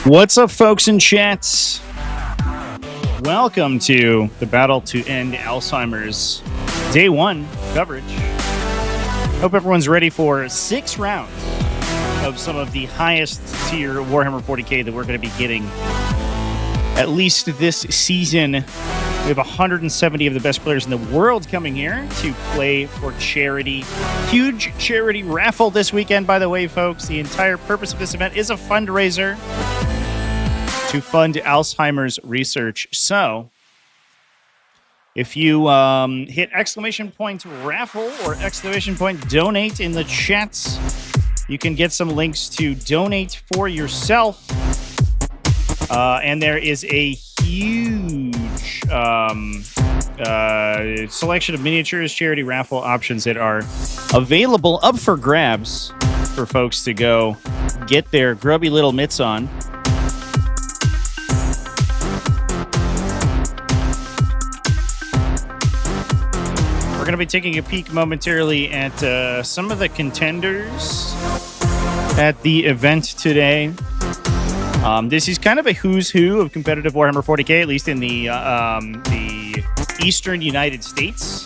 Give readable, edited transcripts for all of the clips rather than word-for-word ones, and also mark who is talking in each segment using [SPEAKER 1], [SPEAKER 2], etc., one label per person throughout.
[SPEAKER 1] What's up, folks in chats? Welcome to the Battle to End Alzheimer's Day 1 coverage. Hope everyone's ready for 6 rounds of some of the highest tier Warhammer 40k that we're going to be getting at least this season. We have 170 of the best players in the world coming here to play for charity. Huge charity raffle this weekend, by the way, folks. The entire purpose of this event is a fundraiser to fund Alzheimer's research. So if you hit exclamation point raffle or exclamation point donate in the chats, you can get some links to donate for yourself. And there is a huge selection of miniatures, charity raffle options that are available up for grabs for folks to go get their grubby little mitts on. We're going to be taking a peek momentarily at some of the contenders at the event today. This is kind of a who's who of competitive Warhammer 40k, at least in the eastern United States.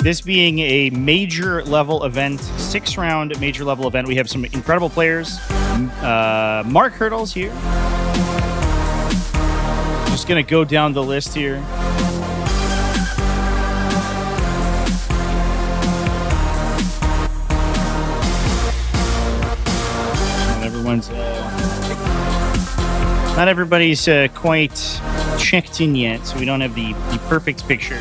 [SPEAKER 1] This being a major level event, 6-round major level event. We have some incredible players. Mark Hurdle's here. Just going to go down the list here. Not everybody's quite checked in yet, so we don't have the perfect picture.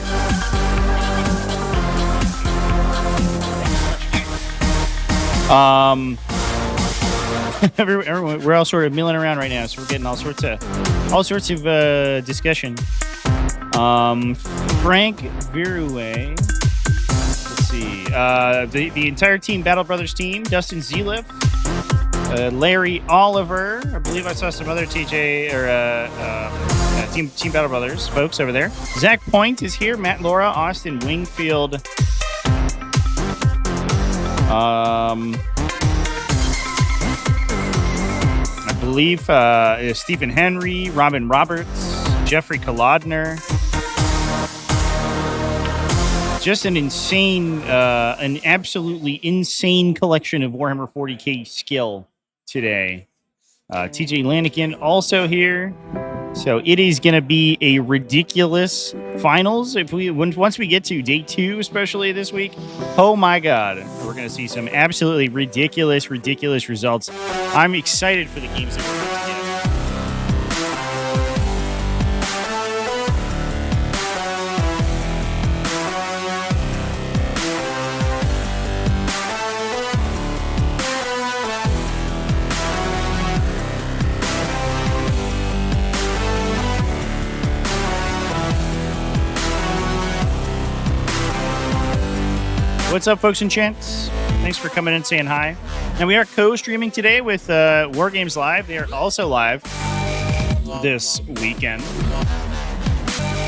[SPEAKER 1] Everyone, we're all sort of milling around right now, so we're getting all sorts of discussion. Frank Virue. Let's see. The entire team, Battle Brothers team. Dustin Zeliff. Larry Oliver. I believe I saw some other TJ or Team Battle Brothers folks over there. Zach Point is here. Matt Laura, Austin Wingfield. I believe Stephen Henry, Robin Roberts, Jeffrey Kolodner. Just an insane, an absolutely insane collection of Warhammer 40k skill today. TJ Lanigan also here. So it is going to be a ridiculous finals. Once we get to day 2, especially this week, oh my God, we're going to see some absolutely ridiculous results. I'm excited for the games that we're going to get. What's up, folks in chat? Thanks for coming in and saying hi. And we are co-streaming today with War Games Live. They are also live this weekend.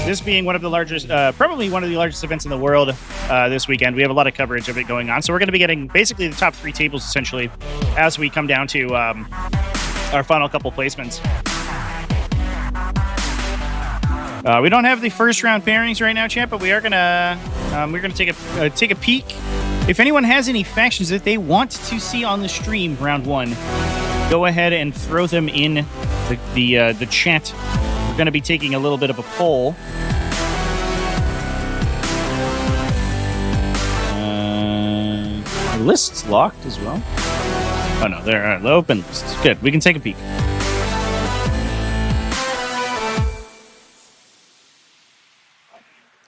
[SPEAKER 1] This being one of the largest, probably one of the largest events in the world this weekend. We have a lot of coverage of it going on. So we're going to be getting basically the top 3 tables, essentially, as we come down to our final couple placements. We don't have the first round pairings right now, champ, but we are gonna we're gonna take a peek. If anyone has any factions that they want to see on the stream round 1, go ahead and throw them in the chat. We're gonna be taking a little bit of a poll. The list's locked as well. Oh no, they're open lists. Good, we can take a peek.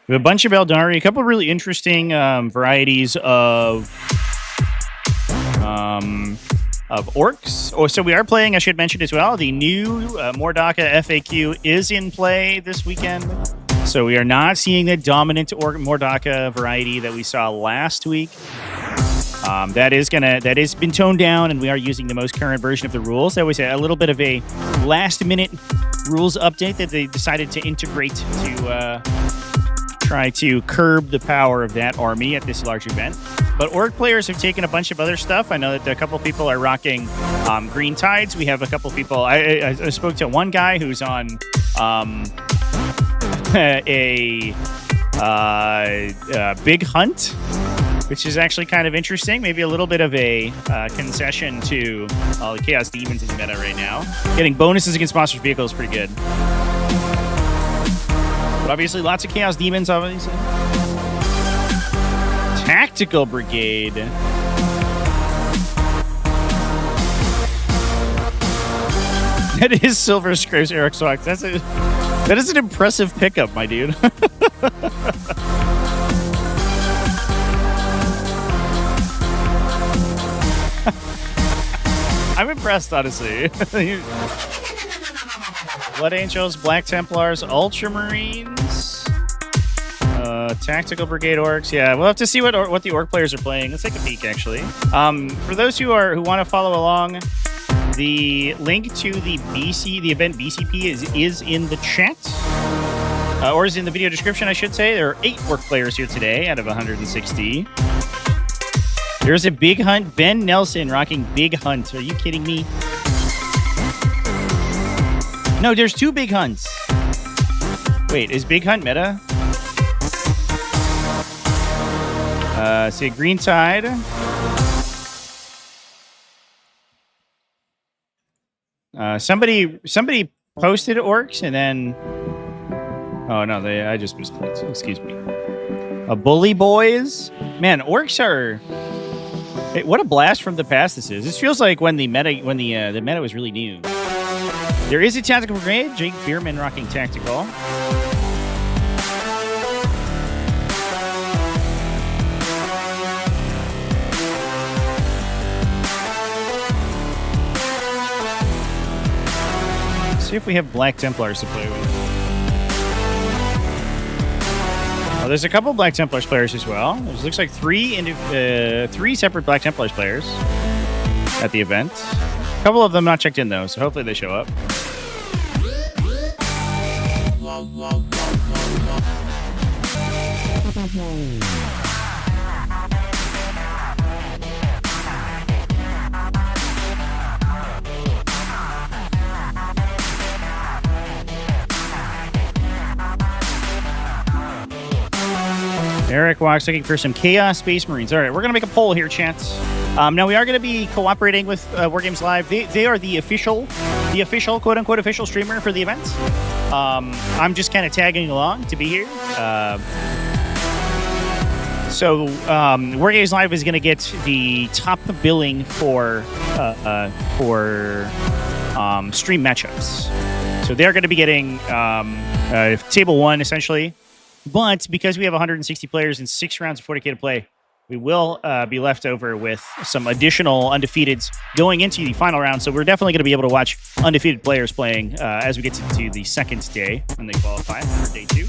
[SPEAKER 1] We have a bunch of Eldari, a couple of really interesting varieties of orcs. Oh, so we are playing, I should mention as well, the new Mordaka FAQ is in play this weekend. So we are not seeing the dominant Mordaka variety that we saw last week. That has been toned down, and we are using the most current version of the rules. That was a little bit of a last-minute rules update that they decided to integrate to try to curb the power of that army at this large event. But Orc players have taken a bunch of other stuff. I know that a couple people are rocking Green Tides. We have a couple people. I spoke to one guy who's on a Big Hunt, which is actually kind of interesting. Maybe a little bit of a concession to all the Chaos Demons in the meta right now. Getting bonuses against monster vehicles is pretty good. But obviously, lots of Chaos Demons, obviously. Tactical Brigade. That is Silver Scrapes Eric Swag. That is an impressive pickup, my dude. I'm impressed, honestly. Blood Angels, Black Templars, Ultramarines, Tactical Brigade Orcs. Yeah, we'll have to see what the Orc players are playing. Let's take a peek, actually. For those who want to follow along, the link to the event BCP is in the chat. Or is in the video description, I should say. There are 8 Orc players here today out of 160. There's a Big Hunt. Ben Nelson rocking Big Hunt. Are you kidding me? No, there's 2 Big Hunts. Wait, is Big Hunt meta? See, Green Tide. Somebody posted Orks and then... Oh, no, I just misclicked. Excuse me. Bully Boys. Man, Orks are... Hey, what a blast from the past this is. This feels like when the meta was really new. There is a Tactical Brigade. Jake Bierman rocking Tactical. See if we have Black Templars to play with. Oh, there's a couple Black Templars players as well. It looks like 3 separate Black Templars players at the event. A couple of them not checked in though, so hopefully they show up. Eric Walks looking for some Chaos Space Marines. All right, we're going to make a poll here, chat. Now, we are going to be cooperating with Wargames Live. They are the official, quote-unquote, official streamer for the event. I'm just kind of tagging along to be here. So, Wargames Live is going to get the top billing for stream matchups. So they're going to be getting Table 1, essentially. But because we have 160 players and 6 rounds of 40k to play, we will be left over with some additional undefeateds going into the final round. So we're definitely going to be able to watch undefeated players playing as we get to the second day when they qualify for day 2.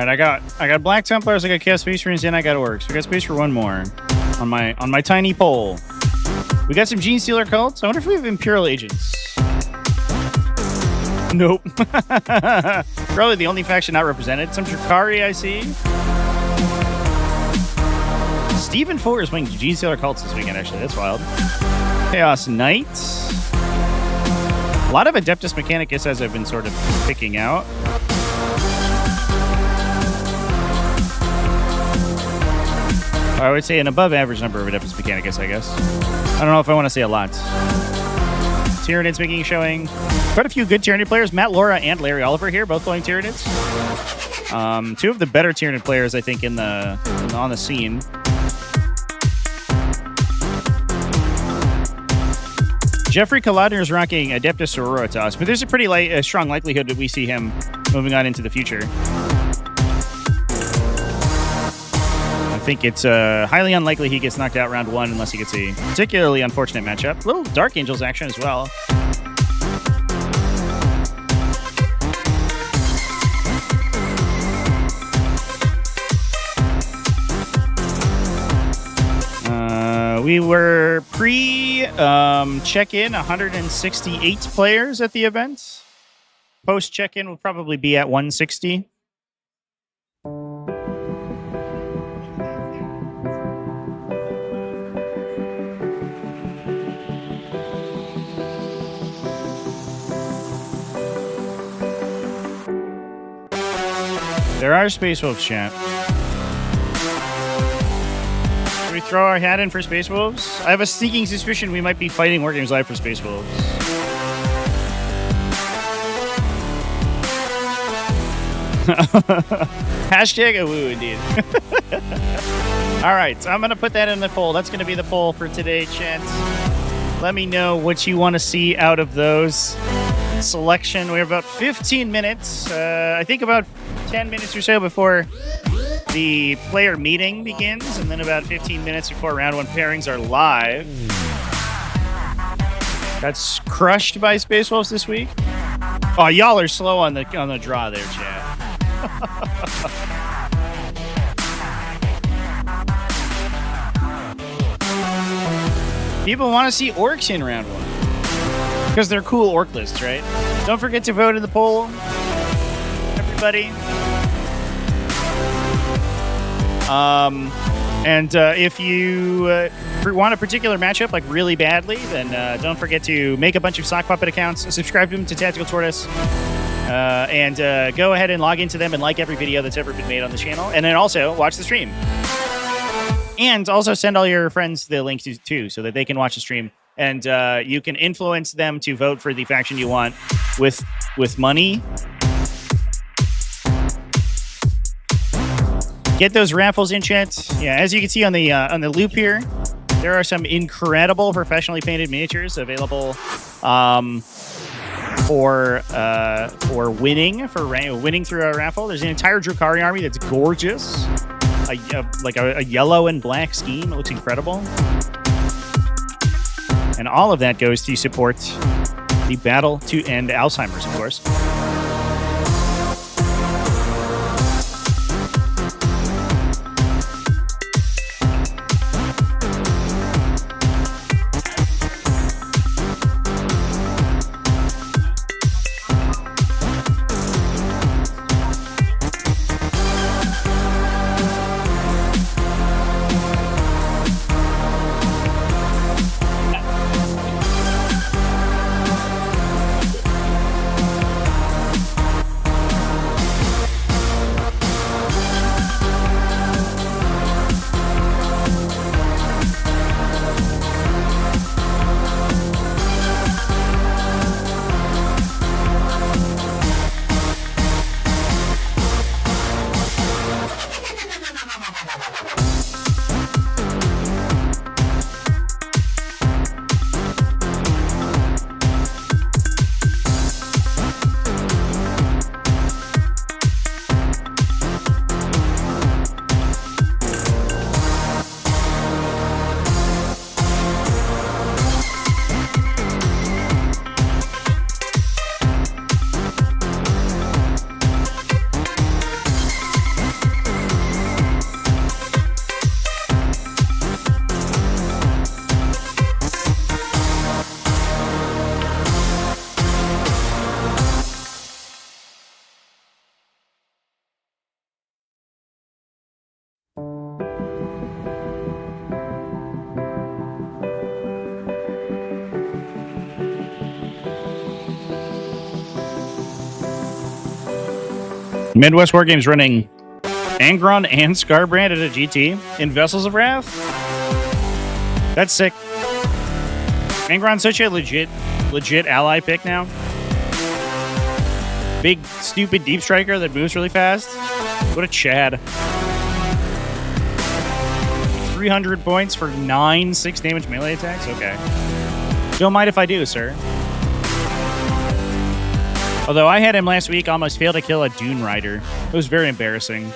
[SPEAKER 1] I got Black Templars, I got Chaos Space Marines, and I got Orks. We got space for one more on my tiny poll. We got some Genestealer cults. I wonder if we have Imperial agents. Nope. Probably the only faction not represented. Some Drakari I see. Stephen 4 is playing Genestealer cults this weekend, actually. That's wild. Chaos Knights. A lot of Adeptus Mechanicus as I've been sort of picking out. I would say an above-average number of Adeptus Mechanicus, I guess. I don't know if I want to say a lot. Tyranids making a showing. Quite a few good Tyranid players. Matt Laura and Larry Oliver here, both playing Tyranids. 2 of the better Tyranid players, I think, on the scene. Jeffrey Kaladner is rocking Adeptus Sororitas, but there's a pretty strong likelihood that we see him moving on into the future. I think it's highly unlikely he gets knocked out round 1 unless he gets a particularly unfortunate matchup. Little Dark Angels action as well. We were pre-check-in 168 players at the event. Post-check-in will probably be at 160. There are Space Wolves, chat. Should we throw our hat in for Space Wolves? I have a sneaking suspicion we might be fighting Wargames Live for Space Wolves. Hashtag a woo, indeed. All right, so I'm going to put that in the poll. That's going to be the poll for today, chat. Let me know what you want to see out of those selection. We have about 15 minutes. I think about 10 minutes or so before the player meeting begins, and then about 15 minutes before round one pairings are live. That's crushed by Space Wolves this week. Oh, y'all are slow on the draw there, chat. People want to see Orks in round one because they're cool Ork lists, right? Don't forget to vote in the poll, everybody. And if you want a particular matchup like really badly, then don't forget to make a bunch of sock puppet accounts, subscribe to them to TacticalTortoise, and go ahead and log into them and like every video that's ever been made on the channel, and then also watch the stream. And also send all your friends the link too, so that they can watch the stream, and you can influence them to vote for the faction you want with money. Get those raffles in, chat. Yeah, as you can see on the loop here, there are some incredible professionally painted miniatures available for winning through a raffle. There's an entire Drukhari army that's gorgeous, like a yellow and black scheme. It looks incredible, and all of that goes to support the battle to end Alzheimer's, of course. Midwest War Games running Angron and Scarbrand at a GT in Vessels of Wrath. That's sick. Angron's such a legit ally pick now. Big, stupid deep striker that moves really fast. What a Chad. 300 points for 9 6 damage melee attacks? Okay. Don't mind if I do, sir. Although I had him last week, almost failed to kill a Dune Rider. It was very embarrassing.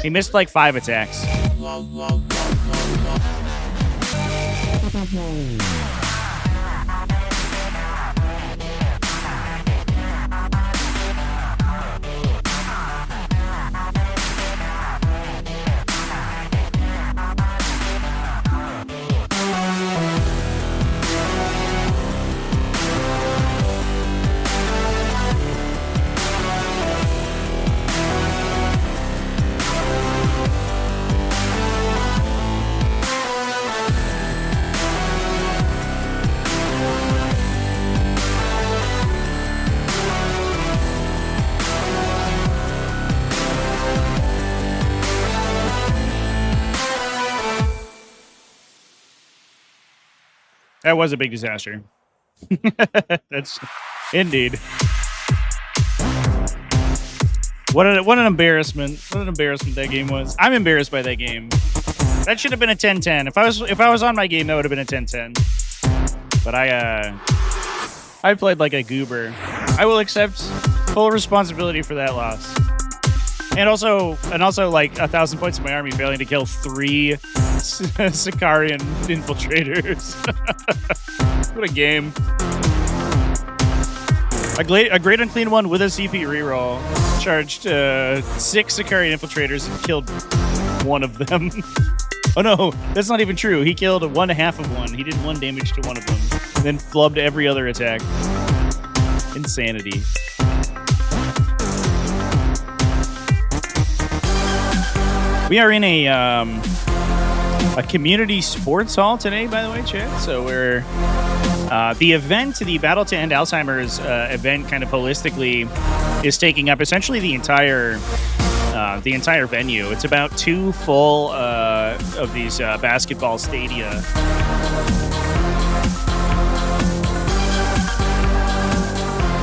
[SPEAKER 1] He missed like 5 attacks. That was a big disaster. That's indeed. What an embarrassment. What an embarrassment that game was. I'm embarrassed by that game. That should have been a 10-10. If I was on my game, that would have been a 10-10. But I played like a goober. I will accept full responsibility for that loss. And also, like 1,000 points in my army, failing to kill 3 Sicarian infiltrators. What a game! A great unclean one with a CP reroll charged 6 Sicarian infiltrators and killed 1 of them. Oh no, that's not even true. He killed 1/2 of one. He did 1 damage to one of them, and then flubbed every other attack. Insanity. We are in a community sports hall today, by the way, chat. So we're the event, the Battle to End Alzheimer's event, kind of holistically, is taking up essentially the entire venue. It's about 2 full of these basketball stadia.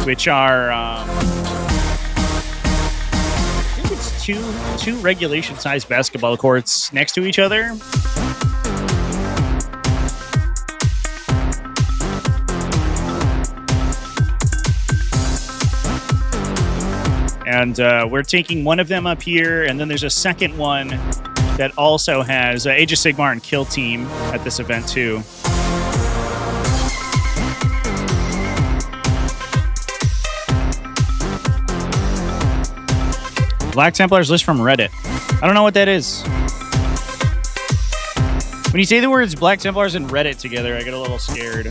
[SPEAKER 1] Which are, I think it's two regulation-sized basketball courts next to each other. And we're taking one of them up here, and then there's a second one that also has Age of Sigmar and Kill Team at this event too. Black Templars list from Reddit. I don't know what that is. When you say the words Black Templars and Reddit together, I get a little scared.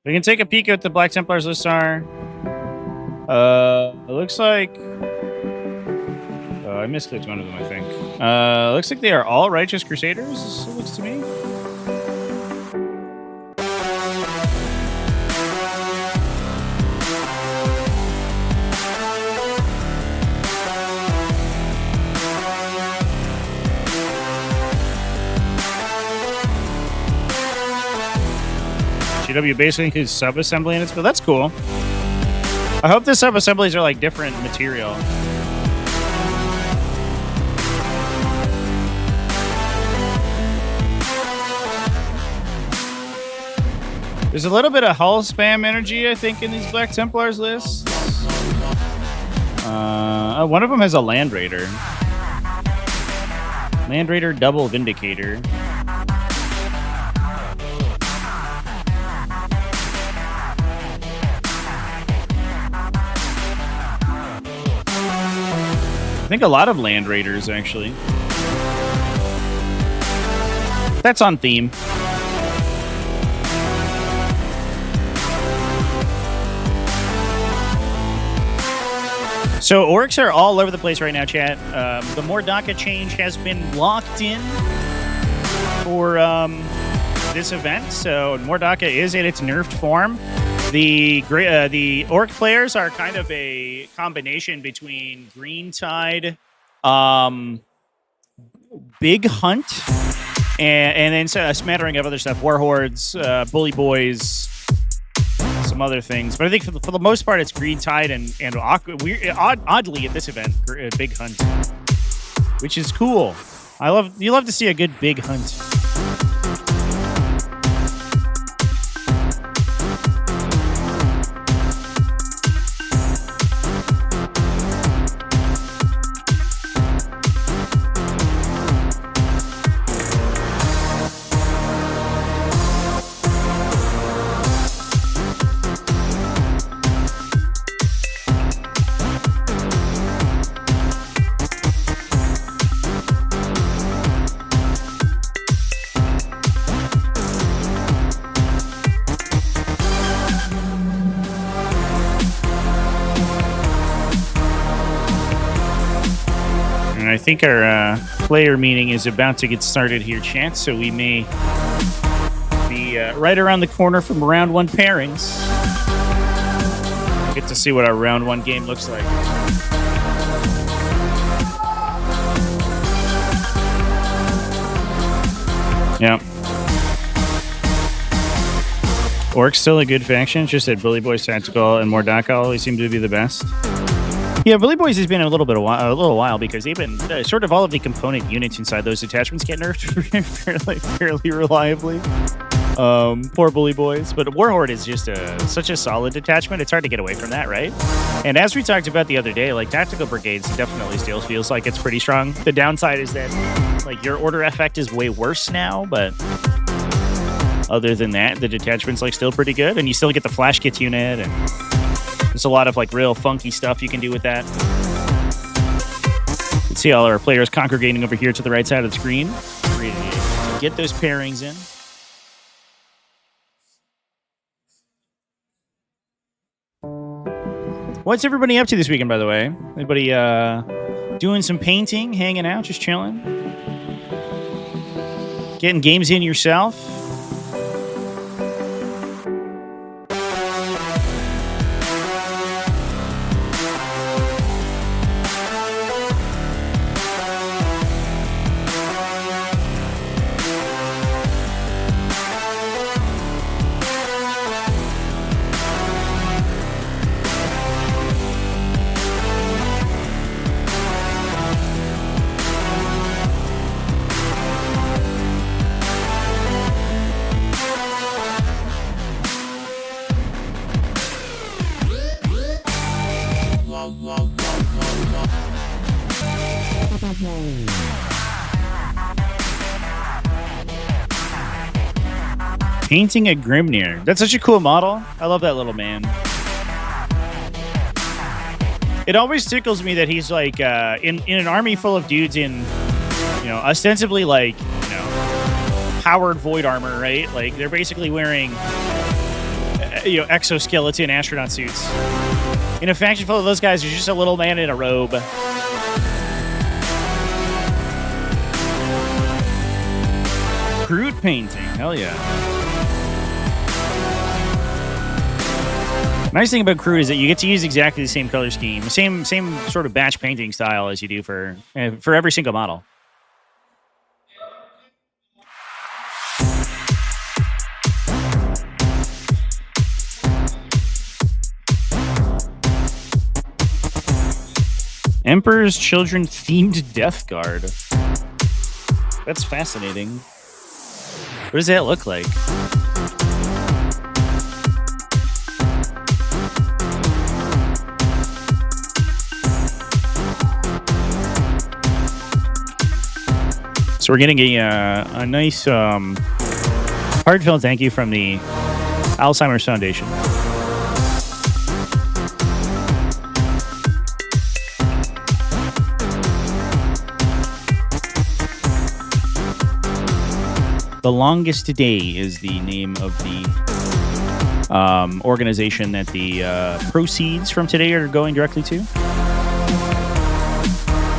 [SPEAKER 1] We can take a peek at what the Black Templars lists are. It looks like... I misclicked one of them, I think. Looks like they are all Righteous Crusaders, it looks to me. GW basically includes sub-assembly in its, but that's cool. I hope the sub-assemblies are like different material. There's a little bit of hull spam energy, I think, in these Black Templars lists. One of them has a Land Raider. Land Raider Double Vindicator. I think a lot of Land Raiders, actually. That's on theme. So Orks are all over the place right now, chat. The Mordaka change has been locked in for this event. So Mordaka is in its nerfed form. The Orc players are kind of a combination between Green Tide, Big Hunt, and then a smattering of other stuff. Warhordes, Bully Boys, some other things. But I think for the most part, it's Green Tide and oddly at this event, Big Hunt, which is cool. You love to see a good Big Hunt. I think our player meeting is about to get started here, chat, so we may be right around the corner from round 1 pairings. Get to see what our round 1 game looks like. Yeah. Orcs still a good faction, just that Bully Boys Tactical and Mordaka always seem to be the best. Yeah, Bully Boys has been a little while because they've been sort of all of the component units inside those attachments get nerfed fairly reliably. Poor Bully Boys, but Warhorde is just such a solid detachment. It's hard to get away from that, right? And as we talked about the other day, like Tactical Brigades definitely still feels like it's pretty strong. The downside is that like your order effect is way worse now, but other than that, the detachment's like still pretty good, and you still get the Flash Kits unit, and there's a lot of like real funky stuff you can do with that. You can see all our players congregating over here to the right side of the screen, ready to get those pairings in. What's everybody up to this weekend, by the way? Anybody doing some painting, hanging out, just chilling? Getting games in yourself? Painting a Grimnir. That's such a cool model. I love that little man. It always tickles me that he's like in an army full of dudes in, you know, ostensibly like, you know, powered void armor, right? Like they're basically wearing, you know, exoskeleton astronaut suits. In a faction full of those guys, there's just a little man in a robe. Crude painting. Hell yeah. Nice thing about Crude is that you get to use exactly the same color scheme, same sort of batch painting style as you do for every single model. Emperor's Children themed Death Guard. That's fascinating. What does that look like? So we're getting a nice heartfelt thank you from the Alzheimer's Foundation. The Longest Day is the name of the organization that the proceeds from today are going directly to.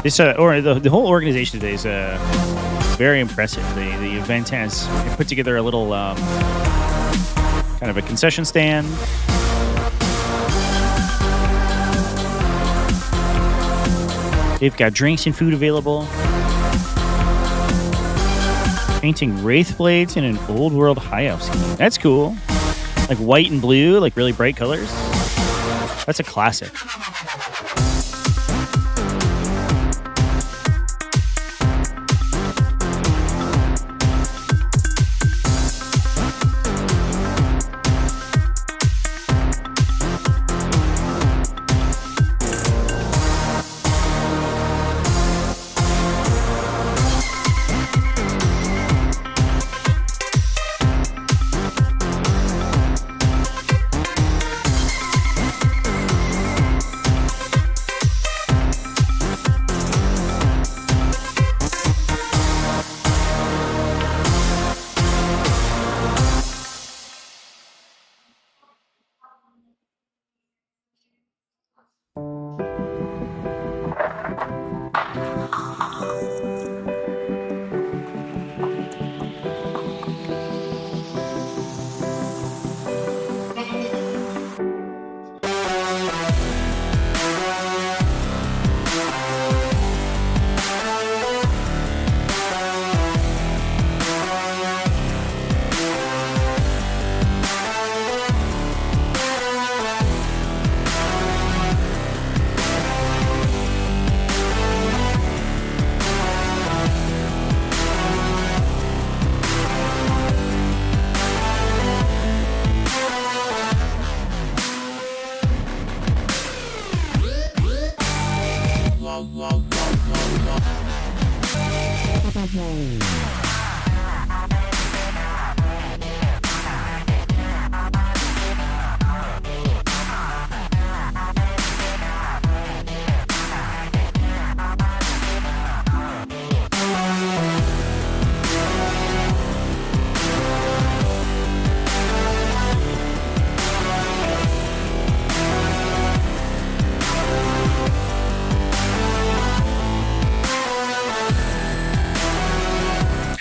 [SPEAKER 1] This or the whole organization today is very impressive. The event has put together a little kind of a concession stand. They've got drinks and food available. Painting Wraith Blades in an old world high elf scheme. That's cool. Like white and blue, like really bright colors. That's a classic.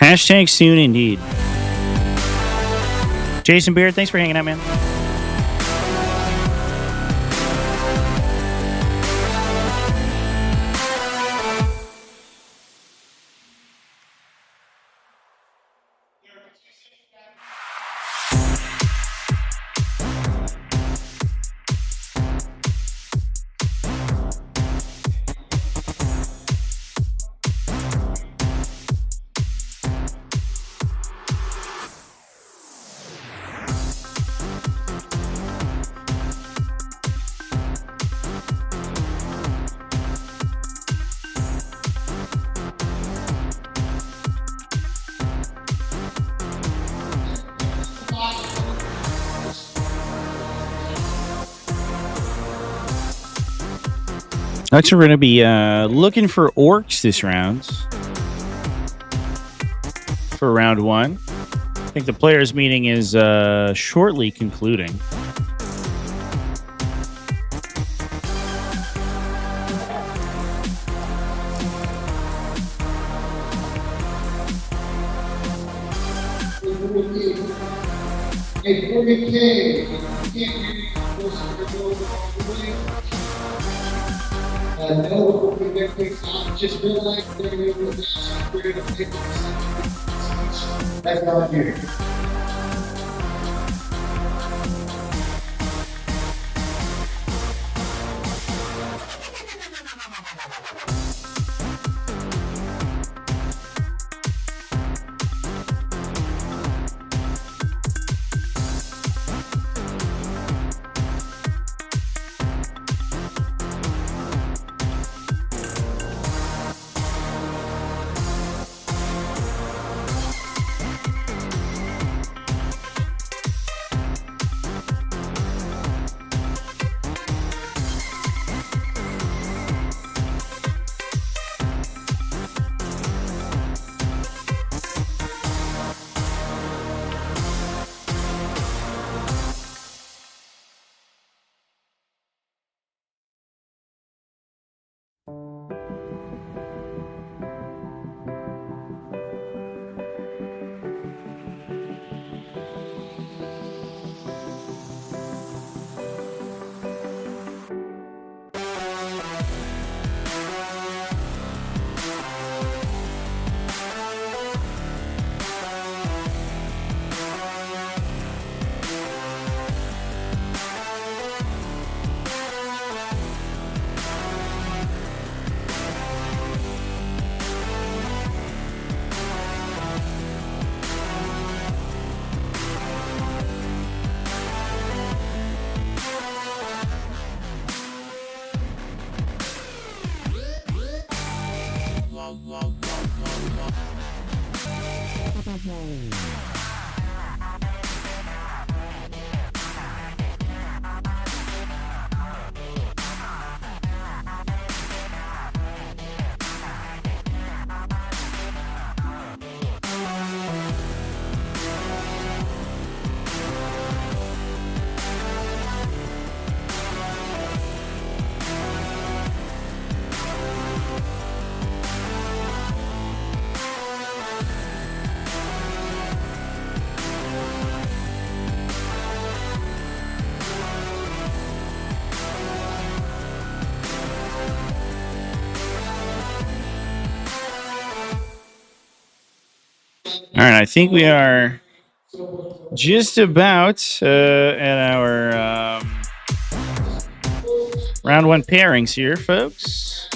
[SPEAKER 1] Hashtag soon indeed. Jason Beard, thanks for hanging out, man. Next, we're going to be looking for orcs this round. For round one. I think the players' meeting is shortly concluding.
[SPEAKER 2] Hey, 40k. No, just realize that it was that's not here.
[SPEAKER 1] All right, I think we are just about at our round one pairings here, folks.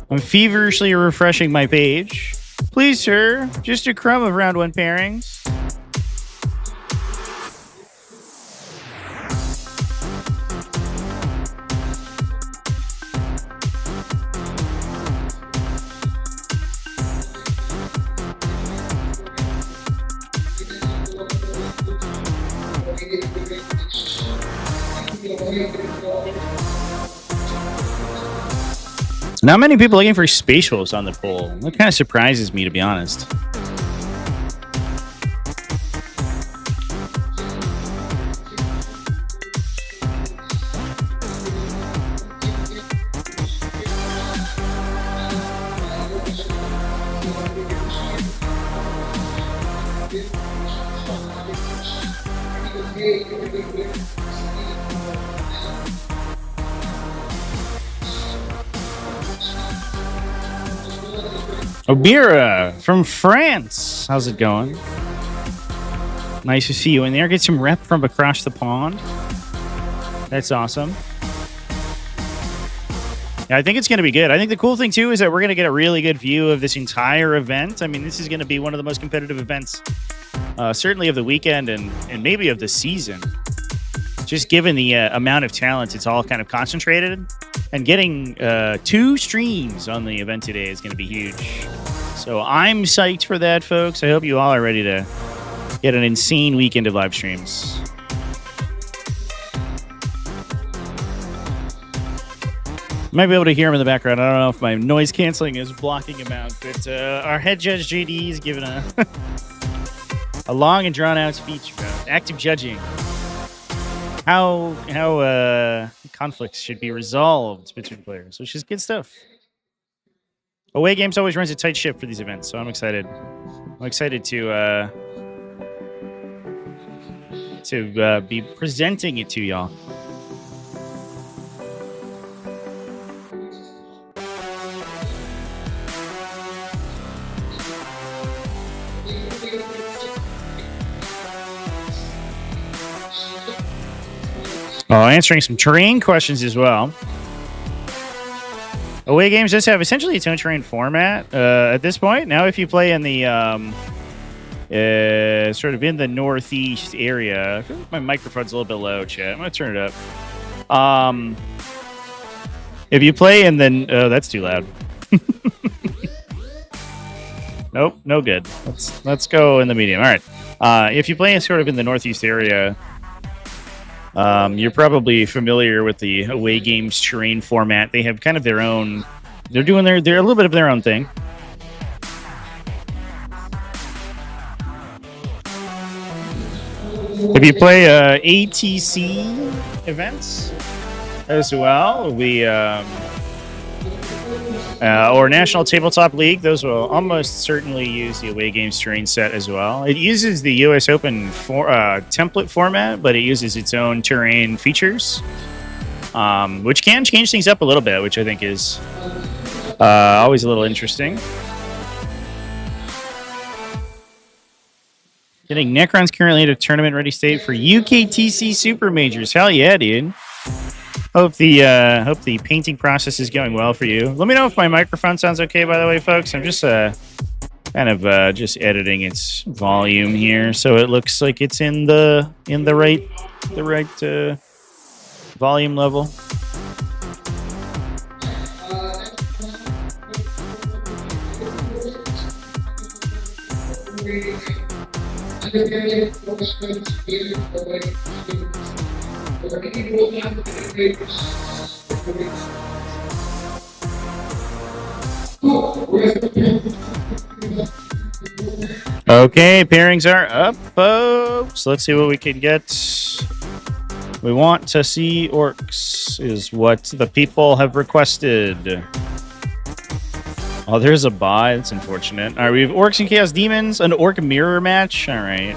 [SPEAKER 1] I'm feverishly refreshing my page. Please, sir, just a crumb of round one pairings. Not many people looking for spatials on the poll. That kind of surprises me, to be honest. Obira from France. How's it going? Nice to see you in there. Get some rep from across the pond. That's awesome. Yeah, I think it's going to be good. I think the cool thing, too, is that we're going to get a really good view of this entire event. I mean, this is going to be one of the most competitive events, certainly of the weekend and maybe of the season. Just given the amount of talent, it's all kind of concentrated. And getting 2 streams on the event today is going to be huge. So I'm psyched for that, folks. I hope you all are ready to get an insane weekend of live streams. Might be able to hear him in the background. I don't know if my noise canceling is blocking him out, but our head judge JD is giving a a long and drawn out speech about active judging, how conflicts should be resolved between players, which is good stuff. Away Games always runs a tight ship for these events, so I'm excited. I'm excited to be presenting it to y'all. Oh, answering some terrain questions as well. Away Games does have essentially its own terrain format at this point. Now, if you play in the sort of in the northeast area, I feel like my microphone's a little bit low, chat. I'm going to turn it up. If you play in the... Oh, that's too loud. Nope, no good. Let's go in the medium. All right. If you play sort of in the northeast area... you're probably familiar with the Away Games terrain format. They have kind of their own... They're doing they're a little bit of their own thing. If you play ATC events as well, or National Tabletop League, those will almost certainly use the Away Games terrain set as well. It uses the US Open template format, but it uses its own terrain features, which can change things up a little bit, which I think is always a little interesting. Getting Necrons currently at a tournament-ready state for UKTC Super Majors. Hell yeah, dude. Hope the painting process is going well for you. Let me know if my microphone sounds okay, by the way, folks. I'm just kind of just editing its volume here, so it looks like it's in the right volume level. Okay, pairings are up, folks. Let's see what we can get. We want to see orcs, is what the people have requested. Oh, there's a buy. That's unfortunate. All right, we have Orcs and Chaos Demons, an Orc mirror match. All right.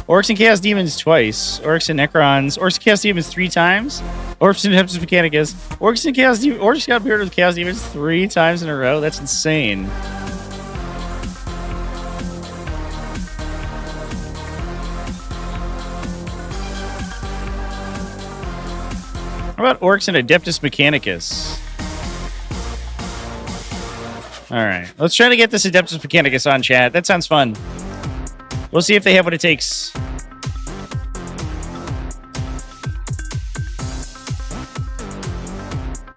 [SPEAKER 1] Orcs and Chaos Demons twice. Orcs and Necrons. Orcs and Chaos Demons 3 times. Orcs and Adeptus Mechanicus. Orcs and Chaos Demons. Orcs got paired with Chaos Demons 3 times in a row. That's insane. How about Orcs and Adeptus Mechanicus? All right. Let's try to get this Adeptus Mechanicus on, chat. That sounds fun. We'll see if they have what it takes.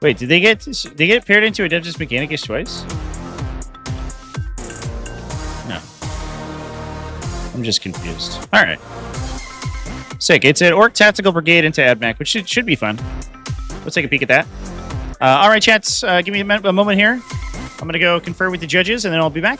[SPEAKER 1] Wait, did they get paired into Adeptus Mechanicus twice? No. I'm just confused. All right. Sick. It's an Orc Tactical Brigade into AdMech, which should be fun. Let's take a peek at that. All right, chats. Give me a moment here. I'm going to go confer with the judges, and then I'll be back.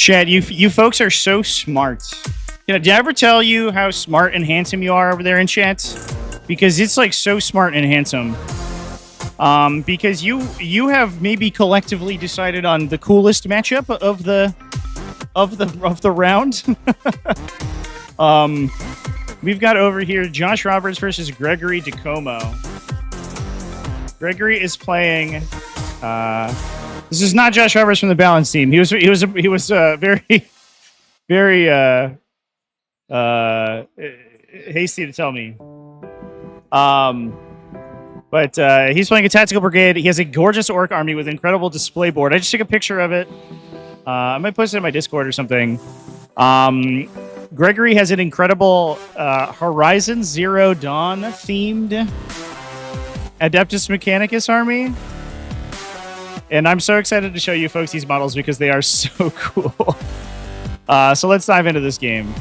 [SPEAKER 1] Chad, you folks are so smart. Did I ever tell you how smart and handsome you are over there in chat? Because it's like so smart and handsome. Because you have maybe collectively decided on the coolest matchup of the round. We've got over here Josh Roberts versus Gregory DeComo. Gregory is playing. This is not Josh Roberts from the balance team. He was very hasty to tell me. But he's playing a tactical brigade. He has a gorgeous orc army with incredible display board. I just took a picture of it. I might post it in my Discord or something. Gregory has an incredible Horizon Zero Dawn themed Adeptus Mechanicus army. And I'm so excited to show you folks these models because they are so cool. So let's dive into this game.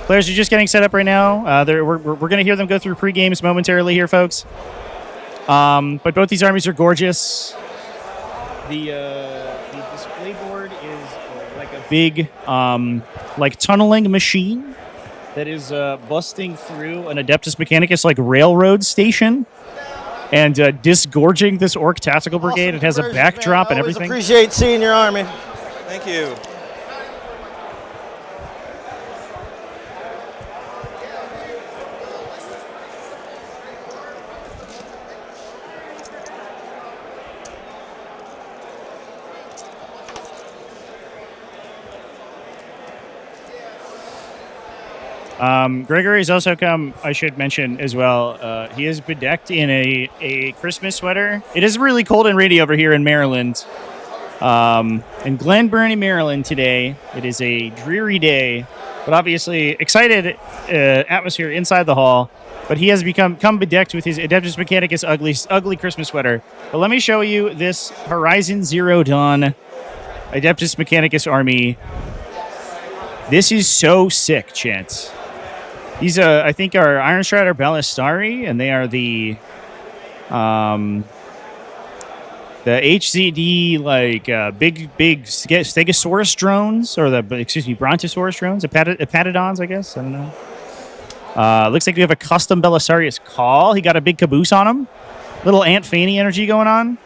[SPEAKER 1] Players are just getting set up right now. We're going to hear them go through pre-games momentarily here, folks. But both these armies are gorgeous. The display board is like a big like tunneling machine that is busting through an Adeptus Mechanicus like railroad station and disgorging this Orc tactical brigade. It has a backdrop and everything.
[SPEAKER 3] Appreciate seeing your army.
[SPEAKER 4] Thank you.
[SPEAKER 1] Gregory has also come, I should mention as well, he is bedecked in a Christmas sweater. It is really cold and rainy over here in Maryland. In Glen Burnie, Maryland today. It is a dreary day, but obviously excited atmosphere inside the hall. But he has come bedecked with his Adeptus Mechanicus ugly Christmas sweater. But let me show you this Horizon Zero Dawn Adeptus Mechanicus army. This is so sick, Chance. These, I think, are Iron Strider Ballistari, and they are the the HZD like big Stegosaurus drones, or the Brontosaurus drones, Epatodons, I guess. I don't know. Looks like we have a custom Belisarius Call. He got a big caboose on him. Little Aunt Fanny energy going on.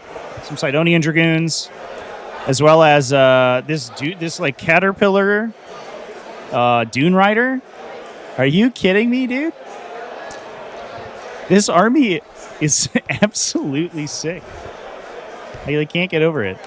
[SPEAKER 1] Some Sidonian Dragoons, as well as this like Caterpillar Dune Rider. Are you kidding me, dude? This army is absolutely sick. I can't get over it.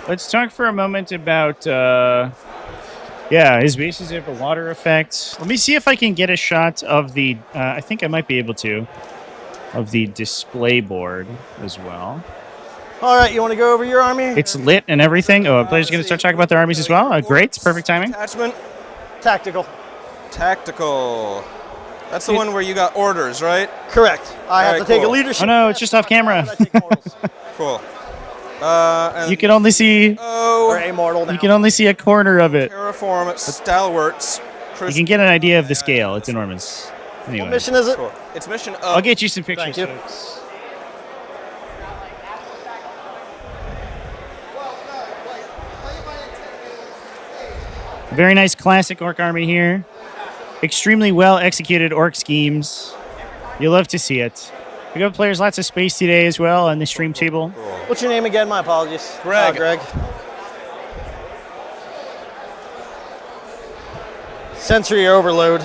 [SPEAKER 1] Let's talk for a moment about, his bases have a water effect. Let me see if I can get a shot of the, I think I might be able to, of the display board as well.
[SPEAKER 3] All right, you want to go over your army?
[SPEAKER 1] It's lit and everything. Oh, players are going to start talking about their armies as well. Great, perfect timing.
[SPEAKER 4] Attachment.
[SPEAKER 3] Tactical.
[SPEAKER 4] Tactical. That's the one where you got orders, right?
[SPEAKER 3] Correct. I have to take a leadership.
[SPEAKER 1] Oh no, it's just off camera.
[SPEAKER 4] Cool. And
[SPEAKER 1] You can only see.
[SPEAKER 3] Or immortal now.
[SPEAKER 1] You can only see a corner of it.
[SPEAKER 4] Terraform Stalwarts.
[SPEAKER 1] You can get an idea of the scale. It's enormous. Anyway,
[SPEAKER 3] What mission is it?
[SPEAKER 4] Cool. It's mission up.
[SPEAKER 1] I'll get you some pictures,
[SPEAKER 3] Thank you.
[SPEAKER 1] folks. Very nice classic orc army here. Extremely well executed orc schemes. You'll love to see it. We got players lots of space today as well on the stream table.
[SPEAKER 3] What's your name again? My apologies.
[SPEAKER 4] Greg.
[SPEAKER 3] Greg. Sensory overload.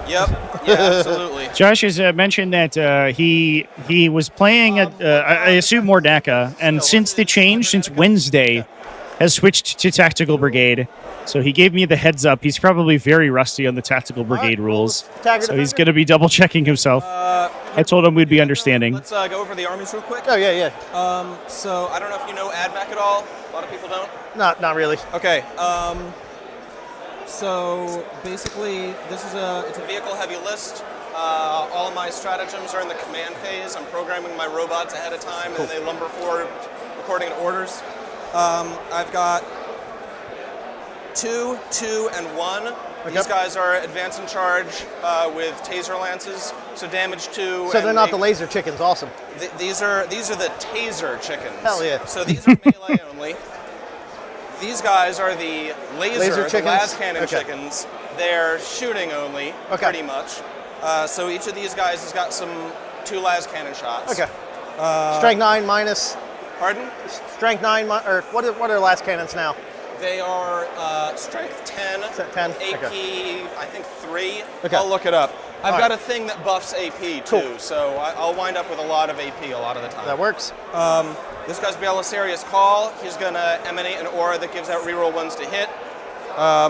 [SPEAKER 4] Yep. Yeah, absolutely.
[SPEAKER 1] Josh has mentioned that he was playing at, I assume, Mordaka, and since the change, since Wednesday, has switched to Tactical Brigade. So he gave me the heads up. He's probably very rusty on the Tactical Brigade rules. So he's going to be double checking himself. I told him we'd be understanding.
[SPEAKER 4] Let's go over the armies real quick.
[SPEAKER 3] Oh, yeah.
[SPEAKER 4] So I don't know if you know AdMech at all. A lot of people don't.
[SPEAKER 3] Not really.
[SPEAKER 4] Okay. So basically, it's a vehicle-heavy list. All of my stratagems are in the command phase. I'm programming my robots ahead of time, and they lumber forward according to orders. I've got 2, 2, and 1.
[SPEAKER 3] Okay.
[SPEAKER 4] These guys are advance in charge with taser lances, so damage 2.
[SPEAKER 3] So they're not the laser chickens. Awesome.
[SPEAKER 4] These are the taser chickens.
[SPEAKER 3] Hell yeah.
[SPEAKER 4] So these are melee only. These guys are the laser
[SPEAKER 3] chickens?
[SPEAKER 4] las cannon
[SPEAKER 3] Okay.
[SPEAKER 4] chickens. They're shooting only, pretty much. So each of these guys has got 2 las cannon shots.
[SPEAKER 3] Okay. Strength 9 minus.
[SPEAKER 4] Pardon?
[SPEAKER 3] Strength 9 or what are last cannons now?
[SPEAKER 4] They are strength 10,
[SPEAKER 3] 10?
[SPEAKER 4] AP,
[SPEAKER 3] Okay.
[SPEAKER 4] I think 3.
[SPEAKER 3] Okay.
[SPEAKER 4] I'll look it up. I've
[SPEAKER 3] All
[SPEAKER 4] got
[SPEAKER 3] right.
[SPEAKER 4] a thing that buffs AP too,
[SPEAKER 3] Cool.
[SPEAKER 4] so I'll wind up with a lot of AP a lot of the time.
[SPEAKER 3] That works.
[SPEAKER 4] This guy's Belisarius Call. He's going to emanate an aura that gives out reroll 1s to hit.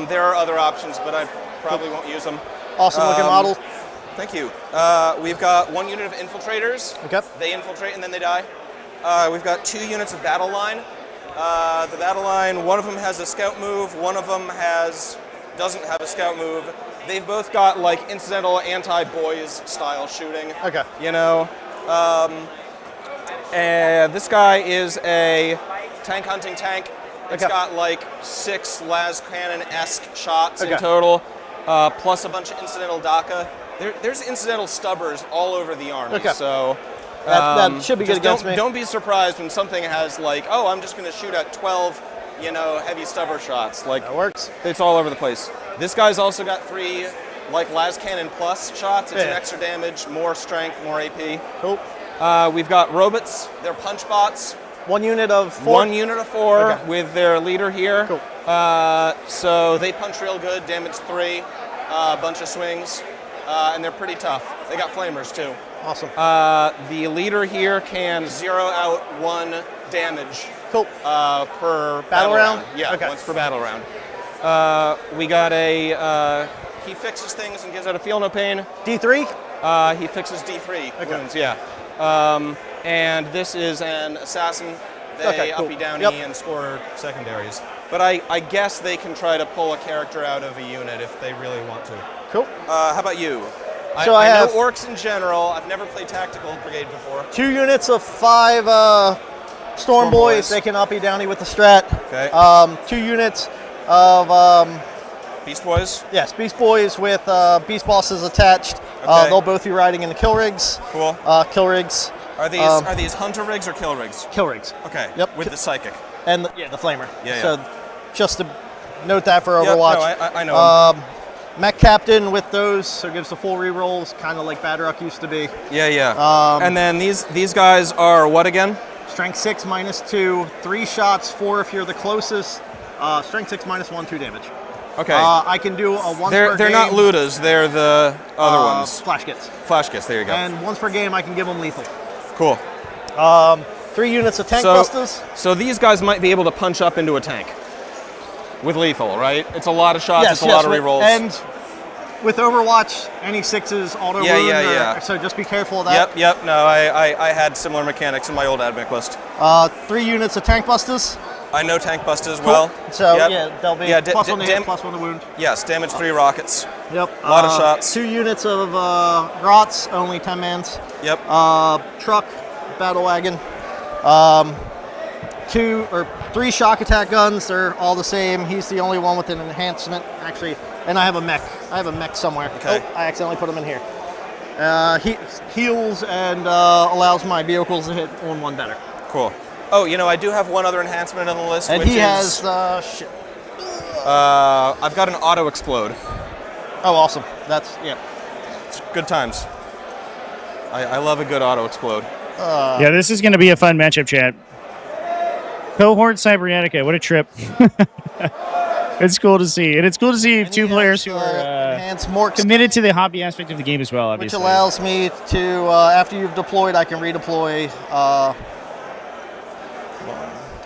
[SPEAKER 4] There are other options, but I probably won't use them.
[SPEAKER 3] Awesome looking model.
[SPEAKER 4] Thank you. We've got 1 unit of infiltrators.
[SPEAKER 3] Okay.
[SPEAKER 4] They infiltrate and then they die. We've got 2 units of battle line. The battle line, one of them has a scout move, one of them doesn't have a scout move. They've both got like incidental anti-boys style shooting.
[SPEAKER 3] Okay.
[SPEAKER 4] You know, and this guy is a tank hunting tank. It's
[SPEAKER 3] Okay.
[SPEAKER 4] got like 6 las cannon-esque shots in
[SPEAKER 3] Okay.
[SPEAKER 4] total, plus a bunch of incidental DACA. There's incidental stubbers all over the army.
[SPEAKER 3] Okay.
[SPEAKER 4] So
[SPEAKER 3] That should be good
[SPEAKER 4] just
[SPEAKER 3] against me.
[SPEAKER 4] don't be surprised when something has like, oh, I'm just going to shoot at 12, heavy stubber shots. Like
[SPEAKER 3] That works.
[SPEAKER 4] it's all over the place. This guy's also got 3 like las cannon plus shots. It's an
[SPEAKER 3] Yeah.
[SPEAKER 4] extra damage, more strength, more AP.
[SPEAKER 3] Cool.
[SPEAKER 4] We've got robots. They're punch bots.
[SPEAKER 3] 1 unit of 4.
[SPEAKER 4] 1 unit of 4
[SPEAKER 3] Okay.
[SPEAKER 4] with their leader here.
[SPEAKER 3] Cool.
[SPEAKER 4] So they punch real good, damage 3, a bunch of swings, and they're pretty tough. They got flamers too.
[SPEAKER 3] Awesome.
[SPEAKER 4] The leader here can 0 out 1 damage
[SPEAKER 3] Cool.
[SPEAKER 4] per
[SPEAKER 3] Battle round?
[SPEAKER 4] Yeah,
[SPEAKER 3] Okay.
[SPEAKER 4] once per battle round. We got he fixes things and gives out a feel no pain.
[SPEAKER 3] D3?
[SPEAKER 4] He fixes D3
[SPEAKER 3] Okay.
[SPEAKER 4] wounds, yeah. And this is an assassin. They
[SPEAKER 3] Okay, cool.
[SPEAKER 4] uppy downy
[SPEAKER 3] Yep.
[SPEAKER 4] and score secondaries. but I guess they can try to pull a character out of a unit if they really want to.
[SPEAKER 3] Cool.
[SPEAKER 4] How about you?
[SPEAKER 3] So I
[SPEAKER 4] know
[SPEAKER 3] have
[SPEAKER 4] Orks in general. I've never played Tactical Brigade before.
[SPEAKER 3] 2 units of 5 Storm Boys. They can uppy downy with the strat.
[SPEAKER 4] Okay.
[SPEAKER 3] 2 units of
[SPEAKER 4] Beast Boys?
[SPEAKER 3] yes, Beast Boys with Beast Bosses attached.
[SPEAKER 4] Okay.
[SPEAKER 3] They'll both be riding in the kill rigs.
[SPEAKER 4] Cool.
[SPEAKER 3] Kill rigs.
[SPEAKER 4] Are these hunter rigs or kill rigs?
[SPEAKER 3] Kill rigs.
[SPEAKER 4] Okay.
[SPEAKER 3] Yep.
[SPEAKER 4] With the psychic.
[SPEAKER 3] And the flamer.
[SPEAKER 4] Yeah,
[SPEAKER 3] So just to note that for
[SPEAKER 4] Yep,
[SPEAKER 3] Overwatch.
[SPEAKER 4] no, I know.
[SPEAKER 3] Mech Captain with those, so gives the full rerolls, kind of like Badrock used to be.
[SPEAKER 4] Yeah. And then these guys are what again?
[SPEAKER 3] Strength 6 -2, 3 shots, 4 if you're the closest. Strength 6 -1, 2 damage.
[SPEAKER 4] Okay.
[SPEAKER 3] I can do a once per game.
[SPEAKER 4] They're not Ludas. They're the other ones.
[SPEAKER 3] Flash kits.
[SPEAKER 4] Flash kits. There you go.
[SPEAKER 3] And once per game, I can give them lethal.
[SPEAKER 4] Cool.
[SPEAKER 3] 3 units of tank busters.
[SPEAKER 4] So these guys might be able to punch up into a tank with lethal, right? It's a lot of shots. It's a lot of rerolls.
[SPEAKER 3] And with Overwatch, any 6s auto wound.
[SPEAKER 4] Yeah.
[SPEAKER 3] So just be careful of that.
[SPEAKER 4] Yep. No, I had similar mechanics in my old admix list.
[SPEAKER 3] 3 units of tank busters.
[SPEAKER 4] I know tank bust as well.
[SPEAKER 3] So
[SPEAKER 4] Yep.
[SPEAKER 3] yeah, they'll be plus 1 to hit, plus 1 to wound.
[SPEAKER 4] Yes, damage 3 rockets.
[SPEAKER 3] Yep.
[SPEAKER 4] A lot of shots.
[SPEAKER 3] 2 units of Grots, only 10 mans.
[SPEAKER 4] Yep.
[SPEAKER 3] Truck, battle wagon. 2 or 3 shock attack guns. They're all the same. He's the only one with an enhancement, actually. And I have a mech. I have a mech somewhere.
[SPEAKER 4] Okay.
[SPEAKER 3] Oh, I accidentally put him in here. He heals and allows my vehicles to hit on 1 better.
[SPEAKER 4] Cool. Oh, I do have one other enhancement on the list,
[SPEAKER 3] And
[SPEAKER 4] which
[SPEAKER 3] he
[SPEAKER 4] is
[SPEAKER 3] has shit.
[SPEAKER 4] I've got an auto explode.
[SPEAKER 3] Oh, awesome. That's
[SPEAKER 4] It's good times. I love a good auto explode.
[SPEAKER 1] Yeah, this is going to be a fun matchup, chat. Cohort Cybernetica, what a trip. It's cool to see. And it's cool to see 2 players who are
[SPEAKER 3] enhanced more
[SPEAKER 1] committed to the hobby aspect of the game as well,
[SPEAKER 3] which
[SPEAKER 1] obviously.
[SPEAKER 3] allows me to, after you've deployed, I can redeploy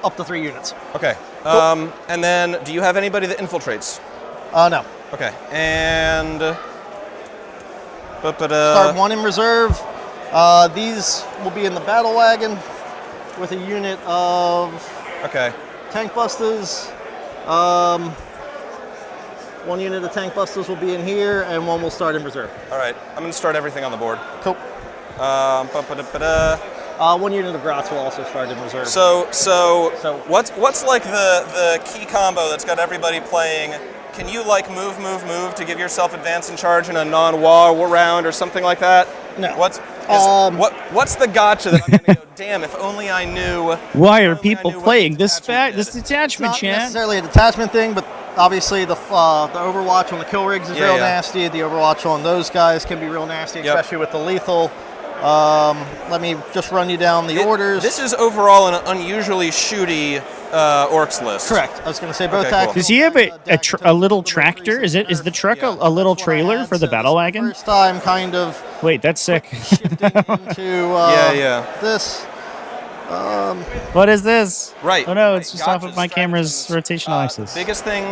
[SPEAKER 3] up to 3 units.
[SPEAKER 4] Okay.
[SPEAKER 3] Cool.
[SPEAKER 4] And then, do you have anybody that infiltrates?
[SPEAKER 3] No.
[SPEAKER 4] Okay. And
[SPEAKER 3] Start 1 in reserve. These will be in the battle wagon with a unit of
[SPEAKER 4] okay.
[SPEAKER 3] tank busters. 1 unit of tank busters will be in here, and 1 will start in reserve.
[SPEAKER 4] All right. I'm going to start everything on the board.
[SPEAKER 3] Cool. 1 unit of Grots will also start in reserve.
[SPEAKER 4] So what's like the key combo that's got everybody playing? Can you like move to give yourself advance and charge in a non-war round or something like that?
[SPEAKER 3] No.
[SPEAKER 4] What's the gotcha that I'm gonna go? Damn! If only I knew.
[SPEAKER 1] Why are
[SPEAKER 4] Only I
[SPEAKER 1] people
[SPEAKER 4] knew what
[SPEAKER 1] playing
[SPEAKER 4] the
[SPEAKER 1] this
[SPEAKER 4] detachment
[SPEAKER 1] this
[SPEAKER 4] did.
[SPEAKER 1] detachment,
[SPEAKER 3] Not
[SPEAKER 1] chat?
[SPEAKER 3] necessarily a detachment thing, but obviously the Overwatch on the kill rigs is
[SPEAKER 4] Yeah,
[SPEAKER 3] real
[SPEAKER 4] yeah.
[SPEAKER 3] nasty. The Overwatch on those guys can be real nasty,
[SPEAKER 4] Yep.
[SPEAKER 3] especially with the lethal. Let me just run you down the orders.
[SPEAKER 4] This is overall an unusually shooty Orks list.
[SPEAKER 3] correct. I was going to say both
[SPEAKER 4] Okay, cool.
[SPEAKER 3] tactics.
[SPEAKER 1] Does he have a little tractor? Is the truck a little trailer for the battle wagon?
[SPEAKER 3] First time kind of
[SPEAKER 1] Wait, that's sick.
[SPEAKER 3] shifting into
[SPEAKER 4] Yeah.
[SPEAKER 3] this.
[SPEAKER 1] What is this?
[SPEAKER 4] Right.
[SPEAKER 1] Oh no, it's just off
[SPEAKER 4] Gotcha
[SPEAKER 1] of my camera's
[SPEAKER 4] strategies.
[SPEAKER 1] rotational axis.
[SPEAKER 4] Biggest thing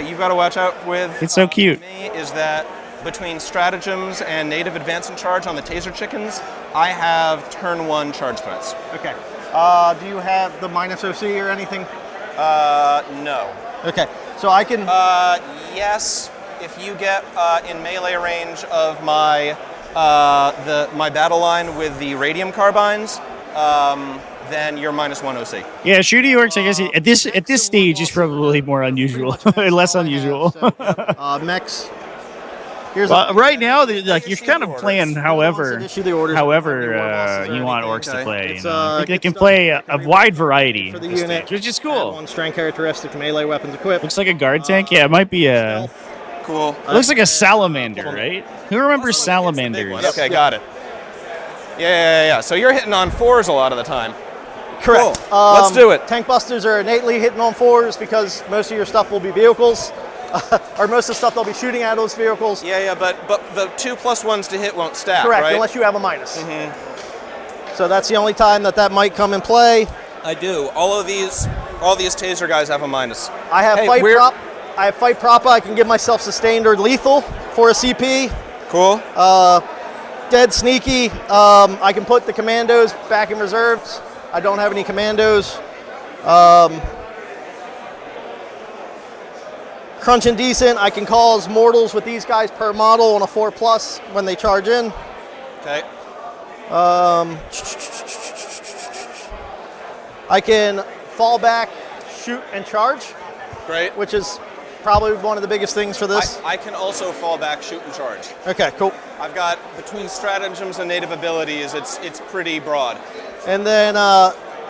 [SPEAKER 4] you've got to watch out with.
[SPEAKER 1] It's so cute.
[SPEAKER 4] Me is that between stratagems and native advance and charge on the taser chickens, I have turn 1 charge threats.
[SPEAKER 3] Okay. Do you have the minus OC or anything?
[SPEAKER 4] No.
[SPEAKER 3] Okay. So I can.
[SPEAKER 4] Yes, if you get in melee range of my my battle line with the radium carbines, then you're -1 OC.
[SPEAKER 1] Yeah, shooty orcs. I guess at this stage is probably more unusual, less unusual.
[SPEAKER 3] Mechs. Here's
[SPEAKER 1] Well, right now, you're
[SPEAKER 4] issue
[SPEAKER 1] kind
[SPEAKER 4] the
[SPEAKER 1] of
[SPEAKER 4] orders.
[SPEAKER 1] playing
[SPEAKER 3] Issue the orders.
[SPEAKER 1] however
[SPEAKER 3] Bosses or
[SPEAKER 1] you want
[SPEAKER 3] anything.
[SPEAKER 1] orcs to
[SPEAKER 4] Okay.
[SPEAKER 1] play.
[SPEAKER 3] It's,
[SPEAKER 1] You know? They
[SPEAKER 3] gets
[SPEAKER 1] can
[SPEAKER 3] stuff
[SPEAKER 1] play
[SPEAKER 3] that
[SPEAKER 1] a
[SPEAKER 3] can be
[SPEAKER 1] wide variety
[SPEAKER 3] for the
[SPEAKER 1] at this
[SPEAKER 3] unit,
[SPEAKER 1] stage, which is
[SPEAKER 3] Add
[SPEAKER 1] cool.
[SPEAKER 3] 1 strength characteristic to melee weapons equipped.
[SPEAKER 1] Looks like a guard tank. Yeah, it might be a.
[SPEAKER 4] Cool.
[SPEAKER 1] It looks like a salamander, right? Who remembers salamanders?
[SPEAKER 4] Okay, got it. Yeah. So you're hitting on 4s a lot of the time.
[SPEAKER 3] Correct.
[SPEAKER 4] Cool. Let's do it.
[SPEAKER 3] Tank busters are innately hitting on 4s because most of your stuff will be vehicles, or most of the stuff they'll be shooting at those vehicles.
[SPEAKER 4] Yeah, but the 2+1s to hit won't stack,
[SPEAKER 3] Correct,
[SPEAKER 4] right?
[SPEAKER 3] unless you have a minus. So that's the only time that might come in play.
[SPEAKER 4] I do. All these taser guys have a minus.
[SPEAKER 3] I have
[SPEAKER 4] Hey,
[SPEAKER 3] fight
[SPEAKER 4] we're-
[SPEAKER 3] prop. I have fight prop. I can give myself sustained or lethal for a CP.
[SPEAKER 4] Cool.
[SPEAKER 3] Dead sneaky. I can put the commandos back in reserves. I don't have any commandos. crunching decent. I can cause mortals with these guys per model on a 4+ when they charge in.
[SPEAKER 4] Okay.
[SPEAKER 3] I can fall back, shoot, and charge,
[SPEAKER 4] Great.
[SPEAKER 3] which is probably one of the biggest things for this.
[SPEAKER 4] I can also fall back, shoot, and charge.
[SPEAKER 3] Okay, cool.
[SPEAKER 4] I've got, between stratagems and native abilities, it's pretty broad.
[SPEAKER 3] And then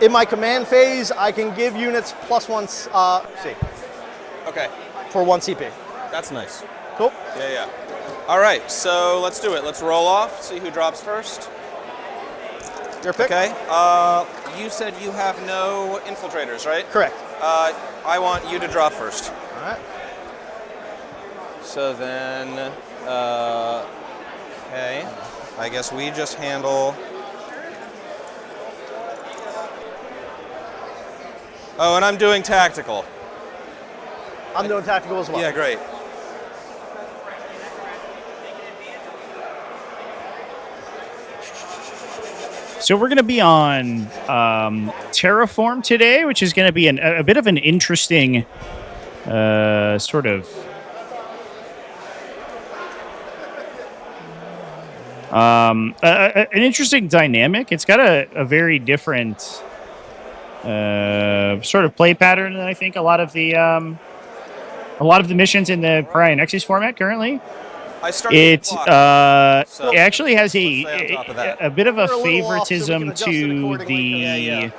[SPEAKER 3] in my command phase, I can give units +1 C
[SPEAKER 4] Okay,
[SPEAKER 3] for 1 CP.
[SPEAKER 4] that's nice.
[SPEAKER 3] Cool.
[SPEAKER 4] Yeah. All right, so let's do it. Let's roll off, see who drops first.
[SPEAKER 3] Your pick?
[SPEAKER 4] Okay, you said you have no infiltrators, right?
[SPEAKER 3] Correct.
[SPEAKER 4] I want you to drop first.
[SPEAKER 3] All right.
[SPEAKER 4] So then, okay, I guess we just handle. Oh, and I'm doing tactical.
[SPEAKER 3] I'm doing tactical as well.
[SPEAKER 4] Yeah, great.
[SPEAKER 1] So we're going to be on Terraform today, which is going to be a bit of an interesting sort of an interesting dynamic. It's got a very different sort of play pattern than I think a lot of the missions in the Pariah Nexus format currently.
[SPEAKER 4] I started
[SPEAKER 1] It
[SPEAKER 4] the clock, so
[SPEAKER 1] it actually has
[SPEAKER 4] stay on top of that.
[SPEAKER 1] a bit of a
[SPEAKER 3] We're a little off, so we can
[SPEAKER 1] favoritism
[SPEAKER 3] adjust it
[SPEAKER 1] to
[SPEAKER 3] accordingly.
[SPEAKER 1] the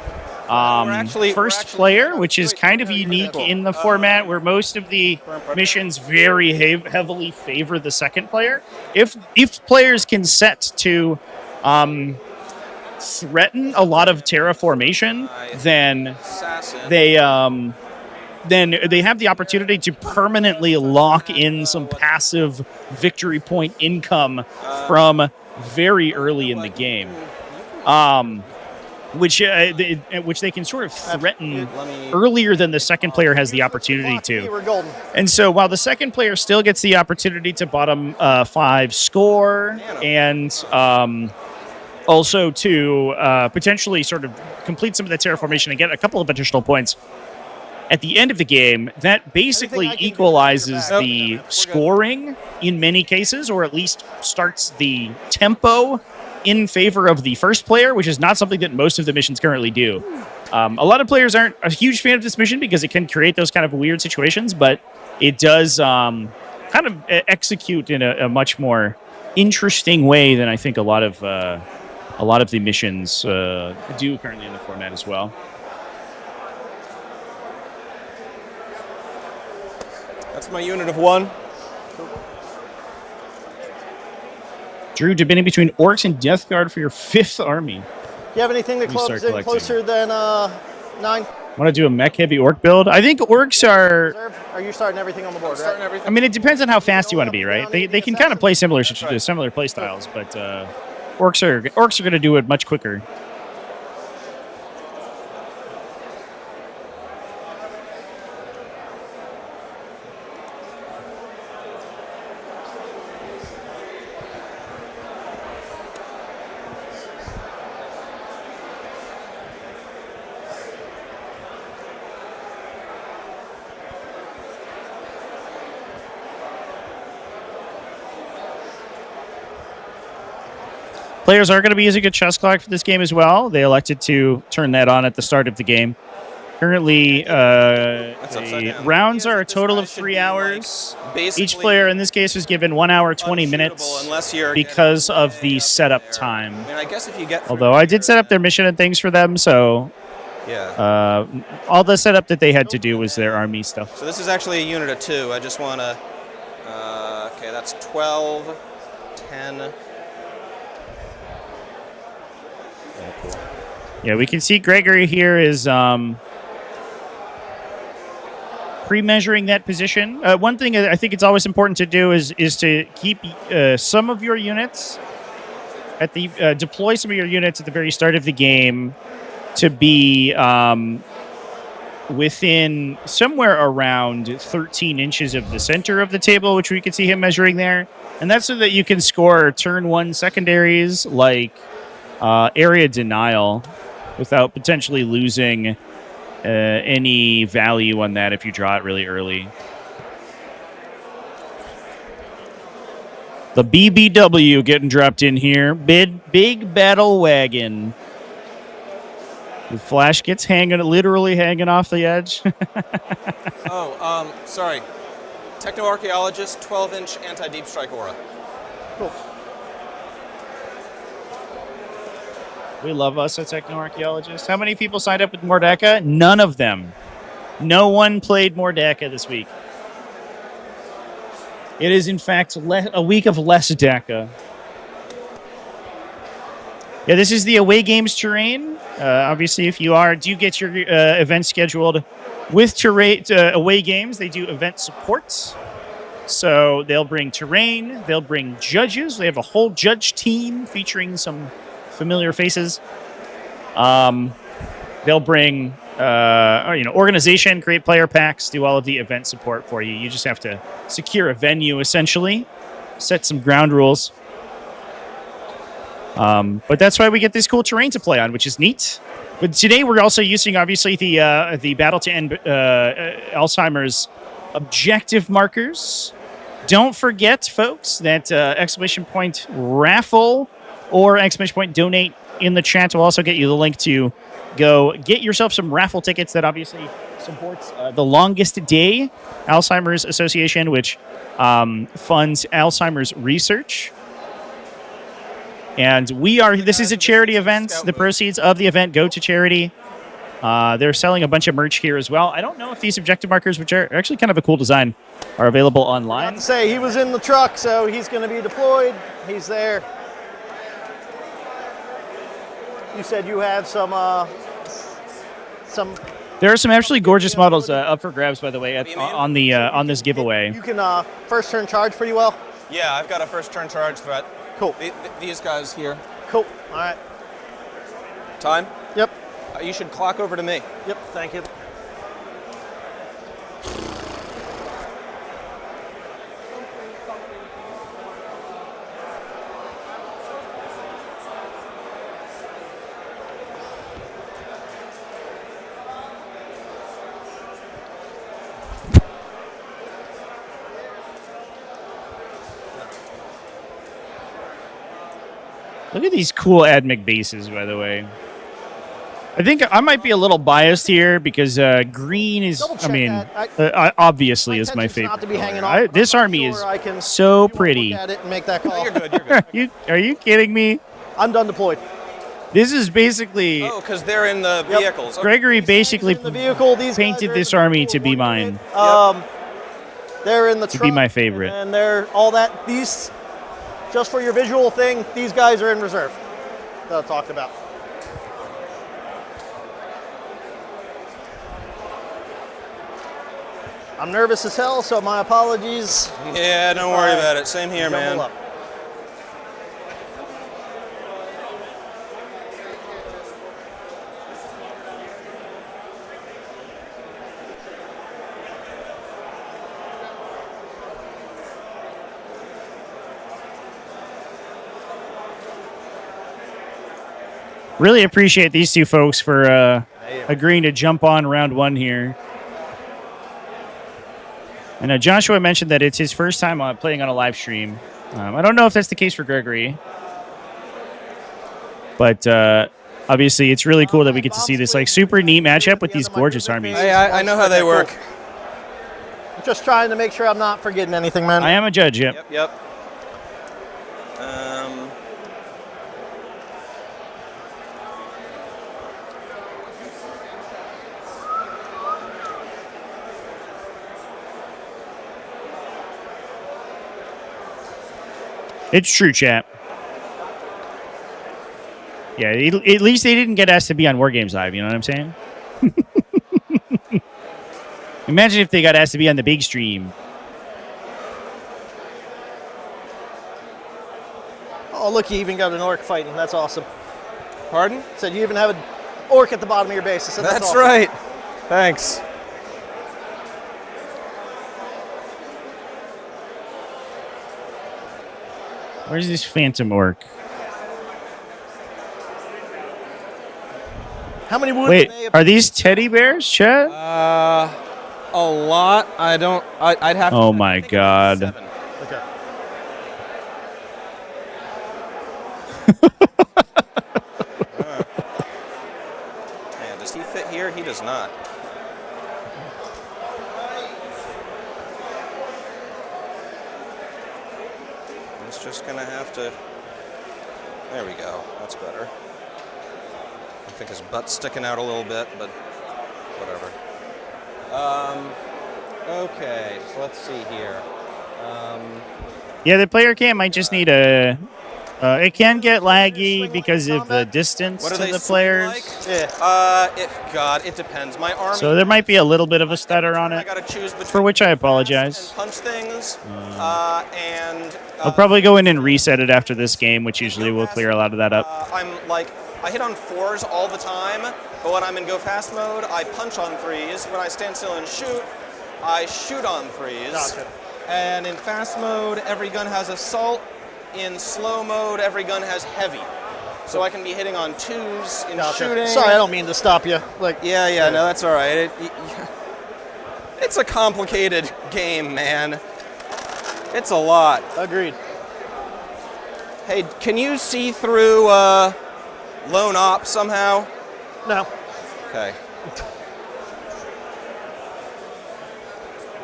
[SPEAKER 4] We're
[SPEAKER 1] first
[SPEAKER 4] actually-
[SPEAKER 1] player, which is kind of unique in the format where most of the missions very heavily favor the second player. If players can set to threaten a lot of terraformation, then
[SPEAKER 4] Assassin.
[SPEAKER 1] then they have the opportunity to permanently lock in some passive victory point income from very early in the game, which they can sort of threaten earlier than the second player has the opportunity to.
[SPEAKER 3] We're golden.
[SPEAKER 1] And so while the second player still gets the opportunity to bottom 5 score and also to potentially sort of complete some of the terraformation and get a couple of additional points, at the end of the game, that basically equalizes the scoring in many cases, or at least starts the tempo in favor of the first player, which is not something that most of the missions currently do. A lot of players aren't a huge fan of this mission because it can create those kind of weird situations, but it does kind of execute in a much more interesting way than I think a lot of the missions do currently in the format as well.
[SPEAKER 4] That's my unit of 1.
[SPEAKER 1] Drew, debating between Orks and Death Guard for your 5th army.
[SPEAKER 3] Do you have anything that
[SPEAKER 1] We start
[SPEAKER 3] clubs in
[SPEAKER 1] collecting.
[SPEAKER 3] closer than 9?
[SPEAKER 1] Want to do a mech heavy orc build? I think orcs are.
[SPEAKER 3] Reserve? Are you starting everything on the board,
[SPEAKER 4] Starting
[SPEAKER 3] right?
[SPEAKER 4] everything.
[SPEAKER 1] I mean, it depends on how fast you want to be, right? They can kind of play similar play styles, but orcs are going to do it much quicker. Players are going to be using a chess clock for this game as well. They elected to turn that on at the start of the game. Currently,
[SPEAKER 4] upside
[SPEAKER 1] the
[SPEAKER 4] down.
[SPEAKER 1] rounds are a total of 3 hours.
[SPEAKER 4] Basically,
[SPEAKER 1] Each player in this case was given 1 hour 20
[SPEAKER 4] unshootable
[SPEAKER 1] minutes
[SPEAKER 4] unless you're
[SPEAKER 1] because of the setup time.
[SPEAKER 4] I mean, I guess if you get through
[SPEAKER 1] Although I did set up their mission and things for them, so
[SPEAKER 4] yeah.
[SPEAKER 1] all the setup that they had to do was their army stuff.
[SPEAKER 4] So this is actually a unit of 2. I just want to. Okay, that's 12, 10.
[SPEAKER 1] Yeah, we can see Gregory here is pre-measuring that position. One thing I think it's always important to do is to keep some of your units at the deploy some of your units at the very start of the game to be within somewhere around 13 inches of the center of the table, which we can see him measuring there, and that's so that you can score turn 1 secondaries like area denial without potentially losing any value on that if you draw it really early. The BBW getting dropped in here. Big battle wagon. The Flash gets literally hanging off the edge.
[SPEAKER 4] Sorry. Techno-archaeologist, 12-inch anti-deep strike aura.
[SPEAKER 3] Cool.
[SPEAKER 1] We love us a techno-archaeologist. How many people signed up with Mordecai? None of them. No one played Mordecai this week. It is, in fact, a week of less DACA. Yeah, this is the away games terrain. Obviously, if you do you get your event scheduled with terrain away games? They do event supports. So they'll bring terrain. They'll bring judges. They have a whole judge team featuring some familiar faces. They'll bring organization, create player packs, do all of the event support for you. You just have to secure a venue, essentially, set some ground rules. But that's why we get this cool terrain to play on, which is neat. But today we're also using, obviously, the Battle to End Alzheimer's objective markers. Don't forget, folks, that exclamation point raffle or exclamation point donate in the chat will also get you the link to go get yourself some raffle tickets that obviously supports the Longest Day Alzheimer's Association, which funds Alzheimer's research. And this is a charity event. The proceeds of the event go to charity. They're selling a bunch of merch here as well. I don't know if these objective markers, which are actually kind of a cool design, are available online.
[SPEAKER 3] To say he was in the truck, so he's going to be deployed. He's there. You said you have some.
[SPEAKER 1] There are some absolutely gorgeous models up for grabs, by the way, on this giveaway.
[SPEAKER 3] You can first turn charge pretty well.
[SPEAKER 4] Yeah, I've got a first turn charge threat.
[SPEAKER 3] Cool.
[SPEAKER 4] These guys here.
[SPEAKER 3] Cool. All right.
[SPEAKER 4] Time?
[SPEAKER 3] Yep.
[SPEAKER 4] You should clock over to me.
[SPEAKER 3] Yep. Thank you.
[SPEAKER 1] Look at these cool AdMech bases, by the way. I think I might be a little biased here because green is, obviously is my favorite color. This army is so pretty.
[SPEAKER 3] Look at it and make that call.
[SPEAKER 4] You're good. You're good.
[SPEAKER 1] Are you kidding me?
[SPEAKER 3] I'm done deployed.
[SPEAKER 1] This is basically...
[SPEAKER 4] Oh, because they're in the vehicles. Okay.
[SPEAKER 1] Gregory basically
[SPEAKER 3] in the vehicle. These
[SPEAKER 1] painted this army to be mine.
[SPEAKER 3] They're in the truck.
[SPEAKER 1] To be my favorite.
[SPEAKER 3] And they're all that. These, just for your visual thing, these guys are in reserve that I talked about. I'm nervous as hell, so my apologies.
[SPEAKER 4] Yeah, don't worry about it. Same here, man.
[SPEAKER 3] Up.
[SPEAKER 1] Really appreciate these two folks for agreeing to jump on round one here. And Joshua mentioned that it's his first time playing on a live stream. I don't know if that's the case for Gregory. But obviously, it's really cool that we get to see this super neat matchup with these gorgeous armies.
[SPEAKER 4] I know how they work.
[SPEAKER 3] I'm just trying to make sure I'm not forgetting anything, man.
[SPEAKER 1] I am a judge, yep.
[SPEAKER 4] Yep.
[SPEAKER 1] It's true, chat. Yeah, at least they didn't get asked to be on War Games Live, you know what I'm saying? Imagine if they got asked to be on the big stream.
[SPEAKER 3] Oh, look, you even got an orc fighting. That's awesome.
[SPEAKER 4] Pardon?
[SPEAKER 3] Said you even have an orc at the bottom of your base. I said,
[SPEAKER 4] That's
[SPEAKER 3] awesome.
[SPEAKER 4] right. Thanks.
[SPEAKER 1] Where's this Phantom Orc?
[SPEAKER 3] How many wounds?
[SPEAKER 1] Wait, are these teddy bears, chat?
[SPEAKER 4] A lot. I'd have to.
[SPEAKER 1] Oh my god.
[SPEAKER 3] Okay.
[SPEAKER 4] does not. It's just gonna have to. There we go. That's better. I think his butt's sticking out a little bit, but whatever. Okay, so let's see here.
[SPEAKER 1] Yeah, the player cam might just need a. It can get laggy because of the distance
[SPEAKER 4] What
[SPEAKER 1] to
[SPEAKER 4] are they
[SPEAKER 1] the players.
[SPEAKER 4] like?
[SPEAKER 3] Yeah.
[SPEAKER 4] God, it depends. My army.
[SPEAKER 1] So there might be a little bit of a stutter on
[SPEAKER 4] I
[SPEAKER 1] it,
[SPEAKER 4] gotta choose between
[SPEAKER 1] for which I apologize.
[SPEAKER 4] and punch things,
[SPEAKER 1] I'll probably go in and reset it after this game, which usually will clear a lot of that up.
[SPEAKER 4] I'm like, I hit on 4s all the time, but when I'm in go fast mode, I punch on 3s. When I stand still and shoot, I shoot on 3s.
[SPEAKER 3] Gotcha.
[SPEAKER 4] And in fast mode, every gun has assault. In slow mode, every gun has heavy. So I can be hitting on 2s in
[SPEAKER 3] Gotcha.
[SPEAKER 4] shooting.
[SPEAKER 3] Sorry, I don't mean to stop you. Like,
[SPEAKER 4] Yeah, no, that's all right. It's a complicated game, man. It's a lot.
[SPEAKER 3] agreed.
[SPEAKER 4] Hey, can you see through Lone Op somehow?
[SPEAKER 3] No.
[SPEAKER 4] Okay.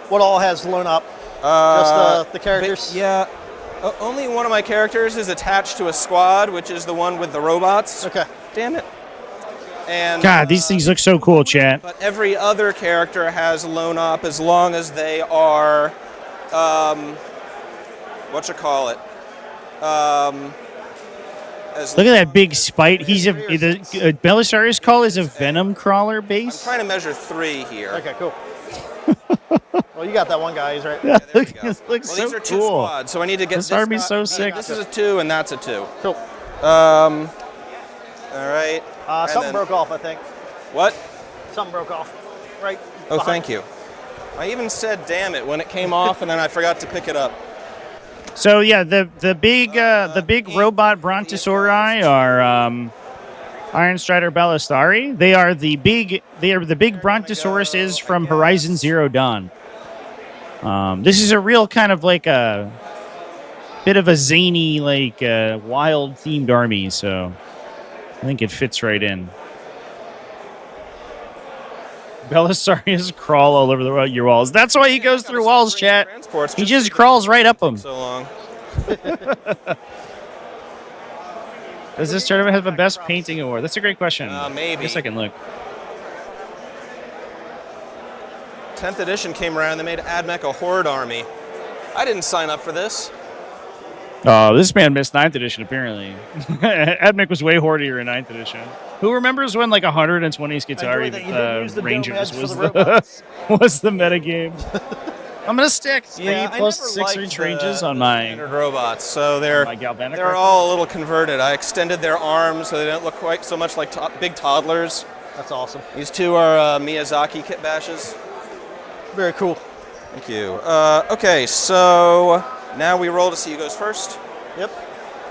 [SPEAKER 3] What all has blown up? Just the characters?
[SPEAKER 4] But, yeah. Only one of my characters is attached to a squad, which is the one with the robots.
[SPEAKER 3] Okay.
[SPEAKER 4] Damn it. And
[SPEAKER 1] God, these things look so cool, chat.
[SPEAKER 4] but every other character has Lone Op as long as they are, whatchamacallit?
[SPEAKER 1] Look at that big spite. He's Belisarius' call is a venom crawler
[SPEAKER 4] I'm
[SPEAKER 1] base.
[SPEAKER 4] trying to measure 3 here.
[SPEAKER 3] Okay, cool. Well, you got that one guy, he's right.
[SPEAKER 1] Yeah,
[SPEAKER 4] There we
[SPEAKER 1] look,
[SPEAKER 4] go.
[SPEAKER 1] it looks
[SPEAKER 4] Well,
[SPEAKER 1] so
[SPEAKER 4] these are 2
[SPEAKER 1] cool.
[SPEAKER 4] squads, so I need to get
[SPEAKER 1] This army's
[SPEAKER 4] guy-
[SPEAKER 1] so sick.
[SPEAKER 4] This is a 2 and that's a 2.
[SPEAKER 3] Cool.
[SPEAKER 4] All right. And
[SPEAKER 3] Something
[SPEAKER 4] then-
[SPEAKER 3] broke off, I think.
[SPEAKER 4] What?
[SPEAKER 3] Something broke off. Right.
[SPEAKER 4] Oh,
[SPEAKER 3] behind.
[SPEAKER 4] thank you. I even said "damn it" when it came off, and then I forgot to pick it up.
[SPEAKER 1] So yeah, the big robot Brontosauri are Iron Strider Ballistari. They are the big Brontosauruses from Horizon Zero Dawn. This is a real kind of like a bit of a zany, like wild themed army. So I think it fits right in. Belisarius crawl all over your walls. That's why he goes through walls, chat.
[SPEAKER 4] Transports
[SPEAKER 1] He just crawls right up them.
[SPEAKER 4] so long.
[SPEAKER 1] Does this tournament have a best painting award? That's a great question.
[SPEAKER 4] Maybe.
[SPEAKER 1] I guess I can look.
[SPEAKER 4] 10th edition came around. They made AdMech a horde army. I didn't sign up for this.
[SPEAKER 1] Oh, this man missed 9th edition, apparently. Admech was way hordier in 9th edition. Who remembers when, like, 120 Skitarii
[SPEAKER 3] that you didn't use the dome
[SPEAKER 1] Rangers
[SPEAKER 3] heads for
[SPEAKER 1] was
[SPEAKER 3] the
[SPEAKER 1] the,
[SPEAKER 3] robots.
[SPEAKER 1] was the metagame? I'm going to stick 3
[SPEAKER 4] I
[SPEAKER 1] plus
[SPEAKER 4] never
[SPEAKER 1] 6
[SPEAKER 4] liked
[SPEAKER 1] reach
[SPEAKER 4] the
[SPEAKER 1] ranges on
[SPEAKER 4] the
[SPEAKER 1] my
[SPEAKER 4] standard robots, so they're
[SPEAKER 1] Galvanic
[SPEAKER 4] they're
[SPEAKER 1] rifle.
[SPEAKER 4] all a little converted. I extended their arms so they don't look quite so much like big toddlers.
[SPEAKER 3] That's awesome.
[SPEAKER 4] These 2 are Miyazaki kit bashes.
[SPEAKER 3] Very cool.
[SPEAKER 4] Thank you. Okay, so now we roll to see who goes first.
[SPEAKER 3] Yep.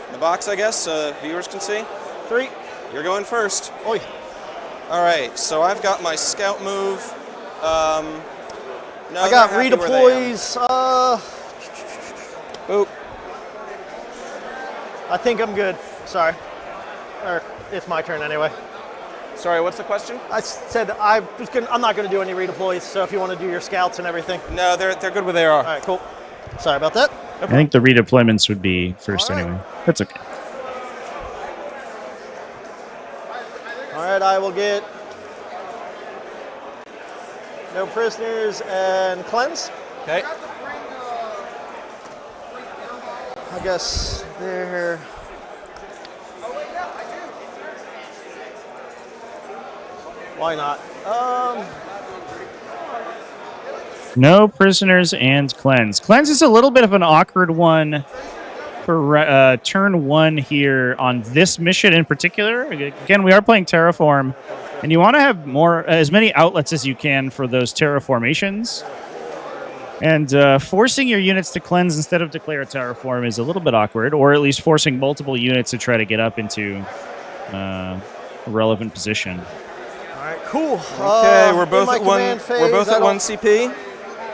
[SPEAKER 4] In the box, I guess, so viewers can see.
[SPEAKER 3] 3.
[SPEAKER 4] You're going first.
[SPEAKER 3] Oi.
[SPEAKER 4] All right, so I've got my scout move. No,
[SPEAKER 3] I got
[SPEAKER 4] they're happy where they
[SPEAKER 3] redeploys.
[SPEAKER 4] are. Boop.
[SPEAKER 3] I think I'm good. Sorry. Or it's my turn anyway.
[SPEAKER 4] Sorry, what's the question?
[SPEAKER 3] I said I'm not going to do any redeploys, so if you want to do your scouts and everything.
[SPEAKER 4] No, they're good where they are.
[SPEAKER 3] All right, cool. Sorry about that.
[SPEAKER 1] I think the redeployments would be first
[SPEAKER 3] All right.
[SPEAKER 1] anyway. That's okay.
[SPEAKER 3] All right, I will get no prisoners and cleanse.
[SPEAKER 4] Okay.
[SPEAKER 3] I guess they're. Why not?
[SPEAKER 1] No prisoners and cleanse. Cleanse is a little bit of an awkward one for turn 1 here on this mission in particular. Again, we are playing Terraform, and you want to have as many outlets as you can for those terraformations. And forcing your units to cleanse instead of declare a terraform is a little bit awkward, or at least forcing multiple units to try to get up into a relevant position.
[SPEAKER 3] All right, cool.
[SPEAKER 4] Okay, we're both
[SPEAKER 3] in my
[SPEAKER 4] at one.
[SPEAKER 3] command phase,
[SPEAKER 4] We're both
[SPEAKER 3] I
[SPEAKER 4] at
[SPEAKER 3] don't-
[SPEAKER 4] 1 CP.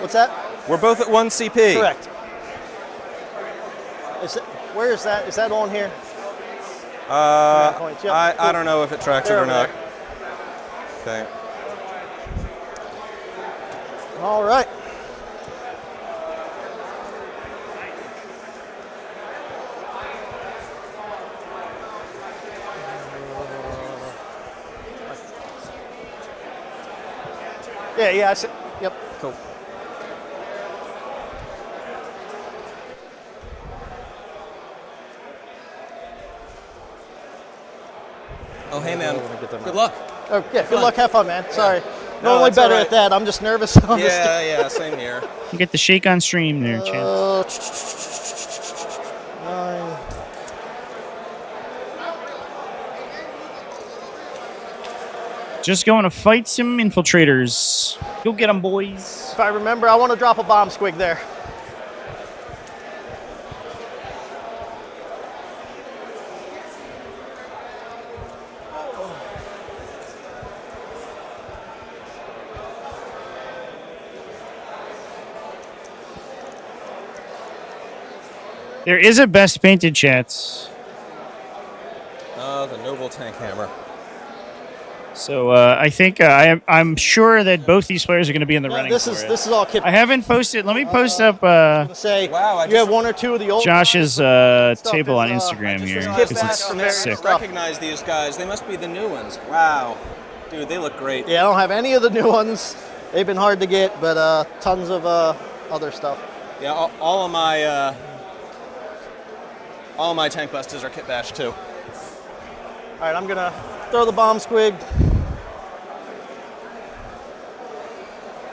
[SPEAKER 3] What's that?
[SPEAKER 4] We're both at 1 CP.
[SPEAKER 3] Correct. Where is that? Is that on here? Points, yep,
[SPEAKER 4] I
[SPEAKER 3] cool.
[SPEAKER 4] don't know if it tracks it
[SPEAKER 3] They're
[SPEAKER 4] or
[SPEAKER 3] over
[SPEAKER 4] not.
[SPEAKER 3] there.
[SPEAKER 4] Okay.
[SPEAKER 3] All right. Yeah, I see. Yep, cool.
[SPEAKER 4] Oh, hey, man. Good luck.
[SPEAKER 3] Oh, yeah, good luck. Have fun, man. Sorry.
[SPEAKER 4] No,
[SPEAKER 3] Normally
[SPEAKER 4] that's
[SPEAKER 3] better
[SPEAKER 4] all
[SPEAKER 3] at that. I'm just nervous on this.
[SPEAKER 4] Yeah, same here.
[SPEAKER 1] You get the shake on stream there, Chance.
[SPEAKER 3] 9.
[SPEAKER 1] Just going to fight some infiltrators. Go get them, boys.
[SPEAKER 3] If I remember, I want to drop a bomb squig there.
[SPEAKER 1] There is a best painted, Chats.
[SPEAKER 4] The Noble Tank Hammer.
[SPEAKER 1] So I think I'm sure that both these players are going to be in the running.
[SPEAKER 3] This
[SPEAKER 1] for
[SPEAKER 3] is
[SPEAKER 1] it.
[SPEAKER 3] this is all kit.
[SPEAKER 1] I haven't posted. Let me post up
[SPEAKER 3] Say,
[SPEAKER 4] Wow,
[SPEAKER 3] you have one or two of the old
[SPEAKER 1] Josh's table on
[SPEAKER 3] is,
[SPEAKER 1] Instagram here.
[SPEAKER 3] just
[SPEAKER 1] Because
[SPEAKER 3] back
[SPEAKER 1] it's
[SPEAKER 3] from there.
[SPEAKER 1] sick.
[SPEAKER 3] Stuff.
[SPEAKER 4] Recognize these guys. They must be the new ones. Wow. Dude, they look great.
[SPEAKER 3] Yeah, I don't have any of the new ones. They've been hard to get, but tons of other stuff.
[SPEAKER 4] Yeah, all of my tank busters are kit bashed too.
[SPEAKER 3] All right, I'm gonna throw the bomb squig.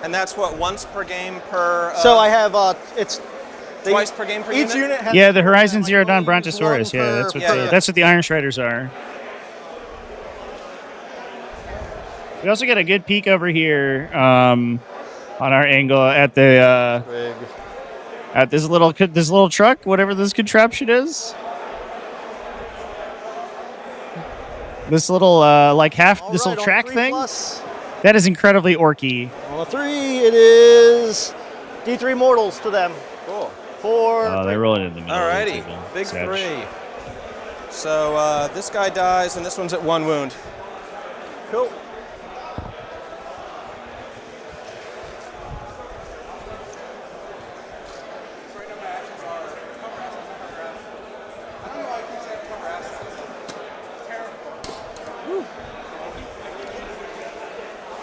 [SPEAKER 4] And that's what, once per game per.
[SPEAKER 3] So I have it's
[SPEAKER 4] twice per game per
[SPEAKER 3] each
[SPEAKER 4] unit?
[SPEAKER 3] unit has
[SPEAKER 1] Yeah, the Horizon
[SPEAKER 3] like
[SPEAKER 1] Zero Dawn
[SPEAKER 3] one
[SPEAKER 1] Brontosaurus.
[SPEAKER 3] per-
[SPEAKER 1] Yeah, that's what
[SPEAKER 4] Yeah.
[SPEAKER 1] that's what the Iron Striders are. We also get a good peek over here on our angle at the
[SPEAKER 3] Squig.
[SPEAKER 1] at this little truck, whatever this contraption is. This little
[SPEAKER 3] All
[SPEAKER 1] this
[SPEAKER 3] right,
[SPEAKER 1] little
[SPEAKER 3] on
[SPEAKER 1] track
[SPEAKER 3] 3
[SPEAKER 1] thing.
[SPEAKER 3] plus.
[SPEAKER 1] That is incredibly orky.
[SPEAKER 3] On a 3, it is D3 mortals to them.
[SPEAKER 4] Cool.
[SPEAKER 3] 4.
[SPEAKER 1] Oh, they roll it in the middle.
[SPEAKER 4] Alrighty.
[SPEAKER 1] It's like a
[SPEAKER 4] Big
[SPEAKER 1] savage.
[SPEAKER 4] 3. So this guy dies, and this one's at 1 wound.
[SPEAKER 3] Cool.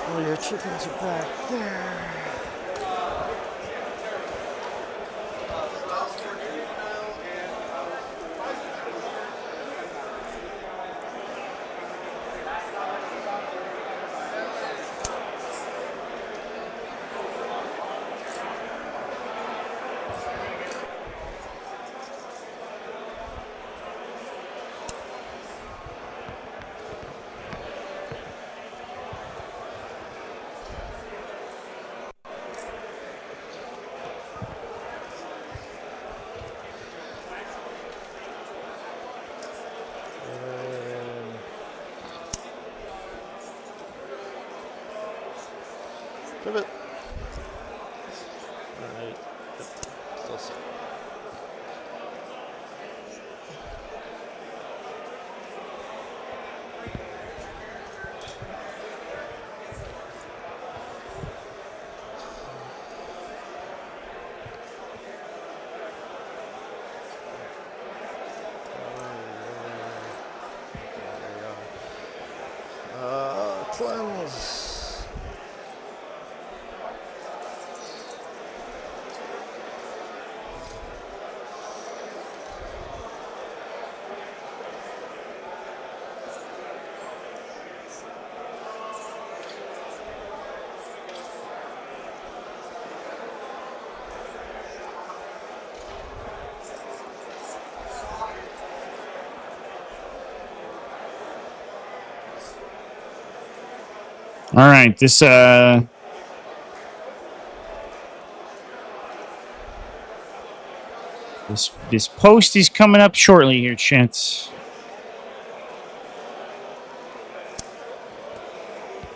[SPEAKER 3] Oh, your chickens are back there. Pivot. Alright. Still set. Cleanse.
[SPEAKER 1] All right, this post is coming up shortly here, Chance.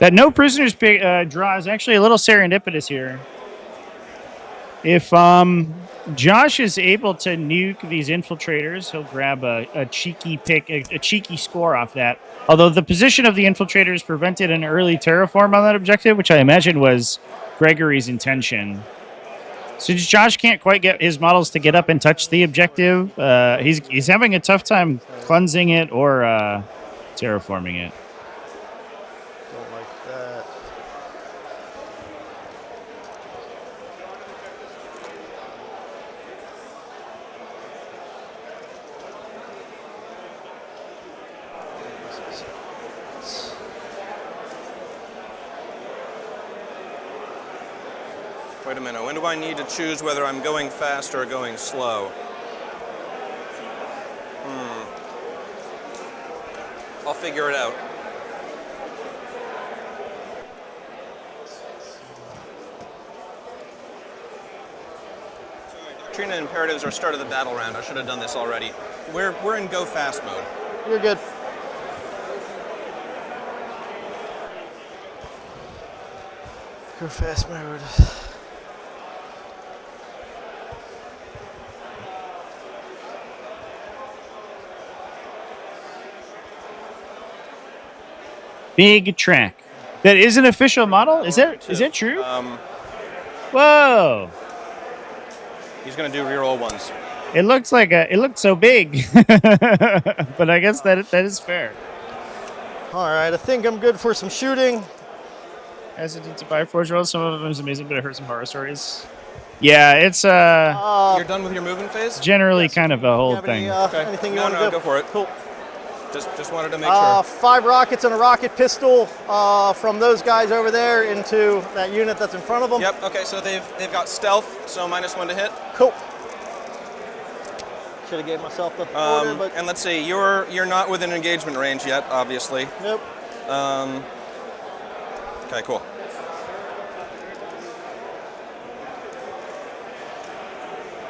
[SPEAKER 1] That no prisoners draw is actually a little serendipitous here. If Josh is able to nuke these infiltrators. He'll grab a cheeky pick, a cheeky score off that. Although the position of the infiltrators prevented an early terraform on that objective, which I imagine was Gregory's intention. So Josh can't quite get his models to get up and touch the objective. He's having a tough time cleansing it or terraforming it.
[SPEAKER 3] Don't like that.
[SPEAKER 4] Wait a minute, when do I need to choose whether I'm going fast or going slow? I'll figure it out. Trina imperatives are start of the battle round. I should have done this already. We're in go fast mode.
[SPEAKER 3] You're good. Go fast mode.
[SPEAKER 1] Big track. That is an official model? Is that true? Whoa.
[SPEAKER 4] He's going to do reroll ones.
[SPEAKER 1] It looks like it looked so big. But I guess that is fair.
[SPEAKER 3] All right, I think I'm good for some shooting.
[SPEAKER 1] Hesitant to buy Forge World. Some of them is amazing, but I heard some horror stories. Yeah, it's
[SPEAKER 4] You're done with your movement phase?
[SPEAKER 1] generally kind of a whole
[SPEAKER 3] Have
[SPEAKER 1] thing.
[SPEAKER 3] anything you want to do?
[SPEAKER 4] Go for it.
[SPEAKER 3] Cool.
[SPEAKER 4] Just wanted to make sure.
[SPEAKER 3] 5 rockets and a rocket pistol from those guys over there into that unit that's in front of them.
[SPEAKER 4] Yep. Okay. So they've got stealth, so -1 to hit.
[SPEAKER 3] Cool. Should have gave myself the order, but
[SPEAKER 4] And let's see, you're not within engagement range yet, obviously.
[SPEAKER 3] nope.
[SPEAKER 4] Okay. Cool.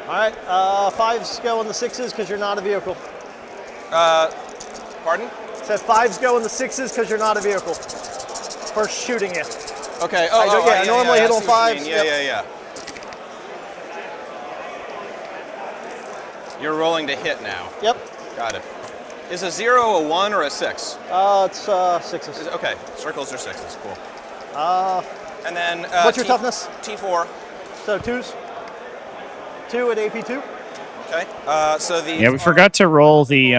[SPEAKER 3] All right, 5s go in the 6s because you're not a vehicle.
[SPEAKER 4] Pardon?
[SPEAKER 3] Said 5s go in the 6s because you're not a vehicle. For shooting it.
[SPEAKER 4] Okay.
[SPEAKER 3] I normally hit
[SPEAKER 4] I
[SPEAKER 3] on
[SPEAKER 4] see what you
[SPEAKER 3] 5s.
[SPEAKER 4] mean.
[SPEAKER 3] Yep.
[SPEAKER 4] Yeah. You're rolling to hit now.
[SPEAKER 3] Yep.
[SPEAKER 4] Got it. Is a 0 a 1 or a 6?
[SPEAKER 3] It's 6s.
[SPEAKER 4] Okay. Circles are 6s. Cool. And then
[SPEAKER 3] What's your toughness?
[SPEAKER 4] T4.
[SPEAKER 3] So 2s. 2 at AP2.
[SPEAKER 4] Okay. So the
[SPEAKER 1] Yeah, we forgot to roll the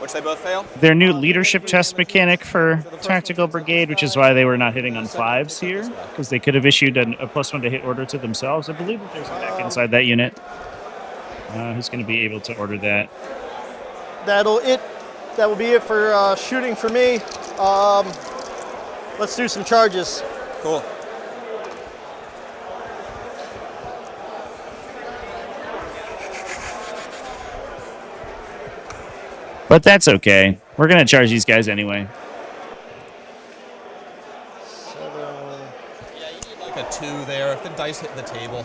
[SPEAKER 4] which they both fail.
[SPEAKER 1] their new leadership test mechanic for Tactical Brigade, which is why they were not hitting on 5s here, because they could have issued a +1 to hit order to themselves. I believe that there's a deck inside that unit. Who's going to be able to order that?
[SPEAKER 3] That will be it for shooting for me. Let's do some charges.
[SPEAKER 4] Cool.
[SPEAKER 1] But that's okay. We're going to charge these guys anyway.
[SPEAKER 4] Yeah, you need like a 2 there if the dice hit the table.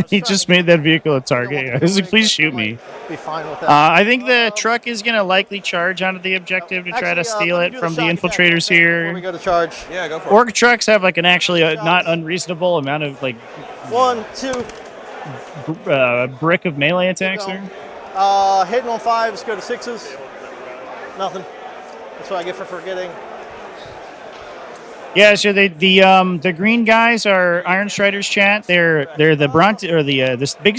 [SPEAKER 1] He just made that vehicle a target. I was like, please shoot me.
[SPEAKER 3] Be fine with that.
[SPEAKER 1] I think the truck is going to likely charge onto the objective to try to steal
[SPEAKER 3] let me
[SPEAKER 1] it
[SPEAKER 3] do
[SPEAKER 1] from the
[SPEAKER 3] shot
[SPEAKER 1] infiltrators
[SPEAKER 3] attack before we
[SPEAKER 1] here.
[SPEAKER 3] go to charge.
[SPEAKER 4] Yeah, go for it.
[SPEAKER 1] Orc trucks have like an actually not unreasonable amount of like
[SPEAKER 3] 1, 2.
[SPEAKER 1] brick of melee attacks
[SPEAKER 3] going.
[SPEAKER 1] there.
[SPEAKER 3] Hitting on 5s, go to 6s. Nothing. That's what I get for forgetting.
[SPEAKER 1] Yeah, so the green guys are Iron Striders chat. They're the this big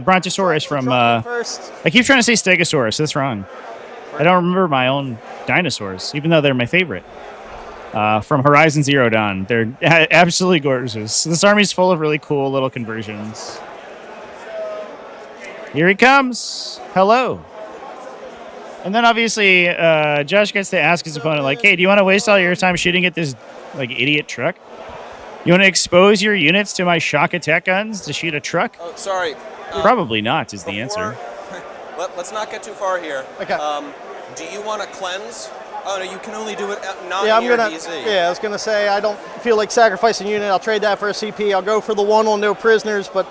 [SPEAKER 1] Brontosaurus from
[SPEAKER 3] First.
[SPEAKER 1] I keep trying to say Stegosaurus. That's wrong. I don't remember my own dinosaurs, even though they're my favorite. From Horizon Zero Dawn. They're absolutely gorgeous. This army's full of really cool little conversions. Here he comes. Hello. And then obviously, Josh gets to ask his opponent, like, hey, do you want to waste all your time shooting at this like idiot truck? You want to expose your units to my shock attack guns to shoot a truck?
[SPEAKER 4] Oh, sorry.
[SPEAKER 1] Probably not is the answer.
[SPEAKER 4] Let's not get too far here.
[SPEAKER 3] Okay.
[SPEAKER 4] Do you want to cleanse? Oh, no, you can only do it not
[SPEAKER 3] Yeah, I'm
[SPEAKER 4] near
[SPEAKER 3] gonna.
[SPEAKER 4] DZ.
[SPEAKER 3] Yeah, I was gonna say I don't feel like sacrificing a unit. I'll trade that for a CP. I'll go for the 1 on no prisoners, but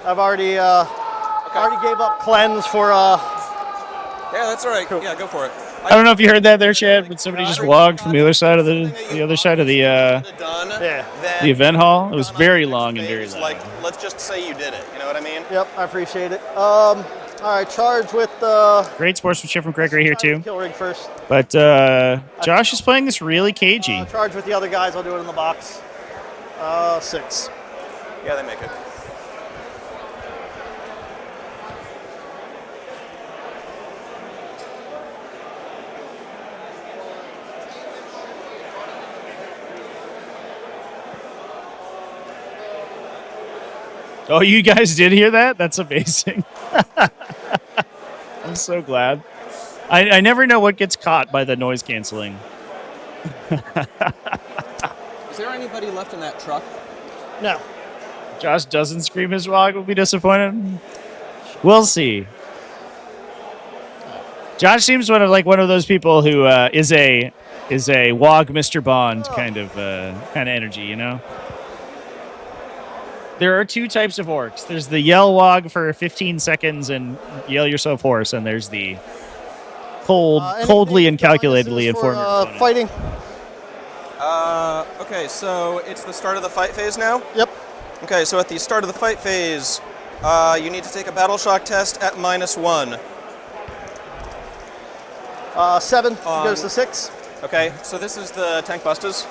[SPEAKER 3] I've already already gave up cleanse for.
[SPEAKER 4] Yeah, that's all right.
[SPEAKER 3] Cool.
[SPEAKER 4] Yeah, go for it.
[SPEAKER 1] I don't know if you heard that there, Chad, but somebody just walked from the other side of the other side of the the event hall. It was very long and very loud.
[SPEAKER 4] Like, let's just say you did it. You know what I mean?
[SPEAKER 3] Yep, I appreciate it. All right, charge with
[SPEAKER 1] Great sportsmanship from Greg right here too.
[SPEAKER 3] kill rig first.
[SPEAKER 1] But Josh is playing this really cagey.
[SPEAKER 3] Charge with the other guys. I'll do it in the box. 6.
[SPEAKER 4] Yeah, they make it.
[SPEAKER 1] Oh, you guys did hear that? That's amazing. I'm so glad. I never know what gets caught by the noise canceling.
[SPEAKER 4] Is there anybody left in that truck?
[SPEAKER 3] No.
[SPEAKER 1] Josh doesn't scream his WOG, will be disappointed. We'll see. Josh seems one of those people who is a WOG Mr. Bond kind of energy, you know. There are 2 types of orcs. There's the yell WOG for 15 seconds and yell yourself hoarse, and there's the coldly and calculatedly informed opponent.
[SPEAKER 3] Fighting.
[SPEAKER 4] Okay, so it's the start of the fight phase now?
[SPEAKER 3] Yep.
[SPEAKER 4] Okay, so at the start of the fight phase, you need to take a battle shock test at -1.
[SPEAKER 3] 7 goes to 6.
[SPEAKER 4] Okay, so this is the tank busters.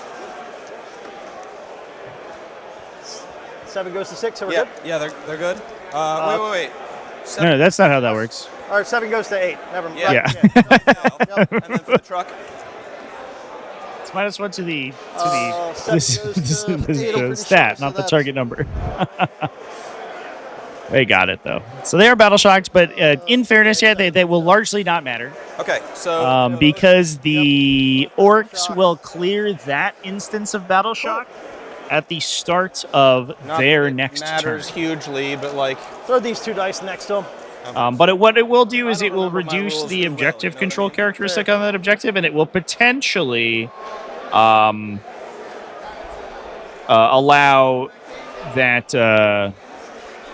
[SPEAKER 3] 7 goes to 6, so we're
[SPEAKER 4] Yeah,
[SPEAKER 3] good?
[SPEAKER 4] yeah, they're good. Wait.
[SPEAKER 1] No, that's not how that works.
[SPEAKER 3] All right, 7 goes to 8. Never mind.
[SPEAKER 1] Yeah.
[SPEAKER 3] Right,
[SPEAKER 4] Yep. And then for the truck.
[SPEAKER 1] It's -1 to the
[SPEAKER 3] seven goes to
[SPEAKER 1] stat,
[SPEAKER 3] sure,
[SPEAKER 1] not
[SPEAKER 3] so
[SPEAKER 1] the target number. They got it though. So they are battle shocked, but in fairness, yeah, they will largely not matter.
[SPEAKER 4] Okay, so
[SPEAKER 1] because the orcs will clear that instance of battle shock at the start of their next
[SPEAKER 4] matters
[SPEAKER 1] turn.
[SPEAKER 4] hugely, but like
[SPEAKER 3] throw these 2 dice next to them.
[SPEAKER 1] But what it will do is it will reduce the objective control characteristic on that objective, and it will potentially allow that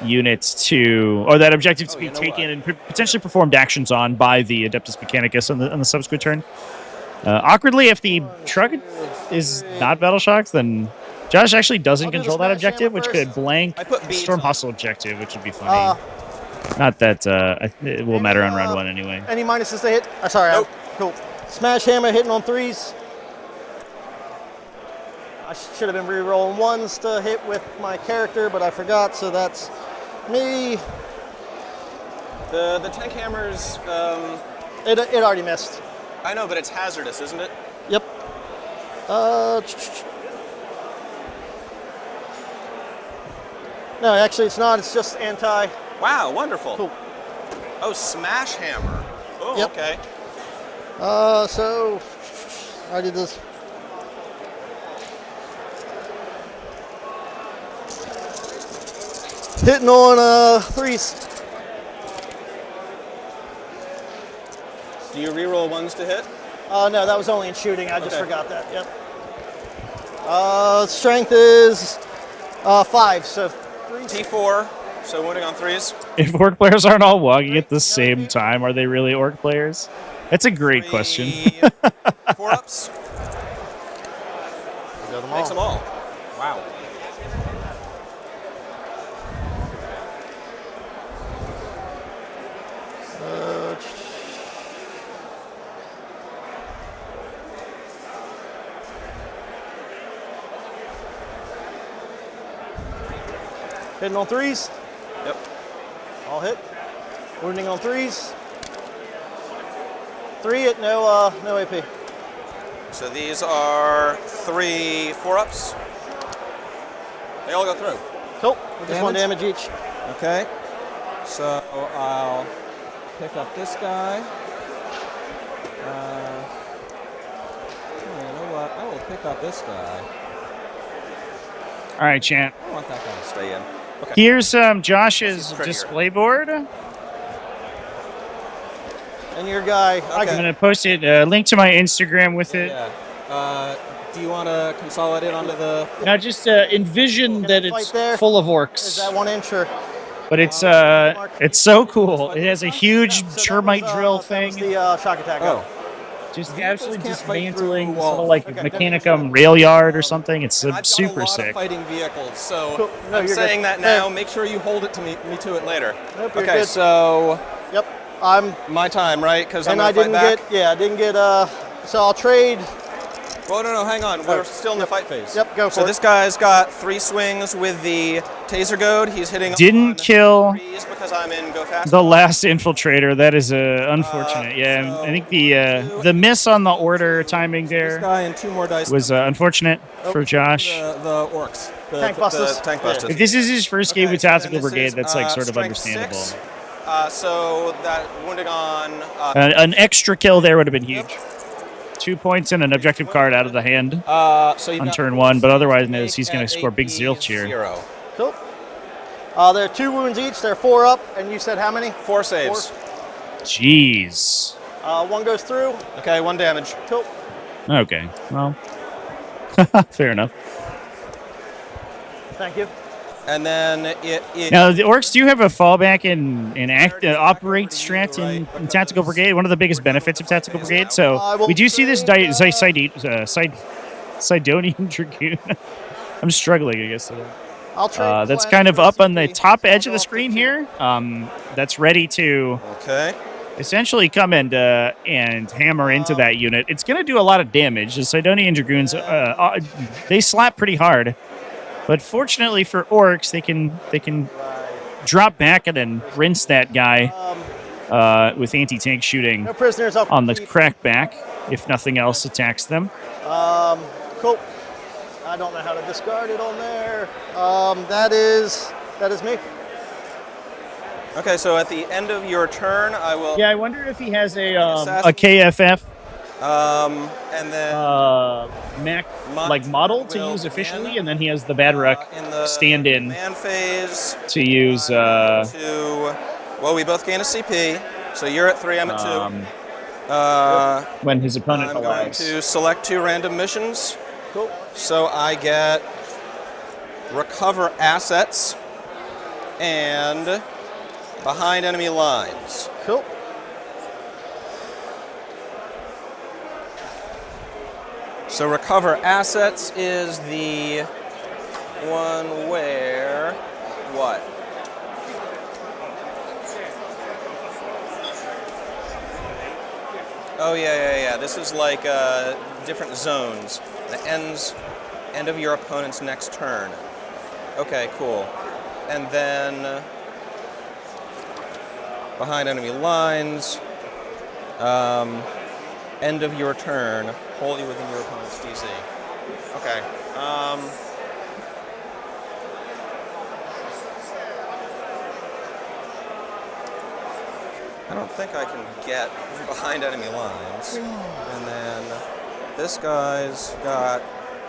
[SPEAKER 1] units or that objective to be taken and potentially performed actions on by the Adeptus Mechanicus on the subsequent turn. Awkwardly, if the truck is not battle shocked, then Josh actually doesn't control that objective, which could blank Storm Hostile objective, which would be funny. Not that it will matter on round 1 anyway.
[SPEAKER 3] Any minuses to hit? Sorry.
[SPEAKER 4] Nope.
[SPEAKER 3] Cool. Smash hammer hitting on 3s. I should have been re-rolling 1s to hit with my character, but I forgot, so that's me.
[SPEAKER 4] the tank hammers.
[SPEAKER 3] It already missed.
[SPEAKER 4] I know, but it's hazardous, isn't it?
[SPEAKER 3] Yep. No, actually it's not. It's just anti.
[SPEAKER 4] Wow, wonderful.
[SPEAKER 3] Cool.
[SPEAKER 4] Oh, smash hammer. Oh,
[SPEAKER 3] Yep.
[SPEAKER 4] okay.
[SPEAKER 3] So I did this. Hitting on 3s.
[SPEAKER 4] Do you reroll 1s to hit?
[SPEAKER 3] No, that was only in shooting. I just forgot that. Yep. Strength is 5, so 3.
[SPEAKER 4] T4, so wounding on 3s.
[SPEAKER 1] If orc players aren't all wogging at the same time, are they really orc players? That's a great question.
[SPEAKER 4] 4-ups. Makes them all. Wow.
[SPEAKER 3] Hitting on 3s.
[SPEAKER 4] Yep.
[SPEAKER 3] All hit. Wounding on 3s. 3 hit, no AP.
[SPEAKER 4] So these are 3 4-ups. They all go through.
[SPEAKER 3] Cool. Just 1 damage each.
[SPEAKER 4] Okay. So I'll pick up this guy. You know what? I will pick up this guy.
[SPEAKER 1] All right, Chant.
[SPEAKER 4] I want that guy to stay in. Okay.
[SPEAKER 1] Here's Josh's display board.
[SPEAKER 3] And your guy.
[SPEAKER 4] Okay.
[SPEAKER 1] I'm going to post it, link to my Instagram with it.
[SPEAKER 4] Yeah. Do you want to consolidate onto the...
[SPEAKER 1] Now just envision that it's full of
[SPEAKER 3] Is
[SPEAKER 1] orcs.
[SPEAKER 3] that 1 inch or?
[SPEAKER 1] But it's so cool. It has a huge termite drill
[SPEAKER 3] That
[SPEAKER 1] thing.
[SPEAKER 3] was the shock attack.
[SPEAKER 4] Oh.
[SPEAKER 1] just
[SPEAKER 4] Vehicles
[SPEAKER 1] absolutely
[SPEAKER 4] can't fight
[SPEAKER 1] dismantling
[SPEAKER 4] through
[SPEAKER 1] sort of
[SPEAKER 4] walls.
[SPEAKER 1] like
[SPEAKER 4] Okay.
[SPEAKER 1] Mechanicum rail yard or something. It's
[SPEAKER 4] And I've done
[SPEAKER 1] super
[SPEAKER 4] a lot
[SPEAKER 1] sick.
[SPEAKER 4] of fighting vehicles, so
[SPEAKER 3] Cool. No,
[SPEAKER 4] I'm
[SPEAKER 3] you're
[SPEAKER 4] saying
[SPEAKER 3] good.
[SPEAKER 4] that now.
[SPEAKER 3] Yeah.
[SPEAKER 4] Make sure you hold it to me to it later.
[SPEAKER 3] Nope, you're
[SPEAKER 4] Okay,
[SPEAKER 3] good.
[SPEAKER 4] so
[SPEAKER 3] Yep. I'm.
[SPEAKER 4] my time, right? Because I'm
[SPEAKER 3] And
[SPEAKER 4] gonna
[SPEAKER 3] I
[SPEAKER 4] fight
[SPEAKER 3] didn't
[SPEAKER 4] back.
[SPEAKER 3] get. Yeah, I didn't get. So I'll trade.
[SPEAKER 4] Oh no, hang on. We're still in the fight phase.
[SPEAKER 3] Yep, go for
[SPEAKER 4] so
[SPEAKER 3] it.
[SPEAKER 4] this guy's got 3 swings with the taser goad. He's hitting.
[SPEAKER 1] Didn't
[SPEAKER 4] on
[SPEAKER 1] kill
[SPEAKER 4] 3s because I'm in go fast.
[SPEAKER 1] the last infiltrator. That is unfortunate. Yeah,
[SPEAKER 4] so
[SPEAKER 1] I think the miss on the order timing
[SPEAKER 4] This
[SPEAKER 1] there
[SPEAKER 4] guy and 2 more dice.
[SPEAKER 1] was unfortunate for Josh.
[SPEAKER 4] The orcs.
[SPEAKER 3] Tank busters.
[SPEAKER 4] The tank
[SPEAKER 3] Yeah.
[SPEAKER 4] busters.
[SPEAKER 1] If this is his first game
[SPEAKER 4] Okay,
[SPEAKER 1] with
[SPEAKER 4] so then
[SPEAKER 1] Tactical
[SPEAKER 4] this
[SPEAKER 1] Brigade,
[SPEAKER 4] is,
[SPEAKER 1] that's like sort of
[SPEAKER 4] strength
[SPEAKER 1] understandable.
[SPEAKER 4] 6. So that wounding on.
[SPEAKER 1] An extra kill there would have been huge. 2 points and an objective card out of the hand
[SPEAKER 4] So you've
[SPEAKER 1] on
[SPEAKER 4] got
[SPEAKER 1] turn 1, but otherwise knows
[SPEAKER 4] make
[SPEAKER 1] he's going
[SPEAKER 4] at
[SPEAKER 1] to score big
[SPEAKER 4] 8
[SPEAKER 1] zilch here.
[SPEAKER 4] 0.
[SPEAKER 3] Cool. There are 2 wounds each. They're 4 up, and you said how many?
[SPEAKER 4] 4 saves.
[SPEAKER 1] Jeez.
[SPEAKER 3] 1 goes through.
[SPEAKER 4] Okay, 1 damage.
[SPEAKER 3] Cool.
[SPEAKER 1] Okay, well, fair enough.
[SPEAKER 3] Thank you.
[SPEAKER 4] And then it
[SPEAKER 1] Now, the Orcs do have a fallback in operate strat in Tactical Brigade, one of the biggest benefits of Tactical Brigade. So we do see this Sidonian Dragoon. I'm struggling, I guess.
[SPEAKER 3] I'll trade.
[SPEAKER 1] That's kind of up on the top edge of the screen here. That's ready to
[SPEAKER 4] okay.
[SPEAKER 1] essentially come and hammer into that unit. It's going to do a lot of damage. The Sidonian Dragoons, they slap pretty hard. But fortunately for Orcs, they can drop back and then rinse that guy with anti-tank shooting
[SPEAKER 3] No prisoners up.
[SPEAKER 1] on the crackback if nothing else attacks them.
[SPEAKER 3] Cool. I don't know how to discard it on there. That is me.
[SPEAKER 4] Okay, so at the end of your turn, I will.
[SPEAKER 1] Yeah, I wonder if he has a
[SPEAKER 4] Assassin.
[SPEAKER 1] KFF
[SPEAKER 4] And then
[SPEAKER 1] mech
[SPEAKER 4] Mod
[SPEAKER 1] like model to
[SPEAKER 4] will
[SPEAKER 1] use officially,
[SPEAKER 4] begin,
[SPEAKER 1] and then he has the Badruck
[SPEAKER 4] in the
[SPEAKER 1] stand-in
[SPEAKER 4] man phase
[SPEAKER 1] to use.
[SPEAKER 4] Well, we both gain a CP, so you're at 3, I'm at 2.
[SPEAKER 1] When his opponent
[SPEAKER 4] I'm going
[SPEAKER 1] allows.
[SPEAKER 4] to select 2 random missions.
[SPEAKER 3] Cool.
[SPEAKER 4] So I get recover assets and behind enemy lines.
[SPEAKER 3] Cool.
[SPEAKER 4] So recover assets is the one where what? Oh yeah. This is like different zones. The end of your opponent's next turn. Okay, cool. And then behind enemy lines. End of your turn, wholly within your opponent's DC. Okay. I don't think I can get behind enemy lines. And then this guy's got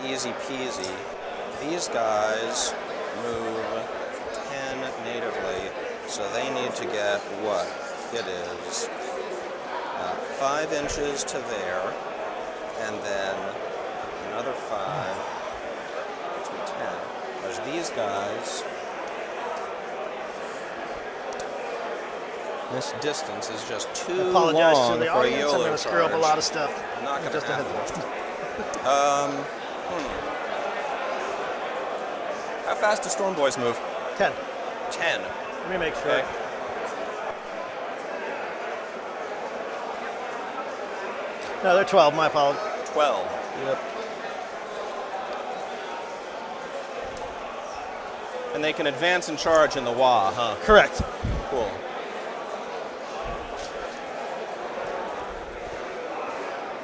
[SPEAKER 4] easy peasy. These guys move 10 natively, so they need to get what? It is 5 inches to there, and then another 5 to 10. There's these guys. This distance is just too
[SPEAKER 3] I apologize
[SPEAKER 4] long
[SPEAKER 3] to the
[SPEAKER 4] for a
[SPEAKER 3] audience. I'm
[SPEAKER 4] YOLO
[SPEAKER 3] going to screw up a
[SPEAKER 4] charge.
[SPEAKER 3] lot of stuff.
[SPEAKER 4] Not gonna
[SPEAKER 3] Just a
[SPEAKER 4] happen.
[SPEAKER 3] heads up.
[SPEAKER 4] How fast do Storm Boys move?
[SPEAKER 3] 10.
[SPEAKER 4] 10.
[SPEAKER 3] Let me make sure.
[SPEAKER 4] Okay.
[SPEAKER 3] No, they're 12. My apologies.
[SPEAKER 4] 12.
[SPEAKER 3] Yep.
[SPEAKER 4] And they can advance and charge in the WA, huh?
[SPEAKER 3] Correct.
[SPEAKER 4] Cool.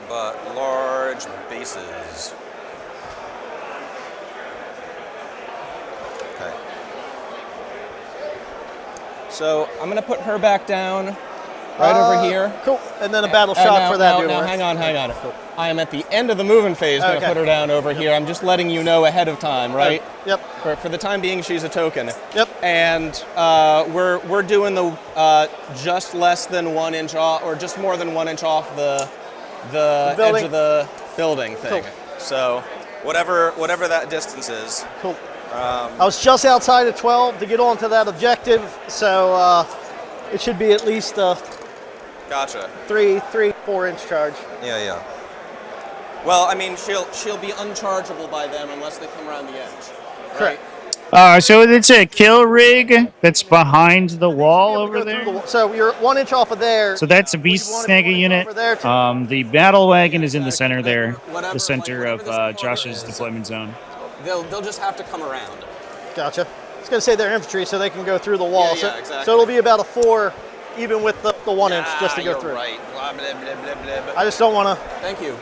[SPEAKER 4] But large bases. Okay. So I'm gonna put her back down, right over here.
[SPEAKER 3] Cool. And then a battle shot for that dude.
[SPEAKER 4] Now, hang on. I am at the end of the moving phase. Gonna
[SPEAKER 3] Okay.
[SPEAKER 4] put her down over here. I'm just letting you know ahead of time, right?
[SPEAKER 3] Yep.
[SPEAKER 4] For the time being, she's a token.
[SPEAKER 3] Yep.
[SPEAKER 4] And we're doing the just less than 1 inch off, or just more than 1 inch off the
[SPEAKER 3] building?
[SPEAKER 4] edge of the building thing.
[SPEAKER 3] Cool.
[SPEAKER 4] So whatever that distance is.
[SPEAKER 3] Cool. I was just outside of 12 to get onto that objective, so it should be at least
[SPEAKER 4] Got Gotcha.
[SPEAKER 3] 4-inch charge.
[SPEAKER 4] Yeah. Well, I mean, she'll be unchargeable by them unless they come around the edge. Right?
[SPEAKER 3] Correct.
[SPEAKER 1] So it's a kill rig that's behind the wall over there.
[SPEAKER 3] So you're 1 inch off of there.
[SPEAKER 1] So that's a beast snagger unit.
[SPEAKER 3] Over there too.
[SPEAKER 1] The battle wagon is in the center there,
[SPEAKER 4] Whatever,
[SPEAKER 1] the center
[SPEAKER 4] like,
[SPEAKER 1] of
[SPEAKER 4] whatever this
[SPEAKER 1] Josh's
[SPEAKER 4] border is.
[SPEAKER 1] deployment zone.
[SPEAKER 4] They'll just have to come around.
[SPEAKER 3] Gotcha. I was gonna say they're infantry, so they can go through the wall.
[SPEAKER 4] Yeah, exactly.
[SPEAKER 3] So it'll be about a 4, even with the 1 inch, just to go
[SPEAKER 4] you're
[SPEAKER 3] through.
[SPEAKER 4] right. Blah, blah, blah, blah, blah.
[SPEAKER 3] I just don't want to.
[SPEAKER 4] Thank you.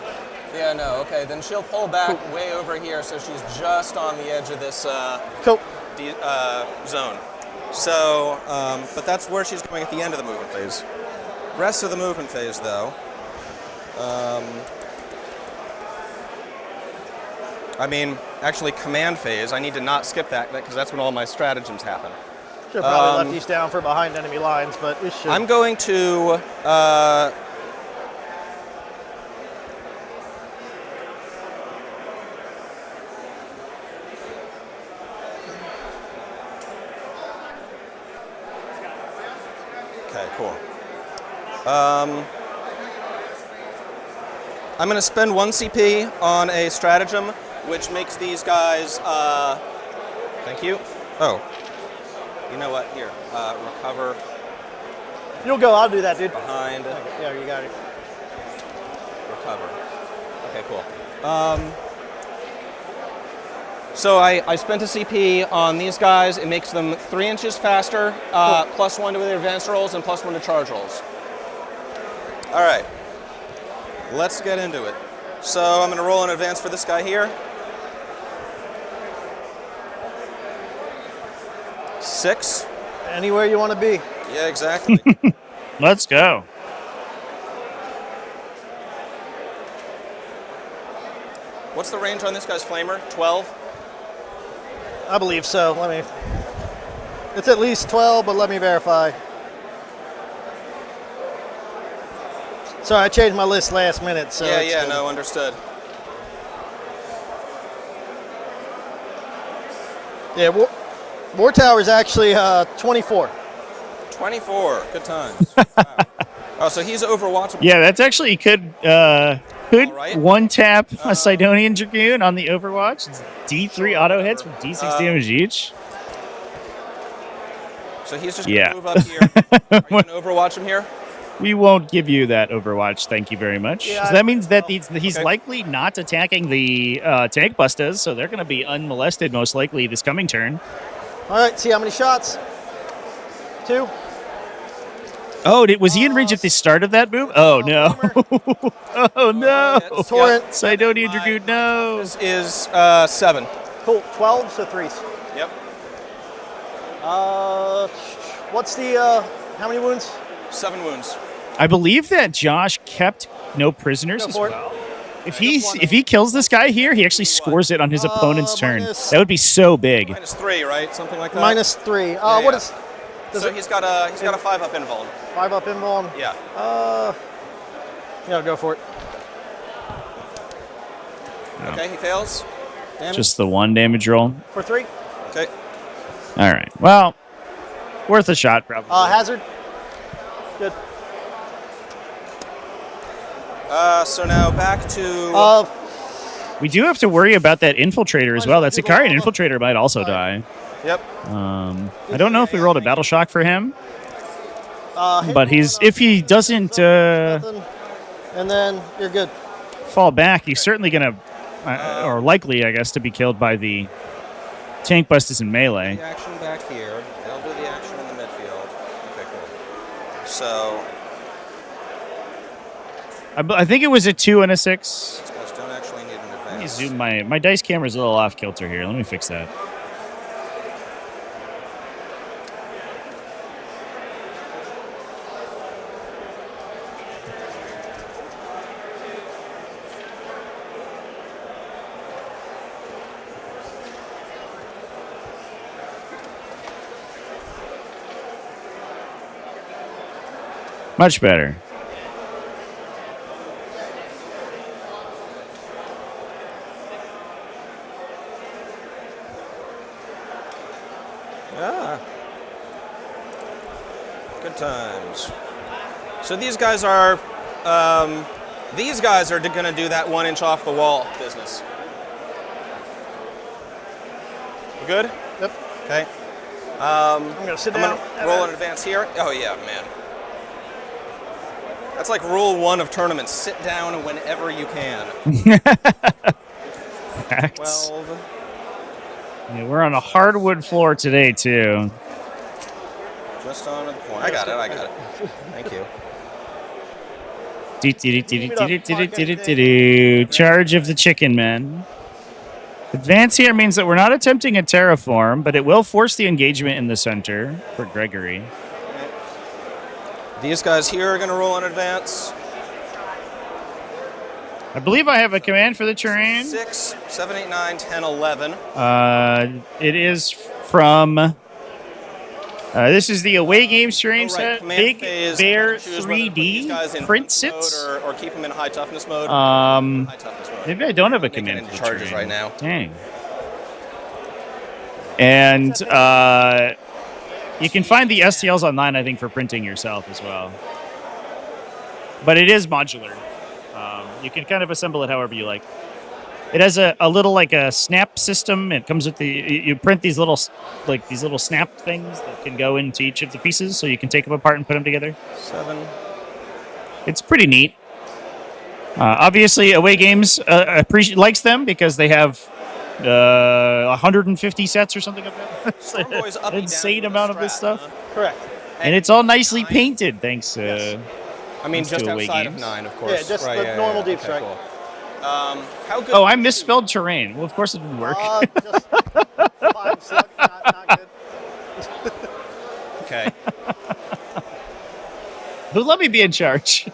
[SPEAKER 4] Yeah, no, okay. Then she'll pull back way over here, so she's just on the edge of this
[SPEAKER 3] Cool.
[SPEAKER 4] zone. So, but that's where she's going at the end of the movement phase. Rest of the movement phase, though. I mean, actually, command phase. I need to not skip that because that's when all my stratagems happen.
[SPEAKER 3] Should have probably left these down for behind enemy lines, but it should.
[SPEAKER 4] I'm going to. Okay, cool. I'm going to spend 1 CP on a stratagem, which makes these guys. Thank you. Oh, you know what? Here, recover
[SPEAKER 3] You'll go. I'll do that, dude.
[SPEAKER 4] behind.
[SPEAKER 3] Yeah, you got it.
[SPEAKER 4] Recover. Okay, cool. So I spent a CP on these guys. It makes them 3 inches faster, +1 to their advanced rolls and +1 to charge rolls. All right, let's get into it. So I'm going to roll an advance for this guy here. 6.
[SPEAKER 3] Anywhere you want to be.
[SPEAKER 4] Yeah, exactly.
[SPEAKER 1] Let's go.
[SPEAKER 4] What's the range on this guy's flamer? 12?
[SPEAKER 3] I believe so. It's at least 12, but let me verify. Sorry, I changed my list last minute. So
[SPEAKER 4] Yeah, no, understood.
[SPEAKER 3] Yeah, War Tower is actually 24.
[SPEAKER 4] 24, good times. Wow. Oh, so he's overwatchable.
[SPEAKER 1] Yeah, that's actually could
[SPEAKER 4] right.
[SPEAKER 1] one tap a Sidonian Dragoon on the Overwatch. It's D3 auto hits for D6 damage each.
[SPEAKER 4] So he's just
[SPEAKER 1] Yeah.
[SPEAKER 4] going to move up here. Are you going to overwatch him here?
[SPEAKER 1] We won't give you that Overwatch, thank you very much.
[SPEAKER 3] Yeah,
[SPEAKER 1] So that means that he's
[SPEAKER 4] Okay.
[SPEAKER 1] likely not attacking the tank bustas, so they're going to be unmolested most likely this coming turn.
[SPEAKER 3] All right, see how many shots? 2.
[SPEAKER 1] Oh, was he in range at the start of that move? Oh, no. Oh, no.
[SPEAKER 4] Yes.
[SPEAKER 3] Torrent.
[SPEAKER 1] Sidonian Dragoon, no.
[SPEAKER 4] This is 7.
[SPEAKER 3] Cool. 12, so 3s.
[SPEAKER 4] Yep.
[SPEAKER 3] What's the, how many wounds?
[SPEAKER 4] 7 wounds.
[SPEAKER 1] I believe that Josh kept no prisoners
[SPEAKER 3] Go
[SPEAKER 1] as
[SPEAKER 3] for it.
[SPEAKER 1] well. If he kills this guy here, he actually scores it on his opponent's turn.
[SPEAKER 3] minus-
[SPEAKER 1] That would be so big.
[SPEAKER 4] -3, right? Something like that.
[SPEAKER 3] -3.
[SPEAKER 4] Yeah,
[SPEAKER 3] What
[SPEAKER 4] yeah.
[SPEAKER 3] is, does
[SPEAKER 4] So
[SPEAKER 3] it,
[SPEAKER 4] he's got a 5-up invuln.
[SPEAKER 3] 5 up invuln?
[SPEAKER 4] Yeah.
[SPEAKER 3] Yeah, go for it.
[SPEAKER 4] Okay, he fails. Damage.
[SPEAKER 1] Just the 1 damage roll.
[SPEAKER 3] For 3.
[SPEAKER 4] Okay.
[SPEAKER 1] All right. Well, worth a shot, probably.
[SPEAKER 3] Hazard. Good.
[SPEAKER 4] So now back to.
[SPEAKER 1] We do have to worry about that infiltrator as well. That Sicarian infiltrator might also die.
[SPEAKER 4] Yep.
[SPEAKER 1] I don't know if we rolled a battle shock for him,
[SPEAKER 3] Hit
[SPEAKER 1] but if he doesn't
[SPEAKER 3] nothing, and then you're good.
[SPEAKER 1] fall back, he's certainly going to, or likely, I guess, to be killed by the tank busters in melee.
[SPEAKER 4] The action back here. They'll do the action in the midfield. Okay, cool. So
[SPEAKER 1] I think it was a 2 and a 6.
[SPEAKER 4] these guys don't actually need an
[SPEAKER 1] Let me
[SPEAKER 4] advance.
[SPEAKER 1] zoom my dice camera's a little off kilter here. Let me fix that. Much better.
[SPEAKER 4] Ah. Good times. So these guys are going to do that 1 inch off the wall business. You good?
[SPEAKER 3] Yep.
[SPEAKER 4] Okay.
[SPEAKER 3] I'm gonna sit down.
[SPEAKER 4] Roll in advance here. Oh yeah, man. That's like rule 1 of tournaments. Sit down whenever you can.
[SPEAKER 1] Facts.
[SPEAKER 4] 12.
[SPEAKER 1] Yeah, we're on a hardwood floor today, too.
[SPEAKER 4] Just on the point. I got it. Thank you.
[SPEAKER 1] Charge of the chicken men. Advance here means that we're not attempting a terraform, but it will force the engagement in the center for Gregory.
[SPEAKER 4] These guys here are going to roll in advance.
[SPEAKER 1] I believe I have a command for the terrain.
[SPEAKER 4] 6, 7, 8, 9, 10, 11.
[SPEAKER 1] It is from... this is the away games terrain set.
[SPEAKER 4] Command
[SPEAKER 1] Big
[SPEAKER 4] phase,
[SPEAKER 1] Bear
[SPEAKER 4] choose whether to put these guys
[SPEAKER 1] 3D
[SPEAKER 4] in
[SPEAKER 1] print
[SPEAKER 4] mode
[SPEAKER 1] sits.
[SPEAKER 4] or keep them in high toughness mode.
[SPEAKER 1] Um,
[SPEAKER 4] High toughness mode.
[SPEAKER 1] Maybe I don't have a
[SPEAKER 4] Making
[SPEAKER 1] command
[SPEAKER 4] into
[SPEAKER 1] for the
[SPEAKER 4] charges
[SPEAKER 1] terrain.
[SPEAKER 4] right now.
[SPEAKER 1] Dang. And you can find the STLs online, I think, for printing yourself as well. But it is modular. You can kind of assemble it however you like. It has a little like a snap system. It comes with you print these little snap things that can go into each of the pieces, so you can take them apart and put them together.
[SPEAKER 4] 7.
[SPEAKER 1] It's pretty neat. Obviously, away games likes them because they have 150 sets or something of that.
[SPEAKER 4] Stormboy's up
[SPEAKER 1] An
[SPEAKER 4] and
[SPEAKER 1] insane
[SPEAKER 4] down
[SPEAKER 1] amount
[SPEAKER 4] with
[SPEAKER 1] of this
[SPEAKER 4] strat,
[SPEAKER 1] stuff,
[SPEAKER 4] huh?
[SPEAKER 3] Correct.
[SPEAKER 1] and it's all nicely painted. Thanks.
[SPEAKER 4] I mean,
[SPEAKER 1] Thanks
[SPEAKER 4] just
[SPEAKER 1] to away
[SPEAKER 4] outside of
[SPEAKER 1] games.
[SPEAKER 4] 9, of course.
[SPEAKER 3] Yeah, just the normal deep strike.
[SPEAKER 4] Cool. How good?
[SPEAKER 1] Oh, I misspelled terrain. Well, of course it didn't work.
[SPEAKER 3] Just 5 slug, not good.
[SPEAKER 4] Okay.
[SPEAKER 1] Who let me be in charge?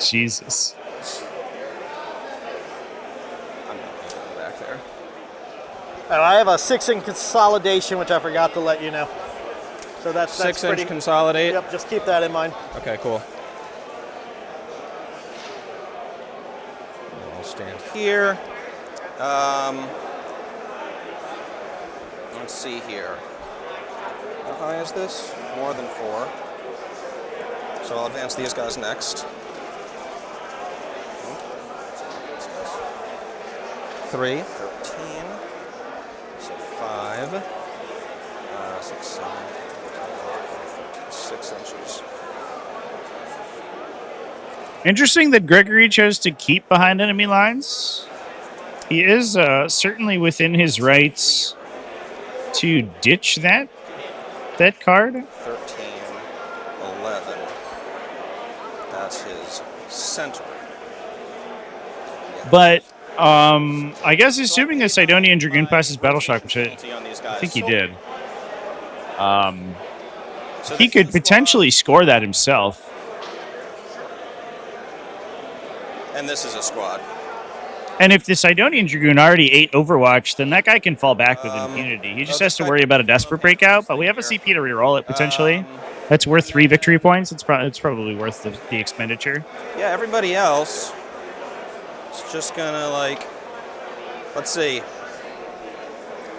[SPEAKER 1] Jesus.
[SPEAKER 4] I'm not going back there.
[SPEAKER 3] And I have a 6-inch consolidation, which I forgot to let you know. So that's
[SPEAKER 4] 6-inch
[SPEAKER 3] pretty.
[SPEAKER 4] consolidate.
[SPEAKER 3] Yep, just keep that in mind.
[SPEAKER 4] Okay, cool. I'll stand here. Let's see here. How high is this? More than 4. So I'll advance these guys next. 3, 13. So 5. 6, 7, 6 inches.
[SPEAKER 1] Interesting that Gregory chose to keep behind enemy lines. He is certainly within his rights to ditch that card.
[SPEAKER 4] 13, 11. That's his center.
[SPEAKER 1] But I guess assuming a Sidonian Dragoon passes Battle Shock, which I think he did, he could potentially score that himself.
[SPEAKER 4] And this is a squad.
[SPEAKER 1] And if the Sidonian Dragoon already ate Overwatch, then that guy can fall back with impunity. He just has to worry about a desperate breakout, but we have a CP to reroll it potentially. That's worth 3 victory points. It's probably worth the expenditure.
[SPEAKER 4] Yeah, everybody else is just gonna let's see.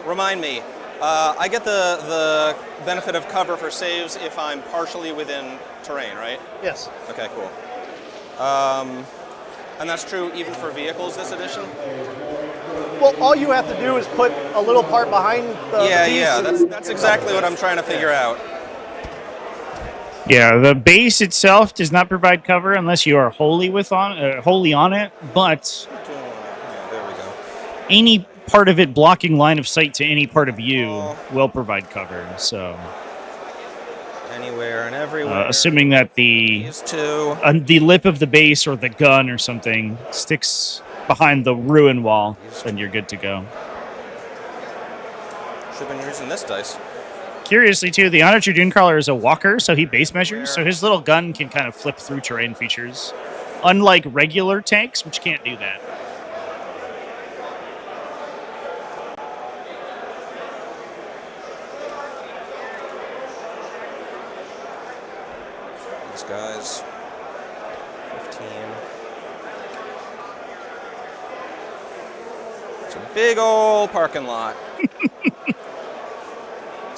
[SPEAKER 4] Remind me. I get the benefit of cover for saves if I'm partially within terrain, right?
[SPEAKER 3] Yes.
[SPEAKER 4] Okay, cool. And that's true even for vehicles this edition?
[SPEAKER 3] Well, all you have to do is put a little part behind the piece.
[SPEAKER 4] Yeah, that's exactly what I'm trying to figure out.
[SPEAKER 1] Yeah, the base itself does not provide cover unless you are wholly on it, but
[SPEAKER 4] Yeah, there we go.
[SPEAKER 1] any part of it blocking line of sight to any part of you will provide cover. So,
[SPEAKER 4] Anywhere and everywhere.
[SPEAKER 1] assuming that the
[SPEAKER 4] These two.
[SPEAKER 1] lip of the base or the gun or something sticks behind the ruin wall, then you're good to go.
[SPEAKER 4] Should have been using this dice.
[SPEAKER 1] Curiously, too, the Honor Dragoon Crawler is a walker, so he base measures, so his little gun can kind of flip through terrain features, unlike regular tanks, which can't do that.
[SPEAKER 4] These guys. 15. It's a big old parking lot.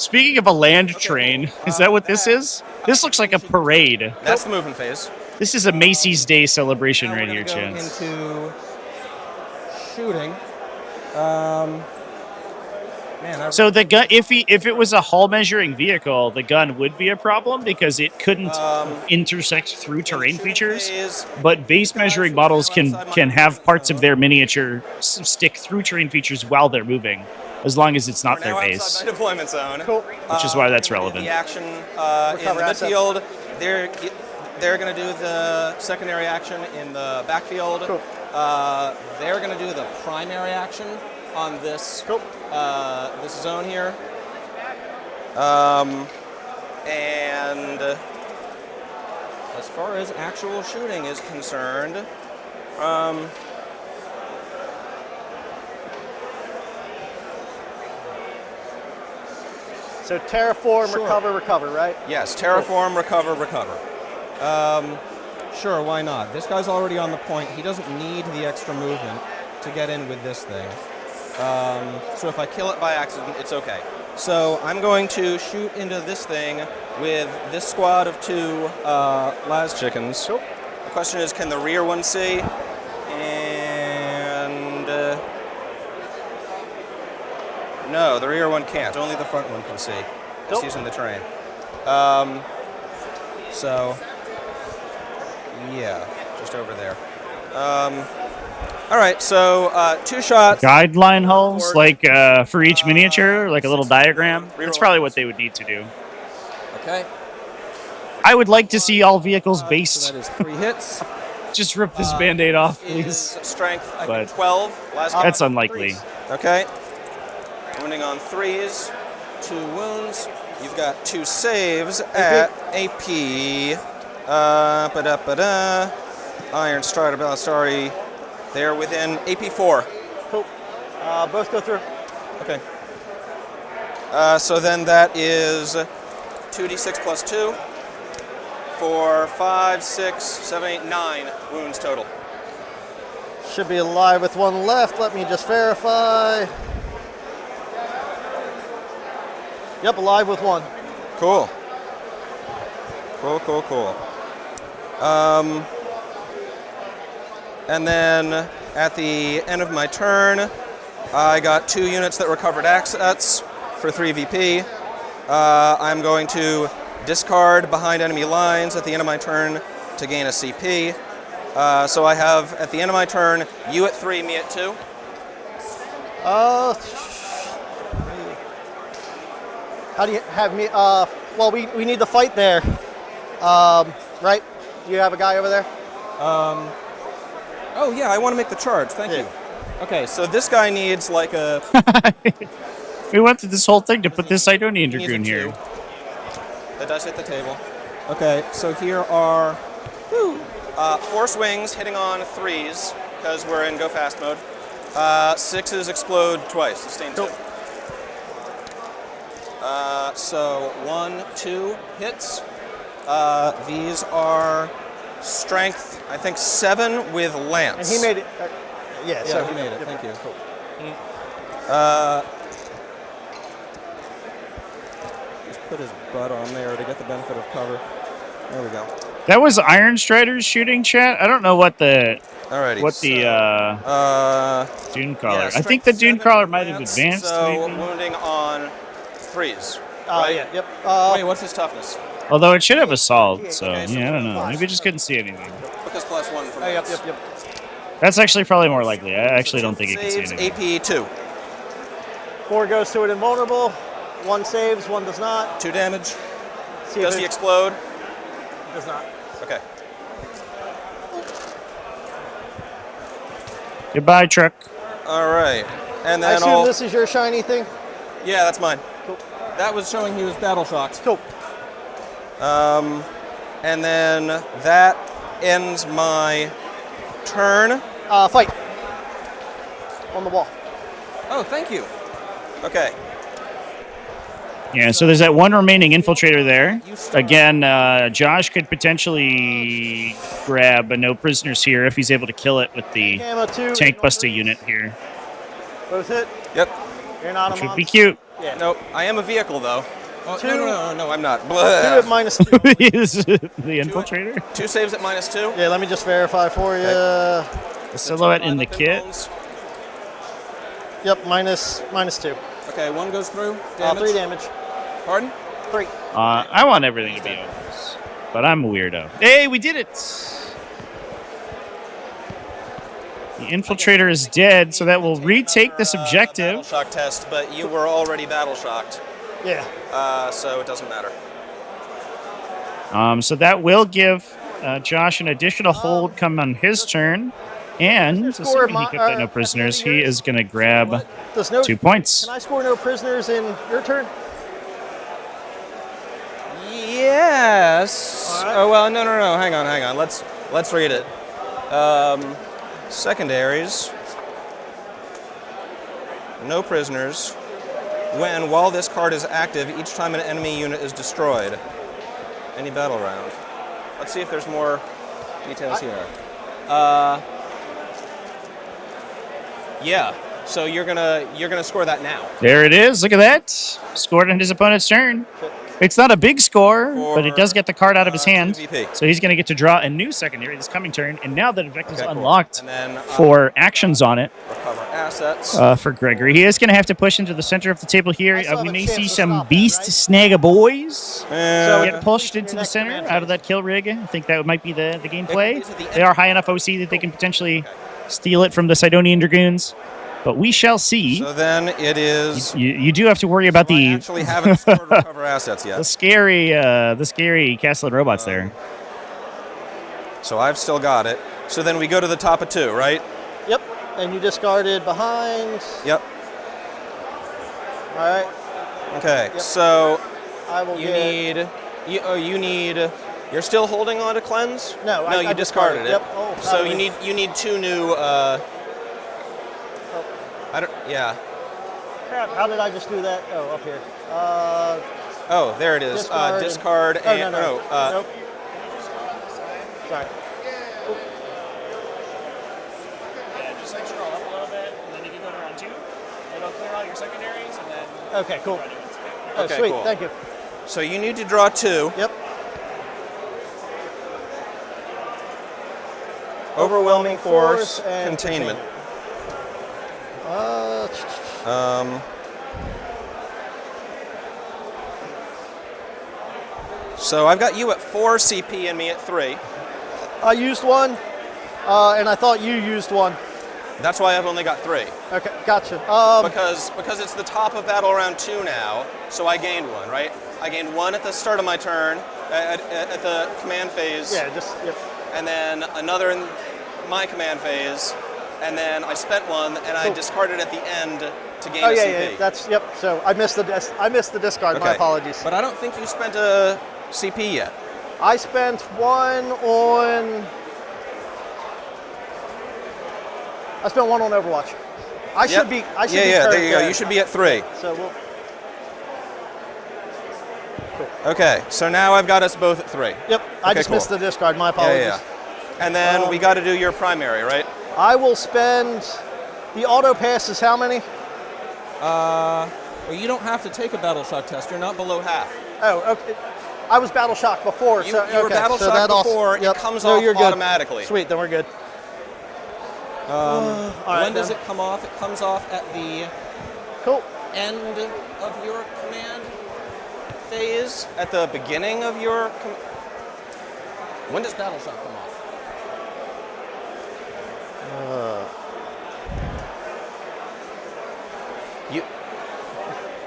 [SPEAKER 1] Speaking of a land train, is that what this is? This looks like a parade.
[SPEAKER 4] That's the movement phase.
[SPEAKER 1] This is a Macy's Day celebration
[SPEAKER 4] Now
[SPEAKER 1] right
[SPEAKER 4] we're
[SPEAKER 1] here,
[SPEAKER 4] gonna go
[SPEAKER 1] Chance.
[SPEAKER 4] into shooting. Man,
[SPEAKER 1] So the gun, if it was a hull measuring vehicle, the gun would be a problem because it couldn't intersect through terrain features. But base measuring models can have parts of their miniature stick through terrain features while they're moving, as long as it's not
[SPEAKER 4] we're
[SPEAKER 1] their
[SPEAKER 4] now
[SPEAKER 1] base.
[SPEAKER 4] outside my deployment zone.
[SPEAKER 3] Cool.
[SPEAKER 1] Which is why that's relevant.
[SPEAKER 4] The action in
[SPEAKER 3] Recover
[SPEAKER 4] the
[SPEAKER 3] assets.
[SPEAKER 4] midfield. They're going to do the secondary action in the backfield.
[SPEAKER 3] Cool.
[SPEAKER 4] They're going to do the primary action on this this zone here. And as far as actual shooting is concerned,
[SPEAKER 3] So terraform,
[SPEAKER 4] Sure.
[SPEAKER 3] recover, right?
[SPEAKER 4] yes, terraform, recover. Sure, why not? This guy's already on the point. He doesn't need the extra movement to get in with this thing. So if I kill it by accident, it's okay. So I'm going to shoot into this thing with this squad of 2 las chickens.
[SPEAKER 3] Cool.
[SPEAKER 4] The question is, can the rear one see? And no, the rear one can't. Only the front one can see. It's
[SPEAKER 3] Cool.
[SPEAKER 4] using the terrain. So yeah, just over there. All right, so 2 shots.
[SPEAKER 1] Guideline hulls, like for each miniature, like a little diagram. That's probably what they would need to do.
[SPEAKER 4] Okay.
[SPEAKER 1] I would like to see all vehicles
[SPEAKER 4] So
[SPEAKER 1] based.
[SPEAKER 4] that is 3 hits.
[SPEAKER 1] Just rip this Band-Aid off,
[SPEAKER 4] Is
[SPEAKER 1] please.
[SPEAKER 4] strength, I
[SPEAKER 1] But
[SPEAKER 4] think 12. Last
[SPEAKER 1] That's
[SPEAKER 4] count.
[SPEAKER 1] unlikely.
[SPEAKER 4] Okay. Wounding on 3s. 2 wounds. You've got 2 saves at AP. Iron Strider, Ballistari. They're within AP 4.
[SPEAKER 3] Cool. Both go through.
[SPEAKER 4] Okay. So then that is 2d6 plus 2. 4, 5, 6, 7, 8, 9 wounds total.
[SPEAKER 3] Should be alive with 1 left. Let me just verify. Yep, alive with 1.
[SPEAKER 4] Cool. Cool. And then at the end of my turn, I got 2 units that recovered assets for 3 VP. I'm going to discard behind enemy lines at the end of my turn to gain a CP. So I have, at the end of my turn, you at 3, me at 2.
[SPEAKER 3] How do you have me? Well, we need to fight there. Right? Do you have a guy over there?
[SPEAKER 4] Oh yeah, I want to make the charge, thank you. Okay, so this guy needs like a...
[SPEAKER 1] We went through this whole thing to put this Sidonian
[SPEAKER 4] He needs a
[SPEAKER 1] Dragoon here.
[SPEAKER 4] 2. That does hit the table. Okay, so here are 4 swings hitting on 3s, because we're in go fast mode. 6s explode twice, sustain 2. So 1, 2 hits. These are strength, I think 7 with lance.
[SPEAKER 3] And he made it. Yeah, so
[SPEAKER 4] he made it. Thank you.
[SPEAKER 3] Cool.
[SPEAKER 4] Just put his butt on there to get the benefit of cover. There we go.
[SPEAKER 1] That was Iron Strider's shooting, chat. I don't know what the
[SPEAKER 4] Alrighty.
[SPEAKER 1] Dune Crawler.
[SPEAKER 4] Yeah,
[SPEAKER 1] I think the
[SPEAKER 4] strength
[SPEAKER 1] Dune
[SPEAKER 4] 7
[SPEAKER 1] Crawler
[SPEAKER 4] with
[SPEAKER 1] might have
[SPEAKER 4] lance,
[SPEAKER 1] advanced.
[SPEAKER 4] So
[SPEAKER 1] maybe.
[SPEAKER 4] wounding on 3s. Right?
[SPEAKER 3] Yeah, yep.
[SPEAKER 4] Wait, what's his toughness?
[SPEAKER 1] Although it should have assault, so
[SPEAKER 4] Okay, so
[SPEAKER 1] yeah, I don't know. Maybe I just couldn't see anything.
[SPEAKER 4] Because +1 from
[SPEAKER 3] Yep.
[SPEAKER 4] lance.
[SPEAKER 1] That's actually probably more likely. I actually don't think it can see
[SPEAKER 4] Saves
[SPEAKER 1] anything.
[SPEAKER 4] AP 2.
[SPEAKER 3] 4 goes to an invulnerable. 1 saves, 1 does not.
[SPEAKER 4] 2 damage.
[SPEAKER 3] See
[SPEAKER 4] Does
[SPEAKER 3] if
[SPEAKER 4] he
[SPEAKER 3] it
[SPEAKER 4] explode?
[SPEAKER 3] does not.
[SPEAKER 4] Okay.
[SPEAKER 1] Goodbye, truck.
[SPEAKER 4] All right. And
[SPEAKER 3] I
[SPEAKER 4] then
[SPEAKER 3] assume this is your shiny thing?
[SPEAKER 4] Yeah, that's mine.
[SPEAKER 3] Cool.
[SPEAKER 4] That was showing he was battle shocked.
[SPEAKER 3] Cool.
[SPEAKER 4] And then that ends my turn.
[SPEAKER 3] Fight. On the wall.
[SPEAKER 4] Oh, thank you. Okay.
[SPEAKER 1] Yeah, so there's that one remaining infiltrator there. Again, Josh could potentially grab a no prisoners here if he's able to kill it with the
[SPEAKER 3] Camo 2.
[SPEAKER 1] tank buster unit here,
[SPEAKER 3] Both hit.
[SPEAKER 4] Yep.
[SPEAKER 3] You're not
[SPEAKER 1] which
[SPEAKER 3] a
[SPEAKER 1] would be
[SPEAKER 3] monster.
[SPEAKER 1] cute.
[SPEAKER 3] Yeah.
[SPEAKER 4] Nope. I am a vehicle though. Oh,
[SPEAKER 3] Two.
[SPEAKER 4] No, I'm not.
[SPEAKER 3] 2 at -2.
[SPEAKER 1] Is the infiltrator?
[SPEAKER 4] 2 saves at -2.
[SPEAKER 3] Yeah, let me just verify for you.
[SPEAKER 1] The silhouette in the kit.
[SPEAKER 3] Yep, -2.
[SPEAKER 4] Okay, 1 goes through.
[SPEAKER 3] 3 damage.
[SPEAKER 4] Pardon?
[SPEAKER 3] 3.
[SPEAKER 1] I want everything to be overs, but I'm a weirdo. Hey, we did it! The infiltrator is dead, so that will retake this objective.
[SPEAKER 4] Battle shock test, but you were already battle shocked,
[SPEAKER 3] Yeah.
[SPEAKER 4] so it doesn't matter.
[SPEAKER 1] So that will give Josh an additional hold come on his turn, and assuming he kept no prisoners, he is going to grab
[SPEAKER 3] Does no,
[SPEAKER 1] 2 points.
[SPEAKER 3] Can I score no prisoners in your turn?
[SPEAKER 4] Yes.
[SPEAKER 3] All right.
[SPEAKER 4] Oh well, no. Hang on. Let's read it. Secondaries. No prisoners. While this card is active, each time an enemy unit is destroyed. Any battle round. Let's see if there's more details here. Yeah. So you're gonna score that now.
[SPEAKER 1] There it is. Look at that. Scored on his opponent's turn. It's not a big score, but it does get the card out of his hand.
[SPEAKER 4] 2 VP.
[SPEAKER 1] So he's going to get to draw a new secondary this coming turn. And now that objective is
[SPEAKER 4] Okay, cool.
[SPEAKER 1] unlocked
[SPEAKER 4] And then,
[SPEAKER 1] for actions on it
[SPEAKER 4] Recover assets.
[SPEAKER 1] for Gregory. He is going to have to push into the center of the table here.
[SPEAKER 3] I still have
[SPEAKER 1] We
[SPEAKER 3] a
[SPEAKER 1] may
[SPEAKER 3] chance
[SPEAKER 1] see
[SPEAKER 3] to
[SPEAKER 1] some
[SPEAKER 3] stop that,
[SPEAKER 1] beast
[SPEAKER 3] right?
[SPEAKER 1] snagga boys
[SPEAKER 4] And
[SPEAKER 1] get pushed
[SPEAKER 3] Your
[SPEAKER 1] into the
[SPEAKER 3] next
[SPEAKER 1] center
[SPEAKER 3] command
[SPEAKER 1] out of
[SPEAKER 3] phase.
[SPEAKER 1] that kill rig. I think that might be the gameplay.
[SPEAKER 4] These are the
[SPEAKER 1] They are high enough OC that they can potentially steal it from the Sidonian Dragoons. But we shall see.
[SPEAKER 4] so then it is.
[SPEAKER 1] You do have to worry about
[SPEAKER 4] I
[SPEAKER 1] the
[SPEAKER 4] actually haven't scored recover assets yet.
[SPEAKER 1] the scary castle and robots there.
[SPEAKER 4] So I've still got it. So then we go to the top of 2, right?
[SPEAKER 3] Yep. And you discarded behind.
[SPEAKER 4] Yep.
[SPEAKER 3] All right.
[SPEAKER 4] Okay.
[SPEAKER 3] Yep.
[SPEAKER 4] So
[SPEAKER 3] I will
[SPEAKER 4] you
[SPEAKER 3] get.
[SPEAKER 4] need. You're still holding on to cleanse?
[SPEAKER 3] No,
[SPEAKER 4] No,
[SPEAKER 3] I
[SPEAKER 4] you discarded it.
[SPEAKER 3] Yep. Oh,
[SPEAKER 4] So
[SPEAKER 3] sorry.
[SPEAKER 4] you need 2 new. Yeah.
[SPEAKER 3] Crap, how did I just do that? Oh, up here.
[SPEAKER 4] Oh, there it is. Discard
[SPEAKER 3] Oh,
[SPEAKER 4] and
[SPEAKER 3] no. Nope. Sorry.
[SPEAKER 1] Yeah, just like scroll up a little bit, and then you can go to round 2. It'll clear all your secondaries, and then.
[SPEAKER 3] Okay, cool. Oh,
[SPEAKER 4] Okay,
[SPEAKER 3] sweet.
[SPEAKER 4] cool.
[SPEAKER 3] Thank you.
[SPEAKER 4] So you need to draw 2.
[SPEAKER 3] Yep.
[SPEAKER 4] Overwhelming force
[SPEAKER 3] and
[SPEAKER 4] containment. So I've got you at 4 CP and me at 3.
[SPEAKER 3] I used one, and I thought you used one.
[SPEAKER 4] That's why I've only got 3.
[SPEAKER 3] Okay, gotcha.
[SPEAKER 4] Because it's the top of battle round 2 now, so I gained 1, right? I gained 1 at the start of my turn, at the command phase,
[SPEAKER 3] yeah, just yep.
[SPEAKER 4] and then another in my command phase, and then I spent 1, and I
[SPEAKER 3] Cool.
[SPEAKER 4] discarded at the end to gain
[SPEAKER 3] Oh
[SPEAKER 4] a
[SPEAKER 3] yeah,
[SPEAKER 4] CP.
[SPEAKER 3] yeah. That's yep. So I missed the discard. My
[SPEAKER 4] Okay.
[SPEAKER 3] apologies.
[SPEAKER 4] But I don't think you spent a CP yet.
[SPEAKER 3] I spent 1 on. I spent 1 on Overwatch. I should be. I should be.
[SPEAKER 4] Yeah, there
[SPEAKER 3] current
[SPEAKER 4] you go.
[SPEAKER 3] then.
[SPEAKER 4] You should be at 3.
[SPEAKER 3] So we'll.
[SPEAKER 4] Okay, so now I've got us both at 3.
[SPEAKER 3] Yep. I
[SPEAKER 4] Okay,
[SPEAKER 3] just
[SPEAKER 4] cool.
[SPEAKER 3] missed the discard. My apologies.
[SPEAKER 4] Yeah. And then we got to do your primary, right?
[SPEAKER 3] I will spend. The auto pass is how many?
[SPEAKER 4] Well, you don't have to take a battle shock test. You're not below half.
[SPEAKER 3] Oh, okay. I was battle shocked before.
[SPEAKER 4] You
[SPEAKER 3] so,
[SPEAKER 4] were
[SPEAKER 3] okay,
[SPEAKER 4] battle
[SPEAKER 3] so
[SPEAKER 4] shocked
[SPEAKER 3] that also-
[SPEAKER 4] before.
[SPEAKER 3] Yep.
[SPEAKER 4] It comes
[SPEAKER 3] No,
[SPEAKER 4] off
[SPEAKER 3] you're good.
[SPEAKER 4] automatically.
[SPEAKER 3] Sweet, then we're good. All right,
[SPEAKER 4] When does
[SPEAKER 3] then.
[SPEAKER 4] it come off? It comes off at the
[SPEAKER 3] Cool.
[SPEAKER 4] end of your command phase. At the beginning of your. When does battle shock come off? You.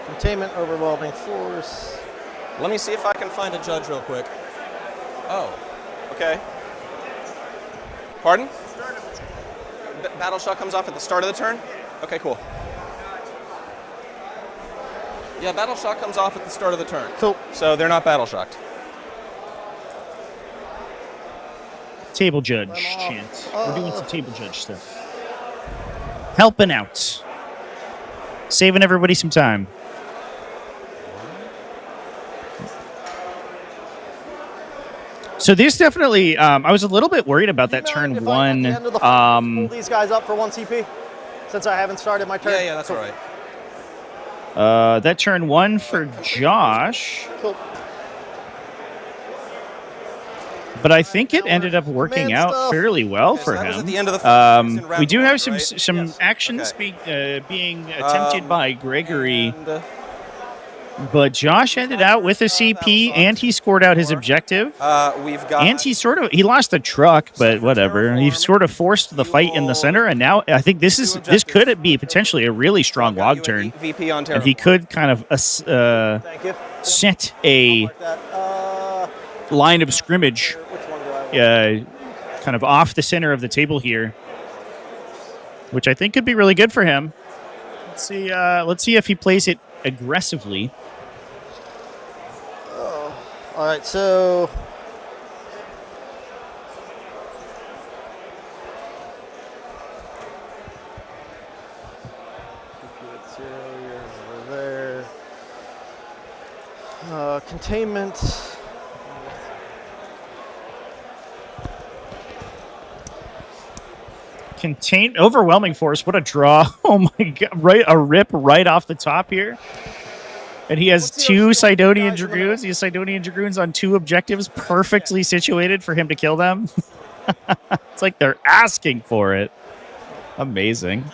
[SPEAKER 3] Containment, overwhelming force.
[SPEAKER 4] Let me see if I can find a judge real quick. Oh, okay. Pardon? Battle shock comes off at the start of the turn? Okay, cool. Yeah, battle shock comes off at the start of the turn.
[SPEAKER 3] Cool.
[SPEAKER 4] So they're not battle shocked.
[SPEAKER 1] Table judge chant. We're doing some table judge stuff. Helping out. Saving everybody some time. So this definitely, I was a little bit worried about that turn
[SPEAKER 3] If I,
[SPEAKER 1] one.
[SPEAKER 3] at the end of the pull these guys up for 1 CP, since I haven't started my turn.
[SPEAKER 4] Yeah, that's all right.
[SPEAKER 1] That turn 1 for Josh.
[SPEAKER 3] Cool.
[SPEAKER 1] But I think it ended up working
[SPEAKER 3] Command
[SPEAKER 1] out
[SPEAKER 3] stuff.
[SPEAKER 1] fairly well
[SPEAKER 4] So
[SPEAKER 1] for
[SPEAKER 4] that was
[SPEAKER 1] him.
[SPEAKER 4] at the end of the first phase in round
[SPEAKER 1] We do
[SPEAKER 4] one,
[SPEAKER 1] have some
[SPEAKER 4] right?
[SPEAKER 1] some
[SPEAKER 3] Yes.
[SPEAKER 1] actions
[SPEAKER 4] Okay.
[SPEAKER 1] being attempted by Gregory,
[SPEAKER 4] And,
[SPEAKER 1] but Josh ended out with a CP, and he scored out his objective.
[SPEAKER 4] we've got.
[SPEAKER 1] And he lost the truck, but whatever. He sort of forced the fight in the center, and now I think this could be potentially a really strong log turn,
[SPEAKER 4] VP on
[SPEAKER 1] and he could kind of
[SPEAKER 3] Thank you.
[SPEAKER 1] set a
[SPEAKER 3] Like that.
[SPEAKER 1] line of scrimmage
[SPEAKER 3] Which one do I want?
[SPEAKER 1] kind of off the center of the table here, which I think could be really good for him. Let's see if he plays it aggressively.
[SPEAKER 3] All right, so over there. Containment.
[SPEAKER 1] Overwhelming force. What a draw. Oh my god. A rip right off the top here. And he has two Sidonian Dragoons. He has Sidonian Dragoons on 2 objectives, perfectly situated for him to kill them. It's like they're asking for it. Amazing.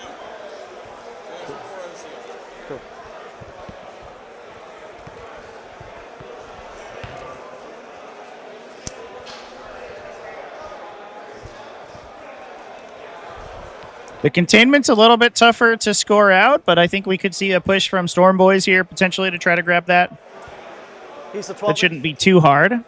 [SPEAKER 1] The containment's a little bit tougher to score out, but I think we could see a push from Storm Boys here potentially to try to grab that.
[SPEAKER 3] He's the 12.
[SPEAKER 1] That shouldn't be too hard.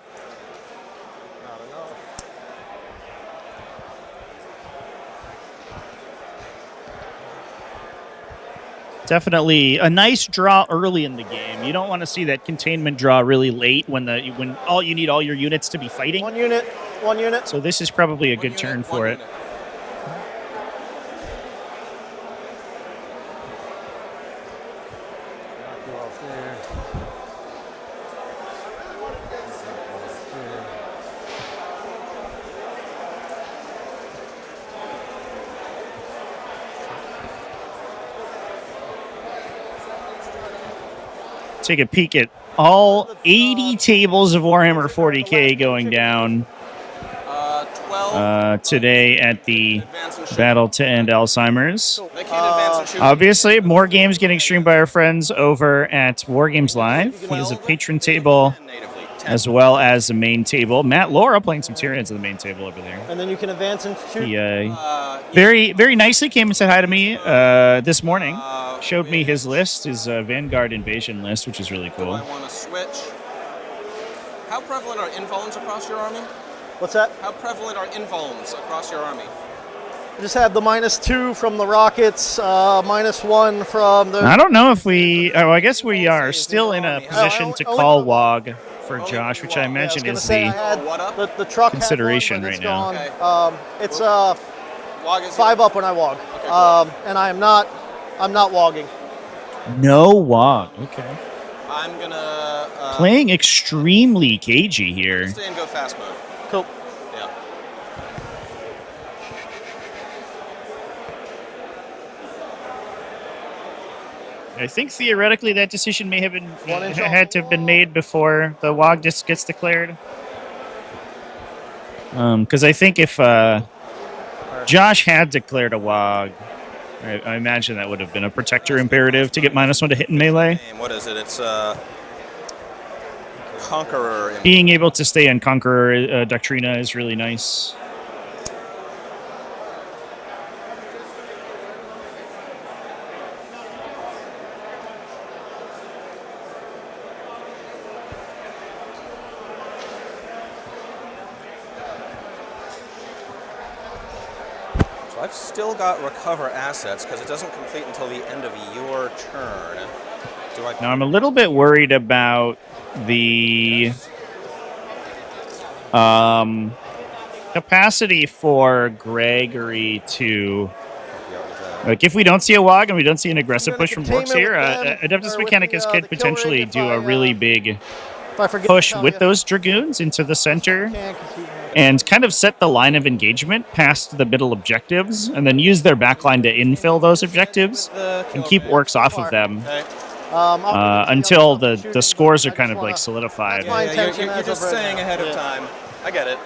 [SPEAKER 1] Definitely a nice draw early in the game. You don't want to see that containment draw really late when you need all your units to be fighting.
[SPEAKER 3] 1 unit. 1 unit.
[SPEAKER 1] So this is probably a good turn for it. Take a peek at all 80 tables of Warhammer 40k going down
[SPEAKER 4] 12.
[SPEAKER 1] today at the Battle to End Alzheimer's.
[SPEAKER 4] They can't advance and shoot.
[SPEAKER 1] Obviously, more games getting streamed by our friends over at War Games Live. He has a patron table
[SPEAKER 4] Natively. 10.
[SPEAKER 1] as well as a main table. Matt Laura playing some Tyrians on the main table over there.
[SPEAKER 3] And then you can advance and shoot.
[SPEAKER 1] He very, very nicely came and said hi to me this morning. Showed me his list, his Vanguard invasion list, which is really
[SPEAKER 4] Do
[SPEAKER 1] cool.
[SPEAKER 4] I want to switch? How prevalent are invulns across your army?
[SPEAKER 3] What's that?
[SPEAKER 4] How prevalent are invulns across your army?
[SPEAKER 3] Just have the -2 from the rockets, -1 from the.
[SPEAKER 1] I don't know if we. Oh, I guess we are still in a position to call WOG for Josh, which I imagine is
[SPEAKER 3] I
[SPEAKER 1] the.
[SPEAKER 3] had
[SPEAKER 4] What up?
[SPEAKER 3] the truck
[SPEAKER 1] consideration
[SPEAKER 3] had one, but
[SPEAKER 1] right
[SPEAKER 3] it's
[SPEAKER 1] now.
[SPEAKER 3] gone. It's
[SPEAKER 4] Log is
[SPEAKER 3] 5 up when I wog, and I'm not wogging.
[SPEAKER 1] No WOG. Okay.
[SPEAKER 4] I'm gonna
[SPEAKER 1] Playing extremely cagey here.
[SPEAKER 4] stay and go fast mode.
[SPEAKER 3] Cool.
[SPEAKER 4] Yeah.
[SPEAKER 1] I think theoretically that decision may have been
[SPEAKER 3] 1 inch
[SPEAKER 1] had to have been made before the WOG just gets declared. Because I think if Josh had declared a WOG, I imagine that would have been a protector imperative to get -1 to hit in melee.
[SPEAKER 4] What is it? It's Conqueror.
[SPEAKER 1] Being able to stay on Conqueror Doctrina is really nice.
[SPEAKER 4] So I've still got recover assets because it doesn't complete until the end of your turn. Do I?
[SPEAKER 1] Now I'm a little bit worried about the capacity for Gregory to, like, if we don't see a WOG and we don't see an aggressive push from Orks here, Adeptus Mechanicus could potentially do a really big
[SPEAKER 3] If I forget
[SPEAKER 1] push
[SPEAKER 3] to tell
[SPEAKER 1] with
[SPEAKER 3] you,
[SPEAKER 1] those Dragoons into the center
[SPEAKER 3] can't compete.
[SPEAKER 1] and kind of set the line of engagement past the middle objectives and then use their backline to infill those objectives and keep Orks off of them.
[SPEAKER 4] Okay.
[SPEAKER 1] until the scores are kind of like solidified.
[SPEAKER 3] My intention
[SPEAKER 4] you're
[SPEAKER 3] as
[SPEAKER 4] just
[SPEAKER 3] of right
[SPEAKER 4] saying
[SPEAKER 3] now.
[SPEAKER 4] ahead of
[SPEAKER 3] Yeah.
[SPEAKER 4] time. I get it.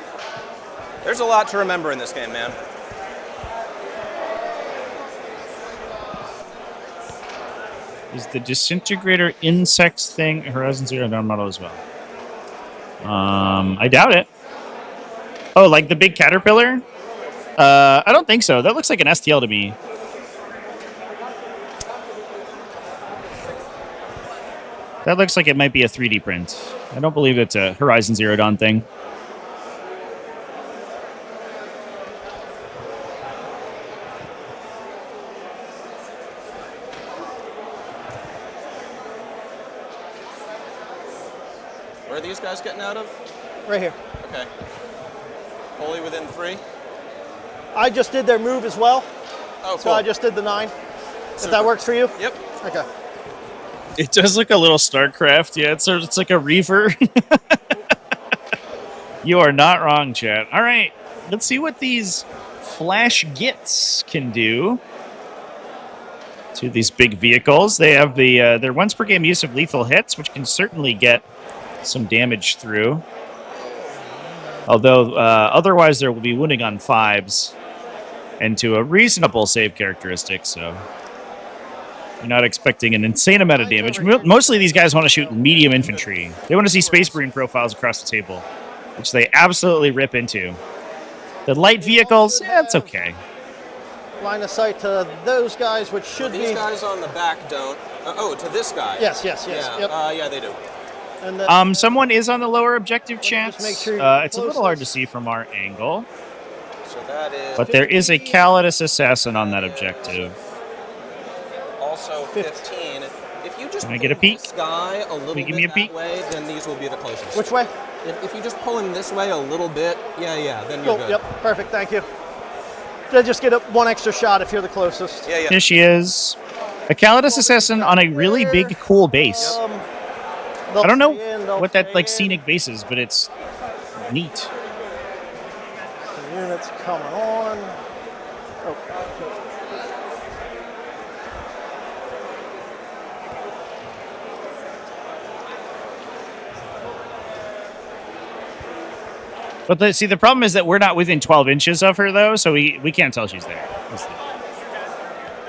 [SPEAKER 4] There's a lot to remember in this game, man.
[SPEAKER 1] Is the disintegrator insects thing Horizon Zero Dawn model as well? I doubt it. Oh, like the big caterpillar? I don't think so. That looks like an STL to me. That looks like it might be a 3D print. I don't believe it's a Horizon Zero Dawn thing.
[SPEAKER 4] Where are these guys getting out of?
[SPEAKER 3] Right here.
[SPEAKER 4] Okay. Wholly within 3?
[SPEAKER 3] I just did their move as well.
[SPEAKER 4] Oh, cool.
[SPEAKER 3] So I just did the 9. If that works for you?
[SPEAKER 4] Yep.
[SPEAKER 3] Okay.
[SPEAKER 1] It does look a little StarCraft. Yeah, it's like a Reaver. You are not wrong, chat. All right, let's see what these flash gits can do to these big vehicles. They have their once per game use of lethal hits, which can certainly get some damage through. Although otherwise there will be wounding on 5s and to a reasonable save characteristic, so you're not expecting an insane amount of damage. Mostly these guys want to shoot medium infantry. They want to see Space Marine profiles across the table, which they absolutely rip into. The light vehicles, it's okay.
[SPEAKER 3] Line of sight to those guys, which should
[SPEAKER 4] These
[SPEAKER 3] be...
[SPEAKER 4] guys on the back don't. To this guy.
[SPEAKER 3] Yes.
[SPEAKER 4] Yeah,
[SPEAKER 3] Yep.
[SPEAKER 4] Yeah, they do.
[SPEAKER 3] And then,
[SPEAKER 1] Someone is on the lower objective, chat.
[SPEAKER 3] Just make sure
[SPEAKER 1] It's a little hard to see from our angle,
[SPEAKER 4] So that is
[SPEAKER 1] but there is a Calidus assassin on that objective.
[SPEAKER 4] also 15. If you just
[SPEAKER 1] Can I get a
[SPEAKER 4] pull
[SPEAKER 1] peek?
[SPEAKER 4] this guy a little
[SPEAKER 1] Give
[SPEAKER 4] bit
[SPEAKER 1] me a
[SPEAKER 4] that
[SPEAKER 1] peek?
[SPEAKER 4] way, then these will be the closest.
[SPEAKER 3] which way?
[SPEAKER 4] If you just pull him this way a little bit, yeah, then you're
[SPEAKER 3] Oh,
[SPEAKER 4] good.
[SPEAKER 3] yep. Perfect. Thank you. Just get one extra shot if you're the closest.
[SPEAKER 4] Yeah.
[SPEAKER 1] Here she is. A Calidus assassin on a really big, cool base. I don't know what that like scenic base is, but it's neat.
[SPEAKER 3] Units coming on. Oh.
[SPEAKER 1] But the problem is that we're not within 12 inches of her though, so we can't tell she's there.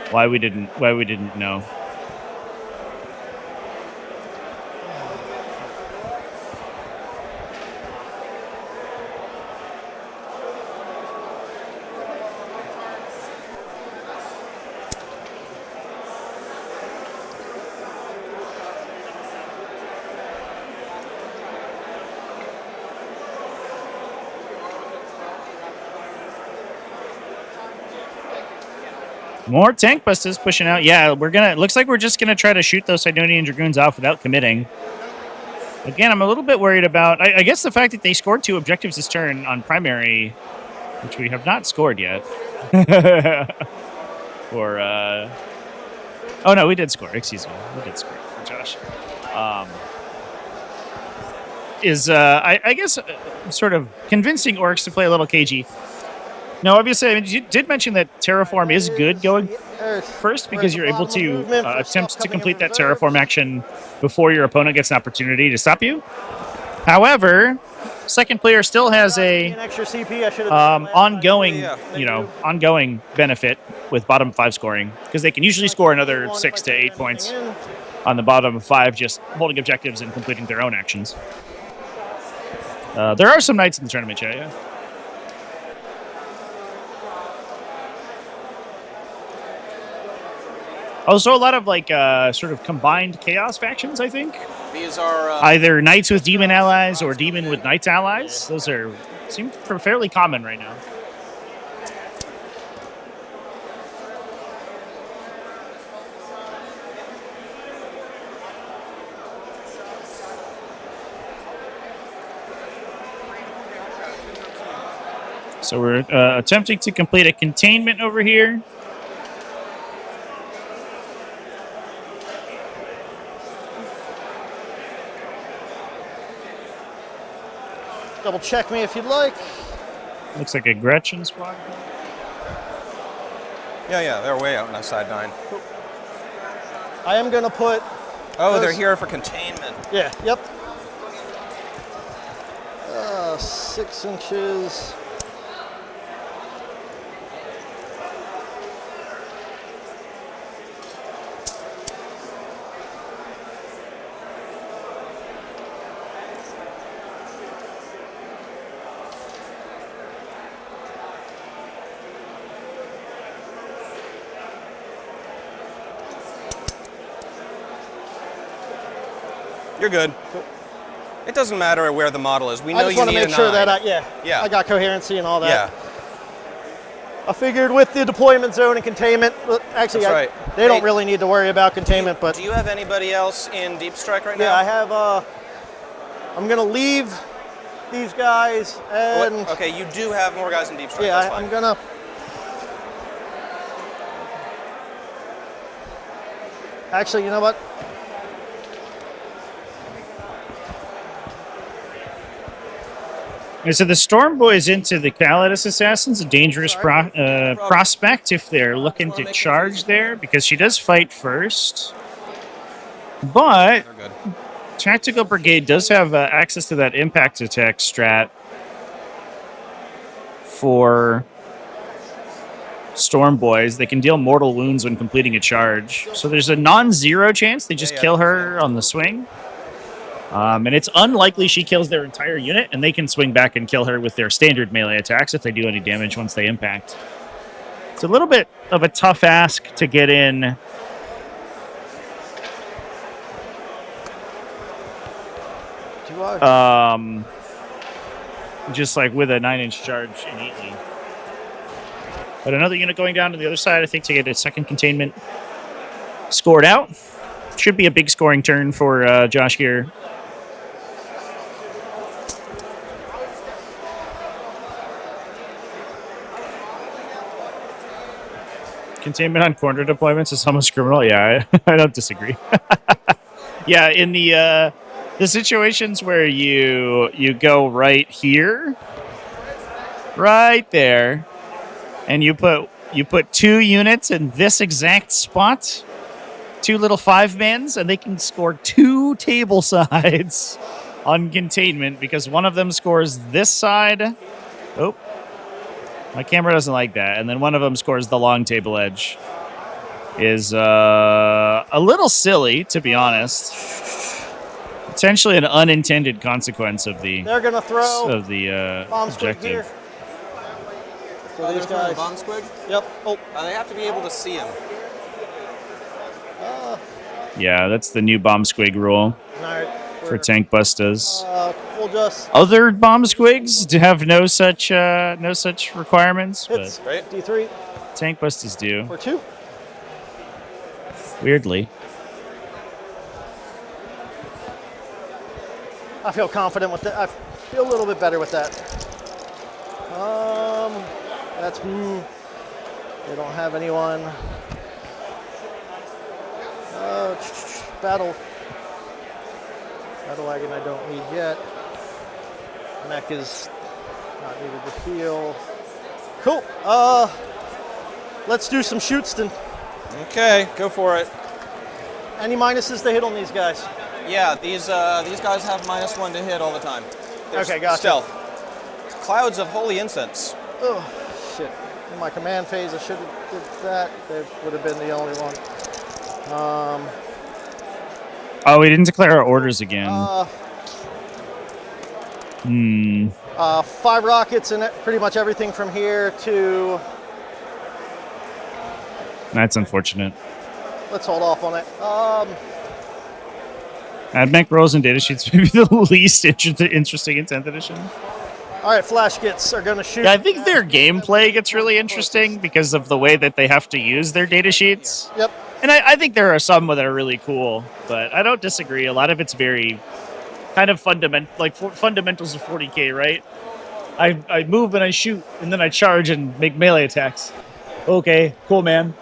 [SPEAKER 1] Why we didn't know. More tank busters pushing out. Yeah, looks like we're just gonna try to shoot those Sidonian Dragoons off without committing. Again, I'm a little bit worried about, I guess the fact that they scored 2 objectives this turn on primary, which we have not scored yet. Or, oh no, we did score, excuse me. We did score for Josh. I guess, sort of convincing Orks to play a little cagey. No, obviously, I mean, you did mention that Terraform is good going first because you're able to attempt to complete that Terraform action before your opponent gets an opportunity to stop you. However, second player still has a
[SPEAKER 3] An extra CP. I should have
[SPEAKER 1] ongoing benefit with bottom 5 scoring because they can usually score another 6 to 8 points on the bottom 5 just holding objectives and completing their own actions. There are some knights in the tournament, yeah. Also, a lot of like sort of combined chaos factions, I think.
[SPEAKER 4] These are
[SPEAKER 1] Either knights with demon allies or demon with knights allies. Those seem fairly common right now. So we're attempting to complete a containment over here.
[SPEAKER 3] Double check me if you'd like.
[SPEAKER 1] Looks like a Gretchen squad.
[SPEAKER 4] yeah, they're way out on that side 9.
[SPEAKER 3] I am going to put
[SPEAKER 4] Oh, they're here for containment.
[SPEAKER 3] Yeah, yep. 6 inches.
[SPEAKER 4] You're good.
[SPEAKER 3] Cool.
[SPEAKER 4] It doesn't matter where the model is. We know
[SPEAKER 3] I just
[SPEAKER 4] you
[SPEAKER 3] want to
[SPEAKER 4] need
[SPEAKER 3] make sure that
[SPEAKER 4] Yeah.
[SPEAKER 3] I got coherency and all that.
[SPEAKER 4] Yeah.
[SPEAKER 3] I figured with the deployment zone and containment, actually,
[SPEAKER 4] That's right.
[SPEAKER 3] they don't really need to worry about containment, but
[SPEAKER 4] Do you have anybody else in Deep Strike right now?
[SPEAKER 3] yeah, I have. I'm gonna leave these guys and
[SPEAKER 4] Okay, you do have more guys in Deep Strike.
[SPEAKER 3] yeah,
[SPEAKER 4] That's fine.
[SPEAKER 3] I'm gonna. Actually, you know what?
[SPEAKER 1] And so the Storm Boys into the Calidus Assassins, a dangerous prospect if they're looking to charge there, because she does fight first. But
[SPEAKER 4] They're good.
[SPEAKER 1] Tactical Brigade does have access to that impact attack strat for Storm Boys. They can deal mortal wounds when completing a charge. So there's a non-zero chance they just kill her on the swing. And it's unlikely she kills their entire unit, and they can swing back and kill her with their standard melee attacks if they do any damage once they impact. It's a little bit of a tough ask to get in. Just like with a 9-inch charge innately. But another unit going down to the other side, I think, to get a second containment scored out. Should be a big scoring turn for Josh here. Containment on corner deployments is almost criminal. Yeah, I don't disagree. Yeah, in the situations where you go right here, right there, and you put 2 units in this exact spot, 2 little 5-mans, and they can score 2 table sides on containment because one of them scores this side. Oh, my camera doesn't like that. And then one of them scores the long table edge. Is a little silly, to be honest. Potentially an unintended consequence of the
[SPEAKER 3] They're gonna throw bomb squig
[SPEAKER 1] objective.
[SPEAKER 3] here. So these guys.
[SPEAKER 4] Bomb squig?
[SPEAKER 3] Yep. Oh.
[SPEAKER 4] They have to be able to see him.
[SPEAKER 1] Yeah, that's the new bomb squig rule
[SPEAKER 3] All right.
[SPEAKER 1] for tank bustas.
[SPEAKER 3] We'll just
[SPEAKER 1] Other bomb squigs have no such requirements,
[SPEAKER 3] hits.
[SPEAKER 1] but
[SPEAKER 4] Great.
[SPEAKER 3] D3
[SPEAKER 1] tank bustas do.
[SPEAKER 3] for 2.
[SPEAKER 1] Weirdly.
[SPEAKER 3] I feel confident with that. I feel a little bit better with that. That's they don't have anyone. Battle wagon I don't need yet. Mech is not needed to heal. Cool. Let's do some shoots then.
[SPEAKER 4] Okay, go for it.
[SPEAKER 3] Any minuses to hit on these guys?
[SPEAKER 4] Yeah, these guys have -1 to hit all the time. They're
[SPEAKER 3] Okay, gotcha.
[SPEAKER 4] Stealth. Clouds of holy incense.
[SPEAKER 3] Oh, shit. In my command phase, I should have did that. That would have been the only one.
[SPEAKER 1] Oh, we didn't declare our orders again.
[SPEAKER 3] 5 rockets and pretty much everything from here to...
[SPEAKER 1] That's unfortunate.
[SPEAKER 3] Let's hold off on it.
[SPEAKER 1] AdMech rolls and datasheets may be the least interesting in 10th edition.
[SPEAKER 3] All right, flash kits are going to shoot.
[SPEAKER 1] Yeah, I think their gameplay gets really interesting because of the way that they have to use their datasheets.
[SPEAKER 3] Yep.
[SPEAKER 1] And I think there are some that are really cool, but I don't disagree. A lot of it's very kind of fundamentals of 40k, right? I move and I shoot, and then I charge and make melee attacks. Okay, cool, man.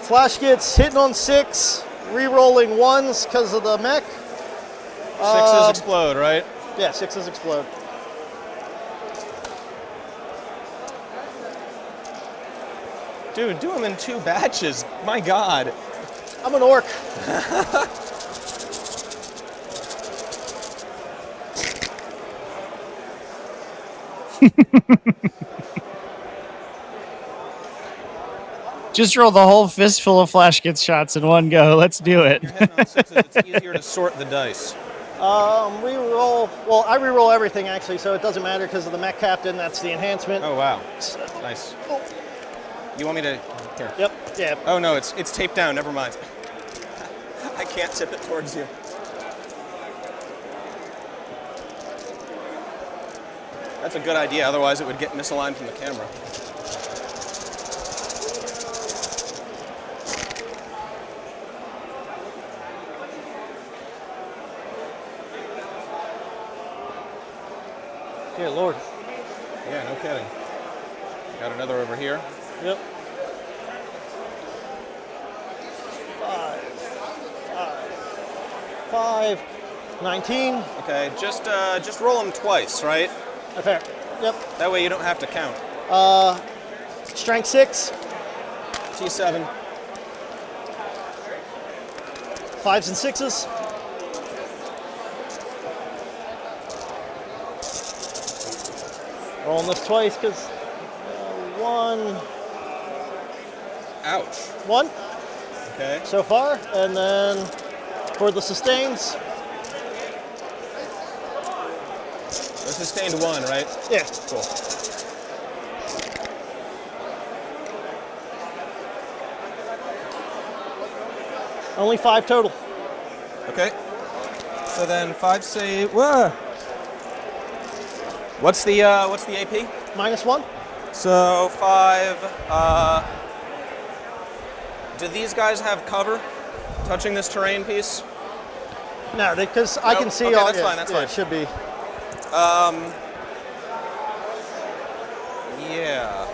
[SPEAKER 3] Flash kits hitting on 6, re-rolling 1s because of the mech.
[SPEAKER 4] Sixes explode, right?
[SPEAKER 3] Yeah, 6s explode.
[SPEAKER 4] Dude, do them in 2 batches. My God.
[SPEAKER 3] I'm an orc.
[SPEAKER 1] Just roll the whole fistful of flash gets shots in one go. Let's do it.
[SPEAKER 4] You're hitting on 6s. It's easier to sort the dice.
[SPEAKER 3] Reroll. Well, I reroll everything actually, so it doesn't matter because of the mech captain. That's the enhancement.
[SPEAKER 4] Oh, wow. Nice. You want me to... Here.
[SPEAKER 3] Yep. Yeah.
[SPEAKER 4] Oh, no, it's taped down. Never mind. I can't tip it towards you. That's a good idea. Otherwise, it would get misaligned from the camera.
[SPEAKER 3] Dear Lord.
[SPEAKER 4] Yeah, no kidding. Got another over here.
[SPEAKER 3] Yep. 5. 19.
[SPEAKER 4] Okay, just roll them twice, right?
[SPEAKER 3] Okay. Yep.
[SPEAKER 4] That way you don't have to count.
[SPEAKER 3] Strength 6.
[SPEAKER 4] T7.
[SPEAKER 3] 5s and 6s. Rolling this twice because 1.
[SPEAKER 4] Ouch.
[SPEAKER 3] 1
[SPEAKER 4] Okay.
[SPEAKER 3] so far, and then for the sustains.
[SPEAKER 4] So sustained 1, right?
[SPEAKER 3] Yeah.
[SPEAKER 4] Cool.
[SPEAKER 3] Only 5 total.
[SPEAKER 4] Okay. So then 5 save. Whoa. What's the AP?
[SPEAKER 3] -1.
[SPEAKER 4] So 5. Do these guys have cover touching this terrain piece?
[SPEAKER 3] No, because I
[SPEAKER 4] Nope.
[SPEAKER 3] can see
[SPEAKER 4] Okay,
[SPEAKER 3] all.
[SPEAKER 4] that's
[SPEAKER 3] yeah,
[SPEAKER 4] fine, that's
[SPEAKER 3] yeah,
[SPEAKER 4] fine.
[SPEAKER 3] It should be.
[SPEAKER 4] Yeah.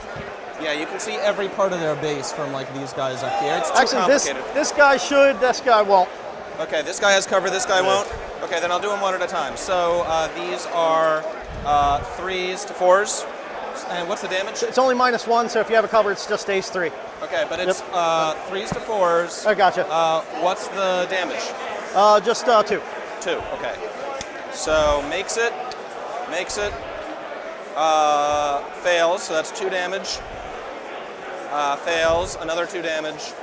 [SPEAKER 4] Yeah, you can see every part of their base from like these guys up here. It's too
[SPEAKER 3] Actually,
[SPEAKER 4] complicated.
[SPEAKER 3] this guy should. This guy won't.
[SPEAKER 4] Okay, this guy has cover, this guy won't. Okay, then I'll do them one at a time. So these are 3s to 4s. And what's the damage?
[SPEAKER 3] It's only -1, so if you have a cover, it just stays 3.
[SPEAKER 4] Okay, but it's 3s to 4s.
[SPEAKER 3] I gotcha.
[SPEAKER 4] What's the damage?
[SPEAKER 3] Just 2.
[SPEAKER 4] 2, okay. So makes it, fails, so that's 2 damage. Fails, another 2 damage.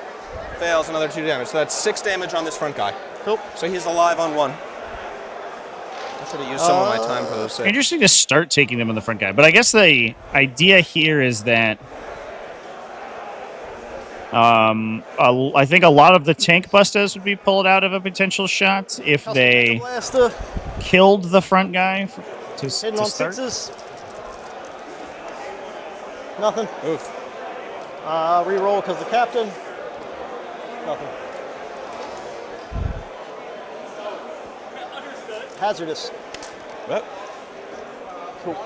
[SPEAKER 4] Fails, another 2 damage. So that's 6 damage on this front guy.
[SPEAKER 3] Cool.
[SPEAKER 4] So he's alive on 1. I should have used some of my time for those 6.
[SPEAKER 1] Interesting to start taking them on the front guy, but I guess the idea here is that I think a lot of the tank bustos would be pulled out of a potential shot if they
[SPEAKER 3] Blaster.
[SPEAKER 1] killed the front guy to
[SPEAKER 3] Hitting on
[SPEAKER 1] start.
[SPEAKER 3] 6s. Nothing.
[SPEAKER 4] Oof.
[SPEAKER 3] Reroll because the captain. Nothing. Hazardous.
[SPEAKER 4] Yep.
[SPEAKER 3] Cool.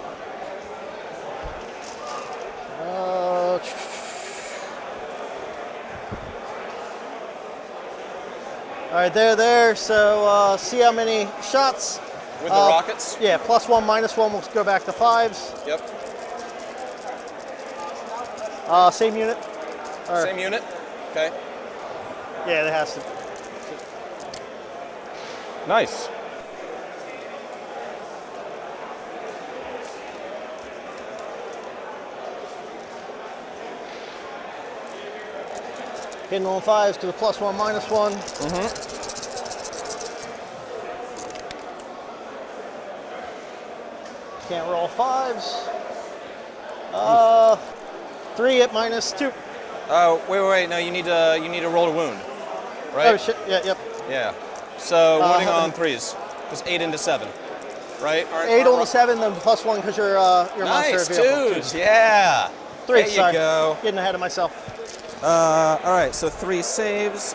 [SPEAKER 3] All right, there. So see how many shots.
[SPEAKER 4] With the rockets?
[SPEAKER 3] Yeah, +1, -1 will go back to 5s.
[SPEAKER 4] Yep.
[SPEAKER 3] Same unit. Or,
[SPEAKER 4] Same unit? Okay.
[SPEAKER 3] Yeah, it has to.
[SPEAKER 4] Nice.
[SPEAKER 3] Hitting on 5s to the +1, -1.
[SPEAKER 4] Mm-hmm.
[SPEAKER 3] Can't roll 5s. 3 at -2.
[SPEAKER 4] Oh, wait. No, you need to roll a wound, right?
[SPEAKER 3] Oh shit! Yeah, yep.
[SPEAKER 4] Yeah. So wounding on 3s. Just 8 into 7, right?
[SPEAKER 3] 8 on the 7, then +1 because you're monster
[SPEAKER 4] Nice,
[SPEAKER 3] vehicle.
[SPEAKER 4] 2s. Yeah.
[SPEAKER 3] 3.
[SPEAKER 4] There you
[SPEAKER 3] sorry.
[SPEAKER 4] go.
[SPEAKER 3] Getting ahead of myself.
[SPEAKER 4] All right, so 3 saves.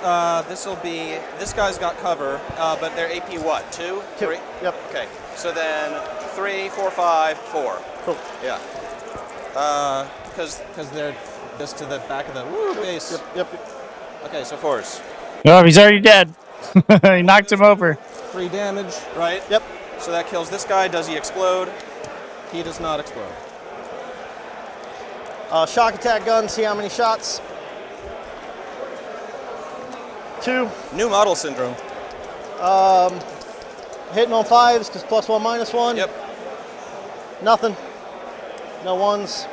[SPEAKER 4] This guy's got cover, but they're AP what? 2?
[SPEAKER 3] 2.
[SPEAKER 4] 3?
[SPEAKER 3] Yep.
[SPEAKER 4] Okay, so then 3, 4, 5, 4.
[SPEAKER 3] Cool.
[SPEAKER 4] Yeah. Because they're just to the back of the base.
[SPEAKER 3] Yep.
[SPEAKER 4] Okay, so 4s.
[SPEAKER 1] Oh, he's already dead. He knocked him over.
[SPEAKER 4] 3 damage, right?
[SPEAKER 3] Yep.
[SPEAKER 4] So that kills this guy. Does he explode? He does not explode.
[SPEAKER 3] Shock attack gun, see how many shots? 2.
[SPEAKER 4] New model syndrome.
[SPEAKER 3] Hitting on 5s because +1, -1.
[SPEAKER 4] Yep.
[SPEAKER 3] Nothing. No 1s.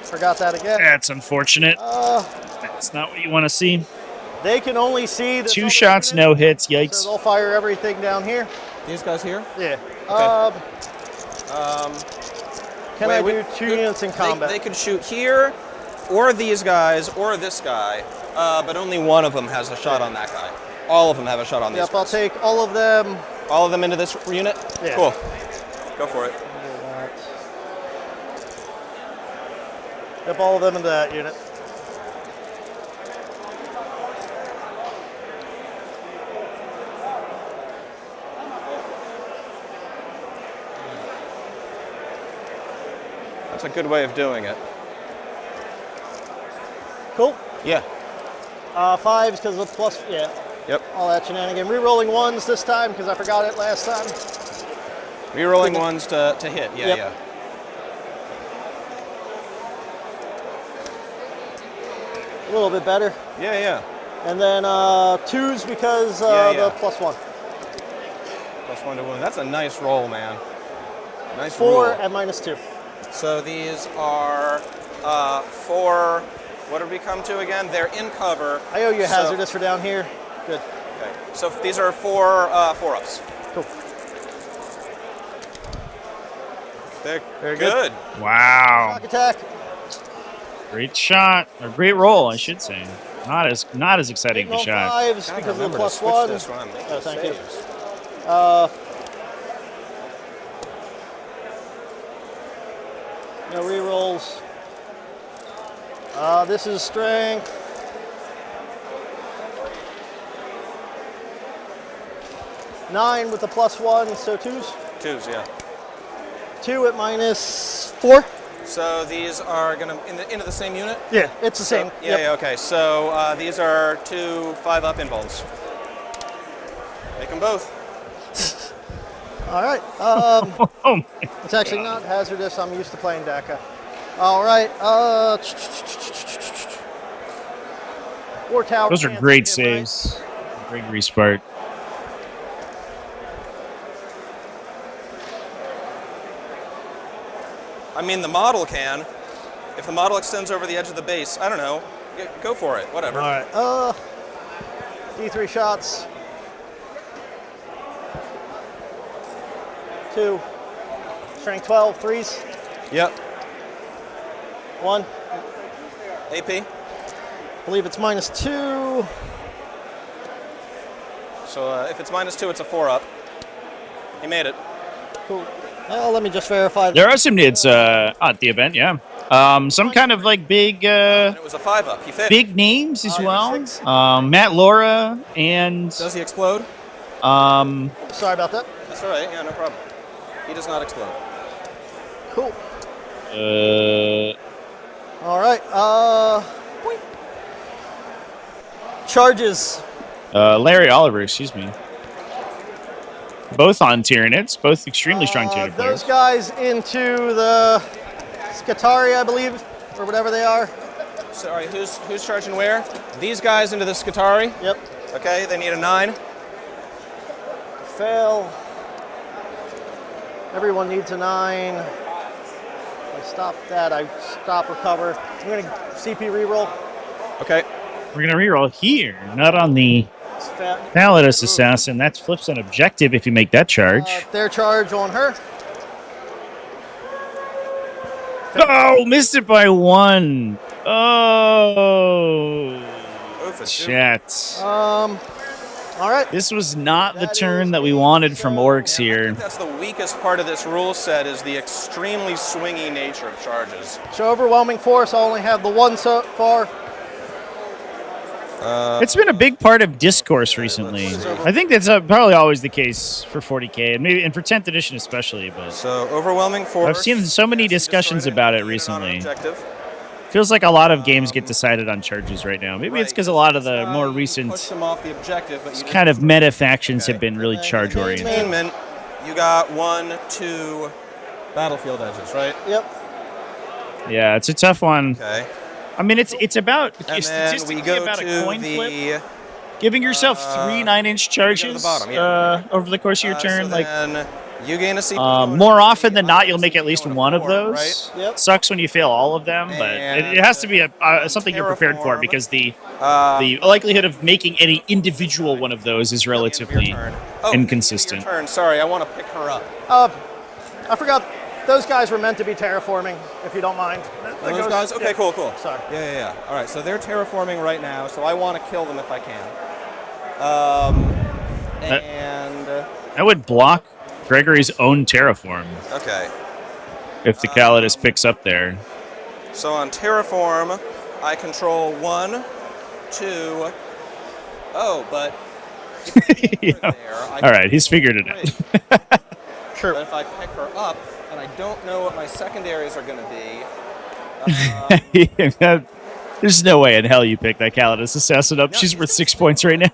[SPEAKER 3] Forgot that again.
[SPEAKER 1] That's unfortunate. That's not what you want to see.
[SPEAKER 3] They can only see the
[SPEAKER 1] 2 shots, no hits. Yikes.
[SPEAKER 3] So they'll fire everything down here.
[SPEAKER 4] These guys here?
[SPEAKER 3] Yeah.
[SPEAKER 4] Okay.
[SPEAKER 3] Can I do 2 units in combat?
[SPEAKER 4] They could shoot here, or these guys, or this guy, but only one of them has a shot on that guy. All of them have a shot on these
[SPEAKER 3] Yep,
[SPEAKER 4] guys.
[SPEAKER 3] I'll take all of them.
[SPEAKER 4] All of them into this unit?
[SPEAKER 3] Yeah.
[SPEAKER 4] Cool. Go for it.
[SPEAKER 3] Yep, all of them into that unit.
[SPEAKER 4] That's a good way of doing it.
[SPEAKER 3] Cool.
[SPEAKER 4] Yeah.
[SPEAKER 3] 5s because of plus, yeah.
[SPEAKER 4] Yep.
[SPEAKER 3] All that shenanigan. Rerolling 1s this time because I forgot it last time.
[SPEAKER 4] Rerolling ones to hit. Yeah,
[SPEAKER 3] Yep.
[SPEAKER 4] yeah.
[SPEAKER 3] A little bit better.
[SPEAKER 4] Yeah, yeah.
[SPEAKER 3] And then 2s because
[SPEAKER 4] Yeah, yeah.
[SPEAKER 3] the +1.
[SPEAKER 4] +1 to wound. That's a nice roll, man. Nice
[SPEAKER 3] 4
[SPEAKER 4] roll.
[SPEAKER 3] and -2.
[SPEAKER 4] So these are 4. What did we come to again? They're in cover.
[SPEAKER 3] I owe you a
[SPEAKER 4] So-
[SPEAKER 3] hazardous for down here. Good.
[SPEAKER 4] Okay. So these are 4-ups.
[SPEAKER 3] Cool.
[SPEAKER 4] They're
[SPEAKER 3] Very good.
[SPEAKER 4] good.
[SPEAKER 1] Wow.
[SPEAKER 3] Shock attack.
[SPEAKER 1] Great shot. Or great roll, I should say. Not as exciting
[SPEAKER 3] Hitting
[SPEAKER 1] a
[SPEAKER 3] on
[SPEAKER 1] shot.
[SPEAKER 3] 5s
[SPEAKER 4] Gotta
[SPEAKER 3] because of the
[SPEAKER 4] remember to switch
[SPEAKER 3] +1.
[SPEAKER 4] this when I'm making
[SPEAKER 3] Oh, thank you.
[SPEAKER 4] saves.
[SPEAKER 3] No rerolls. This is strength. 9 with the +1, so 2s.
[SPEAKER 4] 2s, yeah.
[SPEAKER 3] 2 at -4.
[SPEAKER 4] So these are gonna into the same unit.
[SPEAKER 3] Yeah, it's the same.
[SPEAKER 4] Yeah,
[SPEAKER 3] Yep.
[SPEAKER 4] yeah. Okay. So these are 2 5-up invulns. Make them both.
[SPEAKER 3] All right.
[SPEAKER 1] Oh, my
[SPEAKER 3] It's actually not hazardous. I'm used to playing DACA. All right. War tower.
[SPEAKER 1] Those are
[SPEAKER 3] can't
[SPEAKER 1] great
[SPEAKER 3] take him, right?
[SPEAKER 1] saves. Great respart.
[SPEAKER 4] I mean, the model can. If the model extends over the edge of the base, I don't know. Go for it. Whatever.
[SPEAKER 3] All right. D3 shots. 2. Strength 12. 3s.
[SPEAKER 4] Yep.
[SPEAKER 3] 1.
[SPEAKER 4] AP.
[SPEAKER 3] Believe it's -2.
[SPEAKER 4] So if it's -2, it's a 4-up. He made it.
[SPEAKER 3] Cool. Well, let me just verify.
[SPEAKER 1] There are some nids at the event, yeah. Some kind of like big
[SPEAKER 4] And it was a 5-up. He fit.
[SPEAKER 1] big names as
[SPEAKER 3] Oh,
[SPEAKER 1] well.
[SPEAKER 3] six.
[SPEAKER 1] Matt Laura and
[SPEAKER 4] Does he explode?
[SPEAKER 3] Sorry about that.
[SPEAKER 4] That's all right. Yeah, no problem. He does not explode.
[SPEAKER 3] Cool. All right. Charges.
[SPEAKER 1] Larry Oliver, excuse me. Both on Tyranids, both extremely strong Tyranid
[SPEAKER 3] Those
[SPEAKER 1] players.
[SPEAKER 3] guys into the Scutari, I believe, or whatever they are.
[SPEAKER 4] Sorry, who's charging where? These guys into the Scutari.
[SPEAKER 3] Yep.
[SPEAKER 4] Okay, they need a 9.
[SPEAKER 3] Fail. Everyone needs a 9. If I stop that, I stop recover. I'm going to CP reroll.
[SPEAKER 4] Okay.
[SPEAKER 1] We're going to reroll here, not on the
[SPEAKER 3] It's fat.
[SPEAKER 1] Paladus Assassin. That flips an objective if you make that charge.
[SPEAKER 3] Their charge on her.
[SPEAKER 1] Oh, missed it by 1. Oh, shit.
[SPEAKER 3] All right.
[SPEAKER 1] This was not the
[SPEAKER 3] That
[SPEAKER 1] turn
[SPEAKER 3] is
[SPEAKER 1] that we
[SPEAKER 3] a
[SPEAKER 1] wanted from Orks
[SPEAKER 4] I
[SPEAKER 1] here.
[SPEAKER 4] think that's the weakest part of this rule set is the extremely swingy nature of charges.
[SPEAKER 3] So overwhelming force. I only have the 1 so far.
[SPEAKER 1] It's been a big part of discourse recently. I think that's probably always the case for 40k, and maybe and for 10th edition especially. But
[SPEAKER 4] So overwhelming force.
[SPEAKER 1] I've seen so many
[SPEAKER 4] Yes, you
[SPEAKER 1] discussions
[SPEAKER 4] destroyed
[SPEAKER 1] about it
[SPEAKER 4] unit on an
[SPEAKER 1] recently.
[SPEAKER 4] objective.
[SPEAKER 1] Feels like a lot of games get decided on charges right now. Maybe it's because a lot of the more
[SPEAKER 4] Push
[SPEAKER 1] recent
[SPEAKER 4] them off the objective, but you
[SPEAKER 1] kind of meta factions have been really charge oriented.
[SPEAKER 4] Containment, you got 1, 2 battlefield edges, right?
[SPEAKER 3] Yep.
[SPEAKER 1] Yeah, it's a tough one.
[SPEAKER 4] Okay.
[SPEAKER 1] I mean, it's about
[SPEAKER 4] And then
[SPEAKER 1] statistically
[SPEAKER 4] we go
[SPEAKER 1] about
[SPEAKER 4] to
[SPEAKER 1] a coin
[SPEAKER 4] the
[SPEAKER 1] flip. Giving yourself 3 9-inch charges
[SPEAKER 4] bottom, yeah.
[SPEAKER 1] over the course of your turn,
[SPEAKER 4] so
[SPEAKER 1] like
[SPEAKER 4] then you gain a CP.
[SPEAKER 1] more often than not, you'll make at least one of those.
[SPEAKER 4] Right?
[SPEAKER 3] Yep.
[SPEAKER 1] Sucks when you fail all of them, but it has to be something you're prepared for
[SPEAKER 4] Terraform.
[SPEAKER 1] because the likelihood of making any individual one of those is relatively
[SPEAKER 4] Your
[SPEAKER 1] inconsistent.
[SPEAKER 4] turn. Sorry, I want to pick her up.
[SPEAKER 3] I forgot. Those guys were meant to be terraforming, if you don't mind.
[SPEAKER 4] Those guys? Okay,
[SPEAKER 3] yeah.
[SPEAKER 4] cool.
[SPEAKER 3] Sorry.
[SPEAKER 4] Yeah. All right, so they're terraforming right now, so I want to kill them if I can. And
[SPEAKER 1] I would block Gregory's own terraform
[SPEAKER 4] okay.
[SPEAKER 1] if the Calidus picks up there.
[SPEAKER 4] So on terraform, I control 1, 2. Oh, but
[SPEAKER 1] Yeah.
[SPEAKER 4] there, I
[SPEAKER 1] All right, he's figured it out.
[SPEAKER 3] Sure.
[SPEAKER 4] But if I pick her up, and I don't know what my secondaries are going to be.
[SPEAKER 1] There's no way in hell you pick that Calidus assassin up. She's worth 6 points right now.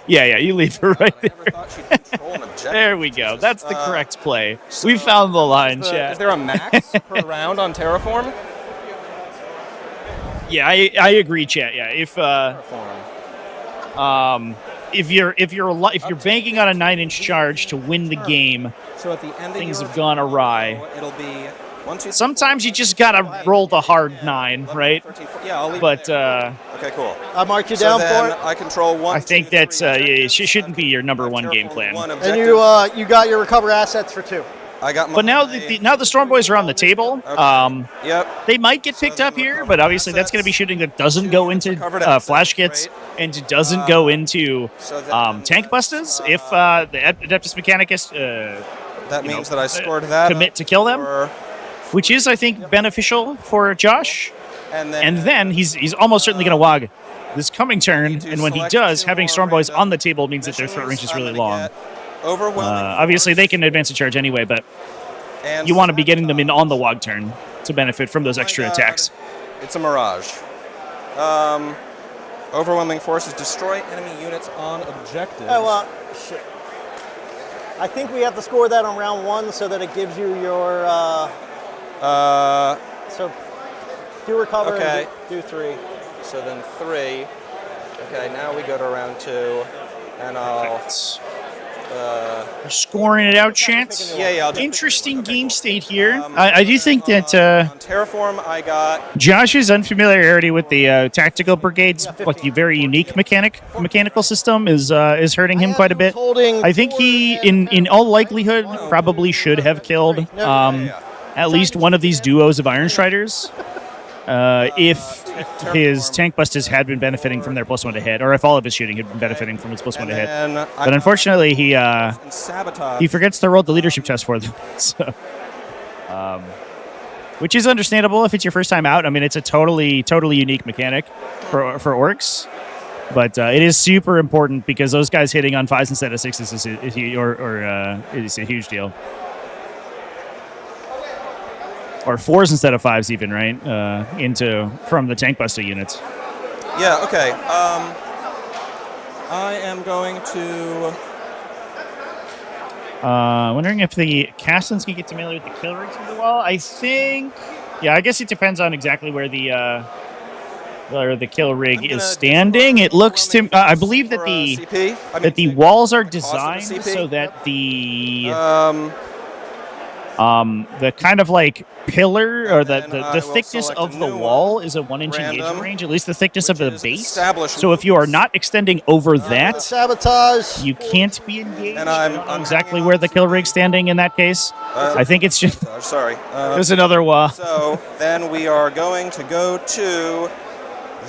[SPEAKER 1] yeah, you leave her right
[SPEAKER 4] I
[SPEAKER 1] there.
[SPEAKER 4] never thought she'd control an objective.
[SPEAKER 1] There we go.
[SPEAKER 4] Jesus.
[SPEAKER 1] That's the correct play. We found the line,
[SPEAKER 4] Is
[SPEAKER 1] chat.
[SPEAKER 4] there a max per round on terraform?
[SPEAKER 1] Yeah, I agree, chat. Yeah,
[SPEAKER 4] Terraform.
[SPEAKER 1] if you're banking on a 9-inch charge to win the game,
[SPEAKER 4] So at the end
[SPEAKER 1] things
[SPEAKER 4] of your
[SPEAKER 1] have gone awry.
[SPEAKER 4] it'll be 1, 2, 3,
[SPEAKER 1] Sometimes you just gotta roll the hard 9, right?
[SPEAKER 4] 13, 14. Yeah, I'll leave
[SPEAKER 1] But
[SPEAKER 4] it there. Okay, cool.
[SPEAKER 3] I marked you
[SPEAKER 4] So
[SPEAKER 3] down
[SPEAKER 4] then
[SPEAKER 3] for it.
[SPEAKER 4] I control 1.
[SPEAKER 1] I think
[SPEAKER 4] 2,
[SPEAKER 1] that's
[SPEAKER 4] 3.
[SPEAKER 1] it shouldn't be your number one game plan.
[SPEAKER 4] One
[SPEAKER 3] And
[SPEAKER 4] objective.
[SPEAKER 3] you got your recover assets for 2.
[SPEAKER 4] I got my.
[SPEAKER 1] But now the Storm Boys are on the table.
[SPEAKER 4] Yep.
[SPEAKER 1] They might get picked up here, but obviously that's going to be shooting that doesn't go into
[SPEAKER 4] Recovered assets,
[SPEAKER 1] flash kits and doesn't go into
[SPEAKER 4] So then,
[SPEAKER 1] tank busters. If the Adeptus Mechanicus
[SPEAKER 4] that means that I scored that.
[SPEAKER 1] commit to kill them,
[SPEAKER 4] or-
[SPEAKER 1] which is, I think, beneficial for Josh.
[SPEAKER 4] and
[SPEAKER 1] And then he's almost certainly going to wog this coming turn, and when he does, having Storm Boys on the table means that their threat range is really long. Obviously, they can advance a charge anyway, but you want to be getting them in on the wog turn to benefit from those extra attacks.
[SPEAKER 4] It's a mirage. Overwhelming forces destroy enemy units on objectives.
[SPEAKER 3] Oh, shit. I think we have to score that on round 1 so that it gives you your. So do recover
[SPEAKER 4] Okay.
[SPEAKER 3] and do 3.
[SPEAKER 4] So then 3. Okay, now we go to round 2, and I'll.
[SPEAKER 1] We're scoring it out, chance.
[SPEAKER 4] Yeah, I'll just
[SPEAKER 1] Interesting game state here. I do think that
[SPEAKER 4] on Terraform, I got.
[SPEAKER 1] Josh's unfamiliarity with the tactical brigades, like the very unique mechanical system, is hurting him quite a bit. I think he, in all likelihood, probably should have killed at least one of these duos of Iron Striders. If his tank busters had been benefiting from their +1 to hit, or if all of his shooting had been benefiting from his +1 to hit. But unfortunately, he
[SPEAKER 4] Sabotage.
[SPEAKER 1] forgets to roll the leadership test for them. So, which is understandable if it's your first time out. I mean, it's a totally unique mechanic for Orks. But it is super important because those guys hitting on 5s instead of 6s is a huge deal. Or 4s instead of 5s even, right? From the tank buster units.
[SPEAKER 4] Yeah, okay. I am going to.
[SPEAKER 1] Wondering if the Castans can get to melee with the kill rigs in the wall. I think... Yeah, I guess it depends on exactly where the kill rig is standing. It looks to... I believe that the walls are designed so that the kind of like pillar or the thickness of the wall is a 1-inch engagement range, at least the thickness of the base. So if you are not extending over that,
[SPEAKER 3] Sabotage.
[SPEAKER 1] you can't be engaged.
[SPEAKER 4] And
[SPEAKER 1] I don't know exactly where the kill rig's standing in that case. I think it's just...
[SPEAKER 4] Sorry.
[SPEAKER 1] There's another wall.
[SPEAKER 4] So then we are going to go to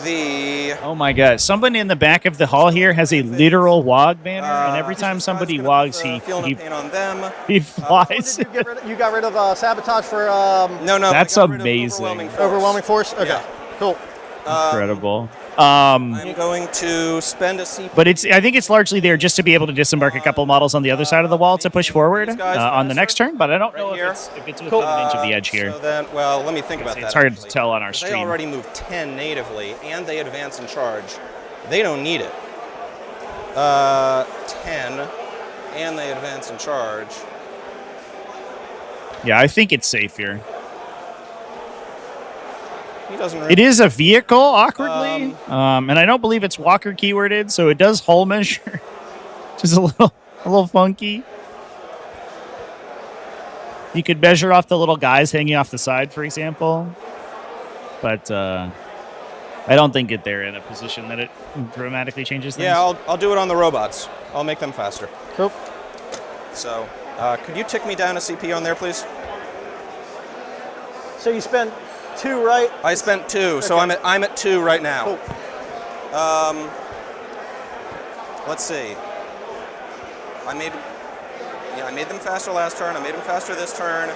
[SPEAKER 4] the.
[SPEAKER 1] Oh my god. Somebody in the back of the hall here has a literal wog banner, and every time somebody wogs, he
[SPEAKER 4] paint on them.
[SPEAKER 1] flies.
[SPEAKER 3] You got rid of sabotage for
[SPEAKER 4] No.
[SPEAKER 1] That's
[SPEAKER 4] I got rid of
[SPEAKER 1] amazing.
[SPEAKER 4] Overwhelming force.
[SPEAKER 3] overwhelming force? Okay,
[SPEAKER 4] Yeah.
[SPEAKER 3] cool.
[SPEAKER 1] Incredible.
[SPEAKER 4] I'm going to spend a CP.
[SPEAKER 1] But I think it's largely there just to be able to disembark a couple models on the other side of the wall to push forward on the next turn. But I don't know
[SPEAKER 4] here.
[SPEAKER 1] if it's within an inch of the edge here.
[SPEAKER 4] So then, well, let me think about that.
[SPEAKER 1] It's hard to
[SPEAKER 4] actually.
[SPEAKER 1] tell on our
[SPEAKER 4] They
[SPEAKER 1] stream.
[SPEAKER 4] already moved 10 natively, and they advance and charge. They don't need it. 10, and they advance and charge.
[SPEAKER 1] Yeah, I think it's safe here.
[SPEAKER 4] He doesn't.
[SPEAKER 1] It is a vehicle, awkwardly, and I don't believe it's Walker keyworded, so it does hull measure, which is a little funky. You could measure off the little guys hanging off the side, for example, but I don't think they're in a position that it dramatically changes things.
[SPEAKER 4] Yeah, I'll do it on the robots. I'll make them faster.
[SPEAKER 3] Cool.
[SPEAKER 4] So, could you tick me down a CP on there, please?
[SPEAKER 3] So you spent 2, right?
[SPEAKER 4] I spent 2, so I'm at 2 right now.
[SPEAKER 3] Cool.
[SPEAKER 4] Let's see. I made them faster last turn. I made them faster this turn.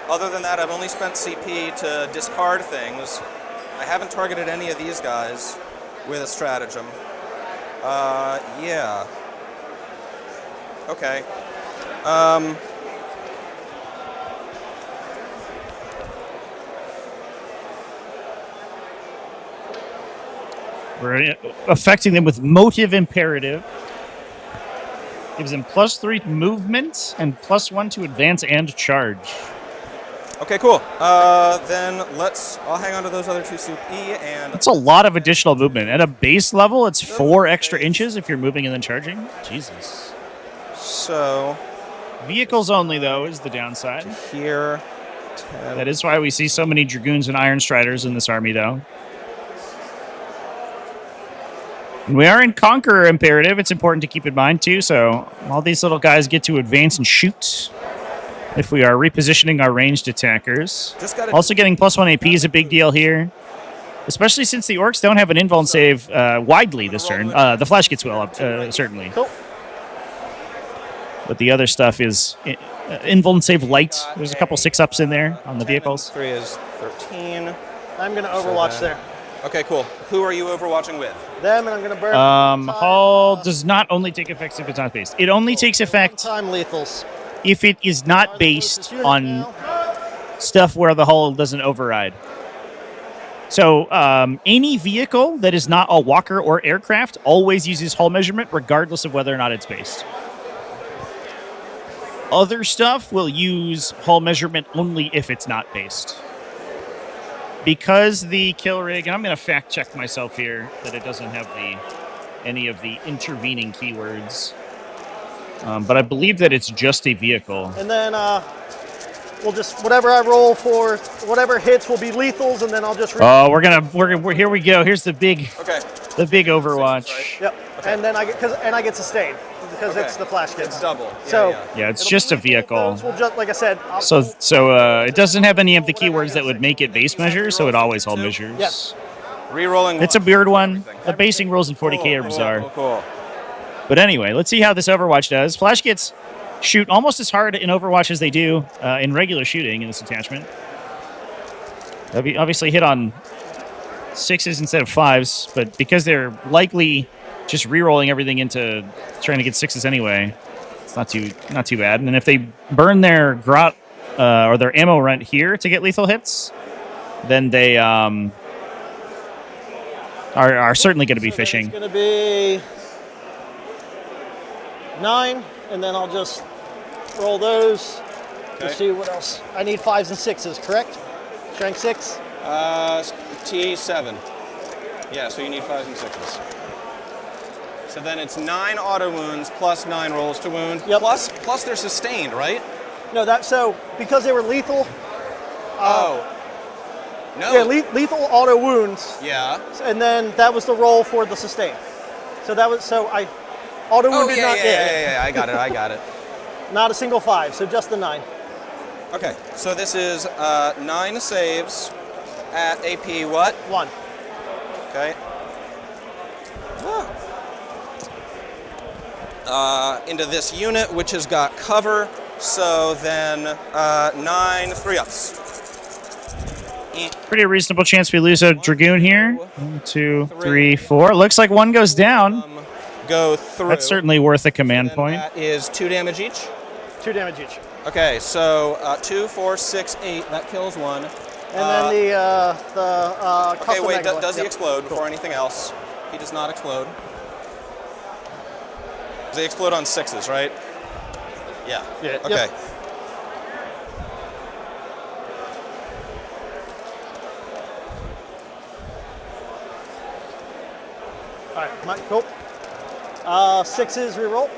[SPEAKER 4] Other than that, I've only spent CP to discard things. I haven't targeted any of these guys with a stratagem. Yeah. Okay.
[SPEAKER 1] We're affecting them with motive imperative. Gives them +3 movement and +1 to advance and charge.
[SPEAKER 4] Okay, cool. Then I'll hang on to those other 2 CP and...
[SPEAKER 1] That's a lot of additional movement. At a base level, it's 4 extra inches if you're moving and then charging. Jesus.
[SPEAKER 4] So...
[SPEAKER 1] Vehicles only, though, is the downside.
[SPEAKER 4] Here... 10.
[SPEAKER 1] That is why we see so many Dragoons and Iron Striders in this army, though. And we are in Conqueror Imperative. It's important to keep in mind, too. So all these little guys get to advance and shoot if we are repositioning our ranged attackers. Also getting +1 AP is a big deal here, especially since the Orks don't have an invuln save widely this turn. The Flash gets well up, certainly.
[SPEAKER 3] Cool.
[SPEAKER 1] But the other stuff is invuln save light. There's a couple 6-ups in there on the vehicles.
[SPEAKER 4] 3 is 13.
[SPEAKER 3] I'm going to overwatch there.
[SPEAKER 4] Okay, cool. Who are you overwatching with?
[SPEAKER 3] Them, and I'm going to burn.
[SPEAKER 1] Hull does not only take effect if it's not based. It only takes effect
[SPEAKER 3] Time lethals.
[SPEAKER 1] if it is not based on stuff where the hull doesn't override. So any vehicle that is not a walker or aircraft always uses hull measurement regardless of whether or not it's based. Other stuff will use hull measurement only if it's not based. Because the kill rig, and I'm going to fact check myself here that it doesn't have any of the intervening keywords. But I believe that it's just a vehicle.
[SPEAKER 3] And then we'll just, whatever I roll for, whatever hits will be lethals, and then I'll just...
[SPEAKER 1] we're here we go. Here's the big Overwatch.
[SPEAKER 3] Yep. Okay. And then I get sustained because it's the flash hits.
[SPEAKER 4] It's double.
[SPEAKER 1] Yeah, it's just a vehicle.
[SPEAKER 3] We'll just, like I said,
[SPEAKER 1] So it doesn't have any of the keywords that would make it base measure, so it always hull measures.
[SPEAKER 3] Yes.
[SPEAKER 4] Rerolling.
[SPEAKER 1] It's a weird one. The basing rules in 40k are bizarre.
[SPEAKER 4] Cool.
[SPEAKER 1] But anyway, let's see how this Overwatch does. Flash kits shoot almost as hard in Overwatch as they do in regular shooting in this attachment. They'll obviously hit on 6s instead of 5s, but because they're likely just re-rolling everything into trying to get 6s anyway, it's not too bad. And if they burn their grot or their ammo rent here to get lethal hits, then they are certainly going to be fishing.
[SPEAKER 3] It's going to be 9, and then I'll just roll those to see what else. I need 5s and 6s, correct? Strength 6?
[SPEAKER 4] T7. Yeah, so you need 5s and 6s. So then it's 9 auto wounds plus 9 rolls to wound.
[SPEAKER 3] Yep.
[SPEAKER 4] Plus they're sustained, right?
[SPEAKER 3] No, so because they were lethal.
[SPEAKER 4] No.
[SPEAKER 3] Yeah, lethal auto wounds.
[SPEAKER 4] Yeah.
[SPEAKER 3] And then that was the roll for the sustain. So I auto wounded not
[SPEAKER 4] Yeah, I got it.
[SPEAKER 3] Not a single 5, so just the 9.
[SPEAKER 4] Okay, so this is 9 saves at AP what?
[SPEAKER 3] 1.
[SPEAKER 4] Okay. Into this unit, which has got cover, so then 9 3-ups.
[SPEAKER 1] Pretty reasonable chance we lose a Dragoon here. 1, 2, 3, 4. Looks like one goes down.
[SPEAKER 4] Go through.
[SPEAKER 1] That's certainly worth a command
[SPEAKER 4] And
[SPEAKER 1] point.
[SPEAKER 4] that is 2 damage each.
[SPEAKER 3] 2 damage each.
[SPEAKER 4] Okay, so 2, 4, 6, 8. That kills one.
[SPEAKER 3] And then the
[SPEAKER 4] Okay,
[SPEAKER 3] custom
[SPEAKER 4] wait.
[SPEAKER 3] megalith.
[SPEAKER 4] Does he
[SPEAKER 3] Yep.
[SPEAKER 4] explode
[SPEAKER 3] Cool.
[SPEAKER 4] before anything else? He does not explode. They explode on 6s, right? Yeah.
[SPEAKER 3] Yeah,
[SPEAKER 4] Okay.
[SPEAKER 3] yep. All right, Mike, cool. 6s reroll.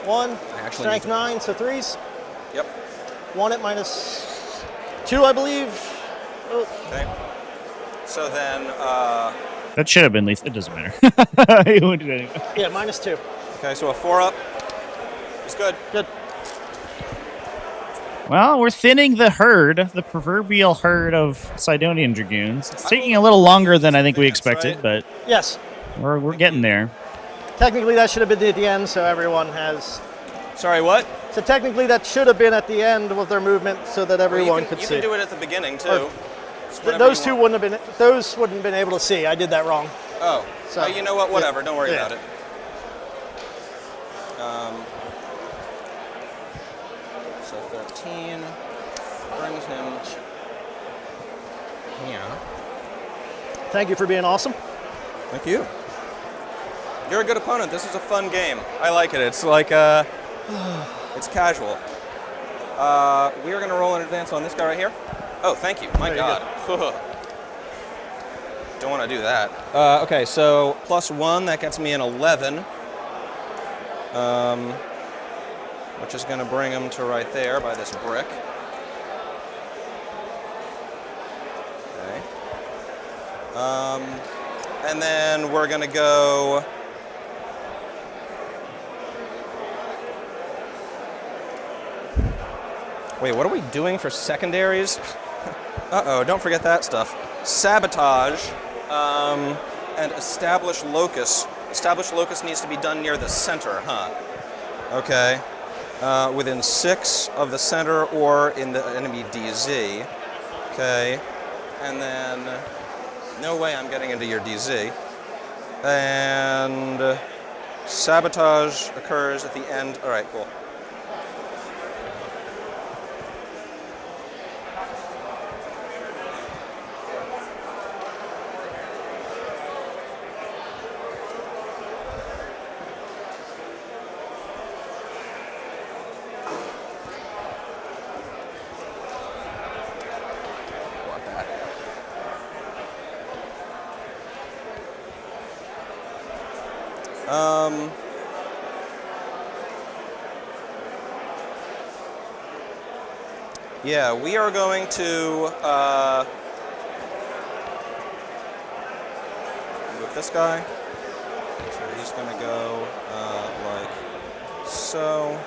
[SPEAKER 3] 1,
[SPEAKER 4] actually
[SPEAKER 3] strength
[SPEAKER 4] need to-
[SPEAKER 3] 9, so 3s.
[SPEAKER 4] Yep.
[SPEAKER 3] 1 at -2, I believe. Oh,
[SPEAKER 4] Okay. So then,
[SPEAKER 1] That should have been lethal. It doesn't matter. He wounded anyway.
[SPEAKER 3] yeah, -2.
[SPEAKER 4] okay, so a 4 up is good.
[SPEAKER 3] Good.
[SPEAKER 1] Well, we're thinning the herd, the proverbial herd of Sidonian Dragoons. It's taking a little longer than I think we expected,
[SPEAKER 4] right?
[SPEAKER 1] but
[SPEAKER 3] Yes.
[SPEAKER 1] we're getting there.
[SPEAKER 3] Technically, that should have been at the end, so everyone has.
[SPEAKER 4] Sorry, what?
[SPEAKER 3] So technically, that should have been at the end with their movement, so that everyone could
[SPEAKER 4] you
[SPEAKER 3] see.
[SPEAKER 4] can do it at the beginning too.
[SPEAKER 3] Or-
[SPEAKER 4] It's whatever
[SPEAKER 3] Those
[SPEAKER 4] you
[SPEAKER 3] two
[SPEAKER 4] want.
[SPEAKER 3] wouldn't have been. Those wouldn't have been able to see. I did that wrong.
[SPEAKER 4] Oh,
[SPEAKER 3] So-
[SPEAKER 4] you know what? Whatever. Don't worry
[SPEAKER 3] Yeah.
[SPEAKER 4] about it. So 13 brings him. Yeah.
[SPEAKER 3] Thank you for being awesome.
[SPEAKER 4] Thank you. You're a good opponent. This is a fun game. I like it. It's like it's casual. We are going to roll in advance on this guy right here. Oh, thank you. My
[SPEAKER 3] There you
[SPEAKER 4] God. Don't want to do that. Okay, so +1, that gets me an 11. Which is going to bring him to right there by this brick. Okay. And then we're going to go... Wait, what are we doing for secondaries? Uh-oh, don't forget that stuff. Sabotage and establish locus. Establish locus needs to be done near the center, huh? Okay. Within 6 of the center or in the enemy DZ. Okay. And then, no way I'm getting into your DZ. And sabotage occurs at the end. All right, cool. Yeah, we are going to move this guy. So he's going to go like so.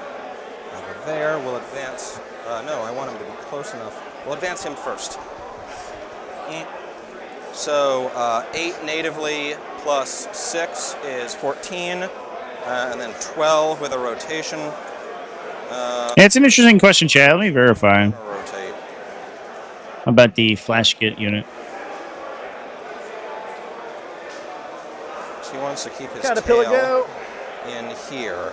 [SPEAKER 4] Over there. We'll advance. No, I want him to be close enough. We'll advance him first. So 8 natively plus 6 is 14, and then 12 with a rotation.
[SPEAKER 1] Yeah, it's an interesting question, Chad. Let me verify
[SPEAKER 4] Rotate.
[SPEAKER 1] about the flash kit unit.
[SPEAKER 4] So he wants to keep his
[SPEAKER 3] Caterpillar
[SPEAKER 4] tail
[SPEAKER 3] go.
[SPEAKER 4] in here.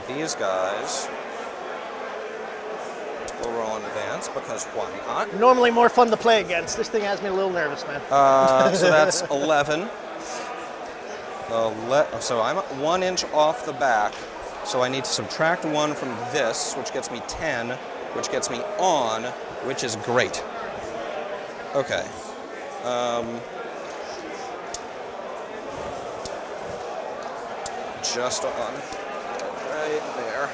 [SPEAKER 4] These guys will roll in advance because why not?
[SPEAKER 3] Normally more fun to play against. This thing has me a little nervous, man.
[SPEAKER 4] So that's 11. So I'm 1 inch off the back. So I need to subtract 1 from this, which gets me 10, which gets me on, which is great. Okay. Just on. Right there.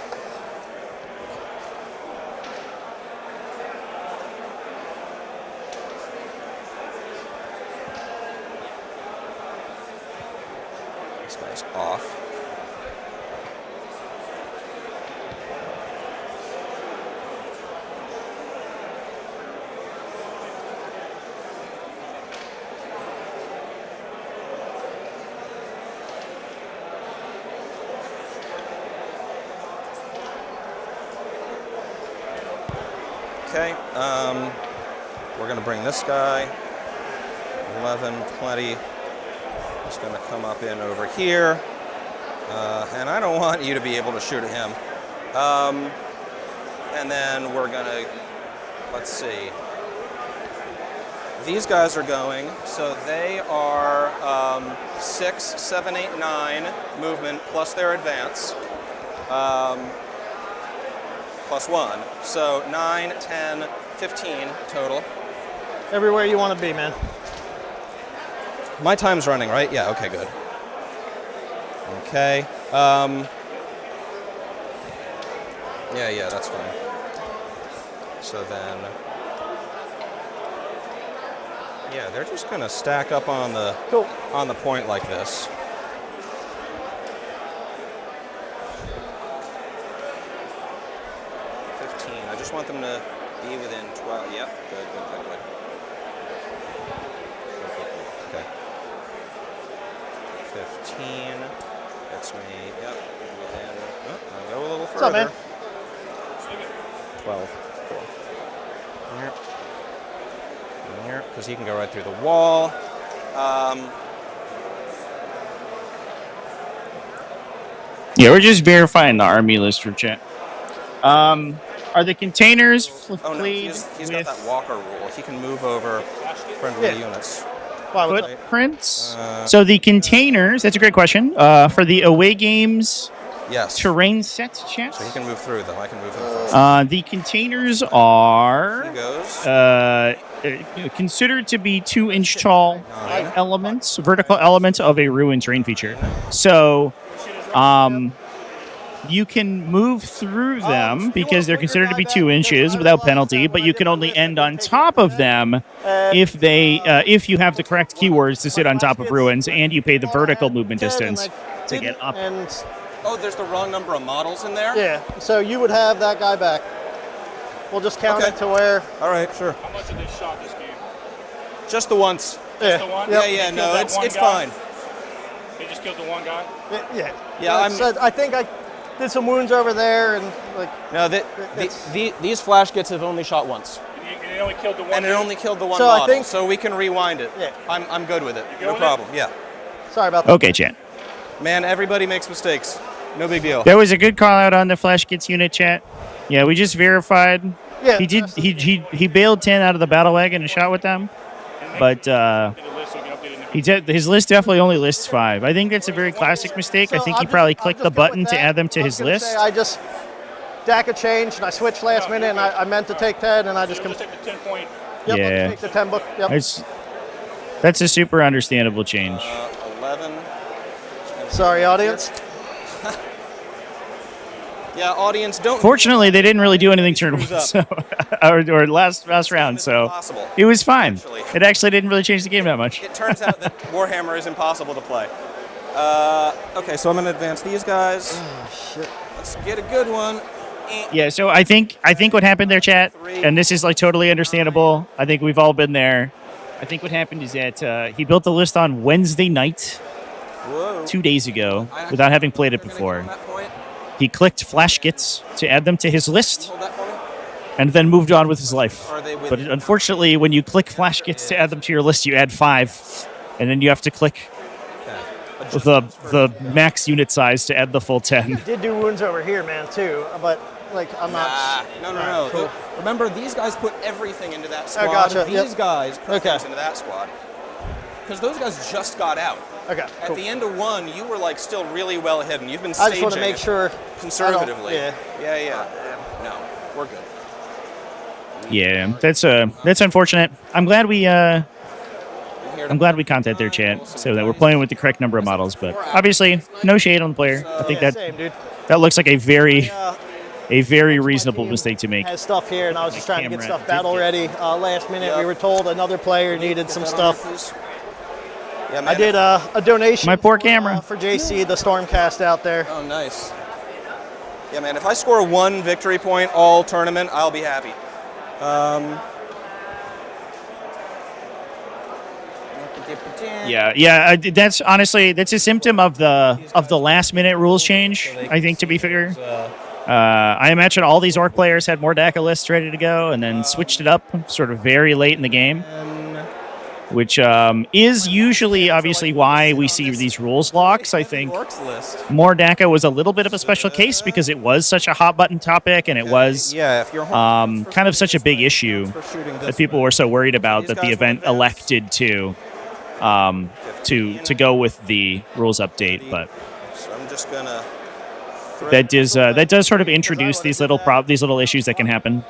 [SPEAKER 4] This guy's off. Okay. We're gonna bring this guy. 11, plenty. He's gonna come up in over here. And I don't want you to be able to shoot at him. And then we're gonna, let's see. These guys are going, so they are 6, 7, 8, 9 movement plus their advance, plus 1. So 9, 10, 15 total.
[SPEAKER 3] Everywhere you want to be, man.
[SPEAKER 4] My time's running, right? Yeah, okay, good. Okay. Yeah, that's fine. So then, yeah, they're just gonna stack up on the point like this. I just want them to be within 12. Yep, good. Okay. 15. That's me. Yep. Within. Oh, I'll go a little further.
[SPEAKER 3] What's up, man?
[SPEAKER 4] 12. Cool. Here, because he can go right through the wall.
[SPEAKER 1] Yeah, we're just verifying the army list for chat. Are the containers
[SPEAKER 4] Oh no, he's got that walker rule. He can move over friendly units.
[SPEAKER 1] footprints? So the containers, that's a great question. For the away games,
[SPEAKER 4] Yes.
[SPEAKER 1] terrain set chat.
[SPEAKER 4] So he can move through them. I can move him first.
[SPEAKER 1] The containers are
[SPEAKER 4] He goes.
[SPEAKER 1] considered to be 2-inch tall
[SPEAKER 4] 9.
[SPEAKER 1] elements, vertical elements of a ruined terrain feature. So, you can move through them because they're considered to be 2 inches without penalty, but you can only end on top of them if you have the correct keywords to sit on top of ruins and you pay the vertical movement distance to get up.
[SPEAKER 3] And
[SPEAKER 4] Oh, there's the wrong number of models in there?
[SPEAKER 3] yeah, so you would have that guy back. We'll just count it to where.
[SPEAKER 4] All right, sure.
[SPEAKER 5] How much did they shot this game?
[SPEAKER 4] Just the once.
[SPEAKER 3] Yeah,
[SPEAKER 5] the one?
[SPEAKER 3] Yep.
[SPEAKER 4] Yeah,
[SPEAKER 5] They
[SPEAKER 4] no,
[SPEAKER 5] killed that
[SPEAKER 4] it's
[SPEAKER 5] one guy?
[SPEAKER 4] fine.
[SPEAKER 5] They just killed the one guy?
[SPEAKER 3] Yeah.
[SPEAKER 4] Yeah,
[SPEAKER 3] I think I did some wounds over there and like.
[SPEAKER 4] No, these flash kits have only shot once.
[SPEAKER 5] And they only killed the one
[SPEAKER 4] And it
[SPEAKER 5] dude?
[SPEAKER 4] only killed the one
[SPEAKER 3] So I
[SPEAKER 4] model,
[SPEAKER 3] think-
[SPEAKER 4] so we can rewind it.
[SPEAKER 3] Yeah.
[SPEAKER 4] I'm good with it.
[SPEAKER 5] good
[SPEAKER 4] No
[SPEAKER 5] with
[SPEAKER 4] problem. Yeah.
[SPEAKER 3] Sorry about that.
[SPEAKER 1] Okay, chat.
[SPEAKER 4] Man, everybody makes mistakes. No big deal.
[SPEAKER 1] That was a good call out on the Flash Kits unit chat. Yeah, we just verified.
[SPEAKER 3] Yeah,
[SPEAKER 1] He did. He bailed 10 out of the battle wagon and shot with them, but
[SPEAKER 5] Did the list so we can update it in the
[SPEAKER 1] his list definitely only lists 5. I think that's a very classic mistake. I
[SPEAKER 3] So
[SPEAKER 1] think he
[SPEAKER 3] I'll
[SPEAKER 1] probably
[SPEAKER 3] just-
[SPEAKER 1] clicked
[SPEAKER 3] I'll
[SPEAKER 1] the
[SPEAKER 3] just go with
[SPEAKER 1] button to
[SPEAKER 3] that.
[SPEAKER 1] add them to
[SPEAKER 3] I was
[SPEAKER 1] his
[SPEAKER 3] gonna
[SPEAKER 1] list.
[SPEAKER 3] say, I just DACA changed and I switched last minute and I meant to take 10 and I just
[SPEAKER 5] You'll just take the 10 point.
[SPEAKER 3] Yep,
[SPEAKER 1] Yeah.
[SPEAKER 3] I'll just take the 10 book. Yep.
[SPEAKER 1] That's a super understandable change.
[SPEAKER 4] 11.
[SPEAKER 3] Sorry, audience.
[SPEAKER 4] Yeah, audience, don't.
[SPEAKER 1] Fortunately, they didn't really do anything turn
[SPEAKER 4] Screws
[SPEAKER 1] one,
[SPEAKER 4] up.
[SPEAKER 1] so, or last round, so
[SPEAKER 4] Impossible.
[SPEAKER 1] it was fine.
[SPEAKER 4] Actually.
[SPEAKER 1] It actually didn't really change the game that much.
[SPEAKER 4] It turns out that Warhammer is impossible to play. Okay, so I'm gonna advance these guys.
[SPEAKER 3] Oh, shit.
[SPEAKER 4] Let's get a good one.
[SPEAKER 1] Yeah, so I think what happened there, chat, and this is like totally understandable. I think we've all been there. I think what happened is that he built the list on Wednesday night,
[SPEAKER 4] Whoa.
[SPEAKER 1] 2 days ago, without having played it
[SPEAKER 4] We're gonna
[SPEAKER 1] before.
[SPEAKER 4] get on that point.
[SPEAKER 1] He clicked Flash Kits to add them to his list,
[SPEAKER 4] Hold that for me.
[SPEAKER 1] and then moved on with his life.
[SPEAKER 4] Are they with
[SPEAKER 1] But
[SPEAKER 4] you?
[SPEAKER 1] unfortunately, when you click Flash Kits to add them to your list, you add 5, and then you have to click
[SPEAKER 4] Okay.
[SPEAKER 1] the max unit size to add the full 10.
[SPEAKER 3] Did do wounds over here, man, too. But like I'm not.
[SPEAKER 4] No.
[SPEAKER 3] Alright, cool.
[SPEAKER 4] Remember, these guys put everything into that squad.
[SPEAKER 3] gotcha,
[SPEAKER 4] These
[SPEAKER 3] yep.
[SPEAKER 4] guys put
[SPEAKER 3] Okay.
[SPEAKER 4] things into that squad. Because those guys just got out.
[SPEAKER 3] Okay.
[SPEAKER 4] At
[SPEAKER 3] Cool.
[SPEAKER 4] the end of one, you were like still really well hidden. You've been
[SPEAKER 3] I
[SPEAKER 4] staging
[SPEAKER 3] just want to make
[SPEAKER 4] it
[SPEAKER 3] sure.
[SPEAKER 4] conservatively.
[SPEAKER 3] Yeah.
[SPEAKER 4] Yeah. No, we're good.
[SPEAKER 1] Yeah, that's unfortunate. I'm glad we contact their chat so that we're playing with the correct number of models. But obviously, no shade on the player. I think
[SPEAKER 3] Yeah,
[SPEAKER 1] that
[SPEAKER 3] same, dude.
[SPEAKER 1] that looks like a very reasonable mistake to make.
[SPEAKER 3] Has stuff here, and I was just trying to get
[SPEAKER 1] Camera
[SPEAKER 3] stuff
[SPEAKER 1] did
[SPEAKER 3] battle
[SPEAKER 1] get-
[SPEAKER 3] ready. Last minute,
[SPEAKER 4] Yep.
[SPEAKER 3] we were told another player needed some
[SPEAKER 4] Get that on
[SPEAKER 3] stuff.
[SPEAKER 4] there, please. Yeah, man.
[SPEAKER 3] I did a donation.
[SPEAKER 1] My poor camera.
[SPEAKER 3] For JC, the Stormcast out there.
[SPEAKER 4] Oh, nice. Yeah, man. If I score 1 victory point all tournament, I'll be happy.
[SPEAKER 1] Yeah. That's honestly a symptom of the last minute rules change. I think, to be fair, I imagine all these Orc players had more Daka lists ready to go and then switched it up sort of very late in the game, which is usually obviously why we see these rules locks. I think
[SPEAKER 4] Orks list.
[SPEAKER 1] more Daka was a little bit of a special case because it was such a hot button topic and it was
[SPEAKER 4] Yeah, if you're
[SPEAKER 1] kind of such a big issue that people were so worried about that the event elected to go with the rules update. But
[SPEAKER 4] So I'm just gonna.
[SPEAKER 1] that does sort of introduce these little issues that can happen.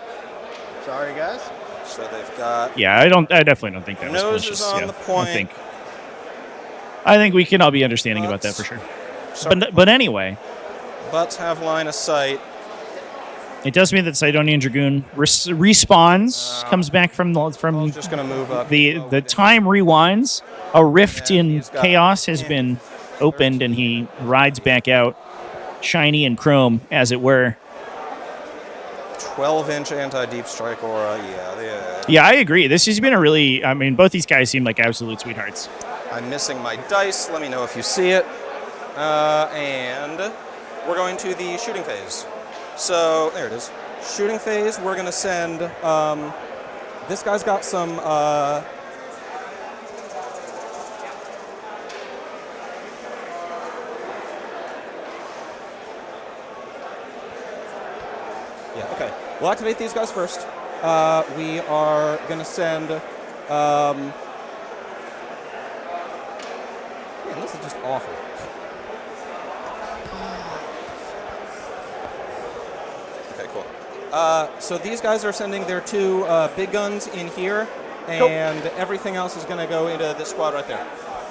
[SPEAKER 3] Sorry, guys.
[SPEAKER 4] So they've got.
[SPEAKER 1] Yeah, I definitely don't think that was
[SPEAKER 4] Nose
[SPEAKER 1] malicious.
[SPEAKER 4] is on
[SPEAKER 1] Yeah,
[SPEAKER 4] the point.
[SPEAKER 1] I think we can all be understanding about that for sure. But anyway,
[SPEAKER 4] Butts have line of sight.
[SPEAKER 1] it does mean that Sidonian Dragoon respawns, comes back from
[SPEAKER 4] Just gonna move up.
[SPEAKER 1] the time rewinds. A rift
[SPEAKER 4] And
[SPEAKER 1] in
[SPEAKER 4] he's got-
[SPEAKER 1] chaos has been opened, and he rides back out, shiny and chrome, as it were.
[SPEAKER 4] 12-inch anti-deep strike aura. Yeah.
[SPEAKER 1] Yeah, I agree. This has been a really. I mean, both these guys seem like absolute sweethearts.
[SPEAKER 4] I'm missing my dice. Let me know if you see it. And we're going to the shooting phase. So there it is. Shooting phase. We're gonna send. This guy's got some. Yeah, okay. We'll activate these guys first. We are going to send... Man, this is just awful. Okay, cool. So these guys are sending their two big guns in here, and everything else is going to go into this squad right there.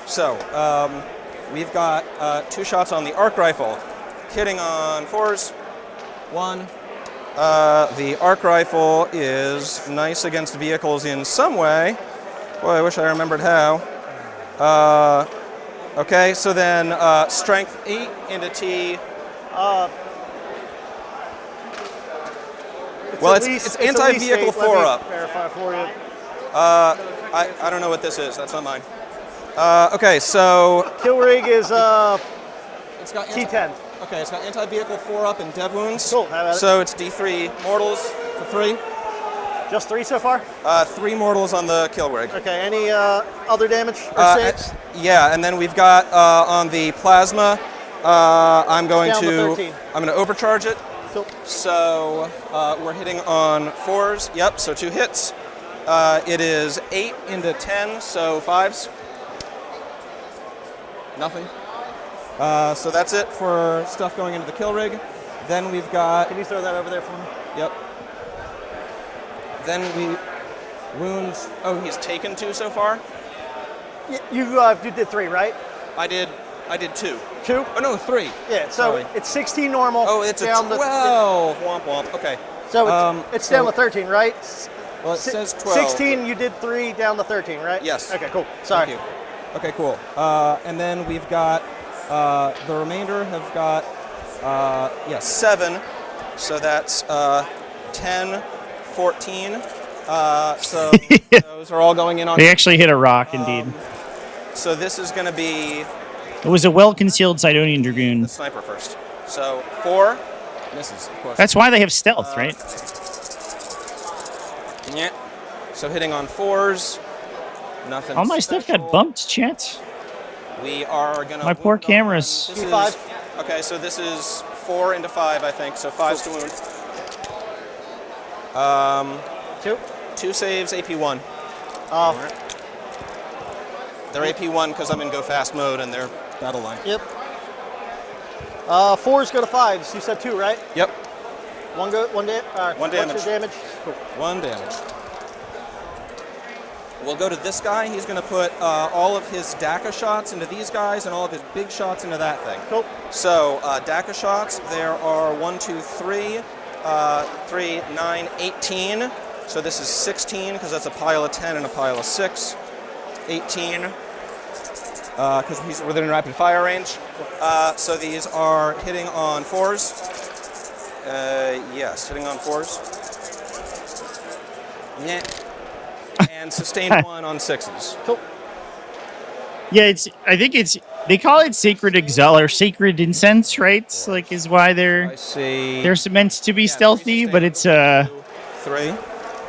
[SPEAKER 4] So, we've got 2 shots on the arc rifle, hitting on 4s. 1. The arc rifle is nice against vehicles in some way. Boy, I wish I remembered how. Okay, so then strength 8 into T. Well, it's anti-vehicle 4-up.
[SPEAKER 3] Verify for you.
[SPEAKER 4] I don't know what this is. That's not mine. Okay, so
[SPEAKER 3] Kill rig is
[SPEAKER 4] it's got
[SPEAKER 3] T10.
[SPEAKER 4] Okay, it's got anti-vehicle 4-up and dev wounds.
[SPEAKER 3] Cool, have at it.
[SPEAKER 4] So it's D3 mortals for 3.
[SPEAKER 3] Just 3 so far?
[SPEAKER 4] 3 mortals on the kill rig.
[SPEAKER 3] Okay, any other damage or saves?
[SPEAKER 4] Yeah, and then we've got on the plasma. I'm going
[SPEAKER 3] Down to
[SPEAKER 4] to
[SPEAKER 3] 13.
[SPEAKER 4] I'm going to overcharge it.
[SPEAKER 3] Cool.
[SPEAKER 4] So we're hitting on 4s. Yep, so 2 hits. It is 8 into 10, so 5s. Nothing. So that's it for stuff going into the kill rig. Then we've got.
[SPEAKER 3] Can you throw that over there for me?
[SPEAKER 4] Yep. Then we wounds. Oh, he's taken 2 so far.
[SPEAKER 3] You did 3, right?
[SPEAKER 4] I did 2.
[SPEAKER 3] 2?
[SPEAKER 4] Oh no, 3.
[SPEAKER 3] Yeah. So
[SPEAKER 4] Sorry.
[SPEAKER 3] it's 16 normal.
[SPEAKER 4] Oh, it's a
[SPEAKER 3] down
[SPEAKER 4] 12. Womp womp. Okay.
[SPEAKER 3] So it's down
[SPEAKER 4] so-
[SPEAKER 3] to 13, right?
[SPEAKER 4] Well, it says 12.
[SPEAKER 3] 16. You did 3 down to 13, right?
[SPEAKER 4] Yes.
[SPEAKER 3] Okay. Cool. Sorry.
[SPEAKER 4] Thank you. Okay, cool. And then we've got the remainder have got 7. So that's 10, 14. So those are all going in on.
[SPEAKER 1] They actually hit a rock, indeed.
[SPEAKER 4] So this is going to be
[SPEAKER 1] It was a well-concealed Sidonian Dragoon.
[SPEAKER 4] the sniper first. So 4 misses, of course.
[SPEAKER 1] That's why they have stealth, right?
[SPEAKER 4] Yeah. So hitting on 4s. Nothing.
[SPEAKER 1] All my stuff got
[SPEAKER 4] special.
[SPEAKER 1] bumped, chat.
[SPEAKER 4] We are gonna.
[SPEAKER 1] My poor
[SPEAKER 4] wound on-
[SPEAKER 1] cameras.
[SPEAKER 4] This is,
[SPEAKER 3] D5.
[SPEAKER 4] okay, so this is 4 into 5, I think. So 5's to wound.
[SPEAKER 3] 2.
[SPEAKER 4] 2 saves, AP1. They're AP1 because I'm in go fast mode and they're battle line.
[SPEAKER 3] Yep. 4s go to 5s. You said 2, right?
[SPEAKER 4] Yep.
[SPEAKER 3] 1 go. 1 damage.
[SPEAKER 4] One
[SPEAKER 3] What's
[SPEAKER 4] damage.
[SPEAKER 3] your damage? Cool.
[SPEAKER 4] 1 damage. We'll go to this guy. He's going to put all of his DACA shots into these guys and all of his big shots into that thing.
[SPEAKER 3] Cool.
[SPEAKER 4] So DACA shots, there are 1, 2, 3, 3, 9, 18. So this is 16 because that's a pile of 10 and a pile of 6. 18 because he's within rapid fire range. So these are hitting on 4s. Yes, hitting on 4s. Yeah. And sustained 1 on 6s.
[SPEAKER 3] Cool.
[SPEAKER 1] Yeah, I think they call it sacred exile or sacred incense, right? Like is why
[SPEAKER 4] I
[SPEAKER 1] they're
[SPEAKER 4] see.
[SPEAKER 1] meant to be
[SPEAKER 4] Yeah,
[SPEAKER 1] stealthy,
[SPEAKER 4] 3
[SPEAKER 1] but it's
[SPEAKER 4] sustain, 3.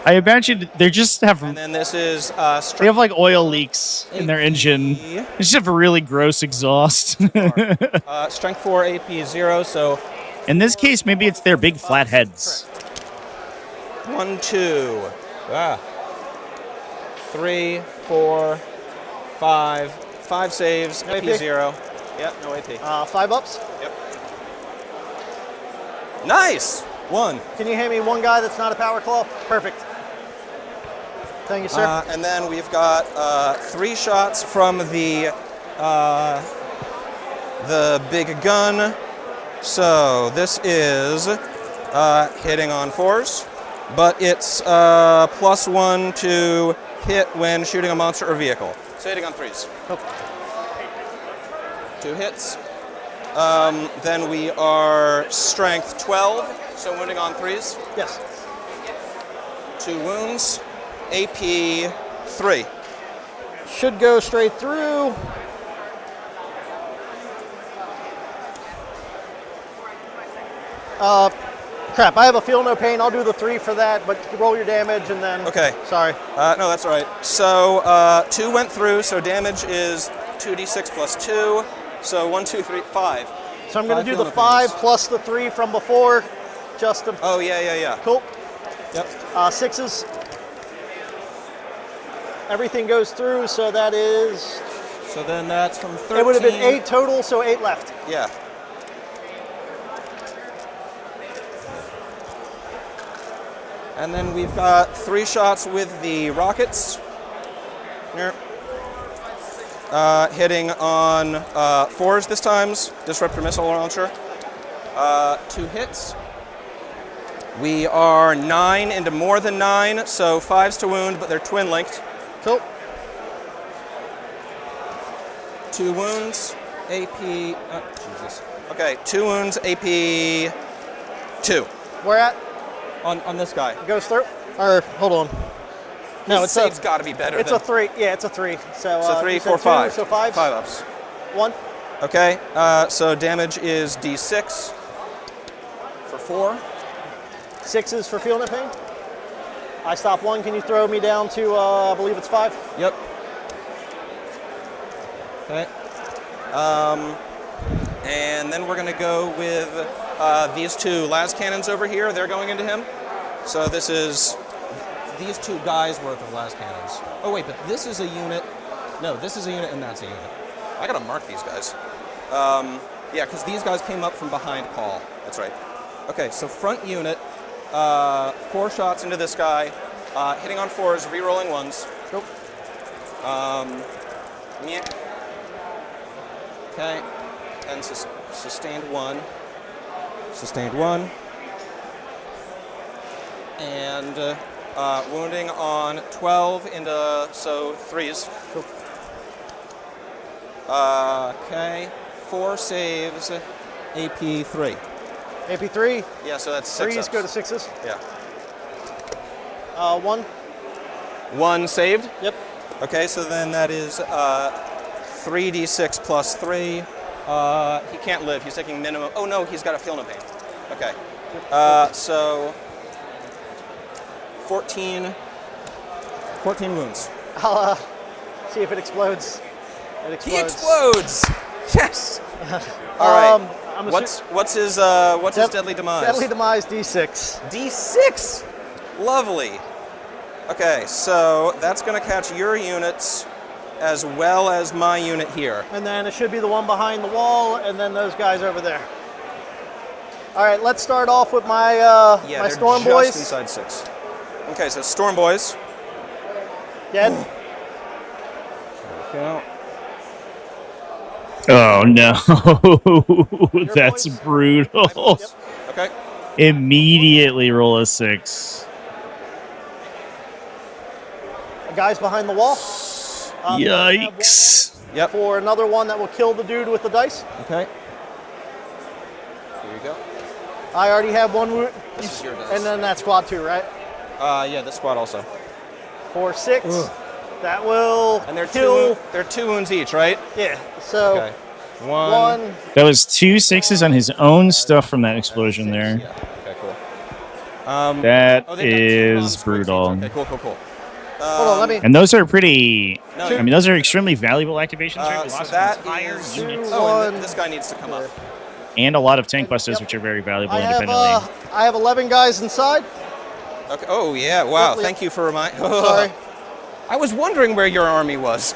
[SPEAKER 1] I imagine they just have
[SPEAKER 4] And then this is
[SPEAKER 1] they have like oil leaks in their engine.
[SPEAKER 4] AP.
[SPEAKER 1] They just have a really gross exhaust.
[SPEAKER 4] Strength 4, AP 0. So
[SPEAKER 1] In this case, maybe it's their big flat heads.
[SPEAKER 4] 1, 2, 3, 4, 5. 5 saves.
[SPEAKER 3] No
[SPEAKER 4] AP
[SPEAKER 3] AP?
[SPEAKER 4] 0. Yep, no AP.
[SPEAKER 3] 5 ups.
[SPEAKER 4] Yep. Nice. 1.
[SPEAKER 3] Can you hand me one guy that's not a power claw? Perfect. Thank you, sir.
[SPEAKER 4] And then we've got 3 shots from the big gun. So this is hitting on 4s, but it's +1 to hit when shooting a monster or vehicle. So hitting on 3s.
[SPEAKER 3] Okay.
[SPEAKER 4] 2 hits. Then we are strength 12, so wounding on 3s.
[SPEAKER 3] Yes.
[SPEAKER 4] 2 wounds. AP 3.
[SPEAKER 3] Should go straight through. Crap, I have a feel no pain. I'll do the 3 for that, but roll your damage and then...
[SPEAKER 4] Okay.
[SPEAKER 3] Sorry.
[SPEAKER 4] No, that's all right. So 2 went through, so damage is 2d6 plus 2. So 1, 2, 3, 5.
[SPEAKER 3] So I'm going
[SPEAKER 4] 5
[SPEAKER 3] to do the
[SPEAKER 4] feel no
[SPEAKER 3] 5
[SPEAKER 4] pains.
[SPEAKER 3] plus the 3 from before. Just to...
[SPEAKER 4] Oh, yeah.
[SPEAKER 3] Cool.
[SPEAKER 4] Yep.
[SPEAKER 3] 6s. Everything goes through, so that is...
[SPEAKER 4] So then that's from 13.
[SPEAKER 3] It would have been 8 total, so 8 left.
[SPEAKER 4] Yeah. And then we've got 3 shots with the rockets. Here. Hitting on 4s this time. Disruptor missile launcher. 2 hits. We are 9 into more than 9, so 5s to wound, but they're twin linked.
[SPEAKER 3] Cool.
[SPEAKER 4] 2 wounds. AP. Oh, Jesus. Okay, 2 wounds. AP 2.
[SPEAKER 3] Where at?
[SPEAKER 4] On this guy.
[SPEAKER 3] Goes through? Or, hold on. No,
[SPEAKER 4] His save's got to be better.
[SPEAKER 3] It's
[SPEAKER 4] than,
[SPEAKER 3] a 3. Yeah, it's a 3. So,
[SPEAKER 4] So 3,
[SPEAKER 3] you said
[SPEAKER 4] 4,
[SPEAKER 3] 2,
[SPEAKER 4] 5.
[SPEAKER 3] So 5.
[SPEAKER 4] 5 ups.
[SPEAKER 3] 1.
[SPEAKER 4] Okay, so damage is d6 for 4.
[SPEAKER 3] 6s for feeling no pain. I stop 1. Can you throw me down to, I believe it's 5?
[SPEAKER 4] Yep. Okay. And then we're going to go with these 2 las cannons over here. They're going into him. So this is these 2 guys worth of las cannons. Oh wait, but this is a unit. No, this is a unit and that's a unit. I got to mark these guys. Yeah, because these guys came up from behind Paul. That's right. Okay, so front unit, 4 shots into this guy, hitting on 4s, re-rolling 1s.
[SPEAKER 3] Nope.
[SPEAKER 4] Yeah. Okay, and sustained 1. Sustained 1. And wounding on 12 into, so 3s.
[SPEAKER 3] Cool.
[SPEAKER 4] Okay, 4 saves, AP 3.
[SPEAKER 3] AP 3.
[SPEAKER 4] Yeah, so that's 6
[SPEAKER 3] 3s
[SPEAKER 4] ups.
[SPEAKER 3] go to 6s.
[SPEAKER 4] Yeah.
[SPEAKER 3] 1.
[SPEAKER 4] 1 saved.
[SPEAKER 3] Yep.
[SPEAKER 4] Okay, so then that is 3d6 plus 3. He can't live. He's taking minimum. Oh no, he's got a feel no pain. Okay. So 14 wounds.
[SPEAKER 3] I'll see if it explodes. It explodes.
[SPEAKER 4] He explodes. Yes. All right. What's his deadly demise?
[SPEAKER 3] Deadly demise D6.
[SPEAKER 4] D6. Lovely. Okay, so that's going to catch your units as well as my unit here.
[SPEAKER 3] And then it should be the one behind the wall, and then those guys over there. All right, let's start off with my my Storm
[SPEAKER 4] just
[SPEAKER 3] Boys.
[SPEAKER 4] Inside 6. Okay, so Storm Boys.
[SPEAKER 3] Dead.
[SPEAKER 4] Okay.
[SPEAKER 1] Oh no, that's brutal.
[SPEAKER 3] Yep.
[SPEAKER 4] Okay.
[SPEAKER 1] Immediately roll a 6.
[SPEAKER 3] The guys behind the wall.
[SPEAKER 1] Yikes.
[SPEAKER 4] Yep.
[SPEAKER 3] For another one that will kill the dude with the dice.
[SPEAKER 4] Okay. Here you go.
[SPEAKER 3] I already have 1 wound.
[SPEAKER 4] This is your dice.
[SPEAKER 3] And then that's squad 2, right?
[SPEAKER 4] Yeah, this squad also.
[SPEAKER 3] 4, 6.
[SPEAKER 4] Ugh.
[SPEAKER 3] That will
[SPEAKER 4] And
[SPEAKER 3] kill.
[SPEAKER 4] they're 2 wounds each, right?
[SPEAKER 3] Yeah. So
[SPEAKER 4] Okay. One.
[SPEAKER 1] That was 2 6s on his own stuff from that explosion there.
[SPEAKER 4] Yeah. Okay, cool.
[SPEAKER 1] That
[SPEAKER 4] Oh, they've got 2 bomb
[SPEAKER 1] is
[SPEAKER 4] squeaks each.
[SPEAKER 1] brutal.
[SPEAKER 4] Okay, cool.
[SPEAKER 3] hold on, let me.
[SPEAKER 1] And those are pretty.
[SPEAKER 4] No,
[SPEAKER 1] I mean, those are extremely valuable activations. Right? We
[SPEAKER 4] so
[SPEAKER 1] lost
[SPEAKER 4] that
[SPEAKER 1] an entire
[SPEAKER 4] is.
[SPEAKER 1] unit.
[SPEAKER 4] Oh, and
[SPEAKER 3] One.
[SPEAKER 4] this guy needs to come up.
[SPEAKER 1] And a lot of tank busters, which are very valuable
[SPEAKER 3] I
[SPEAKER 1] independently.
[SPEAKER 3] have 11 guys inside.
[SPEAKER 4] Okay. Oh yeah. Wow.
[SPEAKER 3] Yep.
[SPEAKER 4] Thank you for reminding.
[SPEAKER 3] Sorry.
[SPEAKER 4] I was wondering where your army was.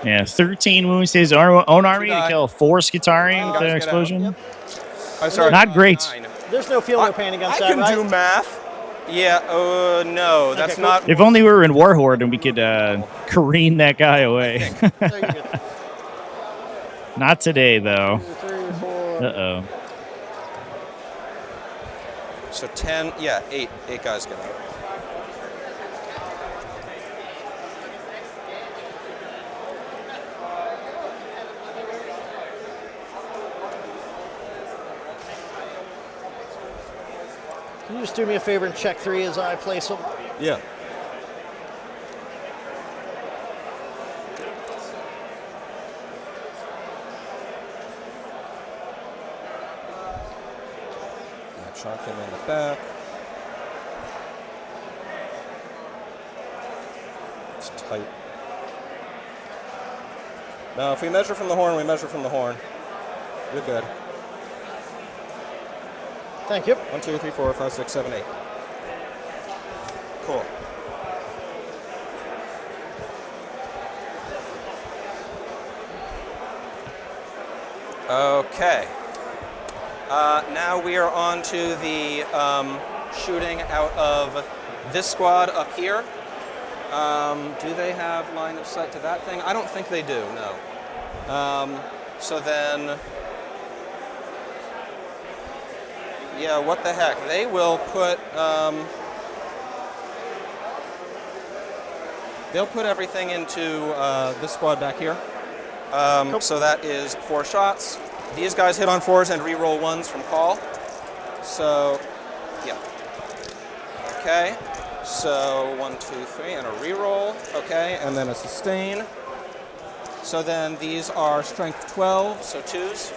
[SPEAKER 1] Yeah, 13 wounds to his own army to
[SPEAKER 4] die.
[SPEAKER 1] kill 4 Skitari
[SPEAKER 4] Guys,
[SPEAKER 1] with
[SPEAKER 4] get
[SPEAKER 1] the
[SPEAKER 4] out.
[SPEAKER 1] explosion.
[SPEAKER 3] Yep.
[SPEAKER 4] I'm sorry.
[SPEAKER 1] Not great.
[SPEAKER 4] 9.
[SPEAKER 3] There's no feeling or pain against
[SPEAKER 4] I
[SPEAKER 3] that,
[SPEAKER 4] can
[SPEAKER 3] right?
[SPEAKER 4] do math. Yeah. No, that's
[SPEAKER 3] cool.
[SPEAKER 4] not.
[SPEAKER 1] If only we were in Warhorde and we could careen that guy away.
[SPEAKER 3] There you go.
[SPEAKER 1] Not today, though.
[SPEAKER 3] 2, 3, 4.
[SPEAKER 1] Uh-oh.
[SPEAKER 4] So 10. Yeah, 8. 8 guys get out.
[SPEAKER 3] Can you just do me a favor and check 3 as I place them?
[SPEAKER 4] Yeah. Chalk him in the back. It's tight. Now, if we measure from the horn, we measure from the horn. You're good.
[SPEAKER 3] Thank you.
[SPEAKER 4] 1, 2, 3, 4, 5, 6, 7, 8. Cool. Okay. Now we are on to the shooting out of this squad up here. Do they have line of sight to that thing? I don't think they do, no. So then, yeah, what the heck? They will put, they'll put everything into this squad back here. So that is 4 shots. These guys hit on 4s and re-roll 1s from call. So, yeah. Okay. So 1, 2, 3, and a re-roll. Okay, and then a sustain. So then these are strength 12, so 2s.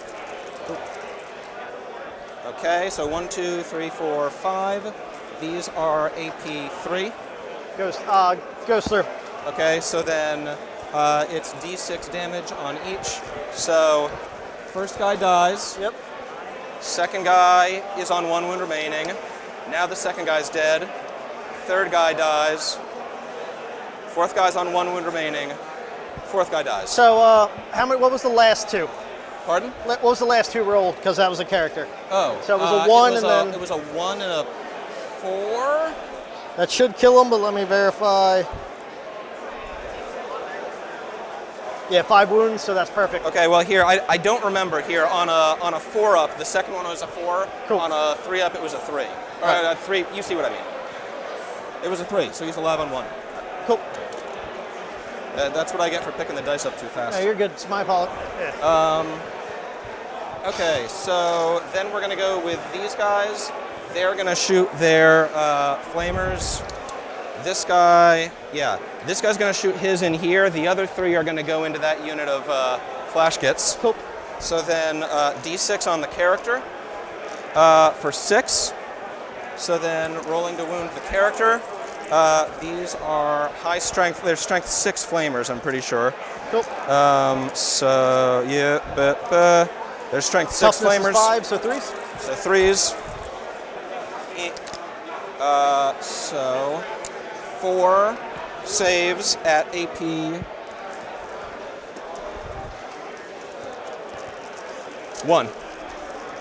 [SPEAKER 4] Okay, so 1, 2, 3, 4, 5. These are AP 3.
[SPEAKER 3] Goes through.
[SPEAKER 4] Okay, so then it's D6 damage on each. So first guy dies.
[SPEAKER 3] Yep.
[SPEAKER 4] Second guy is on 1 wound remaining. Now the second guy's dead. Third guy dies. Fourth guy's on 1 wound remaining. Fourth guy dies.
[SPEAKER 3] So, what was the last 2?
[SPEAKER 4] Pardon?
[SPEAKER 3] What was the last 2 rolled? Because that was a character.
[SPEAKER 4] Oh.
[SPEAKER 3] So it was a 1 and then...
[SPEAKER 4] It was a 1 and a 4?
[SPEAKER 3] That should kill him, but let me verify. Yeah, 5 wounds, so that's perfect.
[SPEAKER 4] Okay, well here, I don't remember here. On a 4 up, the second one was a 4.
[SPEAKER 3] Cool.
[SPEAKER 4] On a 3 up, it was a 3. Or a 3, you see what I mean. It was a 3, so he's alive on 1.
[SPEAKER 3] Cool.
[SPEAKER 4] That's what I get for picking the dice up too fast.
[SPEAKER 3] No, you're good. It's my fault. Yeah.
[SPEAKER 4] Okay, so then we're gonna go with these guys. They're gonna shoot their flamers. This guy, yeah, this guy's gonna shoot his in here. The other 3 are gonna go into that unit of flash kits.
[SPEAKER 3] Cool.
[SPEAKER 4] So then D6 on the character for 6. So then rolling to wound the character. These are high strength. They're strength 6 flamers, I'm pretty sure.
[SPEAKER 3] Cool.
[SPEAKER 4] So yeah, they're strength 6
[SPEAKER 3] Toughness
[SPEAKER 4] flamers.
[SPEAKER 3] is 5, so 3s.
[SPEAKER 4] So 3s. So 4 saves at AP. 1.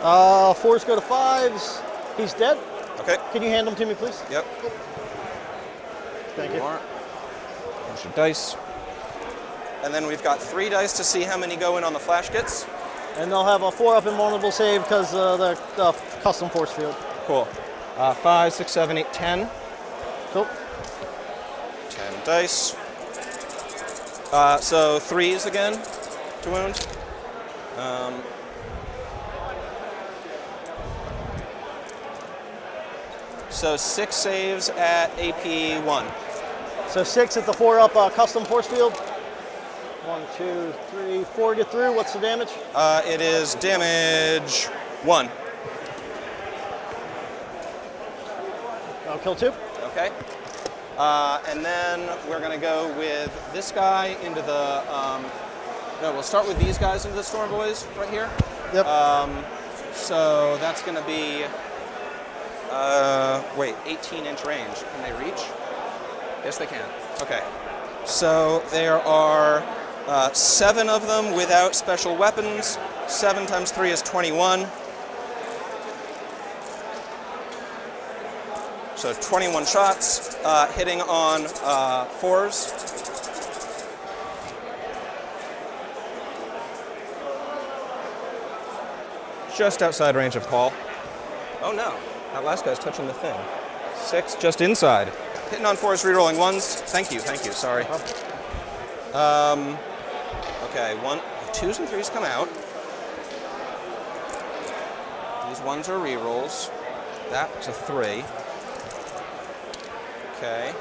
[SPEAKER 3] 4s go to 5s. He's dead.
[SPEAKER 4] Okay.
[SPEAKER 3] Can you hand them to me, please?
[SPEAKER 4] Yep.
[SPEAKER 3] Thank you.
[SPEAKER 4] Bunch of dice. And then we've got 3 dice to see how many go in on the flash kits.
[SPEAKER 3] And they'll have a 4-up invulnerable save because the custom force field.
[SPEAKER 4] Cool. 5, 6, 7, 8, 10.
[SPEAKER 3] Cool.
[SPEAKER 4] 10 dice. So 3s again to wound. So 6 saves at AP 1.
[SPEAKER 3] So 6 at the 4 up custom force field. 1, 2, 3, 4 get through. What's the damage?
[SPEAKER 4] It is damage 1.
[SPEAKER 3] I'll kill 2.
[SPEAKER 4] Okay. And then we're going to go with this guy into the... no, we'll start with these guys into the Storm Boys right here.
[SPEAKER 3] Yep.
[SPEAKER 4] So that's going to be... wait, 18-inch range. Can they reach? Yes, they can. Okay. So there are 7 of them without special weapons. 7 times 3 is 21. So 21 shots, hitting on 4s. Just outside range of call. Oh no, that last guy's touching the thing. 6, just inside. Hitting on 4s, rerolling 1s. Thank you, sorry. Okay, 2s and 3s come out. These 1s are rerolls. That's a 3. Okay.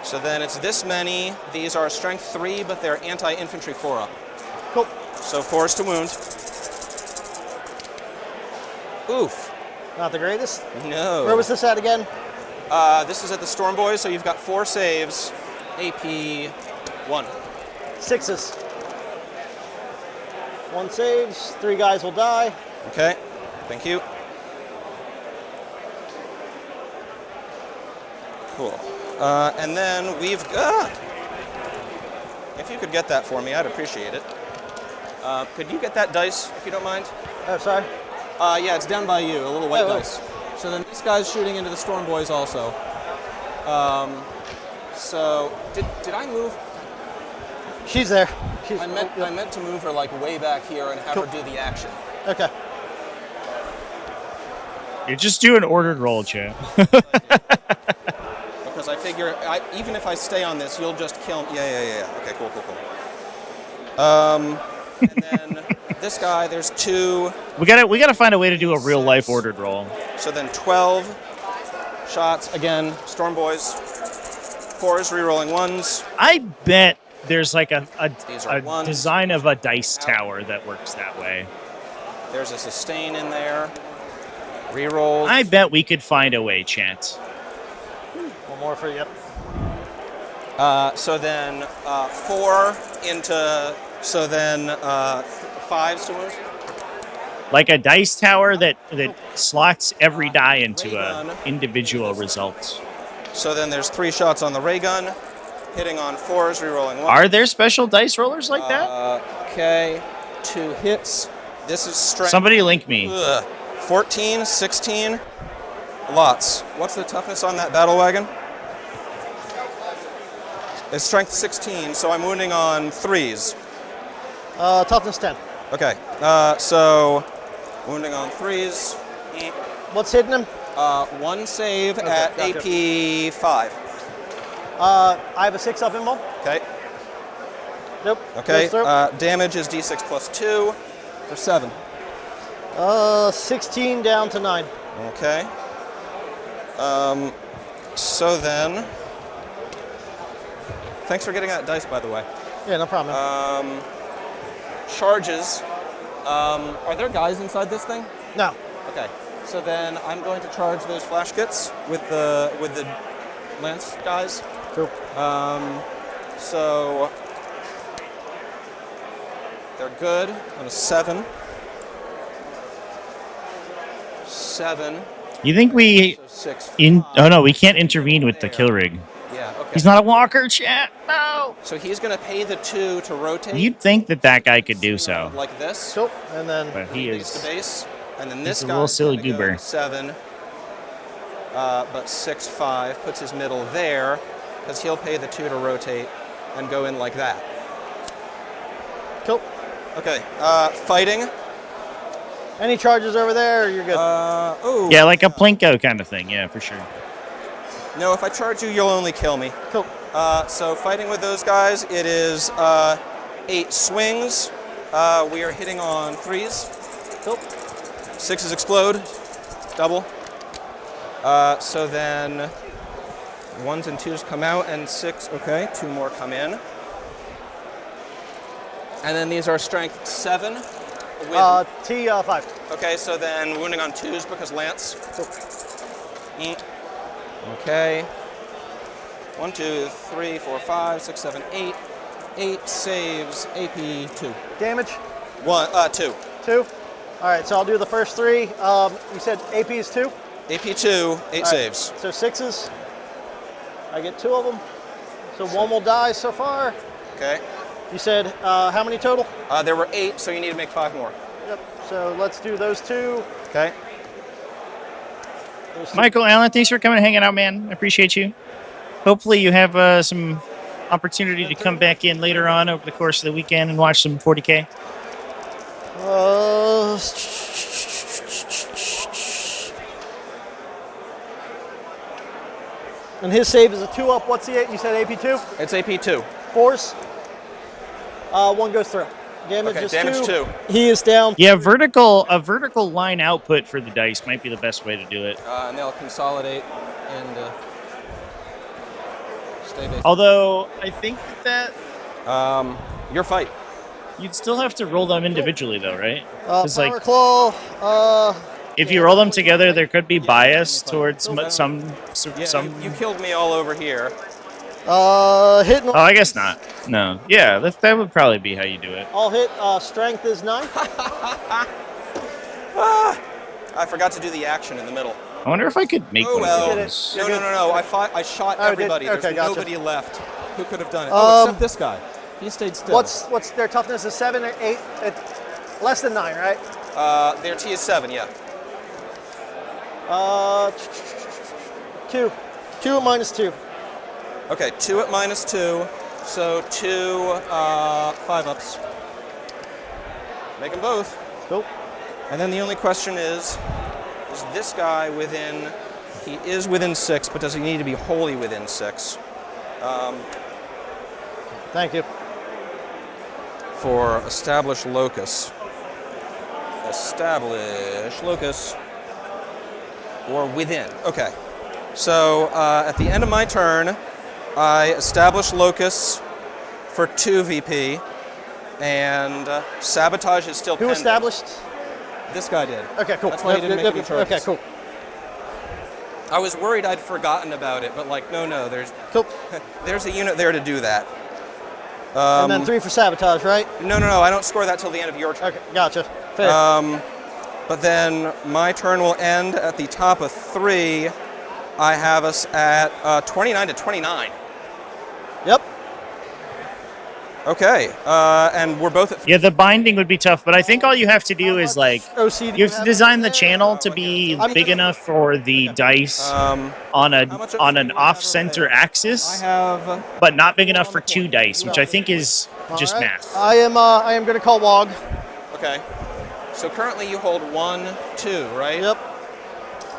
[SPEAKER 4] So then it's this many. These are strength 3, but they're anti-infantry 4 up.
[SPEAKER 3] Cool.
[SPEAKER 4] So 4s to wound. Oof.
[SPEAKER 3] Not the greatest.
[SPEAKER 4] No.
[SPEAKER 3] Where was this at again?
[SPEAKER 4] This is at the Storm Boys, so you've got 4 saves, AP 1.
[SPEAKER 3] 6s. 1 saves. 3 guys will die.
[SPEAKER 4] Okay. Thank you. Cool. And then we've got... if you could get that for me, I'd appreciate it. Could you get that dice, if you don't mind?
[SPEAKER 3] Oh, sorry.
[SPEAKER 4] Yeah, it's down by you, a little white
[SPEAKER 3] Oh,
[SPEAKER 4] dice. So then this guy's shooting into the Storm Boys also. So, did I move?
[SPEAKER 3] She's there.
[SPEAKER 4] I meant to move her like way back here and have her do the action.
[SPEAKER 3] Okay.
[SPEAKER 1] You're just doing ordered roll, chat.
[SPEAKER 4] Because I figure, even if I stay on this, you'll just kill me. Yeah. Okay, cool. And then this guy, there's 2.
[SPEAKER 1] We gotta find a way to do a real life ordered roll.
[SPEAKER 4] So then 12 shots. Again, Storm Boys. 4s, rerolling 1s.
[SPEAKER 1] I bet there's like a
[SPEAKER 4] These are ones.
[SPEAKER 1] design of a dice tower that works that way.
[SPEAKER 4] There's a sustain in there. Reroll.
[SPEAKER 1] I bet we could find a way, chat.
[SPEAKER 3] One more for you.
[SPEAKER 4] So then 4 into... So then 5s to wound.
[SPEAKER 1] Like a dice tower that slots every die into a individual result.
[SPEAKER 4] So then there's 3 shots on the ray gun, hitting on 4s, rerolling 1.
[SPEAKER 1] Are there special dice rollers like that?
[SPEAKER 4] Okay, 2 hits. This is strength.
[SPEAKER 1] Somebody link me.
[SPEAKER 4] 14, 16, lots. What's the toughness on that battle wagon? It's strength 16, so I'm wounding on 3s.
[SPEAKER 3] Toughness 10.
[SPEAKER 4] Okay, so wounding on 3s.
[SPEAKER 3] What's hitting him?
[SPEAKER 4] 1 save at
[SPEAKER 3] gotcha.
[SPEAKER 4] AP 5.
[SPEAKER 3] I have a 6 up involved.
[SPEAKER 4] Okay.
[SPEAKER 3] Nope.
[SPEAKER 4] Okay.
[SPEAKER 3] Goes through.
[SPEAKER 4] Damage is D6 plus 2 for 7.
[SPEAKER 3] 16 down to 9.
[SPEAKER 4] Okay. So then, thanks for getting that dice, by the way.
[SPEAKER 3] Yeah, no problem.
[SPEAKER 4] Charges. Are there guys inside this thing?
[SPEAKER 3] No.
[SPEAKER 4] Okay. So then I'm going to charge those flash kits with the lance guys.
[SPEAKER 3] Cool.
[SPEAKER 4] So they're good on a 7. 7.
[SPEAKER 1] You think we
[SPEAKER 4] So 6.
[SPEAKER 1] Oh no, we can't intervene with the kill rig.
[SPEAKER 4] Yeah. Okay.
[SPEAKER 1] He's not a walker, chat. No.
[SPEAKER 4] So he's going to pay the 2 to rotate.
[SPEAKER 1] You'd think that guy could do so,
[SPEAKER 4] Like this.
[SPEAKER 3] Cool. And then
[SPEAKER 1] but he
[SPEAKER 4] Base to
[SPEAKER 1] is.
[SPEAKER 4] base. And then this
[SPEAKER 1] a
[SPEAKER 4] guy
[SPEAKER 1] little silly goober.
[SPEAKER 4] 7. But 6-5 puts his middle there because he'll pay the 2 to rotate and go in like that.
[SPEAKER 3] cool.
[SPEAKER 4] Okay. Fighting.
[SPEAKER 3] Any charges over there, or you're good?
[SPEAKER 4] Oh.
[SPEAKER 1] Yeah, like a Plinko kind of thing. Yeah, for sure.
[SPEAKER 4] No, if I charge you, you'll only kill me.
[SPEAKER 3] Cool.
[SPEAKER 4] So fighting with those guys, it is 8 swings. We are hitting on 3s.
[SPEAKER 3] Cool.
[SPEAKER 4] 6s explode. Double. So then 1s and 2s come out, and 6. Okay, 2 more come in. And then these are strength 7. With,
[SPEAKER 3] T5.
[SPEAKER 4] okay, so then wounding on 2s because lance. Okay. 1, 2, 3, 4, 5, 6, 7, 8. 8 saves, AP 2.
[SPEAKER 3] Damage?
[SPEAKER 4] 2.
[SPEAKER 3] 2. All right, so I'll do the first 3. You said AP is 2?
[SPEAKER 4] AP 2, 8 saves.
[SPEAKER 3] So 6s. I get 2 of them. So 1 will die so far.
[SPEAKER 4] Okay.
[SPEAKER 3] You said how many total?
[SPEAKER 4] There were 8, so you need to make 5 more.
[SPEAKER 3] Yep. So let's do those 2.
[SPEAKER 4] Okay.
[SPEAKER 1] Michael Allen, thanks for coming and hanging out, man. I appreciate you. Hopefully you have some opportunity to come back in later on over the course of the weekend and watch some 40k.
[SPEAKER 3] And his save is a 2 up. What's the 8? You said AP 2?
[SPEAKER 4] It's AP 2.
[SPEAKER 3] 4s. 1 goes through. Damage
[SPEAKER 4] Okay,
[SPEAKER 3] is
[SPEAKER 4] damage 2.
[SPEAKER 3] He is down.
[SPEAKER 1] Yeah, a vertical line output for the dice might be the best way to do it.
[SPEAKER 4] And they'll consolidate and stay basic.
[SPEAKER 1] Although I think that
[SPEAKER 4] Your fight.
[SPEAKER 1] you'd still have to roll them indivially, though, right?
[SPEAKER 3] Power
[SPEAKER 1] 'Cause, like,
[SPEAKER 3] Claw.
[SPEAKER 1] if you roll them together, there could be bias towards some.
[SPEAKER 4] You killed me all over here.
[SPEAKER 3] Hitting.
[SPEAKER 1] Oh, I guess not. No. Yeah, that would probably be how you do it.
[SPEAKER 3] All hit. Strength is 9.
[SPEAKER 4] I forgot to do the action in the middle.
[SPEAKER 1] I wonder if I could make
[SPEAKER 4] Oh
[SPEAKER 1] one
[SPEAKER 4] well.
[SPEAKER 1] of those.
[SPEAKER 4] No. I shot
[SPEAKER 3] Oh, did-
[SPEAKER 4] everybody.
[SPEAKER 3] okay,
[SPEAKER 4] There's
[SPEAKER 3] gotcha.
[SPEAKER 4] nobody left who could have done it. Oh, except this guy. He stayed still.
[SPEAKER 3] What's their toughness is 7 or 8? Less than 9, right?
[SPEAKER 4] Their T is 7, yeah.
[SPEAKER 3] 2. 2 minus 2.
[SPEAKER 4] Okay, 2 at -2, so 2 5-ups. Make them both.
[SPEAKER 3] Cool.
[SPEAKER 4] And then the only question is this guy within, he is within 6, but does he need to be wholly within 6?
[SPEAKER 3] Thank you.
[SPEAKER 4] For establish locus. Establish locus. Or within. Okay. So at the end of my turn, I establish locus for 2 VP, and sabotage is still
[SPEAKER 3] Who
[SPEAKER 4] pending.
[SPEAKER 3] established?
[SPEAKER 4] This guy did.
[SPEAKER 3] Okay, cool.
[SPEAKER 4] That's why he didn't make any charges.
[SPEAKER 3] Okay, cool.
[SPEAKER 4] I was worried I'd forgotten about it, but like, no,
[SPEAKER 3] Cool.
[SPEAKER 4] there's a unit there to do that.
[SPEAKER 3] And then 3 for sabotage, right?
[SPEAKER 4] No, I don't score that till the end of your turn.
[SPEAKER 3] Okay, gotcha. Fair.
[SPEAKER 4] But then my turn will end at the top of 3. I have us at 29 to 29.
[SPEAKER 3] Yep.
[SPEAKER 4] Okay, and we're both at
[SPEAKER 1] Yeah, the binding would be tough, but I think all you have to do is like
[SPEAKER 3] OCD
[SPEAKER 1] you have to design the channel to be big enough for the dice on an off-center axis,
[SPEAKER 4] I have
[SPEAKER 1] but not big enough for 2 dice, which I think is just
[SPEAKER 3] All right.
[SPEAKER 1] math.
[SPEAKER 3] I am going to call Wog.
[SPEAKER 4] okay. So currently you hold 1, 2, right?
[SPEAKER 3] Yep.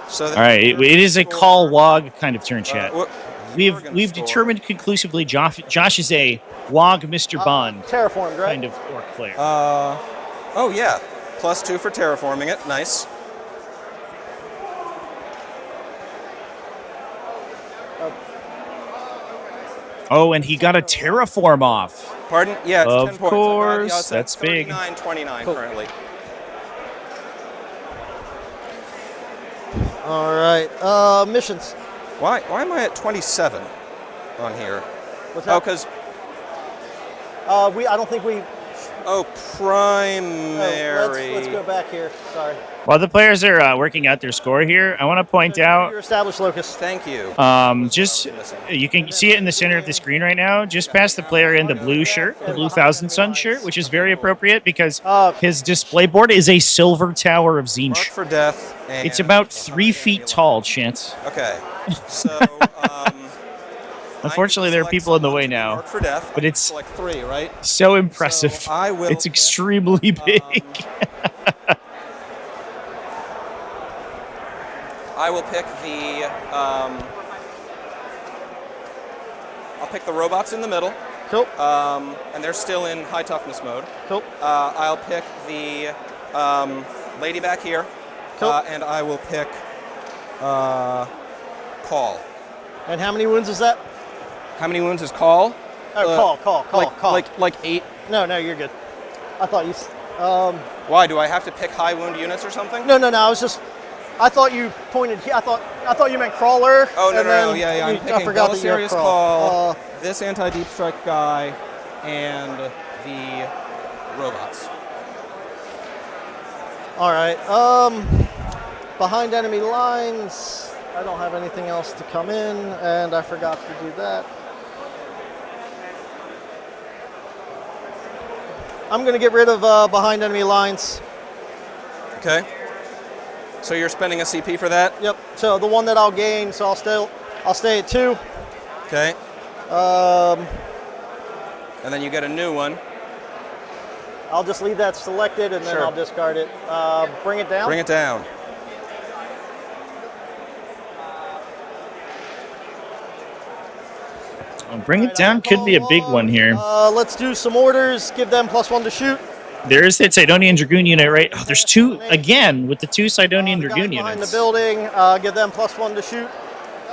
[SPEAKER 4] So
[SPEAKER 1] All right, it is a call wog kind of turn chat.
[SPEAKER 4] we're gonna
[SPEAKER 1] We've
[SPEAKER 4] store-
[SPEAKER 1] determined conclusively Josh is a wog Mr. Bond
[SPEAKER 3] Terraformed, right?
[SPEAKER 1] kind of orc player.
[SPEAKER 4] oh yeah, +2 for terraforming it. Nice.
[SPEAKER 1] Oh, and he got a terraform off.
[SPEAKER 4] Pardon? Yeah, it's
[SPEAKER 1] Of
[SPEAKER 4] 10 points.
[SPEAKER 1] course,
[SPEAKER 4] Yeah, it's
[SPEAKER 1] that's big.
[SPEAKER 4] 39, 29 currently.
[SPEAKER 3] All right. Missions.
[SPEAKER 4] Why am I at 27 on here?
[SPEAKER 3] What's
[SPEAKER 4] Oh,
[SPEAKER 3] that?
[SPEAKER 4] because
[SPEAKER 3] I don't think we.
[SPEAKER 4] primary.
[SPEAKER 3] Let's go back here. Sorry.
[SPEAKER 1] While the players are working out their score here, I want to point out
[SPEAKER 3] Your established locus.
[SPEAKER 4] Thank you.
[SPEAKER 1] just you can see it in the center of the screen right now. Just past the player in the blue shirt, the blue Thousand Sun shirt, which is very appropriate because his display board is a silver tower of
[SPEAKER 4] Mark
[SPEAKER 1] Zinch.
[SPEAKER 4] for death. And
[SPEAKER 1] It's about 3 feet tall, Chance.
[SPEAKER 4] Okay. So.
[SPEAKER 1] Unfortunately, there are people in the way now,
[SPEAKER 4] Mark for death.
[SPEAKER 1] but it's
[SPEAKER 4] like 3, right?
[SPEAKER 1] so impressive.
[SPEAKER 4] So I will
[SPEAKER 1] It's extremely big.
[SPEAKER 4] I will pick the. I'll pick the robots in the middle,
[SPEAKER 3] Cool.
[SPEAKER 4] and they're still in high toughness mode.
[SPEAKER 3] Cool.
[SPEAKER 4] I'll pick the lady back here,
[SPEAKER 3] Cool.
[SPEAKER 4] and I will pick Paul.
[SPEAKER 3] And how many wounds is that?
[SPEAKER 4] How many wounds is Call?
[SPEAKER 3] Call.
[SPEAKER 4] Like 8.
[SPEAKER 3] No, you're good. I thought you.
[SPEAKER 4] Why do I have to pick high wound units or something?
[SPEAKER 3] No. I thought you pointed. I thought you meant crawler.
[SPEAKER 4] Oh no,
[SPEAKER 3] and
[SPEAKER 4] no,
[SPEAKER 3] then
[SPEAKER 4] yeah. I'm
[SPEAKER 3] I
[SPEAKER 4] picking
[SPEAKER 3] forgot that you
[SPEAKER 4] Belisarius
[SPEAKER 3] were
[SPEAKER 4] Call, this anti-deep strike guy, and the robots.
[SPEAKER 3] All right. Behind enemy lines. I don't have anything else to come in, and I forgot to do that. I'm going to get rid of behind enemy lines.
[SPEAKER 4] Okay. So you're spending a CP for that?
[SPEAKER 3] Yep. So the one that I'll gain, so I'll stay at 2.
[SPEAKER 4] Okay. And then you get a new one.
[SPEAKER 3] I'll just leave that selected, and then
[SPEAKER 4] Sure.
[SPEAKER 3] I'll discard it. Bring it down.
[SPEAKER 4] Bring it down.
[SPEAKER 1] Bring it down could be a big one here.
[SPEAKER 3] Let's do some orders. Give them +1 to shoot.
[SPEAKER 1] There's that Sidonian Dragoon unit, right? Oh, there's 2 again with the 2 Sidonian
[SPEAKER 3] The guys
[SPEAKER 1] Dragoon
[SPEAKER 3] behind
[SPEAKER 1] units.
[SPEAKER 3] the building. Give them +1 to shoot.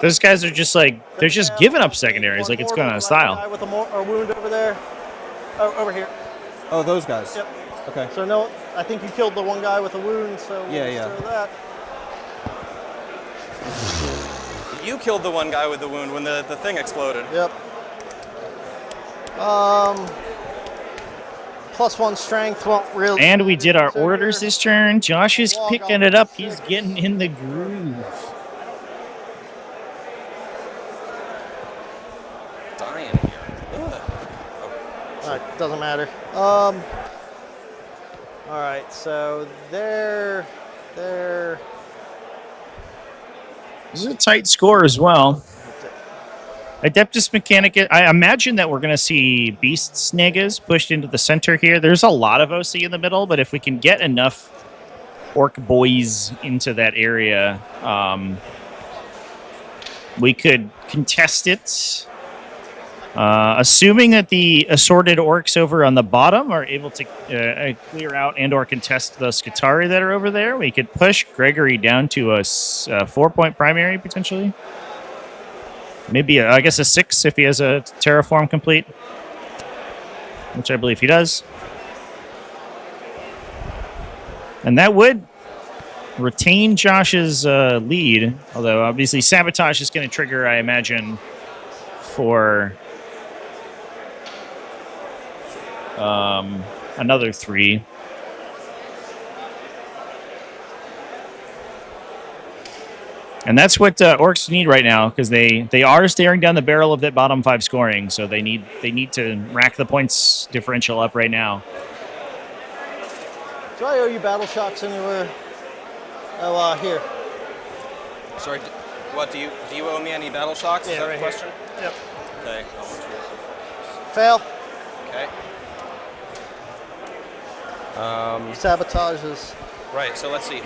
[SPEAKER 1] Those guys are just like, they're just giving up secondaries like it's going out of
[SPEAKER 3] Guy
[SPEAKER 1] style.
[SPEAKER 3] with a wound over there. Oh, over here.
[SPEAKER 4] Oh, those guys.
[SPEAKER 3] Yep.
[SPEAKER 4] Okay.
[SPEAKER 3] So no, I think you killed the one guy with a wound. So we'll
[SPEAKER 4] Yeah.
[SPEAKER 3] throw that.
[SPEAKER 4] You killed the one guy with the wound when the thing exploded.
[SPEAKER 3] Yep. +1 strength won't really.
[SPEAKER 1] And we did our
[SPEAKER 3] So
[SPEAKER 1] orders
[SPEAKER 3] here-
[SPEAKER 1] this turn. Josh is
[SPEAKER 3] Walk
[SPEAKER 1] picking
[SPEAKER 3] off.
[SPEAKER 1] it up. He's getting in the groove.
[SPEAKER 4] Dying here. Ugh.
[SPEAKER 3] All right, doesn't matter. All right, so there.
[SPEAKER 1] This is a tight score as well. Adeptus Mechanicus. I imagine that we're going to see Beast Snegas pushed into the center here. There's a lot of OC in the middle, but if we can get enough Orc boys into that area, we could contest it. Assuming that the assorted Orcs over on the bottom are able to clear out and or contest the Skitarii that are over there, we could push Gregory down to a 4-point primary, potentially. Maybe, I guess, a 6 if he has a Terraform complete, which I believe he does. And that would retain Josh's lead, although obviously Sabotage is going to trigger, I imagine, for another 3. And that's what Orcs need right now, because they are staring down the barrel of that bottom 5 scoring, so they need to rack the points differential up right now.
[SPEAKER 3] Do I owe you battle shocks anywhere? Oh, here.
[SPEAKER 4] Sorry. What do you owe me any battle shocks? Is that
[SPEAKER 3] right
[SPEAKER 4] the question?
[SPEAKER 3] Here. Yep.
[SPEAKER 4] Okay.
[SPEAKER 3] Fail.
[SPEAKER 4] Okay.
[SPEAKER 3] Sabotages.
[SPEAKER 4] Right. So let's see.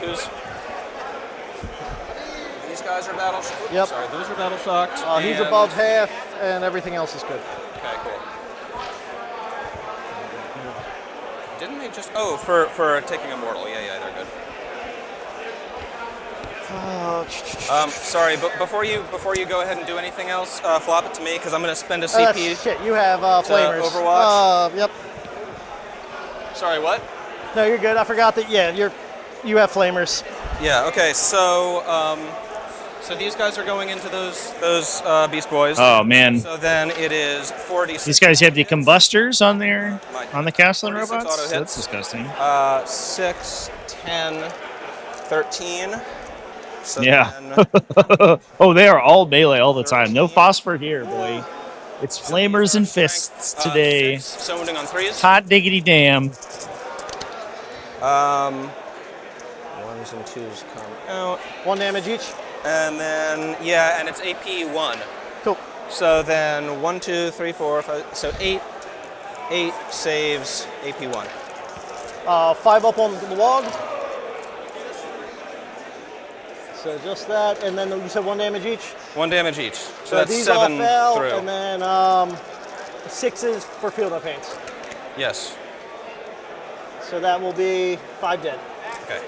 [SPEAKER 4] These guys are battle shocks.
[SPEAKER 3] Yep.
[SPEAKER 4] Sorry, those are battle shocks.
[SPEAKER 3] He's
[SPEAKER 4] and-
[SPEAKER 3] above half, and everything else is good.
[SPEAKER 4] Okay, cool. Didn't they just? Oh, for taking a mortal. Yeah, they're good. Sorry, but before you go ahead and do anything else, flop it to me because I'm going to spend a CP.
[SPEAKER 3] Shit, you have flamers.
[SPEAKER 4] Overwatch?
[SPEAKER 3] Yep.
[SPEAKER 4] Sorry, what?
[SPEAKER 3] No, you're good. I forgot that. Yeah, you have flamers.
[SPEAKER 4] Yeah. Okay. So these guys are going into those Beast Boys.
[SPEAKER 1] Oh, man.
[SPEAKER 4] So then it is 40.
[SPEAKER 1] These guys have the combustors on the castle
[SPEAKER 4] 46
[SPEAKER 1] robots?
[SPEAKER 4] auto hits.
[SPEAKER 1] That's disgusting.
[SPEAKER 4] 6, 10, 13. So
[SPEAKER 1] Yeah.
[SPEAKER 4] then,
[SPEAKER 1] Oh, they are all melee all the time. No phosphor here, boy. It's flamers and fists today.
[SPEAKER 4] 6, so wounding on 3s.
[SPEAKER 1] Hot diggity damn.
[SPEAKER 4] 1s and 2s come out.
[SPEAKER 3] 1 damage each.
[SPEAKER 4] And then, yeah, and it's AP 1.
[SPEAKER 3] Cool.
[SPEAKER 4] So then 1, 2, 3, 4, 5, so 8 saves AP 1.
[SPEAKER 3] 5 up on the log. So just that, and then you said 1 damage each.
[SPEAKER 4] 1 damage each. So that's
[SPEAKER 3] these
[SPEAKER 4] 7
[SPEAKER 3] all fell,
[SPEAKER 4] through.
[SPEAKER 3] and then 6s for field of paints.
[SPEAKER 4] Yes.
[SPEAKER 3] So that will be 5 dead.
[SPEAKER 4] Okay.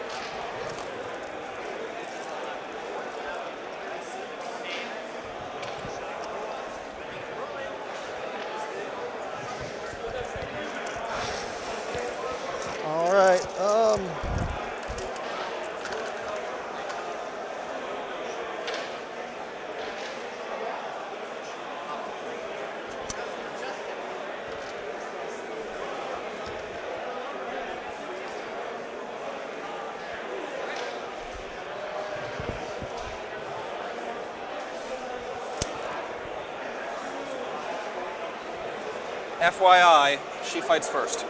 [SPEAKER 4] FYI, she fights first.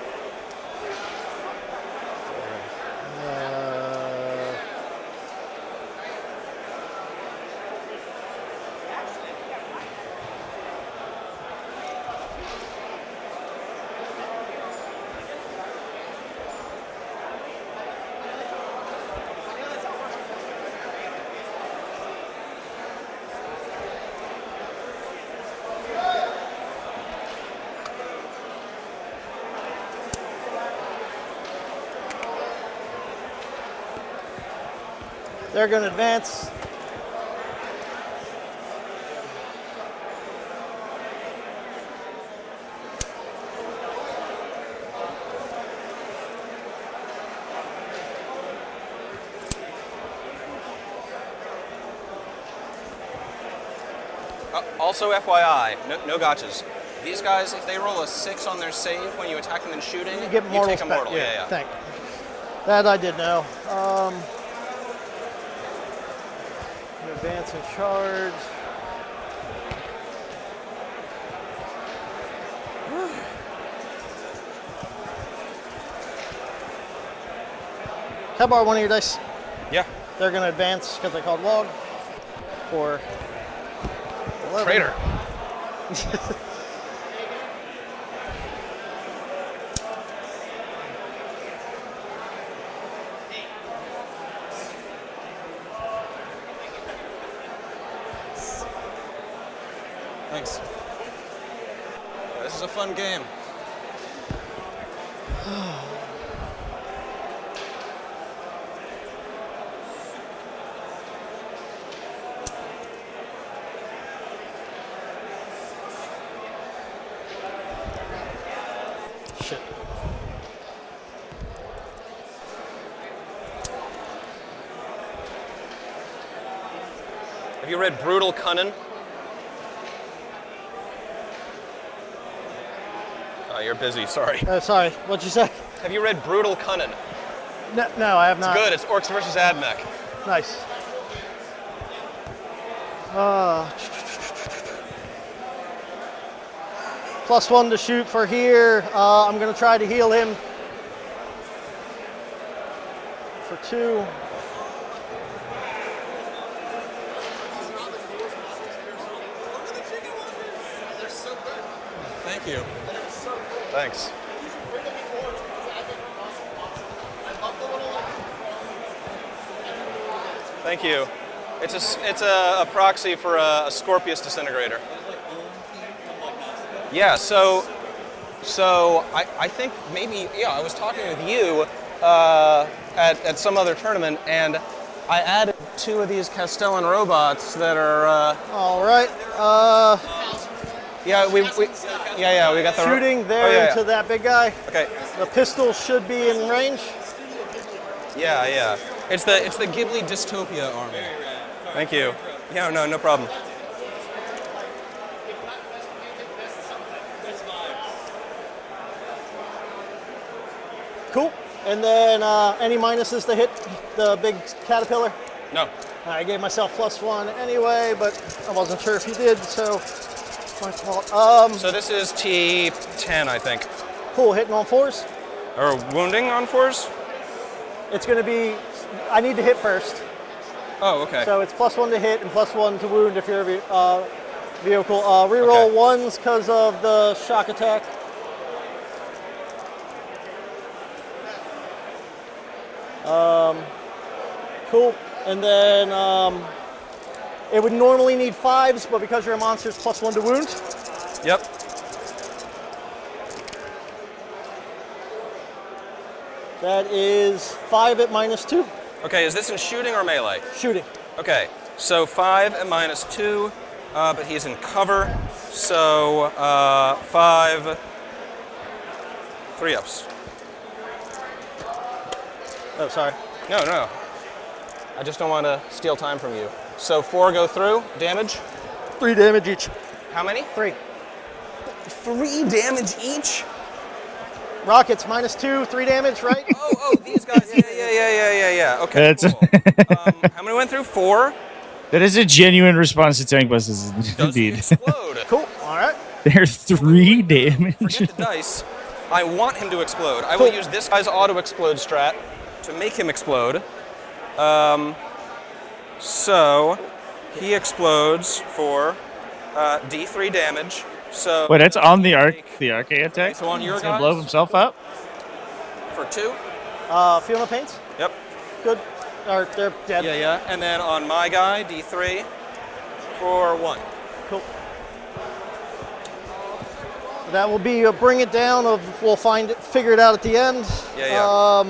[SPEAKER 3] They're going to advance.
[SPEAKER 4] Also, FYI, no gotchas. These guys, if they roll a 6 on their save when you attack them and shooting,
[SPEAKER 3] You get mortal
[SPEAKER 4] take a mortal. Yeah.
[SPEAKER 3] Thank you. That I did know. Advance and charge. Can I borrow one of your dice?
[SPEAKER 4] Yeah.
[SPEAKER 3] They're going to advance because I called log for 11.
[SPEAKER 4] Traitor. Thanks. This is a fun game.
[SPEAKER 3] Shit.
[SPEAKER 4] Have you read Brutal Cunning? Oh, you're busy, sorry.
[SPEAKER 3] Sorry, what'd you say?
[SPEAKER 4] Have you read Brutal Cunning?
[SPEAKER 3] No, I have not.
[SPEAKER 4] Good, it's Orks versus Admech.
[SPEAKER 3] Nice. +1 to shoot for here. I'm going to try to heal him for 2.
[SPEAKER 4] Thank you. Thanks. Thank you. It's a proxy for a Scorpius disintegrator. Yeah. So I think maybe I was talking with you at some other tournament, and I added 2 of these Castellan robots that are.
[SPEAKER 3] All right.
[SPEAKER 4] We got the
[SPEAKER 3] Shooting there into that big guy.
[SPEAKER 4] Okay.
[SPEAKER 3] The pistol should be in range.
[SPEAKER 4] Yeah. It's the Ghibli dystopia army. Thank you. Yeah, no problem.
[SPEAKER 3] Cool. And then any minuses to hit the big caterpillar?
[SPEAKER 4] No.
[SPEAKER 3] I gave myself +1 anyway, but I wasn't sure if you did, so my fault.
[SPEAKER 4] So this is T10, I think.
[SPEAKER 3] Cool, hitting on 4s.
[SPEAKER 4] Or wounding on 4s?
[SPEAKER 3] It's going to be, I need to hit first.
[SPEAKER 4] Oh, okay.
[SPEAKER 3] So it's +1 to hit and +1 to wound if you're a vehicle. Reroll
[SPEAKER 4] Okay.
[SPEAKER 3] 1s because of the shock attack. Cool. And then it would normally need 5s, but because you're a monster, it's +1 to wound.
[SPEAKER 4] Yep.
[SPEAKER 3] That is 5 at -2.
[SPEAKER 4] Okay, is this in shooting or melee?
[SPEAKER 3] Shooting.
[SPEAKER 4] Okay, so 5 at -2, but he's in cover, so 5, 3-ups.
[SPEAKER 3] Oh, sorry.
[SPEAKER 4] No. I just don't want to steal time from you. So 4 go through, damage?
[SPEAKER 3] 3 damage each.
[SPEAKER 4] How many?
[SPEAKER 3] 3.
[SPEAKER 4] 3 damage each?
[SPEAKER 3] Rockets -2, 3 damage, right?
[SPEAKER 4] Oh, these guys. Yeah. Okay.
[SPEAKER 1] That's-
[SPEAKER 4] Cool. How many went through? 4?
[SPEAKER 1] That is a genuine response to tank buses,
[SPEAKER 4] Doesn't
[SPEAKER 1] indeed.
[SPEAKER 4] explode.
[SPEAKER 3] Cool. All right.
[SPEAKER 1] They're 3 damage.
[SPEAKER 4] Forget the dice. I want him to explode. I will use this guy's auto-explode strat to make him explode. So he explodes for D3 damage. So
[SPEAKER 1] Wait, that's on the arcade attack?
[SPEAKER 4] So on your
[SPEAKER 1] He's gonna
[SPEAKER 4] guys?
[SPEAKER 1] blow himself up?
[SPEAKER 4] for 2.
[SPEAKER 3] Feeling the pains?
[SPEAKER 4] Yep.
[SPEAKER 3] Good. Or they're dead.
[SPEAKER 4] Yeah. And then on my guy, D3 for 1.
[SPEAKER 3] Cool. That will be a bring it down of, we'll figure it out at the end.
[SPEAKER 4] Yeah.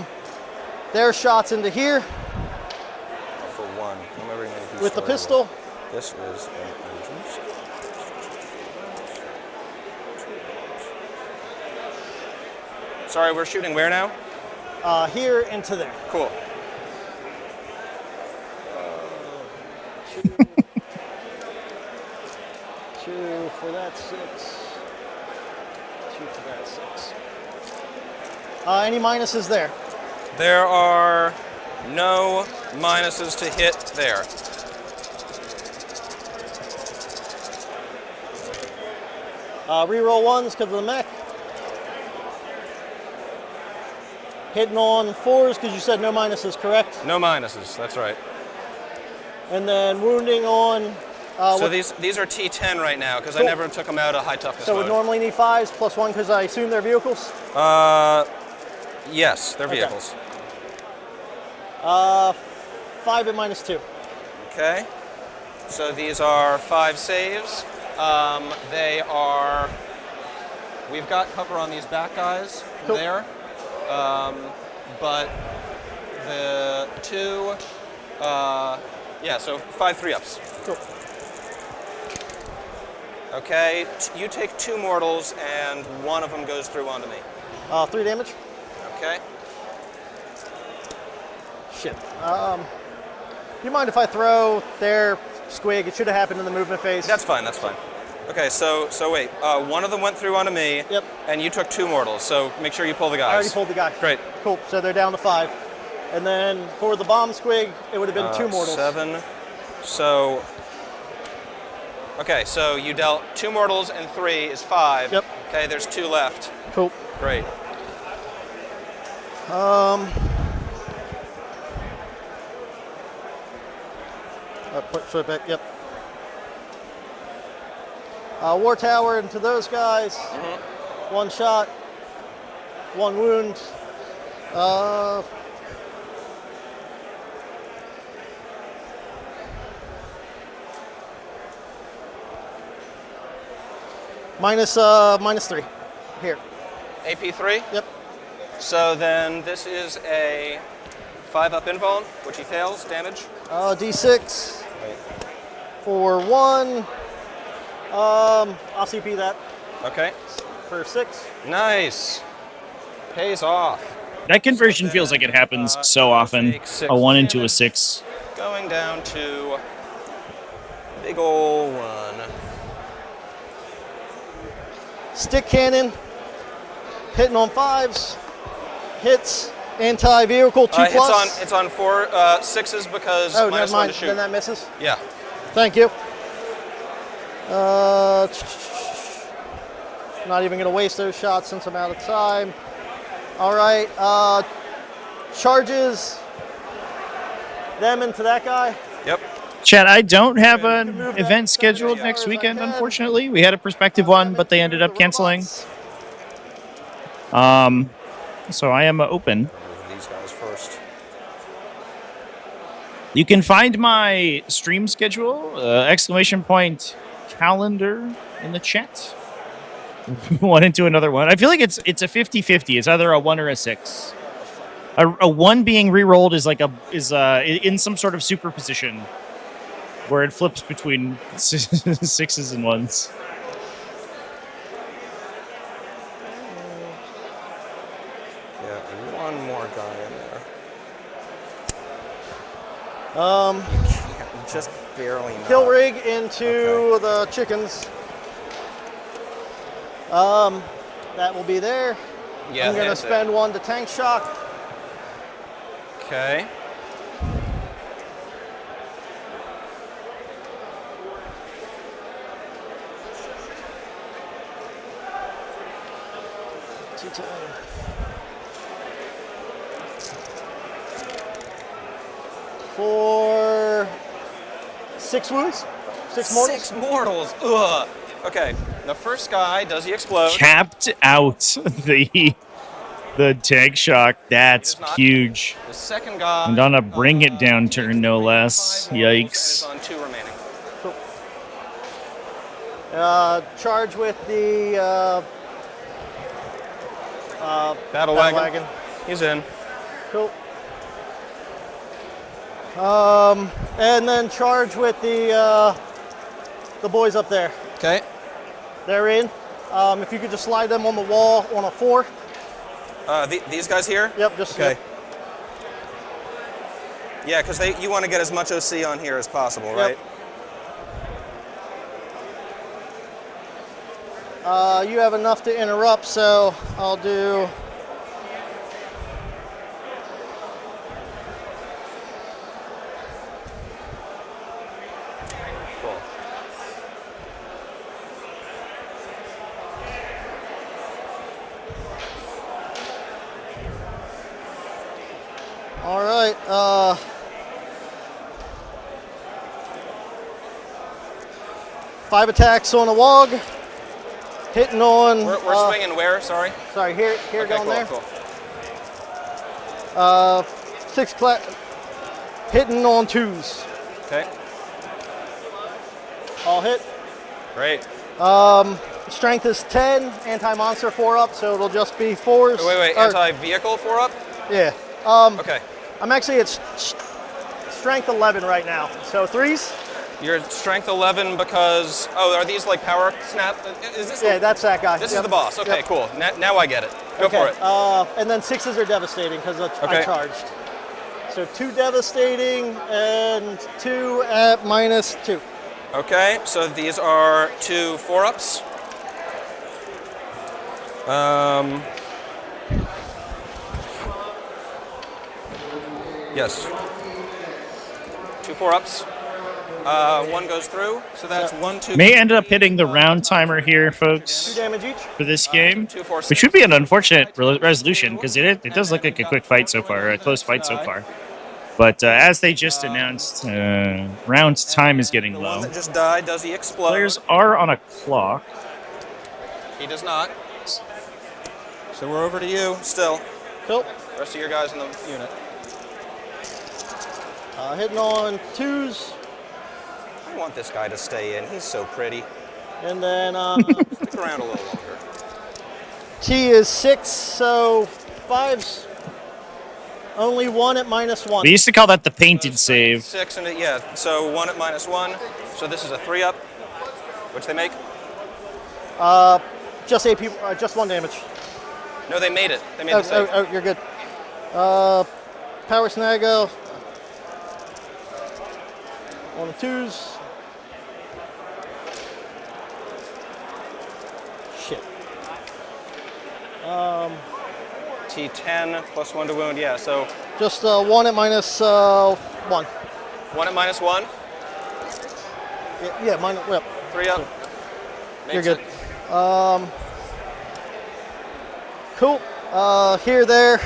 [SPEAKER 3] Their shots into here
[SPEAKER 4] For 1. Remembering that he's
[SPEAKER 3] with the
[SPEAKER 4] starting
[SPEAKER 3] pistol.
[SPEAKER 4] with- This is an agent. Sorry, we're shooting where now?
[SPEAKER 3] Here into there.
[SPEAKER 4] Cool.
[SPEAKER 3] Two for that 6. 2 for that 6. Any minuses there?
[SPEAKER 4] There are no minuses to hit there.
[SPEAKER 3] Reroll 1s because of the mech. Hitting on 4s because you said no minuses, correct?
[SPEAKER 4] No minuses, that's right.
[SPEAKER 3] And then wounding on.
[SPEAKER 4] So these are T10 right now because I
[SPEAKER 3] Cool.
[SPEAKER 4] never took them out of high toughness
[SPEAKER 3] So we
[SPEAKER 4] mode.
[SPEAKER 3] normally need 5s plus 1 because I assume they're vehicles.
[SPEAKER 4] Yes, they're
[SPEAKER 3] Okay.
[SPEAKER 4] vehicles.
[SPEAKER 3] 5 at -2.
[SPEAKER 4] Okay. So these are 5 saves. They are. We've got cover on these back guys
[SPEAKER 3] Cool.
[SPEAKER 4] there, but the 2. Yeah, so 5 3-ups.
[SPEAKER 3] Cool.
[SPEAKER 4] Okay, you take 2 mortals and 1 of them goes through onto me.
[SPEAKER 3] 3 damage.
[SPEAKER 4] Okay.
[SPEAKER 3] Shit. Do you mind if I throw their squig? It should have happened in the movement phase.
[SPEAKER 4] That's fine. That's fine. Okay, so wait. 1 of them went through onto me.
[SPEAKER 3] Yep.
[SPEAKER 4] And you took 2 mortals. So make sure you pull the guys.
[SPEAKER 3] I already pulled the guy.
[SPEAKER 4] Great.
[SPEAKER 3] Cool. So they're down to 5. And then for the bomb squig, it would have been 2 mortals.
[SPEAKER 4] 7. So. Okay, so you dealt 2 mortals and 3 is 5.
[SPEAKER 3] Yep.
[SPEAKER 4] Okay, there's 2 left.
[SPEAKER 3] Cool.
[SPEAKER 4] Great.
[SPEAKER 3] Put it back. Yep. War tower into those guys. 1 shot. 1 wound. -3. Here.
[SPEAKER 4] AP3.
[SPEAKER 3] Yep.
[SPEAKER 4] So then this is a 5-up invuln, which he fails. Damage.
[SPEAKER 3] D6 for 1. I'll CP that
[SPEAKER 4] Okay.
[SPEAKER 3] for 6.
[SPEAKER 4] Nice. Pays off.
[SPEAKER 1] That conversion feels like it happens so often.
[SPEAKER 4] take 6
[SPEAKER 1] A 1 into a
[SPEAKER 4] damage.
[SPEAKER 1] 6.
[SPEAKER 4] Going down to big ol' 1.
[SPEAKER 3] Stick cannon. Hitting on 5s. Hits. Anti-vehicle 2 plus.
[SPEAKER 4] It's on 4 6s because
[SPEAKER 3] Oh, never
[SPEAKER 4] -1
[SPEAKER 3] mind.
[SPEAKER 4] to shoot.
[SPEAKER 3] Then that misses.
[SPEAKER 4] Yeah.
[SPEAKER 3] Thank you. Not even gonna waste those shots since I'm out of time. All right, charges them into that guy.
[SPEAKER 4] Yep.
[SPEAKER 1] Chad, I don't have an event scheduled next weekend, unfortunately. We had a prospective one, but they ended up canceling. So I am open.
[SPEAKER 4] These guys first.
[SPEAKER 1] You can find my stream schedule, !calendar in the chat. One into another one. I feel like it's a 50-50. It's either a 1 or a 6. A 1 being re-rolled is like is in some sort of superposition where it flips between 6s and 1s.
[SPEAKER 4] Yeah, 1 more guy in there. Just barely not.
[SPEAKER 3] Kill rig into the chickens. That will be there.
[SPEAKER 4] Yeah,
[SPEAKER 3] I'm gonna
[SPEAKER 4] that's it.
[SPEAKER 3] spend 1 to tank shock.
[SPEAKER 4] Okay.
[SPEAKER 3] T10. For 6 wounds? 6 mortals?
[SPEAKER 4] 6 mortals. Ugh. Okay. The first guy, does he explode?
[SPEAKER 1] Capped out the tank shock. That's
[SPEAKER 4] He does not.
[SPEAKER 1] huge.
[SPEAKER 4] The second guy.
[SPEAKER 1] And on a bring it down turn, no less.
[SPEAKER 4] 5 mortals
[SPEAKER 1] Yikes.
[SPEAKER 4] is on 2 remaining.
[SPEAKER 3] Charge with the
[SPEAKER 4] Battle wagon. He's in.
[SPEAKER 3] Cool. And then charge with the boys up there.
[SPEAKER 4] Okay.
[SPEAKER 3] They're in. If you could just slide them on the wall on a 4.
[SPEAKER 4] These guys here?
[SPEAKER 3] Yep, just
[SPEAKER 4] Okay. Yeah, because you want to get as much OC on here as possible, right?
[SPEAKER 3] You have enough to interrupt, so I'll do.
[SPEAKER 4] Cool.
[SPEAKER 3] All right. 5 attacks on a wog. Hitting on.
[SPEAKER 4] We're swinging where? Sorry.
[SPEAKER 3] Sorry, here
[SPEAKER 4] Okay,
[SPEAKER 3] going
[SPEAKER 4] cool,
[SPEAKER 3] there.
[SPEAKER 4] Cool.
[SPEAKER 3] 6 hitting on 2s.
[SPEAKER 4] Okay.
[SPEAKER 3] All hit.
[SPEAKER 4] Great.
[SPEAKER 3] Strength is 10. Anti-monster 4 up, so it'll just be 4s.
[SPEAKER 4] Wait.
[SPEAKER 3] Or-
[SPEAKER 4] Anti-vehicle 4 up?
[SPEAKER 3] Yeah.
[SPEAKER 4] Okay.
[SPEAKER 3] I'm actually at strength 11 right now, so 3s.
[SPEAKER 4] You're strength 11 because are these like power snap? Is this?
[SPEAKER 3] Yeah, that's that guy.
[SPEAKER 4] This
[SPEAKER 3] Yep.
[SPEAKER 4] is the boss. Okay,
[SPEAKER 3] Yep.
[SPEAKER 4] cool. Now I get it. Go for it.
[SPEAKER 3] And then 6s are devastating because I
[SPEAKER 4] Okay.
[SPEAKER 3] charged. So 2 devastating and 2 at -2.
[SPEAKER 4] Okay, so these are 2 4-ups. Yes. 2 4-ups. 1 goes through, so that's 1, 2.
[SPEAKER 1] May end up hitting the round timer here,
[SPEAKER 3] 2
[SPEAKER 1] folks,
[SPEAKER 3] damage each.
[SPEAKER 1] for this game.
[SPEAKER 4] 2, 4, 6.
[SPEAKER 1] Which would be an unfortunate resolution because it does look like a quick fight so far, a close fight so far. But as they just announced, round time is getting
[SPEAKER 4] The one
[SPEAKER 1] low.
[SPEAKER 4] that just died, does he explode?
[SPEAKER 1] Players are on a clock.
[SPEAKER 4] He does not. So we're over to you still.
[SPEAKER 3] Cool.
[SPEAKER 4] Rest of your guys in the unit.
[SPEAKER 3] Hitting on 2s.
[SPEAKER 4] I want this guy to stay in. He's so pretty.
[SPEAKER 3] And then
[SPEAKER 4] Stick around a little longer.
[SPEAKER 3] T is 6, so 5s. Only 1 at -1.
[SPEAKER 1] We used to call that the painted save.
[SPEAKER 4] 6 and so 1 at -1. So this is a 3-up, which they make.
[SPEAKER 3] Just AP, just 1 damage.
[SPEAKER 4] No, they made it. They made the save.
[SPEAKER 3] Oh, you're good. Power Snaggo. On the 2s. Shit.
[SPEAKER 4] T10 plus 1 to wound. Yeah, so
[SPEAKER 3] Just 1 at -1.
[SPEAKER 4] 1 at -1.
[SPEAKER 3] Yeah, minus. Yep.
[SPEAKER 4] 3-up.
[SPEAKER 3] You're good. Cool. Here, there.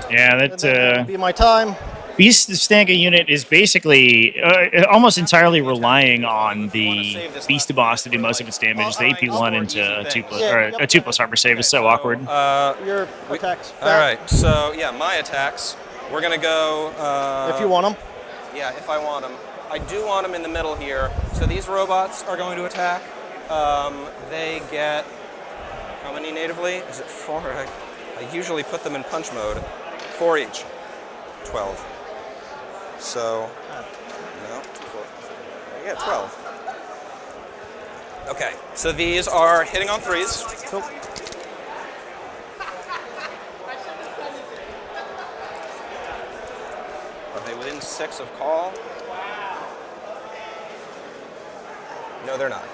[SPEAKER 1] Yeah,
[SPEAKER 3] And then that'll be my time.
[SPEAKER 1] Beast Stanga unit is basically almost entirely relying on the Beast Boss to do most of its damage. The AP1 into a 2+ armor save is so awkward.
[SPEAKER 3] Your attacks.
[SPEAKER 4] All right, so yeah, my attacks. We're going to go...
[SPEAKER 3] If you want them.
[SPEAKER 4] Yeah, if I want them. I do want them in the middle here. So these robots are going to attack. They get... How many natively? Is it 4? I usually put them in punch mode. 4 each. 12. So, no, 2, 4. Yeah, 12. Okay, so these are hitting on 3s.
[SPEAKER 3] Cool.
[SPEAKER 4] Are they within 6 of call? No, they're not.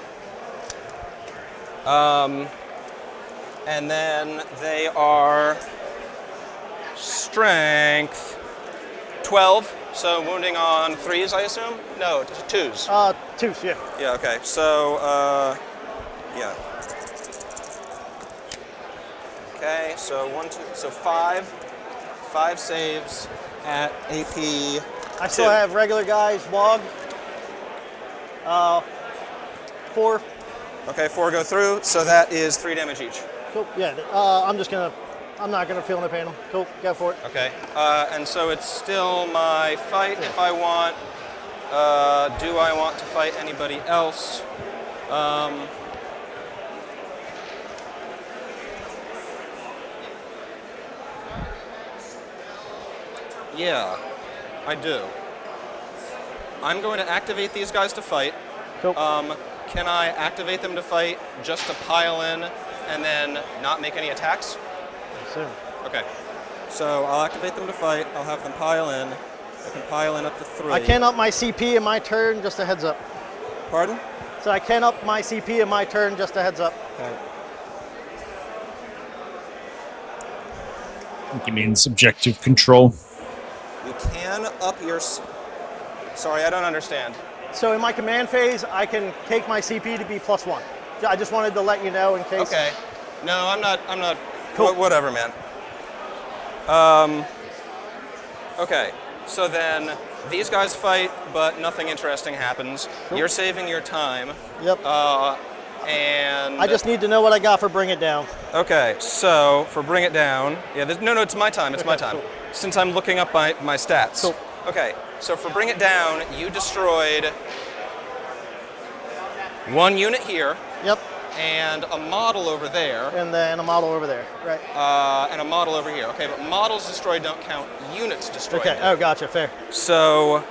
[SPEAKER 4] And then they are strength 12. So wounding on 3s, I assume? No, 2s.
[SPEAKER 3] 2s, yeah.
[SPEAKER 4] Yeah, okay. So, yeah. Okay. so 1, 2, so 5 saves at AP.
[SPEAKER 3] I still
[SPEAKER 4] 2.
[SPEAKER 3] have regular guys, Wog. 4.
[SPEAKER 4] Okay, 4 go through, so that is 3 damage each.
[SPEAKER 3] Cool. Yeah. I'm not gonna feel no pain. Cool. Go for it.
[SPEAKER 4] Okay, and so it's still my fight if I want. Do I want to fight anybody else? Yeah, I do. I'm going to activate these guys to fight.
[SPEAKER 3] Cool.
[SPEAKER 4] Can I activate them to fight just to pile in and then not make any attacks?
[SPEAKER 3] Soon.
[SPEAKER 4] Okay. So I'll activate them to fight. I'll have them pile in. I can pile in up to 3.
[SPEAKER 3] I can up my CP in my turn. Just a heads up.
[SPEAKER 4] Pardon?
[SPEAKER 3] So I can up my CP in my turn. Just a heads up.
[SPEAKER 4] Okay.
[SPEAKER 1] I think you mean subjective control.
[SPEAKER 4] You can up your... Sorry, I don't understand.
[SPEAKER 3] So in my command phase, I can take my CP to be +1. I just wanted to let you know in case.
[SPEAKER 4] Okay. No, I'm not.
[SPEAKER 3] Cool.
[SPEAKER 4] Whatever, man. Okay. So then these guys fight, but nothing interesting happens.
[SPEAKER 3] Cool.
[SPEAKER 4] You're saving your time.
[SPEAKER 3] Yep.
[SPEAKER 4] And
[SPEAKER 3] I just need to know what I got for Bring It Down.
[SPEAKER 4] Okay. So for Bring It Down, yeah. No, it's my time. It's my
[SPEAKER 3] Okay,
[SPEAKER 4] time.
[SPEAKER 3] cool.
[SPEAKER 4] Since I'm looking up my stats.
[SPEAKER 3] Cool.
[SPEAKER 4] Okay. So for Bring It Down, you destroyed 1 unit here.
[SPEAKER 3] Yep.
[SPEAKER 4] And a model over there.
[SPEAKER 3] And then a model over there. Right.
[SPEAKER 4] And a model over here. Okay, but models destroyed don't count. Units destroyed.
[SPEAKER 3] Okay.
[SPEAKER 4] do.
[SPEAKER 3] Oh, gotcha. Fair.
[SPEAKER 4] So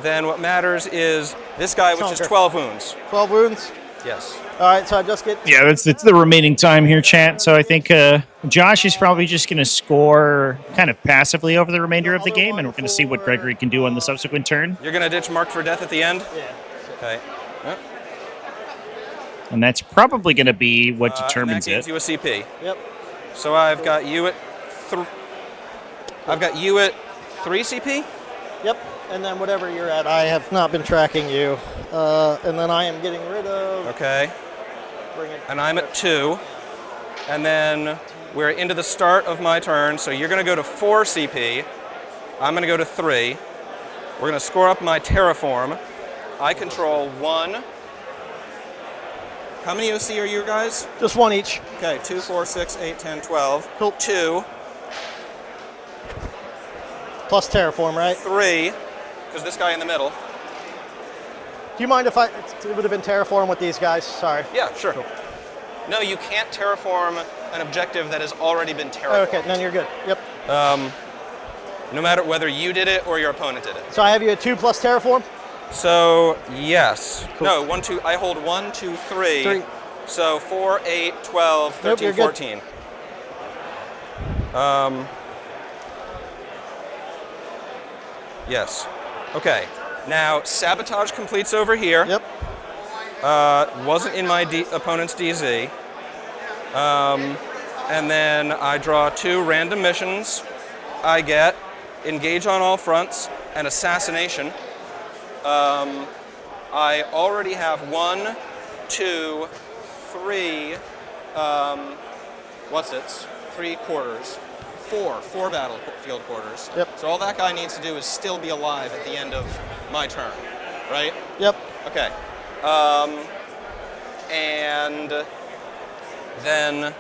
[SPEAKER 4] then what matters is this guy, which
[SPEAKER 3] Sounds
[SPEAKER 4] is
[SPEAKER 3] fair.
[SPEAKER 4] 12 wounds.
[SPEAKER 3] 12 wounds.
[SPEAKER 4] Yes.
[SPEAKER 3] All right. So I just get.
[SPEAKER 1] Yeah, that's the remaining time here, chat. So I think Josh is probably just going to score kind of passively over the remainder of the game, and we're going to see what Gregory can do on the subsequent turn.
[SPEAKER 4] You're gonna ditch Marked for Death at the end.
[SPEAKER 3] Yeah.
[SPEAKER 4] Okay. Yep.
[SPEAKER 1] And that's probably going to be what
[SPEAKER 4] And
[SPEAKER 1] determines
[SPEAKER 4] that gains
[SPEAKER 1] it.
[SPEAKER 4] you a CP.
[SPEAKER 3] Yep.
[SPEAKER 4] So I've got you at. I've got you at 3 CP.
[SPEAKER 3] Yep. And then whatever you're at, I have not been tracking you. And then I am getting rid of.
[SPEAKER 4] Okay.
[SPEAKER 3] Bring it.
[SPEAKER 4] And I'm at 2. And then we're into the start of my turn, so you're going to go to 4 CP. I'm going to go to 3. We're going to score up my Terraform. I control 1. How many OC are you guys?
[SPEAKER 3] Just 1 each.
[SPEAKER 4] Okay, 2, 4, 6, 8, 10, 12.
[SPEAKER 3] Cool.
[SPEAKER 4] 2,
[SPEAKER 3] Plus Terraform, right?
[SPEAKER 4] 3, because this guy in the middle.
[SPEAKER 3] Do you mind if it would have been Terraform with these guys? Sorry.
[SPEAKER 4] Yeah, sure.
[SPEAKER 3] Cool.
[SPEAKER 4] No, you can't terraform an objective that has already been terraformed.
[SPEAKER 3] Okay, then you're good. Yep.
[SPEAKER 4] No matter whether you did it or your opponent did it.
[SPEAKER 3] So I have you at 2 plus Terraform?
[SPEAKER 4] So, yes.
[SPEAKER 3] Cool.
[SPEAKER 4] No, 1, 2, I hold 1, 2, 3.
[SPEAKER 3] 3.
[SPEAKER 4] So 4, 8, 12, 13,
[SPEAKER 3] Nope, you're good.
[SPEAKER 4] 14. Yes. Okay. Now, sabotage completes over here.
[SPEAKER 3] Yep.
[SPEAKER 4] Wasn't in my opponent's DZ. And then I draw 2 random missions. I get Engage on All Fronts and Assassination. I already have 1, 2, 3, 3 quarters. 4 battlefield quarters.
[SPEAKER 3] Yep.
[SPEAKER 4] So all that guy needs to do is still be alive at the end of my turn, right?
[SPEAKER 3] Yep.
[SPEAKER 4] Okay. And then,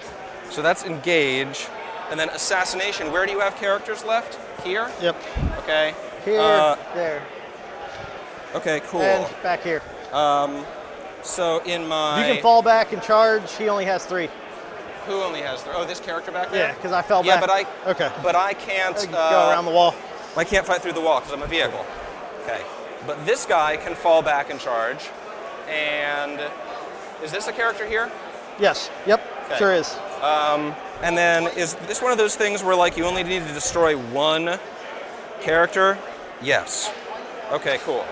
[SPEAKER 4] so that's Engage. And then Assassination, where do you have characters left? Here?
[SPEAKER 3] Yep.
[SPEAKER 4] Okay.
[SPEAKER 3] Here, there,
[SPEAKER 4] Okay, cool.
[SPEAKER 3] and back here.
[SPEAKER 4] So in my...
[SPEAKER 3] You can fall back and charge. He only has 3.
[SPEAKER 4] Who only has 3? Oh, this character back there?
[SPEAKER 3] Yeah, because I fell
[SPEAKER 4] Yeah,
[SPEAKER 3] back.
[SPEAKER 4] but I can't...
[SPEAKER 3] Go around the wall.
[SPEAKER 4] I can't fight through the wall because I'm a vehicle. Okay. But this guy can fall back and charge. And is this a character here?
[SPEAKER 3] Yes. Yep.
[SPEAKER 4] Okay.
[SPEAKER 3] Sure is.
[SPEAKER 4] And then is this one of those things where like you only need to destroy 1 character? Yes. Okay, cool.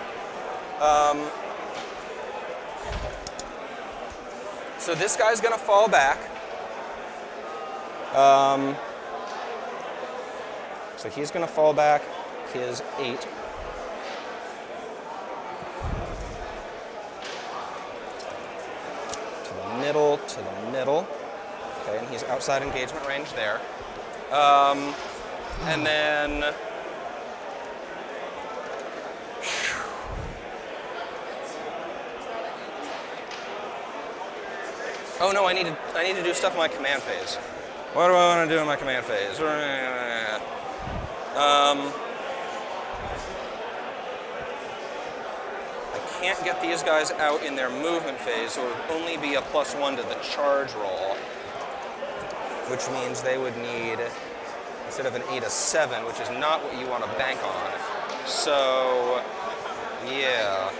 [SPEAKER 4] So this guy's gonna fall back. So he's gonna fall back his 8. To the middle. Okay, and he's outside engagement range there. And then oh no, I need to do stuff in my command phase. What do I want to do in my command phase? I can't get these guys out in their movement phase, so it would only be a +1 to the charge roll, which means they would need, instead of an 8, a 7, which is not what you want to bank on. So, yeah.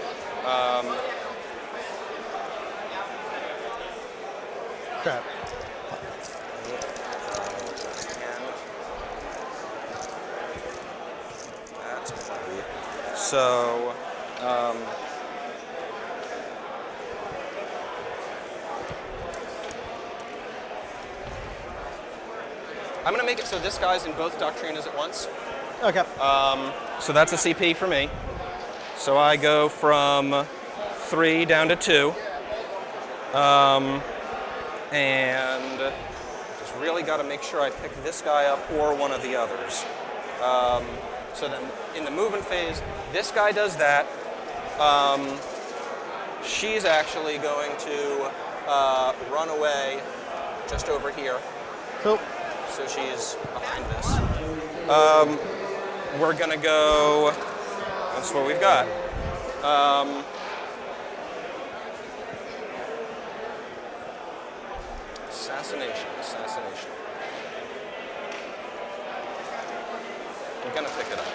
[SPEAKER 3] Crap.
[SPEAKER 4] That's plenty. So, I'm going to make it so this guy's in both Doctrinas at once.
[SPEAKER 3] Okay.
[SPEAKER 4] So that's a CP for me. So I go from 3 down to 2. And just really got to make sure I pick this guy up or one of the others. So then in the movement phase, this guy does that. She's actually going to run away just over here.
[SPEAKER 3] Cool.
[SPEAKER 4] So she's behind this. We're gonna go, that's what we've got. Assassination. We're gonna pick it up.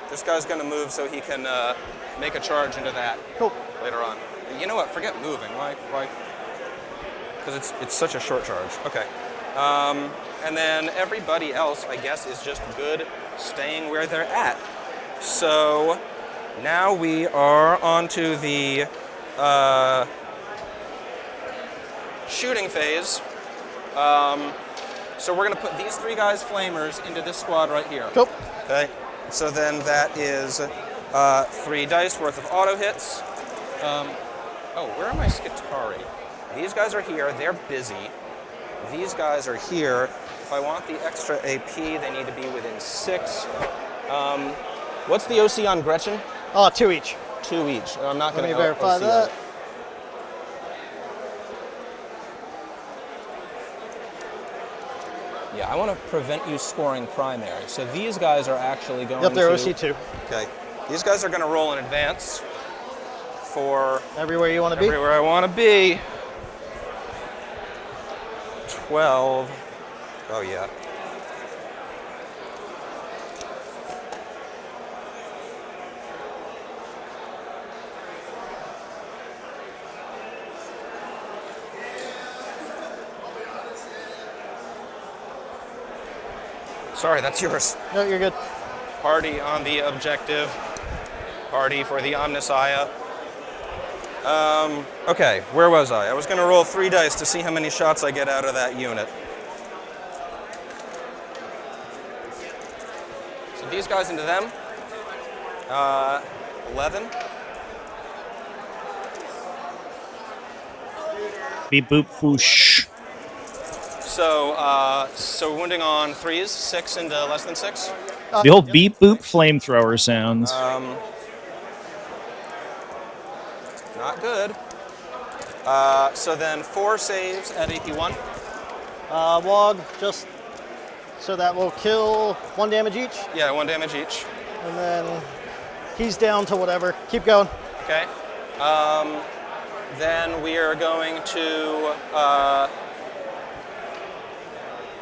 [SPEAKER 4] This guy's gonna move so he can make a charge into that later on. You know what, forget moving, why? Because it's such a short charge. Okay. And then everybody else, I guess, is just good staying where they're at. So now we are on to the shooting phase. So we're going to put these 3 guys flamers into this squad right here.
[SPEAKER 3] Cool.
[SPEAKER 4] Okay. So then that is 3 dice worth of auto hits. Oh, where are my Skitari? These guys are here. They're busy. These guys are here. If I want the extra AP, they need to be within 6. What's the OC on Gretchen?
[SPEAKER 3] 2 each.
[SPEAKER 4] 2 each. I'm not going
[SPEAKER 3] Let
[SPEAKER 4] to
[SPEAKER 3] me verify that.
[SPEAKER 4] Yeah, I want to prevent you scoring primary. So these guys are actually going
[SPEAKER 3] Yep, they're
[SPEAKER 4] to...
[SPEAKER 3] OC2.
[SPEAKER 4] Okay. These guys are going to roll in advance for...
[SPEAKER 3] Everywhere you want to be?
[SPEAKER 4] Everywhere I want to be. 12. Oh, yeah. Sorry, that's yours.
[SPEAKER 3] No, you're good.
[SPEAKER 4] Party on the objective. Party for the Omnissiah. Okay, where was I? I was going to roll 3 dice to see how many shots I get out of that unit. So these guys into them. 11.
[SPEAKER 1] Beep boop foosh.
[SPEAKER 4] So wounding on 3s, 6 into less than 6.
[SPEAKER 1] The old beep boop flamethrower sounds.
[SPEAKER 4] Not good. So then 4 saves at AP1.
[SPEAKER 3] Wog, just so that will kill 1 damage each.
[SPEAKER 4] Yeah, 1 damage each.
[SPEAKER 3] And then he's down to whatever. Keep going.
[SPEAKER 4] Okay. Then we are going to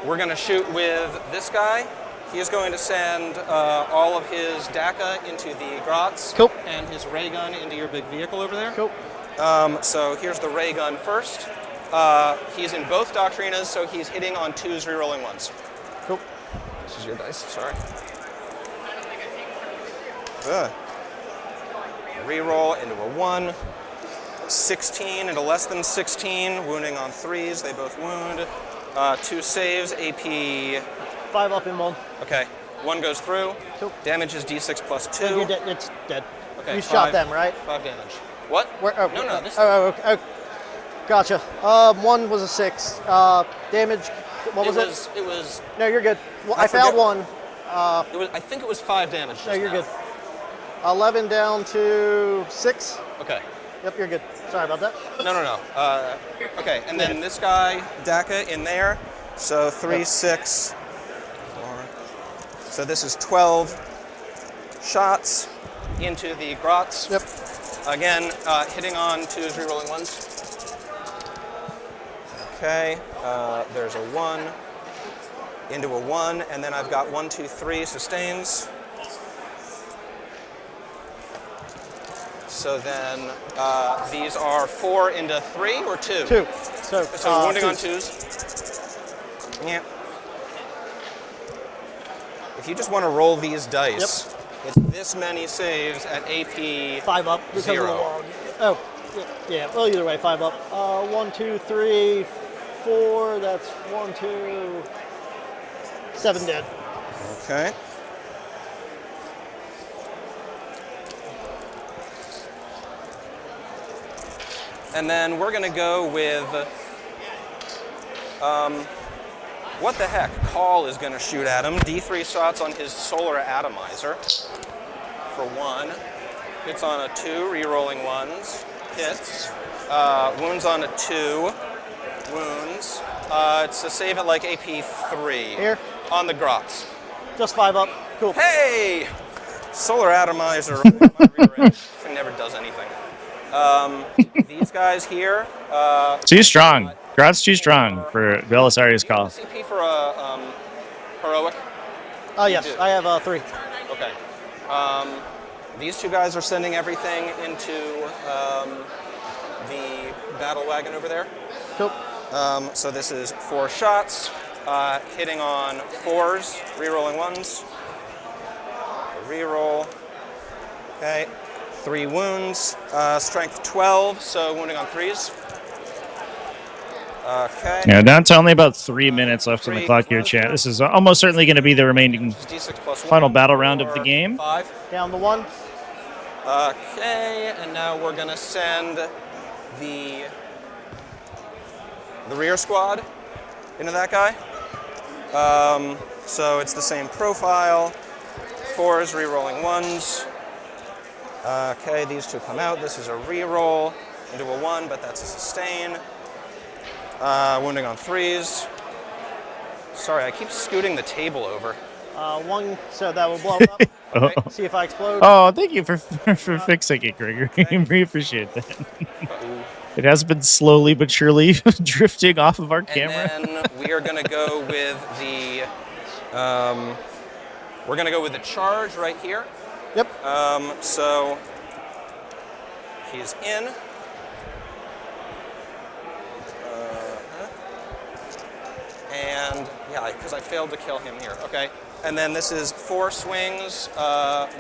[SPEAKER 4] we're going to shoot with this guy. He is going to send all of his DACA into the grots.
[SPEAKER 3] Cool.
[SPEAKER 4] And his ray gun into your big vehicle over there.
[SPEAKER 3] Cool.
[SPEAKER 4] So here's the ray gun first. He's in both Doctrinas, so he's hitting on 2s, rerolling 1s.
[SPEAKER 3] Cool.
[SPEAKER 4] This is your dice, sorry. Reroll into a 1. 16 into less than 16, wounding on 3s, they both wound. 2 saves, AP.
[SPEAKER 3] 5 up in 1.
[SPEAKER 4] Okay, 1 goes through.
[SPEAKER 3] Cool.
[SPEAKER 4] Damage is D6 plus 2.
[SPEAKER 3] You're dead. It's dead.
[SPEAKER 4] Okay,
[SPEAKER 3] You
[SPEAKER 4] 5,
[SPEAKER 3] shot them, right?
[SPEAKER 4] 5 damage. What?
[SPEAKER 3] Where, oh,
[SPEAKER 4] no, this.
[SPEAKER 3] okay. Gotcha. One was a 6. Damage. What was it?
[SPEAKER 4] It was.
[SPEAKER 3] No, you're good. Well,
[SPEAKER 4] I
[SPEAKER 3] I failed
[SPEAKER 4] forget-
[SPEAKER 3] one.
[SPEAKER 4] It was. I think it was 5 damage.
[SPEAKER 3] No,
[SPEAKER 4] just
[SPEAKER 3] you're
[SPEAKER 4] now.
[SPEAKER 3] good. 11 down to 6.
[SPEAKER 4] Okay.
[SPEAKER 3] Yep, you're good. Sorry about that.
[SPEAKER 4] No. Okay, and then this guy, Daka, in there. So 3,
[SPEAKER 3] Yep.
[SPEAKER 4] 6, 4. So this is 12 shots into the grots.
[SPEAKER 3] Yep.
[SPEAKER 4] Again, hitting on 2s, rerolling 1s. Okay, there's a 1 into a 1, and then I've got 1, 2, 3 sustains. So then these are 4 into 3 or 2?
[SPEAKER 3] 2. So
[SPEAKER 4] wounding on
[SPEAKER 3] 2s.
[SPEAKER 4] 2s. Yeah. If you just want to roll these dice, it's this many saves at AP
[SPEAKER 3] 5 up because
[SPEAKER 4] 0.
[SPEAKER 3] of the log. Oh, yeah. Well, either way, 5 up. 1, 2, 3, 4. That's 1, 2, 7 dead.
[SPEAKER 4] Okay. And then we're going to go with, what the heck? Call is going to shoot at him. D3 shots on his solar atomizer for 1. Hits on a 2, rerolling 1s. Hits. Wounds on a 2. Wounds. It's a save at like AP 3.
[SPEAKER 3] Here?
[SPEAKER 4] On the grots.
[SPEAKER 3] Just 5 up. Cool.
[SPEAKER 4] Hey! Solar atomizer on my rear end. This thing never does anything. These guys here.
[SPEAKER 1] Too strong. Grot's too strong for Belisarius' call.
[SPEAKER 4] CP for a heroic.
[SPEAKER 3] Oh, yes.
[SPEAKER 4] do.
[SPEAKER 3] I have 3.
[SPEAKER 4] Okay. These two guys are sending everything into the battle wagon over there.
[SPEAKER 3] Cool.
[SPEAKER 4] So this is 4 shots, hitting on 4s, rerolling 1s. Reroll. Okay. 3 wounds. Strength 12, so wounding on 3s. Okay.
[SPEAKER 1] Yeah, down to only about 3 minutes left on the
[SPEAKER 4] 3
[SPEAKER 1] clock here, chat. This is almost certainly going to be the remaining
[SPEAKER 4] D6 plus 1.
[SPEAKER 1] final battle round of the game.
[SPEAKER 4] 5.
[SPEAKER 3] Down to 1.
[SPEAKER 4] Okay, and now we're gonna send the rear squad into that guy. So it's the same profile. 4s, rerolling 1s. Okay, these two come out. This is a reroll into a 1, but that's a sustain. Wounding on 3s. Sorry, I keep scooting the table over.
[SPEAKER 3] 1, so that will blow up.
[SPEAKER 4] Okay.
[SPEAKER 3] See if I explode.
[SPEAKER 1] Oh, thank you for fixing it, Gregory. We appreciate that. It has been slowly but surely drifting off of our camera.
[SPEAKER 4] And then we are going to go with the charge right here.
[SPEAKER 3] Yep.
[SPEAKER 4] So he's in. And yeah, because I failed to kill him here. Okay. And then this is 4 swings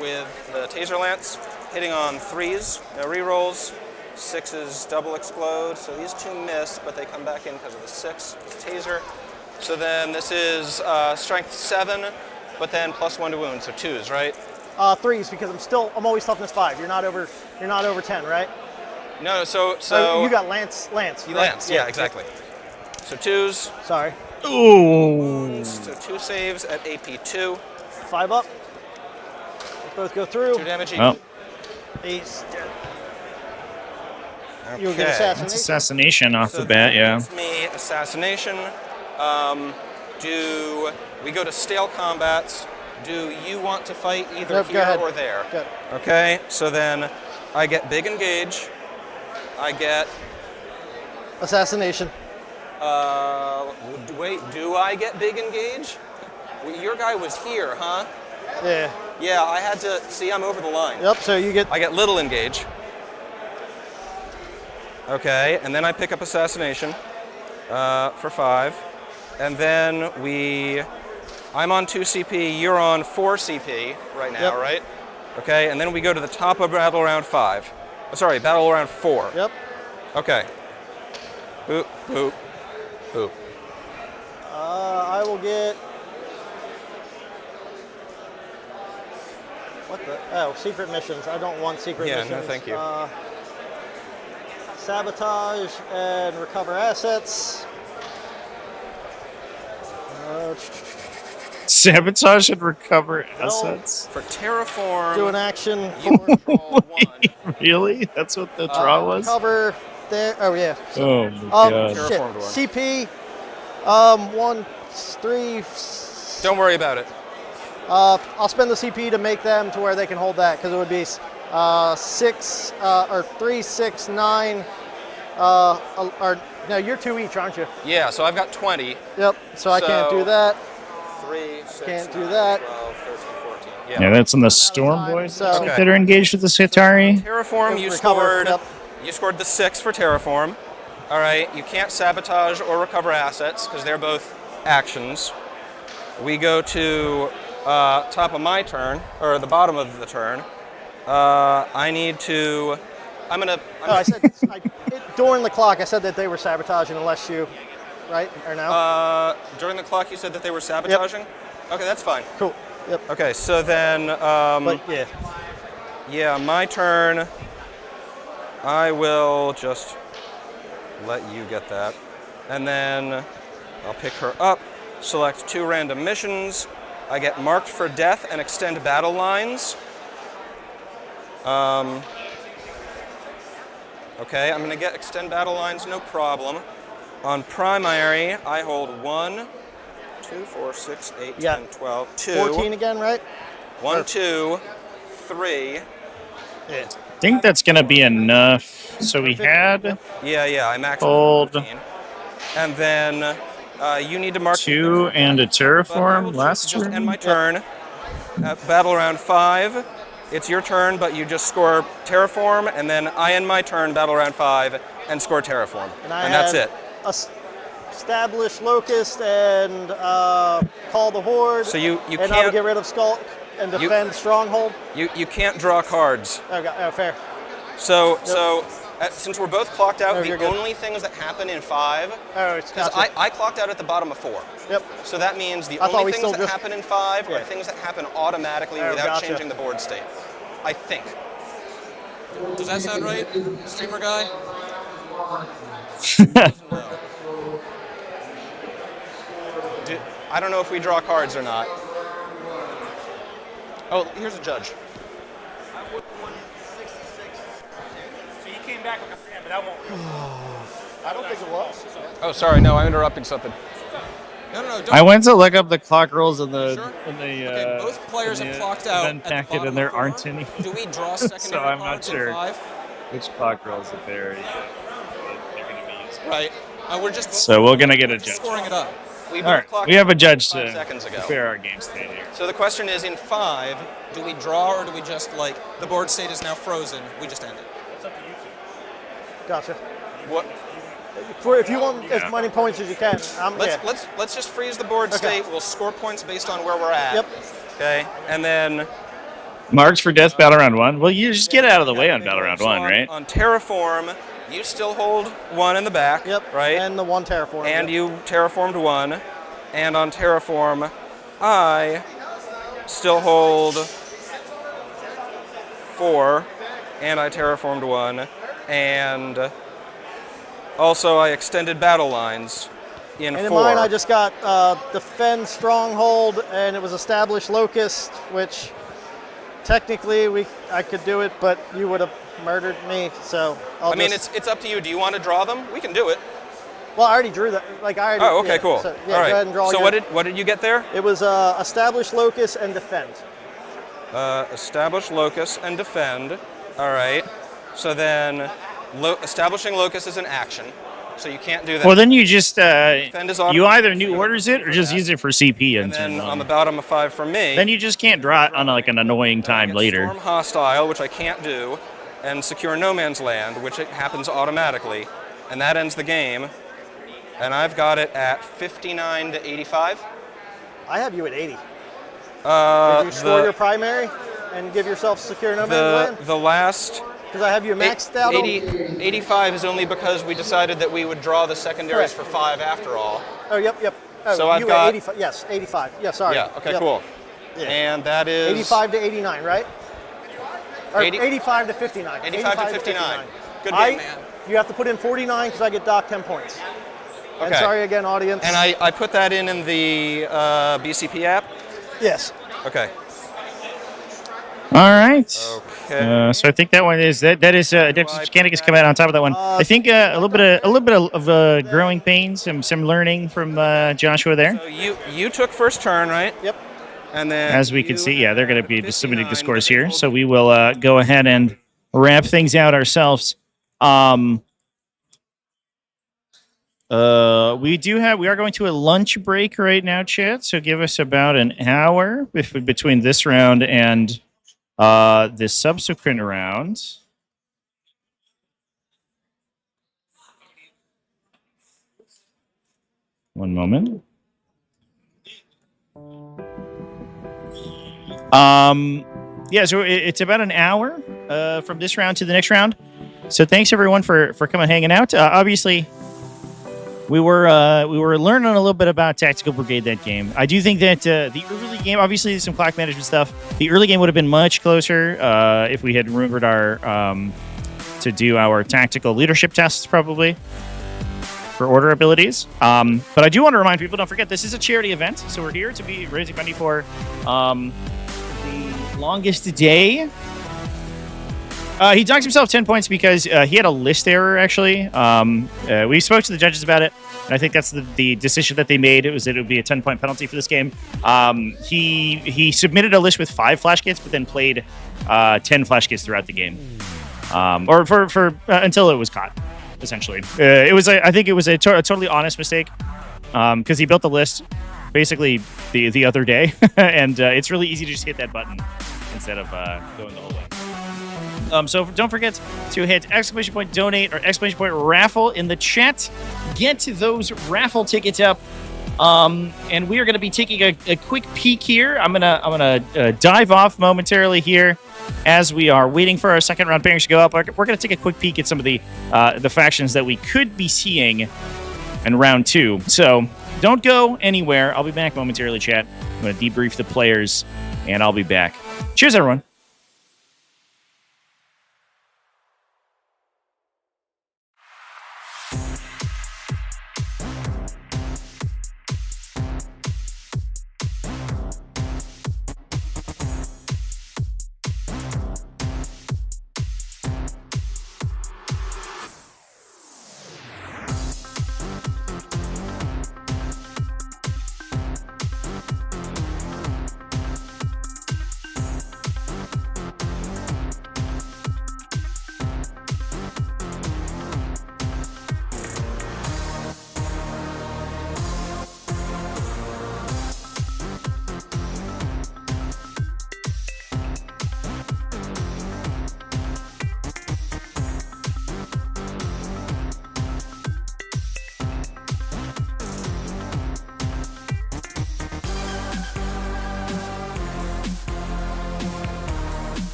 [SPEAKER 4] with the taser lance, hitting on 3s, no rerolls. 6s double explode. So these 2 miss, but they come back in because of the 6 taser. So then this is strength 7, but then +1 to wound, so 2s, right?
[SPEAKER 3] 3s because I'm always toughness 5. You're not over 10, right?
[SPEAKER 4] No, so
[SPEAKER 3] Oh, you got Lance, right?
[SPEAKER 4] Lance, yeah, exactly. So 2s.
[SPEAKER 3] Sorry.
[SPEAKER 1] Ooh.
[SPEAKER 4] So 2 saves at AP 2.
[SPEAKER 3] 5 up. Both go through.
[SPEAKER 4] 2 damage each.
[SPEAKER 1] Oh,
[SPEAKER 3] He's dead.
[SPEAKER 4] Okay.
[SPEAKER 3] You'll get
[SPEAKER 1] that's
[SPEAKER 3] assassination.
[SPEAKER 1] assassination off
[SPEAKER 4] So
[SPEAKER 1] the bat, yeah.
[SPEAKER 4] That's me, assassination. Do we go to stale combats? Do you want to fight either
[SPEAKER 3] Nope, go
[SPEAKER 4] here
[SPEAKER 3] ahead.
[SPEAKER 4] or there?
[SPEAKER 3] Good.
[SPEAKER 4] Okay, so then I get big engage. I get,
[SPEAKER 3] Assassination.
[SPEAKER 4] wait, do I get big engage? Well, your guy was here, huh?
[SPEAKER 3] Yeah.
[SPEAKER 4] Yeah, I had to, see, I'm over the line.
[SPEAKER 3] Yep. So you get.
[SPEAKER 4] I get little engage. Okay, and then I pick up assassination for 5. And then I'm on 2 CP, you're on 4 CP right now,
[SPEAKER 3] Yep.
[SPEAKER 4] right? Okay, and then we go to the top of battle round 5. Sorry, battle round 4.
[SPEAKER 3] Yep.
[SPEAKER 4] Okay. Boop, boop, boop.
[SPEAKER 3] I will get. What the? Oh, secret missions. I don't want secret
[SPEAKER 4] Yeah,
[SPEAKER 3] missions.
[SPEAKER 4] no, thank you.
[SPEAKER 3] sabotage and recover assets.
[SPEAKER 1] Sabotage and recover assets.
[SPEAKER 4] For terraform,
[SPEAKER 3] Do an action
[SPEAKER 4] you
[SPEAKER 3] for
[SPEAKER 4] control one.
[SPEAKER 1] Really? That's what the draw was?
[SPEAKER 3] cover there. Oh yeah.
[SPEAKER 1] Oh my god.
[SPEAKER 3] Shit.
[SPEAKER 4] Terraformed one.
[SPEAKER 3] CP. 1, 3.
[SPEAKER 4] Don't worry about it.
[SPEAKER 3] I'll spend the CP to make them to where they can hold that, because it would be 6 or 3, 6, 9. Or no, you're 2 each, aren't you?
[SPEAKER 4] Yeah, so I've got 20.
[SPEAKER 3] Yep. So I can't
[SPEAKER 4] So-
[SPEAKER 3] do that.
[SPEAKER 4] 3, 6,
[SPEAKER 3] Can't do
[SPEAKER 4] 9,
[SPEAKER 3] that.
[SPEAKER 4] 12, 13, 14.
[SPEAKER 1] Yeah, that's in the Storm Boys
[SPEAKER 3] So-
[SPEAKER 1] I think, that are engaged with the Satari.
[SPEAKER 4] Terraform, you
[SPEAKER 3] Recover,
[SPEAKER 4] scored.
[SPEAKER 3] yep.
[SPEAKER 4] You scored the 6 for terraform. All right, you can't sabotage or recover assets because they're both actions. We go to top of my turn, or the bottom of the turn. I need to. I'm gonna.
[SPEAKER 3] Oh, I said during the clock. I said that they were sabotaging unless you, right or no?
[SPEAKER 4] During the clock, you said that they were sabotaging. Okay, that's fine.
[SPEAKER 3] Cool. Yep.
[SPEAKER 4] Okay, so then.
[SPEAKER 3] But yeah.
[SPEAKER 4] Yeah, my turn. I will just let you get that. And then I'll pick her up, select 2 random missions. I get marked for death and extend battle lines. Okay, I'm going to get extend battle lines, no problem. On primary, I hold 1, 2, 4, 6, 8,
[SPEAKER 3] Yeah.
[SPEAKER 4] 10, 12, 2.
[SPEAKER 3] 14 again, right?
[SPEAKER 4] 1, 2, 3.
[SPEAKER 3] Yeah.
[SPEAKER 1] I think that's going to be enough. So we had
[SPEAKER 4] Yeah, I maxed
[SPEAKER 1] Hold.
[SPEAKER 4] 14. And then you need to mark
[SPEAKER 1] 2 and a
[SPEAKER 4] But I will
[SPEAKER 1] Terraform last
[SPEAKER 4] just end
[SPEAKER 1] turn.
[SPEAKER 4] my turn. At battle round 5, it's your turn, but you just score terraform, and then I end my turn, battle round 5, and score terraform, and that's it.
[SPEAKER 3] Establish locust and call the horde.
[SPEAKER 4] So you
[SPEAKER 3] and I would
[SPEAKER 4] can't
[SPEAKER 3] get rid of skulk and defend stronghold.
[SPEAKER 4] you can't draw cards.
[SPEAKER 3] Oh, fair.
[SPEAKER 4] So since we're both clocked out,
[SPEAKER 3] No,
[SPEAKER 4] the
[SPEAKER 3] you're good.
[SPEAKER 4] only things that happen in 5,
[SPEAKER 3] Oh, it's
[SPEAKER 4] because
[SPEAKER 3] gotcha.
[SPEAKER 4] I clocked out at the bottom of 4.
[SPEAKER 3] Yep.
[SPEAKER 4] So that means the
[SPEAKER 3] I thought
[SPEAKER 4] only
[SPEAKER 3] we
[SPEAKER 4] things
[SPEAKER 3] still
[SPEAKER 4] that
[SPEAKER 3] just-
[SPEAKER 4] happen in 5
[SPEAKER 3] Yeah.
[SPEAKER 4] are things that happen automatically
[SPEAKER 3] Oh,
[SPEAKER 4] without
[SPEAKER 3] gotcha.
[SPEAKER 4] changing the board state. I think. Does that sound right, streamer guy? I don't know if we draw cards or not. Oh, here's a judge.
[SPEAKER 5] So you came back with a fan, but that won't.
[SPEAKER 3] I don't think it was.
[SPEAKER 4] Oh, sorry, no, I'm interrupting something.
[SPEAKER 6] No, don't.
[SPEAKER 1] I went to look up the clock rolls in the
[SPEAKER 6] Sure. Okay, both players
[SPEAKER 1] in
[SPEAKER 6] have
[SPEAKER 1] the
[SPEAKER 6] clocked out
[SPEAKER 1] event
[SPEAKER 6] at the
[SPEAKER 1] packet,
[SPEAKER 6] bottom
[SPEAKER 1] and there
[SPEAKER 6] of 4.
[SPEAKER 1] aren't any.
[SPEAKER 6] Do we draw secondary
[SPEAKER 1] So I'm not
[SPEAKER 6] cards
[SPEAKER 1] sure
[SPEAKER 6] in 5?
[SPEAKER 1] which clock rolls that they're going to be used.
[SPEAKER 6] Right. We're just
[SPEAKER 1] So we're going to get a judge.
[SPEAKER 6] scoring it up.
[SPEAKER 4] We
[SPEAKER 1] All
[SPEAKER 4] both
[SPEAKER 1] right,
[SPEAKER 4] clocked
[SPEAKER 1] we have a
[SPEAKER 4] out
[SPEAKER 1] judge
[SPEAKER 4] 5
[SPEAKER 1] to
[SPEAKER 4] seconds ago.
[SPEAKER 1] prepare our game state here.
[SPEAKER 4] So the question is, in 5,
[SPEAKER 6] Do we draw or do we just the board state is now frozen? We just end it.
[SPEAKER 3] Gotcha.
[SPEAKER 4] what?
[SPEAKER 3] If you want as many points as you can,
[SPEAKER 4] Let's just freeze the board
[SPEAKER 3] Okay.
[SPEAKER 4] state. We'll score points based on where we're at.
[SPEAKER 3] Yep.
[SPEAKER 4] Okay, and then
[SPEAKER 1] Marks for death, battle round 1. Well, you just get out of the way on battle round
[SPEAKER 4] so
[SPEAKER 1] 1, right?
[SPEAKER 4] On terraform, you still hold 1 in the back.
[SPEAKER 3] Yep.
[SPEAKER 4] Right.
[SPEAKER 3] And the 1 terraform.
[SPEAKER 4] And
[SPEAKER 3] yep.
[SPEAKER 4] you terraformed 1, and on terraform, I still hold 4, and I terraformed 1, and also I extended battle lines in
[SPEAKER 3] And
[SPEAKER 4] 4.
[SPEAKER 3] in mine, I just got defend stronghold, and it was established locust, which technically I could do it, but you would have murdered me. So
[SPEAKER 4] it's up to you. Do you want to draw them? We can do it.
[SPEAKER 3] Well, I already drew that.
[SPEAKER 4] Oh, okay, cool.
[SPEAKER 3] So,
[SPEAKER 4] All right.
[SPEAKER 3] go ahead and draw.
[SPEAKER 4] So what did you get there?
[SPEAKER 3] It was establish locus and defend.
[SPEAKER 4] Establish locus and defend. All right. So then, establishing locus is an action, so you can't do that.
[SPEAKER 1] Well, then you just,
[SPEAKER 4] Defend is
[SPEAKER 1] you either new orders it or just use it for CP.
[SPEAKER 4] and
[SPEAKER 1] And
[SPEAKER 4] then on the bottom of 5 for me.
[SPEAKER 1] then you just can't draw it on an annoying
[SPEAKER 4] I
[SPEAKER 1] time
[SPEAKER 4] get
[SPEAKER 1] later.
[SPEAKER 4] Storm hostile, which I can't do, and secure no man's land, which it happens automatically, and that ends the game. And I've got it at 59 to 85.
[SPEAKER 3] I have you at 80. Did you score your primary and give yourself secure no man's land?
[SPEAKER 4] the last
[SPEAKER 3] Because I have you maxed out.
[SPEAKER 4] 85 is only because we decided that we would draw the secondaries
[SPEAKER 3] Correct.
[SPEAKER 4] for 5 after all.
[SPEAKER 3] Oh, yep. Oh,
[SPEAKER 4] So
[SPEAKER 3] you
[SPEAKER 4] I've
[SPEAKER 3] were
[SPEAKER 4] got-
[SPEAKER 3] 85. Yes, 85. Yeah, sorry.
[SPEAKER 4] Yeah, okay,
[SPEAKER 3] Yep.
[SPEAKER 4] cool.
[SPEAKER 3] Yeah.
[SPEAKER 4] And that is
[SPEAKER 3] 85 to 89, right? Or
[SPEAKER 4] 80
[SPEAKER 3] 85 to 59.
[SPEAKER 4] 85 to 59. Good
[SPEAKER 3] I,
[SPEAKER 4] game, man.
[SPEAKER 3] you have to put in 49 because I get docked 10 points. And
[SPEAKER 4] Okay.
[SPEAKER 3] sorry again, audience.
[SPEAKER 4] And I put that in the BCP app?
[SPEAKER 3] Yes.
[SPEAKER 4] Okay.
[SPEAKER 1] All right.
[SPEAKER 4] Okay.
[SPEAKER 1] So I think that one is that is Adeptus Mechanicus come out on top of that one. I think a little bit of growing pains, some learning from Joshua there.
[SPEAKER 4] So you took first turn, right?
[SPEAKER 3] Yep.
[SPEAKER 4] And then
[SPEAKER 1] As we can see, yeah, they're going to be
[SPEAKER 4] 59,
[SPEAKER 1] submitting the
[SPEAKER 4] but
[SPEAKER 1] scores
[SPEAKER 4] they
[SPEAKER 1] here.
[SPEAKER 4] hold
[SPEAKER 1] So we will go ahead and wrap things out ourselves. We are going to a lunch break right now, chat. So give us about an hour between this round and this subsequent round. One moment. Yeah, so it's about an hour from this round to the next round. So thanks everyone for coming hanging out. Obviously, we were learning a little bit about Tactical Brigade that game. I do think that the early game, obviously there's some clock management stuff. The early game would have been much closer if we had remembered our to do our tactical leadership tests probably for order abilities. But I do want to remind people, don't forget, this is a charity event. So we're here to be raising money for the longest day. He docked himself 10 points because he had a list error, actually. We spoke to the judges about it, and I think that's the decision that they made. It was that it would be a 10-point penalty for this game. He submitted a list with 5 flash kits, but then played 10 flash kits throughout the game. Or for until it was caught, essentially. I think it was a totally honest mistake because he built the list basically the other day, and it's really easy to just hit that button instead of going the whole way. So don't forget to hit !donate or !raffle in the chat. Get those raffle tickets up. And we are going to be taking a quick peek here. I'm gonna dive off momentarily here as we are waiting for our second round pairings to go up. We're going to take a quick peek at some of the factions that we could be seeing in round 2. So don't go anywhere. I'll be back momentarily, chat. I'm going to debrief the players, and I'll be back. Cheers, everyone.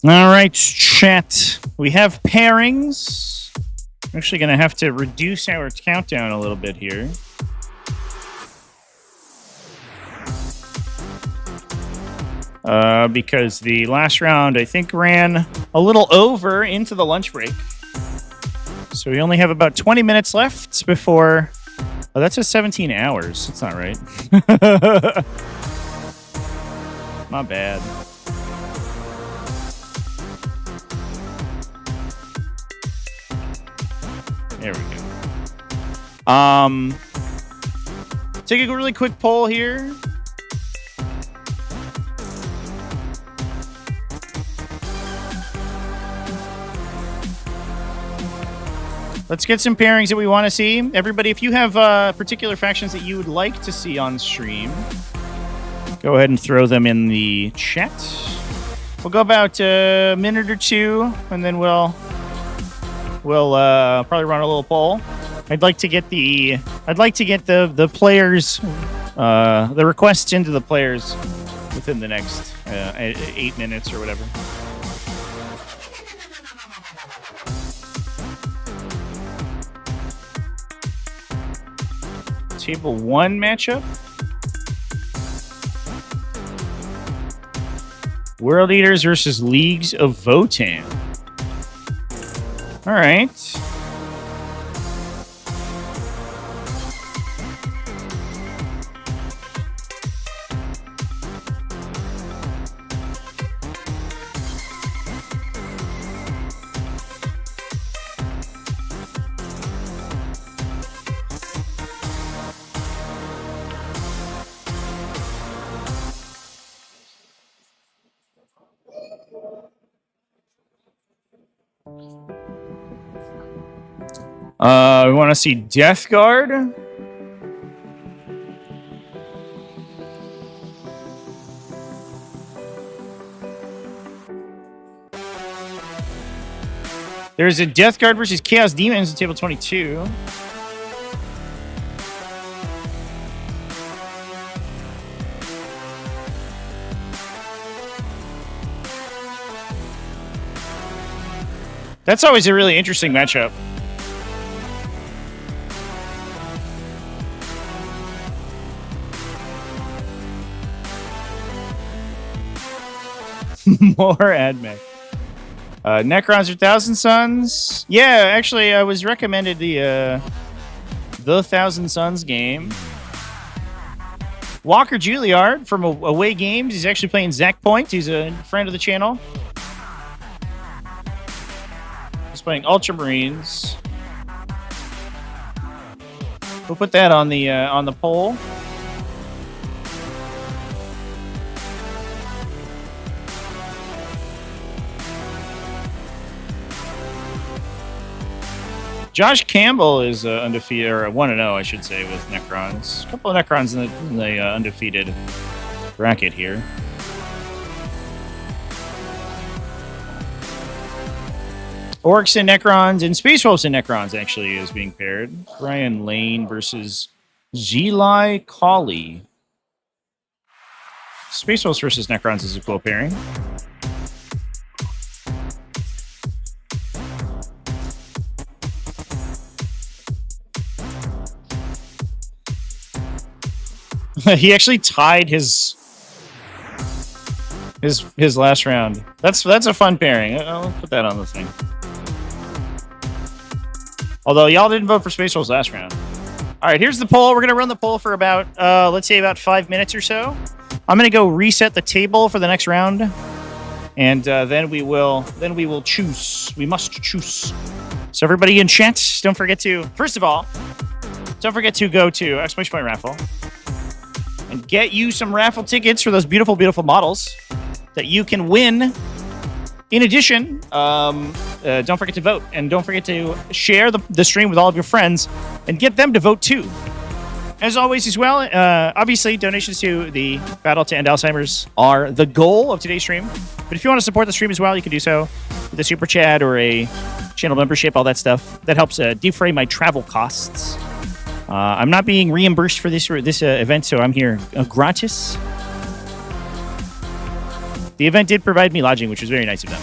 [SPEAKER 1] All right, chat. We have pairings. I'm actually going to have to reduce our countdown a little bit here. Because the last round, I think, ran a little over into the lunch break. So we only have about 20 minutes left before... Oh, that says 17 hours. That's not right. Not bad. There we go. Take a really quick poll here. Let's get some pairings that we want to see. Everybody, if you have particular factions that you would like to see on stream, go ahead and throw them in the chat. We'll go about a minute or two, and then we'll probably run a little poll. I'd like to get the players, the requests into the players within the next 8 minutes or whatever. Table 1 matchup. World Eaters versus Leagues of Votan. All right. We want to see Death Guard. There's a Death Guard versus Chaos Demons at table 22. That's always a really interesting matchup. More admech. Necrons or Thousand Suns? Yeah, actually, I was recommended the Thousand Suns game. Walker Juilliard from Away Games. He's actually playing Zach Point. He's a friend of the channel. He's playing Ultramarines. We'll put that on the poll. Josh Campbell is undefeated, or 1-0, I should say, with Necrons. A couple of Necrons in the undefeated bracket here. Orks and Necrons, and Space Wolves and Necrons actually is being paired. Brian Lane versus Zilai Colley. Space Wolves versus Necrons is a cool pairing. He actually tied his last round. That's a fun pairing. I'll put that on the thing. Although y'all didn't vote for Space Wolves last round. All right, here's the poll. We're gonna run the poll for about let's say about 5 minutes or so. I'm gonna go reset the table for the next round, and then we will choose. We must choose. So everybody in chat, don't forget to first of all, don't forget to go to !raffle and get you some raffle tickets for those beautiful, beautiful models that you can win. In addition, don't forget to vote, and don't forget to share the stream with all of your friends and get them to vote too. As always as well, obviously donations to the Battle to End Alzheimer's are the goal of today's stream. But if you want to support the stream as well, you can do so with a super chat or a channel membership, all that stuff. That helps defray my travel costs. I'm not being reimbursed for this event, so I'm here gratis. The event did provide me lodging, which was very nice of them.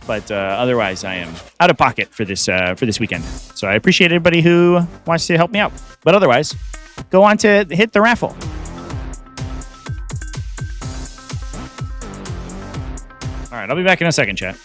[SPEAKER 1] But otherwise, I am out of pocket for this weekend. So I appreciate everybody who wants to help me out. But otherwise, go on to hit the raffle. All right, I'll be back in a second, chat.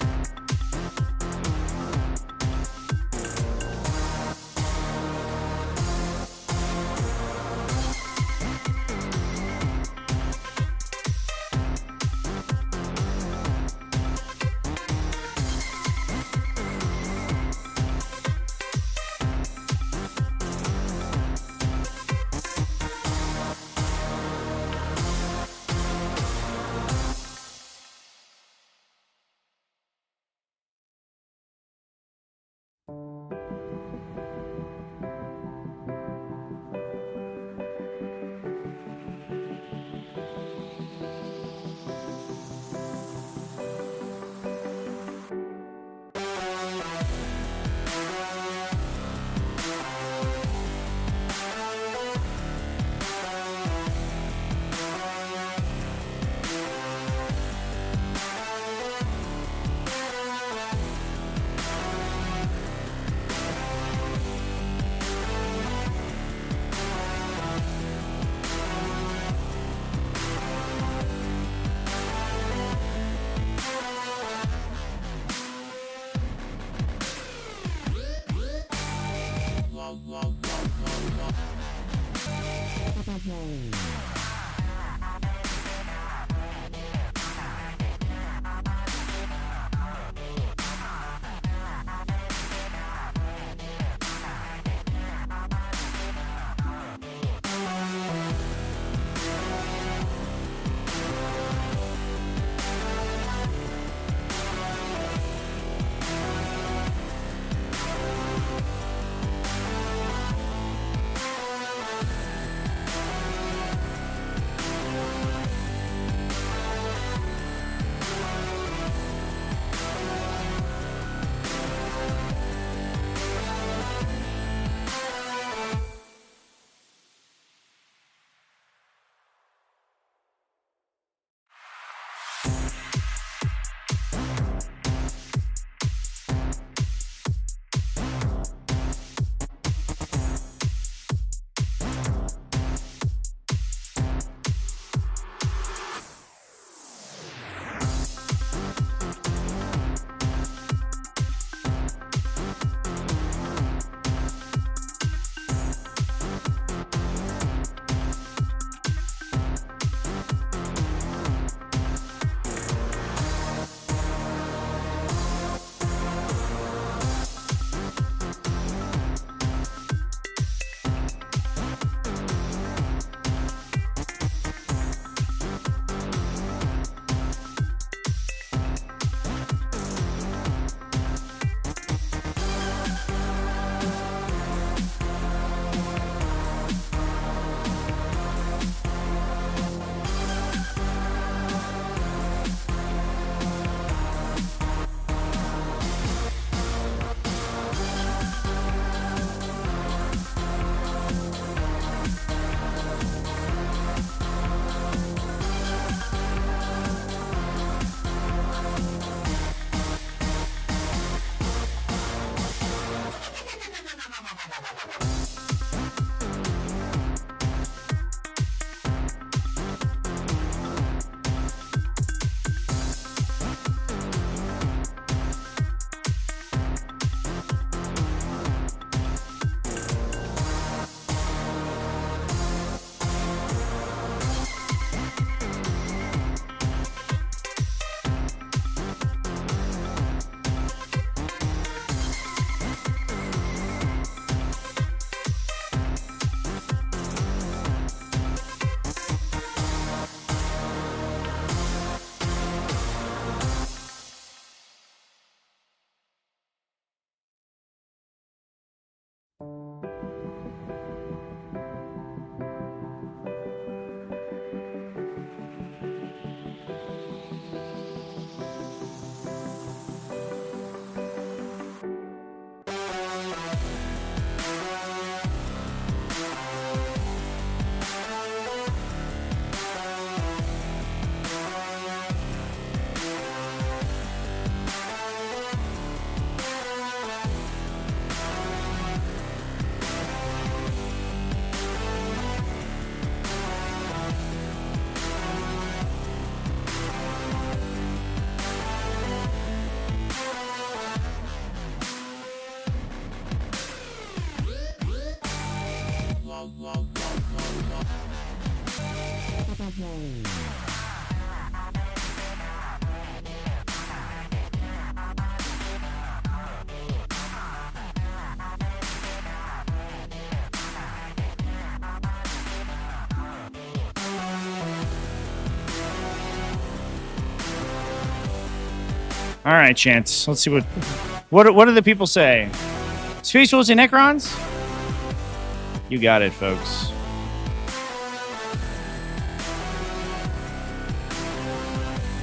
[SPEAKER 1] All right, Chance. Let's see what do the people say. Space Wolves and Necrons? You got it, folks.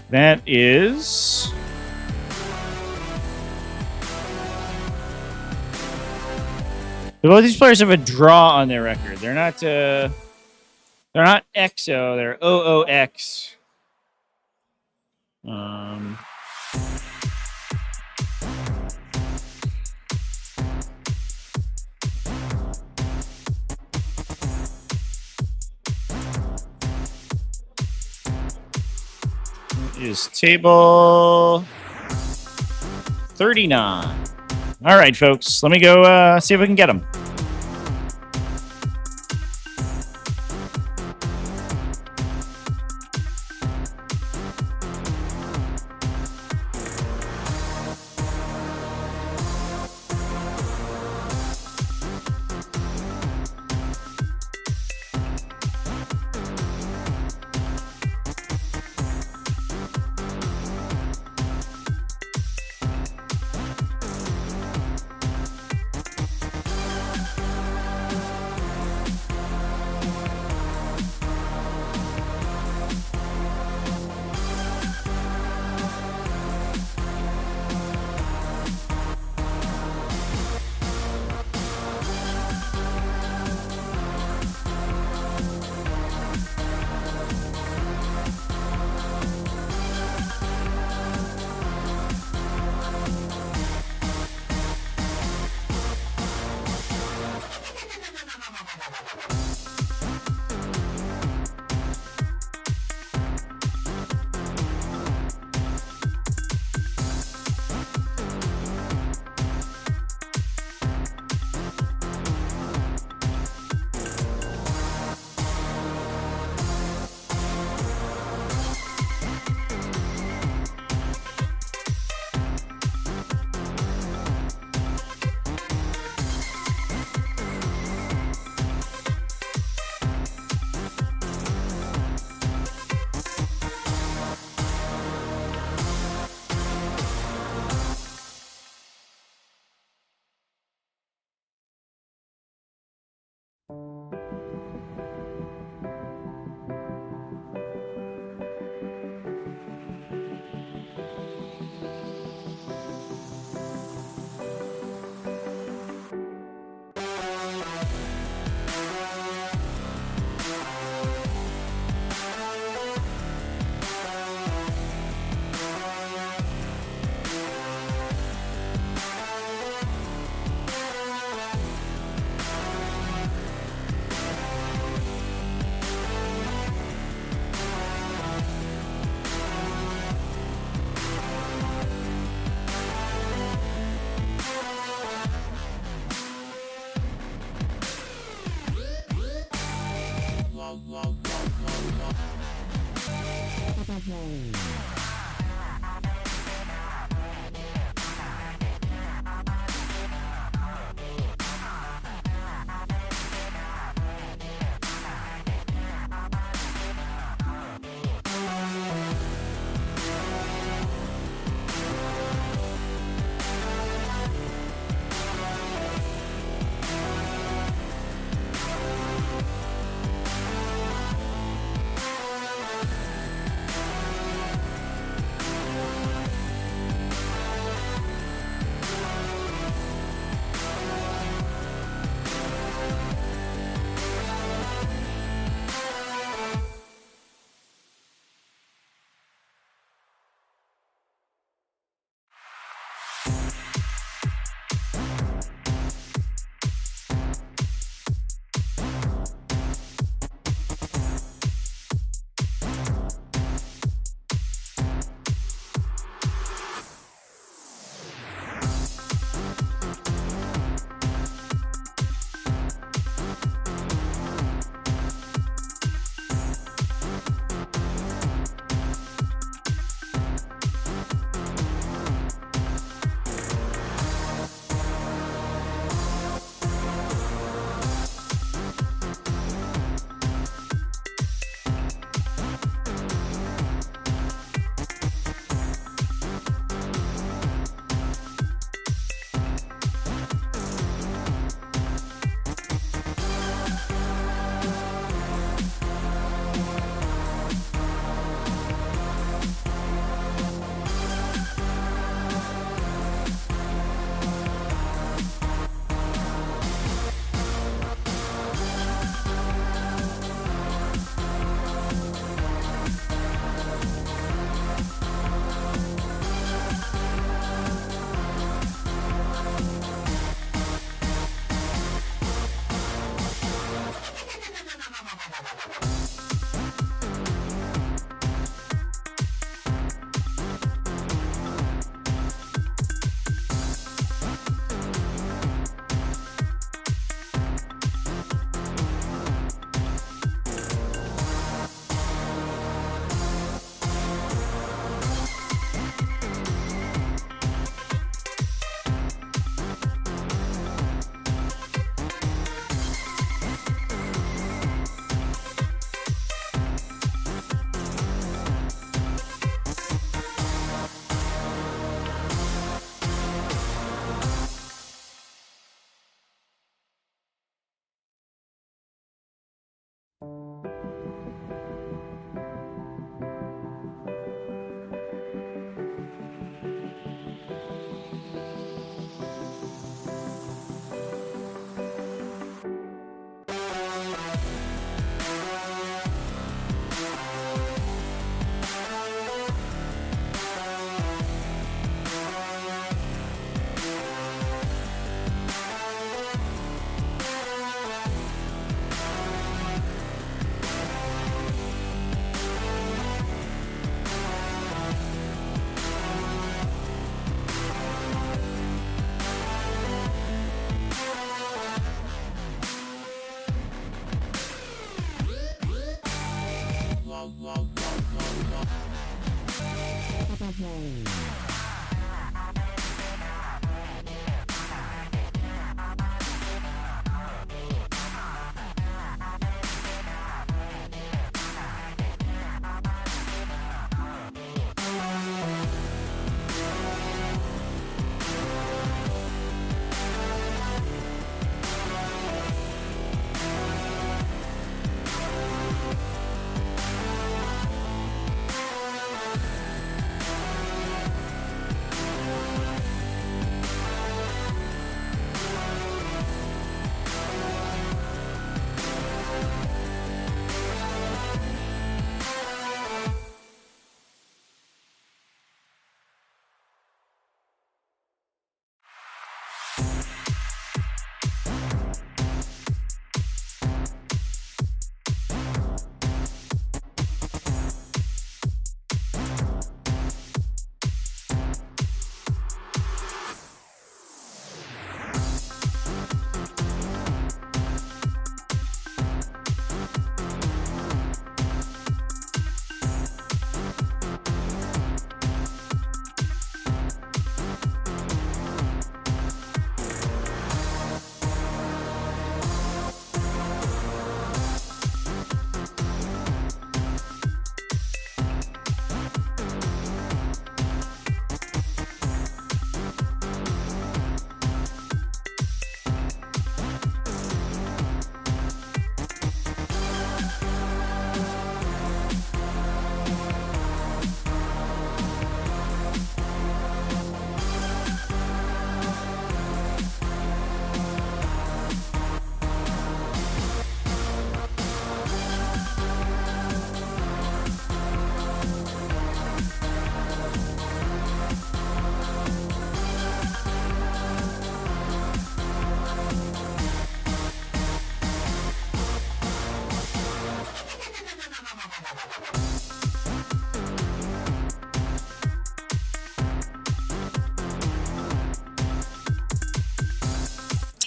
[SPEAKER 1] That is... Both these players have a draw on their record. They're not XO, they're OOX. Is table 39. All right, folks. Let me go see if we can get them.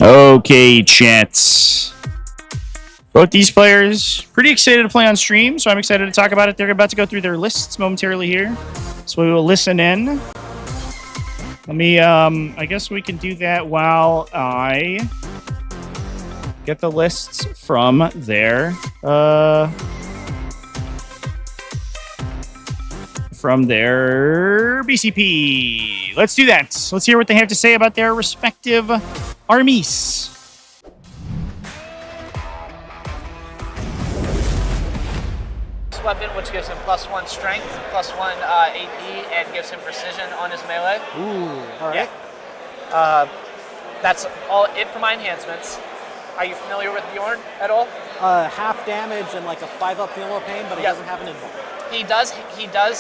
[SPEAKER 1] Okay, chats. Both these players pretty excited to play on stream, so I'm excited to talk about it. They're about to go through their lists momentarily here, so we will listen in. Let me, I guess we can do that while I get the lists from their, BCP. Let's do that. Let's hear what they have to say about their respective armies.
[SPEAKER 7] Weapon, which gives him +1 strength, +1 AP, and gives him precision on his melee.
[SPEAKER 3] Ooh, all right.
[SPEAKER 7] Yeah. That's all it for my enhancements. Are you familiar with Bjorn at all?
[SPEAKER 3] Half damage and like a 5-up feel no pain, but he doesn't have an invuln.
[SPEAKER 7] He does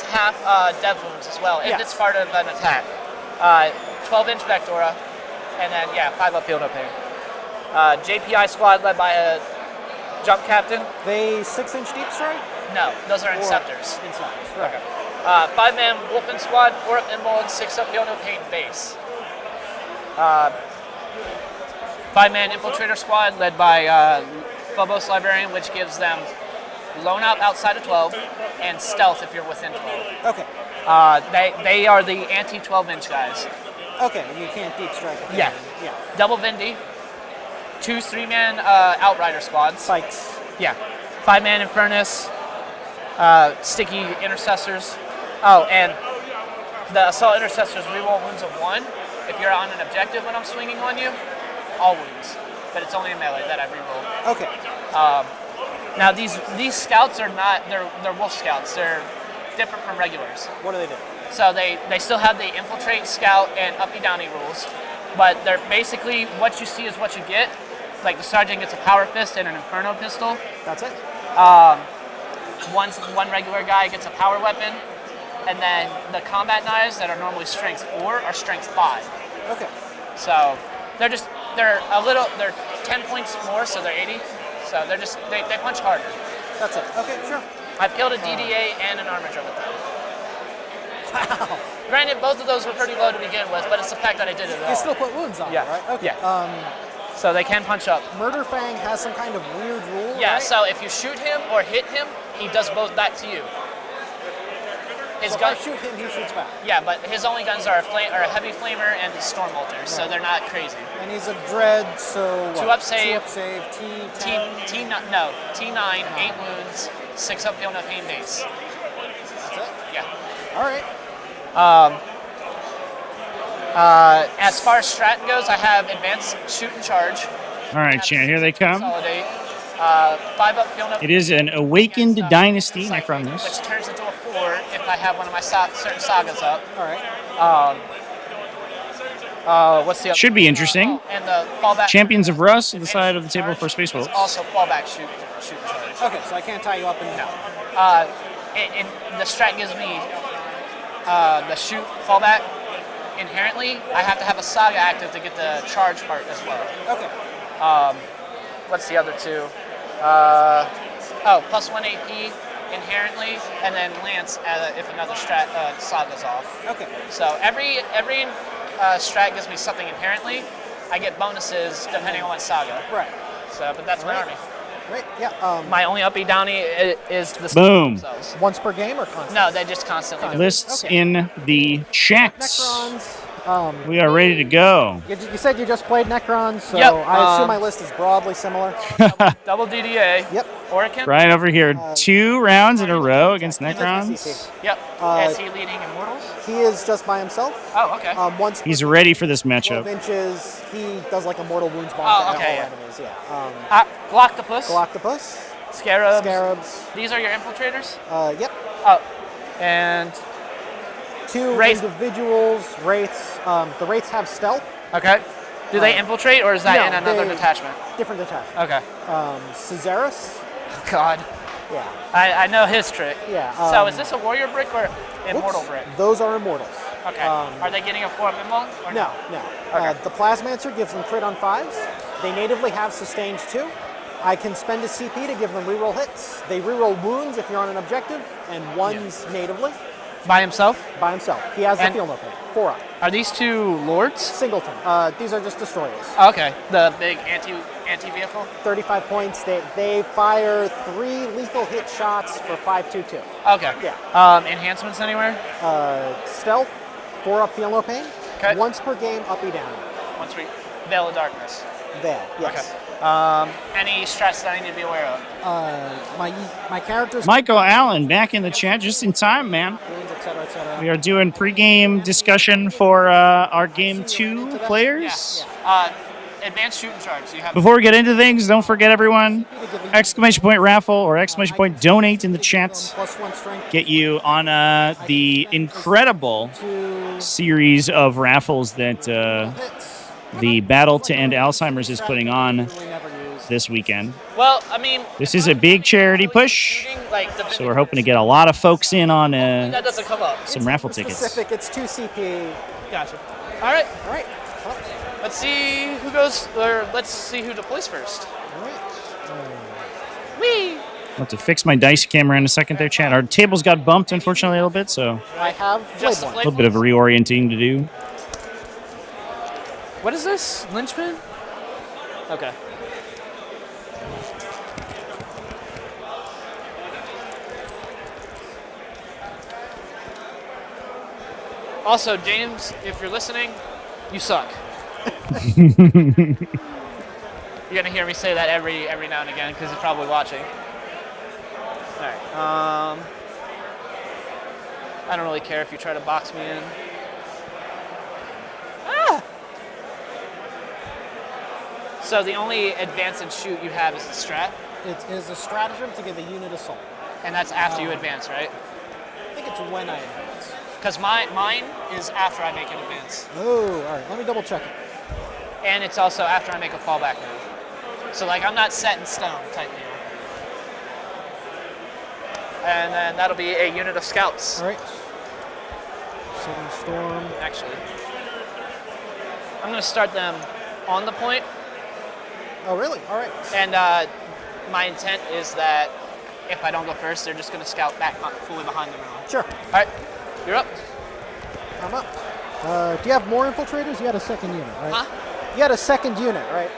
[SPEAKER 7] have dev wounds as well, if it's part of an attack. 12-inch Vectora, and then 5-up feel no pain. JPI squad led by a jump captain.
[SPEAKER 3] They 6-inch deep strike?
[SPEAKER 7] No, those are Inceptors.
[SPEAKER 3] Inceptors, right.
[SPEAKER 7] Okay. 5-man Wolfen squad, 4-up invuln, 6-up feel no pain base. 5-man infiltrator squad led by Phobos Librarian, which gives them lone out outside of 12 and stealth if you're within 12.
[SPEAKER 3] Okay.
[SPEAKER 7] They are the anti-12-inch guys.
[SPEAKER 3] Okay, you can't deep strike.
[SPEAKER 7] Yeah. Double Vindy. 2 3-man Outrider squads.
[SPEAKER 3] Spikes.
[SPEAKER 7] Yeah. 5-man Infernus. Sticky Intercessors. Oh, and the Assault Intercessors reroll wounds of 1. If you're on an objective when I'm swinging on you, all wounds. But it's only in melee that I reroll.
[SPEAKER 3] Okay.
[SPEAKER 7] Now these scouts are not, they're wolf scouts. They're different from regulars.
[SPEAKER 3] What do they do?
[SPEAKER 7] So they still have the infiltrate, scout, and uppy downy rules. But they're basically, what you see is what you get. Like the sergeant gets a power fist and an inferno pistol.
[SPEAKER 3] That's it?
[SPEAKER 7] One regular guy gets a power weapon, and then the combat knives that are normally strength 4 are strength 5.
[SPEAKER 3] Okay.
[SPEAKER 7] So they're 10 points more, so they're 80. So they punch harder.
[SPEAKER 3] That's it. Okay, sure.
[SPEAKER 7] I've killed a DDA and an Armiger with them.
[SPEAKER 3] Wow.
[SPEAKER 7] Granted, both of those were pretty low to begin with, but it's the fact that I did it at all.
[SPEAKER 3] You still put wounds on, right? Okay.
[SPEAKER 7] Yeah. So they can punch up.
[SPEAKER 3] Murder Fang has some kind of weird rule,
[SPEAKER 7] Yeah,
[SPEAKER 3] right?
[SPEAKER 7] so if you shoot him or hit him, he does both back to you. his
[SPEAKER 3] So
[SPEAKER 7] gun.
[SPEAKER 3] if I shoot him, he shoots back.
[SPEAKER 7] Yeah, but his only guns are a heavy flamer and storm bolters, so they're not crazy.
[SPEAKER 3] And he's a dread, so what?
[SPEAKER 7] 2 up save.
[SPEAKER 3] 2 up save,
[SPEAKER 7] T
[SPEAKER 3] T10.
[SPEAKER 7] T9, 8 wounds, 6 up feel no pain base.
[SPEAKER 3] That's it?
[SPEAKER 7] Yeah.
[SPEAKER 3] All right.
[SPEAKER 7] As far as strat goes, I have advanced shoot and charge.
[SPEAKER 1] All right, Chan, here they come.
[SPEAKER 7] Consolidate. 5 up feel no
[SPEAKER 1] It is an Awakened Dynasty Necron
[SPEAKER 7] which
[SPEAKER 1] list.
[SPEAKER 7] turns into a 4 if I have one of my certain sagas up.
[SPEAKER 3] All right.
[SPEAKER 7] What's the other?
[SPEAKER 1] Should be interesting.
[SPEAKER 7] And the fallback.
[SPEAKER 1] Champions of Rust at the side of the table for Space Wolves.
[SPEAKER 7] Also fallback shoot and charge.
[SPEAKER 3] Okay, so I can't tie you up in
[SPEAKER 7] No. The strat gives me the shoot fallback. Inherently, I have to have a saga active to get the charge part as well.
[SPEAKER 3] Okay.
[SPEAKER 7] What's the other 2? Plus 1 AP inherently, and then Lance if another strat saga's off.
[SPEAKER 3] Okay.
[SPEAKER 7] So every strat gives me something inherently. I get bonuses depending on what saga.
[SPEAKER 3] Right.
[SPEAKER 7] So, but that's my army.
[SPEAKER 3] Right. Yeah.
[SPEAKER 7] My only uppy downy is the
[SPEAKER 1] Boom.
[SPEAKER 7] themselves.
[SPEAKER 3] Once per game or constant?
[SPEAKER 7] No, they just constantly do.
[SPEAKER 1] Lists
[SPEAKER 3] Okay.
[SPEAKER 1] in the chats.
[SPEAKER 3] Necrons.
[SPEAKER 1] We are ready to go.
[SPEAKER 3] You said you just played Necrons, so
[SPEAKER 7] Yep,
[SPEAKER 3] I assume my list is broadly similar.
[SPEAKER 7] Double DDA.
[SPEAKER 3] Yep.
[SPEAKER 7] Orican.
[SPEAKER 1] Right over here, 2 rounds in a row against
[SPEAKER 3] He does
[SPEAKER 1] Necrons.
[SPEAKER 3] CC.
[SPEAKER 7] Yep. Is he leading Immortals?
[SPEAKER 3] He is just by himself.
[SPEAKER 7] Oh, okay.
[SPEAKER 3] Once per
[SPEAKER 1] He's ready for this
[SPEAKER 3] 12
[SPEAKER 1] matchup.
[SPEAKER 3] inches, he does like a mortal wounds bomb
[SPEAKER 7] Oh,
[SPEAKER 3] to
[SPEAKER 7] okay,
[SPEAKER 3] all
[SPEAKER 7] yeah.
[SPEAKER 3] enemies. Yeah.
[SPEAKER 7] Galactopus.
[SPEAKER 3] Galactopus,
[SPEAKER 7] Scarabs.
[SPEAKER 3] Scarabs.
[SPEAKER 7] These are your infiltrators?
[SPEAKER 3] Yep.
[SPEAKER 7] Oh. And
[SPEAKER 3] 2
[SPEAKER 7] Wraiths.
[SPEAKER 3] individuals, wraiths. The wraiths have stealth.
[SPEAKER 7] okay. Do they infiltrate or is that
[SPEAKER 3] no,
[SPEAKER 7] in another
[SPEAKER 3] they-
[SPEAKER 7] detachment?
[SPEAKER 3] Different detachment.
[SPEAKER 7] Okay.
[SPEAKER 3] Caesarus.
[SPEAKER 7] God.
[SPEAKER 3] Yeah.
[SPEAKER 7] I know his trick.
[SPEAKER 3] Yeah.
[SPEAKER 7] So is this a warrior brick or immortal
[SPEAKER 3] Whoops.
[SPEAKER 7] brick?
[SPEAKER 3] Those are immortals.
[SPEAKER 7] Okay. Are they getting a 4 minimal? Or
[SPEAKER 3] No, no.
[SPEAKER 7] Okay.
[SPEAKER 3] The Plasmancer gives them crit on 5s. They natively have sustained 2. I can spend a CP to give them reroll hits. They reroll wounds if you're on an objective, and 1s natively
[SPEAKER 7] By himself?
[SPEAKER 3] by himself. He has the
[SPEAKER 7] And-
[SPEAKER 3] field open. 4 up.
[SPEAKER 7] Are these 2 lords?
[SPEAKER 3] Singleton. These are just destroyers.
[SPEAKER 7] Okay. The big anti-vehicle?
[SPEAKER 3] 35 points. They fire 3 lethal hit shots for 5/2/2.
[SPEAKER 7] Okay.
[SPEAKER 3] Yeah.
[SPEAKER 7] Enhancements anywhere?
[SPEAKER 3] Stealth, 4 up, feel no pain.
[SPEAKER 7] Okay.
[SPEAKER 3] Once per game, up, down.
[SPEAKER 7] Once we Veil of Darkness.
[SPEAKER 3] There, yes.
[SPEAKER 7] Okay. Any strats that I need to be aware of?
[SPEAKER 3] My characters,
[SPEAKER 1] Michael Allen back in the chat just in time, man.
[SPEAKER 3] et cetera, et cetera.
[SPEAKER 1] We are doing pregame discussion for our game 2 players.
[SPEAKER 7] Advanced shoot and charge. So you have
[SPEAKER 1] Before we get into things, don't forget everyone, exclamation point raffle or exclamation point donate in the chat.
[SPEAKER 3] +1 strength.
[SPEAKER 1] Get you on the incredible series of raffles that
[SPEAKER 3] Hits.
[SPEAKER 1] the Battle to End Alzheimer's is putting on
[SPEAKER 3] Really never used.
[SPEAKER 1] this weekend.
[SPEAKER 7] well, I mean,
[SPEAKER 1] This is a big charity push,
[SPEAKER 7] like the
[SPEAKER 1] so we're hoping to get a lot of folks in on
[SPEAKER 7] that doesn't come up.
[SPEAKER 1] some raffle tickets.
[SPEAKER 3] Specific, it's 2 CP.
[SPEAKER 7] Gotcha. All right.
[SPEAKER 3] All right. Well,
[SPEAKER 7] Let's see who goes, or let's see who deploys first.
[SPEAKER 3] all right.
[SPEAKER 7] Whee!
[SPEAKER 1] I'll have to fix my dice camera in a second there, chat. Our tables got bumped, unfortunately, a little bit, so
[SPEAKER 3] I have
[SPEAKER 7] Just
[SPEAKER 3] played
[SPEAKER 7] the
[SPEAKER 3] one.
[SPEAKER 1] a little bit of reorienting to do.
[SPEAKER 7] What is this? Lynchpin? Okay. Also, James, if you're listening, you suck. You're gonna hear me say that every now and again because he's probably watching. All right. I don't really care if you try to box me in. Ah! So the only advance and shoot you have is the strat,
[SPEAKER 3] It is a stratagem to give a unit assault.
[SPEAKER 7] and that's after you advance, right?
[SPEAKER 3] I think it's when I advance.
[SPEAKER 7] Because mine is after I make an advance.
[SPEAKER 3] Oh, all right. Let me double check it.
[SPEAKER 7] And it's also after I make a fallback move. So like I'm not set in stone type deal. And then that'll be a unit of scouts,
[SPEAKER 3] All right. Southern Storm.
[SPEAKER 7] actually. I'm gonna start them on the point,
[SPEAKER 3] Oh, really? All right.
[SPEAKER 7] and my intent is that if I don't go first, they're just gonna scout back fully behind the round.
[SPEAKER 3] Sure.
[SPEAKER 7] All right, you're up.
[SPEAKER 3] I'm up. Do you have more infiltrators? You had a second unit, right?
[SPEAKER 7] Huh?
[SPEAKER 3] You had a second unit, right?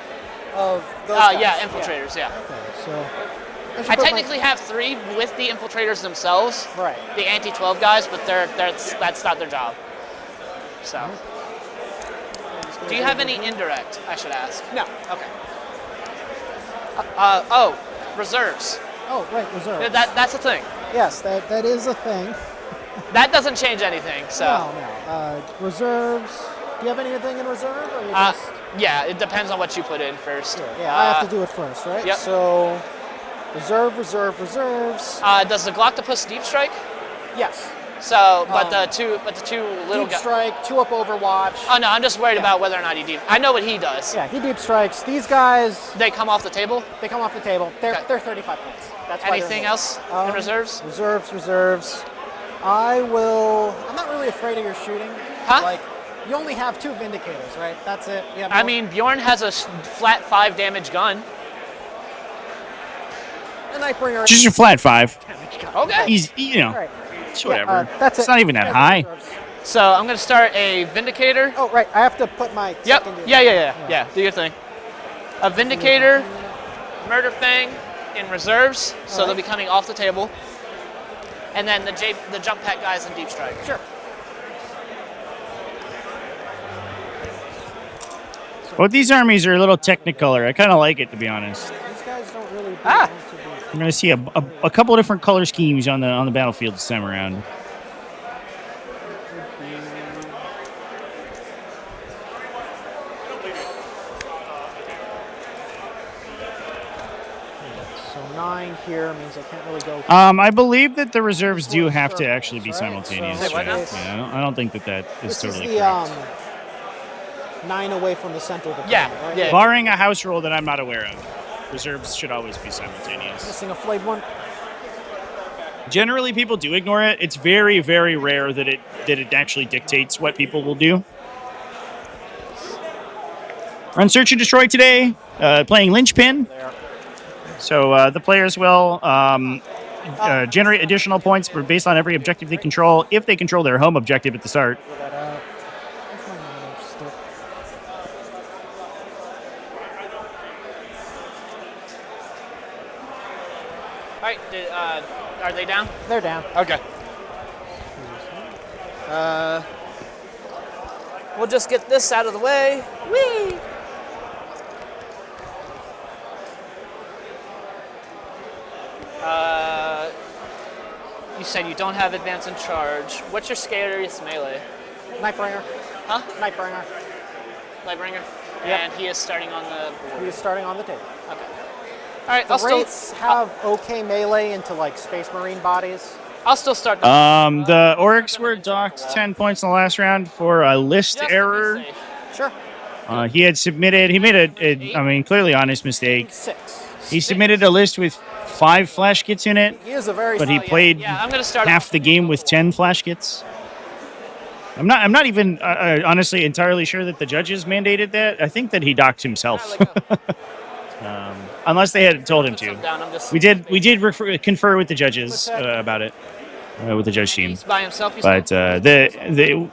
[SPEAKER 3] Of those
[SPEAKER 7] Yeah,
[SPEAKER 3] guys.
[SPEAKER 7] infiltrators, yeah.
[SPEAKER 3] Okay, so
[SPEAKER 7] I technically have 3 with the infiltrators themselves.
[SPEAKER 3] Right.
[SPEAKER 7] The anti-12 guys, but that's not their job. So. Do you have any indirect, I should ask?
[SPEAKER 3] No.
[SPEAKER 7] Okay. Oh, reserves.
[SPEAKER 3] Oh, right, reserves.
[SPEAKER 7] That's a thing.
[SPEAKER 3] Yes, that is a thing.
[SPEAKER 7] That doesn't change anything, so.
[SPEAKER 3] No. Reserves. Do you have anything in reserve? Or you just...
[SPEAKER 7] Yeah, it depends on what you put in first.
[SPEAKER 3] Yeah, I have to do it first, right?
[SPEAKER 7] Yep.
[SPEAKER 3] So, reserves.
[SPEAKER 7] Does the Gloctopus deep strike?
[SPEAKER 3] Yes.
[SPEAKER 7] So, but the two little
[SPEAKER 3] Deep
[SPEAKER 7] guys.
[SPEAKER 3] strike, 2 up Overwatch.
[SPEAKER 7] Oh no, I'm just worried about whether or not he deep. I know what he does.
[SPEAKER 3] Yeah, he deep strikes. These guys,
[SPEAKER 7] They come off the table.
[SPEAKER 3] they come off the table. They're
[SPEAKER 7] Okay.
[SPEAKER 3] 35 points. That's why
[SPEAKER 7] Anything
[SPEAKER 3] they're
[SPEAKER 7] else in reserves?
[SPEAKER 3] Reserves. I'm not really afraid of your shooting.
[SPEAKER 7] Huh?
[SPEAKER 3] Like, you only have 2 Vindicators, right? That's it. You have
[SPEAKER 7] I
[SPEAKER 3] no-
[SPEAKER 7] mean, Bjorn has a flat 5 damage gun.
[SPEAKER 3] a Nightbringer.
[SPEAKER 1] Just a flat 5.
[SPEAKER 7] Okay.
[SPEAKER 1] He's, you know,
[SPEAKER 3] Right.
[SPEAKER 1] it's whatever.
[SPEAKER 3] That's
[SPEAKER 1] It's
[SPEAKER 3] it.
[SPEAKER 1] not even that
[SPEAKER 3] Yeah,
[SPEAKER 1] high.
[SPEAKER 3] reserves.
[SPEAKER 7] So I'm gonna start a Vindicator.
[SPEAKER 3] Oh, right. I have to put my.
[SPEAKER 7] Yep.
[SPEAKER 3] second in.
[SPEAKER 7] Yeah. Do your thing. A Vindicator, Murder Fang in reserves, so they'll be coming off the table. And then the jump pack guys in deep strike.
[SPEAKER 3] Sure.
[SPEAKER 1] Both these armies are a little Technicolor. I kind of like it, to be honest.
[SPEAKER 3] These guys don't really.
[SPEAKER 7] Ah.
[SPEAKER 1] We're going to see a couple of different color schemes on the battlefield this time around.
[SPEAKER 3] So 9 here means I can't really go.
[SPEAKER 1] I believe that the reserves do have to actually be
[SPEAKER 3] Right,
[SPEAKER 1] simultaneous.
[SPEAKER 3] so
[SPEAKER 1] right?
[SPEAKER 3] this-
[SPEAKER 1] Yeah, I don't think that is
[SPEAKER 3] This is
[SPEAKER 1] totally
[SPEAKER 3] the
[SPEAKER 1] correct.
[SPEAKER 3] 9 away from the center of the
[SPEAKER 7] Yeah,
[SPEAKER 3] table, right?
[SPEAKER 7] yeah.
[SPEAKER 1] Barring a house rule that I'm not aware of, reserves should always be simultaneous.
[SPEAKER 3] Missing a flayed one.
[SPEAKER 1] Generally, people do ignore it. It's very, very rare that it actually dictates what people will do. We're on Search and Destroy today, playing Linchpin. So the players will generate additional points based on every objective they control, if they control their home objective at the start.
[SPEAKER 3] Figure that out. Where's my 9 inch stick?
[SPEAKER 7] All right. Are they down?
[SPEAKER 3] They're down.
[SPEAKER 7] Okay. We'll just get this out of the way. Whee! You said you don't have advance and charge. What's your scariest melee?
[SPEAKER 3] Nightbringer.
[SPEAKER 7] Huh?
[SPEAKER 3] Nightbringer.
[SPEAKER 7] Lightbringer?
[SPEAKER 3] Yep.
[SPEAKER 7] And he is starting on the board.
[SPEAKER 3] He is starting on the table.
[SPEAKER 7] Okay. All right,
[SPEAKER 3] The Wraiths have okay melee into like Space Marine bodies.
[SPEAKER 7] I'll still start.
[SPEAKER 1] The Orks were docked 10 points in the last round for a list
[SPEAKER 7] just to be
[SPEAKER 1] error.
[SPEAKER 7] safe.
[SPEAKER 3] Sure.
[SPEAKER 1] He made a clearly honest mistake.
[SPEAKER 3] 6.
[SPEAKER 1] He submitted a list with 5 flash kits in it,
[SPEAKER 3] He is a very.
[SPEAKER 1] but he played
[SPEAKER 7] Yeah, I'm gonna start
[SPEAKER 1] half the game with 10 flash kits. I'm not even honestly entirely sure that the judges mandated that. I think that he docked himself, unless they had told him to.
[SPEAKER 7] Down. I'm just
[SPEAKER 1] We did confer with the judges about it, with the judge team.
[SPEAKER 7] He's by himself.
[SPEAKER 1] But the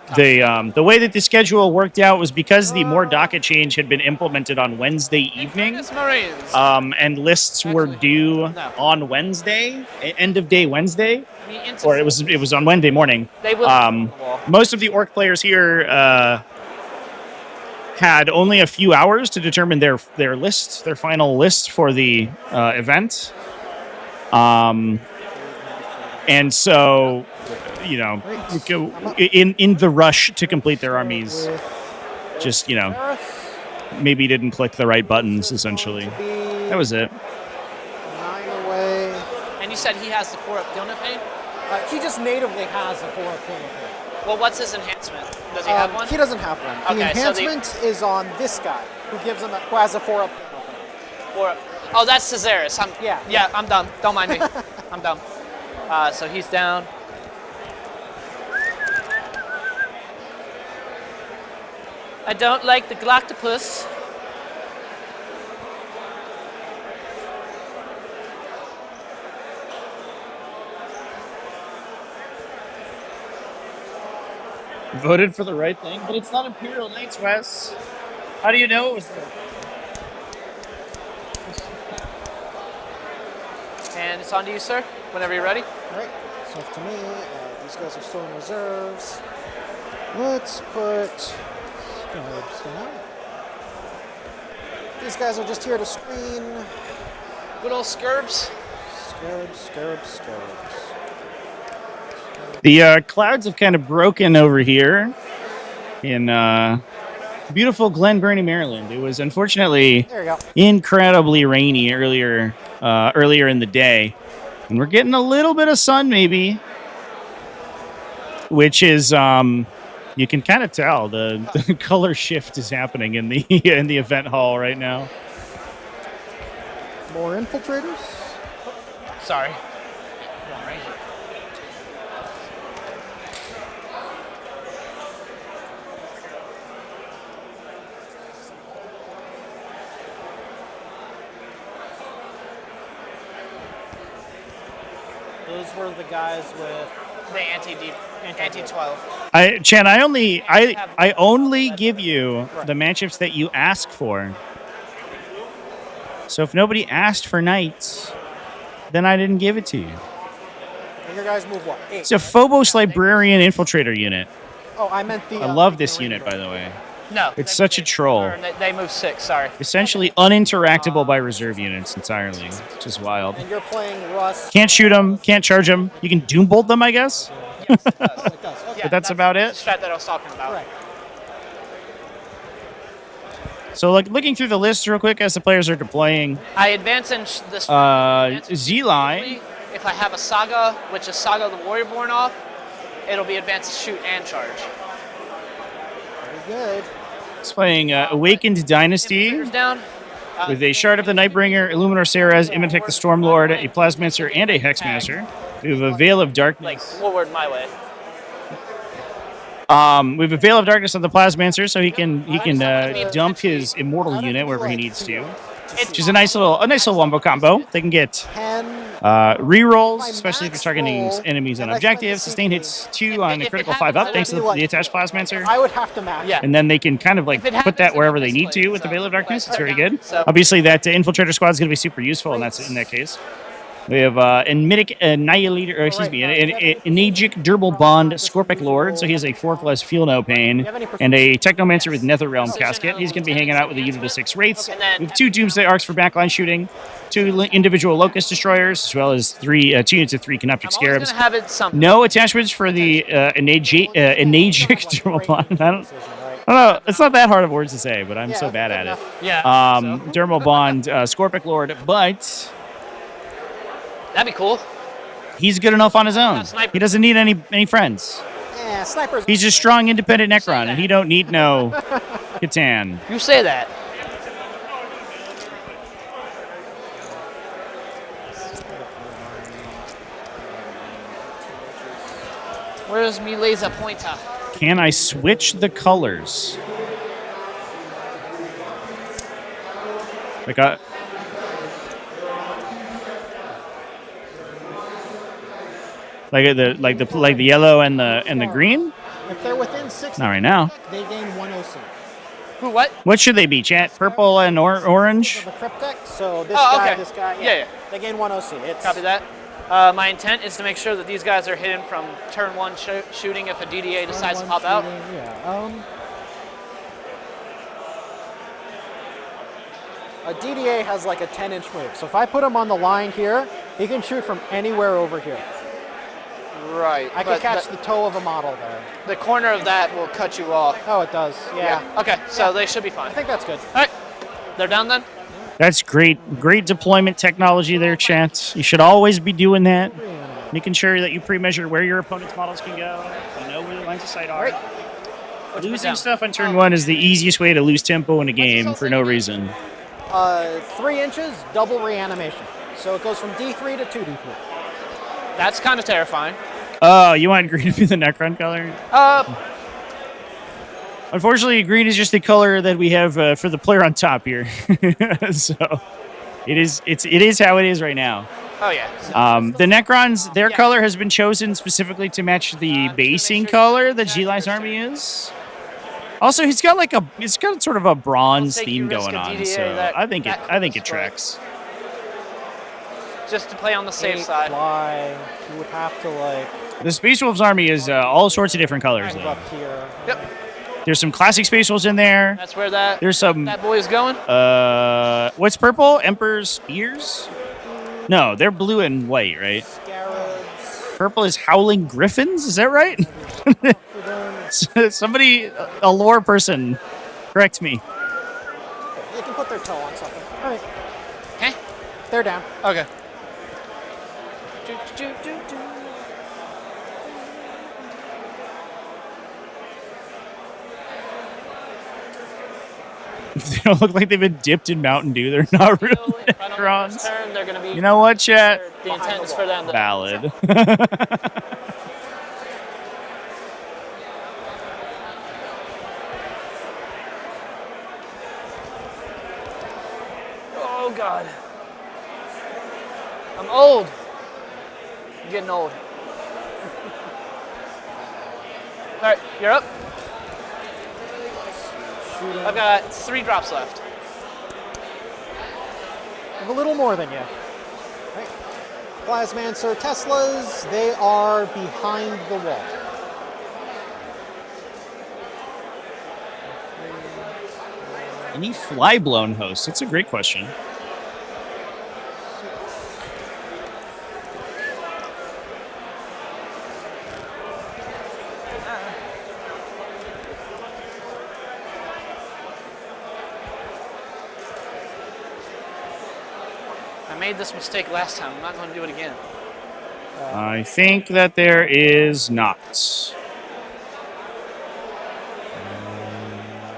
[SPEAKER 1] way that the schedule worked out was because the more docket change had been implemented on Wednesday evening,
[SPEAKER 7] Mechanicus Marines.
[SPEAKER 1] and lists were due on Wednesday, end of day Wednesday, or it was on Wednesday morning.
[SPEAKER 7] They will.
[SPEAKER 1] Most of the Orc players here had only a few hours to determine their final list for the event. And so, you know, in the rush to complete their armies, just, you know, maybe didn't click the right buttons, essentially. That was it.
[SPEAKER 3] 9 away.
[SPEAKER 7] And you said he has the 4-up Gilna Pain?
[SPEAKER 3] He just natively has a 4 thing.
[SPEAKER 7] Well, what's his enhancement? Does he have one?
[SPEAKER 3] He doesn't have one. The
[SPEAKER 7] Okay, so the-
[SPEAKER 3] enhancement is on this guy, who has a 4-up.
[SPEAKER 7] 4-up. Oh, that's Caesaris.
[SPEAKER 3] Yeah.
[SPEAKER 7] Yeah, I'm dumb. Don't mind me. I'm dumb. So he's down. I don't like the Gloctopus.
[SPEAKER 1] Voted for the right thing, but it's not Imperial Knights, Wes. How do you know it was the
[SPEAKER 7] And it's on to you, sir, whenever you're ready.
[SPEAKER 3] All right, so to me, these guys are still in reserves. Let's put scarabs down. These guys are just here to screen.
[SPEAKER 7] Good old Scurbs.
[SPEAKER 3] Scarabs.
[SPEAKER 1] The clouds have kind of broken over here in beautiful Glen Burnie, Maryland. It was unfortunately
[SPEAKER 3] There you go.
[SPEAKER 1] incredibly rainy earlier in the day, and we're getting a little bit of sun maybe, which is you can kind of tell the color shift is happening in the event hall right now.
[SPEAKER 3] More infiltrators.
[SPEAKER 7] Sorry.
[SPEAKER 3] Those were the guys with
[SPEAKER 7] The anti-12.
[SPEAKER 1] Chan, I only give you the matchups that you ask for. So if nobody asked for knights, then I didn't give it to you.
[SPEAKER 3] And your guys move what? 8.
[SPEAKER 1] It's a Phobos Librarian Infiltrator unit.
[SPEAKER 3] Oh, I meant the.
[SPEAKER 1] I love this unit, by the way.
[SPEAKER 7] No.
[SPEAKER 1] It's such a troll.
[SPEAKER 7] They move 6, sorry.
[SPEAKER 1] Essentially uninteractable by reserve units entirely. It's just wild.
[SPEAKER 3] And you're playing Russ.
[SPEAKER 1] Can't shoot them, can't charge them. You can doom bolt them, I guess.
[SPEAKER 3] It does. Okay.
[SPEAKER 1] But that's about
[SPEAKER 7] The
[SPEAKER 1] it.
[SPEAKER 7] strat that I was talking about.
[SPEAKER 3] Right.
[SPEAKER 1] So, like, looking through the list real quick as the players are deploying.
[SPEAKER 7] I advance in this.
[SPEAKER 1] Zeli
[SPEAKER 7] If I have a Saga, which is Saga the Warriorborn off, it'll be advanced shoot and charge.
[SPEAKER 3] Very good.
[SPEAKER 1] is playing Awakened Dynasty
[SPEAKER 7] Infiltrators down.
[SPEAKER 1] with a Shard of the Nightbringer, Illuminor Ceres, Imitech the Stormlord, a Plasmancer, and a Hexmaster. We have a Veil of
[SPEAKER 7] Like,
[SPEAKER 1] Darkness.
[SPEAKER 7] forward my way.
[SPEAKER 1] We have a Veil of Darkness on the Plasmancer, so he can dump his Immortal unit wherever he needs to, which is a nice little wombo combo. They can get
[SPEAKER 3] 10.
[SPEAKER 1] rerolls, especially if you're targeting enemies on objectives. Sustain hits 2 on a critical 5-up, thanks to the attached Plasmancer.
[SPEAKER 3] I would have to match.
[SPEAKER 7] Yeah.
[SPEAKER 1] And then they can kind of like put that wherever they need to with the Veil of Darkness. It's very good. Obviously, that Infiltrator squad is going to be super useful in that case. We have Enmitic Annihilator, or excuse me, an Enagic Durable Bond Scorpic Lord, so he has a 4+ Feel No Pain, and a Technomancer with Netherrealm Casket. He's going to be hanging out with a unit of 6 Wraiths. We have 2 Doomsday Arcs for backline shooting, 2 individual Locust Destroyers, as well as 2 units of 3 Canoptic Scarabs.
[SPEAKER 7] Have it something.
[SPEAKER 1] No attachments for the Enagic Durable Bond. I don't know. It's not that hard of words to say, but I'm so bad at it.
[SPEAKER 7] Yeah.
[SPEAKER 1] Dermal Bond, Scorpic Lord, but
[SPEAKER 7] That'd be cool.
[SPEAKER 1] he's good enough on his own. He doesn't need any friends.
[SPEAKER 3] Yeah, snipers.
[SPEAKER 1] He's a strong, independent Necron, and he don't need no Catan.
[SPEAKER 7] You say that. Where's me laser pointer?
[SPEAKER 1] Can I switch the colors? Like the yellow and the green?
[SPEAKER 3] If they're within 6,
[SPEAKER 1] Not right now.
[SPEAKER 3] they gain 1 OC.
[SPEAKER 7] Who, what?
[SPEAKER 1] What should they be, chat? Purple and orange?
[SPEAKER 3] The cryptic. So this
[SPEAKER 7] Oh,
[SPEAKER 3] guy,
[SPEAKER 7] okay.
[SPEAKER 3] this guy.
[SPEAKER 7] Yeah.
[SPEAKER 3] They gain 1 OC. It's
[SPEAKER 7] Copy that. My intent is to make sure that these guys are hidden from turn 1 shooting if a DDA decides to pop out.
[SPEAKER 3] Yeah. A DDA has like a 10-inch move. So if I put him on the line here, he can shoot from anywhere over here.
[SPEAKER 7] Right.
[SPEAKER 3] I can catch the toe of a model there.
[SPEAKER 7] The corner of that will cut you off.
[SPEAKER 3] Oh, it does. Yeah.
[SPEAKER 7] Okay, so they should be fine.
[SPEAKER 3] I think that's good.
[SPEAKER 7] All right. They're down then?
[SPEAKER 1] That's great deployment technology there, chat. You should always be doing that. Making sure that you pre-measure where your opponent's models can go. You know where the lines of sight are. Losing stuff on turn 1 is the easiest way to lose tempo in a game for no reason.
[SPEAKER 3] 3 inches, double reanimation. So it goes from D3 to 2D3.
[SPEAKER 7] That's kind of terrifying.
[SPEAKER 1] Oh, you want green to be the Necron color? Unfortunately, green is just the color that we have for the player on top here. So it is how it is right now.
[SPEAKER 7] Oh, yeah.
[SPEAKER 1] The Necrons, their color has been chosen specifically to match the basing color that Zeli's army is. Also, it's got sort of a bronze theme going on, so I think it tracks.
[SPEAKER 7] just to play on the safe side.
[SPEAKER 3] Fly. You would have to like
[SPEAKER 1] The Space Wolves army is all sorts of different colors,
[SPEAKER 3] move
[SPEAKER 1] though.
[SPEAKER 3] up here.
[SPEAKER 7] Yep.
[SPEAKER 1] There's some classic Space Wolves in there.
[SPEAKER 7] That's where that
[SPEAKER 1] There's some.
[SPEAKER 7] that boy is going.
[SPEAKER 1] What's purple? Emperor's Spears? No, they're blue and white, right?
[SPEAKER 3] Scarabs.
[SPEAKER 1] Purple is Howling Griffins. Is that right?
[SPEAKER 3] For them.
[SPEAKER 1] Somebody, a lore person, correct me.
[SPEAKER 3] They can put their toe on something. All right.
[SPEAKER 7] Okay.
[SPEAKER 3] They're down.
[SPEAKER 7] Okay.
[SPEAKER 1] They don't look like they've been dipped in Mountain Dew. They're not real Necrons.
[SPEAKER 7] Turn, they're gonna be.
[SPEAKER 1] You know what, chat?
[SPEAKER 7] The intent is for them to.
[SPEAKER 1] Valid.
[SPEAKER 7] Oh God. I'm old. I'm getting old. All right, you're up. I've got 3 drops left.
[SPEAKER 3] I have a little more than you. Right. Plasmancer Teslas, they are behind the wall.
[SPEAKER 1] Any fly-blown hosts? That's a great question.
[SPEAKER 7] I made this mistake last time. I'm not going to do it again.
[SPEAKER 1] I think that there is not.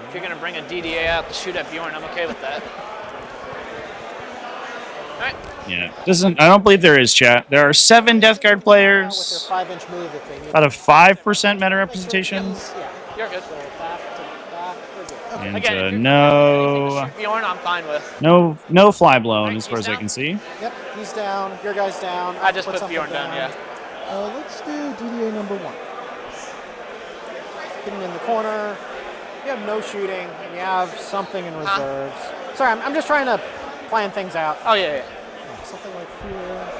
[SPEAKER 7] If you're going to bring a DDA out to shoot at Bjorn, I'm okay with that. All right.
[SPEAKER 1] Yeah, doesn't. I don't believe there is, chat. There are 7 Death Guard
[SPEAKER 3] With
[SPEAKER 1] players.
[SPEAKER 3] their 5-inch move if they need
[SPEAKER 1] About a 5% meta representation.
[SPEAKER 3] Yeah.
[SPEAKER 7] You're good.
[SPEAKER 3] So back to back, we're good. Okay.
[SPEAKER 1] And
[SPEAKER 7] Again, if you're
[SPEAKER 1] no,
[SPEAKER 7] anything to shoot Bjorn, I'm fine with.
[SPEAKER 1] no fly blown
[SPEAKER 7] Right,
[SPEAKER 1] as far
[SPEAKER 7] he's
[SPEAKER 1] as I
[SPEAKER 7] down?
[SPEAKER 1] can see.
[SPEAKER 3] Yep, he's down. Your guy's down.
[SPEAKER 7] I just put
[SPEAKER 3] something
[SPEAKER 7] Bjorn down, yeah.
[SPEAKER 3] Let's do DDA number 1. Hidden in the corner. You have no shooting, and you have something in reserves. Sorry, I'm just trying to plan things out.
[SPEAKER 7] Oh, yeah, yeah.
[SPEAKER 3] Yeah, something like here.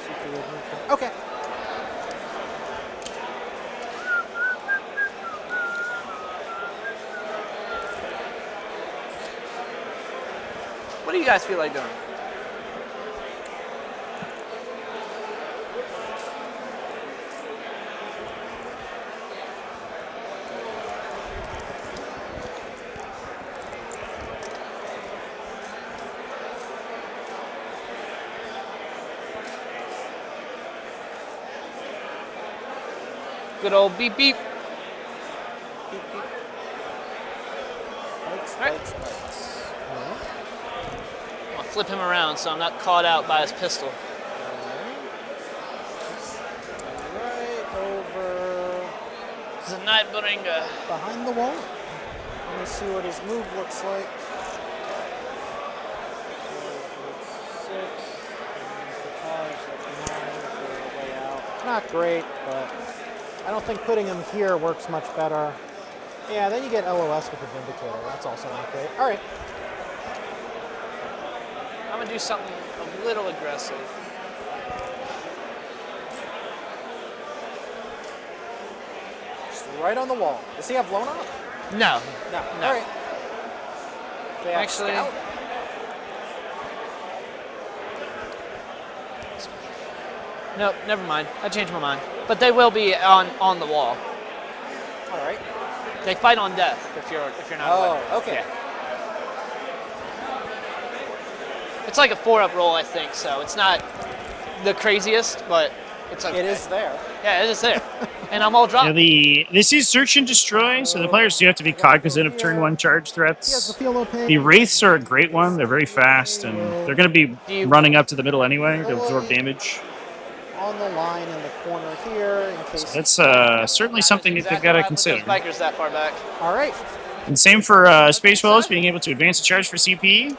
[SPEAKER 3] See if we would move from- Okay.
[SPEAKER 7] What do you guys feel like doing? Good old beep beep.
[SPEAKER 3] Spikes,
[SPEAKER 7] Alright.
[SPEAKER 3] spikes, spikes.
[SPEAKER 7] I'll flip him around so I'm not caught out by his pistol.
[SPEAKER 3] Right over
[SPEAKER 7] This is a Nightbringer.
[SPEAKER 3] behind the wall. Let me see what his move looks like. 6. The charge, that's 9 for the way out. Not great, but I don't think putting him here works much better. Yeah, then you get LOS with the Vindicator. That's also not great. All right.
[SPEAKER 7] I'm gonna do something a little aggressive.
[SPEAKER 3] Just right on the wall. Does he have blown up?
[SPEAKER 7] No.
[SPEAKER 3] No.
[SPEAKER 7] No.
[SPEAKER 3] All right. They have
[SPEAKER 7] Actually-
[SPEAKER 3] scout?
[SPEAKER 7] No, never mind. I changed my mind. But they will be on the wall.
[SPEAKER 3] All right.
[SPEAKER 7] They fight on death if you're not aware.
[SPEAKER 3] Oh, okay.
[SPEAKER 7] Yeah. It's like a 4-up roll, I think, so it's not the craziest, but it's okay.
[SPEAKER 3] It is there.
[SPEAKER 7] Yeah, it is there. And I'm all dropped.
[SPEAKER 1] Yeah, this is search and destroy, so the players do have to be cognizant of turn 1 charge
[SPEAKER 3] He has the
[SPEAKER 1] threats.
[SPEAKER 3] field open.
[SPEAKER 1] The Wraiths are a great one. They're very fast, and they're going to be running up to the middle anyway to absorb damage.
[SPEAKER 3] On the line in the corner here in case.
[SPEAKER 1] That's certainly something that they've got to consider.
[SPEAKER 7] Bikers that far back.
[SPEAKER 3] All right.
[SPEAKER 1] And same for Space Wolves, being able to advance a charge for CP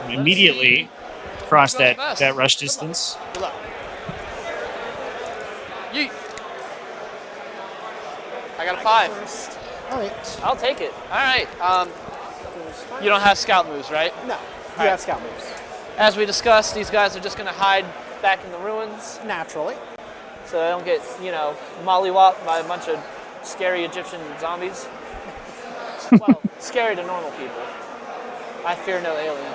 [SPEAKER 1] immediately across that rush distance.
[SPEAKER 7] Good luck. Yeet. I got a 5.
[SPEAKER 3] First. All right.
[SPEAKER 7] I'll take it. All right. You don't have scout moves, right?
[SPEAKER 3] No. You
[SPEAKER 7] right.
[SPEAKER 3] have scout moves.
[SPEAKER 7] As we discussed, these guys are just going to hide back in the ruins
[SPEAKER 3] Naturally.
[SPEAKER 7] so they don't get, you know, mollywopped by a bunch of scary Egyptian zombies. Well, scary to normal people. I fear no alien.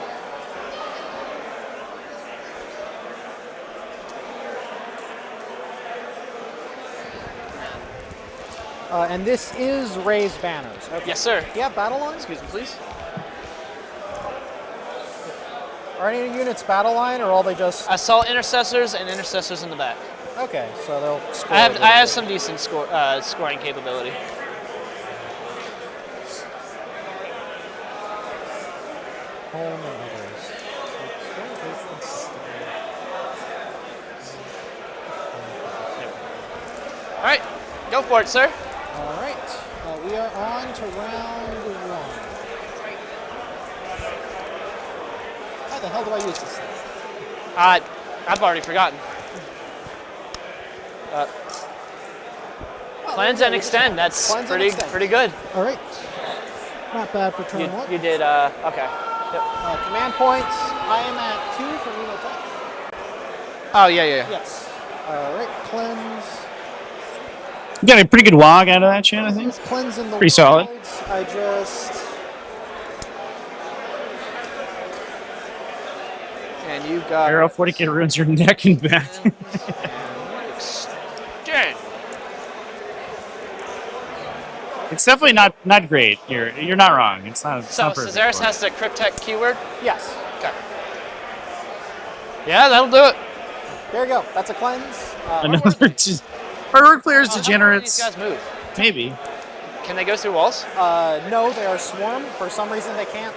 [SPEAKER 3] And this is raised banners. Okay.
[SPEAKER 7] Yes, sir.
[SPEAKER 3] Do you have battle lines?
[SPEAKER 7] Excuse me, please.
[SPEAKER 3] Are any units battle line, or are they just?
[SPEAKER 7] Assault intercessors and intercessors in the back.
[SPEAKER 3] Okay, so they'll score.
[SPEAKER 7] I have some decent scoring capability.
[SPEAKER 3] Home and others.
[SPEAKER 7] All right, go for it, sir.
[SPEAKER 3] All right, we are on to round 1. How the hell do I use this thing?
[SPEAKER 7] I've already forgotten. Cleanse and extend. That's
[SPEAKER 3] Cleanse and extend.
[SPEAKER 7] pretty good.
[SPEAKER 3] All right, not bad for turn 1.
[SPEAKER 7] You did okay. Yep.
[SPEAKER 3] Command points. I am at 2 for Reno Tech.
[SPEAKER 7] Oh yeah.
[SPEAKER 3] Yes. All right, cleanse.
[SPEAKER 1] You got a pretty good wog out of that, Chan, I think.
[SPEAKER 3] Cleanse in the
[SPEAKER 1] Pretty solid.
[SPEAKER 3] wilds. I just.
[SPEAKER 7] And you got
[SPEAKER 1] Arrow 40k ruins your neck and back.
[SPEAKER 7] Jen.
[SPEAKER 1] It's definitely not great. You're not wrong. It's not. It's
[SPEAKER 7] So
[SPEAKER 1] not perfect
[SPEAKER 7] Caesaris
[SPEAKER 1] for
[SPEAKER 7] has the Cryptech keyword.
[SPEAKER 3] Yes.
[SPEAKER 7] Okay. Yeah, that'll do it.
[SPEAKER 3] There you go. That's a cleanse.
[SPEAKER 1] another. Hard players,
[SPEAKER 7] How do
[SPEAKER 1] degenerates.
[SPEAKER 7] these guys move?
[SPEAKER 1] Maybe.
[SPEAKER 7] Can they go through walls?
[SPEAKER 3] No, they are swarm. For some reason, they can't.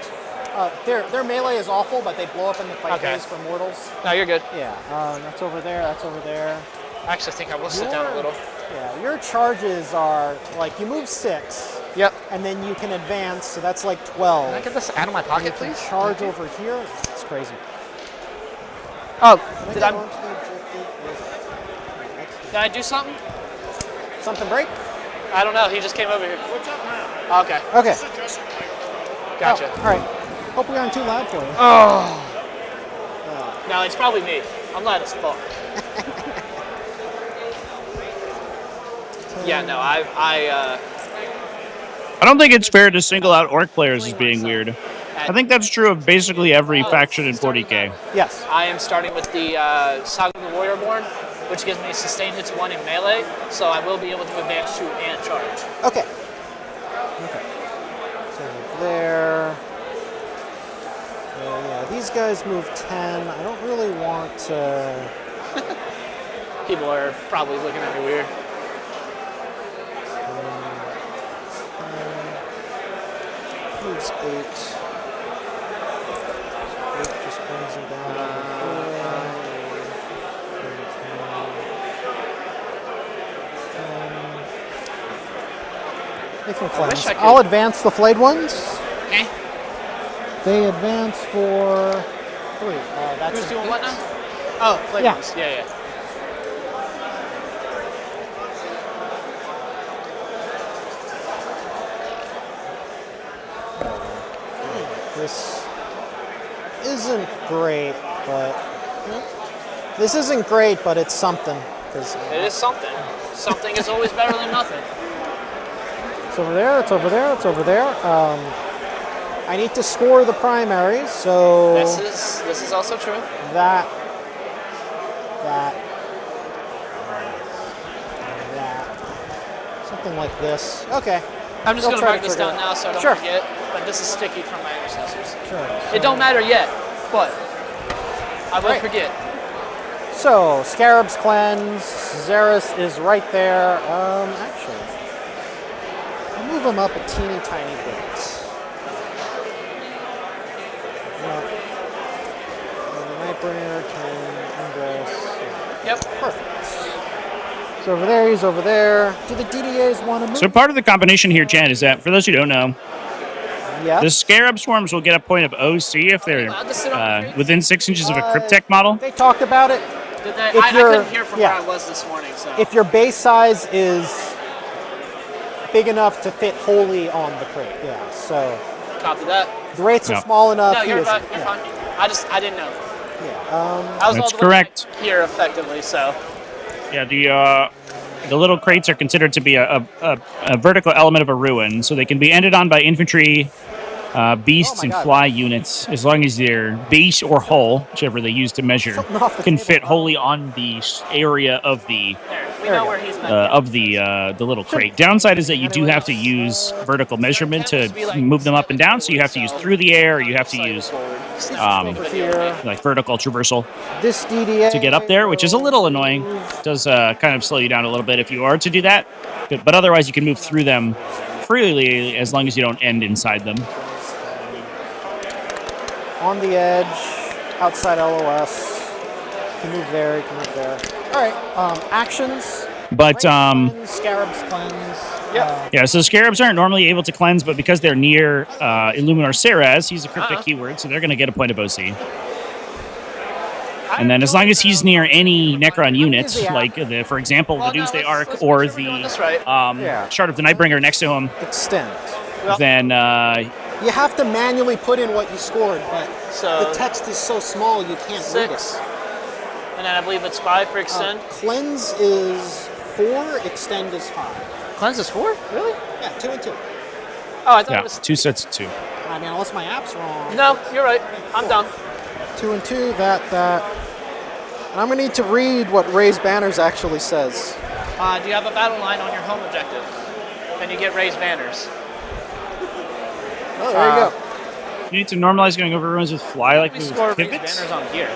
[SPEAKER 3] Their melee is awful, but they blow up in the fight
[SPEAKER 7] Okay.
[SPEAKER 3] phase for mortals.
[SPEAKER 7] No, you're good.
[SPEAKER 3] Yeah, that's over there. That's over there.
[SPEAKER 7] I actually think I will sit down a little.
[SPEAKER 3] Yeah, your charges are like you move 6,
[SPEAKER 7] Yep.
[SPEAKER 3] and then you can advance. So that's like 12.
[SPEAKER 7] Can I get this out of my pocket,
[SPEAKER 3] You can
[SPEAKER 7] please?
[SPEAKER 3] charge over here. It's crazy.
[SPEAKER 7] Oh,
[SPEAKER 3] Can
[SPEAKER 7] did
[SPEAKER 3] I
[SPEAKER 7] I
[SPEAKER 3] go into the objective with-
[SPEAKER 7] do something?
[SPEAKER 3] Something break?
[SPEAKER 7] I don't know. He just came over here.
[SPEAKER 5] What's up now?
[SPEAKER 7] Okay,
[SPEAKER 3] Okay.
[SPEAKER 5] Suggestion, like,
[SPEAKER 7] gotcha.
[SPEAKER 3] Oh, all right. Hope we aren't too loud for you.
[SPEAKER 7] Oh. No, it's probably me. I'm loud as fuck. Yeah, no,
[SPEAKER 1] I don't think it's fair to single out orc players as being weird. I think that's true of basically every faction in 40k.
[SPEAKER 3] Yes.
[SPEAKER 7] I am starting with the Saga of the Warriorborn, which gives me sustained hits 1 in melee, so I will be able to advance, shoot, and charge.
[SPEAKER 3] Okay. Okay. So there. Yeah, these guys move 10. I don't really want to.
[SPEAKER 7] People are probably looking at me weird.
[SPEAKER 3] Moves 8. 8 just brings him down. Make them
[SPEAKER 7] I wish
[SPEAKER 3] cleanse.
[SPEAKER 7] I could-
[SPEAKER 3] I'll advance the flayed ones.
[SPEAKER 7] Okay.
[SPEAKER 3] They advance for 3. That's
[SPEAKER 7] Who's
[SPEAKER 3] an
[SPEAKER 7] doing
[SPEAKER 3] 8.
[SPEAKER 7] what now? Oh,
[SPEAKER 3] Yeah.
[SPEAKER 7] flavors. Yeah.
[SPEAKER 3] This isn't great, but it's something. 'Cause,
[SPEAKER 7] It is something. Something is always better than nothing.
[SPEAKER 3] it's over there. It's over there. It's over there. I need to score the primaries, so
[SPEAKER 7] This is also true.
[SPEAKER 3] that, something like this. Okay.
[SPEAKER 7] I'm just
[SPEAKER 3] They'll
[SPEAKER 7] going to
[SPEAKER 3] try
[SPEAKER 7] mark
[SPEAKER 3] to
[SPEAKER 7] this
[SPEAKER 3] trigger
[SPEAKER 7] down
[SPEAKER 3] it.
[SPEAKER 7] now so I don't
[SPEAKER 3] Sure.
[SPEAKER 7] forget. But this is sticky from my intercessors.
[SPEAKER 3] Sure.
[SPEAKER 7] It don't matter yet, but I will
[SPEAKER 3] Right.
[SPEAKER 7] forget.
[SPEAKER 3] So Scarab's cleanse. Xeris is right there. Actually, I'll move him up a teeny tiny bit. Nightbringer can ingress.
[SPEAKER 7] Yep.
[SPEAKER 3] Perfect. So over there, he's over there. Do the DDAs want to move?
[SPEAKER 1] So part of the combination here, Chan, is that for those who don't know,
[SPEAKER 3] Yeah.
[SPEAKER 1] the Scarab Swarms will get a point of OC if they're
[SPEAKER 7] Allowed to sit on the tree?
[SPEAKER 1] within 6 inches of a Cryptech model.
[SPEAKER 3] They talked about it.
[SPEAKER 7] Did they,
[SPEAKER 3] If
[SPEAKER 7] I
[SPEAKER 3] you're-
[SPEAKER 7] couldn't hear from
[SPEAKER 3] yeah.
[SPEAKER 7] where I was this morning, so.
[SPEAKER 3] If your base size is big enough to fit wholly on the crate, yeah. So
[SPEAKER 7] Copy that.
[SPEAKER 3] the rates are
[SPEAKER 1] No.
[SPEAKER 3] small enough.
[SPEAKER 7] No,
[SPEAKER 3] he
[SPEAKER 7] you're
[SPEAKER 3] isn't.
[SPEAKER 7] fine. You're
[SPEAKER 3] Yeah.
[SPEAKER 7] fine. I didn't know. I was
[SPEAKER 1] That's
[SPEAKER 7] all the way
[SPEAKER 1] correct.
[SPEAKER 7] back here effectively, so.
[SPEAKER 1] Yeah, the little crates are considered to be a vertical element of a ruin, so they can be ended on by infantry, beasts,
[SPEAKER 3] Oh my
[SPEAKER 1] and
[SPEAKER 3] God.
[SPEAKER 1] fly units, as long as their base or hull, whichever they use to measure,
[SPEAKER 3] Something off the
[SPEAKER 1] can
[SPEAKER 3] table.
[SPEAKER 1] fit wholly on the area of the
[SPEAKER 7] We know where he's meant.
[SPEAKER 1] the little crate. Downside is that you do have to use vertical measurement to move them up and down, so you have to use through the air, or you have to use
[SPEAKER 3] Over here.
[SPEAKER 1] like vertical traversal
[SPEAKER 3] This DDA
[SPEAKER 1] to get up there, which is a little annoying. It does kind of slow you down a little bit if you are to do that, but otherwise you can move through them freely as long as you don't end inside them.
[SPEAKER 3] on the edge, outside LOS. You can move there, you can move there. All right, actions.
[SPEAKER 1] But
[SPEAKER 3] Cleanse, Scarabs cleanse. Yep.
[SPEAKER 1] yeah, so scarabs aren't normally able to cleanse, but because they're near Illuminor Ceres, he's a cryptic keyword, so they're going to get a point of OC. And then as long as he's near any Necron unit, like, for example, the Doomsday Ark or the Shard of the Nightbringer next to him,
[SPEAKER 3] Extend.
[SPEAKER 1] then
[SPEAKER 3] You have to manually put in what you scored, but
[SPEAKER 7] So
[SPEAKER 3] the text is so small you can't read it.
[SPEAKER 7] 6. And then I believe it's 5 for extend.
[SPEAKER 3] Cleanse is 4, extend is 5.
[SPEAKER 7] Cleanse is 4? Really?
[SPEAKER 3] Yeah, 2 and 2.
[SPEAKER 7] Oh, I thought
[SPEAKER 1] yeah,
[SPEAKER 7] it was.
[SPEAKER 1] 2 sets of 2.
[SPEAKER 3] I mean, unless my app's wrong.
[SPEAKER 7] No, you're right. I'm done.
[SPEAKER 3] 2 and 2, that. And I'm going to need to read what Raised Banners actually says.
[SPEAKER 7] Do you have a battle line on your home objective? Then you get raised banners.
[SPEAKER 3] Oh, there you go.
[SPEAKER 1] You need to normalize going over ruins with fly like
[SPEAKER 7] We
[SPEAKER 1] with
[SPEAKER 7] score raised
[SPEAKER 1] pivots.
[SPEAKER 7] banners on here.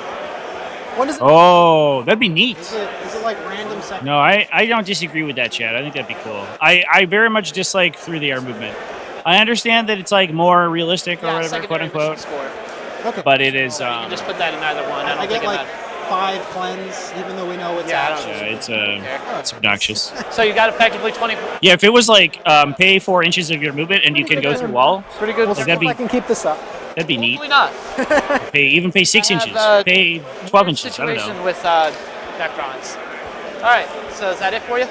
[SPEAKER 3] What is it?
[SPEAKER 1] Oh, that'd be neat.
[SPEAKER 3] Is it like random second?
[SPEAKER 1] No, I don't disagree with that, Chad. I think that'd be cool. I very much dislike through the air movement. I understand that it's like more realistic or whatever, quote
[SPEAKER 7] secondary mission
[SPEAKER 1] unquote,
[SPEAKER 7] score.
[SPEAKER 3] Okay.
[SPEAKER 1] but it is.
[SPEAKER 7] You can just put that in either one. I don't
[SPEAKER 3] I
[SPEAKER 7] think
[SPEAKER 3] get
[SPEAKER 7] it
[SPEAKER 3] like
[SPEAKER 7] matters.
[SPEAKER 3] 5 cleanse, even though we know it's
[SPEAKER 7] Yeah, I
[SPEAKER 3] actions.
[SPEAKER 7] don't
[SPEAKER 1] it's obnoxious.
[SPEAKER 7] So you got effectively 20.
[SPEAKER 1] Yeah, if it was like pay 4 inches of your movement and you can go through wall,
[SPEAKER 7] Pretty good.
[SPEAKER 3] We'll
[SPEAKER 1] Like,
[SPEAKER 3] see if
[SPEAKER 1] that'd
[SPEAKER 3] I
[SPEAKER 1] be-
[SPEAKER 3] can keep this up.
[SPEAKER 1] that'd be neat.
[SPEAKER 7] Probably not.
[SPEAKER 1] Pay 6
[SPEAKER 7] I have,
[SPEAKER 1] inches. Pay 12 inches. I don't
[SPEAKER 7] Situation
[SPEAKER 1] know.
[SPEAKER 7] with Necrons. All right. So is that it for you?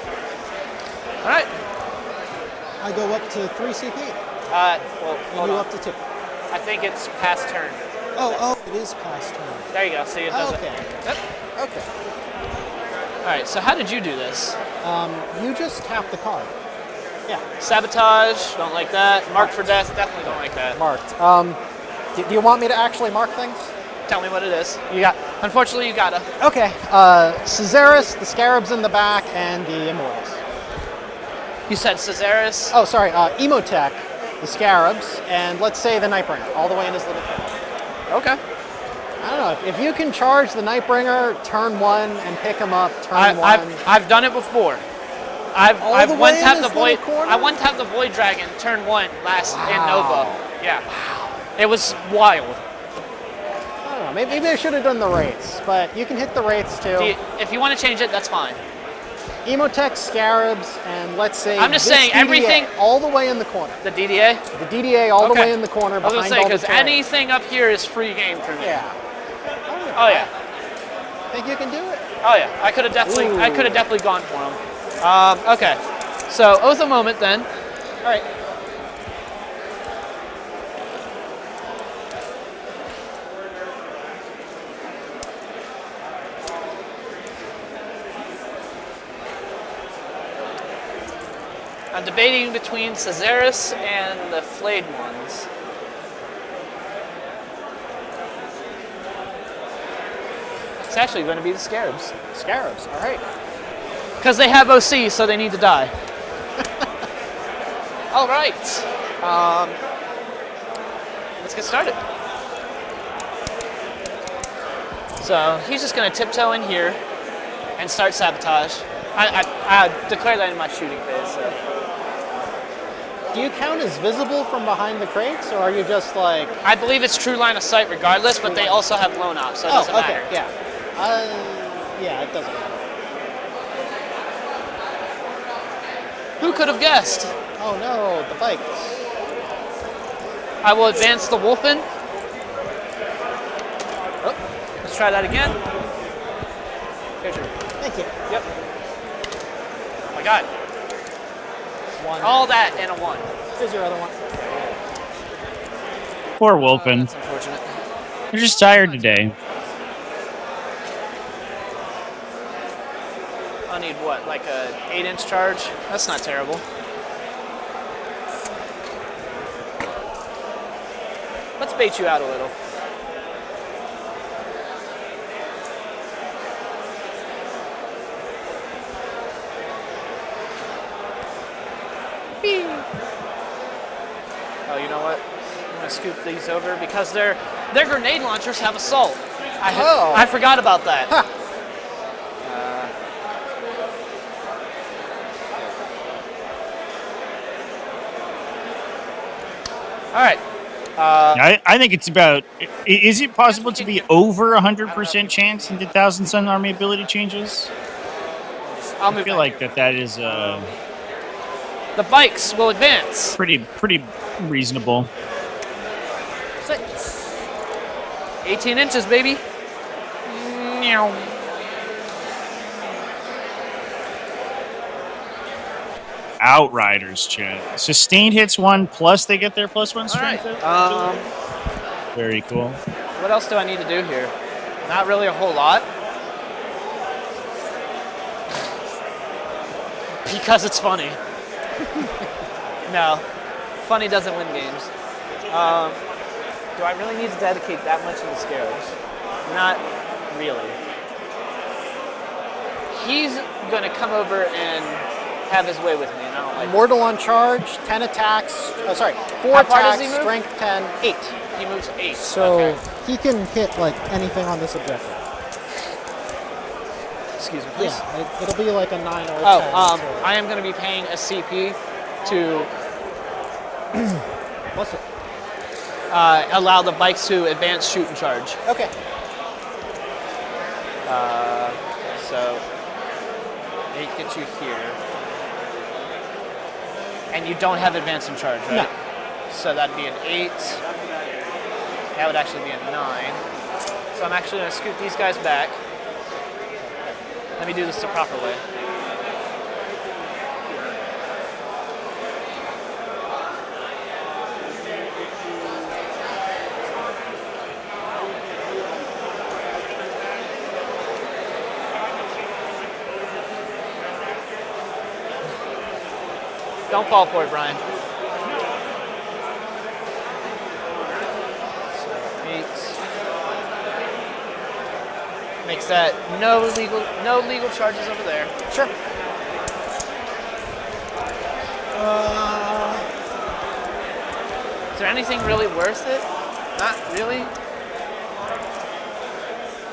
[SPEAKER 7] All right.
[SPEAKER 3] I go up to 3 CP.
[SPEAKER 7] Well,
[SPEAKER 3] And
[SPEAKER 7] hold
[SPEAKER 3] you
[SPEAKER 7] on.
[SPEAKER 3] up to 2.
[SPEAKER 7] I think it's past turn.
[SPEAKER 3] Oh, it is past turn.
[SPEAKER 7] There you go. See, it does
[SPEAKER 3] Okay.
[SPEAKER 7] it. Yep.
[SPEAKER 3] Okay.
[SPEAKER 7] All right. So how did you do this?
[SPEAKER 3] You just tap the card. Yeah,
[SPEAKER 7] Sabotage. Don't like that. Mark for death. Definitely don't like that.
[SPEAKER 3] marked. Do you want me to actually mark things?
[SPEAKER 7] Tell me what it is. You got. Unfortunately, you gotta.
[SPEAKER 3] Okay. Caesaris, the Scarabs in the back, and the Immortals.
[SPEAKER 7] You said Caesaris.
[SPEAKER 3] Oh, sorry. Emotech, the Scarabs, and let's say the Nightbringer, all the way in his little pit.
[SPEAKER 7] Okay.
[SPEAKER 3] I don't know. If you can charge the Nightbringer turn 1 and pick him up turn 1.
[SPEAKER 7] I've done it before. I've
[SPEAKER 3] the way
[SPEAKER 7] one
[SPEAKER 3] in
[SPEAKER 7] tapped the
[SPEAKER 3] his
[SPEAKER 7] void.
[SPEAKER 3] little corner?
[SPEAKER 7] I one tapped the void dragon turn 1 last in Nova. Yeah. It was wild.
[SPEAKER 3] I don't know. Maybe I should have done the rates, but you can hit the rates too.
[SPEAKER 7] If you want to change it, that's fine.
[SPEAKER 3] Emotech, Scarabs, and let's say
[SPEAKER 7] I'm just
[SPEAKER 3] this
[SPEAKER 7] saying
[SPEAKER 3] DDA,
[SPEAKER 7] everything-
[SPEAKER 3] all the way in the corner.
[SPEAKER 7] The DDA.
[SPEAKER 3] The DDA all the
[SPEAKER 7] Okay.
[SPEAKER 3] way in the corner
[SPEAKER 7] I was
[SPEAKER 3] behind
[SPEAKER 7] gonna say
[SPEAKER 3] all the
[SPEAKER 7] because
[SPEAKER 3] turrets.
[SPEAKER 7] anything up here is free game for me.
[SPEAKER 3] Yeah.
[SPEAKER 7] Oh yeah.
[SPEAKER 3] Think you can do it?
[SPEAKER 7] Oh yeah. I could have definitely gone for him. Okay. So Oath of Moment then.
[SPEAKER 3] All right.
[SPEAKER 7] I'm debating between Caesaris and the flayed ones. It's actually going to be the Scarabs.
[SPEAKER 3] Scarabs. All right.
[SPEAKER 7] Because they have OC, so they need to die. All right. Let's get started. So he's just going to tiptoe in here and start sabotage. I declare that in my shooting phase. So.
[SPEAKER 3] Do you count as visible from behind the crates, or are you just like?
[SPEAKER 7] I believe it's true line of sight regardless, but they also have lone ops, so it doesn't
[SPEAKER 3] okay.
[SPEAKER 7] matter.
[SPEAKER 3] Yeah. Yeah, it doesn't matter.
[SPEAKER 7] Who could have guessed?
[SPEAKER 3] Oh no, the bike.
[SPEAKER 7] I will advance the Wolfen. Oh, let's try that again. Here's your.
[SPEAKER 3] Thank you.
[SPEAKER 7] Yep. Oh my god.
[SPEAKER 3] 1.
[SPEAKER 7] All that and a 1.
[SPEAKER 3] Here's your other one.
[SPEAKER 1] Poor Wolfen.
[SPEAKER 7] That's unfortunate.
[SPEAKER 1] They're just tired today.
[SPEAKER 7] need what, like a 8-inch charge? That's not terrible. Let's bait you out a little. Oh, you know what? I'm gonna scoop these over because their grenade launchers have assault. I forgot about that.
[SPEAKER 3] Huh.
[SPEAKER 7] All right.
[SPEAKER 1] I think it's about. Is it possible to be over 100% chance in the Thousand Sun Army ability changes?
[SPEAKER 7] I'll
[SPEAKER 1] I
[SPEAKER 7] move
[SPEAKER 1] feel
[SPEAKER 7] back
[SPEAKER 1] like that is
[SPEAKER 7] the bikes will advance.
[SPEAKER 1] pretty reasonable.
[SPEAKER 7] 6. 18 inches, baby. Meow.
[SPEAKER 1] Outriders, chat. Sustained hits 1 plus they get their +1
[SPEAKER 7] All
[SPEAKER 1] strength.
[SPEAKER 7] right.
[SPEAKER 1] Very cool.
[SPEAKER 7] What else do I need to do here? Not really a whole lot. Because it's funny. No, funny doesn't win games. Do I really need to dedicate that much to the Scarabs? Not really. He's gonna come over and have his way with me, and I don't like it.
[SPEAKER 3] Mortal on charge, 10 attacks. Oh, sorry, 4
[SPEAKER 7] How far does
[SPEAKER 3] attacks,
[SPEAKER 7] he move?
[SPEAKER 3] strength 10, 8.
[SPEAKER 7] He moves 8.
[SPEAKER 3] So
[SPEAKER 7] Okay.
[SPEAKER 3] he can hit like anything on this objective.
[SPEAKER 7] Excuse me, please.
[SPEAKER 3] Yeah, it'll be like a 9 or a 10.
[SPEAKER 7] Oh,
[SPEAKER 3] so-
[SPEAKER 7] I am going to be paying a CP to
[SPEAKER 3] What's it?
[SPEAKER 7] allow the bikes to advance, shoot, and charge.
[SPEAKER 3] Okay.
[SPEAKER 7] So 8 gets you here, and you don't have advance and charge, right?
[SPEAKER 3] No.
[SPEAKER 7] So that'd be an 8. That would actually be a 9. So I'm actually going to scoot these guys back. Let me do this the proper way. Don't fall for it, Brian. So 8 makes that no legal charges over there.
[SPEAKER 3] Sure.
[SPEAKER 7] Is there anything really worth it? Not really.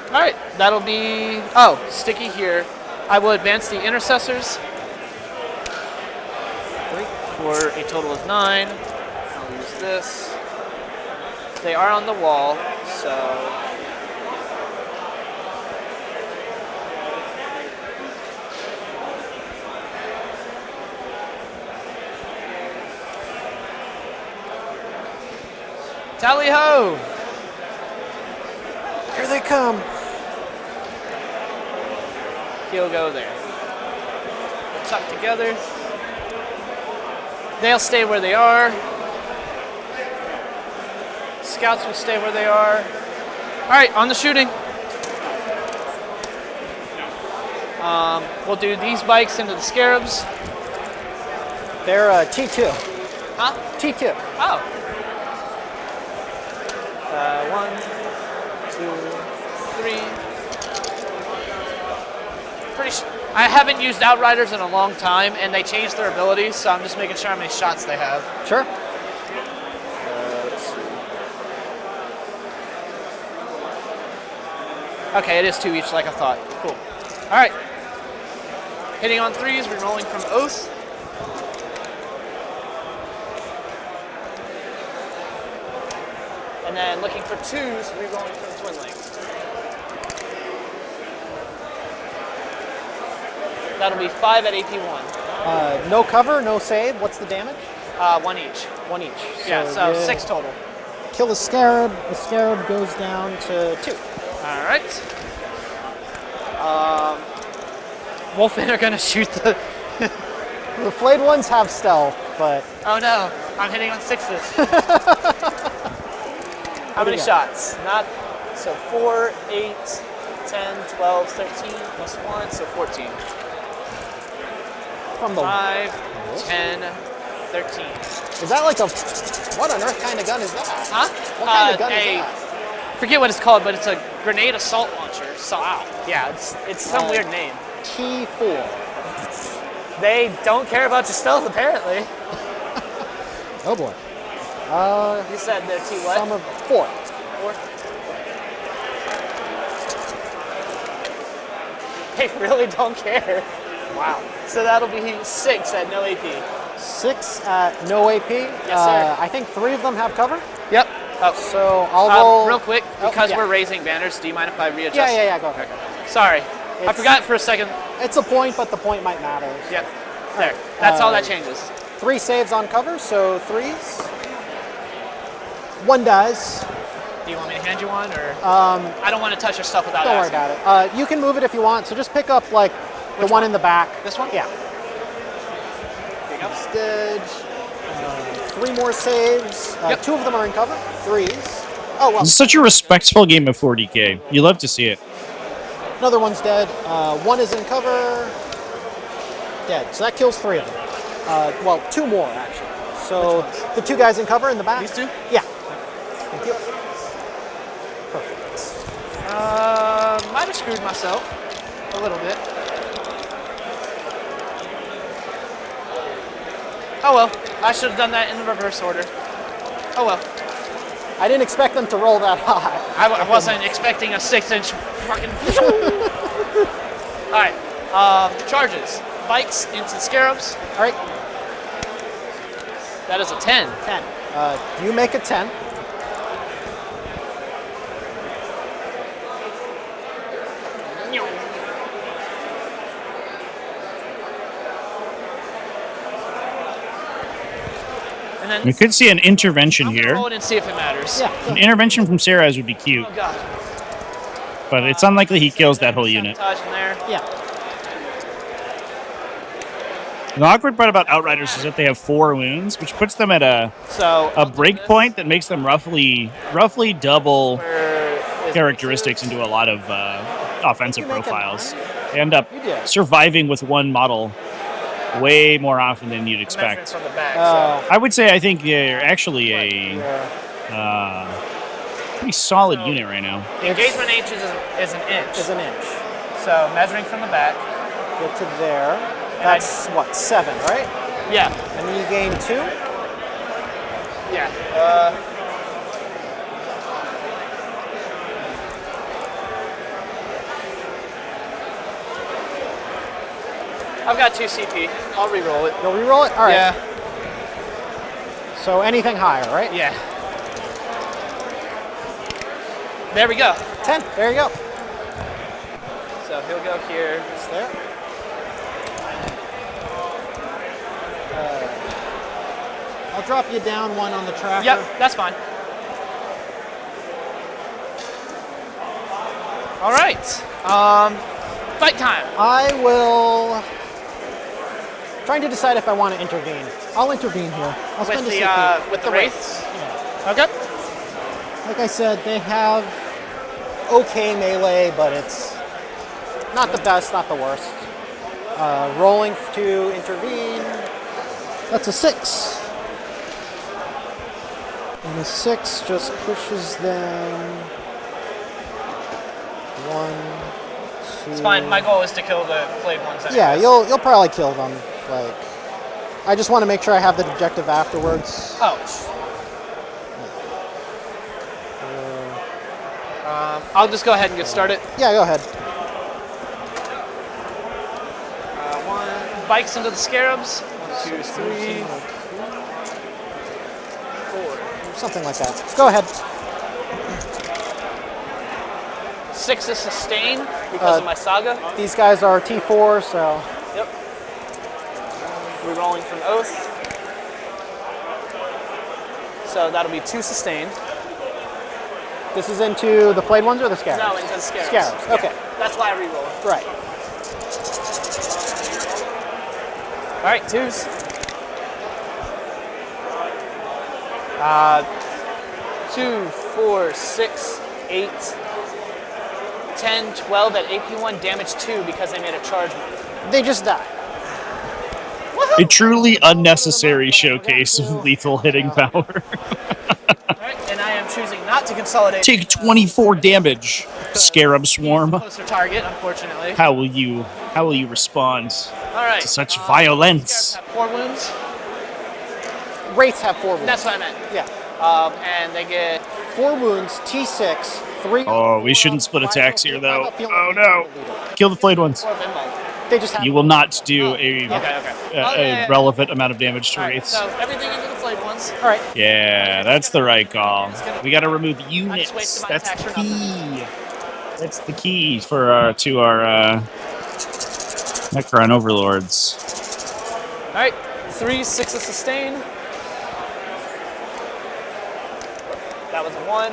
[SPEAKER 7] All right, that'll be sticky here. I will advance the intercessors for a total of 9. I'll use this. They are on the wall, so tally ho!
[SPEAKER 3] Here they come.
[SPEAKER 7] He'll go there. Tuck together. They'll stay where they are. Scouts will stay where they are. All right, on the shooting. We'll do these bikes into the Scarabs.
[SPEAKER 3] They're T2.
[SPEAKER 7] Huh?
[SPEAKER 3] T2.
[SPEAKER 7] Oh. 1, 2, 3. Pretty sure. I haven't used Outriders in a long time, and they changed their abilities, so I'm just making sure how many shots they have.
[SPEAKER 3] Sure.
[SPEAKER 7] Let's see. Okay, it is 2 each, like I thought. Cool. All right. Hitting on 3s, re-rolling from Oath. And then looking for 2s, re-rolling from Twinling. That'll be 5 at AP1.
[SPEAKER 3] No cover, no save. What's the damage?
[SPEAKER 7] 1 each.
[SPEAKER 3] 1 each.
[SPEAKER 7] Yeah, so 6 total.
[SPEAKER 3] Kill the scarab. The scarab goes down to 2.
[SPEAKER 7] All right. Wolfen are gonna shoot the.
[SPEAKER 3] The flayed ones have stealth, but
[SPEAKER 7] Oh no, I'm hitting on 6s. How many
[SPEAKER 3] you got?
[SPEAKER 7] shots? Not so 4, 8, 10, 12, 13 plus 1, so 14.
[SPEAKER 3] from the...
[SPEAKER 7] 5, 10, 13.
[SPEAKER 3] Is that like a... What on earth kind of gun is that?
[SPEAKER 7] Huh?
[SPEAKER 3] What kind of gun is that?
[SPEAKER 7] Forget what it's called, but it's a grenade assault launcher. Wow. Yeah, it's some weird name.
[SPEAKER 3] T4.
[SPEAKER 7] They don't care about your stealth, apparently.
[SPEAKER 3] Oh boy.
[SPEAKER 7] You said they're T what?
[SPEAKER 3] Some of 4.
[SPEAKER 7] 4? They really don't care.
[SPEAKER 3] Wow.
[SPEAKER 7] So that'll be 6 at no AP.
[SPEAKER 3] 6 at no AP.
[SPEAKER 7] Yes, sir.
[SPEAKER 3] I think 3 of them have cover.
[SPEAKER 7] Yep. Oh.
[SPEAKER 3] So I'll roll...
[SPEAKER 7] Real quick, because
[SPEAKER 3] yeah.
[SPEAKER 7] we're raising banners, do you mind if I readjust?
[SPEAKER 3] Yeah, go ahead.
[SPEAKER 7] Sorry. I forgot for a second.
[SPEAKER 3] It's a point, but the point might matter.
[SPEAKER 7] Yep. There. That's all that changes.
[SPEAKER 3] 3 saves on cover, so 3s. 1 dies.
[SPEAKER 7] Do you want me to hand you one, or? I don't want to touch your stuff without
[SPEAKER 3] Don't worry
[SPEAKER 7] asking.
[SPEAKER 3] about it. You can move it if you want, so just pick up like the one in the back.
[SPEAKER 7] This one?
[SPEAKER 3] Yeah.
[SPEAKER 7] There you go.
[SPEAKER 3] Instead, 3 more saves.
[SPEAKER 7] Yep.
[SPEAKER 3] 2 of them are in cover. 3s. Oh well.
[SPEAKER 1] This is such a respectful game of 40k. You love to see it.
[SPEAKER 3] Another one's dead. 1 is in cover. Dead. So that kills 3 of them. Well, 2 more actually. So the 2 guys in cover in the back.
[SPEAKER 7] These 2?
[SPEAKER 3] Yeah. Thank you. Perfect.
[SPEAKER 7] Might have screwed myself a little bit. Oh well, I should have done that in the reverse order. Oh well.
[SPEAKER 3] I didn't expect them to roll that high.
[SPEAKER 7] I wasn't expecting a 6-inch fucking. All right, charges. Bikes into scarabs.
[SPEAKER 3] All right.
[SPEAKER 7] That is a 10.
[SPEAKER 3] 10. You make a 10.
[SPEAKER 7] And then
[SPEAKER 1] We could see an intervention
[SPEAKER 7] I'm gonna
[SPEAKER 1] here.
[SPEAKER 7] roll it and see if it matters.
[SPEAKER 3] Yeah.
[SPEAKER 1] An intervention from Saraz would be cute,
[SPEAKER 7] Oh god.
[SPEAKER 1] but it's unlikely he kills that whole unit.
[SPEAKER 7] Sabotage in there.
[SPEAKER 3] Yeah.
[SPEAKER 1] The awkward part about Outriders is that they have 4 wounds, which puts them at a
[SPEAKER 7] So
[SPEAKER 1] break point that makes them roughly double
[SPEAKER 7] where is
[SPEAKER 1] characteristics into a lot of offensive
[SPEAKER 3] You make a
[SPEAKER 1] profiles. They end up
[SPEAKER 3] You did.
[SPEAKER 1] surviving with 1 model way more often than you'd
[SPEAKER 7] measurements
[SPEAKER 1] expect.
[SPEAKER 7] from the back?
[SPEAKER 1] I would say I think they're actually a pretty solid unit right now.
[SPEAKER 7] The engagement inch is an inch.
[SPEAKER 3] Is an inch.
[SPEAKER 7] So measuring from the back.
[SPEAKER 3] Get to there. That's what, 7, right?
[SPEAKER 7] Yeah.
[SPEAKER 3] And then you gain 2.
[SPEAKER 7] Yeah. I've got 2 CP. I'll re-roll it.
[SPEAKER 3] You'll re-roll it? All right.
[SPEAKER 7] Yeah.
[SPEAKER 3] So anything higher, right?
[SPEAKER 7] Yeah. There we go.
[SPEAKER 3] 10. There you go.
[SPEAKER 7] So he'll go here.
[SPEAKER 3] It's there. I'll drop you down 1 on the tracker.
[SPEAKER 7] Yep, that's fine. All right. Fight time.
[SPEAKER 3] I will... Trying to decide if I want to intervene. I'll intervene here. I'll spend
[SPEAKER 7] With
[SPEAKER 3] a
[SPEAKER 7] the
[SPEAKER 3] CP.
[SPEAKER 7] with the wraiths.
[SPEAKER 3] Yeah.
[SPEAKER 7] Okay.
[SPEAKER 3] Like I said, they have okay melee, but it's not the best, not the worst. Rolling to intervene. That's a 6. And the 6 just pushes them 1, 2.
[SPEAKER 7] It's fine. My goal is to kill the flayed ones.
[SPEAKER 3] Yeah,
[SPEAKER 7] anyways.
[SPEAKER 3] you'll probably kill them. Like, I just want to make sure I have the objective afterwards.
[SPEAKER 7] Oh. I'll just go ahead and get started.
[SPEAKER 3] Yeah, go ahead.
[SPEAKER 7] 1 bikes into the scarabs. 1, 2, 3, 4.
[SPEAKER 3] Something like that. Go ahead.
[SPEAKER 7] 6 is sustain because of my saga.
[SPEAKER 3] These guys are T4, so
[SPEAKER 7] Yep. We're rolling from oath. So that'll be 2 sustain.
[SPEAKER 3] this is into the flayed ones or the scarabs?
[SPEAKER 7] No, into the scarabs.
[SPEAKER 3] Scarabs, okay.
[SPEAKER 7] Yeah, that's why I re-roll.
[SPEAKER 3] Right.
[SPEAKER 7] All right, 2s. 2, 4, 6, 8, 10, 12 at AP1, damage 2 because they made a charge move.
[SPEAKER 3] They just die.
[SPEAKER 1] A truly unnecessary showcase of lethal hitting power.
[SPEAKER 7] Alright, and I am choosing not to consolidate.
[SPEAKER 1] Take 24 damage, Scarab Swarm.
[SPEAKER 7] Closer target, unfortunately.
[SPEAKER 1] How will you respond
[SPEAKER 7] Alright.
[SPEAKER 1] to such violence?
[SPEAKER 7] 4 wounds.
[SPEAKER 3] Wraiths have 4 wounds.
[SPEAKER 7] That's what I meant.
[SPEAKER 3] Yeah.
[SPEAKER 7] And they get
[SPEAKER 3] 4 wounds, T6, 3.
[SPEAKER 1] Oh, we shouldn't split attacks here, though. Oh, no. Kill the flayed ones.
[SPEAKER 7] 4 pinball.
[SPEAKER 3] They just have
[SPEAKER 1] You will not do a
[SPEAKER 7] Okay.
[SPEAKER 1] relevant amount of damage to
[SPEAKER 7] Alright,
[SPEAKER 1] wraiths.
[SPEAKER 7] so everything into the flayed ones.
[SPEAKER 3] All right.
[SPEAKER 1] Yeah, that's the right call. We got to remove units.
[SPEAKER 7] wasted my
[SPEAKER 1] That's
[SPEAKER 7] attacks
[SPEAKER 1] the
[SPEAKER 7] for nothing.
[SPEAKER 1] key. That's the key for our Necron overlords.
[SPEAKER 7] Alright, 3, 6 of sustain. That was a 1.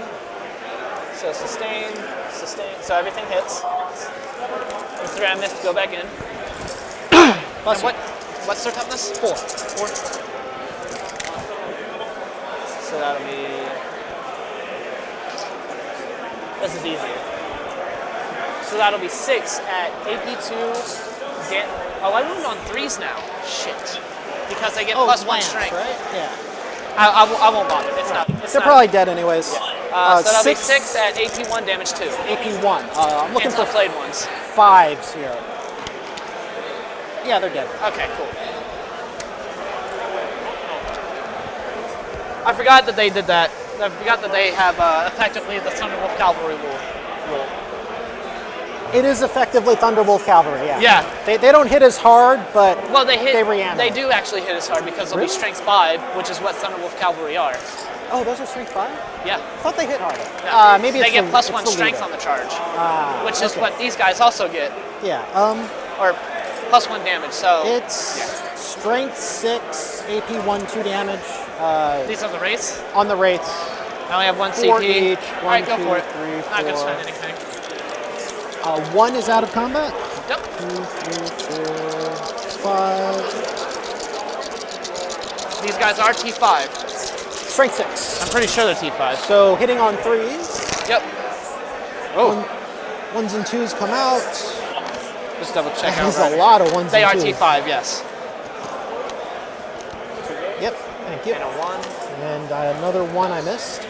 [SPEAKER 7] So sustain, sustain. So everything hits. The 3 I missed go back in. And what's their toughness? 4. 4. So that'll be. This is easier. So that'll be 6 at AP2. Oh, I moved on 3s now. Shit. Because they get plus 1
[SPEAKER 3] lance,
[SPEAKER 7] strength.
[SPEAKER 3] right? Yeah.
[SPEAKER 7] I won't bother. It's not.
[SPEAKER 3] They're probably dead anyways.
[SPEAKER 7] So that'll be 6 at AP1 damage 2.
[SPEAKER 3] AP1. I'm looking
[SPEAKER 7] Cancel
[SPEAKER 3] for
[SPEAKER 7] flayed ones.
[SPEAKER 3] 5s here. Yeah, they're dead.
[SPEAKER 7] Okay, cool. I forgot that they did that. I forgot that they have effectively the Thunderwolf Cavalry rule.
[SPEAKER 3] It is effectively Thunderwolf Cavalry, yeah.
[SPEAKER 7] Yeah.
[SPEAKER 3] They don't hit as hard, but
[SPEAKER 7] Well, they hit.
[SPEAKER 3] They reanimate.
[SPEAKER 7] They do actually hit as hard because they'll
[SPEAKER 3] Really?
[SPEAKER 7] be Strength 5, which is what Thunderwolf Cavalry are.
[SPEAKER 3] oh, those are strength 5?
[SPEAKER 7] Yeah.
[SPEAKER 3] I thought they hit harder.
[SPEAKER 7] Yeah.
[SPEAKER 3] Maybe
[SPEAKER 7] they
[SPEAKER 3] it's
[SPEAKER 7] get
[SPEAKER 3] the,
[SPEAKER 7] plus
[SPEAKER 3] it's
[SPEAKER 7] 1
[SPEAKER 3] the
[SPEAKER 7] strength
[SPEAKER 3] leader.
[SPEAKER 7] on the charge, which is
[SPEAKER 3] okay.
[SPEAKER 7] what these guys also get,
[SPEAKER 3] Yeah.
[SPEAKER 7] or plus 1 damage. So
[SPEAKER 3] It's strength 6, AP 1, 2 damage.
[SPEAKER 7] these are the wraiths.
[SPEAKER 3] On the wraiths.
[SPEAKER 7] I only have 1
[SPEAKER 3] 4
[SPEAKER 7] CP.
[SPEAKER 3] each.
[SPEAKER 7] All right,
[SPEAKER 3] 1,
[SPEAKER 7] go
[SPEAKER 3] 2,
[SPEAKER 7] for it.
[SPEAKER 3] 3,
[SPEAKER 7] Not gonna
[SPEAKER 3] 4.
[SPEAKER 7] spend anything.
[SPEAKER 3] 1 is out of combat.
[SPEAKER 7] Yep.
[SPEAKER 3] 2, 3, 4, 5.
[SPEAKER 7] These guys are T5.
[SPEAKER 3] Strength 6.
[SPEAKER 7] I'm pretty sure they're T5.
[SPEAKER 3] So hitting on 3s.
[SPEAKER 7] Yep. Oh,
[SPEAKER 3] 1s and 2s come out.
[SPEAKER 7] just double check out.
[SPEAKER 3] There's a lot of 1s
[SPEAKER 7] They are
[SPEAKER 3] and 2s.
[SPEAKER 7] T5, yes.
[SPEAKER 3] Yep, thank you.
[SPEAKER 7] And a 1.
[SPEAKER 3] And another 1 I missed.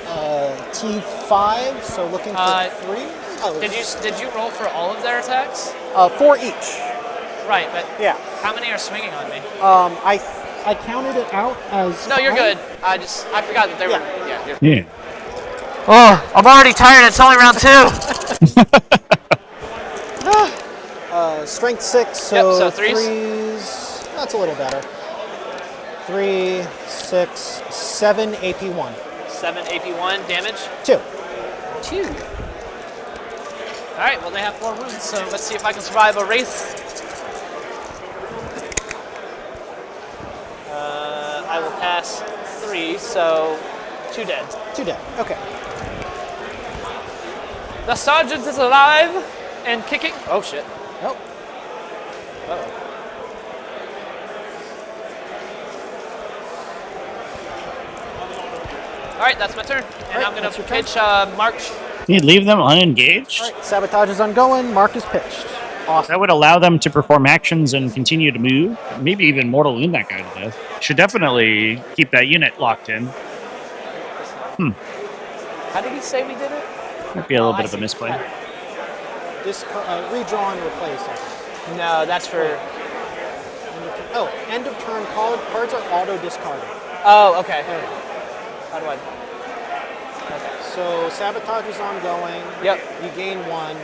[SPEAKER 3] T5, so looking for 3s. Oh,
[SPEAKER 7] Did you roll for all of their attacks?
[SPEAKER 3] 4 each.
[SPEAKER 7] Right, but
[SPEAKER 3] Yeah.
[SPEAKER 7] how many are swinging on me?
[SPEAKER 3] I counted it out as.
[SPEAKER 7] No, you're
[SPEAKER 3] 5.
[SPEAKER 7] good. I forgot that they were.
[SPEAKER 3] Yeah.
[SPEAKER 7] Yeah. You're,
[SPEAKER 1] Yeah.
[SPEAKER 7] oh, I'm already tired. It's only round 2.
[SPEAKER 3] Strength 6, so,
[SPEAKER 7] Yep, so 3s?
[SPEAKER 3] 3s. That's a little better. 3, 6, 7, AP1.
[SPEAKER 7] 7 AP1 damage.
[SPEAKER 3] 2.
[SPEAKER 7] 2. All right. Well, they have 4 wounds, so let's see if I can survive a wraith. I will pass 3, so 2 dead.
[SPEAKER 3] 2 dead. Okay.
[SPEAKER 7] The sergeant is alive and kicking. Oh shit.
[SPEAKER 3] Nope.
[SPEAKER 7] All right, that's my turn, and I'm gonna
[SPEAKER 3] that's your turn.
[SPEAKER 7] pitch March.
[SPEAKER 1] You leave them unengaged?
[SPEAKER 3] All right, sabotage is ongoing. Mark is pitched. Awesome.
[SPEAKER 1] That would allow them to perform actions and continue to move. Maybe even mortal wound that guy to death. Should definitely keep that unit locked in.
[SPEAKER 7] How did he say we did it?
[SPEAKER 1] Might be a little
[SPEAKER 7] I
[SPEAKER 1] bit of a
[SPEAKER 7] see.
[SPEAKER 1] misplay.
[SPEAKER 3] Redraw and replace. I think.
[SPEAKER 7] No, that's for.
[SPEAKER 3] End of turn. Cards are auto discarded.
[SPEAKER 7] Oh, okay.
[SPEAKER 3] There we go.
[SPEAKER 7] How do I?
[SPEAKER 3] So sabotage is ongoing.
[SPEAKER 7] Yep.
[SPEAKER 3] You gain 1.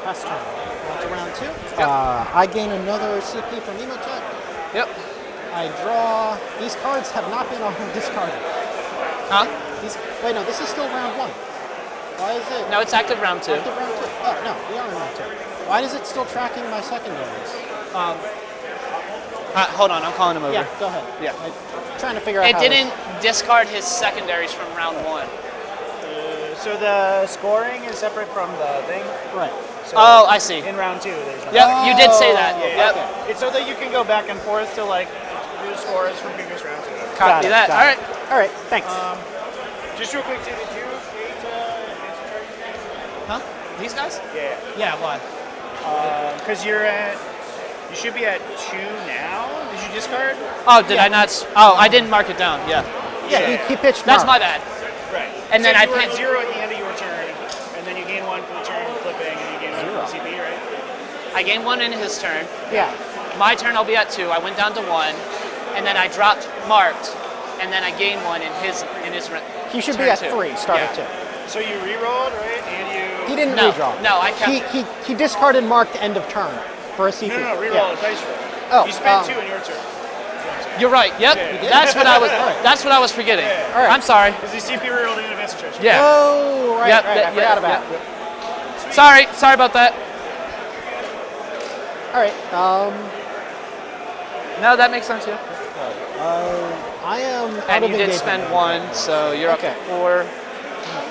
[SPEAKER 3] Pass turn. On to round 2.
[SPEAKER 7] Yep.
[SPEAKER 3] I gain another CP from Emotech.
[SPEAKER 7] Yep.
[SPEAKER 3] I draw. These cards have not been auto discarded.
[SPEAKER 7] Huh?
[SPEAKER 3] Wait, no. This is still round 1. Why is it?
[SPEAKER 7] No, it's active round 2.
[SPEAKER 3] Active round 2. Oh no, we are in round 2. Why is it still tracking my secondaries?
[SPEAKER 7] Hold on, I'm calling him over.
[SPEAKER 3] Yeah, go ahead.
[SPEAKER 7] Yeah.
[SPEAKER 3] I'm trying to figure out
[SPEAKER 7] It
[SPEAKER 3] how
[SPEAKER 7] didn't discard his secondaries from round 1.
[SPEAKER 8] So the scoring is separate from the thing.
[SPEAKER 3] Right.
[SPEAKER 8] So
[SPEAKER 7] Oh, I see.
[SPEAKER 8] In round 2, there's no.
[SPEAKER 7] Yep, you did say that.
[SPEAKER 8] Yeah,
[SPEAKER 7] Yep.
[SPEAKER 8] okay. It's so that you can go back and forth to like do scores from previous rounds.
[SPEAKER 7] Copy that.
[SPEAKER 3] got
[SPEAKER 7] All
[SPEAKER 3] it.
[SPEAKER 7] right.
[SPEAKER 3] All right. Thanks.
[SPEAKER 8] Just real quick, too, did you create answer charges again?
[SPEAKER 7] Huh? These guys?
[SPEAKER 8] Yeah.
[SPEAKER 7] Yeah, why?
[SPEAKER 8] Because you should be at 2 now.
[SPEAKER 5] Did you discard?
[SPEAKER 7] Oh, did I not? Oh, I didn't mark it down. Yeah.
[SPEAKER 3] Yeah, he pitched
[SPEAKER 7] That's my
[SPEAKER 3] Mark.
[SPEAKER 7] bad.
[SPEAKER 5] Right.
[SPEAKER 7] And then
[SPEAKER 5] so
[SPEAKER 7] I
[SPEAKER 5] you were at
[SPEAKER 7] picked-
[SPEAKER 5] 0 at the end of your turn, and then you gain 1 for the turn flipping, and you gain 1 for the CP, right?
[SPEAKER 7] I gained 1 in his turn.
[SPEAKER 3] Yeah.
[SPEAKER 7] My turn, I'll be at 2. I went down to 1, and then I dropped marked, and then I gained 1 in his.
[SPEAKER 3] He should be
[SPEAKER 7] turn
[SPEAKER 3] at
[SPEAKER 7] 2.
[SPEAKER 3] 3, start
[SPEAKER 7] Yeah.
[SPEAKER 3] at 2.
[SPEAKER 5] So you re-rolled, right? And you...
[SPEAKER 3] He didn't
[SPEAKER 7] No,
[SPEAKER 3] redraw.
[SPEAKER 7] no, I kept.
[SPEAKER 3] He discarded marked end of turn for a CP.
[SPEAKER 5] No, re-roll
[SPEAKER 3] Yeah.
[SPEAKER 5] a dice roll.
[SPEAKER 3] Oh,
[SPEAKER 5] You spent 2 in your turn.
[SPEAKER 7] You're right. Yep.
[SPEAKER 5] Yeah.
[SPEAKER 7] That's what I was. That's what I was forgetting.
[SPEAKER 5] Yeah.
[SPEAKER 3] All right.
[SPEAKER 7] I'm sorry.
[SPEAKER 5] Because the CP re-rolled in advance of charge.
[SPEAKER 7] Yeah.
[SPEAKER 3] Oh, right,
[SPEAKER 7] Yep,
[SPEAKER 3] right.
[SPEAKER 7] yep,
[SPEAKER 3] I forgot
[SPEAKER 7] yep,
[SPEAKER 3] about
[SPEAKER 7] yep.
[SPEAKER 3] it.
[SPEAKER 7] Sorry about that.
[SPEAKER 3] All right.
[SPEAKER 7] No, that makes sense. Yeah.
[SPEAKER 3] I am out
[SPEAKER 7] And
[SPEAKER 3] of
[SPEAKER 7] you did
[SPEAKER 3] engagement.
[SPEAKER 7] spend 1, so you're
[SPEAKER 3] Okay.
[SPEAKER 7] up to 4.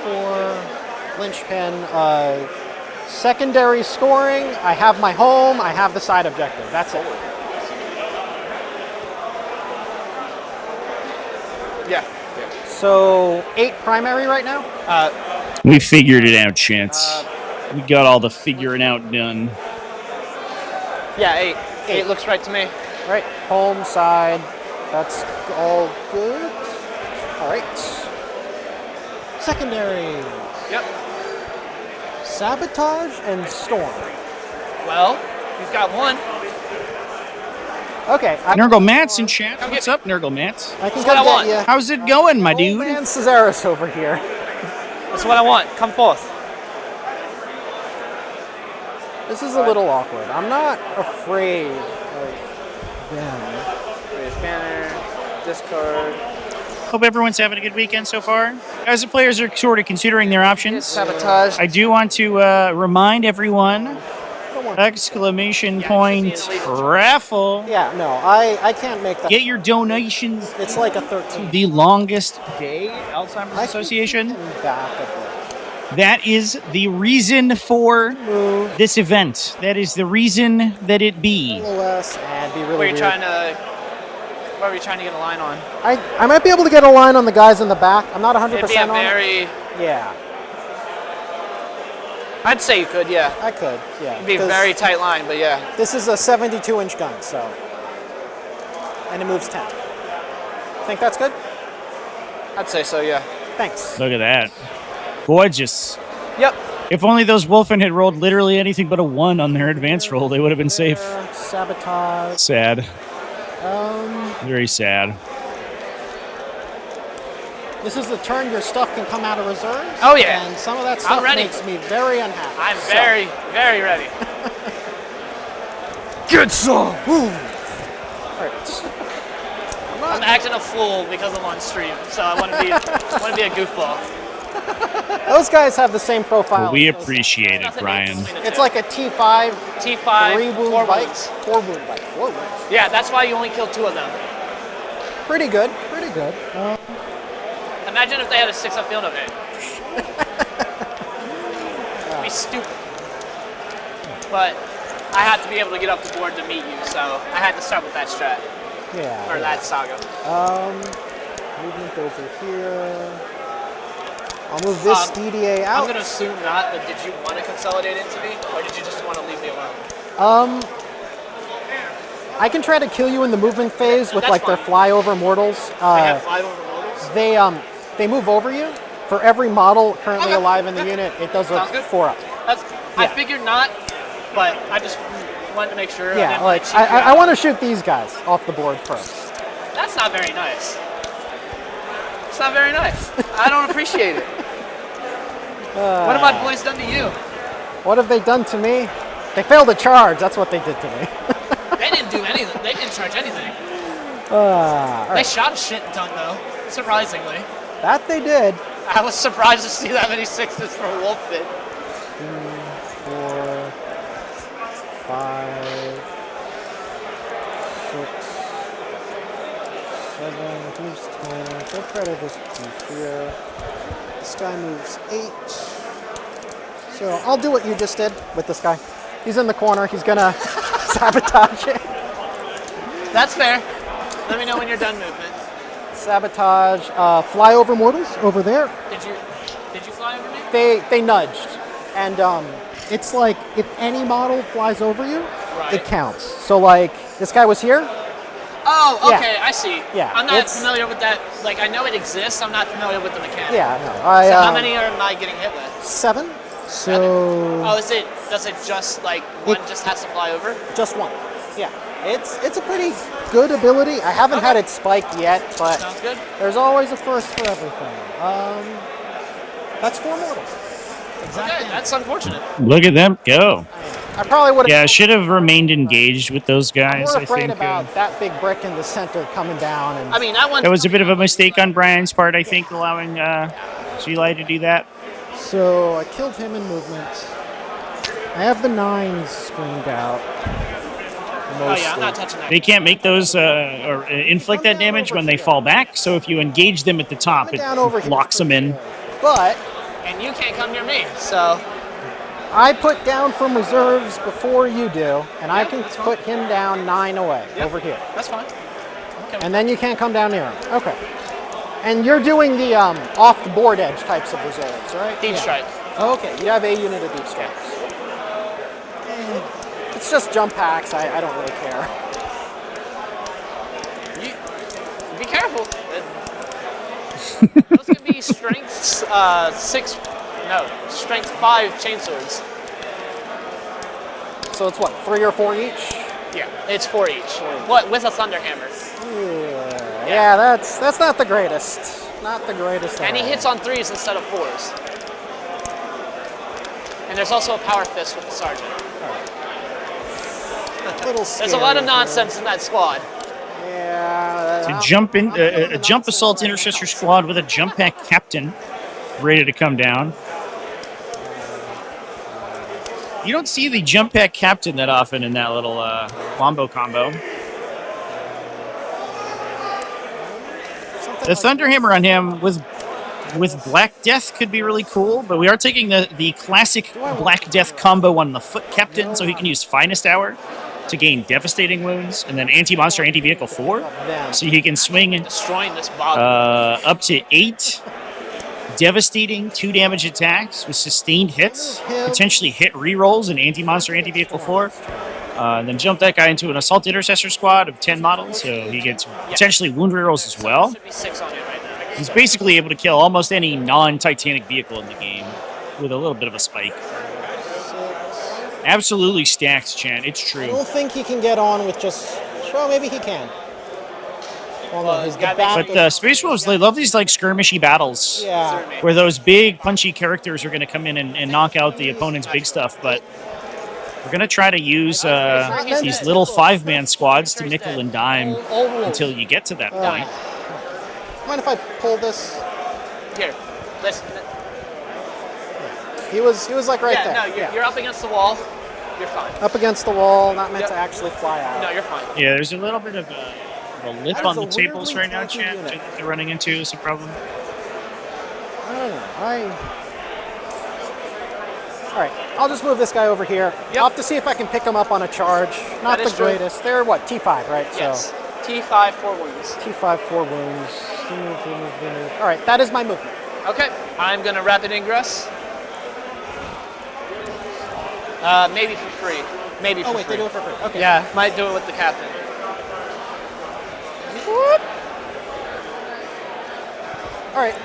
[SPEAKER 3] 4 linchpin. Secondary scoring. I have my home. I have the side objective. That's it.
[SPEAKER 7] Yeah.
[SPEAKER 3] So 8 primary right now.
[SPEAKER 1] We figured it out, Chance. We got all the figuring out done.
[SPEAKER 7] Yeah, 8. 8 looks right to me.
[SPEAKER 3] All right. Home side. That's all good. All right. Secondary.
[SPEAKER 7] Yep.
[SPEAKER 3] Sabotage and storm.
[SPEAKER 7] Well, you've got 1.
[SPEAKER 3] Okay.
[SPEAKER 1] Nurgle Matt's in chat. What's up, Nurgle Matt?
[SPEAKER 3] I can
[SPEAKER 7] That's what I
[SPEAKER 3] come
[SPEAKER 7] want.
[SPEAKER 3] get you.
[SPEAKER 1] How's it going, my
[SPEAKER 3] Old
[SPEAKER 1] dude?
[SPEAKER 3] man Cesaris over here.
[SPEAKER 7] That's what I want. Come forth.
[SPEAKER 3] This is a little awkward. I'm not afraid of them.
[SPEAKER 7] Raise banner. Discard.
[SPEAKER 1] Hope everyone's having a good weekend so far. As the players are sort of considering their options,
[SPEAKER 7] Sabotage.
[SPEAKER 1] I do want to remind everyone, exclamation point, raffle.
[SPEAKER 3] Yeah, no, I can't make that.
[SPEAKER 1] Get your donations.
[SPEAKER 3] It's like a 13.
[SPEAKER 1] The longest day Alzheimer's
[SPEAKER 3] I
[SPEAKER 1] Association.
[SPEAKER 3] can back a bit.
[SPEAKER 1] That is the reason for this event. That is the reason that it be.
[SPEAKER 3] LOS and be really
[SPEAKER 7] Where you
[SPEAKER 3] weird.
[SPEAKER 7] trying to? Where are we trying to get a line on?
[SPEAKER 3] I might be able to get a line on the guys in the back. I'm not 100%
[SPEAKER 7] It'd be a
[SPEAKER 3] on
[SPEAKER 7] very.
[SPEAKER 3] it. Yeah,
[SPEAKER 7] I'd say you could. Yeah.
[SPEAKER 3] I could. Yeah.
[SPEAKER 7] It'd be a
[SPEAKER 3] 'cause
[SPEAKER 7] very tight line, but yeah.
[SPEAKER 3] This is a 72-inch gun, so. And it moves 10. Think that's good?
[SPEAKER 7] I'd say so. Yeah.
[SPEAKER 3] Thanks.
[SPEAKER 1] Look at that. Gorgeous.
[SPEAKER 7] Yep.
[SPEAKER 1] If only those Wolfen had rolled literally anything but a 1 on their advance roll, they would have been safe.
[SPEAKER 3] Sabotage.
[SPEAKER 1] Sad. Very sad.
[SPEAKER 3] This is the turn your stuff can come out of reserves.
[SPEAKER 7] Oh, yeah.
[SPEAKER 3] And some of that
[SPEAKER 7] I'm
[SPEAKER 3] stuff
[SPEAKER 7] ready.
[SPEAKER 3] makes me very unhappy.
[SPEAKER 7] I'm
[SPEAKER 3] So,
[SPEAKER 7] very, very ready.
[SPEAKER 3] Good song. Alright.
[SPEAKER 7] I'm acting a fool because I'm on stream, so I want to be a goofball.
[SPEAKER 3] Those guys have the same profile.
[SPEAKER 1] We appreciate it,
[SPEAKER 7] Nothing
[SPEAKER 1] Brian.
[SPEAKER 7] between the
[SPEAKER 3] It's
[SPEAKER 7] two.
[SPEAKER 3] like a T5,
[SPEAKER 7] T5,
[SPEAKER 3] 3 wound
[SPEAKER 7] 4
[SPEAKER 3] bite,
[SPEAKER 7] wounds.
[SPEAKER 3] 4 wound bite, 4 wounds.
[SPEAKER 7] Yeah, that's why you only killed 2 of them.
[SPEAKER 3] Pretty good, pretty good.
[SPEAKER 7] Imagine if they had a 6-up field of it. It'd be stupid. But I had to be able to get up the board to meet you, so I had to start with that strat,
[SPEAKER 3] Yeah.
[SPEAKER 7] or that saga.
[SPEAKER 3] Movement over here. I'll move this DDA out.
[SPEAKER 7] I'm going to assume not, but did you want to consolidate into me, or did you just want to leave me alone?
[SPEAKER 3] I can try to kill you in the movement phase with
[SPEAKER 7] That's
[SPEAKER 3] like their
[SPEAKER 7] fine.
[SPEAKER 3] flyover mortals.
[SPEAKER 7] I have 5 over modals.
[SPEAKER 3] They move over you. For every model currently
[SPEAKER 7] Okay.
[SPEAKER 3] alive in the unit, it does a
[SPEAKER 7] Sounds good.
[SPEAKER 3] 4 up.
[SPEAKER 7] That's, I
[SPEAKER 3] Yeah.
[SPEAKER 7] figured not, but I just wanted to make sure. I
[SPEAKER 3] Yeah,
[SPEAKER 7] didn't
[SPEAKER 3] like
[SPEAKER 7] cheat you
[SPEAKER 3] I
[SPEAKER 7] out.
[SPEAKER 3] want to shoot these guys off the board first.
[SPEAKER 7] That's not very nice. It's not very nice. I don't appreciate it. What have my boys done to you?
[SPEAKER 3] What have they done to me? They failed to charge. That's what they did to me.
[SPEAKER 7] They didn't do anything. They didn't charge anything.
[SPEAKER 3] All
[SPEAKER 7] They
[SPEAKER 3] right.
[SPEAKER 7] shot a shit ton though, surprisingly.
[SPEAKER 3] That they did.
[SPEAKER 7] I was surprised to see that many 6s for a wolf fit.
[SPEAKER 3] 4, 5, 6, 7, moves 10. Go try to just be here. This guy moves 8. So I'll do what you just did with this guy. He's in the corner. He's gonna sabotage it.
[SPEAKER 7] That's fair. Let me know when you're done movement.
[SPEAKER 3] Sabotage. Flyover mortals over there.
[SPEAKER 7] Did you fly over me?
[SPEAKER 3] They nudged, and it's like if any model flies over you,
[SPEAKER 7] Right.
[SPEAKER 3] it counts. So like this guy was here,
[SPEAKER 7] Oh,
[SPEAKER 3] Yeah.
[SPEAKER 7] okay, I see.
[SPEAKER 3] Yeah,
[SPEAKER 7] I'm not
[SPEAKER 3] it's-
[SPEAKER 7] familiar with that. Like, I know it exists. I'm not familiar with the mechanic.
[SPEAKER 3] Yeah, no.
[SPEAKER 7] So how many am I getting hit with?
[SPEAKER 3] 7. So
[SPEAKER 7] Oh, does it just, like, one just has to fly over?
[SPEAKER 3] just 1. Yeah. It's a pretty good ability. I haven't had it spiked yet, but
[SPEAKER 7] Sounds good.
[SPEAKER 3] there's always a first for everything. That's 4 mortals.
[SPEAKER 7] Okay, that's unfortunate.
[SPEAKER 1] Look at them go.
[SPEAKER 3] I probably would have.
[SPEAKER 1] Yeah, should have remained engaged with those guys.
[SPEAKER 3] More
[SPEAKER 1] I
[SPEAKER 3] afraid
[SPEAKER 1] think
[SPEAKER 3] about that big brick in the center coming down, and
[SPEAKER 7] I mean, that one.
[SPEAKER 1] that was a bit of a mistake on Brian's part. I think allowing G-Li to do that.
[SPEAKER 3] so I killed him in movement. I have the 9s screened out.
[SPEAKER 7] Oh yeah, I'm not touching that.
[SPEAKER 1] They can't make those or inflict that damage when they fall back. So if you engage them at the top,
[SPEAKER 3] Coming
[SPEAKER 1] it
[SPEAKER 3] down over here
[SPEAKER 1] locks them in.
[SPEAKER 3] But
[SPEAKER 7] And you can't come near me, so.
[SPEAKER 3] I put down from reserves before you do, and I
[SPEAKER 7] Yeah,
[SPEAKER 3] can
[SPEAKER 7] that's fine.
[SPEAKER 3] put him down 9 away
[SPEAKER 7] Yeah.
[SPEAKER 3] over here.
[SPEAKER 7] That's fine. Okay.
[SPEAKER 3] And then you can't come down near him. Okay. And you're doing the off the board edge types of reserves, right?
[SPEAKER 7] Deep
[SPEAKER 3] Yeah.
[SPEAKER 7] strike.
[SPEAKER 3] Okay, you have a unit of deep strikes. It's just jump packs. I don't really care.
[SPEAKER 7] You, be careful. Those could be strength 6. No, strength 5 chainswords.
[SPEAKER 3] So it's what, 3 or 4 each?
[SPEAKER 7] Yeah, it's 4 each. What with a thunderhammer?
[SPEAKER 3] Yeah, that's not the greatest. Not the greatest.
[SPEAKER 7] And he
[SPEAKER 3] at all.
[SPEAKER 7] hits on 3s instead of 4s. And there's also a power fist with the sergeant.
[SPEAKER 3] Little
[SPEAKER 7] There's a lot of
[SPEAKER 3] scary,
[SPEAKER 7] nonsense in that squad.
[SPEAKER 3] Yeah.
[SPEAKER 1] To jump in, a jump assault intercessor squad with a jump pack captain ready to come down. You don't see the jump pack captain that often in that little wombo combo. The Thunderhammer on him with Black Death could be really cool, but we are taking the classic Black Death combo on the foot captain, so he can use Finest Hour to gain devastating wounds, and then anti-monster, anti-vehicle 4, so he can swing
[SPEAKER 7] Destroying this bottom.
[SPEAKER 1] up to 8 devastating 2 damage attacks with sustained hits, potentially hit rerolls and anti-monster, anti-vehicle 4. And then jump that guy into an assault intercessor squad of 10 models, so he gets potentially wound rerolls as well.
[SPEAKER 7] Should be 6 on it right now.
[SPEAKER 1] He's basically able to kill almost any non-Titanic vehicle in the game with a little bit of a spike. Absolutely stacked, Chan. It's
[SPEAKER 3] I
[SPEAKER 1] true.
[SPEAKER 3] don't think he can get on with just. Well, maybe he can. Well, no, he's the
[SPEAKER 7] gotta
[SPEAKER 3] back.
[SPEAKER 1] But Space Wolves, they love these like skirmishy battles
[SPEAKER 3] Yeah.
[SPEAKER 1] where those big punchy characters are going to come in and knock out the opponent's big stuff. But we're going to try to use these little 5-man squads to nickel and dime until you get to that point.
[SPEAKER 3] Mind if I pull this?
[SPEAKER 7] Here, listen.
[SPEAKER 3] He was like right
[SPEAKER 7] Yeah,
[SPEAKER 3] there.
[SPEAKER 7] no, you're up against the wall. You're fine.
[SPEAKER 3] Up against the wall, not meant
[SPEAKER 7] Yep.
[SPEAKER 3] to actually fly out.
[SPEAKER 7] No, you're fine.
[SPEAKER 1] Yeah, there's a little bit of a lip
[SPEAKER 3] That
[SPEAKER 1] on
[SPEAKER 3] is
[SPEAKER 1] the
[SPEAKER 3] a
[SPEAKER 1] tables
[SPEAKER 3] weirdly
[SPEAKER 1] right now,
[SPEAKER 3] tanky
[SPEAKER 1] Chan.
[SPEAKER 3] unit.
[SPEAKER 1] That they're running into is a problem.
[SPEAKER 3] I don't know. All right, I'll just move this guy over here. I'll have to see if I can pick him up on a charge. Not
[SPEAKER 7] That
[SPEAKER 3] the
[SPEAKER 7] is true.
[SPEAKER 3] greatest. They're what, T5, right?
[SPEAKER 7] Yes.
[SPEAKER 3] So
[SPEAKER 7] T5, 4 wounds.
[SPEAKER 3] T5, 4 wounds. Move. All right, that is my movement.
[SPEAKER 7] Okay, I'm gonna rapid ingress. Maybe for free. Maybe for
[SPEAKER 3] Oh wait,
[SPEAKER 7] free.
[SPEAKER 3] they do it for free. Okay.
[SPEAKER 7] Yeah, might do it with the captain.
[SPEAKER 3] All right.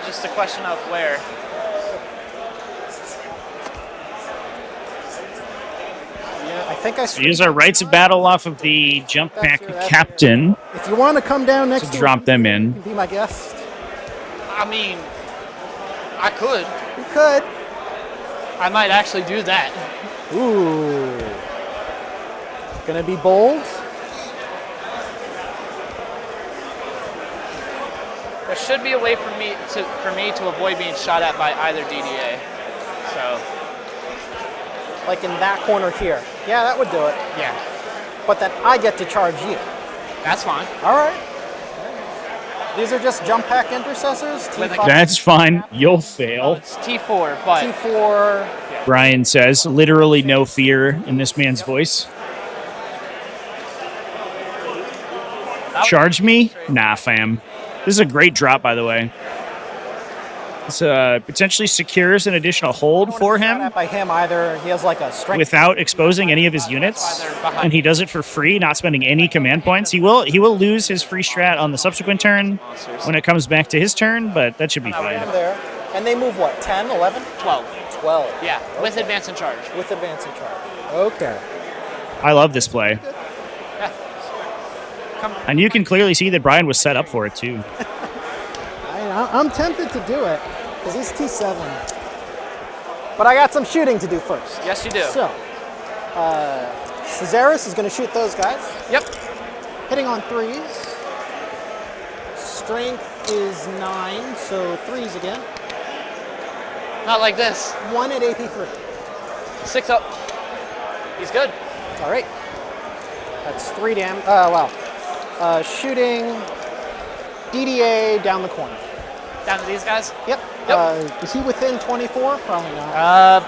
[SPEAKER 7] Just a question of where.
[SPEAKER 3] Yeah, I think I.
[SPEAKER 1] We use our rights of battle off of the jump pack captain
[SPEAKER 3] If you want to come down next
[SPEAKER 1] to
[SPEAKER 3] to
[SPEAKER 1] drop them in.
[SPEAKER 3] him, be my guest.
[SPEAKER 7] I mean, I could.
[SPEAKER 3] You could.
[SPEAKER 7] I might actually do that.
[SPEAKER 3] Ooh. Gonna be bold.
[SPEAKER 7] There should be a way for me to avoid being shot at by either DDA. So,
[SPEAKER 3] Like in that corner here. Yeah, that would do it.
[SPEAKER 7] yeah,
[SPEAKER 3] But then I get to charge you.
[SPEAKER 7] that's fine.
[SPEAKER 3] All right. These are just jump pack intercessors. T5,
[SPEAKER 1] That's fine. You'll fail.
[SPEAKER 7] It's T4, but
[SPEAKER 3] T4.
[SPEAKER 1] Brian says, literally no fear in this man's voice. Charge me? Nah, fam. This is a great drop, by the way. potentially secures an additional hold for
[SPEAKER 3] Not
[SPEAKER 1] him
[SPEAKER 3] at by him either. He has like a strength.
[SPEAKER 1] without exposing any of his units, and he does it for free, not spending any command points. He will lose his free strat on the subsequent turn when it comes back to his turn, but that should be fine.
[SPEAKER 3] There. And they move what? 10, 11?
[SPEAKER 7] 12.
[SPEAKER 3] 12.
[SPEAKER 7] Yeah, with advance and charge.
[SPEAKER 3] With advance and charge. Okay.
[SPEAKER 1] I love this play.
[SPEAKER 7] Yeah.
[SPEAKER 1] And you can clearly see that Brian was set up for it, too.
[SPEAKER 3] I'm tempted to do it because he's T7. But I got some shooting to do first.
[SPEAKER 7] Yes, you do.
[SPEAKER 3] So, Caesaris is going to shoot those guys.
[SPEAKER 7] Yep.
[SPEAKER 3] Hitting on 3s. Strength is 9, so 3s again.
[SPEAKER 7] Not like this.
[SPEAKER 3] 1 at AP3.
[SPEAKER 7] 6 up. He's good.
[SPEAKER 3] All right. That's 3 damage. Shooting DDA down the corner.
[SPEAKER 7] Down to these guys?
[SPEAKER 3] Yep.
[SPEAKER 7] Yep.
[SPEAKER 3] Is he within 24? Probably not.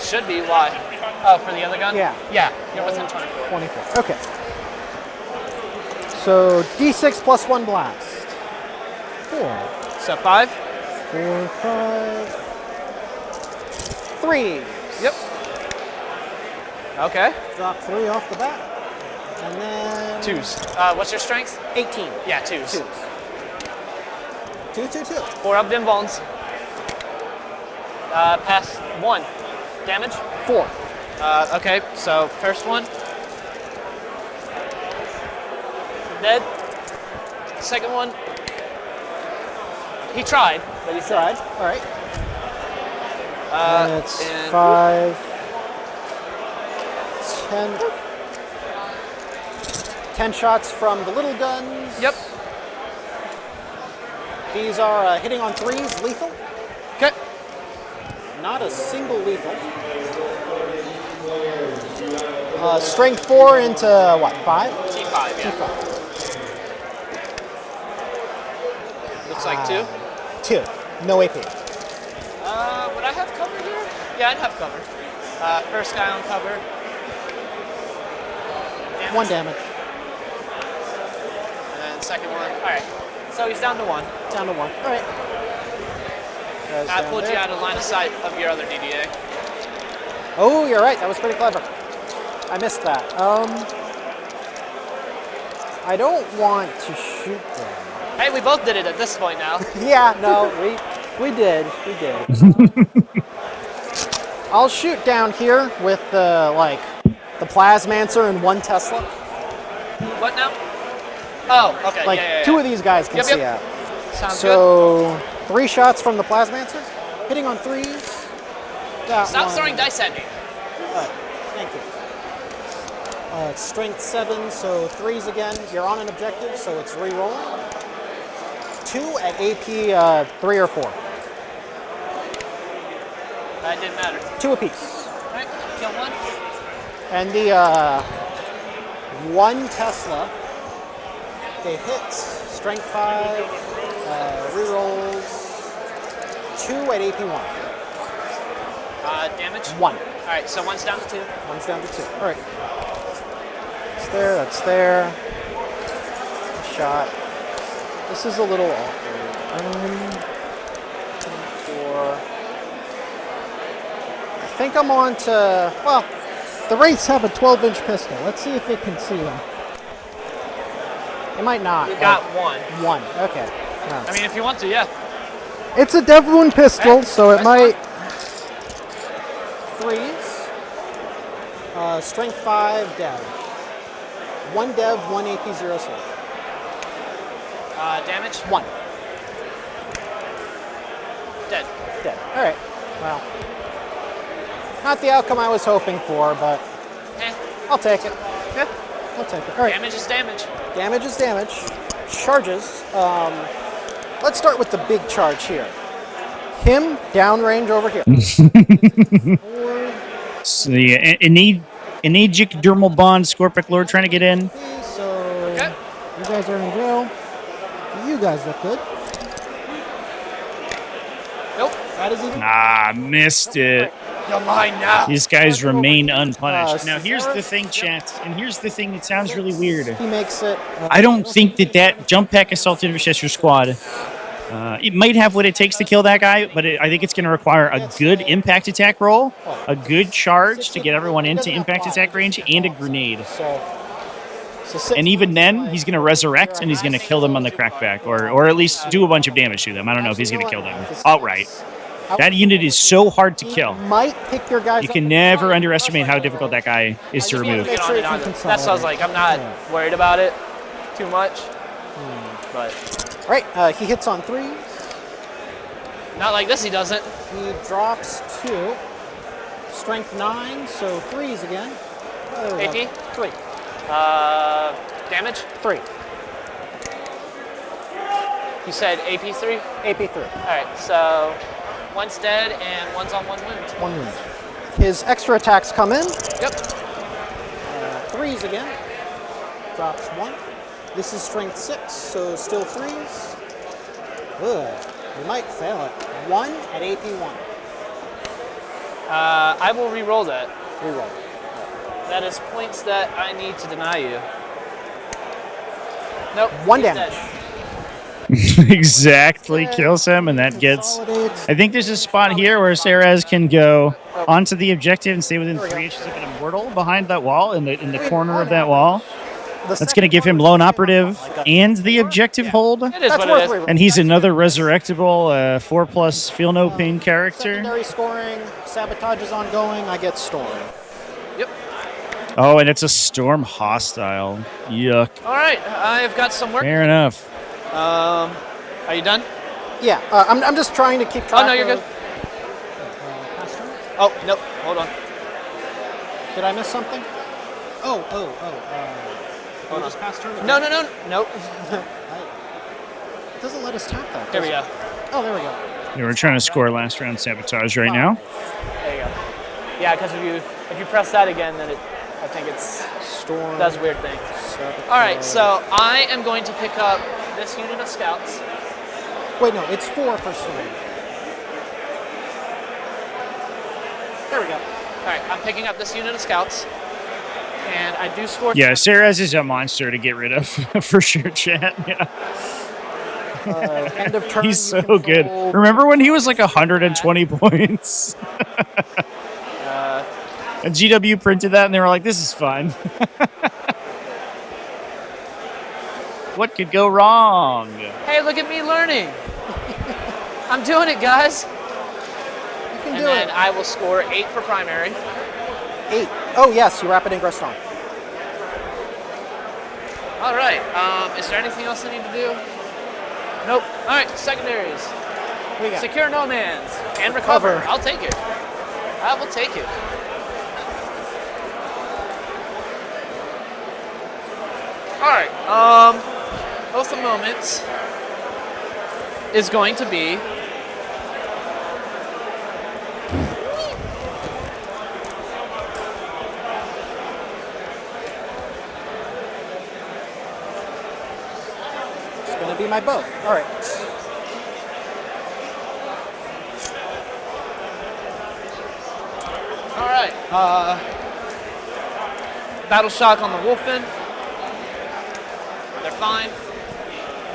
[SPEAKER 7] Should be. Why? Oh, for the other gun?
[SPEAKER 3] Yeah.
[SPEAKER 7] Yeah, you're within 24.
[SPEAKER 3] 24. Okay. So D6 plus 1 blast. 4.
[SPEAKER 7] So 5?
[SPEAKER 3] 4, 5. 3.
[SPEAKER 7] Yep. Okay.
[SPEAKER 3] Drop 3 off the bat. And then
[SPEAKER 7] 2s. What's your strength?
[SPEAKER 3] 18.
[SPEAKER 7] Yeah, 2s.
[SPEAKER 3] 2s. 2, 2, 2.
[SPEAKER 7] 4 up dim bones. Pass 1. Damage?
[SPEAKER 3] 4.
[SPEAKER 7] Okay, so first one. Dead. Second one. He tried, but he
[SPEAKER 3] Tried.
[SPEAKER 7] tried.
[SPEAKER 3] All right. And it's
[SPEAKER 7] and
[SPEAKER 3] 5, 10. 10 shots from the little guns.
[SPEAKER 7] Yep.
[SPEAKER 3] These are hitting on 3s, lethal.
[SPEAKER 7] Okay.
[SPEAKER 3] Not a single lethal. Strength 4 into what, 5?
[SPEAKER 7] T5, yeah.
[SPEAKER 3] T5.
[SPEAKER 7] Looks like 2.
[SPEAKER 3] 2. No AP.
[SPEAKER 7] Would I have cover here? Yeah, I'd have cover. First guy on cover. Damage.
[SPEAKER 3] 1 damage.
[SPEAKER 7] And then second one. All right. So he's down to 1.
[SPEAKER 3] Down to 1. All right.
[SPEAKER 7] I pulled you out of line of sight of your other DDA.
[SPEAKER 3] Oh, you're right. That was pretty clever. I missed that. I don't want to shoot them.
[SPEAKER 7] Hey, we both did it at this point now.
[SPEAKER 3] Yeah, no, we did. We did. I'll shoot down here with the Plasmancer and 1 Tesla.
[SPEAKER 7] What now? Oh, okay.
[SPEAKER 3] Like
[SPEAKER 7] yeah.
[SPEAKER 3] 2 of these guys can
[SPEAKER 7] Yep,
[SPEAKER 3] see
[SPEAKER 7] yep.
[SPEAKER 3] out.
[SPEAKER 7] Sounds good.
[SPEAKER 3] So 3 shots from the Plasmancer, hitting on 3s. That
[SPEAKER 7] Stop
[SPEAKER 3] one.
[SPEAKER 7] throwing dice at me.
[SPEAKER 3] Thank you. Strength 7, so 3s again. You're on an objective, so it's re-rolling. 2 at AP 3 or 4.
[SPEAKER 7] That didn't matter.
[SPEAKER 3] 2 apiece.
[SPEAKER 7] All right, kill 1.
[SPEAKER 3] And the 1 Tesla, they hit. Strength 5, re-rolls. 2 at AP 1.
[SPEAKER 7] Damage?
[SPEAKER 3] 1.
[SPEAKER 7] All right, so 1's down to 2.
[SPEAKER 3] 1's down to 2. All right. That's there, that's there. Shot. This is a little awkward. 4. I think I'm on to, well, the Wraiths have a 12-inch pistol. Let's see if it can see them. It might not.
[SPEAKER 7] You got 1.
[SPEAKER 3] 1, okay. No.
[SPEAKER 7] I mean, if you want to, yeah.
[SPEAKER 3] It's a Devloon pistol,
[SPEAKER 7] Hey,
[SPEAKER 3] so it
[SPEAKER 7] that's
[SPEAKER 3] might. 3s. Strength 5, dev. 1 dev, 1 AP, 0 save.
[SPEAKER 7] Damage?
[SPEAKER 3] 1.
[SPEAKER 7] Dead.
[SPEAKER 3] Dead. All right. Well, not the outcome I was hoping for, but
[SPEAKER 7] Eh.
[SPEAKER 3] I'll take it.
[SPEAKER 7] Yeah.
[SPEAKER 3] I'll take it. All right.
[SPEAKER 7] Damage is damage.
[SPEAKER 3] Damage is damage. Charges. Let's start with the big charge here. Him downrange over here. 4.
[SPEAKER 1] So the Enegic Dermal Bond Scorpic Lord trying to get in.
[SPEAKER 3] So
[SPEAKER 7] Okay.
[SPEAKER 3] you guys are in jail. You guys look good.
[SPEAKER 7] Nope.
[SPEAKER 3] That is even.
[SPEAKER 1] Ah, missed it.
[SPEAKER 7] You're mine now.
[SPEAKER 1] These guys remain unpunished. Now,
[SPEAKER 3] Caesaris?
[SPEAKER 1] here's the thing, chat, and here's the thing that sounds really weird.
[SPEAKER 3] He makes it.
[SPEAKER 1] I don't think that jump pack assault intercessor squad It might have what it takes to kill that guy, but I think it's going to require a good impact attack roll, a good charge to get everyone into impact attack range, and a grenade. And even then, he's going to resurrect, and he's going to kill them on the crackback, or at least do a bunch of damage to them. I don't know if he's going to kill them outright. That unit is so hard to kill.
[SPEAKER 3] Might pick your guys.
[SPEAKER 1] You can never underestimate how difficult that guy is to remove.
[SPEAKER 7] That's what I was like, I'm not worried about it too much. But
[SPEAKER 3] All right, he hits on 3s.
[SPEAKER 7] not like this, he doesn't.
[SPEAKER 3] He drops 2. Strength 9, so 3s again. Oh,
[SPEAKER 7] AP?
[SPEAKER 3] 3.
[SPEAKER 7] Damage?
[SPEAKER 3] 3.
[SPEAKER 7] You said AP 3?
[SPEAKER 3] AP 3.
[SPEAKER 7] All right, so one's dead and one's on 1 wound.
[SPEAKER 3] 1 wound. His extra attacks come in.
[SPEAKER 7] Yep.
[SPEAKER 3] 3s again. Drops 1. This is strength 6, so still 3s. Ugh, we might fail it. 1 at AP 1.
[SPEAKER 7] I will re-roll that.
[SPEAKER 3] Reroll.
[SPEAKER 7] That is points that I need to deny you. Nope.
[SPEAKER 3] 1
[SPEAKER 7] he's
[SPEAKER 3] damage.
[SPEAKER 7] dead.
[SPEAKER 1] Exactly kills him, and that gets... I think there's a spot here where Ceres can go onto the objective and stay within 3 inches of an immortal behind that wall, in the corner of that wall. That's going to give him lone operative and the objective hold.
[SPEAKER 7] It is what it is.
[SPEAKER 1] And he's another resurrectable 4+ feel no pain character.
[SPEAKER 3] Secondary scoring, sabotage is ongoing, I get storm.
[SPEAKER 7] Yep.
[SPEAKER 1] Oh, and it's a storm hostile. Yuck.
[SPEAKER 7] All right, I've got some work.
[SPEAKER 1] Fair enough.
[SPEAKER 7] Are you done?
[SPEAKER 3] Yeah, I'm just trying to keep track.
[SPEAKER 7] Oh, no, you're good. Oh, nope. Hold on.
[SPEAKER 3] Did I miss something? Oh.
[SPEAKER 7] Hold on.
[SPEAKER 3] Just passed turn?
[SPEAKER 7] No. Nope.
[SPEAKER 3] It doesn't let us tap that.
[SPEAKER 7] There we go.
[SPEAKER 3] Oh, there we go.
[SPEAKER 1] Yeah, we're trying to score last round sabotage right now.
[SPEAKER 7] There you go. Yeah, because if you press that again, then I think it's
[SPEAKER 3] Storm.
[SPEAKER 7] does weird things. All right, so I am going to pick up this unit of scouts.
[SPEAKER 3] Wait, no, it's 4 for swing. There we go.
[SPEAKER 7] All right, I'm picking up this unit of scouts, and I do score.
[SPEAKER 1] Yeah, Ceres is a monster to get rid of, for sure, chat. Yeah.
[SPEAKER 3] End of turn.
[SPEAKER 1] He's
[SPEAKER 3] you
[SPEAKER 1] so good.
[SPEAKER 3] control-
[SPEAKER 1] Remember when he was like 120 points? And GW printed that, and they were like, this is fun. What could go wrong?
[SPEAKER 7] Hey, look at me learning. I'm doing it, guys.
[SPEAKER 3] You can
[SPEAKER 7] And
[SPEAKER 3] do
[SPEAKER 7] then
[SPEAKER 3] it.
[SPEAKER 7] I will score 8 for primary.
[SPEAKER 3] 8. Oh, yes, you rapid ingress on.
[SPEAKER 7] All right. Is there anything else I need to do? Nope. All right. Secondaries.
[SPEAKER 3] What do you got?
[SPEAKER 7] Secure no mans and recover.
[SPEAKER 3] Recover.
[SPEAKER 7] I'll take it. I will take it. All right. Oath of Moments is going to be
[SPEAKER 3] It's going to be my bow. All right.
[SPEAKER 7] all right. Battle shock on the Wolfen. They're fine.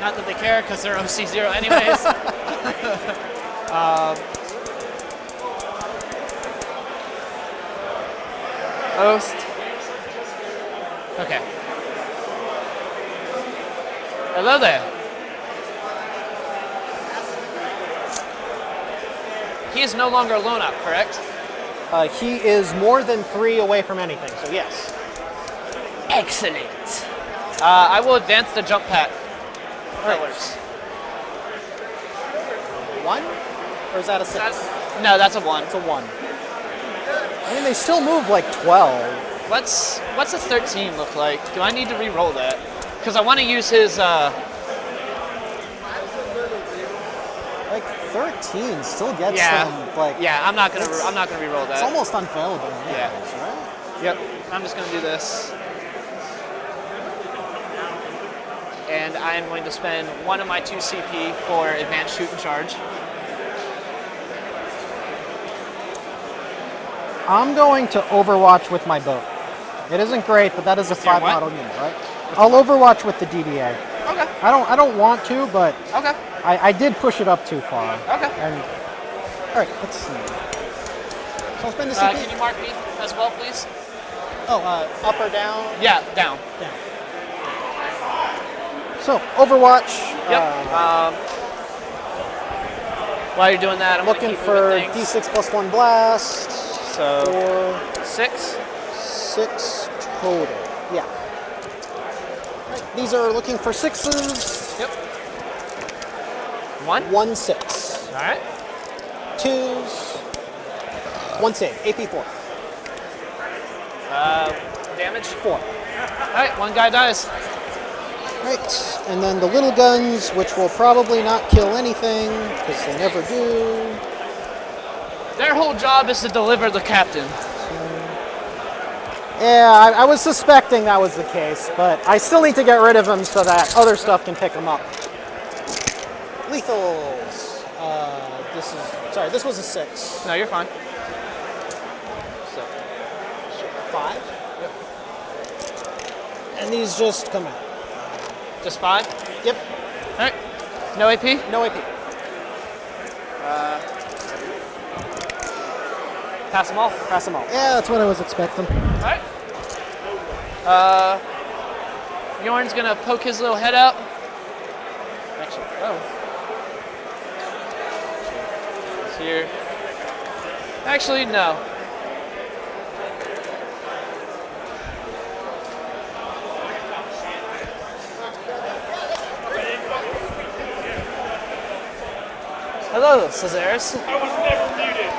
[SPEAKER 7] Not that they care because they're OC0 anyways. Oast. Okay. Hello there. He is no longer a lone up, correct?
[SPEAKER 3] He is more than 3 away from anything, so yes.
[SPEAKER 7] Excellent. I will advance the jump pack. Pillars.
[SPEAKER 3] 1? Or is that a 6?
[SPEAKER 7] No, that's a 1.
[SPEAKER 3] It's a 1. I mean, they still move like 12.
[SPEAKER 7] What's a 13 look like? Do I need to re-roll that? Because I want to use his.
[SPEAKER 3] Like 13 still gets
[SPEAKER 7] Yeah.
[SPEAKER 3] them. Like
[SPEAKER 7] Yeah, I'm not gonna re-roll
[SPEAKER 3] it's
[SPEAKER 7] that.
[SPEAKER 3] almost unfailable.
[SPEAKER 7] Yeah.
[SPEAKER 3] anyways, right?
[SPEAKER 7] Yep. I'm just gonna do this. And I am going to spend 1 of my 2 CP for advanced shoot and charge.
[SPEAKER 3] I'm going to Overwatch with my boat. It isn't great, but that is a 5
[SPEAKER 7] what?
[SPEAKER 3] model unit, right? I'll Overwatch with the DDA.
[SPEAKER 7] Okay.
[SPEAKER 3] I don't want to, but
[SPEAKER 7] Okay.
[SPEAKER 3] I did push it up too far.
[SPEAKER 7] Okay.
[SPEAKER 3] And, all right, let's see. So I'll spend the CP.
[SPEAKER 7] Can you mark me as well, please?
[SPEAKER 3] Oh, up or down?
[SPEAKER 7] Yeah, down.
[SPEAKER 3] Down. So, Overwatch.
[SPEAKER 7] Yep. While you're doing that, I'm
[SPEAKER 3] Looking
[SPEAKER 7] gonna keep
[SPEAKER 3] for
[SPEAKER 7] moving things.
[SPEAKER 3] D6+1 blast.
[SPEAKER 7] So,
[SPEAKER 3] For
[SPEAKER 7] 6.
[SPEAKER 3] 6 total. Yeah. Right, these are looking for 6s.
[SPEAKER 7] Yep. 1.
[SPEAKER 3] 1 6.
[SPEAKER 7] All right.
[SPEAKER 3] 2s. 1 save. AP 4.
[SPEAKER 7] Damage.
[SPEAKER 3] 4.
[SPEAKER 7] All right, one guy dies.
[SPEAKER 3] Right, and then the little guns, which will probably not kill anything, because they never do.
[SPEAKER 7] Their whole job is to deliver the captain.
[SPEAKER 3] Yeah, I was suspecting that was the case, but I still need to get rid of them so that other stuff can pick them up. Lethals. This was a 6.
[SPEAKER 7] No, you're fine.
[SPEAKER 3] So, 5. Yep. And these just come out.
[SPEAKER 7] Just 5?
[SPEAKER 3] Yep.
[SPEAKER 7] All right. No AP?
[SPEAKER 3] No AP.
[SPEAKER 7] Pass them all.
[SPEAKER 3] Pass them all. Yeah, that's what I was expecting.
[SPEAKER 7] All right. Bjorn's gonna poke his little head out. Actually, it's here. Actually, no. Hello, Caesaris.
[SPEAKER 8] I was never muted.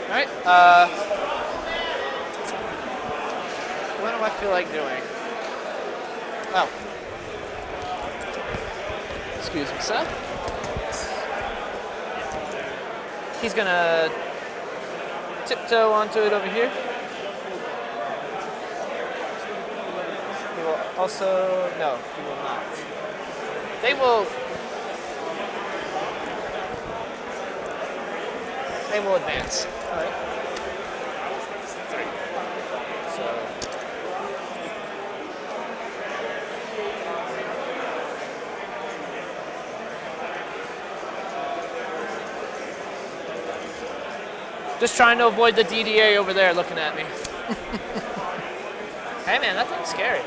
[SPEAKER 7] All right. What do I feel like doing? Oh. Excuse me, sir. He's gonna tiptoe onto it over here. He will also, no, he will not. They will advance. All right. So. Just trying to avoid the DDA over there looking at me. Hey man, that thing's scary.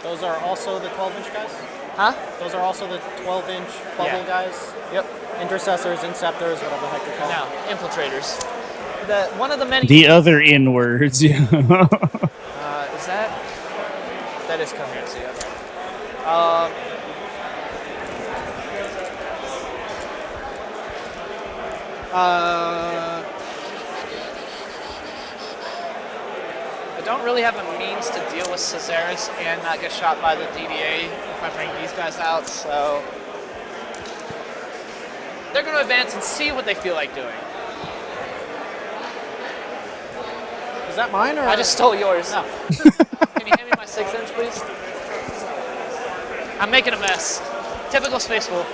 [SPEAKER 3] Those are also the 12-inch guys?
[SPEAKER 7] Huh?
[SPEAKER 3] Those are also the 12-inch bubble guys?
[SPEAKER 7] Yep.
[SPEAKER 3] Intercessors, Inceptors, whatever the heck you're called.
[SPEAKER 7] Now, infiltrators. One of the many.
[SPEAKER 1] The other inwards.
[SPEAKER 7] Is that? That is coherency. Okay. I don't really have a means to deal with Caesaris and not get shot by the DDA if I bring these guys out, so they're going to advance and see what they feel like doing.
[SPEAKER 3] Is that mine or?
[SPEAKER 7] I just stole yours.
[SPEAKER 3] No.
[SPEAKER 7] Can you hand me my 6-inch, please? I'm making a mess. Typical Space Wolf.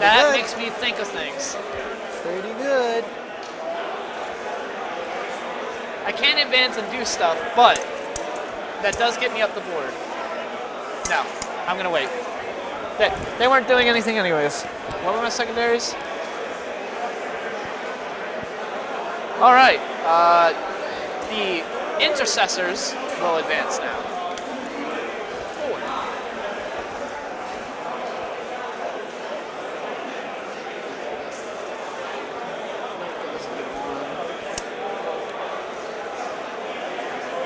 [SPEAKER 7] That
[SPEAKER 3] good.
[SPEAKER 7] makes me think of things.
[SPEAKER 3] Pretty good.
[SPEAKER 7] I can advance and do stuff, but that does get me up the board. No, I'm gonna wait. They weren't doing anything anyways. What were my secondaries? All right, the intercessors will advance now. 4.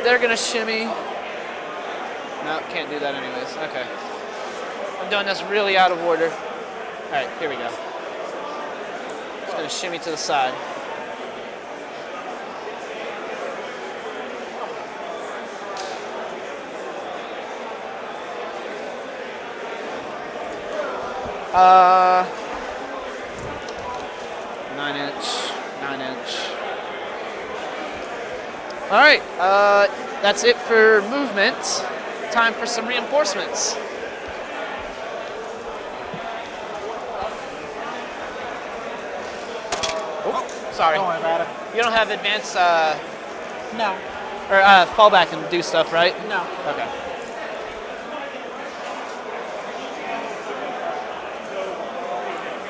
[SPEAKER 7] They're gonna shimmy. No, can't do that anyways. Okay. I'm doing this really out of order. All right, here we go. Just gonna shimmy to the side. Uh, 9-inch, 9-inch. All right, that's it for movement. Time for some reinforcements. Oh, sorry.
[SPEAKER 3] Don't worry about it.
[SPEAKER 7] You don't have advanced,
[SPEAKER 3] No.
[SPEAKER 7] or fallback and do stuff, right?
[SPEAKER 3] No.
[SPEAKER 7] Okay.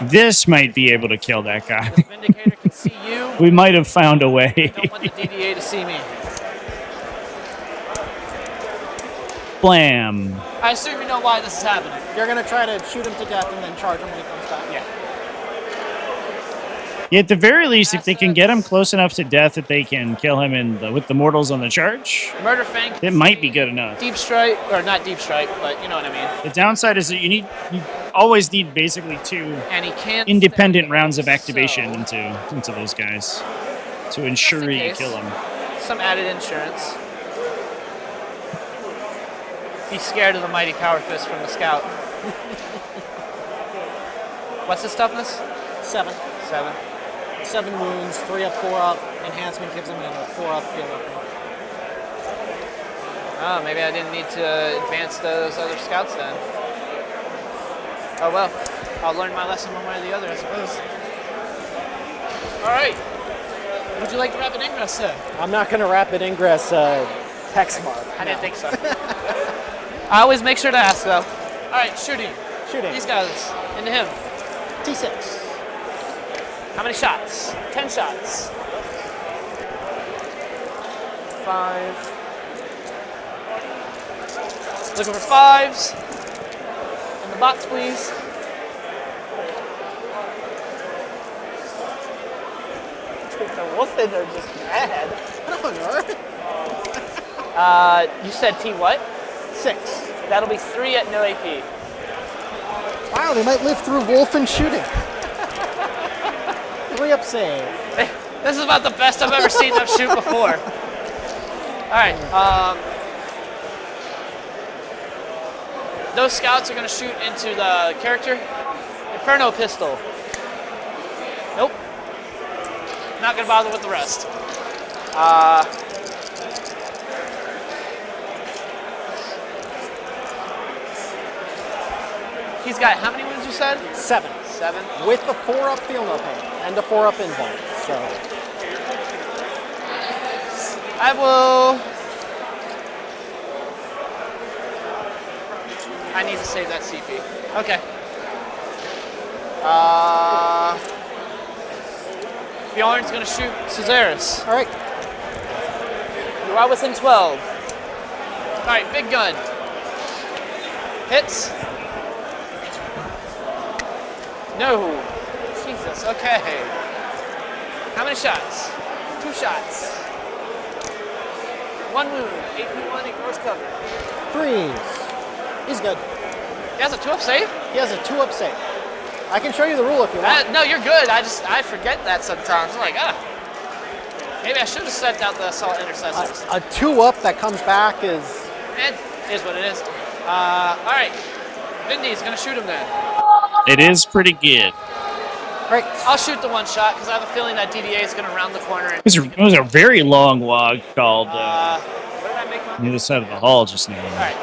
[SPEAKER 1] This might be able to kill that guy.
[SPEAKER 7] The Vindicator can see you.
[SPEAKER 1] We might have found a way.
[SPEAKER 7] Don't want the DDA to see me.
[SPEAKER 1] Blam.
[SPEAKER 7] I assume you know why this is happening.
[SPEAKER 3] You're going to try to shoot him to death and then charge him when he comes back.
[SPEAKER 7] Yeah.
[SPEAKER 1] Yeah, at the very least, if they can get him close enough to death that they can kill him with the mortals on the charge,
[SPEAKER 7] Murder Fang.
[SPEAKER 1] it might be good enough.
[SPEAKER 7] Deep strike, or not deep strike, but you know what I mean.
[SPEAKER 1] The downside is that you always need basically 2
[SPEAKER 7] And he can't.
[SPEAKER 1] independent rounds of activation
[SPEAKER 7] So,
[SPEAKER 1] into those guys to ensure
[SPEAKER 7] in
[SPEAKER 1] you
[SPEAKER 7] case.
[SPEAKER 1] kill them.
[SPEAKER 7] Some added insurance. He's scared of the mighty power fist from the scout. What's his toughness?
[SPEAKER 3] 7.
[SPEAKER 7] 7.
[SPEAKER 3] 7 wounds, 3 up, 4 up. Enhancement gives him a 4 up feel up.
[SPEAKER 7] Oh, maybe I didn't need to advance those other scouts then. Oh well, I'll learn my lesson one way or the other, I suppose. All right. Would you like to rapid ingress, sir?
[SPEAKER 3] I'm not going to rapid ingress hex mark.
[SPEAKER 7] I didn't think so. I always make sure to ask, though. All right, shooting.
[SPEAKER 3] Shooting.
[SPEAKER 7] These guys, into him.
[SPEAKER 3] T6.
[SPEAKER 7] How many shots? 10 shots. 5. Looking for 5s. In the box, please. The Wolfen are just mad. You said T what?
[SPEAKER 3] 6.
[SPEAKER 7] That'll be 3 at no AP.
[SPEAKER 3] Wow, they might live through wolf and shooting. 3 up save.
[SPEAKER 7] This is about the best I've ever seen them shoot before. All right. Those scouts are going to shoot into the character. Inferno pistol. Nope. Not going to bother with the rest. He's got how many wounds you said?
[SPEAKER 3] 7.
[SPEAKER 7] 7.
[SPEAKER 3] With the 4 up feel no pain and the 4 up invuln. So
[SPEAKER 7] I will. I need to save that CP. Okay. Bjorn's gonna shoot Caesaris.
[SPEAKER 3] all right.
[SPEAKER 7] You are within 12. All right, big gun. Hits. No. Jesus. Okay. How many shots? 2 shots. 1 wound. 8p1. Ignores cover.
[SPEAKER 3] 3s. He's good.
[SPEAKER 7] He has a 2-up save?
[SPEAKER 3] He has a 2 up save. I can show you the rule if you want.
[SPEAKER 7] No, you're good. I forget that sometimes. I'm like, maybe I should have sent out the assault intercessors.
[SPEAKER 3] A 2 up that comes back is.
[SPEAKER 7] It is what it is. All right. Vindy's gonna shoot him then.
[SPEAKER 1] It is pretty good.
[SPEAKER 3] Right.
[SPEAKER 7] I'll shoot the 1 shot because I have a feeling that DDA is gonna round the corner. And
[SPEAKER 1] It was a very long log called
[SPEAKER 7] what did I make
[SPEAKER 1] on the other side of the hall just now.
[SPEAKER 7] All right.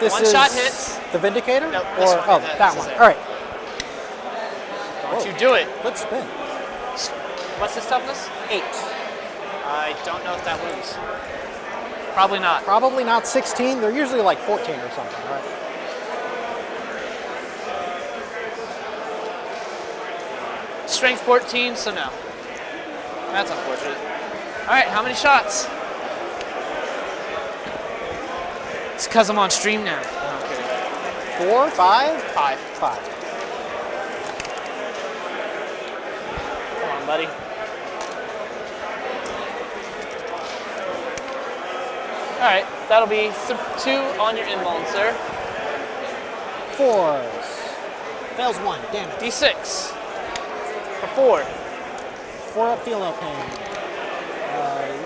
[SPEAKER 3] This
[SPEAKER 7] 1
[SPEAKER 3] is
[SPEAKER 7] shot hits.
[SPEAKER 3] the Vindicator?
[SPEAKER 7] No, this
[SPEAKER 3] or
[SPEAKER 7] one,
[SPEAKER 3] that
[SPEAKER 7] this
[SPEAKER 3] one.
[SPEAKER 7] is it.
[SPEAKER 3] All right.
[SPEAKER 7] Don't you do it.
[SPEAKER 3] Good spin.
[SPEAKER 7] What's his toughness?
[SPEAKER 3] 8.
[SPEAKER 7] I don't know if that wounds. Probably not.
[SPEAKER 3] Probably not 16. They're usually like 14 or something, right?
[SPEAKER 7] Strength 14, so no. That's unfortunate. All right, how many shots? It's because I'm on stream now. Okay.
[SPEAKER 3] 4, 5?
[SPEAKER 7] 5.
[SPEAKER 3] 5.
[SPEAKER 7] Come on, buddy. All right, that'll be 2 on your invuln, sir.
[SPEAKER 3] 4s. Fails 1. Damn it.
[SPEAKER 7] D6 for 4.
[SPEAKER 3] 4 up feel no pain.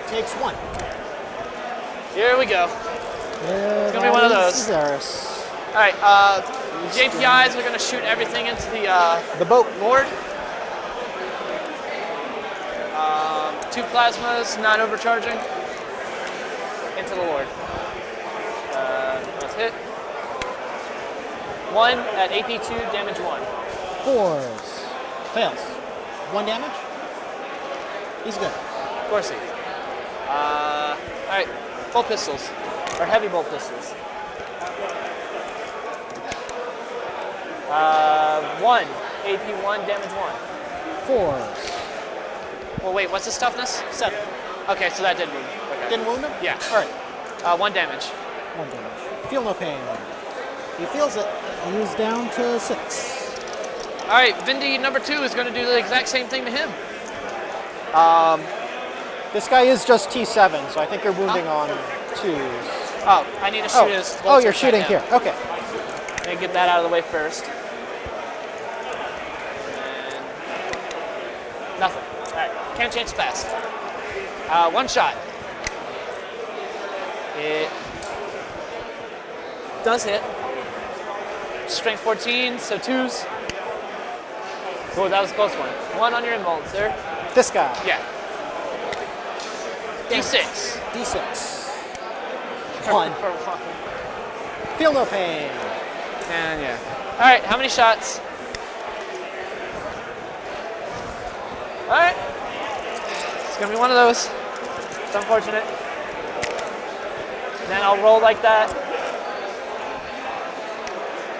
[SPEAKER 3] Takes 1.
[SPEAKER 7] Here we go.
[SPEAKER 3] It's
[SPEAKER 7] gonna be one of those.
[SPEAKER 3] Caesaris.
[SPEAKER 7] All right, JPIs are gonna shoot everything into
[SPEAKER 3] The boat.
[SPEAKER 7] Lord. 2 plasmas, not overcharging. into the Lord. Let's hit. 1 at AP 2, damage 1.
[SPEAKER 3] 4s. Fails. 1 damage. He's good.
[SPEAKER 7] Of course he. Alright, bolt pistols. Or heavy bolt pistols. 1. AP 1, damage 1.
[SPEAKER 3] 4s.
[SPEAKER 7] Well, wait, what's his toughness?
[SPEAKER 3] 7.
[SPEAKER 7] Okay, so that did wound. Okay.
[SPEAKER 3] Didn't wound him?
[SPEAKER 7] Yeah.
[SPEAKER 3] All right.
[SPEAKER 7] 1 damage.
[SPEAKER 3] 1 damage. Feel no pain. He feels it. He's down to 6.
[SPEAKER 7] Alright, Vindy number 2 is going to do the exact same thing to him.
[SPEAKER 3] This guy is just T7, so I think you're wounding on 2s.
[SPEAKER 7] Oh, I need to shoot his
[SPEAKER 3] Oh, you're
[SPEAKER 7] bolter
[SPEAKER 3] shooting
[SPEAKER 7] back
[SPEAKER 3] here.
[SPEAKER 7] down.
[SPEAKER 3] Okay.
[SPEAKER 7] Let me get that out of the way first. And nothing. Alright, can't change fast. 1 shot. It does hit. Strength 14, so 2s. Oh, that was a close one. 1 on your involves, sir.
[SPEAKER 3] This guy.
[SPEAKER 7] Yeah. D6.
[SPEAKER 3] D6. 1.
[SPEAKER 7] For 1.
[SPEAKER 3] Feel no pain.
[SPEAKER 7] And yeah. Alright, how many shots? Alright. It's gonna be one of those. It's unfortunate. Then I'll roll like that.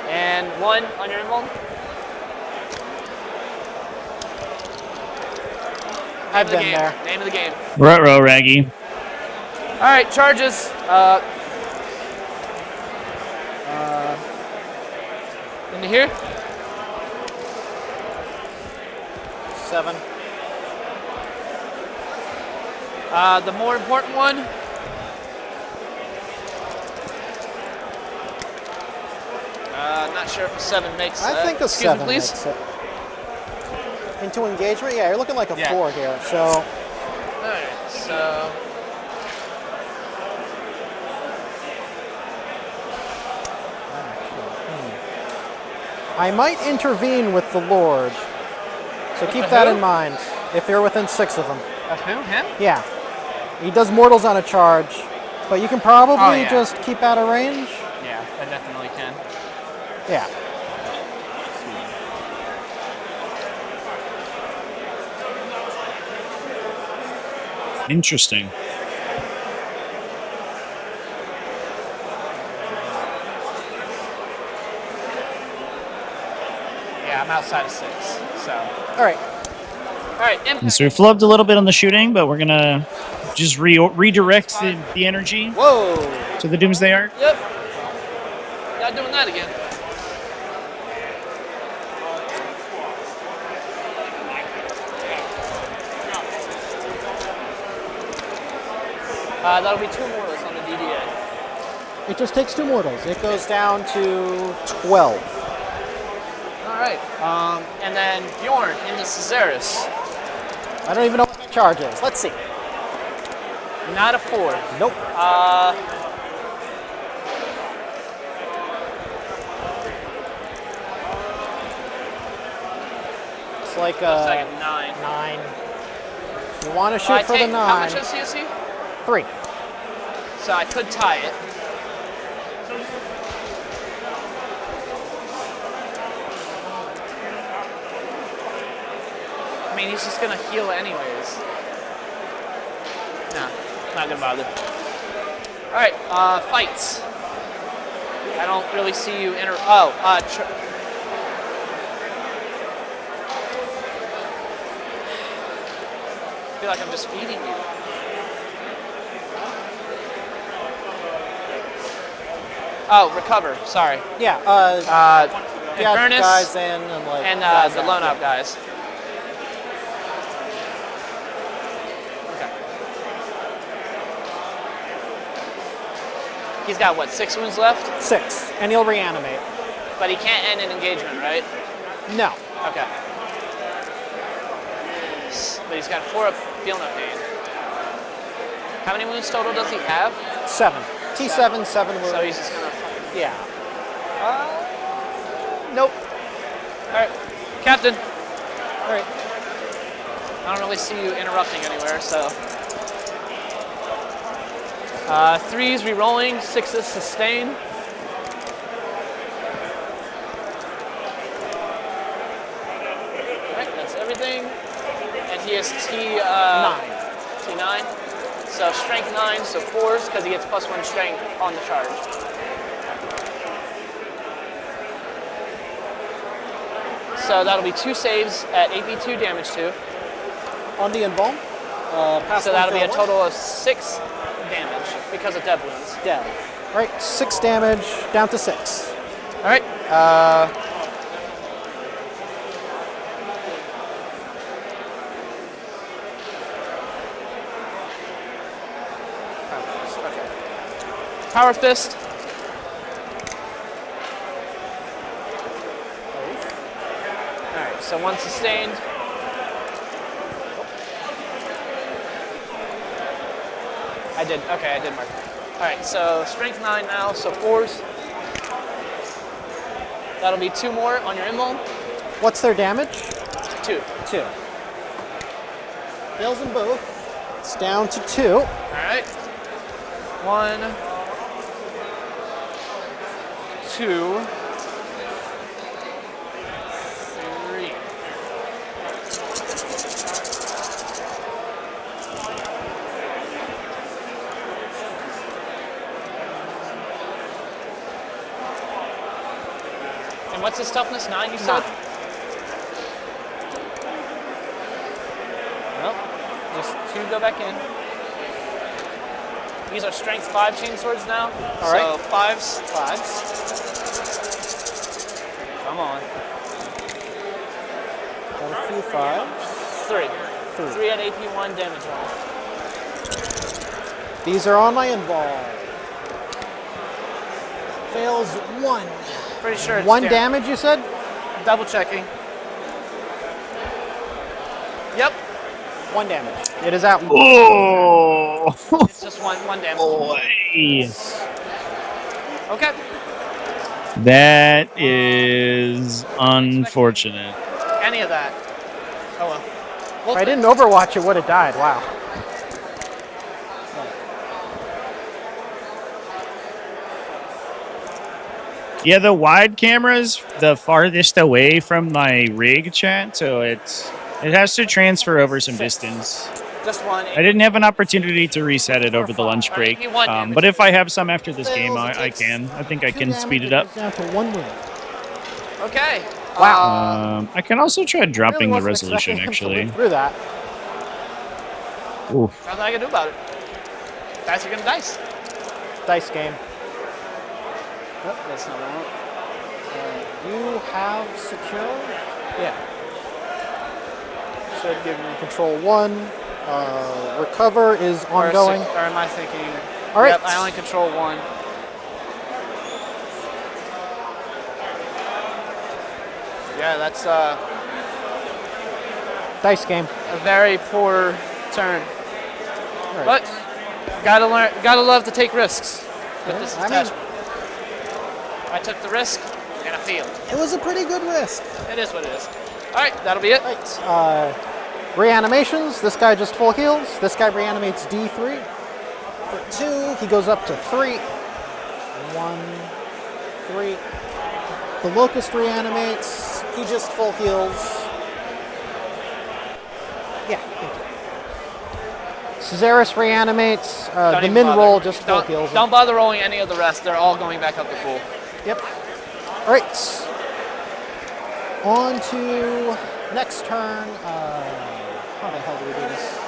[SPEAKER 7] And 1 on your involve.
[SPEAKER 3] I've been there.
[SPEAKER 7] Name of the game.
[SPEAKER 1] Ruh-roh, Raggy.
[SPEAKER 7] Alright, charges. Into here.
[SPEAKER 3] 7.
[SPEAKER 7] The more important one. Not sure if a 7 makes
[SPEAKER 3] I think a
[SPEAKER 7] excuse
[SPEAKER 3] 7
[SPEAKER 7] me, please.
[SPEAKER 3] makes it. Into engagement? Yeah, you're looking like a
[SPEAKER 7] Yeah.
[SPEAKER 3] 4 here. So,
[SPEAKER 7] Alright, so.
[SPEAKER 3] I might intervene with the Lord. So keep
[SPEAKER 7] the
[SPEAKER 3] that
[SPEAKER 7] who?
[SPEAKER 3] in mind. If you're within 6 of them.
[SPEAKER 7] Of who? Him?
[SPEAKER 3] Yeah. He does mortals on a charge. But you can probably
[SPEAKER 7] yeah.
[SPEAKER 3] just keep out of range.
[SPEAKER 7] Yeah, I definitely can.
[SPEAKER 3] Yeah.
[SPEAKER 1] Interesting.
[SPEAKER 7] Yeah, I'm outside of 6. So.
[SPEAKER 3] All right.
[SPEAKER 7] Alright, impact.
[SPEAKER 1] And so we flubbed a little bit on the shooting, but we're gonna just redirect the energy
[SPEAKER 7] Whoa!
[SPEAKER 1] to the Doomsday Arc.
[SPEAKER 7] Yep. Not doing that again. That'll be 2 mortals on the DDA.
[SPEAKER 3] It just takes 2 mortals. It goes down to 12.
[SPEAKER 7] Alright. And then Bjorn into Caesaris.
[SPEAKER 3] I don't even know what the charge is. Let's see.
[SPEAKER 7] Not a 4.
[SPEAKER 3] Nope. It's like
[SPEAKER 7] Looks like
[SPEAKER 3] a
[SPEAKER 7] a 9.
[SPEAKER 3] 9. You want to shoot
[SPEAKER 7] I
[SPEAKER 3] for the
[SPEAKER 7] take,
[SPEAKER 3] 9.
[SPEAKER 7] how much is CSC?
[SPEAKER 3] 3.
[SPEAKER 7] So I could tie it. I mean, he's just gonna heal anyways. No, not gonna bother. All right, fights. I don't really see you enter. Oh, I feel like I'm just feeding you. Oh, recover. Sorry.
[SPEAKER 3] Yeah. Yeah,
[SPEAKER 7] Infernus
[SPEAKER 3] guys in and like.
[SPEAKER 7] and
[SPEAKER 3] guys
[SPEAKER 7] the
[SPEAKER 3] out.
[SPEAKER 7] loan out guys. Okay. He's got what, 6 wounds left?
[SPEAKER 3] 6, and he'll reanimate.
[SPEAKER 7] But he can't end an engagement, right?
[SPEAKER 3] No.
[SPEAKER 7] Okay. But he's got 4 up, feel no pain. How many wounds total does he have?
[SPEAKER 3] 7. T7, 7 wounds.
[SPEAKER 7] So he's just gonna.
[SPEAKER 3] Yeah.
[SPEAKER 7] Nope. All right, Captain.
[SPEAKER 3] All right.
[SPEAKER 7] I don't really see you interrupting anywhere, so. 3s re-rolling, 6s sustain. Alright, that's everything. And he has T9. So strength 9, so 4s, because he gets +1 strength on the charge. So that'll be 2 saves at AP2 damage 2.
[SPEAKER 3] On the invuln.
[SPEAKER 7] So that'll be a total of 6 damage because of dev wounds.
[SPEAKER 3] Dev. All right, 6 damage, down to 6.
[SPEAKER 7] All right. Okay. Power Fist. All right, so 1 sustained. I did mark it. All right, so strength 9 now, so 4s. That'll be 2 more on your invuln.
[SPEAKER 3] What's their damage?
[SPEAKER 7] 2.
[SPEAKER 3] 2. Fails in both. It's down to 2.
[SPEAKER 7] All right. 1, 2, 3. And what's his toughness? 9, you said?
[SPEAKER 3] 9.
[SPEAKER 7] Well, just 2 go back in. These are strength 5 chainswords now.
[SPEAKER 3] All right.
[SPEAKER 7] So 5s. Come on.
[SPEAKER 3] Got a few 5s.
[SPEAKER 7] 3.
[SPEAKER 3] 3.
[SPEAKER 7] 3 at AP1 damage roll.
[SPEAKER 3] These are on my invuln. Fails 1.
[SPEAKER 7] Pretty sure it's
[SPEAKER 3] 1 damage, you said?
[SPEAKER 7] Double checking. Yep.
[SPEAKER 3] 1 damage. It is out.
[SPEAKER 1] Oh,
[SPEAKER 7] It's just one damage.
[SPEAKER 1] boy.
[SPEAKER 7] Okay.
[SPEAKER 1] That is unfortunate.
[SPEAKER 7] Any of that. Oh well.
[SPEAKER 3] If I didn't overwatch, it would have died. Wow.
[SPEAKER 1] Yeah, the wide camera's the farthest away from my rig, chat, so it has to transfer over some distance.
[SPEAKER 7] Just 1.
[SPEAKER 1] I didn't have an opportunity to reset it over the lunch break,
[SPEAKER 7] Alright, you won
[SPEAKER 1] but if I have some after this game,
[SPEAKER 3] Fails, it
[SPEAKER 1] I
[SPEAKER 3] takes
[SPEAKER 1] can. I think I
[SPEAKER 3] 2
[SPEAKER 1] can
[SPEAKER 3] damage,
[SPEAKER 1] speed it up.
[SPEAKER 3] goes down to 1 wound.
[SPEAKER 7] Okay.
[SPEAKER 3] Wow.
[SPEAKER 1] I can also try dropping the
[SPEAKER 3] Really wasn't
[SPEAKER 1] resolution,
[SPEAKER 3] expecting him to
[SPEAKER 1] actually.
[SPEAKER 3] live through that.
[SPEAKER 1] Oof.
[SPEAKER 7] Nothing I can do about it. Dice are gonna dice.
[SPEAKER 3] Dice game.
[SPEAKER 7] Oh, that's not what I want.
[SPEAKER 3] You have secure.
[SPEAKER 7] Yeah.
[SPEAKER 3] Should give me control 1. Recover is ongoing.
[SPEAKER 7] Or am I thinking?
[SPEAKER 3] All right.
[SPEAKER 7] Yep, I only control 1. Yeah, that's
[SPEAKER 3] Dice game.
[SPEAKER 7] a very poor turn.
[SPEAKER 3] Right.
[SPEAKER 7] But gotta love to take risks with this
[SPEAKER 3] I mean-
[SPEAKER 7] attachment. I took the risk and I failed.
[SPEAKER 3] It was a pretty good risk.
[SPEAKER 7] It is what it is. All right, that'll be it.
[SPEAKER 3] Right. Reanimations. This guy just full heals. This guy reanimates D3. For 2, he goes up to 3. 1, 3. The Locust reanimates. He just full heals. Yeah. Cesaris reanimates.
[SPEAKER 7] Don't
[SPEAKER 3] The
[SPEAKER 7] even
[SPEAKER 3] min
[SPEAKER 7] bother.
[SPEAKER 3] roll just full heals.
[SPEAKER 7] Don't bother rolling any of the rest. They're all going back up to full.
[SPEAKER 3] Yep. All right. On to next turn. How the hell do we do this?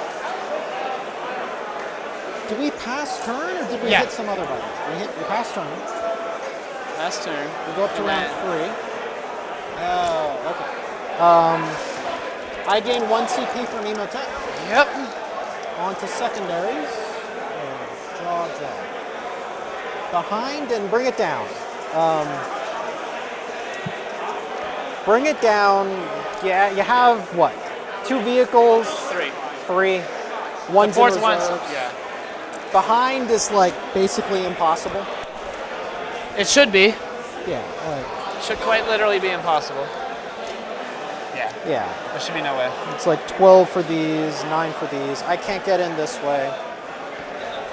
[SPEAKER 3] Did we pass turn or did we
[SPEAKER 7] Yeah.
[SPEAKER 3] hit some other button? We passed turn.
[SPEAKER 7] Last turn.
[SPEAKER 3] We go up to
[SPEAKER 7] And
[SPEAKER 3] round
[SPEAKER 7] then-
[SPEAKER 3] 3. Oh, okay. I gain 1 CP from Emotech.
[SPEAKER 7] Yep.
[SPEAKER 3] On to secondaries. Draw. Behind and bring it down. Bring it down. Yeah, you have what? 2 vehicles?
[SPEAKER 7] 3.
[SPEAKER 3] 3. One's in
[SPEAKER 7] Fourth one's
[SPEAKER 3] reserves.
[SPEAKER 7] yeah.
[SPEAKER 3] Behind is like basically impossible.
[SPEAKER 7] It should be.
[SPEAKER 3] Yeah, like
[SPEAKER 7] Should quite literally be impossible. Yeah.
[SPEAKER 3] yeah.
[SPEAKER 7] There should be no way.
[SPEAKER 3] It's like 12 for these, 9 for these. I can't get in this way.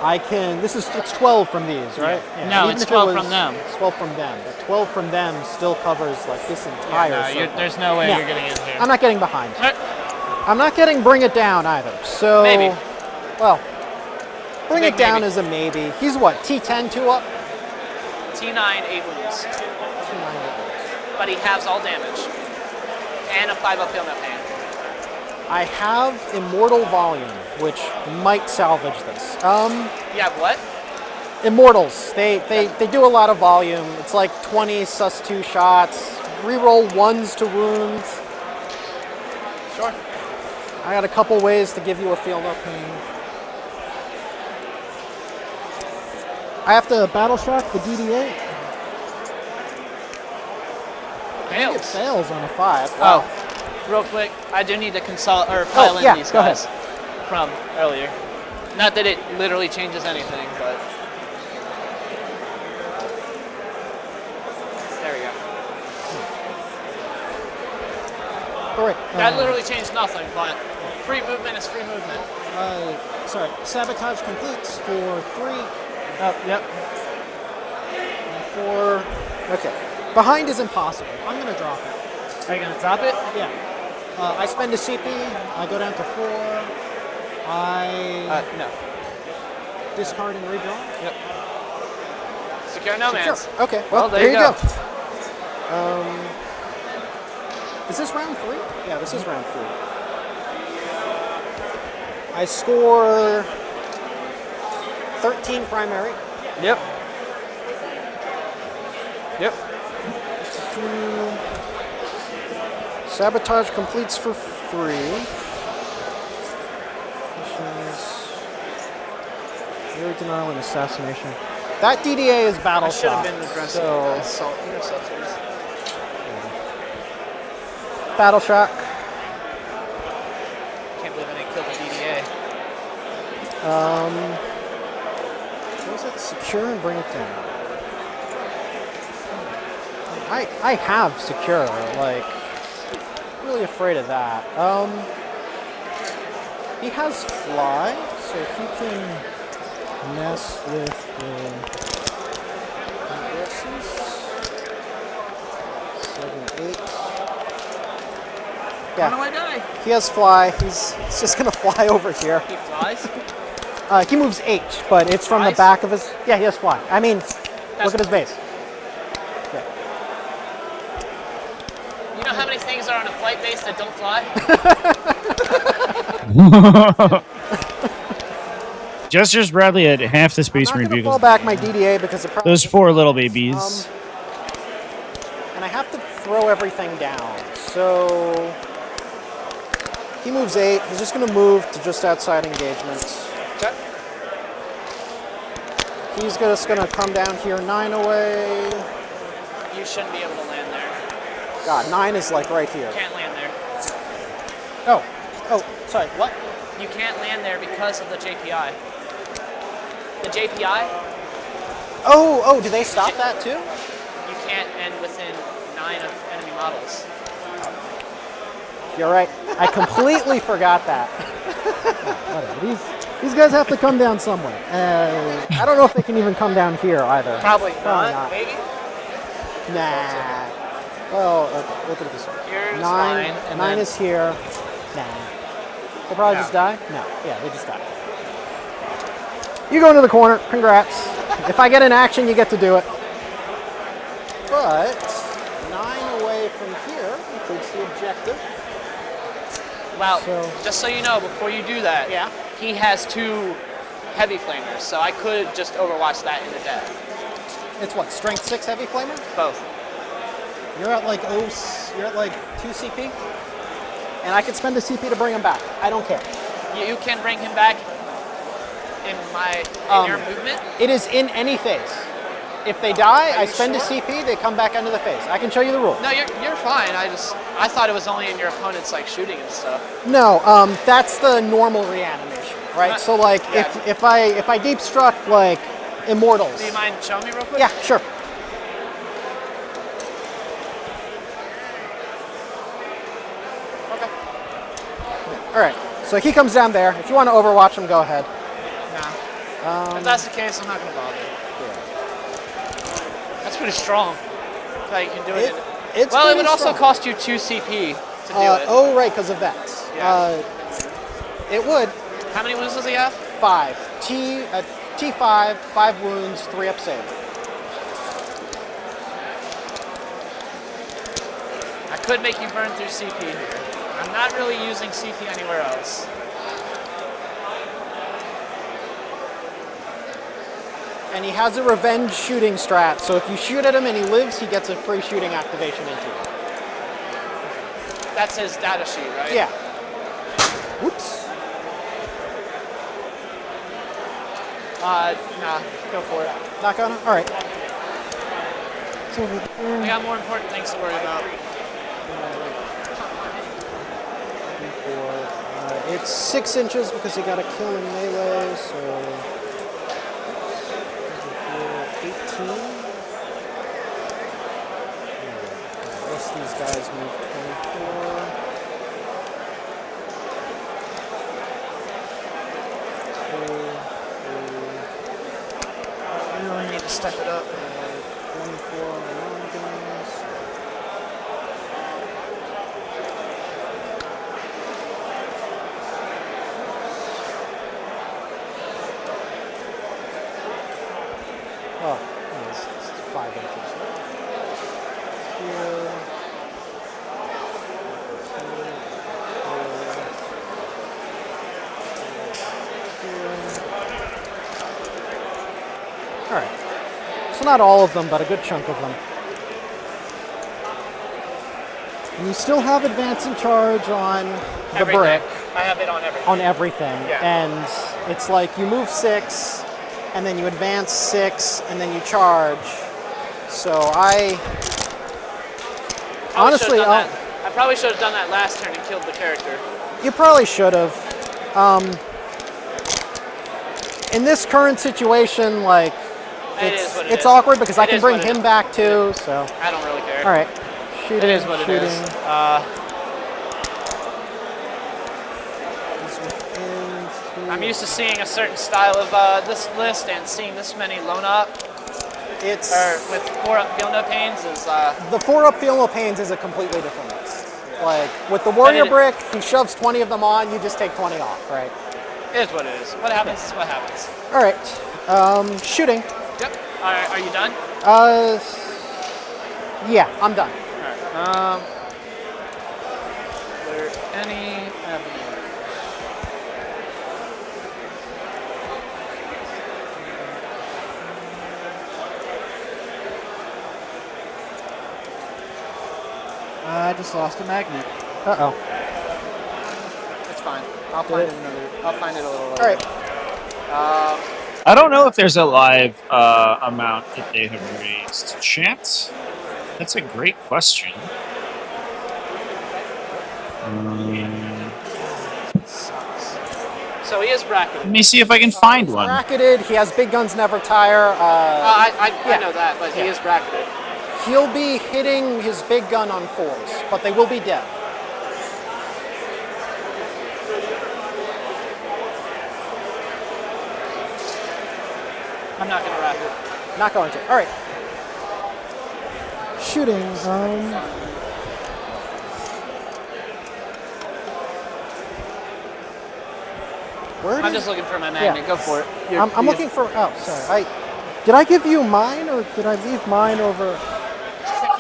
[SPEAKER 3] I can. It's 12 from these, right? Yeah.
[SPEAKER 7] No,
[SPEAKER 3] Even
[SPEAKER 7] it's
[SPEAKER 3] if
[SPEAKER 7] 12
[SPEAKER 3] it
[SPEAKER 7] from them.
[SPEAKER 3] It's 12 from them. But 12 from them still covers like this entire. circle.
[SPEAKER 7] There's no way
[SPEAKER 3] Yeah.
[SPEAKER 7] you're getting in here.
[SPEAKER 3] I'm not getting behind.
[SPEAKER 7] Alright.
[SPEAKER 3] I'm not getting bring it down either. So
[SPEAKER 7] Maybe.
[SPEAKER 3] Well, bring
[SPEAKER 7] Big
[SPEAKER 3] it down
[SPEAKER 7] maybe.
[SPEAKER 3] is a maybe. He's what? T10 2 up.
[SPEAKER 7] T9, 8 wounds. But he halves all damage. And a 5-0 feel no pain.
[SPEAKER 3] I have Immortal Volume, which might salvage this.
[SPEAKER 7] You have what?
[SPEAKER 3] Immortals. They do a lot of volume. It's like 20 sus 2 shots. Reroll 1s to wounds.
[SPEAKER 7] Sure.
[SPEAKER 3] I got a couple ways to give you a feel no pain. I have to battle shock the DD8. It
[SPEAKER 7] Fails.
[SPEAKER 3] fails on a 5. Wow.
[SPEAKER 7] Oh, real quick, I do need to pile in
[SPEAKER 3] yeah,
[SPEAKER 7] these
[SPEAKER 3] go ahead.
[SPEAKER 7] guys from earlier. Not that it literally changes anything, but there we go.
[SPEAKER 3] All right.
[SPEAKER 7] That literally changed nothing, but free movement is free movement.
[SPEAKER 3] Sorry. Sabotage completes for 3.
[SPEAKER 7] Oh, yep.
[SPEAKER 3] 4. Okay. Behind is impossible. I'm gonna drop it.
[SPEAKER 7] Are you gonna drop it?
[SPEAKER 3] Yeah. I spend a CP. I go down to 4. I
[SPEAKER 7] No.
[SPEAKER 3] discard and redraw.
[SPEAKER 7] Yep. Secure no man's.
[SPEAKER 3] Sure. Okay. Well,
[SPEAKER 7] there
[SPEAKER 3] there
[SPEAKER 7] you
[SPEAKER 3] you
[SPEAKER 7] go.
[SPEAKER 3] go. Is this round 3? Yeah, this is round 3. I score 13 primary.
[SPEAKER 7] Yep. Yep.
[SPEAKER 3] Sabotage completes for 3. Fury denial and assassination. That DDA is battle
[SPEAKER 7] I should have
[SPEAKER 3] shock.
[SPEAKER 7] been aggressive.
[SPEAKER 3] So,
[SPEAKER 7] Assault interceptors.
[SPEAKER 3] battle shock.
[SPEAKER 7] Can't believe I didn't kill the DDA.
[SPEAKER 3] What was it? Secure and bring it down. I have secure. Like, really afraid of that. He has fly, so he can mess with the aggressors. 7, 8.
[SPEAKER 7] How do
[SPEAKER 3] Yeah,
[SPEAKER 7] I die?
[SPEAKER 3] he has fly. He's just gonna fly over here.
[SPEAKER 7] He flies?
[SPEAKER 3] He moves H, but it's from the
[SPEAKER 7] Flies?
[SPEAKER 3] back of his. Yeah, he has fly. I mean, look at his base. Yeah.
[SPEAKER 7] You know how many things are on a flight base that don't fly?
[SPEAKER 1] Gestures Bradley at half the Space
[SPEAKER 3] I'm
[SPEAKER 1] Marine
[SPEAKER 3] not gonna
[SPEAKER 1] vehicles.
[SPEAKER 3] fall back my DDA because it probably
[SPEAKER 1] Those 4 little babies.
[SPEAKER 3] and I have to throw everything down. So he moves 8. He's just going to move to just outside engagement.
[SPEAKER 7] Okay.
[SPEAKER 3] He's just going to come down here 9 away.
[SPEAKER 7] You shouldn't be able to land there.
[SPEAKER 3] God, 9 is like right here.
[SPEAKER 7] Can't land there.
[SPEAKER 3] Oh, sorry. What?
[SPEAKER 7] You can't land there because of the JPI. The JPI,
[SPEAKER 3] Oh, do they stop that too?
[SPEAKER 7] you can't end within 9 of enemy models.
[SPEAKER 3] You're right. I completely forgot that. Whatever. These guys have to come down somewhere. I don't know if they can even come down here either.
[SPEAKER 7] Probably
[SPEAKER 3] Probably
[SPEAKER 7] not.
[SPEAKER 3] not.
[SPEAKER 7] Maybe.
[SPEAKER 3] Nah. Well, okay, look at it this way.
[SPEAKER 7] Here's
[SPEAKER 3] 9,
[SPEAKER 7] nine, and
[SPEAKER 3] 9
[SPEAKER 7] then-
[SPEAKER 3] is here. Nah. They'll probably
[SPEAKER 7] No.
[SPEAKER 3] just die? No. Yeah, they just die. You go into the corner. Congrats. If I get an action, you get to do it. But 9 away from here includes the objective.
[SPEAKER 7] Well,
[SPEAKER 3] So-
[SPEAKER 7] just so you know, before you do that,
[SPEAKER 3] Yeah.
[SPEAKER 7] he has 2 heavy flamers, so I could just overwatch that into death.
[SPEAKER 3] It's what, strength 6 heavy flamer?
[SPEAKER 7] Both.
[SPEAKER 3] You're at like you're at like 2 CP? And I could spend a CP to bring him back. I don't care.
[SPEAKER 7] You can bring him back in your movement.
[SPEAKER 3] It is in any phase. If they die,
[SPEAKER 7] Are
[SPEAKER 3] I
[SPEAKER 7] you
[SPEAKER 3] spend a
[SPEAKER 7] sure?
[SPEAKER 3] CP, they come back into the phase. I can show you the rule.
[SPEAKER 7] No, you're fine. I thought it was only in your opponent's like shooting and stuff.
[SPEAKER 3] No, that's the normal reanimation, right? So like
[SPEAKER 7] Yeah.
[SPEAKER 3] if I deep struck like immortals.
[SPEAKER 7] Do you mind showing me real quick?
[SPEAKER 3] Yeah, sure.
[SPEAKER 7] Okay.
[SPEAKER 3] All right. So he comes down there. If you want to overwatch him, go ahead.
[SPEAKER 7] Nah. If that's the case, I'm not going to bother. That's pretty strong. That's how you can do it.
[SPEAKER 3] It's
[SPEAKER 7] well, it would
[SPEAKER 3] pretty
[SPEAKER 7] also
[SPEAKER 3] strong.
[SPEAKER 7] cost you 2 CP to do it.
[SPEAKER 3] Oh, right, because of vets.
[SPEAKER 7] Yeah.
[SPEAKER 3] It would.
[SPEAKER 7] How many wounds does he have?
[SPEAKER 3] 5. T5, 5 wounds, 3 up save.
[SPEAKER 7] I could make you burn through CP here. I'm not really using CP anywhere else.
[SPEAKER 3] And he has a revenge shooting strat, so if you shoot at him and he lives, he gets a free shooting activation into it.
[SPEAKER 7] That's his data sheet, right?
[SPEAKER 3] Yeah. Whoops.
[SPEAKER 7] Nah, go for it.
[SPEAKER 3] Not gonna? Alright.
[SPEAKER 7] I got more important things to worry about.
[SPEAKER 3] It's 6 inches because he got a kill in melee, so 18. The rest of these guys move 24.
[SPEAKER 7] I really need to step it up.
[SPEAKER 3] 24 non-guns. Oh, it's 5 inches. Here. All right. So not all of them, but a good chunk of them. And you still have advance and charge on the
[SPEAKER 7] Everything.
[SPEAKER 3] brick.
[SPEAKER 7] I have it on everything.
[SPEAKER 3] On everything.
[SPEAKER 7] Yeah.
[SPEAKER 3] And it's like you move 6, and then you advance 6, and then you charge. So honestly,
[SPEAKER 7] I probably should have done that last turn and killed the character.
[SPEAKER 3] you probably should have. In this current situation, like, it's awkward because I can bring him back too, so.
[SPEAKER 7] I don't really care.
[SPEAKER 3] All right. Shooting,
[SPEAKER 7] It is what it is. I'm used to seeing a certain style of this list and seeing this many lone up. With 4 up feel no pains is.
[SPEAKER 3] The 4 up feel no pains is a completely different list. Like with the warrior brick, he shoves 20 of them on, you just take 20 off, right?
[SPEAKER 7] It is what it is. What happens is what happens.
[SPEAKER 3] All right. Shooting.
[SPEAKER 7] Yep. Are you done?
[SPEAKER 3] Yeah, I'm done.
[SPEAKER 7] Are there any avenues?
[SPEAKER 5] I just lost a magnet.
[SPEAKER 3] Uh-oh.
[SPEAKER 7] It's fine. I'll find it a little later.
[SPEAKER 3] All right.
[SPEAKER 1] I don't know if there's a live amount that they have raised. Chat? That's a great question.
[SPEAKER 7] So he is bracketed.
[SPEAKER 1] Let me see if I can find one.
[SPEAKER 3] Bracketed. He has big guns never tire.
[SPEAKER 7] I know that, but he is bracketed.
[SPEAKER 3] He'll be hitting his big gun on 4s, but they will be dead.
[SPEAKER 7] I'm not going to rack it.
[SPEAKER 3] Not going to. All right. Shooting.
[SPEAKER 7] I'm just looking for my magnet.
[SPEAKER 3] Yeah.
[SPEAKER 7] Go for it.
[SPEAKER 3] I'm looking for. Oh, sorry. Did I give you mine, or did I leave mine over?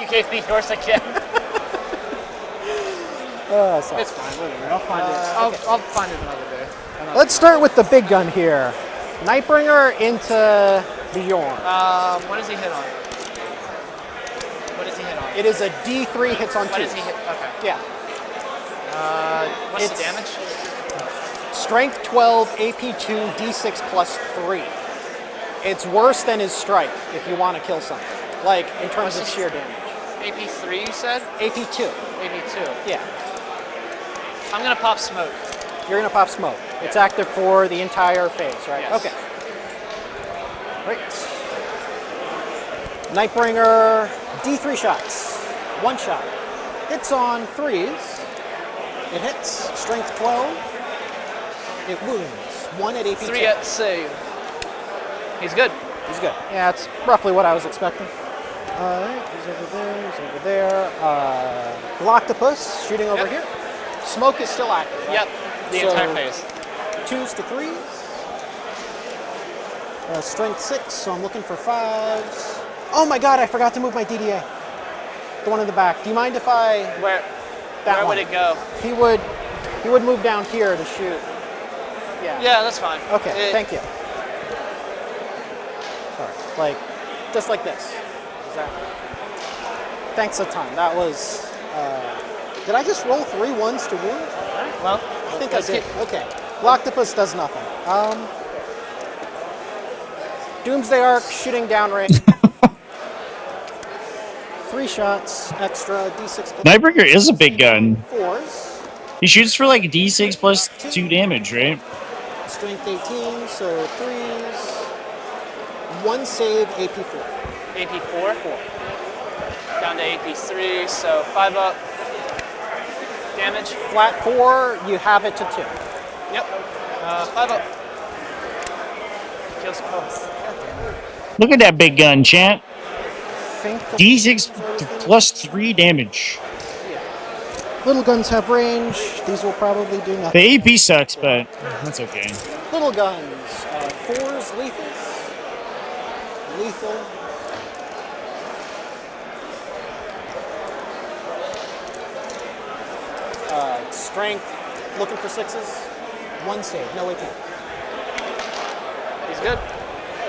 [SPEAKER 7] You gave me yours again.
[SPEAKER 3] Sorry.
[SPEAKER 7] It's fine. Whatever. I'll find it. I'll find it another day.
[SPEAKER 3] Let's start with the big gun here. Nightbringer into Bjorn.
[SPEAKER 7] What does he hit on? What does he hit on?
[SPEAKER 3] It is a D3 hits on 2.
[SPEAKER 7] What does he hit? Okay.
[SPEAKER 3] Yeah.
[SPEAKER 7] What's the damage?
[SPEAKER 3] Strength 12, AP2, D6 plus 3. It's worse than his strike if you want to kill something. Like, in terms of sheer damage.
[SPEAKER 7] AP3, you said?
[SPEAKER 3] AP2.
[SPEAKER 7] AP2.
[SPEAKER 3] Yeah.
[SPEAKER 7] I'm going to pop smoke.
[SPEAKER 3] You're going to pop smoke. Yeah. It's active for the entire phase, right?
[SPEAKER 7] Yes.
[SPEAKER 3] Okay. Right. Nightbringer, D3 shots. 1 shot. Hits on 3s. It hits. Strength 12. It wounds. 1 at AP2.
[SPEAKER 7] 3 at save. He's good.
[SPEAKER 3] He's good. Yeah, it's roughly what I was expecting. Alright, he's over there, he's over there. Galactopus shooting over here. Smoke is still active. Right?
[SPEAKER 7] Yep. The
[SPEAKER 3] So,
[SPEAKER 7] entire phase.
[SPEAKER 3] 2s to 3s. Strength 6, so I'm looking for 5s. Oh my god, I forgot to move my DDA. The one in the back. Do you mind if I...
[SPEAKER 7] Where
[SPEAKER 3] That
[SPEAKER 7] would
[SPEAKER 3] one.
[SPEAKER 7] it go?
[SPEAKER 3] He would move down here to shoot. Yeah.
[SPEAKER 7] Yeah, that's fine.
[SPEAKER 3] Okay, thank you. Sorry, like, just like this. Exactly. Thanks a ton. That was, did I just roll 3 1s to wound?
[SPEAKER 7] Well,
[SPEAKER 3] I think I did. Okay. Galactopus does nothing. Doomsday Arc shooting downrange. 3 shots extra, D6 plus
[SPEAKER 1] Nightbreaker is a big gun.
[SPEAKER 3] 4s.
[SPEAKER 1] He shoots for like D6 plus 2 damage, right?
[SPEAKER 3] Strength 18, so 3s. 1 save, AP4.
[SPEAKER 7] AP4. 4. Down to AP3, so 5 up. Damage.
[SPEAKER 3] Flat 4, you have it to 2.
[SPEAKER 7] Yep. 5 up. Feels close.
[SPEAKER 1] Look at that big gun, chat.
[SPEAKER 3] Think the
[SPEAKER 1] D6 plus 3 damage.
[SPEAKER 3] little guns have range. These will probably do nothing.
[SPEAKER 1] The AP sucks, but that's okay.
[SPEAKER 3] Little guns, 4s, lethals. Lethal. Strength, looking for 6s. 1 save, no AP.
[SPEAKER 7] He's good.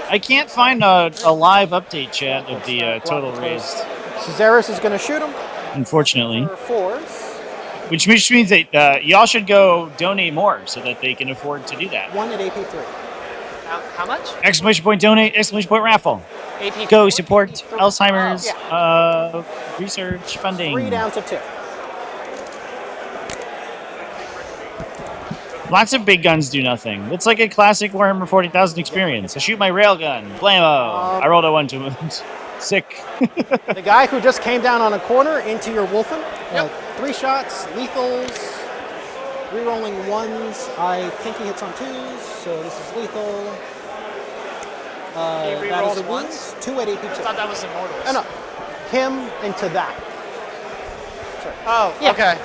[SPEAKER 1] I can't find a live update chat of the total raised,
[SPEAKER 3] Caesaris is going to shoot him
[SPEAKER 1] unfortunately.
[SPEAKER 3] for 4s.
[SPEAKER 1] Which means that y'all should go donate more so that they can afford to do that.
[SPEAKER 3] 1 at AP3.
[SPEAKER 7] How much?
[SPEAKER 1] Exclamation point donate, exclamation point raffle.
[SPEAKER 7] AP.
[SPEAKER 1] Go support Alzheimer's
[SPEAKER 3] Yeah.
[SPEAKER 1] research funding.
[SPEAKER 3] 3 down to 2.
[SPEAKER 1] Lots of big guns do nothing. It's like a classic Warhammer 40,000 experience. I shoot my railgun. Blammo. I rolled a 1 to wound. Sick.
[SPEAKER 3] The guy who just came down on a corner into your Wolfen. 3 shots, lethals, rerolling 1s. I think he hits on 2s, so this is lethal.
[SPEAKER 7] He
[SPEAKER 3] That is a
[SPEAKER 7] rerolls
[SPEAKER 3] wound.
[SPEAKER 7] once?
[SPEAKER 3] 2 at
[SPEAKER 7] I
[SPEAKER 3] AP2.
[SPEAKER 7] thought that was Immortals.
[SPEAKER 3] Oh, no. Him into that. Sorry.
[SPEAKER 7] Oh,
[SPEAKER 3] Yeah.
[SPEAKER 7] okay.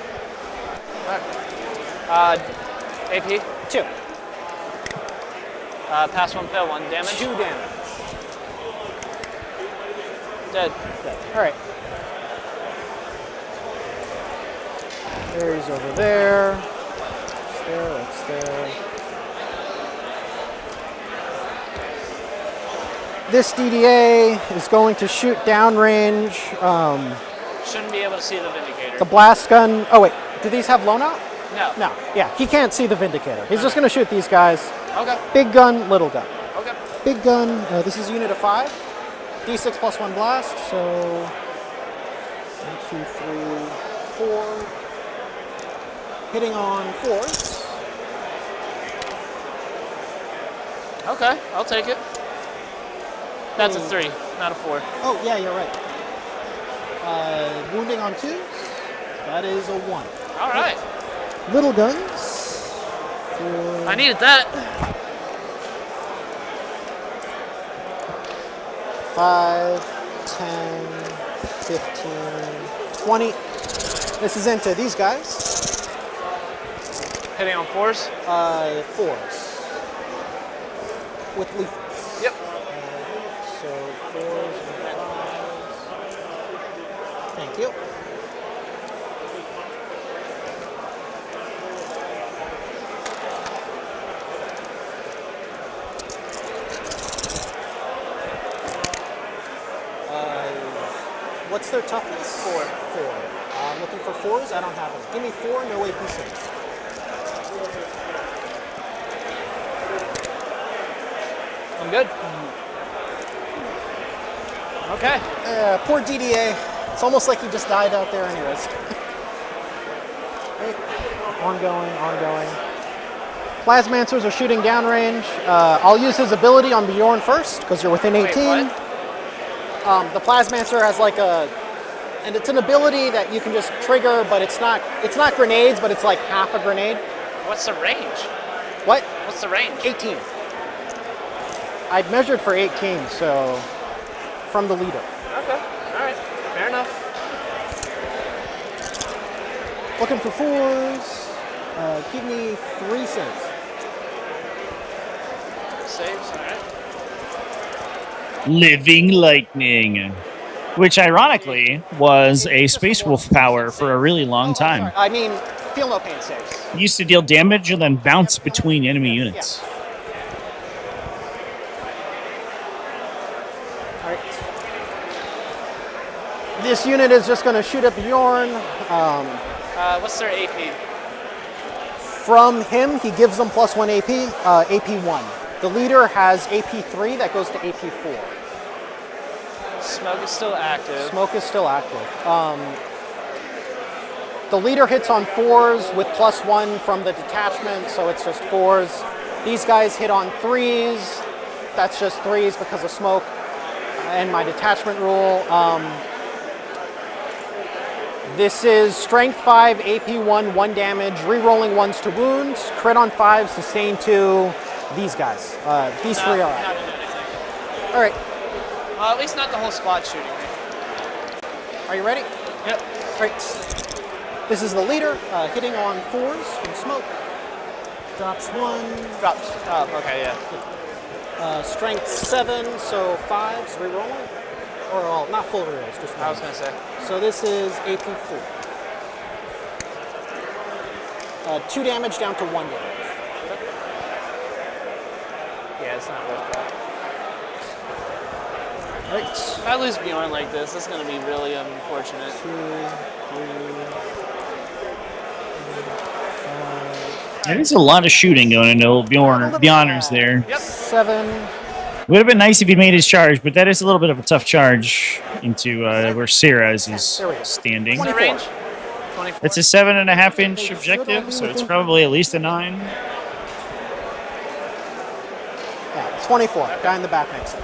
[SPEAKER 7] AP.
[SPEAKER 3] 2.
[SPEAKER 7] Pass 1, fail 1. Damage.
[SPEAKER 3] 2 damage.
[SPEAKER 7] Dead.
[SPEAKER 3] All right. There he's over there. It's there. This DDA is going to shoot downrange.
[SPEAKER 7] Shouldn't be able to see the Vindicator.
[SPEAKER 3] The blast gun. Oh wait, do these have loadout?
[SPEAKER 7] No.
[SPEAKER 3] No. Yeah, he can't see the Vindicator. He's just going to shoot these guys.
[SPEAKER 7] Okay.
[SPEAKER 3] Big gun, little gun.
[SPEAKER 7] Okay.
[SPEAKER 3] Big gun. This is unit of 5. D6 plus 1 blast. So 1, 2, 3, 4. Hitting on 4s.
[SPEAKER 7] Okay, I'll take it. That's a 3, not a 4.
[SPEAKER 3] Oh yeah, you're right. Wounding on 2s. That is a 1.
[SPEAKER 7] All right.
[SPEAKER 3] Little guns. 4.
[SPEAKER 7] I needed that.
[SPEAKER 3] 5, 10, 15, 20. This is into these guys.
[SPEAKER 7] Hitting on 4s.
[SPEAKER 3] 4s. With lethals.
[SPEAKER 7] Yep.
[SPEAKER 3] So 4s and 5s. Thank you. What's their toughness? 4. I'm looking for 4s. I don't have them. Give me 4, no AP6.
[SPEAKER 7] I'm good. Okay.
[SPEAKER 3] Poor DDA. It's almost like he just died out there anyways. Right. Ongoing. Plasmancers are shooting downrange. I'll use his ability on Bjorn first, because you're within 18.
[SPEAKER 7] Wait, what?
[SPEAKER 3] The Plasmancer has like and it's an ability that you can just trigger, but it's not grenades, but it's like half a grenade.
[SPEAKER 7] What's the range?
[SPEAKER 3] What?
[SPEAKER 7] What's the range?
[SPEAKER 3] 18. I'd measured for 8 kings, so from the leader.
[SPEAKER 7] Okay. All right. Fair enough.
[SPEAKER 3] Looking for 4s. Give me 3 cents.
[SPEAKER 7] Saves. All right.
[SPEAKER 1] Living Lightning, which ironically was a Space Wolf power for a really long time.
[SPEAKER 3] I mean, feel no pain saves.
[SPEAKER 1] It used to deal damage and then bounce between enemy units.
[SPEAKER 3] All right. This unit is just going to shoot at Bjorn.
[SPEAKER 7] What's their AP?
[SPEAKER 3] From him, he gives them +1 AP, AP1. The leader has AP3 that goes to AP4.
[SPEAKER 7] Smoke is still active.
[SPEAKER 3] Smoke is still active. The leader hits on 4s with +1 from the detachment, so it's just 4s. These guys hit on 3s. That's just 3s because of smoke and my detachment rule. This is Strength 5, AP1, 1 damage, re-rolling 1s to wounds, crit on 5, sustain 2. These guys. These 3 are
[SPEAKER 7] Not
[SPEAKER 3] out.
[SPEAKER 7] doing anything.
[SPEAKER 3] All right.
[SPEAKER 7] Well, at least not the whole squad shooting me.
[SPEAKER 3] Are you ready?
[SPEAKER 7] Yep.
[SPEAKER 3] Great. This is the leader, hitting on 4s from smoke. Drops 1.
[SPEAKER 7] Drops. Oh, okay, yeah.
[SPEAKER 3] Strength 7, so 5s, re-rolling. Or, well, not full re-rolls, just 1.
[SPEAKER 7] I was gonna say.
[SPEAKER 3] So this is AP4. 2 damage down to 1 damage.
[SPEAKER 7] Yeah, it's not worth that.
[SPEAKER 3] Right.
[SPEAKER 7] If I lose Bjorn like this, it's gonna be really unfortunate.
[SPEAKER 3] 2, 3,
[SPEAKER 1] There is a lot of shooting going into old Bjorn's there.
[SPEAKER 7] Yep.
[SPEAKER 3] 7.
[SPEAKER 1] Would have been nice if he made his charge, but that is a little bit of a tough charge into where Sierra's is standing.
[SPEAKER 7] What's the range? 24.
[SPEAKER 1] It's a 7.5-inch objective, so it's probably at least a 9.
[SPEAKER 3] Yeah, 24. Guy in the back makes it.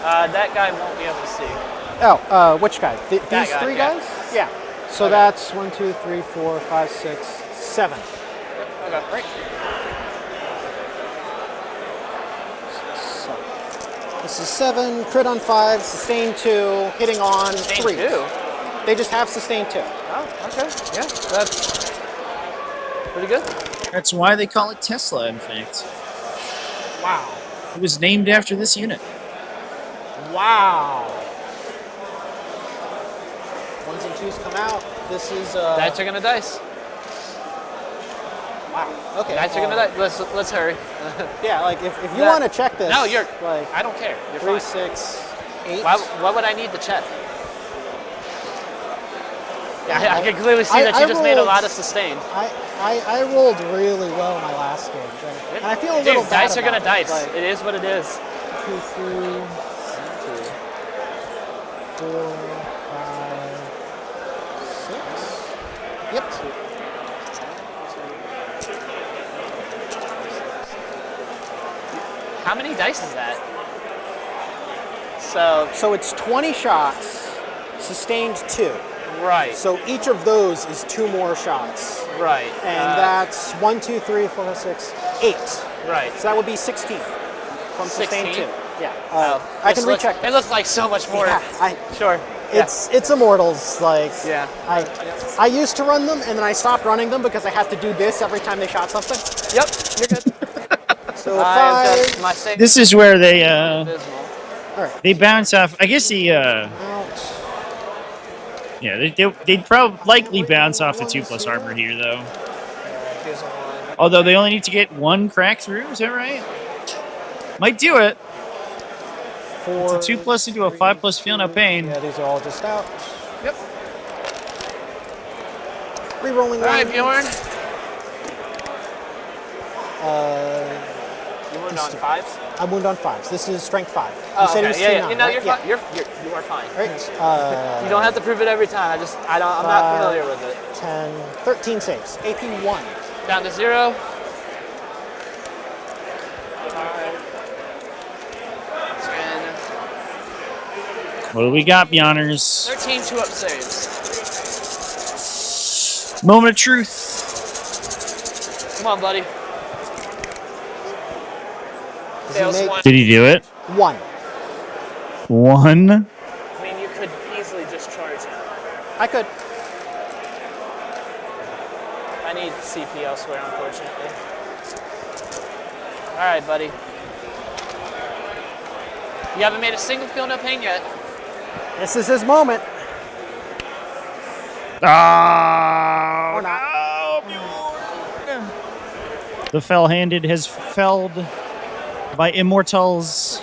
[SPEAKER 7] That guy won't be able to see.
[SPEAKER 3] Oh, which guy? These
[SPEAKER 7] guy,
[SPEAKER 3] 3
[SPEAKER 7] yeah.
[SPEAKER 3] guys? Yeah. So
[SPEAKER 7] Okay.
[SPEAKER 3] that's 1, 2, 3, 4, 5, 6, 7.
[SPEAKER 7] Okay. Right.
[SPEAKER 3] So, this is 7, crit on 5, sustain 2, hitting on 3.
[SPEAKER 7] 2.
[SPEAKER 3] They just have sustain 2.
[SPEAKER 7] Oh, okay. Yeah, that's pretty good.
[SPEAKER 1] That's why they call it Tesla, in fact.
[SPEAKER 3] Wow.
[SPEAKER 1] It was named after this unit.
[SPEAKER 3] Wow. 1s and 2s come out. This is
[SPEAKER 7] Dice are gonna dice.
[SPEAKER 3] wow. Okay.
[SPEAKER 7] Dice are gonna dice. Let's hurry.
[SPEAKER 3] Yeah, like if you want to check this.
[SPEAKER 7] No, you're.
[SPEAKER 3] like
[SPEAKER 7] I don't care. You're
[SPEAKER 3] 3,
[SPEAKER 7] fine.
[SPEAKER 3] 6, 8.
[SPEAKER 7] Why would I need to check? Yeah, I can clearly see that you just made a lot of sustain.
[SPEAKER 3] I rolled really well my last game, and I feel a little
[SPEAKER 7] Dude,
[SPEAKER 3] bad
[SPEAKER 7] dice are gonna
[SPEAKER 3] about it.
[SPEAKER 7] dice.
[SPEAKER 3] Like,
[SPEAKER 7] It is what it is.
[SPEAKER 3] 2, 3, 4, 5, 6. Yep.
[SPEAKER 7] How many dice is that?
[SPEAKER 3] So it's 20 shots, sustained 2.
[SPEAKER 7] Right.
[SPEAKER 3] So each of those is 2 more shots.
[SPEAKER 7] Right.
[SPEAKER 3] And that's 1, 2, 3, 4, 6, 8.
[SPEAKER 7] Right.
[SPEAKER 3] So that would be 16 from sustained 2.
[SPEAKER 7] 16?
[SPEAKER 3] Yeah.
[SPEAKER 7] Oh,
[SPEAKER 3] I can recheck.
[SPEAKER 7] It looks like so much more.
[SPEAKER 3] Yeah,
[SPEAKER 7] Sure.
[SPEAKER 3] it's Immortals. Like
[SPEAKER 7] Yeah.
[SPEAKER 3] I used to run them and then I stopped running them because I had to do this every time they shot something.
[SPEAKER 7] Yep. You're good.
[SPEAKER 3] So
[SPEAKER 7] I
[SPEAKER 3] 5.
[SPEAKER 7] my save
[SPEAKER 1] This is where they
[SPEAKER 7] abysmal.
[SPEAKER 3] All right.
[SPEAKER 1] they bounce off. I guess
[SPEAKER 3] Out.
[SPEAKER 1] yeah, they'd probably likely bounce off the 2+ armor here though.
[SPEAKER 7] Here's a 1.
[SPEAKER 1] Although they only need to get 1 crack through, is that right? Might do it.
[SPEAKER 3] 4.
[SPEAKER 1] It's a 2+ into a 5+ feel no pain.
[SPEAKER 3] Yeah, these are all just out.
[SPEAKER 7] Yep.
[SPEAKER 3] Rerolling
[SPEAKER 7] All right,
[SPEAKER 3] one.
[SPEAKER 7] Bjorn.
[SPEAKER 3] Uh,
[SPEAKER 7] You wound on 5s?
[SPEAKER 3] I wound on 5s. This is strength 5. You
[SPEAKER 7] Oh,
[SPEAKER 3] said
[SPEAKER 7] okay.
[SPEAKER 3] it was
[SPEAKER 7] Yeah, yeah.
[SPEAKER 3] 2-9,
[SPEAKER 7] You know,
[SPEAKER 3] right?
[SPEAKER 7] you're fine. You are fine.
[SPEAKER 3] Right.
[SPEAKER 7] You don't have to prove it every time. I'm not familiar with it.
[SPEAKER 3] 10, 13 saves. AP 1.
[SPEAKER 7] Down to 0. 5. 10.
[SPEAKER 1] What do we got, Bjorners?
[SPEAKER 7] 13 2-up saves.
[SPEAKER 1] Moment of truth.
[SPEAKER 7] Come on, buddy. Fails
[SPEAKER 3] make-
[SPEAKER 7] one.
[SPEAKER 1] Did he do it?
[SPEAKER 3] 1.
[SPEAKER 1] 1?
[SPEAKER 7] I mean, you could easily just charge him.
[SPEAKER 3] I could.
[SPEAKER 7] I need CP elsewhere, unfortunately. All right, buddy. You haven't made a single feel no pain yet.
[SPEAKER 3] This is his moment.
[SPEAKER 1] Ah!
[SPEAKER 3] Or not.
[SPEAKER 1] The fell-handed has felled by immortals.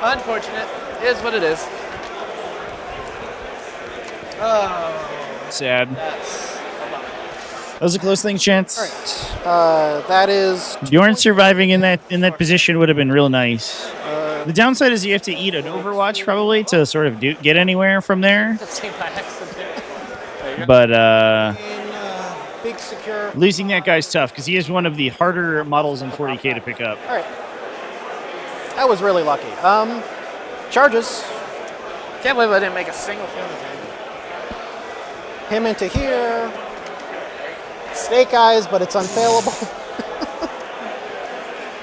[SPEAKER 7] Unfortunate. It is what it is. Oh,
[SPEAKER 1] Sad.
[SPEAKER 7] that's a bummer.
[SPEAKER 1] That was a close thing, Chance.
[SPEAKER 3] All right. That is.
[SPEAKER 1] Bjorn surviving in that position would have been real nice. The downside is you have to eat an Overwatch probably to sort of get anywhere from there.
[SPEAKER 7] That's by accident. There you go.
[SPEAKER 1] But
[SPEAKER 3] Big secure.
[SPEAKER 1] losing that guy's tough because he is one of the harder models in 40k to pick up.
[SPEAKER 3] All right. That was really lucky. Charges.
[SPEAKER 7] Can't believe I didn't make a single feel no pain.
[SPEAKER 3] Him into here. Snake eyes, but it's unfailable.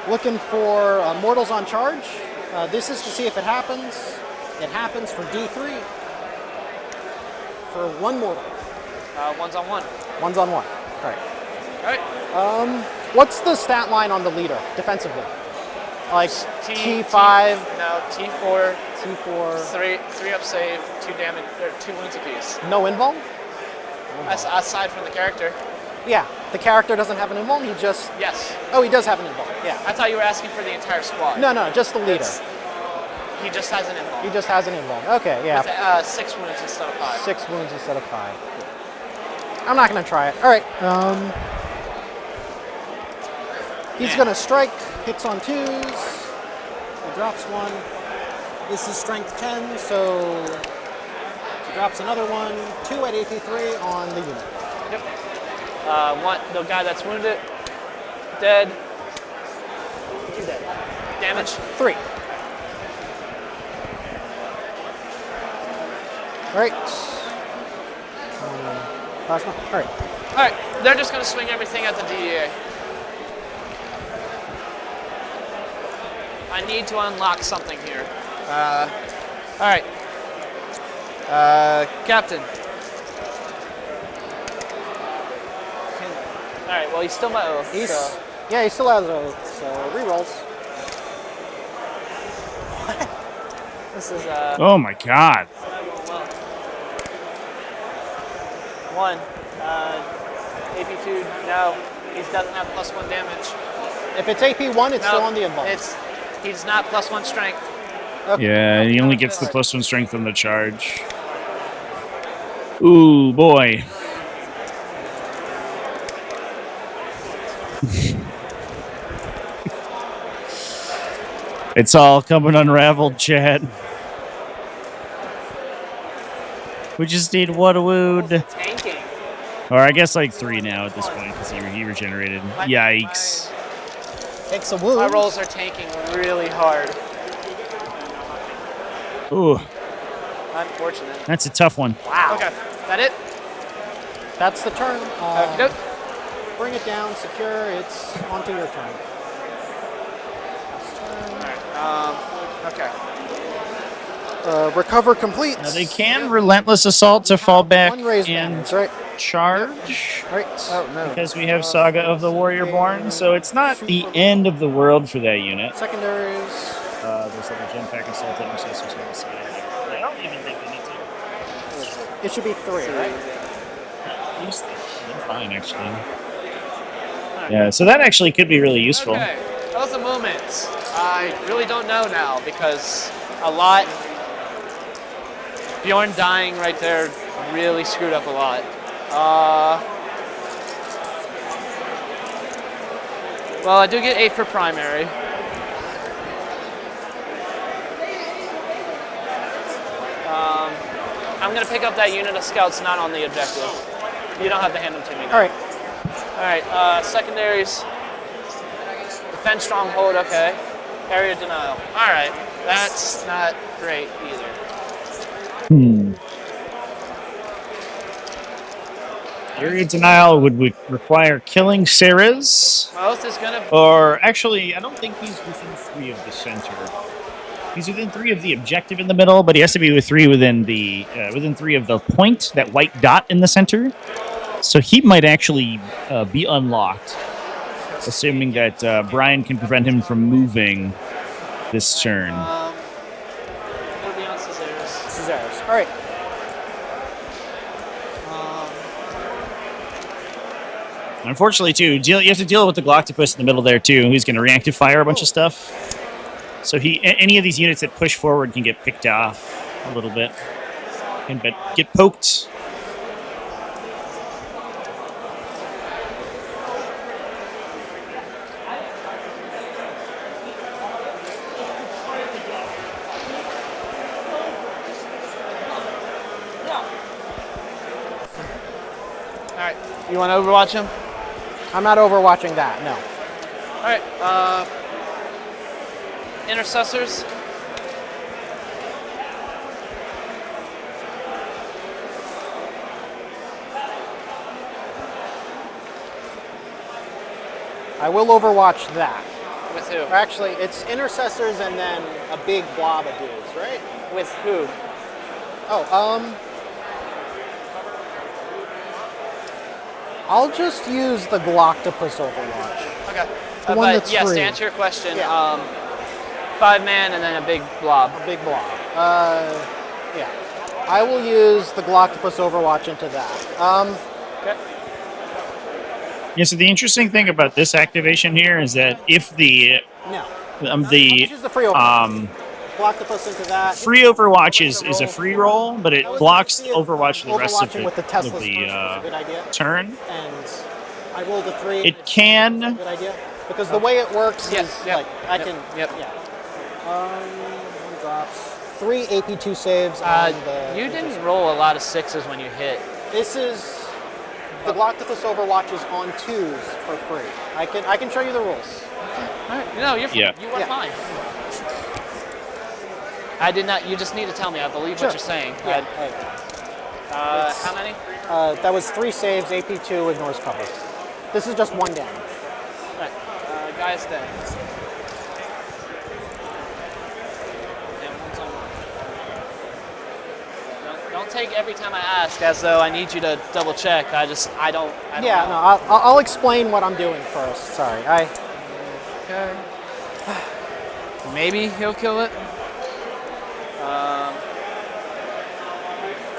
[SPEAKER 3] Looking for mortals on charge. This is to see if it happens. It happens for D3. For 1 mortal.
[SPEAKER 7] One's on one.
[SPEAKER 3] 1's on 1. All right.
[SPEAKER 7] All right.
[SPEAKER 3] What's the stat line on the leader defensively? Like T5,
[SPEAKER 7] No, T4.
[SPEAKER 3] T4.
[SPEAKER 7] 3 up save, 2 damage, or 2 wounds apiece.
[SPEAKER 3] No invuln?
[SPEAKER 7] Aside from the character.
[SPEAKER 3] Yeah, the character doesn't have an invuln. He just.
[SPEAKER 7] Yes.
[SPEAKER 3] Oh, he does have an invuln. Yeah.
[SPEAKER 7] I thought you were asking for the entire squad.
[SPEAKER 3] No, just the leader.
[SPEAKER 7] He just has an invuln.
[SPEAKER 3] He just has an invuln. Okay, yeah.
[SPEAKER 7] With, 6 wounds instead of 5.
[SPEAKER 3] 6 wounds instead of 5. I'm not gonna try it. All right. He's gonna strike. Hits on 2s. He drops 1. This is strength 10, so he drops another 1. 2 at AP3 on the unit.
[SPEAKER 7] Yep. The guy that's wounded, dead. 2 dead. Damage.
[SPEAKER 3] 3. All right. Plasma. All right.
[SPEAKER 7] All right, they're just gonna swing everything at the DEA. I need to unlock something here. All right. Captain. All right, well, he's still my oath. So.
[SPEAKER 3] Yeah, he still has oath, so rerolls.
[SPEAKER 7] This is
[SPEAKER 1] Oh my god.
[SPEAKER 7] 1. AP2, no. He doesn't have +1 damage.
[SPEAKER 3] If it's AP1, it's still on the invuln.
[SPEAKER 7] He's not +1 strength.
[SPEAKER 3] Okay.
[SPEAKER 1] Yeah, he only gets the +1 strength on the charge. Ooh, boy. It's all coming unraveled, Chad. We just need 1 wound.
[SPEAKER 7] Tanking.
[SPEAKER 1] Or I guess like 3 now at this point because he regenerated. Yikes.
[SPEAKER 3] Takes a wound.
[SPEAKER 7] My rolls are tanking really hard.
[SPEAKER 1] Ooh,
[SPEAKER 7] Unfortunate.
[SPEAKER 1] that's a tough one.
[SPEAKER 3] Wow.
[SPEAKER 7] Okay, that it?
[SPEAKER 3] That's the turn.
[SPEAKER 7] Nope.
[SPEAKER 3] Bring it down, secure. It's onto your turn.
[SPEAKER 7] Okay.
[SPEAKER 3] Recover complete.
[SPEAKER 1] Now they can relentless assault to fall back
[SPEAKER 3] 1 raise
[SPEAKER 1] and
[SPEAKER 3] damage, right?
[SPEAKER 1] charge
[SPEAKER 3] Right. Oh no.
[SPEAKER 1] because we have Saga of the Warrior Born, so it's not the end of the world for that unit.
[SPEAKER 3] Secondaries.
[SPEAKER 1] There's like a gem pack assault that intercessors want to see. I don't even think they need to.
[SPEAKER 3] It should be 3, right?
[SPEAKER 1] Use them. They're fine, actually. Yeah, so that actually could be really useful.
[SPEAKER 7] Okay, that was a moment. I really don't know now because a lot. Bjorn dying right there really screwed up a lot. Well, I do get 8 for primary. I'm gonna pick up that unit of scouts not on the objective. You don't have to hand them to me.
[SPEAKER 3] All right.
[SPEAKER 7] All right, secondaries. Defend stronghold, okay. Area denial. All right, that's not great either.
[SPEAKER 1] Area denial would require killing Ceres.
[SPEAKER 7] Most is gonna.
[SPEAKER 1] Or actually, I don't think he's within 3 of the center. He's within 3 of the objective in the middle, but he has to be within 3 of the point, that white dot in the center. So he might actually be unlocked, assuming that Brian can prevent him from moving this turn.
[SPEAKER 7] It'll be on Caesar's.
[SPEAKER 3] Caesar's. All right.
[SPEAKER 1] Unfortunately, too, you have to deal with the Gloctopus in the middle there, too. Who's going to reactive fire a bunch of stuff. So any of these units that push forward can get picked off a little bit. Can get poked.
[SPEAKER 7] All right. You want to overwatch him?
[SPEAKER 3] I'm not overwatching that, no.
[SPEAKER 7] All right. Intercessors.
[SPEAKER 3] I will overwatch that.
[SPEAKER 7] With who?
[SPEAKER 3] Or actually, it's intercessors and then a big blob of dudes, right?
[SPEAKER 7] With who?
[SPEAKER 3] Oh, I'll just use the Gloctopus Overwatch.
[SPEAKER 7] Okay.
[SPEAKER 3] The one
[SPEAKER 7] but
[SPEAKER 3] that's
[SPEAKER 7] yes,
[SPEAKER 3] free.
[SPEAKER 7] to answer your question,
[SPEAKER 3] Yeah.
[SPEAKER 7] 5-man and then a big blob.
[SPEAKER 3] A big blob. Yeah. I will use the Gloctopus Overwatch into that.
[SPEAKER 7] Okay.
[SPEAKER 1] Yeah, so the interesting thing about this activation here is that if the
[SPEAKER 3] No.
[SPEAKER 1] the
[SPEAKER 3] Use the free Overwatch. Gloctopus into that.
[SPEAKER 1] free Overwatch is a free roll, but it
[SPEAKER 3] I was
[SPEAKER 1] blocks
[SPEAKER 3] thinking
[SPEAKER 1] Overwatch the rest of
[SPEAKER 3] Overwatching with the Teslas
[SPEAKER 1] of
[SPEAKER 3] first
[SPEAKER 1] the
[SPEAKER 3] was a good idea.
[SPEAKER 1] turn.
[SPEAKER 3] And I rolled a 3.
[SPEAKER 1] It can.
[SPEAKER 3] Good idea. Because the way it works
[SPEAKER 7] Yep,
[SPEAKER 3] is
[SPEAKER 7] yep,
[SPEAKER 3] like I
[SPEAKER 7] yep,
[SPEAKER 3] can.
[SPEAKER 7] yep.
[SPEAKER 3] Yeah. One drops. 3 AP2 saves on the.
[SPEAKER 7] You didn't roll a lot of 6s when you hit.
[SPEAKER 3] This is the Gloctopus Overwatch is on 2s for free. I can show you the rules.
[SPEAKER 7] All right. No, you're
[SPEAKER 1] Yeah.
[SPEAKER 7] you are
[SPEAKER 3] Yeah.
[SPEAKER 7] fine. I did not. You just need to tell me. I believe
[SPEAKER 3] Sure.
[SPEAKER 7] what you're saying.
[SPEAKER 3] Yeah.
[SPEAKER 7] How many?
[SPEAKER 3] That was 3 saves. AP2 ignores cover. This is just 1 damage.
[SPEAKER 7] All right. Guy's dead. And one's on. Don't take every time I ask as though I need you to double check. I don't
[SPEAKER 3] Yeah.
[SPEAKER 7] know.
[SPEAKER 3] No. I'll explain what I'm doing first. Sorry.
[SPEAKER 7] Okay. Maybe he'll kill it.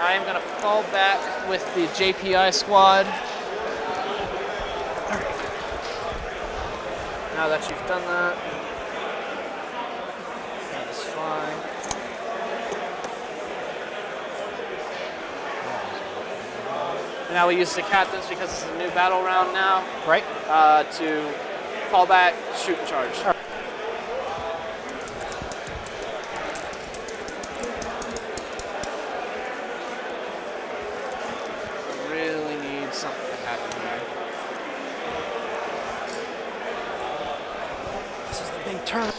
[SPEAKER 7] I am going to fall back with the JPI squad. Now that you've done that, that is fine. And now we use the captains because it's a new battle round now,
[SPEAKER 3] Right.
[SPEAKER 7] to fall back, shoot, and charge. I really need something to happen here.
[SPEAKER 3] This is the big turn.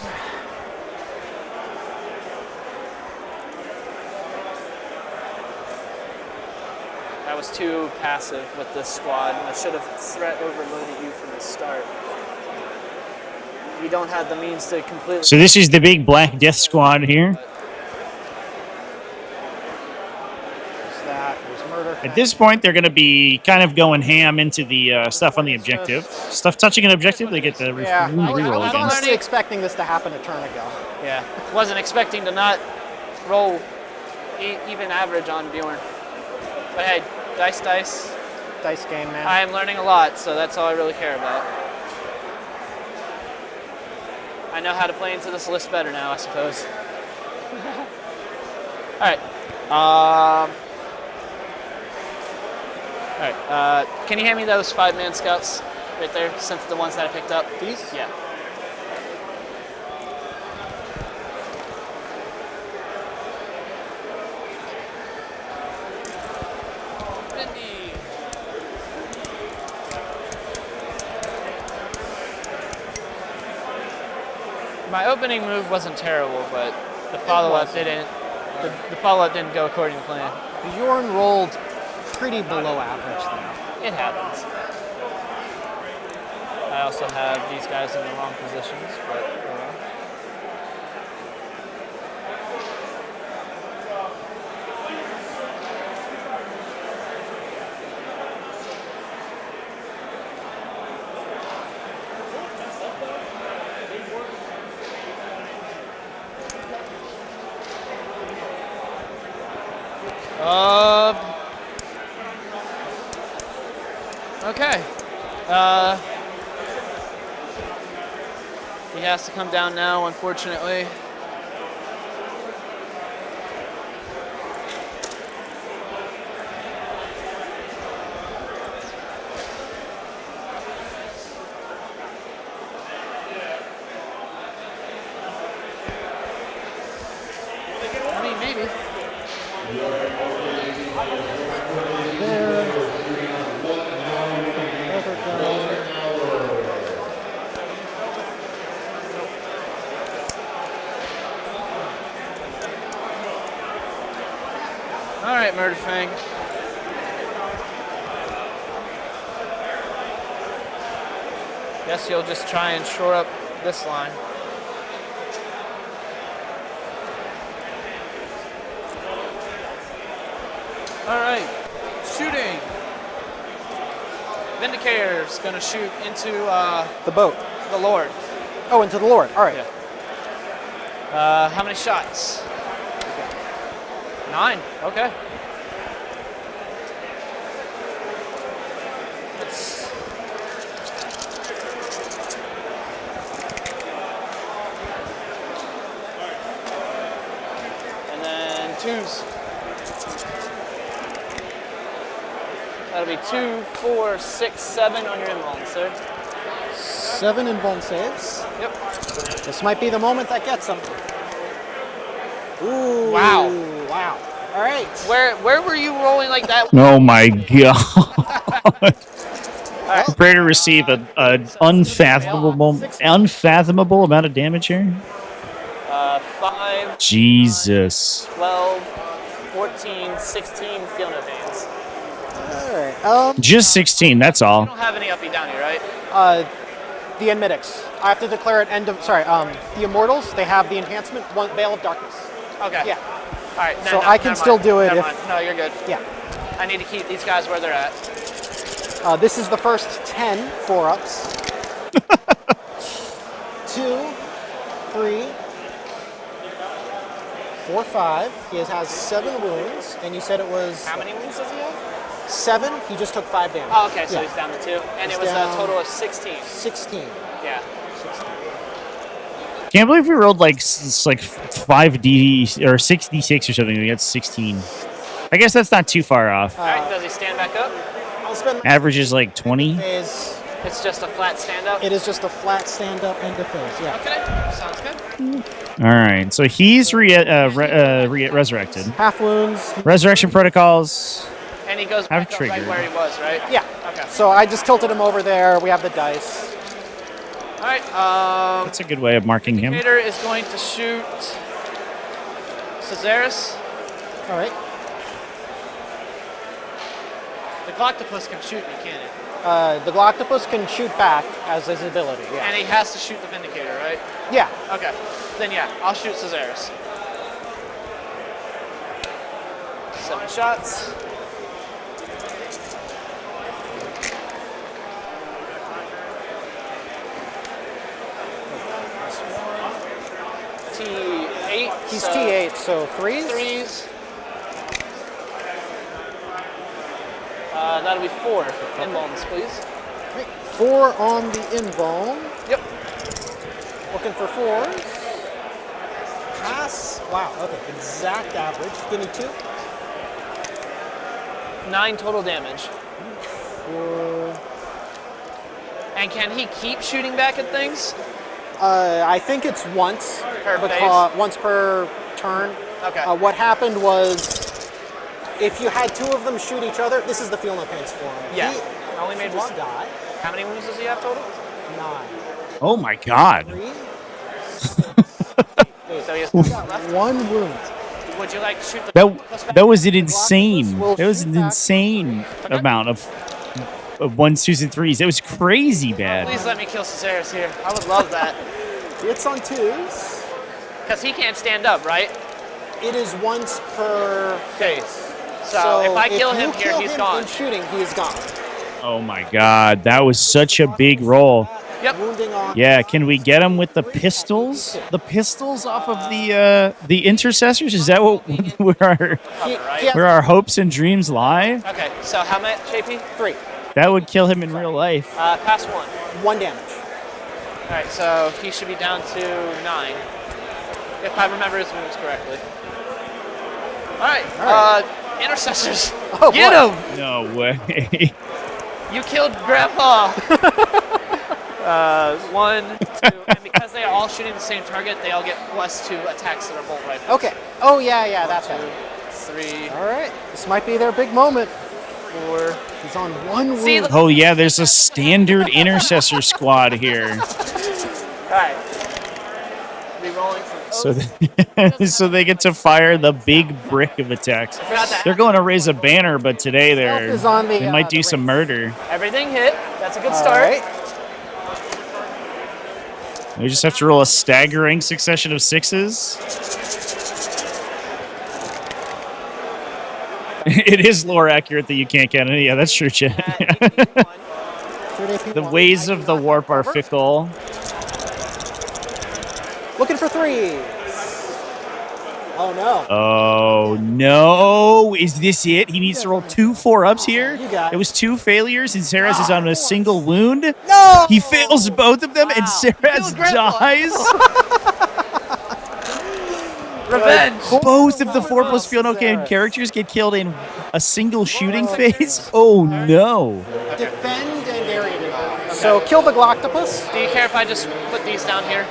[SPEAKER 7] I was too passive with this squad, and I should have threat overloaded you from the start. We don't have the means to completely.
[SPEAKER 1] So this is the big Black Death Squad here.
[SPEAKER 3] There's that. There's murder.
[SPEAKER 1] At this point, they're going to be kind of going ham into the stuff on the objective. Stuff touching an objective, they get the
[SPEAKER 3] Yeah. I was
[SPEAKER 1] reroll against.
[SPEAKER 3] honestly expecting this to happen a turn ago.
[SPEAKER 7] Yeah, wasn't expecting to not roll even average on Bjorn. But hey, dice.
[SPEAKER 3] Dice game, man.
[SPEAKER 7] I am learning a lot, so that's all I really care about. I know how to play into this list better now, I suppose. All right. Can you hand me those 5-man scouts right there, since the ones that I picked up?
[SPEAKER 3] These?
[SPEAKER 7] Yeah. My opening move wasn't terrible, but the follow-up didn't. The follow-up didn't go according to plan.
[SPEAKER 3] Bjorn rolled pretty below average there.
[SPEAKER 7] It happens. I also have these guys in the wrong positions, but okay. He has to come down now, unfortunately. I mean, maybe. All right, Murder Fang. Guess you'll just try and shore up this line. All right, shooting. Vindicator's gonna shoot into
[SPEAKER 3] The boat.
[SPEAKER 7] the Lord.
[SPEAKER 3] Oh, into the Lord. All right.
[SPEAKER 7] Yeah. How many shots? 9. Okay. Let's. And then 2s. That'll be 2, 4, 6, 7 on your invuln, sir.
[SPEAKER 3] 7 invuln saves.
[SPEAKER 7] Yep.
[SPEAKER 3] This might be the moment that gets him. Ooh.
[SPEAKER 7] Wow.
[SPEAKER 3] Wow. All right.
[SPEAKER 7] Where were you rolling like that?
[SPEAKER 1] Oh my god. Prepare to receive an unfathomable amount of damage here.
[SPEAKER 7] 5,
[SPEAKER 1] Jesus.
[SPEAKER 7] 12, 14, 16, feel no pains.
[SPEAKER 3] All right.
[SPEAKER 1] Just 16, that's all.
[SPEAKER 7] You don't have any uppy downy, right?
[SPEAKER 3] The Enmitics. I have to declare it end of. Sorry. The Immortals. They have the enhancement. One Veil of Darkness.
[SPEAKER 7] Okay.
[SPEAKER 3] Yeah.
[SPEAKER 7] All right.
[SPEAKER 3] So I can still do it
[SPEAKER 7] Never
[SPEAKER 3] if-
[SPEAKER 7] mind. No, you're good.
[SPEAKER 3] Yeah.
[SPEAKER 7] I need to keep these guys where they're at.
[SPEAKER 3] This is the first 10 4-ups. 2, 3, 4, 5. He has 7 wounds, and you said it was
[SPEAKER 7] How many wounds does he have?
[SPEAKER 3] 7. He just took 5 damage.
[SPEAKER 7] Oh, okay. So
[SPEAKER 3] Yeah.
[SPEAKER 7] he's down to 2, and
[SPEAKER 3] He's
[SPEAKER 7] it was
[SPEAKER 3] down.
[SPEAKER 7] a total of 16.
[SPEAKER 3] 16.
[SPEAKER 7] Yeah.
[SPEAKER 1] Can't believe we rolled like 5d or 6d6 or something. We got 16. I guess that's not too far off.
[SPEAKER 7] All right. Does he stand back up?
[SPEAKER 3] I'll spend
[SPEAKER 1] Average is like 20.
[SPEAKER 3] phase.
[SPEAKER 7] It's just a flat stand up.
[SPEAKER 3] It is just a flat stand-up end of phase. Yeah.
[SPEAKER 7] Okay. Sounds good.
[SPEAKER 1] All right, so he's resurrected.
[SPEAKER 3] Half wounds.
[SPEAKER 1] Resurrection protocols.
[SPEAKER 7] And he goes
[SPEAKER 1] Have
[SPEAKER 7] back up right
[SPEAKER 1] triggered.
[SPEAKER 7] where he was, right?
[SPEAKER 3] Yeah.
[SPEAKER 7] Okay.
[SPEAKER 3] So I just tilted him over there. We have the dice.
[SPEAKER 7] All right.
[SPEAKER 1] That's a good way of marking him.
[SPEAKER 7] Vader is going to shoot Caesaris.
[SPEAKER 3] All right.
[SPEAKER 7] The Gloctopus can shoot me, can't it?
[SPEAKER 3] The Gloctopus can shoot back as his ability. Yeah.
[SPEAKER 7] And he has to shoot the Vindicator, right?
[SPEAKER 3] Yeah.
[SPEAKER 7] Okay. Then yeah, I'll shoot Caesaris. 7 shots. T8.
[SPEAKER 3] He's
[SPEAKER 7] so
[SPEAKER 3] T8, so 3s.
[SPEAKER 7] 3s. That'll be 4 invulns, please.
[SPEAKER 3] Right. 4 on the invuln.
[SPEAKER 7] Yep.
[SPEAKER 3] Looking for 4s. Pass. Wow. Okay. Exact average. Give me 2.
[SPEAKER 7] 9 total damage.
[SPEAKER 3] 4.
[SPEAKER 7] And can he keep shooting back at things?
[SPEAKER 3] I think it's once
[SPEAKER 7] Per
[SPEAKER 3] once per turn.
[SPEAKER 7] Okay.
[SPEAKER 3] What happened was, if you had 2 of them shoot each other, this is the feel no pains for him.
[SPEAKER 7] Yeah.
[SPEAKER 3] He
[SPEAKER 7] I only made
[SPEAKER 3] just
[SPEAKER 7] 1.
[SPEAKER 3] died.
[SPEAKER 7] How many wounds does he have total?
[SPEAKER 3] 9.
[SPEAKER 1] Oh my god.
[SPEAKER 3] 3.
[SPEAKER 7] So he has 1 left.
[SPEAKER 3] 1 wound.
[SPEAKER 7] Would you like to shoot the
[SPEAKER 1] That was an insane. That was an insane amount of ones, twos, and threes. It was crazy bad.
[SPEAKER 7] Please let me kill Caceres here. I would love that.
[SPEAKER 3] It's on 2s.
[SPEAKER 7] Because he can't stand up, right?
[SPEAKER 3] It is once per phase.
[SPEAKER 7] So if I kill him
[SPEAKER 3] you
[SPEAKER 7] here,
[SPEAKER 3] kill
[SPEAKER 7] he's
[SPEAKER 3] him
[SPEAKER 7] gone.
[SPEAKER 3] in shooting, he is gone.
[SPEAKER 1] Oh my god, that was such a big roll.
[SPEAKER 7] Yep.
[SPEAKER 3] Wounding on.
[SPEAKER 1] Yeah, can we get him with the pistols? The pistols off of the intercessors? Is that what where our hopes and dreams lie?
[SPEAKER 7] Okay, so how much, JP?
[SPEAKER 3] 3.
[SPEAKER 1] That would kill him in real life.
[SPEAKER 7] Pass 1.
[SPEAKER 3] 1 damage.
[SPEAKER 7] All right, so he should be down to 9, if I remember his moves correctly. All right. Intercessors.
[SPEAKER 3] Oh,
[SPEAKER 7] get
[SPEAKER 3] boy.
[SPEAKER 7] him!
[SPEAKER 1] No way.
[SPEAKER 7] You killed Grandpa. 1, 2, and because they are all shooting the same target, they all get +2 attacks that are bolt rifles.
[SPEAKER 3] Okay. Oh, yeah, that's it.
[SPEAKER 7] 3.
[SPEAKER 3] All right. This might be their big moment.
[SPEAKER 7] 4.
[SPEAKER 3] He's on 1
[SPEAKER 7] See,
[SPEAKER 3] wound.
[SPEAKER 1] Oh yeah, there's a standard intercessor squad here.
[SPEAKER 7] All right. Rerolling from.
[SPEAKER 1] So they get to fire the big brick of attacks. They're going to raise a banner, but today
[SPEAKER 3] Is on the,
[SPEAKER 1] they might do
[SPEAKER 3] the
[SPEAKER 1] some
[SPEAKER 3] race.
[SPEAKER 1] murder.
[SPEAKER 7] Everything hit. That's a good
[SPEAKER 3] All
[SPEAKER 7] start.
[SPEAKER 3] right.
[SPEAKER 1] We just have to roll a staggering succession of 6s. It is lore accurate that you can't count it. Yeah, that's true, Chad. The ways of the warp are fickle.
[SPEAKER 3] Looking for 3s. Oh no.
[SPEAKER 1] Oh no! Is this it? He needs to roll 2 4-ups here.
[SPEAKER 3] You got it.
[SPEAKER 1] It was 2 failures, and Saras is on a single wound.
[SPEAKER 3] No!
[SPEAKER 1] He fails both of them, and
[SPEAKER 7] Wow.
[SPEAKER 1] Saras
[SPEAKER 7] Killed Grandpa.
[SPEAKER 1] dies.
[SPEAKER 7] Revenge.
[SPEAKER 1] Both of the 4+ field okay characters get killed in a single shooting phase. Oh no!
[SPEAKER 3] Defend and area denial. So kill the Gloctopus.
[SPEAKER 7] Do you care if I just put these down here?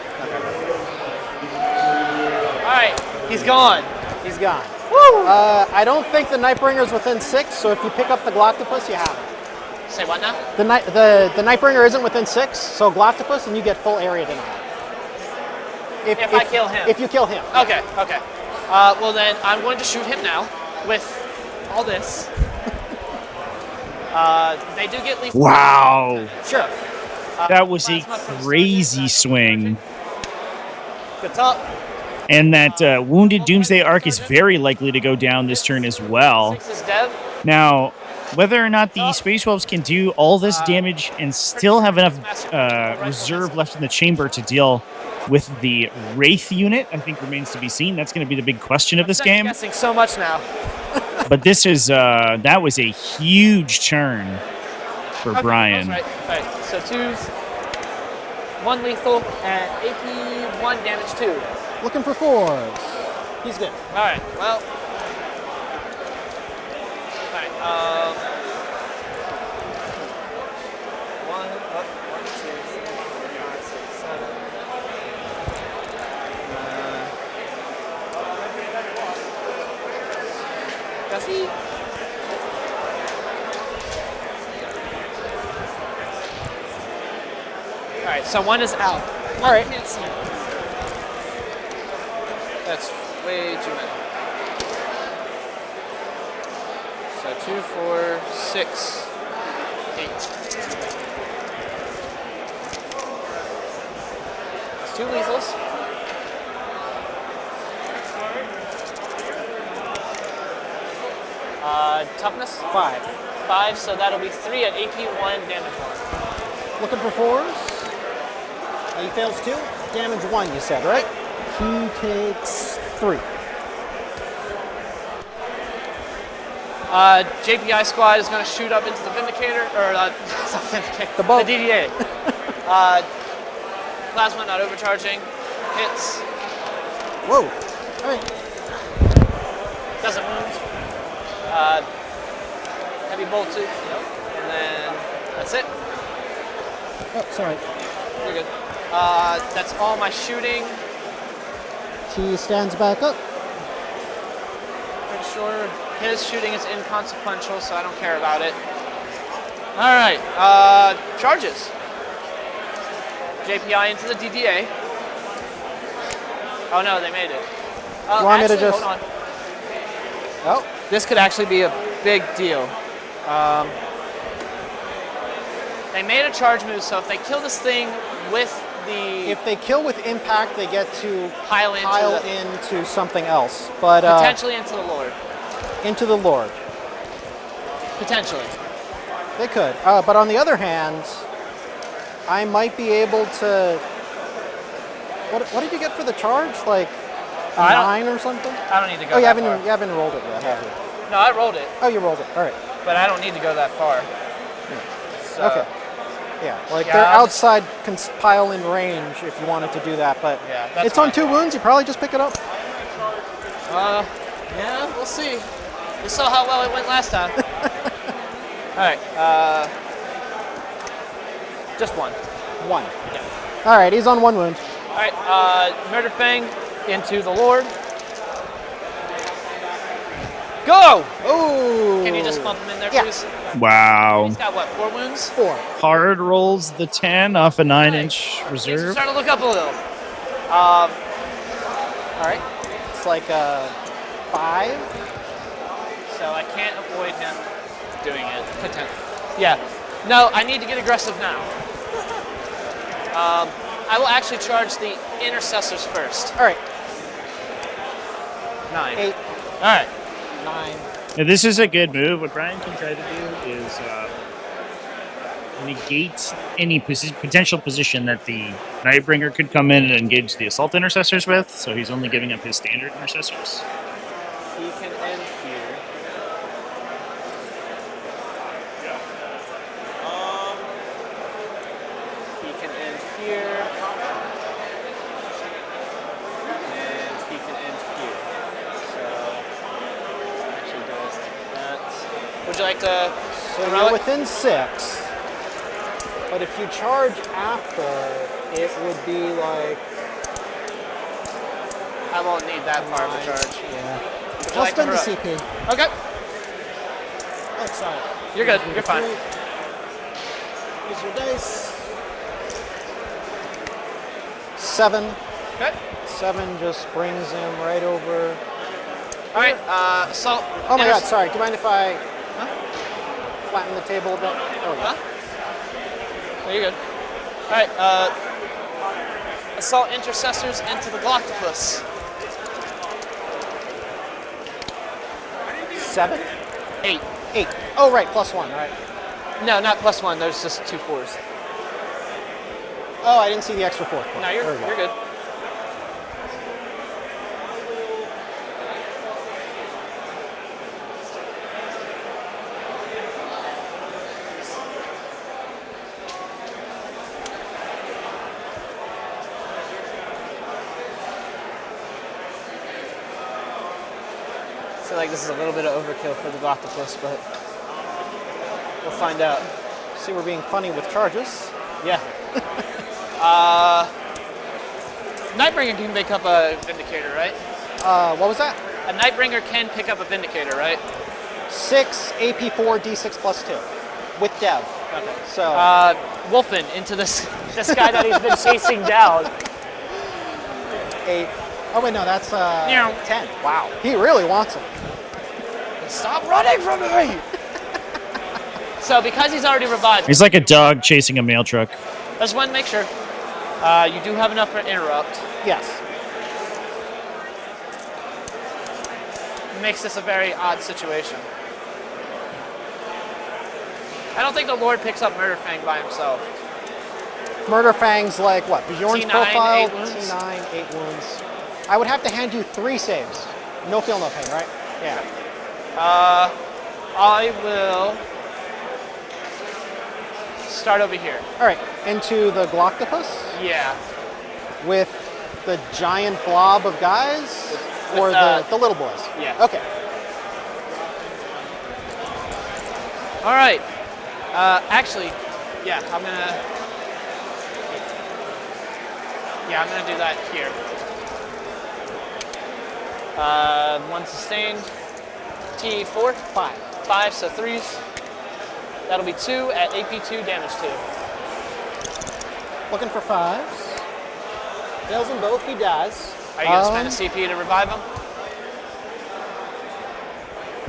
[SPEAKER 7] All right, he's gone.
[SPEAKER 3] He's gone. I don't think the Nightbringer's within 6, so if you pick up the Gloctopus, you have it.
[SPEAKER 7] Say what now?
[SPEAKER 3] The Nightbringer isn't within 6, so Gloctopus, and you get full area denial.
[SPEAKER 7] If I kill him.
[SPEAKER 3] If you kill him.
[SPEAKER 7] Okay. Well then, I'm going to shoot him now with all this. They do get lethal.
[SPEAKER 1] Wow!
[SPEAKER 3] Sure.
[SPEAKER 1] That was a
[SPEAKER 7] Plasma from
[SPEAKER 1] crazy swing.
[SPEAKER 7] Good top.
[SPEAKER 1] And that Wounded Doomsday arc is very likely to go down this turn as well.
[SPEAKER 7] 6 is dev.
[SPEAKER 1] Now, whether or not the Space Wolves can do all this damage and still have enough reserve left in the chamber to deal with the Wraith unit, I think remains to be seen. That's going to be the big question of this game.
[SPEAKER 7] Guessing so much now.
[SPEAKER 1] But this is that was a huge turn for
[SPEAKER 7] Okay,
[SPEAKER 1] Brian.
[SPEAKER 7] that's right. So 2s, 1 lethal, and AP 1 damage 2.
[SPEAKER 3] Looking for 4s. He's good.
[SPEAKER 7] All right. Well. All right. 1, 2, 3, 4, 5, 6, 7. Does he? All right. So 1 is out.
[SPEAKER 3] All right.
[SPEAKER 7] Can't see. That's way too many. So 2, 4, 6, 8. It's 2 lethals. Toughness?
[SPEAKER 3] 5.
[SPEAKER 7] 5, so that'll be 3 at AP 1, damage 1.
[SPEAKER 3] Looking for 4s. He fails 2. Damage 1, you said, right? He takes 3.
[SPEAKER 7] JPI squad is going to shoot up into the Vindicator, or it's not Vindicator,
[SPEAKER 3] The boat.
[SPEAKER 7] the DDA. Plasma not overcharging, hits,
[SPEAKER 3] Whoa. All right.
[SPEAKER 7] doesn't wound. Heavy bolt 2, and then that's it.
[SPEAKER 3] Oh, sorry.
[SPEAKER 7] You're good. That's all my shooting.
[SPEAKER 3] He stands back up.
[SPEAKER 7] Pretty sure his shooting is inconsequential, so I don't care about it. All right, charges. JPI into the DDA. Oh no, they made it.
[SPEAKER 3] Want me to
[SPEAKER 7] Actually,
[SPEAKER 3] just-
[SPEAKER 7] hold on.
[SPEAKER 3] Oh,
[SPEAKER 7] This could actually be a big deal. They made a charge move, so if they kill this thing with the
[SPEAKER 3] If they kill with impact, they get to
[SPEAKER 7] pile
[SPEAKER 3] into something else. But
[SPEAKER 7] potentially into the Lord.
[SPEAKER 3] into the Lord.
[SPEAKER 7] Potentially.
[SPEAKER 3] They could. But on the other hand, I might be able to. What did you get for the charge? Like a
[SPEAKER 7] I don't-
[SPEAKER 3] 9 or something?
[SPEAKER 7] I don't need to go
[SPEAKER 3] Oh, you
[SPEAKER 7] that
[SPEAKER 3] haven't
[SPEAKER 7] far.
[SPEAKER 3] rolled it yet, have you?
[SPEAKER 7] No, I rolled it,
[SPEAKER 3] Oh, you rolled it. All right.
[SPEAKER 7] but I don't need to go that far. So,
[SPEAKER 3] Okay. Yeah, like
[SPEAKER 7] Yeah,
[SPEAKER 3] they're
[SPEAKER 7] I'll just-
[SPEAKER 3] outside pile-in range if you wanted to do that, but
[SPEAKER 7] Yeah, that's
[SPEAKER 3] it's on
[SPEAKER 7] fine.
[SPEAKER 3] 2 wounds. You probably just pick it up.
[SPEAKER 7] Yeah, we'll see. We saw how well it went last time. All right. Just one.
[SPEAKER 3] 1. All right, he's on 1 wound.
[SPEAKER 7] All right. Murder Fang into the Lord. Go!
[SPEAKER 3] Oh.
[SPEAKER 7] Can you just bump him in there,
[SPEAKER 3] Yeah.
[SPEAKER 7] please?
[SPEAKER 1] Wow.
[SPEAKER 7] He's got what, 4 wounds?
[SPEAKER 3] 4.
[SPEAKER 1] Hard rolls the 10 off a 9-inch
[SPEAKER 7] He's
[SPEAKER 1] reserve.
[SPEAKER 7] starting to look up a little.
[SPEAKER 3] All right. It's like 5.
[SPEAKER 7] So I can't avoid him doing it. Yeah. No, I need to get aggressive now. I will actually charge the intercessors first.
[SPEAKER 3] All right.
[SPEAKER 7] 9.
[SPEAKER 3] 8,
[SPEAKER 7] All right.
[SPEAKER 3] 9.
[SPEAKER 1] Now, this is a good move. What Brian can try to do is negate any potential position that the Nightbringer could come in and engage the Assault Intercessors with, so he's only giving up his standard Intercessors.
[SPEAKER 7] He can end here. He can end here. And he can end here. So actually does like that. Would you like to
[SPEAKER 3] So
[SPEAKER 7] throw
[SPEAKER 3] you're
[SPEAKER 7] it?
[SPEAKER 3] within 6. But if you charge after, it would be like
[SPEAKER 7] I won't need that far of a
[SPEAKER 3] 9.
[SPEAKER 7] charge.
[SPEAKER 3] Yeah.
[SPEAKER 7] Would you
[SPEAKER 3] I'll
[SPEAKER 7] like to
[SPEAKER 3] spend the
[SPEAKER 7] throw
[SPEAKER 3] CP.
[SPEAKER 7] it? Okay.
[SPEAKER 3] Oh, sorry.
[SPEAKER 7] You're good. You're fine.
[SPEAKER 3] Use your dice. 7.
[SPEAKER 7] Okay.
[SPEAKER 3] 7 just brings him right over.
[SPEAKER 7] All right. Assault.
[SPEAKER 3] Oh my God! Sorry. Do you mind if I flatten the table a bit? Oh yeah.
[SPEAKER 7] Huh? No, you're good. All right. Assault intercessors into the Gloctopus.
[SPEAKER 3] 7.
[SPEAKER 7] 8.
[SPEAKER 3] 8. Oh right, +1. Right.
[SPEAKER 7] No, not +1. There's just 2 4s.
[SPEAKER 3] Oh, I didn't see the extra 4.
[SPEAKER 7] No, you're good. I feel like this is a little bit of overkill for the Gloctopus, but we'll find out.
[SPEAKER 3] See, we're being funny with charges.
[SPEAKER 7] Yeah. Nightbringer can pick up a Vindicator, right?
[SPEAKER 3] What was that?
[SPEAKER 7] A Nightbringer can pick up a Vindicator, right?
[SPEAKER 3] 6 AP4 D6 +2 with Dev.
[SPEAKER 7] Okay.
[SPEAKER 3] So
[SPEAKER 7] Wolfen into this guy that he's been chasing down.
[SPEAKER 3] 8. Oh wait, no, that's 10.
[SPEAKER 7] Meow.
[SPEAKER 3] Wow, he really wants it.
[SPEAKER 7] Stop running from me! So because he's already revived,
[SPEAKER 1] He's like a dog chasing a mail truck.
[SPEAKER 7] I just want to make sure you do have enough for interrupt.
[SPEAKER 3] Yes.
[SPEAKER 7] Makes this a very odd situation. I don't think the Lord picks up Murder Fang by himself.
[SPEAKER 3] Murder Fang's like what? Bjorn's
[SPEAKER 7] T9,
[SPEAKER 3] profile.
[SPEAKER 7] 8 wounds.
[SPEAKER 3] T9, 8 wounds. I would have to hand you 3 saves. No feel, no pain, right? Yeah.
[SPEAKER 7] I will start over here.
[SPEAKER 3] All right, into the Gloctopus
[SPEAKER 7] Yeah.
[SPEAKER 3] with the giant blob of guys, or the little boys.
[SPEAKER 7] Yeah.
[SPEAKER 3] Okay.
[SPEAKER 7] All right. Actually, yeah, I'm gonna do that here. 1 sustained. T4.
[SPEAKER 3] 5.
[SPEAKER 7] 5, so 3s. That'll be 2 at AP2, damage 2.
[SPEAKER 3] Looking for 5s. Fails them both. He dies.
[SPEAKER 7] Are you gonna spend a CP to revive him?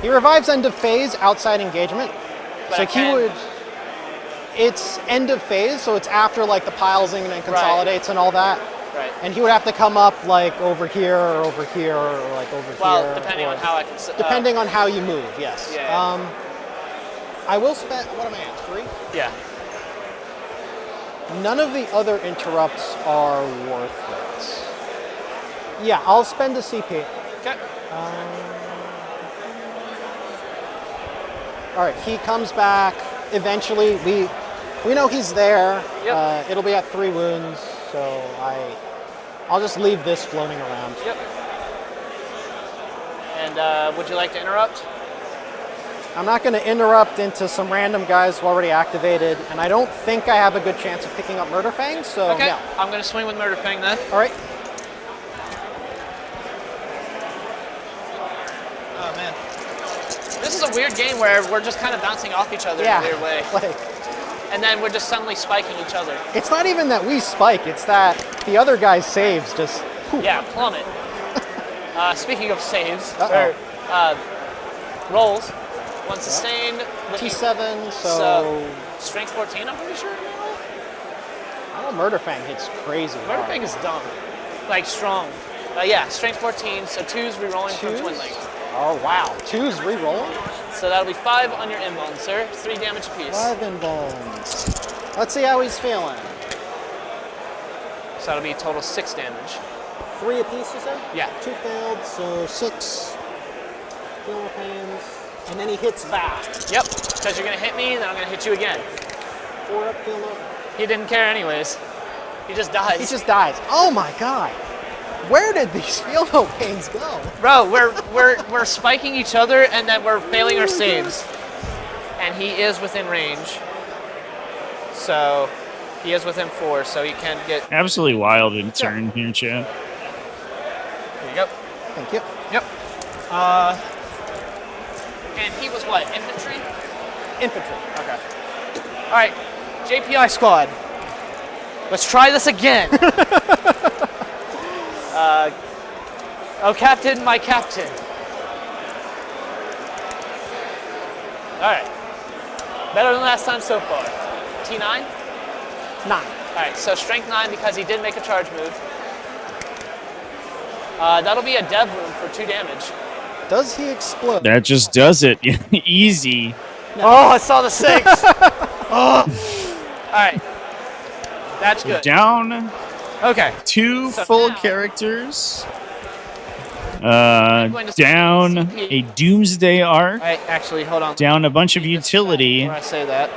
[SPEAKER 3] He revives end of phase outside engagement.
[SPEAKER 7] But
[SPEAKER 3] So
[SPEAKER 7] I
[SPEAKER 3] he
[SPEAKER 7] can-
[SPEAKER 3] would. It's end of phase, so it's after like the piles in and consolidates and all that.
[SPEAKER 7] Right.
[SPEAKER 3] And he would have to come up like over here or over here or like over here.
[SPEAKER 7] Well, depending
[SPEAKER 3] or-
[SPEAKER 7] on how I can.
[SPEAKER 3] Depending on how you move, yes.
[SPEAKER 7] Yeah.
[SPEAKER 3] I will spend, what am I at, 3?
[SPEAKER 7] Yeah.
[SPEAKER 3] None of the other interrupts are worth it. Yeah, I'll spend a CP.
[SPEAKER 7] Okay.
[SPEAKER 3] All right, he comes back. Eventually, we know he's there.
[SPEAKER 7] Yep.
[SPEAKER 3] It'll be at 3 wounds, so I'll just leave this floating around.
[SPEAKER 7] Yep. And would you like to interrupt?
[SPEAKER 3] I'm not going to interrupt into some random guys who already activated, and I don't think I have a good chance of picking up Murder Fang, so
[SPEAKER 7] Okay.
[SPEAKER 3] yeah.
[SPEAKER 7] I'm going to swing with Murder Fang then.
[SPEAKER 3] All right.
[SPEAKER 7] Oh man. This is a weird game where we're just kind of bouncing off each other
[SPEAKER 3] Yeah.
[SPEAKER 7] in a weird way.
[SPEAKER 3] Like,
[SPEAKER 7] And then we're just suddenly spiking each other.
[SPEAKER 3] it's not even that we spike, it's that the other guy's saves just poof.
[SPEAKER 7] Yeah, plummet. Speaking of saves,
[SPEAKER 3] Uh-oh.
[SPEAKER 7] or rolls, one sustained. looking-
[SPEAKER 3] T7, so
[SPEAKER 7] So, strength 14, I'm pretty sure.
[SPEAKER 3] I know Murder Fang hits crazy.
[SPEAKER 7] Murder
[SPEAKER 3] hard.
[SPEAKER 7] Fang is dumb. Like, strong. Yeah, strength 14, so 2's re-rolling for
[SPEAKER 3] Twos?
[SPEAKER 7] twin link.
[SPEAKER 3] Oh wow, 2's re-rolling?
[SPEAKER 7] So that'll be 5 on your inbound, sir. 3 damage apiece.
[SPEAKER 3] 5 in bones. Let's see how he's feeling.
[SPEAKER 7] So that'll be total 6 damage.
[SPEAKER 3] 3 apiece, you said?
[SPEAKER 7] Yeah.
[SPEAKER 3] 2 failed, so 6. Feeling pains. And then he hits back.
[SPEAKER 7] Yep, because you're going to hit me, then I'm going to hit you again.
[SPEAKER 3] 4 up, feel up.
[SPEAKER 7] He didn't care anyways. He just dies.
[SPEAKER 3] He just dies. Oh my god. Where did these feel no pains go?
[SPEAKER 7] Bro, we're spiking each other and then we're failing our saves. And he is within range. So he is within 4, so he can get.
[SPEAKER 1] Absolutely wild in turn here, chat.
[SPEAKER 7] There you go.
[SPEAKER 3] Thank you.
[SPEAKER 7] Yep. And he was what? Infantry?
[SPEAKER 3] Infantry.
[SPEAKER 7] Okay. All right, JPI squad. Let's try this again. Oh, Captain, my Captain. All right. Better than last time so far. T9?
[SPEAKER 3] 9.
[SPEAKER 7] All right, so strength 9 because he did make a charge move. That'll be a dev wound for 2 damage.
[SPEAKER 3] Does he explode?
[SPEAKER 1] That just does it. Easy.
[SPEAKER 7] Oh, I saw the 6. Oh. All right. That's good.
[SPEAKER 1] Down
[SPEAKER 7] Okay.
[SPEAKER 1] 2
[SPEAKER 7] So
[SPEAKER 1] full
[SPEAKER 7] now-
[SPEAKER 1] characters.
[SPEAKER 7] going to
[SPEAKER 1] Down
[SPEAKER 7] CP.
[SPEAKER 1] a Doomsday Arc.
[SPEAKER 7] All right, actually, hold on.
[SPEAKER 1] Down a bunch of utility.
[SPEAKER 7] When I say that.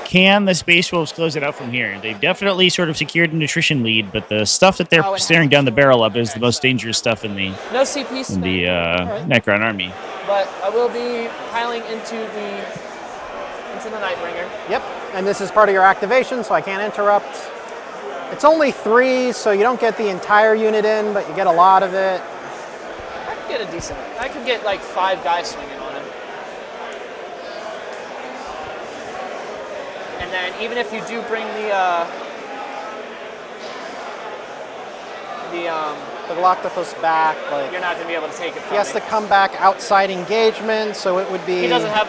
[SPEAKER 1] Can the Space Wolves close it out from here? They've definitely sort of secured a nutrition lead, but the stuff that they're staring down the barrel of is the most dangerous stuff in the
[SPEAKER 7] No CP spent,
[SPEAKER 1] Necron army.
[SPEAKER 7] but I will be piling into the Nightbringer.
[SPEAKER 3] Yep. And this is part of your activation, so I can't interrupt. It's only 3, so you don't get the entire unit in, but you get a lot of it.
[SPEAKER 7] I could get a decent. I could get like 5 guys swinging on him. And then even if you do bring the
[SPEAKER 3] Galacticus back, like
[SPEAKER 7] you're not gonna be able to take it from
[SPEAKER 3] he has
[SPEAKER 7] me.
[SPEAKER 3] to come back outside engagement, so it would be.
[SPEAKER 7] He doesn't have.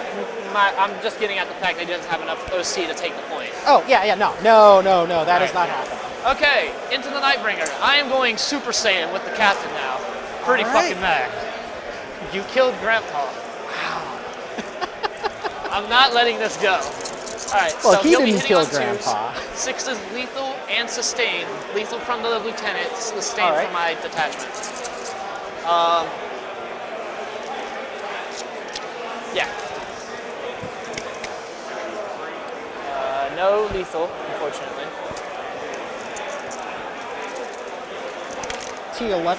[SPEAKER 7] I'm just getting at the fact that he doesn't have enough OC to take the point.
[SPEAKER 3] Oh yeah, no, that is not happening.
[SPEAKER 7] Okay, into the Nightbringer. I am going Super Saiyan with the captain now. Pretty
[SPEAKER 3] All right.
[SPEAKER 7] fucking mad. You killed Grandpa. Wow. I'm not letting this go. All right,
[SPEAKER 3] Well,
[SPEAKER 7] so
[SPEAKER 3] he
[SPEAKER 7] he'll be
[SPEAKER 3] didn't
[SPEAKER 7] hitting
[SPEAKER 3] kill
[SPEAKER 7] on 2s.
[SPEAKER 3] Grandpa.
[SPEAKER 7] 6 is lethal and sustained. Lethal from the lieutenant, sustained
[SPEAKER 3] All right.
[SPEAKER 7] from my detachment. Yeah. No lethal, unfortunately.
[SPEAKER 3] T11.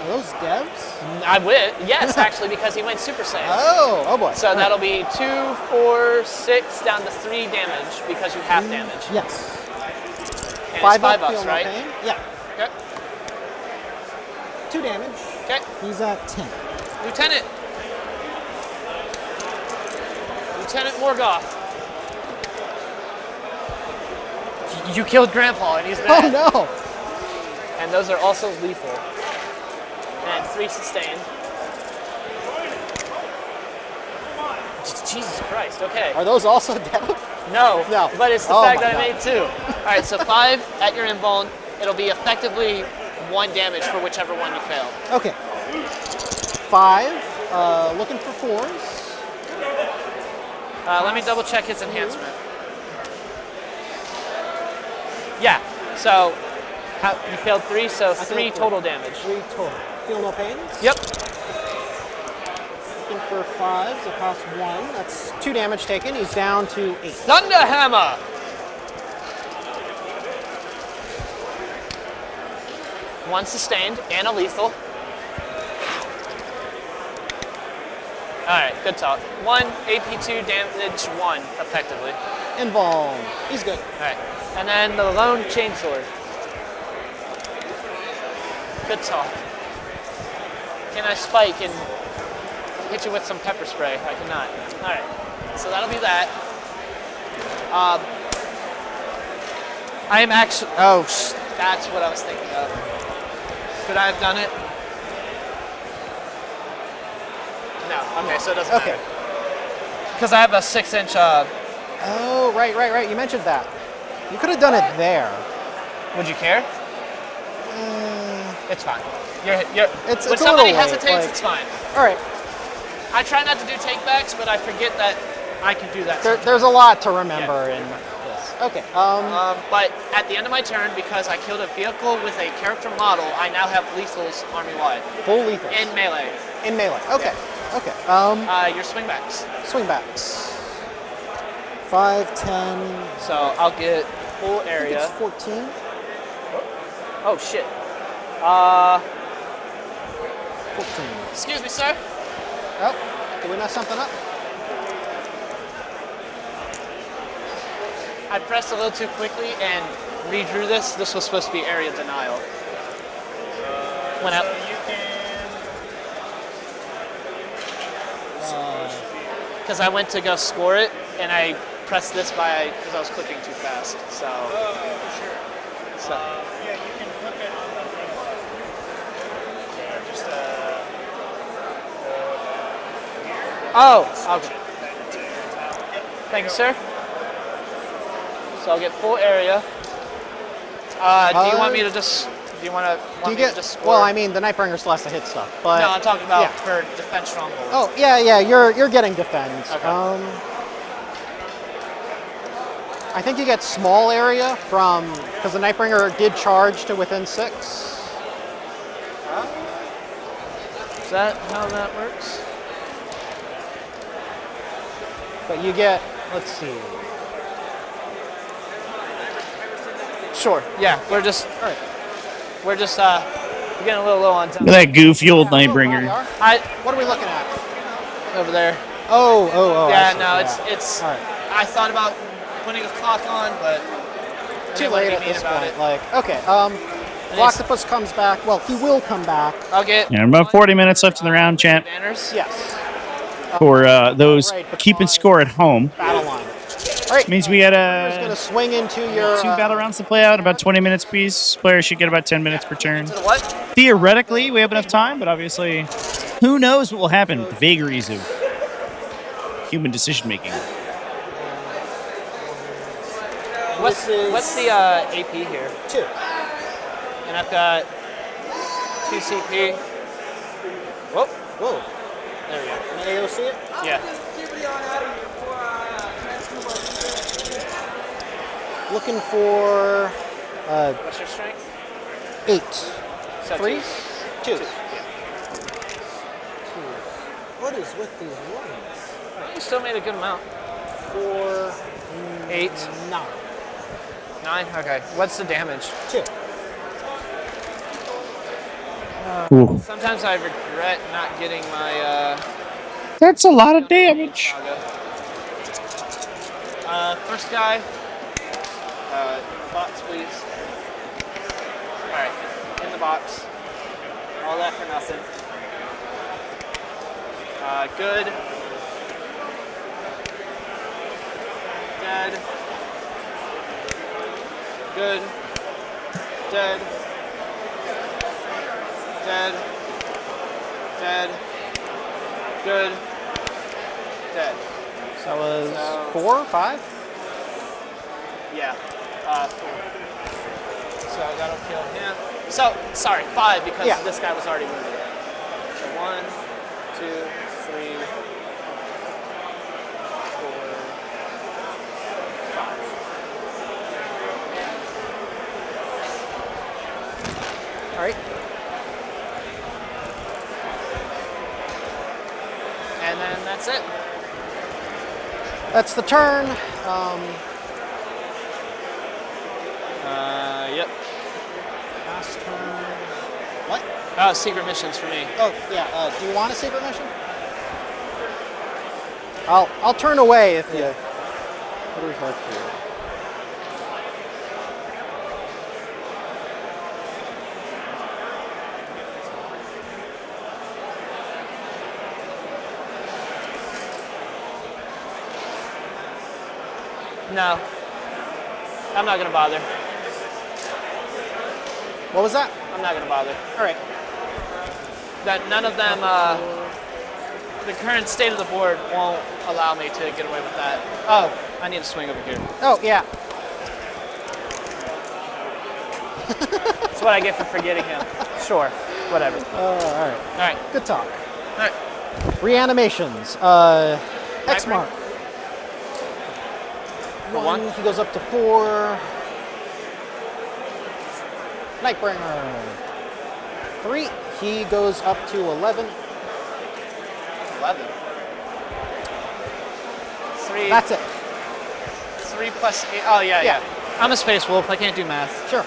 [SPEAKER 3] Are those devs?
[SPEAKER 7] I would, yes, actually, because he went Super Saiyan.
[SPEAKER 3] Oh boy.
[SPEAKER 7] So that'll be 2, 4, 6, down to 3 damage because you half damage.
[SPEAKER 3] Yes.
[SPEAKER 7] And
[SPEAKER 3] 5
[SPEAKER 7] it's 5
[SPEAKER 3] up,
[SPEAKER 7] bucks,
[SPEAKER 3] feel no
[SPEAKER 7] right?
[SPEAKER 3] pain. Yeah.
[SPEAKER 7] Okay.
[SPEAKER 3] 2 damage.
[SPEAKER 7] Okay.
[SPEAKER 3] He's at 10.
[SPEAKER 7] Lieutenant Morgoth. You killed Grandpa and he's
[SPEAKER 3] Oh
[SPEAKER 7] mad.
[SPEAKER 3] no.
[SPEAKER 7] And those are also lethal. And 3 sustained. Jesus Christ. Okay.
[SPEAKER 3] Are those also dead?
[SPEAKER 7] No.
[SPEAKER 3] No.
[SPEAKER 7] But it's the
[SPEAKER 3] Oh
[SPEAKER 7] fact
[SPEAKER 3] my
[SPEAKER 7] that I
[SPEAKER 3] God.
[SPEAKER 7] made 2. All right. So 5 at your invuln. It'll be effectively 1 damage for whichever one you fail.
[SPEAKER 3] Okay. 5. Looking for 4s.
[SPEAKER 7] Let me double check his enhancement. Yeah. So you failed 3, so 3 total damage.
[SPEAKER 3] 3 total. Feel no pains?
[SPEAKER 7] Yep.
[SPEAKER 3] Looking for 5s. It costs 1. That's 2 damage taken. He's down to 8.
[SPEAKER 7] Thunderhammer. One sustained and a lethal. Alright, good talk. 1, AP2, damage 1, effectively.
[SPEAKER 3] Invuln. He's good.
[SPEAKER 7] Alright. And then the lone chainsword. Good talk. Can I spike and hit you with some pepper spray? I cannot. Alright. So that'll be that. I am actually. Oh, that's what I was thinking of. Could I have done it? No. Okay, so it doesn't matter. Because I have a 6-inch.
[SPEAKER 3] Oh, right. You mentioned that. You could have done it there.
[SPEAKER 7] Would you care?
[SPEAKER 3] Mm.
[SPEAKER 7] It's fine.
[SPEAKER 3] It's
[SPEAKER 7] when
[SPEAKER 3] a
[SPEAKER 7] somebody
[SPEAKER 3] little late,
[SPEAKER 7] hesitates,
[SPEAKER 3] like-
[SPEAKER 7] it's fine.
[SPEAKER 3] All right.
[SPEAKER 7] I try not to do takebacks, but I forget that I can do that.
[SPEAKER 3] There's a lot to remember in this. Okay.
[SPEAKER 7] But at the end of my turn, because I killed a vehicle with a character model, I now have lethals army-wide.
[SPEAKER 3] Full lethal.
[SPEAKER 7] In melee.
[SPEAKER 3] In melee. Okay. Okay.
[SPEAKER 7] Your swingbacks.
[SPEAKER 3] Swingbacks. 5, 10.
[SPEAKER 7] So I'll get full
[SPEAKER 3] I think
[SPEAKER 7] area.
[SPEAKER 3] it's 14.
[SPEAKER 7] Oh shit.
[SPEAKER 3] 14.
[SPEAKER 7] Excuse me, sir.
[SPEAKER 3] Oh, did we mess something up?
[SPEAKER 7] I pressed a little too quickly and redrew this. This was supposed to be area denial. When
[SPEAKER 5] So
[SPEAKER 7] I,
[SPEAKER 5] you can.
[SPEAKER 7] because I went to go score it and I pressed this because I was clicking too fast. So.
[SPEAKER 5] Sure.
[SPEAKER 7] So.
[SPEAKER 5] Yeah, you can flip it on the thing. Yeah, just
[SPEAKER 7] Oh. Okay. Thank you, sir. So I'll get full area. Do you want me to just? Do you want
[SPEAKER 3] Do you
[SPEAKER 7] me to
[SPEAKER 3] get?
[SPEAKER 7] just score?
[SPEAKER 3] Well, I mean, the Nightbringer still has to hit stuff, but
[SPEAKER 7] No, I'm talking about
[SPEAKER 3] yeah.
[SPEAKER 7] for defense strongholds.
[SPEAKER 3] Oh, yeah. You're getting defense.
[SPEAKER 7] Okay.
[SPEAKER 3] I think you get small area from because the Nightbringer did charge to within 6.
[SPEAKER 7] Is that how that works?
[SPEAKER 3] But you get. Let's see.
[SPEAKER 7] Sure. Yeah, we're just
[SPEAKER 3] All right.
[SPEAKER 7] we're getting a little low on time.
[SPEAKER 1] Look at that goofy old
[SPEAKER 3] Yeah,
[SPEAKER 1] Nightbringer.
[SPEAKER 3] What are we looking at?
[SPEAKER 7] Over there.
[SPEAKER 3] Oh. I
[SPEAKER 7] Yeah,
[SPEAKER 3] see,
[SPEAKER 7] no,
[SPEAKER 3] yeah.
[SPEAKER 7] it's.
[SPEAKER 3] All right.
[SPEAKER 7] I thought about putting a clock on, but I
[SPEAKER 3] Too
[SPEAKER 7] didn't wanna
[SPEAKER 3] late
[SPEAKER 7] be
[SPEAKER 3] at
[SPEAKER 7] mean
[SPEAKER 3] this
[SPEAKER 7] about
[SPEAKER 3] point.
[SPEAKER 7] it.
[SPEAKER 3] Like, okay. Octopus comes back. Well, he will come back.
[SPEAKER 7] I'll get.
[SPEAKER 1] Yeah, about 40 minutes left in the round, champ.
[SPEAKER 7] Banners.
[SPEAKER 3] Yes.
[SPEAKER 1] For those
[SPEAKER 3] Right, but
[SPEAKER 1] keeping
[SPEAKER 3] five.
[SPEAKER 1] score at home.
[SPEAKER 3] Battle line. All right.
[SPEAKER 1] Means we got
[SPEAKER 3] He's gonna swing into your
[SPEAKER 1] 2 battle rounds to play out, about 20 minutes piece. Players should get about 10 minutes per turn.
[SPEAKER 7] To the what?
[SPEAKER 1] Theoretically, we have enough time, but obviously, who knows what will happen with the vagaries of human decision making.
[SPEAKER 7] What's the AP here?
[SPEAKER 3] 2.
[SPEAKER 7] And I've got 2 CP. Whoa.
[SPEAKER 3] Whoa.
[SPEAKER 7] There we go.
[SPEAKER 3] Can you see it?
[SPEAKER 7] Yeah.
[SPEAKER 3] Looking for
[SPEAKER 7] What's your strength?
[SPEAKER 3] 8.
[SPEAKER 7] So
[SPEAKER 3] 3? 2.
[SPEAKER 7] 2.
[SPEAKER 3] What is with these ones?
[SPEAKER 7] You still made a good amount.
[SPEAKER 3] 4,
[SPEAKER 7] 8.
[SPEAKER 3] 9.
[SPEAKER 7] 9? Okay. What's the damage?
[SPEAKER 3] 2.
[SPEAKER 1] Ooh.
[SPEAKER 7] Sometimes I regret not getting my
[SPEAKER 1] That's a lot of damage.
[SPEAKER 7] first guy. Box, please. Alright, in the box. All that for nothing. Good. Dead. Good. Dead. Dead. Dead. Good. Dead.
[SPEAKER 3] So that was 4, 5?
[SPEAKER 7] Yeah. 4. So that'll kill him. So, sorry, 5 because this guy was already wounded. So 1, 2, 3, 4, 5.
[SPEAKER 3] All right.
[SPEAKER 7] And then that's it.
[SPEAKER 3] That's the turn.
[SPEAKER 7] Yep.
[SPEAKER 3] Last turn. What?
[SPEAKER 7] Oh, secret missions for me.
[SPEAKER 3] Oh, yeah. Do you want a secret mission? I'll turn away if you. What do we have here?
[SPEAKER 7] No. I'm not going to bother.
[SPEAKER 3] What was that?
[SPEAKER 7] I'm not going to bother.
[SPEAKER 3] All right.
[SPEAKER 7] That none of them, the current state of the board won't allow me to get away with that. Oh, I need to swing over here.
[SPEAKER 3] Oh, yeah.
[SPEAKER 7] That's what I get for forgetting him. Sure, whatever.
[SPEAKER 3] All right.
[SPEAKER 7] All right.
[SPEAKER 3] Good talk.
[SPEAKER 7] All right.
[SPEAKER 3] Reanimations. X mark.
[SPEAKER 7] One.
[SPEAKER 3] He goes up to 4. Nightbringer. 3. He goes up to 11.
[SPEAKER 7] 11. 3.
[SPEAKER 3] That's it.
[SPEAKER 7] 3 plus 8. Oh, yeah. I'm a space wolf. I can't do math.
[SPEAKER 3] Sure.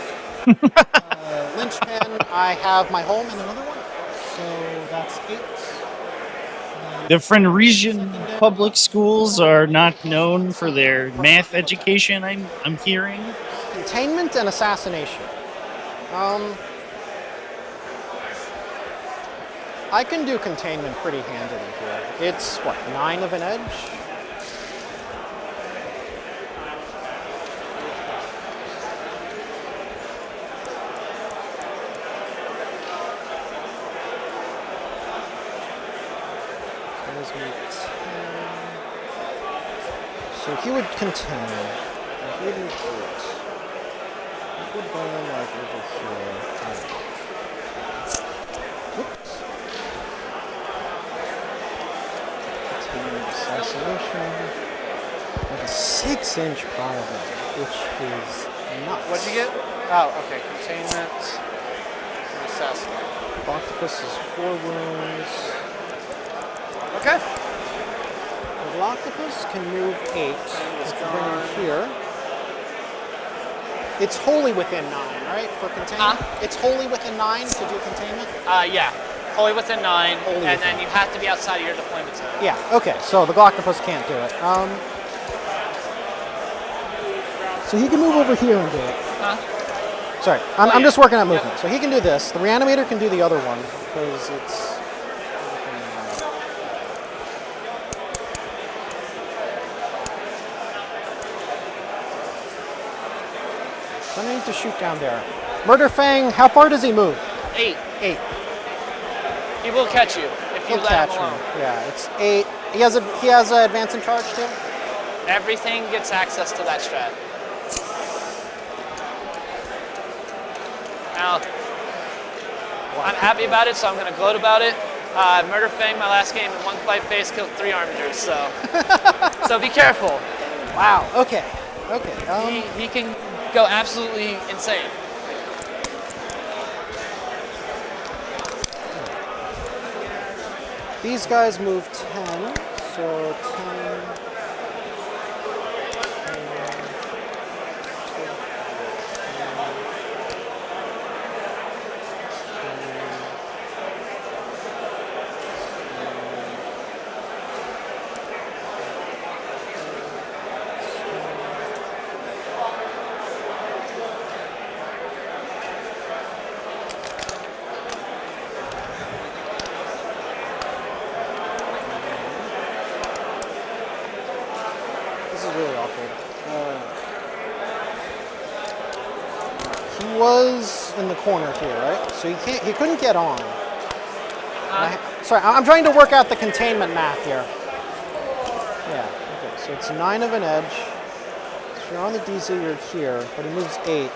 [SPEAKER 3] Lynchpin. I have my home and another one. So that's 8.
[SPEAKER 1] The Frenrisian public schools are not known for their math education, I'm hearing.
[SPEAKER 3] Containment and assassination. I can do containment pretty handily here. It's, what, 9 of an edge? So he would contain. He would retreat. He would go like over here. Oops. Containment assassination. I have a 6-inch problem, which is nuts.
[SPEAKER 7] What'd you get? Oh, okay. Containment and assassinate.
[SPEAKER 3] Octopus is 4 wounds.
[SPEAKER 7] Okay.
[SPEAKER 3] The octopus can move 8. Let's bring him here. It's wholly within 9, right? For containment? It's wholly within 9 to do containment?
[SPEAKER 7] Yeah. Wholly within 9,
[SPEAKER 3] Wholly
[SPEAKER 7] and
[SPEAKER 3] within.
[SPEAKER 7] then you have to be outside of your deployment zone.
[SPEAKER 3] Yeah, okay, so the octopus can't do it. So he can move over here and do it. Sorry, I'm just working on movement. So he can do this. The reanimator can do the other one, because it's... I need to shoot down there. Murder Fang, how far does he move?
[SPEAKER 7] 8.
[SPEAKER 3] 8.
[SPEAKER 7] He will catch you if you
[SPEAKER 3] He'll
[SPEAKER 7] let
[SPEAKER 3] catch
[SPEAKER 7] him alone.
[SPEAKER 3] me. Yeah, it's 8. He has a advance and charge too?
[SPEAKER 7] Everything gets access to that strat. Now, I'm happy about it, so I'm going to gloat about it. Murder Fang, my last game in one fight phase, killed 3 armigers, so so be careful.
[SPEAKER 3] Wow. Okay. Okay.
[SPEAKER 7] He can go absolutely insane.
[SPEAKER 3] These guys move 10, so 10. Was in the corner here, right? So he couldn't get on. Sorry, I'm trying to work out the containment math here. Yeah, okay, so it's 9 of an edge. If you're on the DZ, you're here, but he moves 8.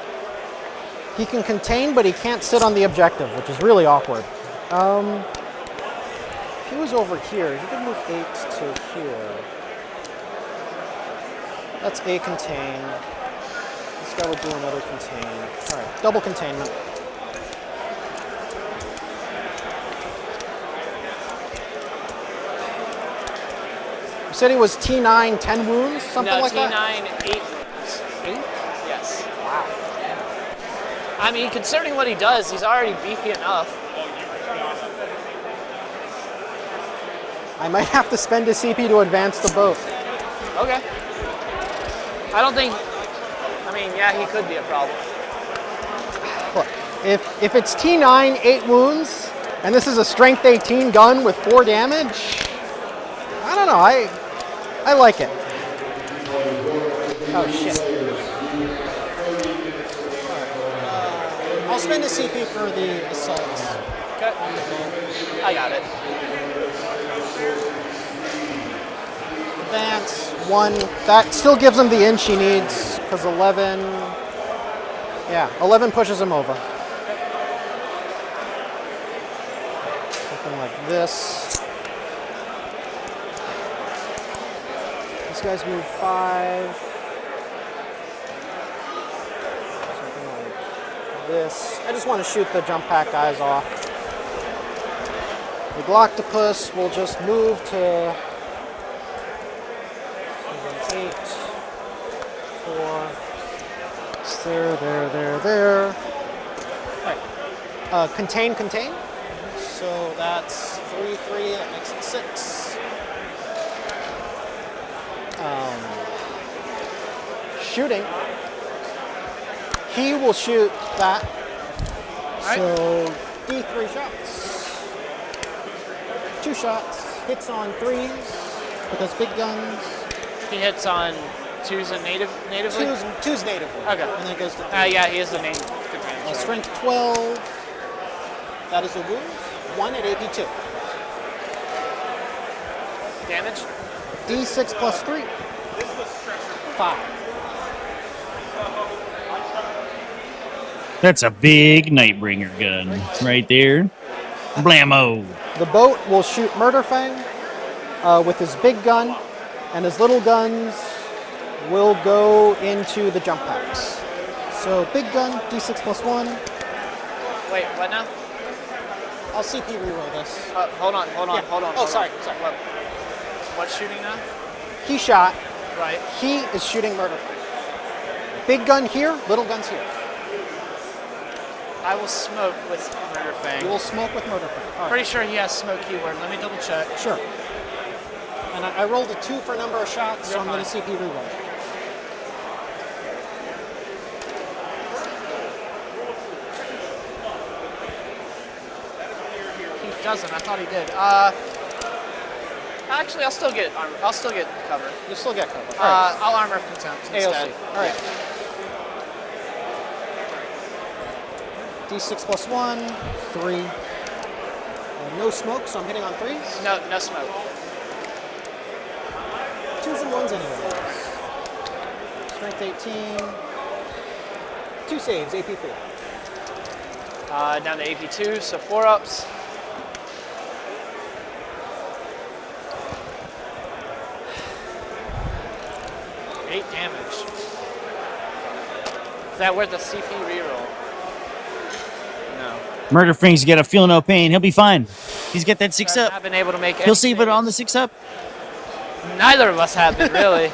[SPEAKER 3] He can contain, but he can't sit on the objective, which is really awkward. If he was over here, he could move 8 to here. That's a contain. This guy would do another contain. All right, double containment. You said he was T9, 10 wounds, something like that?
[SPEAKER 7] No, T9, 8 wounds.
[SPEAKER 3] 8?
[SPEAKER 7] Yes.
[SPEAKER 3] Wow.
[SPEAKER 7] I mean, considering what he does, he's already beefy enough.
[SPEAKER 3] I might have to spend a CP to advance the boat.
[SPEAKER 7] Okay. I don't think, I mean, yeah, he could be a problem.
[SPEAKER 3] Look, if it's T9, 8 wounds, and this is a strength 18 gun with 4 damage, I don't know, I like it. Oh shit. I'll spend a CP for the assaults.
[SPEAKER 7] Okay. I got it.
[SPEAKER 3] Advance, 1. That still gives him the inch he needs, because 11... Yeah, 11 pushes him over. Something like this. These guys move 5. Something like this. I just want to shoot the jump pack guys off. The Gloctopus will just move to 8, 4. It's there. All right. Contain. So that's 3, 3. That makes it 6. Shooting. He will shoot that.
[SPEAKER 7] Right.
[SPEAKER 3] So D3 shots. 2 shots. Hits on 3s because big guns.
[SPEAKER 7] He hits on 2s and natively?
[SPEAKER 3] 2's natively.
[SPEAKER 7] Okay.
[SPEAKER 3] And then it goes to 3.
[SPEAKER 7] Yeah, he is the main
[SPEAKER 3] Strength 12. That is a wound. 1 at AP 2.
[SPEAKER 7] damage.
[SPEAKER 3] D6 plus 3. 5.
[SPEAKER 1] That's a big Nightbringer gun right there. Blammo.
[SPEAKER 3] The boat will shoot Murderfang with his big gun, and his little guns will go into the jump packs. So big gun, D6 plus 1.
[SPEAKER 7] Wait, what now?
[SPEAKER 3] I'll CP reroll this.
[SPEAKER 7] Hold on.
[SPEAKER 3] Oh, sorry.
[SPEAKER 7] What's shooting now?
[SPEAKER 3] He shot.
[SPEAKER 7] Right.
[SPEAKER 3] He is shooting Murderfang. Big gun here, little guns here.
[SPEAKER 7] I will smoke with Murderfang.
[SPEAKER 3] You will smoke with Murderfang. All right.
[SPEAKER 7] Pretty sure he has smoke keyword. Let me double check.
[SPEAKER 3] Sure. And I rolled a 2 for number of shots, so I'm going to CP reroll.
[SPEAKER 7] He doesn't. I thought he did. Actually, I'll still get armor. I'll still get cover.
[SPEAKER 3] You'll still get cover. All right.
[SPEAKER 7] I'll armor of contempt instead.
[SPEAKER 3] AOC. All right. D6 plus 1, 3. No smoke, so I'm hitting on 3s.
[SPEAKER 7] No smoke.
[SPEAKER 3] 2s and 1s anyway. Strength 18. 2 saves, AP 4.
[SPEAKER 7] Down to AP 2, so 4 ups. Eight damage. Is that worth a CP reroll? No.
[SPEAKER 1] Murderfang's got a feel no pain. He'll be fine. He's got that 6
[SPEAKER 7] I've
[SPEAKER 1] up.
[SPEAKER 7] been able to make.
[SPEAKER 1] He'll save it on the 6 up.
[SPEAKER 7] Neither of us have been really.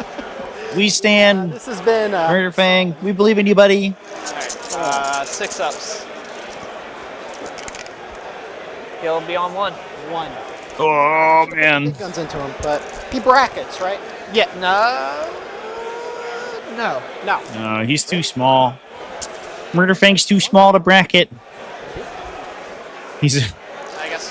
[SPEAKER 1] We stand.
[SPEAKER 3] This has been
[SPEAKER 1] Murderfang. We believe in you, buddy.
[SPEAKER 7] All right. 6 ups. He'll be on 1.
[SPEAKER 3] 1.
[SPEAKER 1] Oh, man.
[SPEAKER 3] Big guns into him, but he brackets, right?
[SPEAKER 7] Yeah. No.
[SPEAKER 1] He's too small. Murderfang's too small to bracket.
[SPEAKER 7] I guess.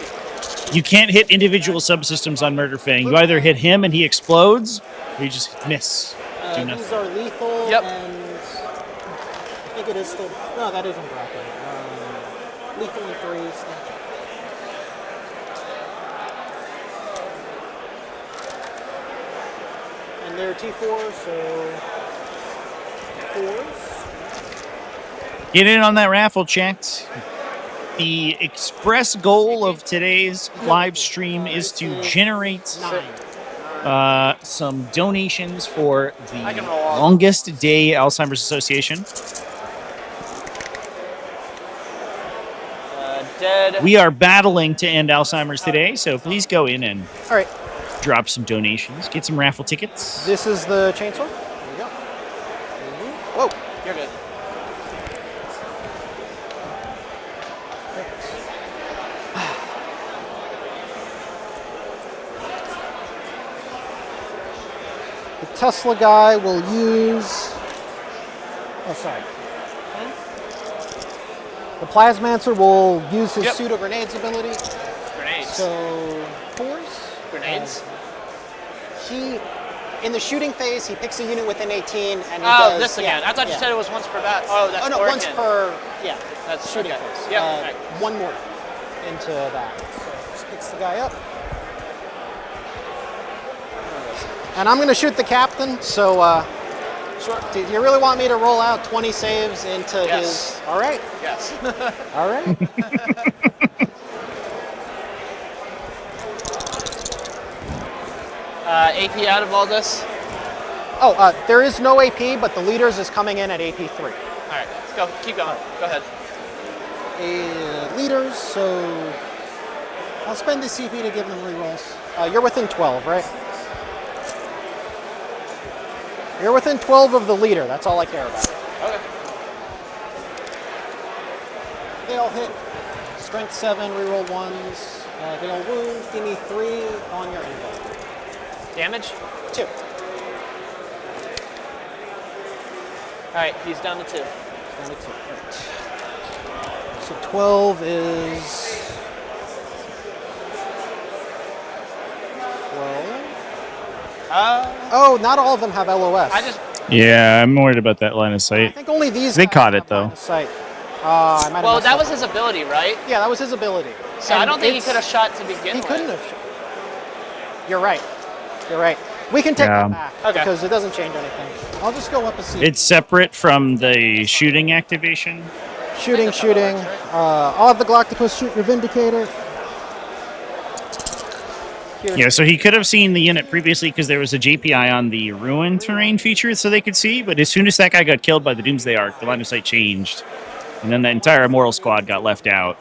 [SPEAKER 1] You can't hit individual subsystems on Murderfang. You either hit him and he explodes, or you just miss. Do
[SPEAKER 3] These
[SPEAKER 1] nothing.
[SPEAKER 3] are lethal,
[SPEAKER 7] Yep.
[SPEAKER 3] and I think it is still. No, that isn't bracket. Lethal in 3s. And they're T4, so 4s.
[SPEAKER 1] Get in on that raffle, chat. The express goal of today's live stream is to generate
[SPEAKER 3] 9.
[SPEAKER 1] some donations for the
[SPEAKER 7] I can roll all.
[SPEAKER 1] Longest Day Alzheimer's Association.
[SPEAKER 7] Dead.
[SPEAKER 1] We are battling to end Alzheimer's today, so please go in and
[SPEAKER 3] All right,
[SPEAKER 1] drop some donations. Get some raffle tickets.
[SPEAKER 3] this is the chainsaw. There you go. Whoa.
[SPEAKER 7] You're good.
[SPEAKER 3] The Tesla guy will use. Oh, sorry. The Plasmancer will use his pseudo grenades ability.
[SPEAKER 7] Grenades.
[SPEAKER 3] So 4s.
[SPEAKER 7] Grenades.
[SPEAKER 3] He, in the shooting phase, he picks a unit within 18, and he
[SPEAKER 7] Oh,
[SPEAKER 3] does.
[SPEAKER 7] this again. I thought you said it was once per bat. Oh, that's
[SPEAKER 3] Oh no,
[SPEAKER 7] or
[SPEAKER 3] once
[SPEAKER 7] again.
[SPEAKER 3] per. Yeah,
[SPEAKER 7] That's
[SPEAKER 3] shooting
[SPEAKER 7] okay.
[SPEAKER 3] phase.
[SPEAKER 7] Yeah. Right.
[SPEAKER 3] One more into that. So just picks the guy up. And I'm going to shoot the captain. So,
[SPEAKER 7] Sure.
[SPEAKER 3] do you really want me to roll out 20 saves into
[SPEAKER 7] Yes.
[SPEAKER 3] his? All right.
[SPEAKER 7] Yes.
[SPEAKER 3] All right.
[SPEAKER 7] AP out of all this.
[SPEAKER 3] Oh, there is no AP, but the leaders is coming in at AP 3.
[SPEAKER 7] All right, let's go. Keep going. Go ahead.
[SPEAKER 3] Leaders, so I'll spend the CP to give them rerolls. You're within 12, right? You're within 12 of the leader. That's all I care about.
[SPEAKER 7] Okay.
[SPEAKER 3] They all hit. Strength 7, reroll 1s. They all wound. Give me 3 on your info.
[SPEAKER 7] Damage.
[SPEAKER 3] 2.
[SPEAKER 7] All right, he's down to 2.
[SPEAKER 3] Down to 2. Right. So 12 is 12. Oh, not all of them have LOS.
[SPEAKER 7] I just.
[SPEAKER 1] Yeah, I'm worried about that line of
[SPEAKER 3] I
[SPEAKER 1] sight.
[SPEAKER 3] think only these.
[SPEAKER 1] They
[SPEAKER 3] guys
[SPEAKER 1] caught it,
[SPEAKER 3] have line
[SPEAKER 1] though.
[SPEAKER 3] of sight. I might have
[SPEAKER 7] Well,
[SPEAKER 3] messed
[SPEAKER 7] that
[SPEAKER 3] up.
[SPEAKER 7] was his ability, right?
[SPEAKER 3] Yeah, that was his ability.
[SPEAKER 7] So I
[SPEAKER 3] And
[SPEAKER 7] don't think he
[SPEAKER 3] it's-
[SPEAKER 7] could have shot to begin
[SPEAKER 3] He
[SPEAKER 7] with.
[SPEAKER 3] couldn't have. You're right. You're right. We can take
[SPEAKER 1] Yeah.
[SPEAKER 3] that back
[SPEAKER 7] Okay.
[SPEAKER 3] because it doesn't change anything. I'll just go up a seat.
[SPEAKER 1] It's separate from the shooting activation.
[SPEAKER 3] Shooting. I'll have the Galacticus shoot your Vindicator. Here.
[SPEAKER 1] Yeah, so he could have seen the unit previously because there was a JPI on the ruin terrain feature so they could see, but as soon as that guy got killed by the Doomsday Arc, the line of sight changed. And then the entire Immortal Squad got left out.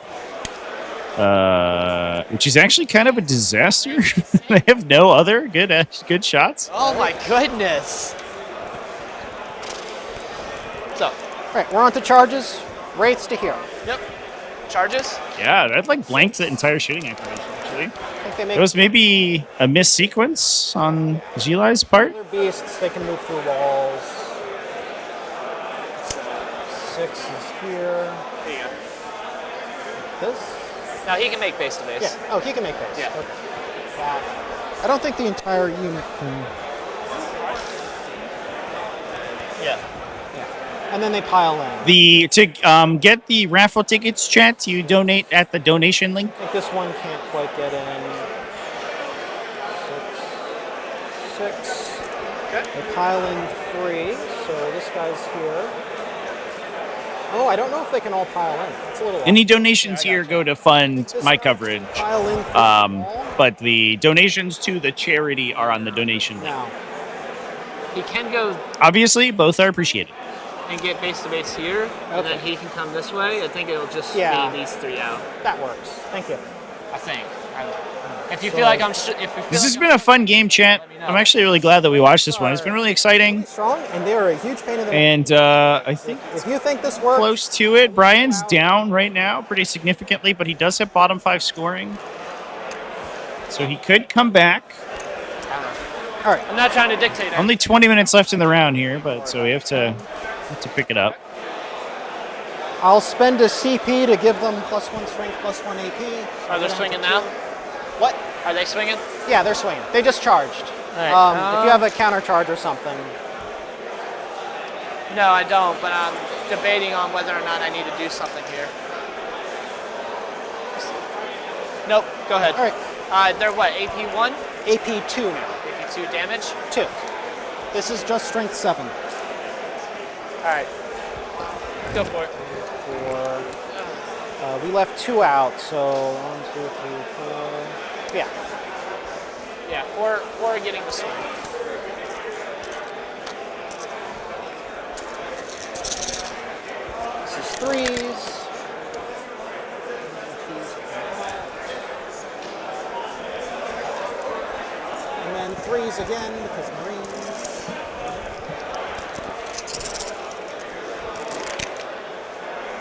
[SPEAKER 1] Which is actually kind of a disaster. They have no other good shots.
[SPEAKER 7] Oh my goodness. So,
[SPEAKER 3] All right, we're on to charges. Wraiths to here.
[SPEAKER 7] yep. Charges.
[SPEAKER 1] Yeah, that like blanked the entire shooting activation, actually.
[SPEAKER 3] I think they make
[SPEAKER 1] It was maybe a missed sequence on Gilai's part.
[SPEAKER 3] other beasts. They can move through walls. 6 is here.
[SPEAKER 7] There you go.
[SPEAKER 3] This.
[SPEAKER 7] Now he can make base to base.
[SPEAKER 3] Yeah. Oh, he can make base.
[SPEAKER 7] Yeah.
[SPEAKER 3] Okay. That. I don't think the entire unit can.
[SPEAKER 7] Yeah.
[SPEAKER 3] Yeah. And then they pile in.
[SPEAKER 1] To get the raffle tickets, chat, you donate at the donation link.
[SPEAKER 3] I think this one can't quite get in. 6.
[SPEAKER 7] Okay.
[SPEAKER 3] They pile in 3, so this guy's here. Oh, I don't know if they can all pile in. It's a little.
[SPEAKER 1] Any donations here go to fund my coverage.
[SPEAKER 3] Pile in. For all.
[SPEAKER 1] But the donations to the charity are on the donation link.
[SPEAKER 3] Now,
[SPEAKER 7] He can go
[SPEAKER 1] Obviously, both are appreciated.
[SPEAKER 7] and get base to base here, and then he can come this way. I think it'll just
[SPEAKER 3] Yeah.
[SPEAKER 7] be these 3 out.
[SPEAKER 3] that works. Thank you.
[SPEAKER 7] I think. If you
[SPEAKER 3] So-
[SPEAKER 7] feel like I'm, if you feel
[SPEAKER 1] This has
[SPEAKER 7] like
[SPEAKER 1] been a fun game, chat.
[SPEAKER 7] Let me know.
[SPEAKER 1] I'm actually really glad that we watched this one. It's been really exciting.
[SPEAKER 3] Strong, and they are a huge pain in the.
[SPEAKER 1] And I think
[SPEAKER 3] If you think this works,
[SPEAKER 1] close to it. Brian's down right now pretty significantly, but he does have bottom 5 scoring. So he could come back.
[SPEAKER 3] all right.
[SPEAKER 7] I'm not trying to dictate it.
[SPEAKER 1] Only 20 minutes left in the round here, but so we have to pick it up.
[SPEAKER 3] I'll spend a CP to give them +1 strength, +1 AP.
[SPEAKER 7] Are they swinging now?
[SPEAKER 3] What?
[SPEAKER 7] Are they swinging?
[SPEAKER 3] Yeah, they're swinging. They just charged.
[SPEAKER 7] Alright,
[SPEAKER 3] if you have a counter charge or something.
[SPEAKER 7] No, I don't, but I'm debating on whether or not I need to do something here. Nope, go ahead.
[SPEAKER 3] All right.
[SPEAKER 7] They're what, AP1?
[SPEAKER 3] AP2 now.
[SPEAKER 7] AP2 damage?
[SPEAKER 3] 2. This is just strength 7.
[SPEAKER 7] All right. Go for it.
[SPEAKER 3] 4. We left 2 out, so 1, 2, 3, 4. Yeah.
[SPEAKER 7] Yeah, 4 are getting the swing.
[SPEAKER 3] This is 3s. And then 3s again because Marines.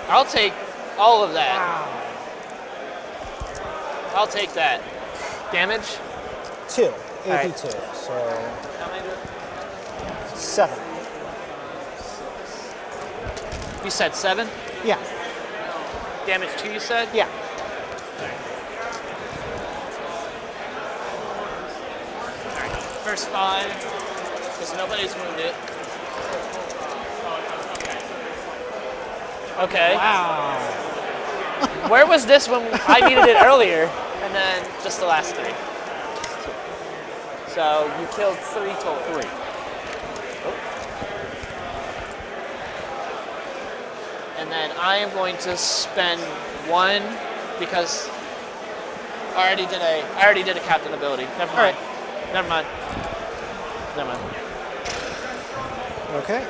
[SPEAKER 7] I'll take all of that.
[SPEAKER 3] Wow.
[SPEAKER 7] I'll take that. Damage?
[SPEAKER 3] 2. AP
[SPEAKER 7] right.
[SPEAKER 3] 2. So
[SPEAKER 7] How many?
[SPEAKER 3] 7.
[SPEAKER 7] You said 7?
[SPEAKER 3] Yeah.
[SPEAKER 7] Damage 2, you said?
[SPEAKER 3] Yeah.
[SPEAKER 7] First 5, because nobody's wounded. Okay.
[SPEAKER 3] Wow.
[SPEAKER 7] Where was this when I needed it earlier? And then just the last 3. So you killed 3 total. 3. And then I am going to spend 1 because I already did a captain ability. Never mind. Never mind. Never mind.
[SPEAKER 3] Okay.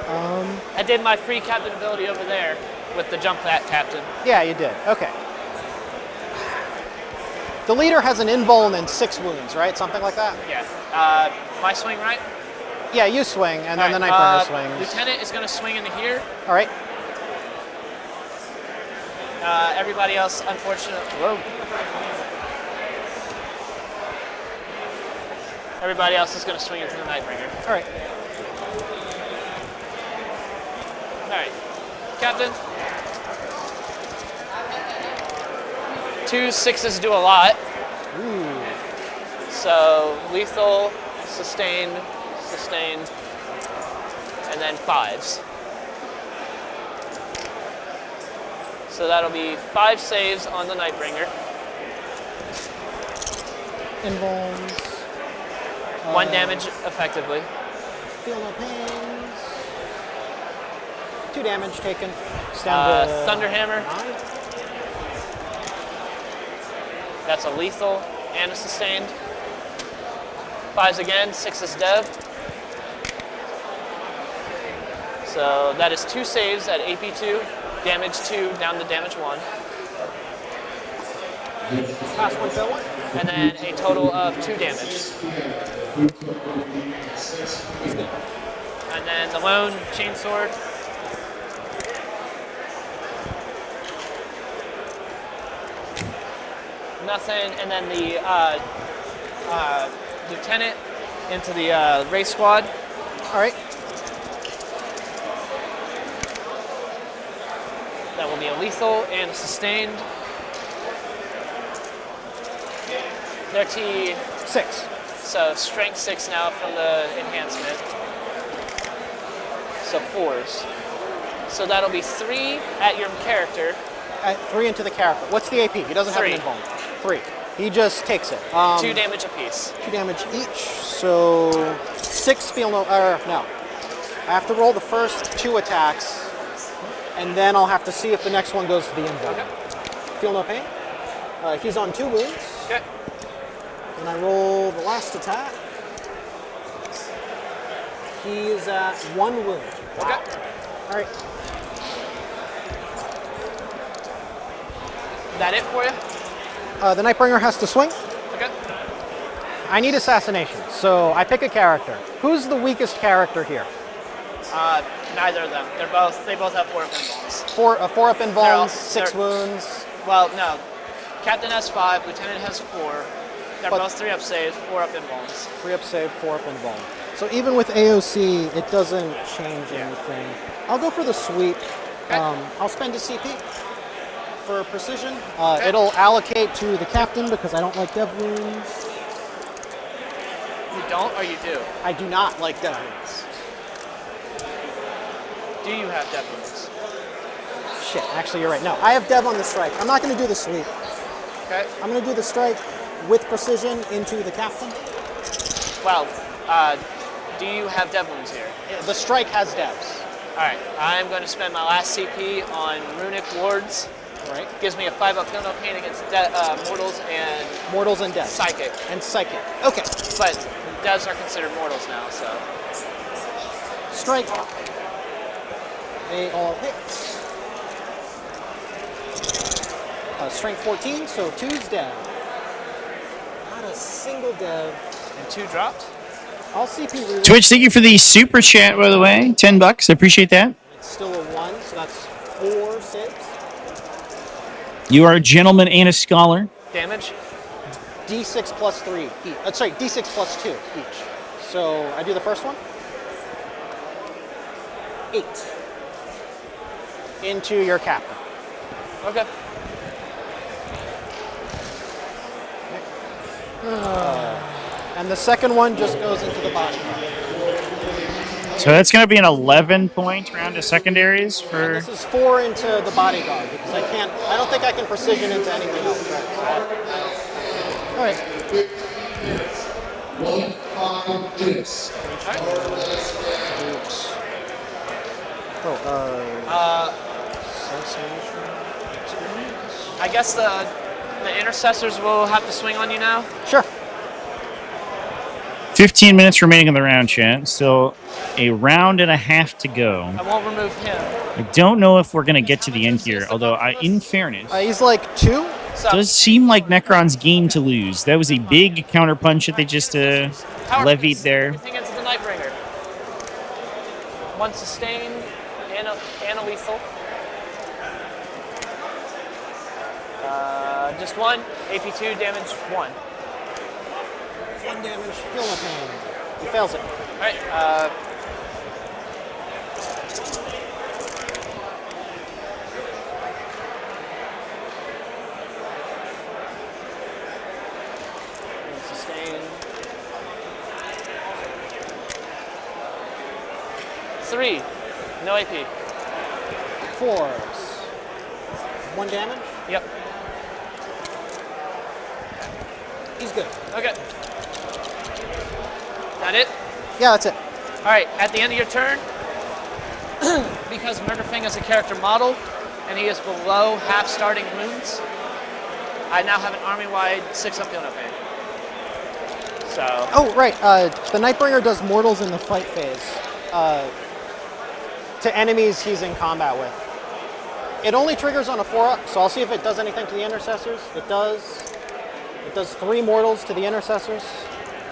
[SPEAKER 7] I did my free captain ability over there with the jump that captain.
[SPEAKER 3] Yeah, you did. Okay. The leader has an invuln and 6 wounds, right? Something like that?
[SPEAKER 7] Yeah. My swing, right?
[SPEAKER 3] Yeah, you swing, and then the
[SPEAKER 7] All
[SPEAKER 3] Nightbringer swings.
[SPEAKER 7] Lieutenant is going to swing into here.
[SPEAKER 3] All right.
[SPEAKER 7] Everybody else, unfortunately. Whoa. Everybody else is going to swing into the Nightbringer.
[SPEAKER 3] All right.
[SPEAKER 7] All right. Captain. 2 6s do a lot.
[SPEAKER 3] Ooh.
[SPEAKER 7] So lethal, sustained, sustained, and then 5s. So that'll be 5 saves on the Nightbringer.
[SPEAKER 3] Invulns.
[SPEAKER 7] 1 damage effectively.
[SPEAKER 3] Feel no pains. 2 damage taken. Stand to
[SPEAKER 7] Thunderhammer.
[SPEAKER 3] 9.
[SPEAKER 7] That's a lethal and a sustained. 5s again, 6s dev. So that is 2 saves at AP 2, damage 2 down to damage 1.
[SPEAKER 3] Pass 1, fail 1.
[SPEAKER 7] And then a total of 2 damage. And then the lone chainsword. Nothing, and then the lieutenant into the race squad.
[SPEAKER 3] All right.
[SPEAKER 7] That will be a lethal and a sustained. Their T,
[SPEAKER 3] 6.
[SPEAKER 7] so strength 6 now from the enhancement. So 4s. So that'll be 3 at your character.
[SPEAKER 3] 3 into the character. What's the AP? He doesn't have
[SPEAKER 7] 3.
[SPEAKER 3] an invuln. 3. He just takes it.
[SPEAKER 7] 2 damage apiece.
[SPEAKER 3] 2 damage each. So 6 feel no. No. I have to roll the first 2 attacks, and then I'll have to see if the next one goes to the invuln.
[SPEAKER 7] Okay.
[SPEAKER 3] Feel no pain. He's on 2 wounds.
[SPEAKER 7] Okay.
[SPEAKER 3] And I roll the last attack. He's at 1 wound.
[SPEAKER 7] Okay.
[SPEAKER 3] All right.
[SPEAKER 7] That it for you?
[SPEAKER 3] The Nightbringer has to swing.
[SPEAKER 7] Okay.
[SPEAKER 3] I need assassination, so I pick a character. Who's the weakest character here?
[SPEAKER 7] Neither of them. They both have 4 up invulns.
[SPEAKER 3] 4 up
[SPEAKER 7] They're all-
[SPEAKER 3] invulns, 6 wounds.
[SPEAKER 7] Well, no. Captain has 5, Lieutenant has 4. They're
[SPEAKER 3] But-
[SPEAKER 7] both 3 up saves, 4 up invulns.
[SPEAKER 3] 3 up save, 4 up invuln. So even with AOC, it doesn't change anything. I'll go for the sweep.
[SPEAKER 7] Okay.
[SPEAKER 3] I'll spend a CP for precision.
[SPEAKER 7] Okay.
[SPEAKER 3] It'll allocate to the captain because I don't like dev wounds.
[SPEAKER 7] You don't or you do?
[SPEAKER 3] I do not like dev wounds.
[SPEAKER 7] Do you have death wounds?
[SPEAKER 3] Shit, actually you're right. No, I have dev on the strike. I'm not going to do the sweep.
[SPEAKER 7] Okay.
[SPEAKER 3] I'm going to do the strike with precision into the captain.
[SPEAKER 7] Well, do you have dev wounds here?
[SPEAKER 3] The strike has devs.
[SPEAKER 7] All right, I'm going to spend my last CP on runic wards.
[SPEAKER 3] All right.
[SPEAKER 7] Gives me a 5-up feel no pain against mortals and
[SPEAKER 3] Mortals and devs.
[SPEAKER 7] psychic.
[SPEAKER 3] And psychic. Okay.
[SPEAKER 7] But devs are considered mortals now, so.
[SPEAKER 3] Strike. They all hit. Strength 14, so 2's dev. Not a single dev.
[SPEAKER 7] And 2 dropped.
[SPEAKER 3] All CP reroll.
[SPEAKER 1] Twitch, thank you for the super chat, by the way. $10. I appreciate that.
[SPEAKER 3] It's still a 1, so that's 4 saves.
[SPEAKER 1] You are a gentleman and a scholar.
[SPEAKER 7] Damage.
[SPEAKER 3] D6 plus 3 each. Sorry, D6 plus 2 each. So I do the first one. 8. Into your captain.
[SPEAKER 7] Okay.
[SPEAKER 3] And the second one just goes into the body.
[SPEAKER 1] So that's going to be an 11-point round of secondaries
[SPEAKER 3] And
[SPEAKER 1] for.
[SPEAKER 3] this is 4 into the bodyguard because I don't think I can precision into anything else. Right? So, all right.
[SPEAKER 2] 1-5 deuce.
[SPEAKER 7] I guess the intercessors will have to swing on you now.
[SPEAKER 3] Sure.
[SPEAKER 1] 15 minutes remaining in the round, chat. Still a round and a half to go.
[SPEAKER 7] I won't remove him.
[SPEAKER 1] I don't know if we're going to get to the end here, although, in fairness,
[SPEAKER 3] He's like 2.
[SPEAKER 7] So,
[SPEAKER 1] does seem like Necrons gained to lose. That was a big counterpunch that they just levied there.
[SPEAKER 7] Everything into the Nightbringer. 1 sustained and a lethal. Just 1. AP2 damage 1.
[SPEAKER 3] 1 damage. Feel no pain. He fails it.
[SPEAKER 7] All right. Sustain. 3. No AP.
[SPEAKER 3] 4s. 1 damage.
[SPEAKER 7] Yep.
[SPEAKER 3] He's good.
[SPEAKER 7] Okay. That it?
[SPEAKER 3] Yeah, that's it.
[SPEAKER 7] All right. At the end of your turn, because Murderfang is a character model, and he is below half starting wounds, I now have an army-wide 6-up feel no pain. So.
[SPEAKER 3] Oh, right. The Nightbringer does mortals in the fight phase to enemies he's in combat with. It only triggers on a 4-up, so I'll see if it does anything to the intercessors. It does. It does 3 mortals to the intercessors.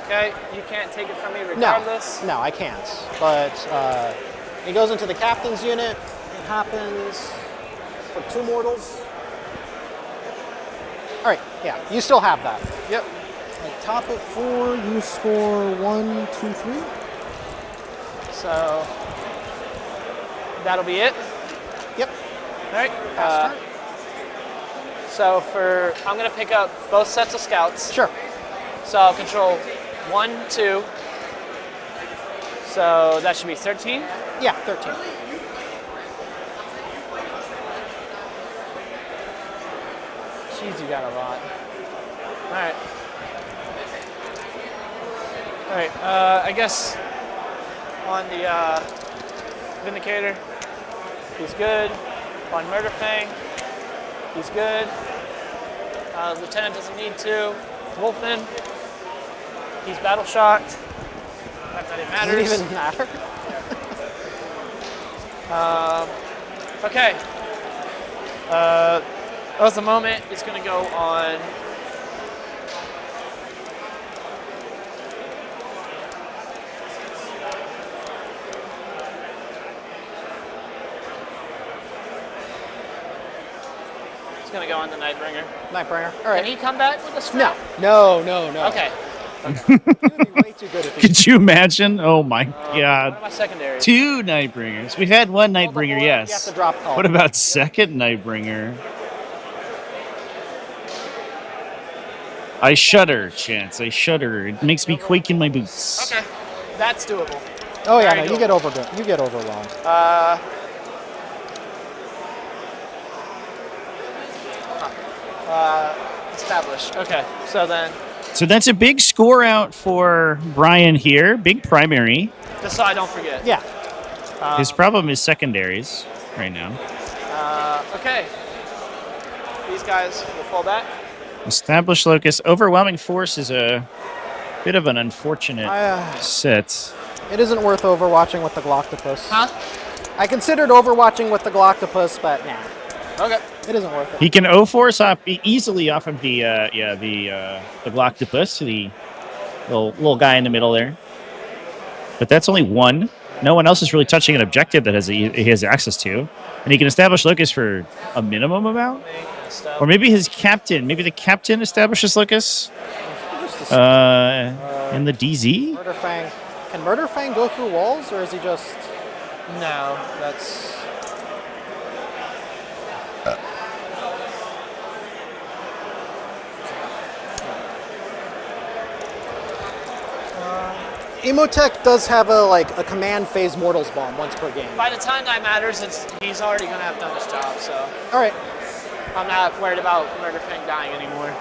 [SPEAKER 7] Okay, you can't take it from me regardless.
[SPEAKER 3] No, I can't. But it goes into the captain's unit. It happens for 2 mortals. All right, yeah, you still have that.
[SPEAKER 7] Yep.
[SPEAKER 3] At top of 4, you score 1, 2, 3.
[SPEAKER 7] So that'll be it.
[SPEAKER 3] Yep.
[SPEAKER 7] All right. So I'm gonna pick up both sets of scouts.
[SPEAKER 3] Sure.
[SPEAKER 7] So I'll control 1, 2. So that should be 13.
[SPEAKER 3] Yeah, 13.
[SPEAKER 7] Jeez, you got a lot. All right. All right. I guess on the Vindicator, he's good. On Murderfang, he's good. Lieutenant doesn't need to. Wolfen, he's battle shocked. Not that it matters.
[SPEAKER 3] Doesn't even matter.
[SPEAKER 7] Okay. At the moment, it's going to go on. It's going to go on the Nightbringer.
[SPEAKER 3] Nightbringer. All right.
[SPEAKER 7] Can he come back with a strap?
[SPEAKER 3] No.
[SPEAKER 7] Okay.
[SPEAKER 3] He would be way too good if he
[SPEAKER 1] Could you imagine? Oh my
[SPEAKER 7] What
[SPEAKER 1] god.
[SPEAKER 7] are my secondaries?
[SPEAKER 1] 2 Nightbringers. We've had 1
[SPEAKER 3] Well, the
[SPEAKER 1] Nightbringer,
[SPEAKER 3] more You have
[SPEAKER 1] yes.
[SPEAKER 3] to drop call.
[SPEAKER 1] What about second Nightbringer? I shudder, Chance. I shudder. It makes me quake in my boots.
[SPEAKER 7] Okay. That's doable.
[SPEAKER 3] Oh yeah,
[SPEAKER 7] Very
[SPEAKER 3] no, you get overwhelmed.
[SPEAKER 7] Established. Okay. So then
[SPEAKER 1] So that's a big score out for Brian here. Big primary.
[SPEAKER 7] Just so I don't forget.
[SPEAKER 3] Yeah.
[SPEAKER 1] His problem is secondaries right now.
[SPEAKER 7] Okay. These guys will fall back.
[SPEAKER 1] Established locus. Overwhelming force is a bit of an unfortunate set.
[SPEAKER 3] It isn't worth overwatching with the Gloctopus.
[SPEAKER 7] Huh?
[SPEAKER 3] I considered overwatching with the Gloctopus, but nah.
[SPEAKER 7] Okay.
[SPEAKER 3] It isn't worth it.
[SPEAKER 1] He can O-force easily off of the Gloctopus, the little guy in the middle there. But that's only one. No one else is really touching an objective that he has access to. And he can establish locus for a minimum amount? Or maybe his captain. Maybe the captain establishes locus in the DZ?
[SPEAKER 3] Murderfang. Can Murderfang go through walls, or is he just...
[SPEAKER 7] No, that's...
[SPEAKER 3] Emotech does have a command phase Mortals bomb once per game.
[SPEAKER 7] By the time that matters, he's already going to have done his job, so...
[SPEAKER 3] All right.
[SPEAKER 7] I'm not worried about Murderfang dying anymore.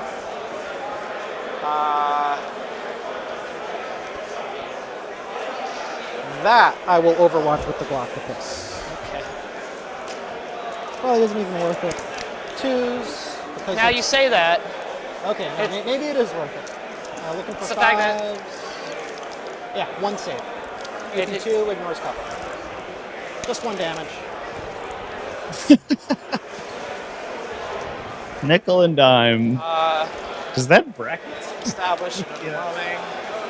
[SPEAKER 3] That I will overwatch with the Gloctopus.
[SPEAKER 7] Okay.
[SPEAKER 3] Probably isn't even worth it. Twos. Because
[SPEAKER 7] Now you say that.
[SPEAKER 3] Okay, maybe it is worth it. Looking for
[SPEAKER 7] It's the fact that-
[SPEAKER 3] fives. Yeah, one save.
[SPEAKER 7] It-
[SPEAKER 3] 82, ignores cover. Just one damage.
[SPEAKER 1] Nickel and dime. Does that bracket
[SPEAKER 7] Established. Overwhelming.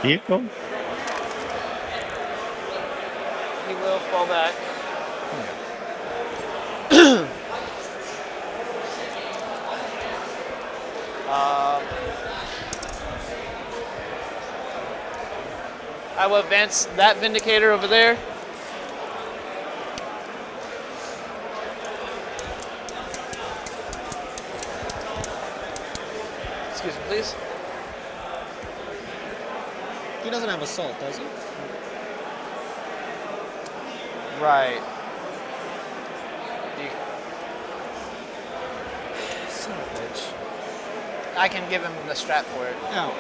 [SPEAKER 1] vehicle?
[SPEAKER 7] He will fall back. I will advance that Vindicator over there. Excuse me, please.
[SPEAKER 3] He doesn't have assault, does he?
[SPEAKER 7] Right.
[SPEAKER 3] Son of a bitch.
[SPEAKER 7] I can give him the strat for it,
[SPEAKER 3] Oh,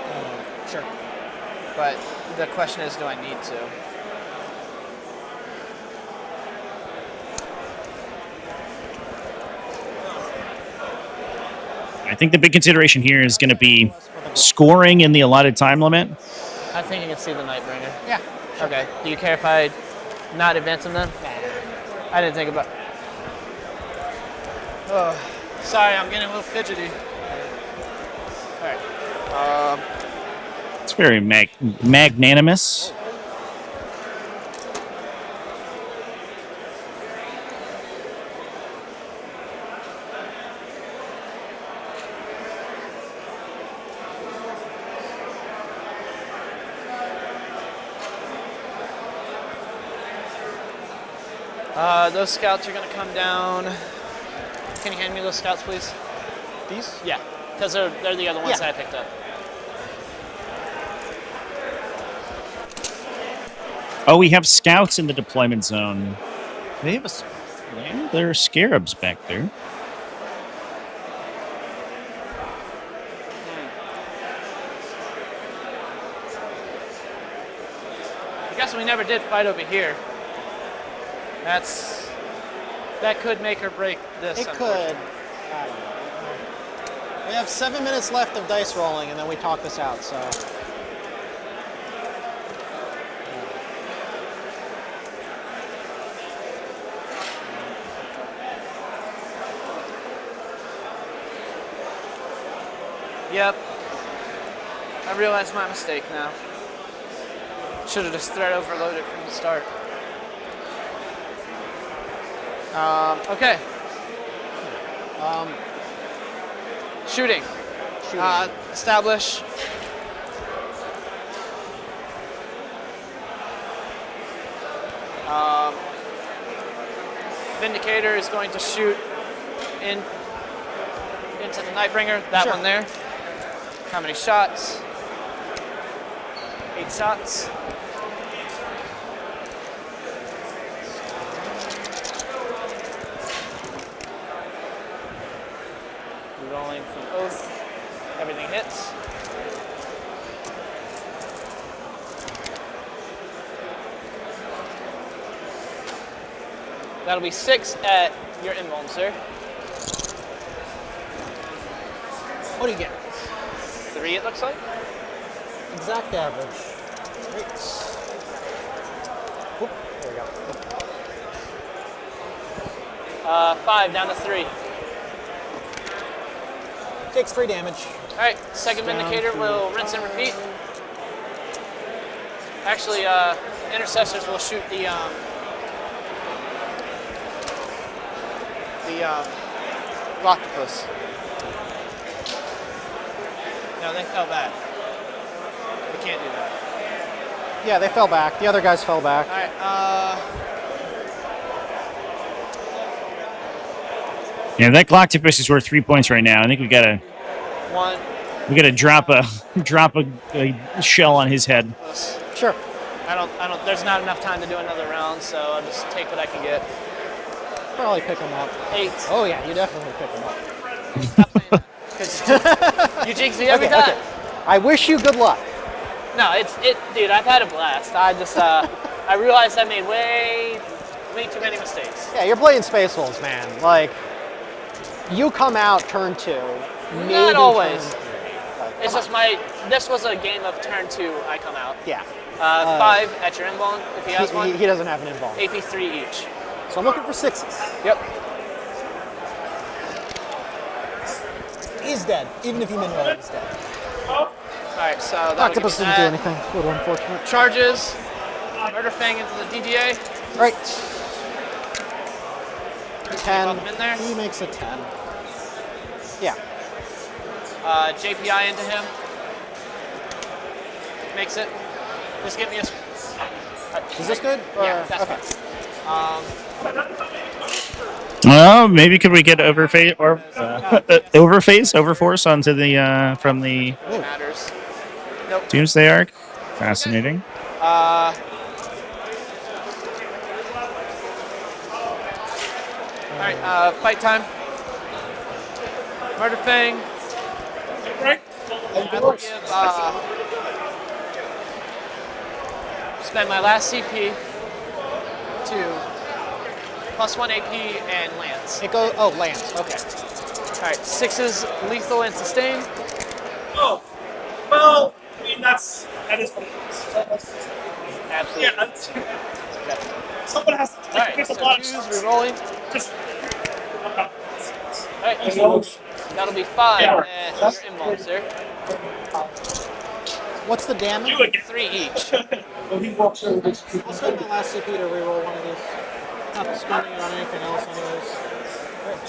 [SPEAKER 3] sure.
[SPEAKER 7] but the question is, do I need to?
[SPEAKER 1] I think the big consideration here is going to be scoring in the allotted time limit.
[SPEAKER 7] I think you can see the Nightbringer.
[SPEAKER 3] Yeah.
[SPEAKER 7] Okay. Do you care if I not advance him then? I didn't think about. Oh, sorry, I'm getting a little fidgety. All right.
[SPEAKER 1] It's very magnanimous.
[SPEAKER 7] Those scouts are going to come down. Can you hand me those scouts, please?
[SPEAKER 3] These?
[SPEAKER 7] Yeah, because they're the other ones
[SPEAKER 3] Yeah.
[SPEAKER 7] that I picked up.
[SPEAKER 1] Oh, we have scouts in the deployment zone. They have there are scarabs back there.
[SPEAKER 7] I guess we never did fight over here. That could make or break this.
[SPEAKER 3] It could. I don't know. We have 7 minutes left of dice rolling, and then we talk this out, so...
[SPEAKER 7] Yep. I realize my mistake now. Should have just threat overloaded from the start. Okay. Shooting. Establish. Vindicator is going to shoot into the Nightbringer. That
[SPEAKER 3] Sure.
[SPEAKER 7] one there. How many shots? 8 shots. Rolling from Oath. Everything hits. That'll be 6 at your invuln, sir.
[SPEAKER 3] What do you get?
[SPEAKER 7] 3, it looks like.
[SPEAKER 3] Exact average. Great. Whoop, there we go.
[SPEAKER 7] 5 down to 3.
[SPEAKER 3] Takes 3 damage.
[SPEAKER 7] All right, second Vindicator will rinse and repeat. Actually, intercessors will shoot the octopus. No, they fell back. We can't do that.
[SPEAKER 3] Yeah, they fell back. The other guys fell back.
[SPEAKER 7] All right.
[SPEAKER 1] Yeah, that Gloctopus is worth 3 points right now. I think we gotta
[SPEAKER 7] 1.
[SPEAKER 1] drop a shell on his head.
[SPEAKER 3] Sure.
[SPEAKER 7] I don't. There's not enough time to do another round, so I'll just take what I can get.
[SPEAKER 3] Probably pick them up.
[SPEAKER 7] 8.
[SPEAKER 3] Oh yeah, you definitely pick them up.
[SPEAKER 7] Stop playing that. 'Cause you jinx me every time.
[SPEAKER 3] Okay. I wish you good luck.
[SPEAKER 7] No, dude. I've had a blast. I just I realized I made way too many mistakes.
[SPEAKER 3] Yeah, you're playing Space Wolves, man. Like, you come out turn 2. Maybe
[SPEAKER 7] Not always.
[SPEAKER 3] turn 3. Like,
[SPEAKER 7] It's just this was a game of turn 2. I come out.
[SPEAKER 3] yeah.
[SPEAKER 7] 5 at your invuln if he has one.
[SPEAKER 3] He doesn't have an invuln.
[SPEAKER 7] AP 3 each.
[SPEAKER 3] So I'm looking for 6s.
[SPEAKER 7] Yep.
[SPEAKER 3] He's dead. Even if you min roll, he's dead.
[SPEAKER 7] All right, so that
[SPEAKER 3] Octopus didn't do anything. A little unfortunate.
[SPEAKER 7] Charges. Murder Fang into the DDA.
[SPEAKER 3] Right.
[SPEAKER 7] Keep
[SPEAKER 3] 10.
[SPEAKER 7] them in there.
[SPEAKER 3] He makes a 10. Yeah.
[SPEAKER 7] JPI into him. Makes it. Just give me a.
[SPEAKER 3] Is this good?
[SPEAKER 7] Yeah, that's
[SPEAKER 3] okay.
[SPEAKER 7] fine.
[SPEAKER 1] Well, maybe could we get overface or overforce onto the from the
[SPEAKER 7] Matters. Nope.
[SPEAKER 1] Doomsday Arc? Fascinating.
[SPEAKER 7] All right, fight time. Murder Fang. I will give, spend my last CP to +1 AP and Lance.
[SPEAKER 3] It goes. Oh, Lance. Okay.
[SPEAKER 7] All right, 6s lethal and sustain.
[SPEAKER 8] Oh, well, I mean, that is what it is.
[SPEAKER 7] Absolutely.
[SPEAKER 8] Yeah, someone has to
[SPEAKER 7] All right,
[SPEAKER 8] there's
[SPEAKER 7] so
[SPEAKER 8] a lot of
[SPEAKER 7] 2s re-rolling.
[SPEAKER 8] Just,
[SPEAKER 7] All right, that'll be 5
[SPEAKER 8] Yeah.
[SPEAKER 7] at your invuln, sir.
[SPEAKER 3] What's the damage?
[SPEAKER 8] you again.
[SPEAKER 7] 3 each.
[SPEAKER 3] I'll spend my last CP to reroll one of these. Not spending it on anything else, anyways. Right.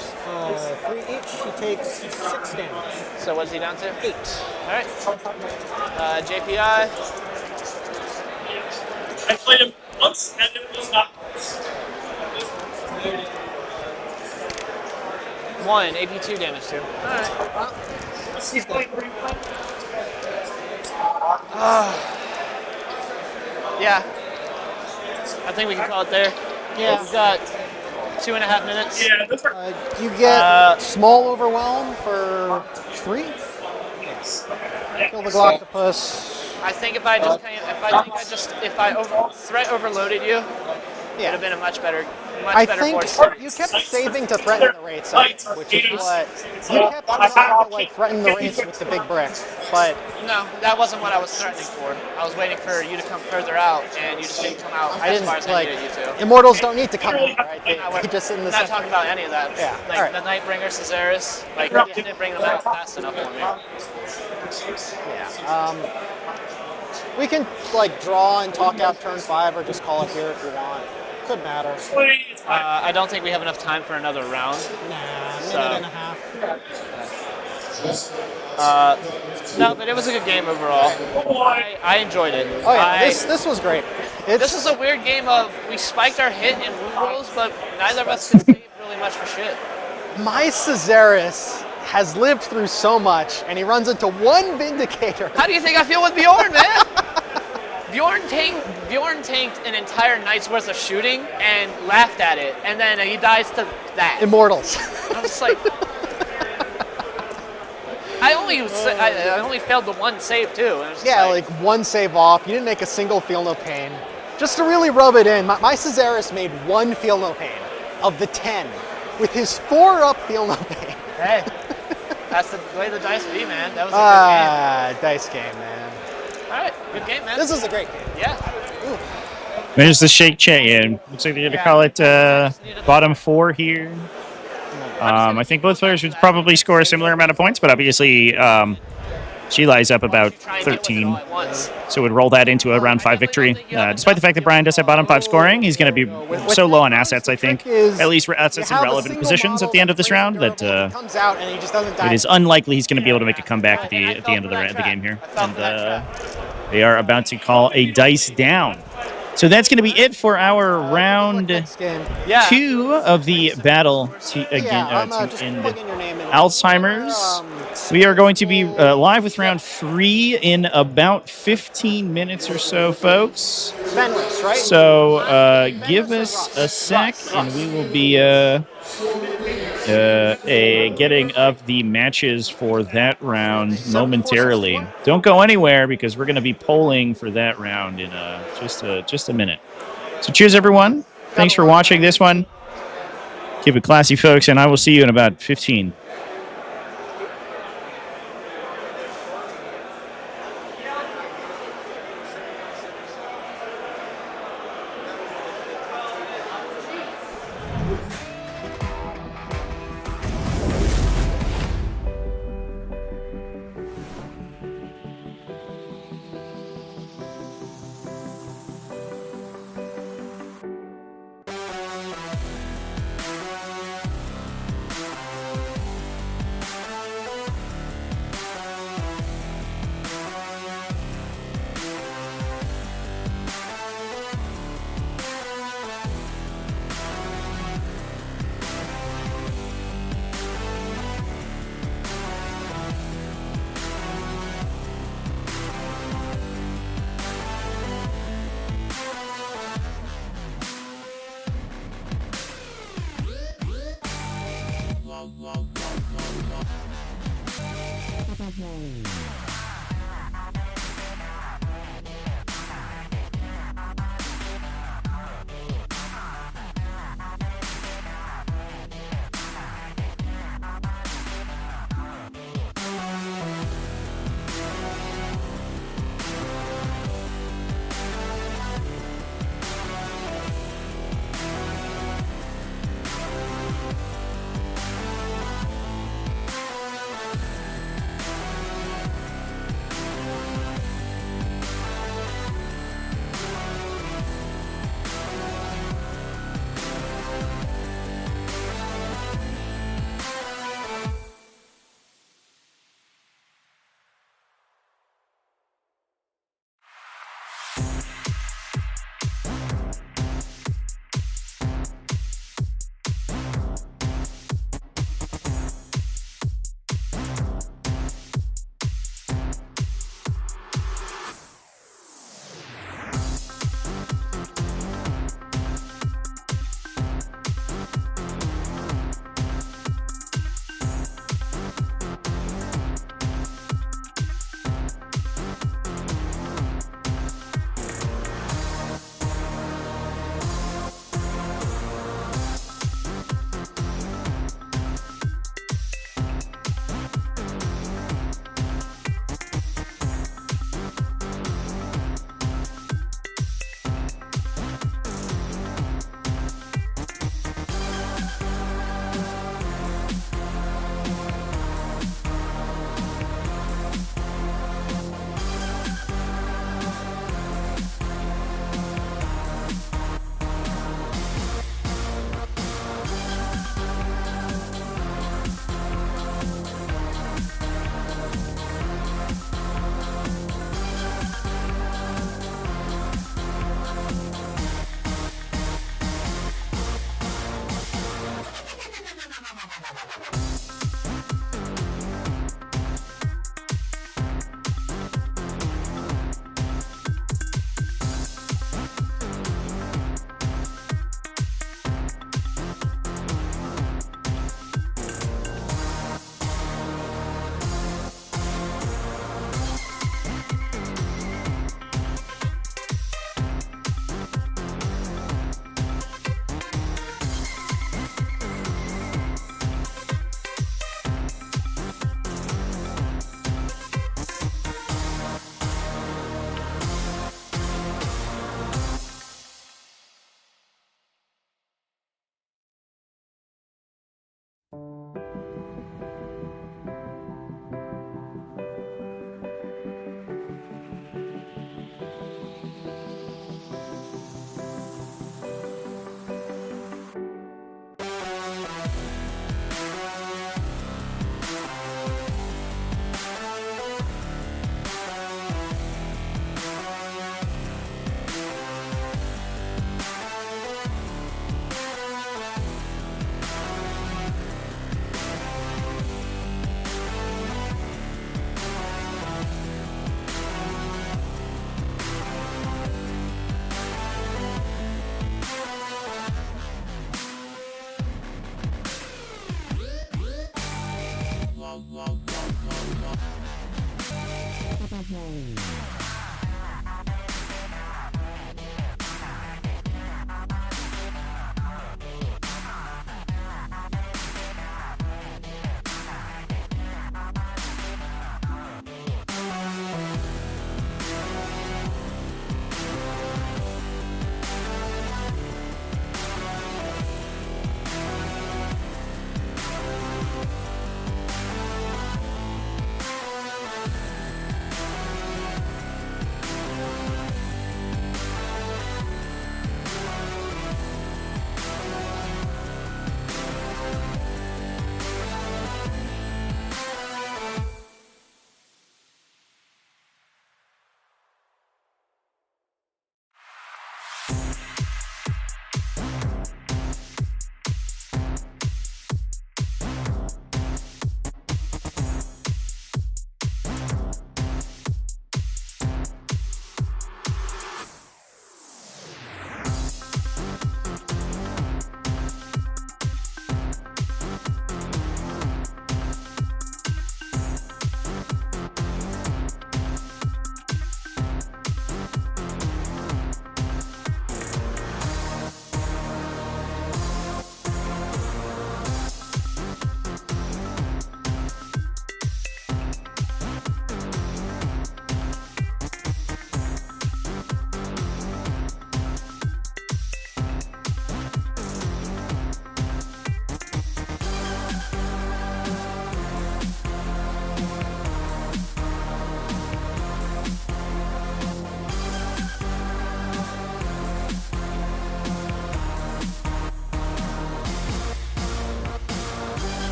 [SPEAKER 3] 3 each. He takes 6 damage.
[SPEAKER 7] So what's he down to?
[SPEAKER 3] 8.
[SPEAKER 7] All right. JPI.
[SPEAKER 8] I played him once and it was not close.
[SPEAKER 7] 1 AP2 damage too. All right.
[SPEAKER 8] He's playing pretty well.
[SPEAKER 7] Yeah. I think we can call it there.
[SPEAKER 3] Yeah.
[SPEAKER 7] We've got 2.5 minutes.
[SPEAKER 8] Yeah, those are
[SPEAKER 3] You get small overwhelm for 3. Kill the Gloctopus.
[SPEAKER 7] I think if I threat overloaded you, it'd have been a much better
[SPEAKER 3] I
[SPEAKER 7] board
[SPEAKER 3] think
[SPEAKER 7] series.
[SPEAKER 3] you kept saving to threaten the rates, I think, which is what you kept trying to like threaten the rates with the big bricks, but
[SPEAKER 7] No, that wasn't what I was threatening for. I was waiting for you to come further out, and you just didn't come out
[SPEAKER 3] I
[SPEAKER 7] as
[SPEAKER 3] didn't
[SPEAKER 7] far as I
[SPEAKER 3] like
[SPEAKER 7] needed you to.
[SPEAKER 3] Immortals don't need to come out, right? They
[SPEAKER 7] We're
[SPEAKER 3] just sit in the
[SPEAKER 7] not talking about any of that.
[SPEAKER 3] Yeah,
[SPEAKER 7] Like
[SPEAKER 3] alright.
[SPEAKER 7] the Nightbringer, Caesaris, like you didn't bring them out fast enough for me.
[SPEAKER 3] Yeah. We can like draw and talk out turn 5, or just call it here if you want. Could matter.
[SPEAKER 7] I don't think we have enough time for another round.
[SPEAKER 3] Nah,
[SPEAKER 7] So-
[SPEAKER 3] minute and a half.
[SPEAKER 7] No, but it was a good game overall. I enjoyed it.
[SPEAKER 3] Oh yeah, this was great.
[SPEAKER 7] This is a weird game of we spiked our hit and wound rolls, but neither of us could save really much for shit.
[SPEAKER 3] My Caesaris has lived through so much, and he runs into one Vindicator.
[SPEAKER 7] How do you think I feel with Bjorn, man? Bjorn tanked an entire night's worth of shooting and laughed at it, and then he dies to that.
[SPEAKER 3] Immortals.
[SPEAKER 7] I was just like, I only failed the one save too. And it was just
[SPEAKER 3] Yeah, like one save off. You didn't make a single feel no pain. Just to really rub it in, my Caesaris made one feel no pain. of the 10. With his 4 up, feel no pain.
[SPEAKER 7] Hey, that's the way the dice be, man. That was a good
[SPEAKER 3] Dice game, man.
[SPEAKER 7] game. All right, good game, man.
[SPEAKER 3] This is a great game.
[SPEAKER 7] Yeah.
[SPEAKER 1] There's the shake chat. Yeah, looks like they're going to call it bottom 4 here. I think both players would probably score a similar amount of points, but obviously Sheli's up about 13. So would roll that into a round 5 victory. Despite the fact that Brian does have bottom 5 scoring, he's going to be so low on assets, I think. At least assets in relevant positions at the end of this round that it is unlikely he's going to be able to make a comeback at the end of the game here. And they are about to call a dice down. So that's going to be it for our round 2 of the battle to end Alzheimer's. We are going to be live with round 3 in about 15 minutes or so, folks. So give us a sec, and we will be getting up the matches for that round momentarily. Don't go anywhere because we're going to be polling for that round in just a minute. So cheers, everyone. Thanks for watching this one. Keep it classy, folks, and I will see you in about 15.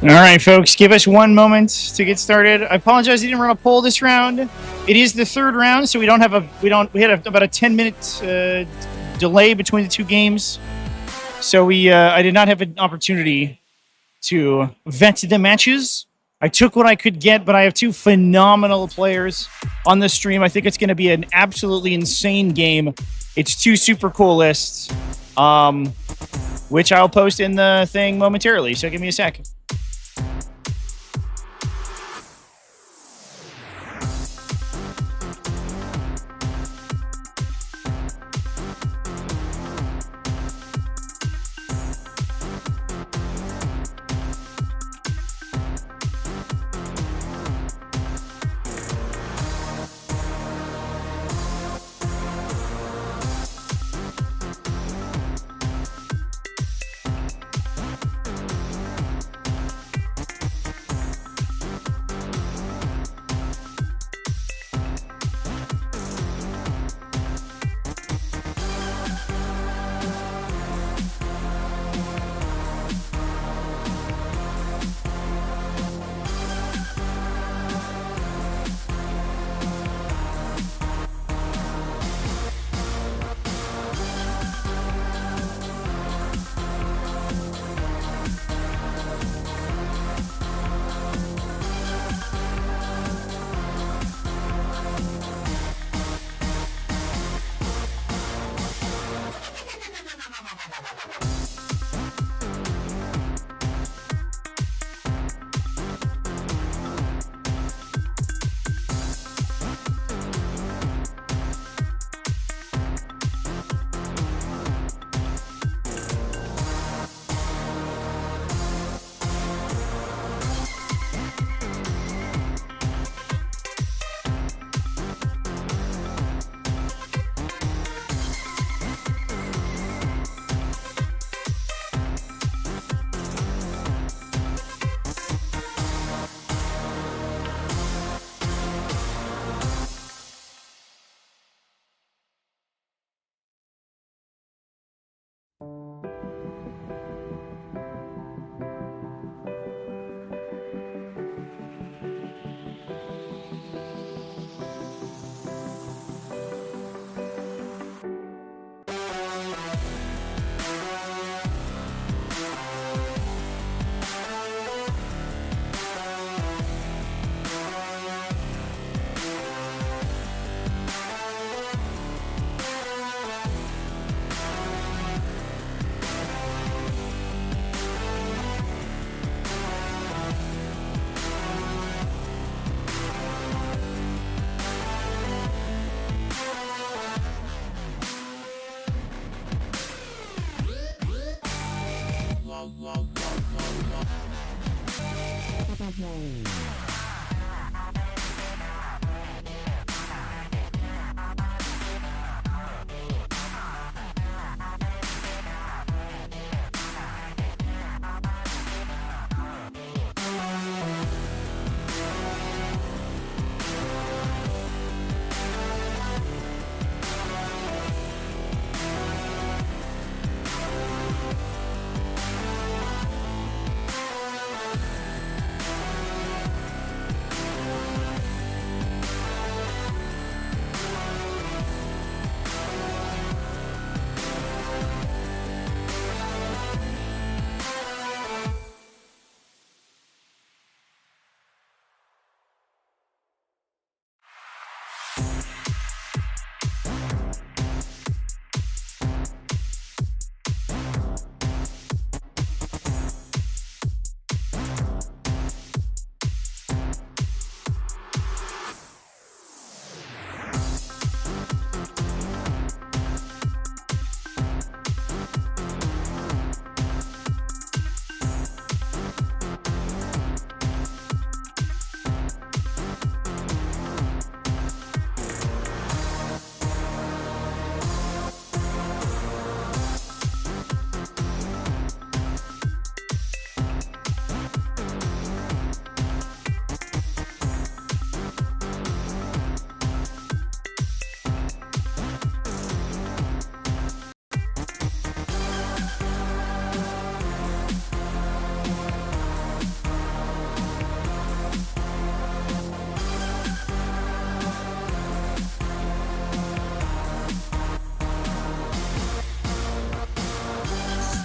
[SPEAKER 1] All right, folks, give us 1 moment to get started. I apologize, I didn't run a poll this round. It is the third round, so we had about a 10-minute delay between the two games. So I did not have an opportunity to vet the matches. I took what I could get, but I have two phenomenal players on the stream. I think it's going to be an absolutely insane game. It's two super cool lists, which I'll post in the thing momentarily. So give me a sec.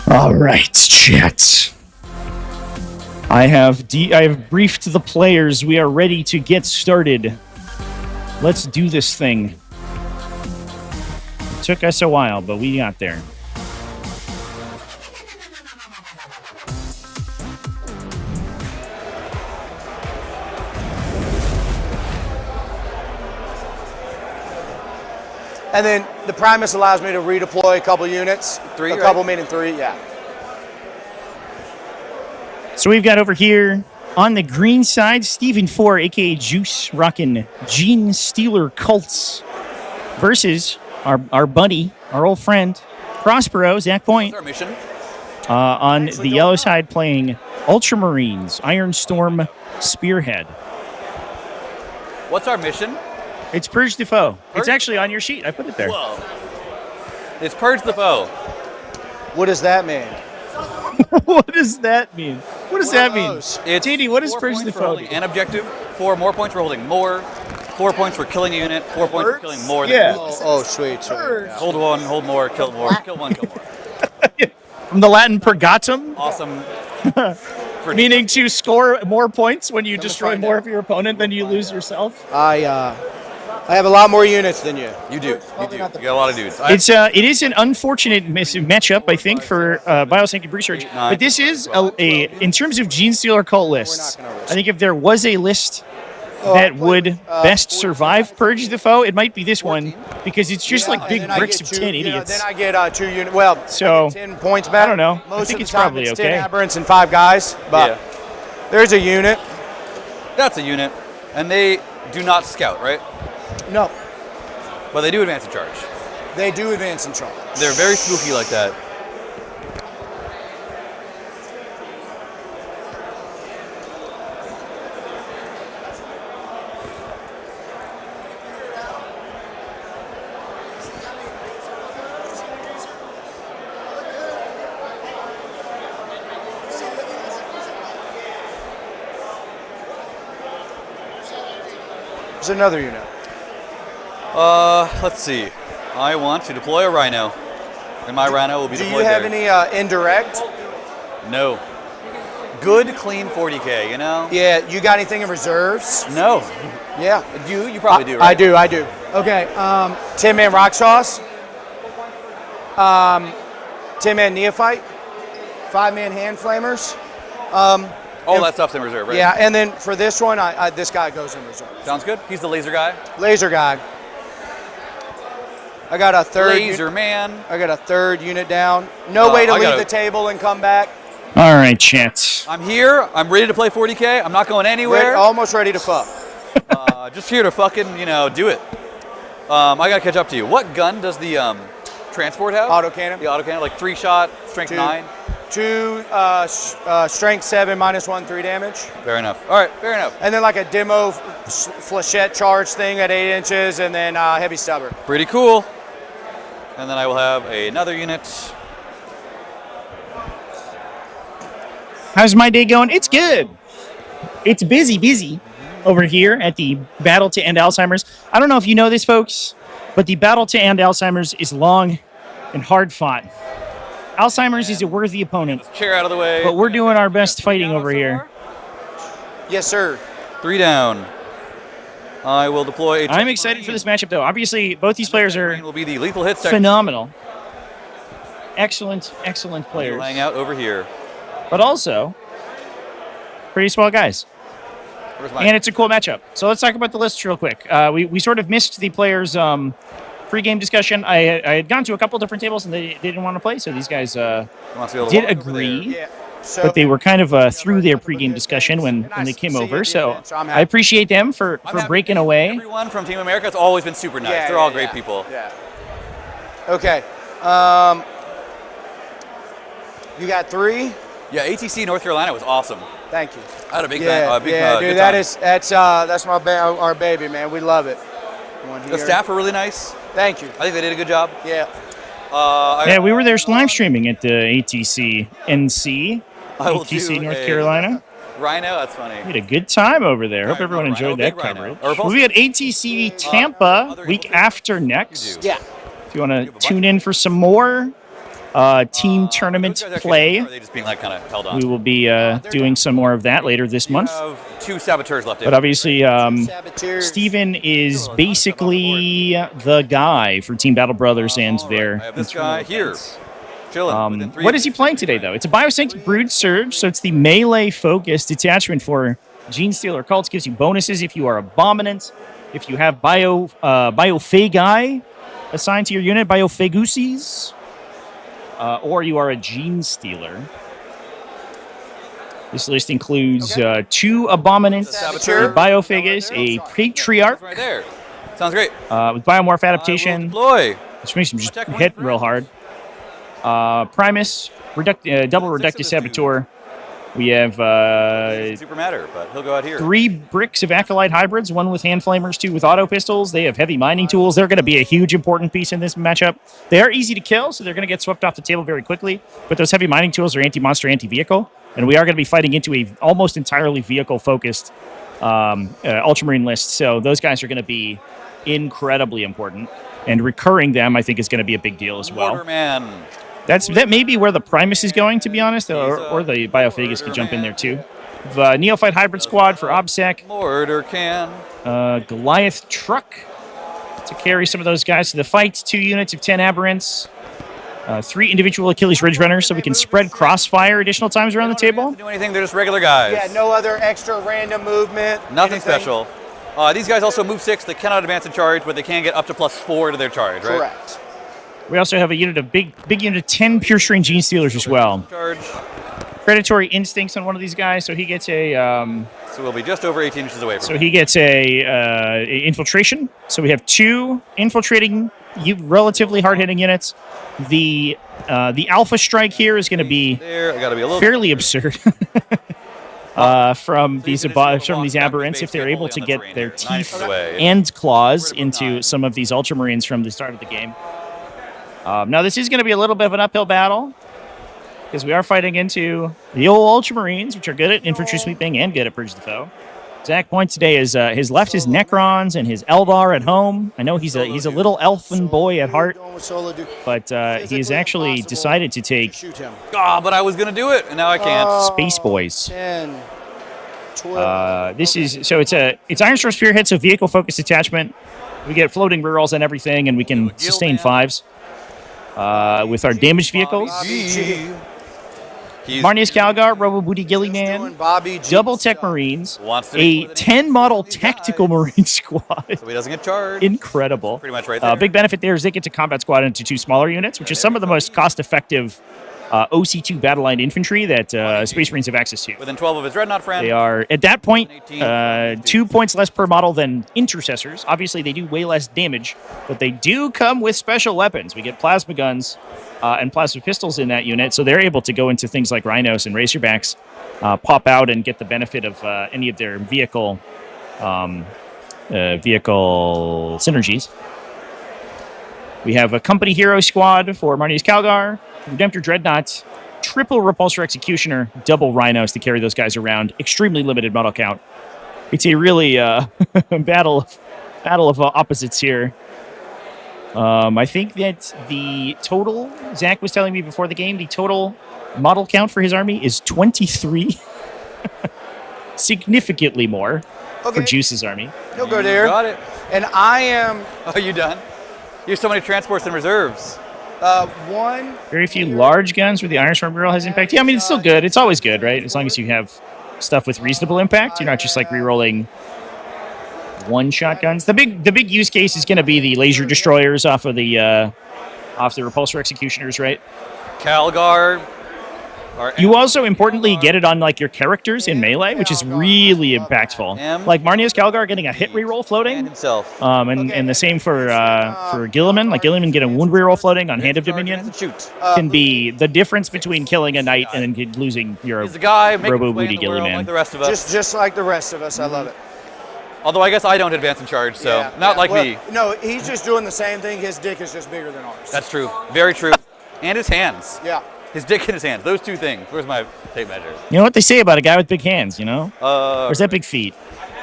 [SPEAKER 1] All right, chat. I have briefed the players. We are ready to get started. Let's do this thing. It took us a while, but we got there.
[SPEAKER 3] And then the Primus allows me to redeploy a couple units.
[SPEAKER 6] Three,
[SPEAKER 3] a
[SPEAKER 6] right?
[SPEAKER 3] couple meaning 3, yeah.
[SPEAKER 1] So we've got over here on the green side, Stephen 4, aka Juice, rocking Genestealer cults, versus our buddy, our old friend, Prospero, Zach Point.
[SPEAKER 6] What's our mission?
[SPEAKER 1] On the yellow side, playing Ultramarines, Ironstorm, Spearhead.
[SPEAKER 6] What's our mission?
[SPEAKER 1] It's Purge the Foe. It's
[SPEAKER 6] Purge?
[SPEAKER 1] actually on your sheet. I put it there.
[SPEAKER 6] Whoa. It's Purge the Foe.
[SPEAKER 3] What does that mean?
[SPEAKER 1] What does that mean? What does that mean?
[SPEAKER 6] It's
[SPEAKER 1] JD, what is
[SPEAKER 6] 4
[SPEAKER 1] Purge
[SPEAKER 6] points
[SPEAKER 1] the
[SPEAKER 6] for
[SPEAKER 1] Foe?
[SPEAKER 6] holding an objective, 4 more points for holding more, 4 points for killing a unit, 4 points for killing more than
[SPEAKER 1] Yeah.
[SPEAKER 3] Oh, sweet. Yeah.
[SPEAKER 6] Hold one, hold more, kill more, kill one, kill more.
[SPEAKER 1] From the Latin purgatum,
[SPEAKER 6] Awesome.
[SPEAKER 1] meaning to score more points when you destroy
[SPEAKER 3] find
[SPEAKER 1] more
[SPEAKER 3] out.
[SPEAKER 1] of your opponent than you lose yourself.
[SPEAKER 3] I have a lot more units than you.
[SPEAKER 6] You do. You do. You got a lot of dudes.
[SPEAKER 1] It is an unfortunate matchup, I think, for Biosync and Research.
[SPEAKER 6] nine.
[SPEAKER 1] But this is in terms of Genestealer cult lists. I think if there was a list that would best survive Purge the Foe, it might be this one because it's just like big bricks of 10 idiots.
[SPEAKER 3] Then I get 2 units. Well,
[SPEAKER 1] So,
[SPEAKER 3] I get 10 points back.
[SPEAKER 1] I don't know.
[SPEAKER 3] Most
[SPEAKER 1] I think
[SPEAKER 3] of
[SPEAKER 1] it's
[SPEAKER 3] the time
[SPEAKER 1] probably
[SPEAKER 3] it's
[SPEAKER 1] okay.
[SPEAKER 3] 10 aberrants and 5 guys, but
[SPEAKER 6] Yeah.
[SPEAKER 3] there's a unit.
[SPEAKER 6] That's a unit. And they do not scout, right?
[SPEAKER 3] No,
[SPEAKER 6] But they do advance in charge.
[SPEAKER 3] they do advance in charge.
[SPEAKER 6] They're very spooky like that.
[SPEAKER 3] There's another unit.
[SPEAKER 6] Let's see. I want to deploy a Rhino. And my Rhino will be
[SPEAKER 3] Do you
[SPEAKER 6] deployed
[SPEAKER 3] have
[SPEAKER 6] there.
[SPEAKER 3] any indirect?
[SPEAKER 6] No. Good, clean 40k, you know?
[SPEAKER 3] Yeah, you got anything in reserves?
[SPEAKER 6] No.
[SPEAKER 3] Yeah.
[SPEAKER 6] You probably do, right?
[SPEAKER 3] I do. Okay, 10-man Rock Sauce, 10-man Neophyte, 5-man Hand Flamers.
[SPEAKER 6] All that stuff's in reserve, right?
[SPEAKER 3] Yeah, and then for this one, this guy goes in reserve.
[SPEAKER 6] Sounds good. He's the laser guy.
[SPEAKER 3] Laser guy. I got a third.
[SPEAKER 6] Laser man.
[SPEAKER 3] I got a third unit down. No way to
[SPEAKER 6] I
[SPEAKER 3] leave
[SPEAKER 6] gotta-
[SPEAKER 3] the table and come back.
[SPEAKER 1] All right, chat.
[SPEAKER 6] I'm here. I'm ready to play 40k. I'm not going anywhere.
[SPEAKER 3] Almost ready to fuck.
[SPEAKER 6] Just here to fucking, do it. I gotta catch up to you. What gun does the transport have?
[SPEAKER 3] Autocannon.
[SPEAKER 6] The autocannon, like 3-shot, strength 9.
[SPEAKER 3] 2, strength 7, -1, 3 damage.
[SPEAKER 6] Fair enough. All right, fair enough.
[SPEAKER 3] And then like a demo flechette charge thing at 8 inches, and then heavy stubber.
[SPEAKER 6] Pretty cool. And then I will have another unit.
[SPEAKER 1] How's my day going? It's good. It's busy over here at the Battle to End Alzheimer's. I don't know if you know this, folks, but the Battle to End Alzheimer's is long and hard fought. Alzheimer's is a worthy opponent,
[SPEAKER 6] Chair out of the way.
[SPEAKER 1] but we're doing our best fighting over here.
[SPEAKER 3] Yes, sir.
[SPEAKER 6] 3 down. I will deploy a
[SPEAKER 1] I'm excited for this matchup, though. Obviously, both these players are
[SPEAKER 6] will be the lethal hit section.
[SPEAKER 1] phenomenal. Excellent players.
[SPEAKER 6] Hang out over here.
[SPEAKER 1] But also, pretty swell guys.
[SPEAKER 6] Where's my
[SPEAKER 1] And it's a cool matchup. So let's talk about the list real quick. We sort of missed the players' pre-game discussion. I had gone to a couple different tables, and they didn't want to play, so these guys did agree.
[SPEAKER 3] Yeah. So,
[SPEAKER 1] But they were kind of through their pre-game discussion when they came over. So I appreciate them for breaking away.
[SPEAKER 6] Everyone from Team America has always been super nice.
[SPEAKER 3] Yeah,
[SPEAKER 6] They're all great people.
[SPEAKER 3] Yeah. Okay. You got 3.
[SPEAKER 6] Yeah, ATC North Carolina was awesome.
[SPEAKER 3] Thank you.
[SPEAKER 6] I had a big
[SPEAKER 3] Dude,
[SPEAKER 6] good
[SPEAKER 3] that's
[SPEAKER 6] time.
[SPEAKER 3] our baby, man. We love it.
[SPEAKER 6] The staff were really nice.
[SPEAKER 3] Thank you.
[SPEAKER 6] I think they did a good job.
[SPEAKER 3] Yeah.
[SPEAKER 1] Yeah, we were there live streaming at the ATC NC,
[SPEAKER 6] I will
[SPEAKER 1] ATC
[SPEAKER 6] do
[SPEAKER 1] North
[SPEAKER 6] a
[SPEAKER 1] Carolina.
[SPEAKER 6] Rhino, that's funny.
[SPEAKER 1] We had a good time over there. Hope
[SPEAKER 6] Rhino,
[SPEAKER 1] everyone enjoyed
[SPEAKER 6] big
[SPEAKER 1] that
[SPEAKER 6] Rhino.
[SPEAKER 1] coverage.
[SPEAKER 6] Or both.
[SPEAKER 1] We had ATC Tampa
[SPEAKER 6] other
[SPEAKER 1] week
[SPEAKER 6] infiltrators?
[SPEAKER 1] after next.
[SPEAKER 3] Yeah.
[SPEAKER 1] If you want to tune in for some more team tournament
[SPEAKER 6] Those guys actually-
[SPEAKER 1] play,
[SPEAKER 6] Or are they just being like kind of held on?
[SPEAKER 1] we will be doing some more of that later this month.
[SPEAKER 6] We have 2 saboteurs left.
[SPEAKER 1] But obviously,
[SPEAKER 3] Saboteurs.
[SPEAKER 1] Steven is basically the guy for Team Battle Brothers and their
[SPEAKER 6] I have this
[SPEAKER 1] internal
[SPEAKER 6] guy here.
[SPEAKER 1] events.
[SPEAKER 6] Chilling. within 3
[SPEAKER 1] What is he
[SPEAKER 6] inches.
[SPEAKER 1] playing today, though? It's a Biosync Brood Surge, so it's the melee-focused detachment for Genestealer cults. Gives you bonuses if you are Abominant, if you have Biophagi assigned to your unit, Biophaguses, or you are a Genestealer. This list includes 2 Abominants,
[SPEAKER 3] Saboteur.
[SPEAKER 1] a Biophagus, a Patriarch
[SPEAKER 6] Right there. Sounds great.
[SPEAKER 1] with Biomorph Adaptation,
[SPEAKER 6] Deploy.
[SPEAKER 1] which makes him just
[SPEAKER 6] Attack one
[SPEAKER 1] hit
[SPEAKER 6] through.
[SPEAKER 1] real hard. Primus, double Reductive Saboteur. We have
[SPEAKER 6] Super matter, but he'll go out here.
[SPEAKER 1] 3 bricks of Acolyte Hybrids, 1 with hand flamers, 2 with auto pistols. They have heavy mining tools. They're going to be a huge important piece in this matchup. They are easy to kill, so they're going to get swept off the table very quickly. But those heavy mining tools are anti-monster, anti-vehicle. And we are going to be fighting into a almost entirely vehicle-focused Ultramarine list. So those guys are going to be incredibly important. And recurring them, I think, is going to be a big deal as well.
[SPEAKER 6] Waterman.
[SPEAKER 1] That may be where the Primus is going, to be honest, or the Biophagus could jump in there too. The Neophyte Hybrid Squad for OBSEC.
[SPEAKER 6] Mortar can.
[SPEAKER 1] Goliath Truck to carry some of those guys to the fight. 2 units of 10 Aberrants. 3 individual Achilles Ridge Runners, so we can spread crossfire additional times around the
[SPEAKER 6] They don't
[SPEAKER 1] table.
[SPEAKER 6] have to do anything. They're just regular guys.
[SPEAKER 3] Yeah, no other extra random movement.
[SPEAKER 6] Nothing
[SPEAKER 3] anything.
[SPEAKER 6] special. These guys also move 6. They cannot advance in charge, but they can get up to +4 to their charge, right?
[SPEAKER 3] Correct.
[SPEAKER 1] We also have a unit of big unit of 10 Pure Strain Genestealers as well.
[SPEAKER 6] Charge.
[SPEAKER 1] Predatory Instincts on one of these guys, so he gets a
[SPEAKER 6] So we'll be just over 18 inches away from
[SPEAKER 1] So
[SPEAKER 6] him.
[SPEAKER 1] he gets a infiltration. So we have 2 infiltrating, relatively hard-hitting units. The Alpha Strike here is going to be
[SPEAKER 6] There, I gotta be a little
[SPEAKER 1] fairly absurd from these Aberrants if they're able to get their teeth and claws into some of these Ultramarines from the start of the game. Now this is going to be a little bit of an uphill battle because we are fighting into the old Ultramarines, which are good at infantry sweeping and good at purge the foe. Zach Point today is his left his Necrons and his Eldar at home. I know he's a little elfin boy at heart, but he has actually decided to take
[SPEAKER 3] Shoot him.
[SPEAKER 6] but I was gonna do it, and now I can't.
[SPEAKER 1] Space Boys.
[SPEAKER 3] 10, 12.
[SPEAKER 1] This is so it's Iron Storm Spearhead, so vehicle focused attachment. We get floating rerolls and everything, and we can sustain 5s with our damaged vehicles. Marnius Calgar, Robo Booty Gillyman,
[SPEAKER 3] Bobby G
[SPEAKER 1] Double Tech
[SPEAKER 3] stuff.
[SPEAKER 1] Marines,
[SPEAKER 6] Wants to
[SPEAKER 1] a 10 model Tactical Marine Squad.
[SPEAKER 6] So he doesn't get charged.
[SPEAKER 1] Incredible.
[SPEAKER 6] Pretty much right there.
[SPEAKER 1] Big benefit there is they get to combat squad into 2 smaller units, which is some of the most cost-effective OC2 battle line infantry that Space Marines have access to.
[SPEAKER 6] Within 12 of his Dreadnought friend.
[SPEAKER 1] They are, at that point, 2 points less per model than intercessors. Obviously, they do way less damage, but they do come with special weapons. We get plasma guns and plasma pistols in that unit, so they're able to go into things like Rhinos and Razorbacks, pop out and get the benefit of any of their vehicle synergies. We have a Company Hero Squad for Marnius Calgar, Redemptor Dreadnought, triple Repulsor Executioner, double Rhinos to carry those guys around. Extremely limited model count. It's a really battle of opposites here. I think that the total, Zach was telling me before the game, the total model count for his army is 23. Significantly more for Juice's army.
[SPEAKER 9] He'll go there.
[SPEAKER 6] Got it.
[SPEAKER 9] And I am...
[SPEAKER 6] Are you done? You have so many transports and reserves.
[SPEAKER 9] One...
[SPEAKER 1] Very few large guns where the Iron Storm reroll has impact. Yeah, I mean, it's still good. It's always good, right? As long as you have stuff with reasonable impact. You're not just like rerolling one-shot guns. The big use case is going to be the laser destroyers off the repulsor executioners, right?
[SPEAKER 6] Calgar.
[SPEAKER 1] You also importantly get it on like your characters in melee, which is really impactful. Like Marnius Calgar getting a hit reroll floating,
[SPEAKER 6] himself.
[SPEAKER 1] And the same for Gilliman. Like Gilliman getting a wound reroll floating on Hand of Dominion can be the difference between killing a knight and then losing your Robo Booty Gilliman.
[SPEAKER 6] Like the rest of us.
[SPEAKER 9] Just like the rest of us. I love it.
[SPEAKER 6] Although I guess I don't advance in charge, so not like me.
[SPEAKER 9] No, he's just doing the same thing. His dick is just bigger than ours.
[SPEAKER 6] That's true. Very true. And his hands.
[SPEAKER 9] Yeah.
[SPEAKER 6] His dick in his hands. Those two things. Where's my tape measure?
[SPEAKER 1] You know what they say about a guy with big hands, you know? Or is that big feet?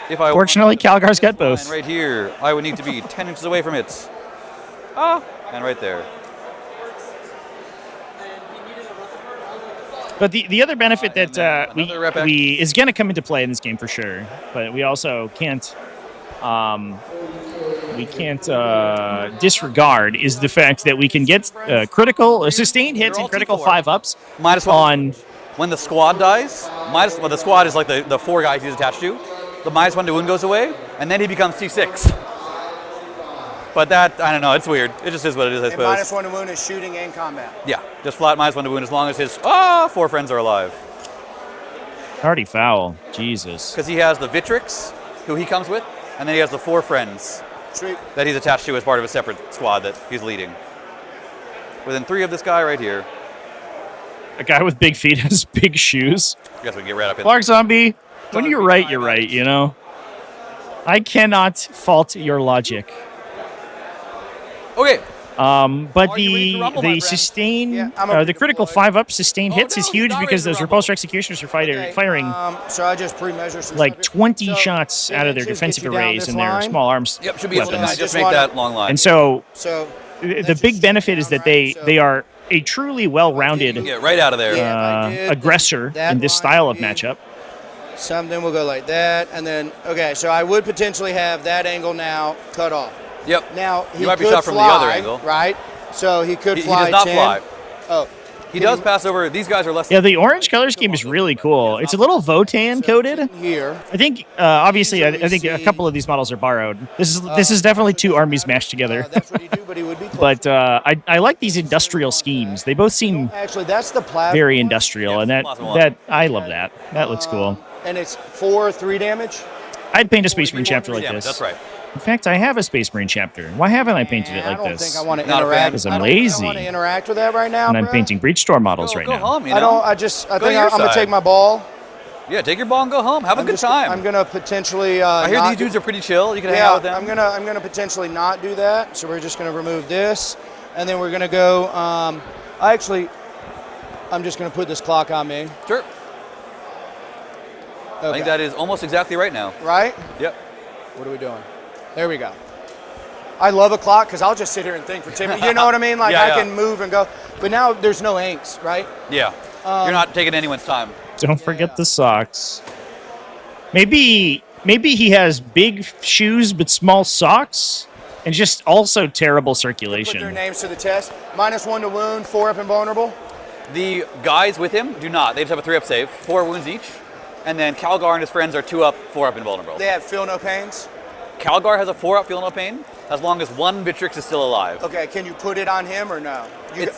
[SPEAKER 1] Fortunately, Calgar's got both.
[SPEAKER 6] Right here, I would need to be 10 inches away from it. And right there.
[SPEAKER 1] But the other benefit that we is going to come into play in this game for sure, but we also can't disregard is the fact that we can get critical sustained hits and critical 5-ups
[SPEAKER 6] -1
[SPEAKER 1] on
[SPEAKER 6] when the squad dies. The squad is like the 4 guys he's attached to. The -1 to wound goes away, and then he becomes T6. But that, I don't know, it's weird. It just is what it is, I suppose.
[SPEAKER 9] And -1 to wound is shooting and combat.
[SPEAKER 6] Yeah, just flat -1 to wound as long as his 4 friends are alive.
[SPEAKER 1] Already foul. Jesus.
[SPEAKER 6] Because he has the Vitrix, who he comes with, and then he has the 4 friends that he's attached to as part of a separate squad that he's leading. Within 3 of this guy right here.
[SPEAKER 1] A guy with big feet has big shoes.
[SPEAKER 6] I guess we can get right up in
[SPEAKER 1] Clark Zombie, when you're right, you know? I cannot fault your logic.
[SPEAKER 6] Okay.
[SPEAKER 1] But the sustain, the critical 5-up sustained hits is huge because those repulsor executioners are firing
[SPEAKER 9] so I just pre-measure some
[SPEAKER 1] like
[SPEAKER 9] stuff.
[SPEAKER 1] 20 shots out of their defensive arrays and their small arms.
[SPEAKER 6] Yep, should be able to just make that long line.
[SPEAKER 1] And so the big benefit is that they are a truly well-rounded
[SPEAKER 6] right out of there.
[SPEAKER 1] Aggressor in this style of matchup.
[SPEAKER 9] Something will go like that, and then so I would potentially have that angle now cut off.
[SPEAKER 6] Yep.
[SPEAKER 9] Now he
[SPEAKER 6] might be
[SPEAKER 9] could
[SPEAKER 6] shot from the other angle,
[SPEAKER 9] right? So he could fly.
[SPEAKER 6] He does not
[SPEAKER 9] 10.
[SPEAKER 6] fly.
[SPEAKER 9] Oh,
[SPEAKER 6] he does pass over. These guys are less.
[SPEAKER 1] Yeah, the orange color scheme is really cool. It's a little Votan coded.
[SPEAKER 9] Here,
[SPEAKER 1] I think obviously I think a couple of these models are borrowed. This is definitely 2 armies mashed together.
[SPEAKER 9] That's what you do, but he would be close.
[SPEAKER 1] But I like these industrial schemes. They both seem
[SPEAKER 9] actually that's the plasma
[SPEAKER 1] very industrial, and that I love that. That looks cool.
[SPEAKER 9] And it's 4/3 damage.
[SPEAKER 1] I'd paint a Space Marine chapter like
[SPEAKER 6] damage,
[SPEAKER 1] this.
[SPEAKER 6] That's right.
[SPEAKER 1] In fact, I have a Space Marine chapter. Why haven't I painted it like
[SPEAKER 9] I don't
[SPEAKER 1] this?
[SPEAKER 9] think I want to interact.
[SPEAKER 1] Because I'm lazy.
[SPEAKER 9] I want to interact with that right now.
[SPEAKER 1] And I'm painting Breachstorm models right
[SPEAKER 6] go
[SPEAKER 1] now.
[SPEAKER 6] Home, you know?
[SPEAKER 9] I think
[SPEAKER 6] to your
[SPEAKER 9] I'm gonna
[SPEAKER 6] side.
[SPEAKER 9] take my ball.
[SPEAKER 6] Yeah, take your ball and go home. Have a good time.
[SPEAKER 9] I'm gonna potentially.
[SPEAKER 6] I hear these dudes are pretty chill. You can hang out with them.
[SPEAKER 9] I'm gonna potentially not do that. So we're just gonna remove this, and then we're gonna go. I'm just gonna put this clock on me.
[SPEAKER 6] Sure.
[SPEAKER 9] Okay.
[SPEAKER 6] I think that is almost exactly right now.
[SPEAKER 9] Right?
[SPEAKER 6] Yep.
[SPEAKER 9] What are we doing? There we go. I love a clock because I'll just sit here and think for 10 minutes. You know what I mean? Like I can move and go. But now there's no inks, right?
[SPEAKER 6] Yeah. You're not taking anyone's time.
[SPEAKER 1] Don't forget the socks. Maybe he has big shoes but small socks, and just also terrible
[SPEAKER 9] Put their
[SPEAKER 1] circulation.
[SPEAKER 9] names to the test. -1 to wound, 4 up invulnerable.
[SPEAKER 6] The guys with him do not. They just have a 3-up save, 4 wounds each. And then Calgar and his friends are 2-up, 4-up invulnerable.
[SPEAKER 9] They have feel no pains.
[SPEAKER 6] Calgar has a 4-up feel no pain. as long as one Vitrix is still alive.
[SPEAKER 9] Okay, can you put it on him or no?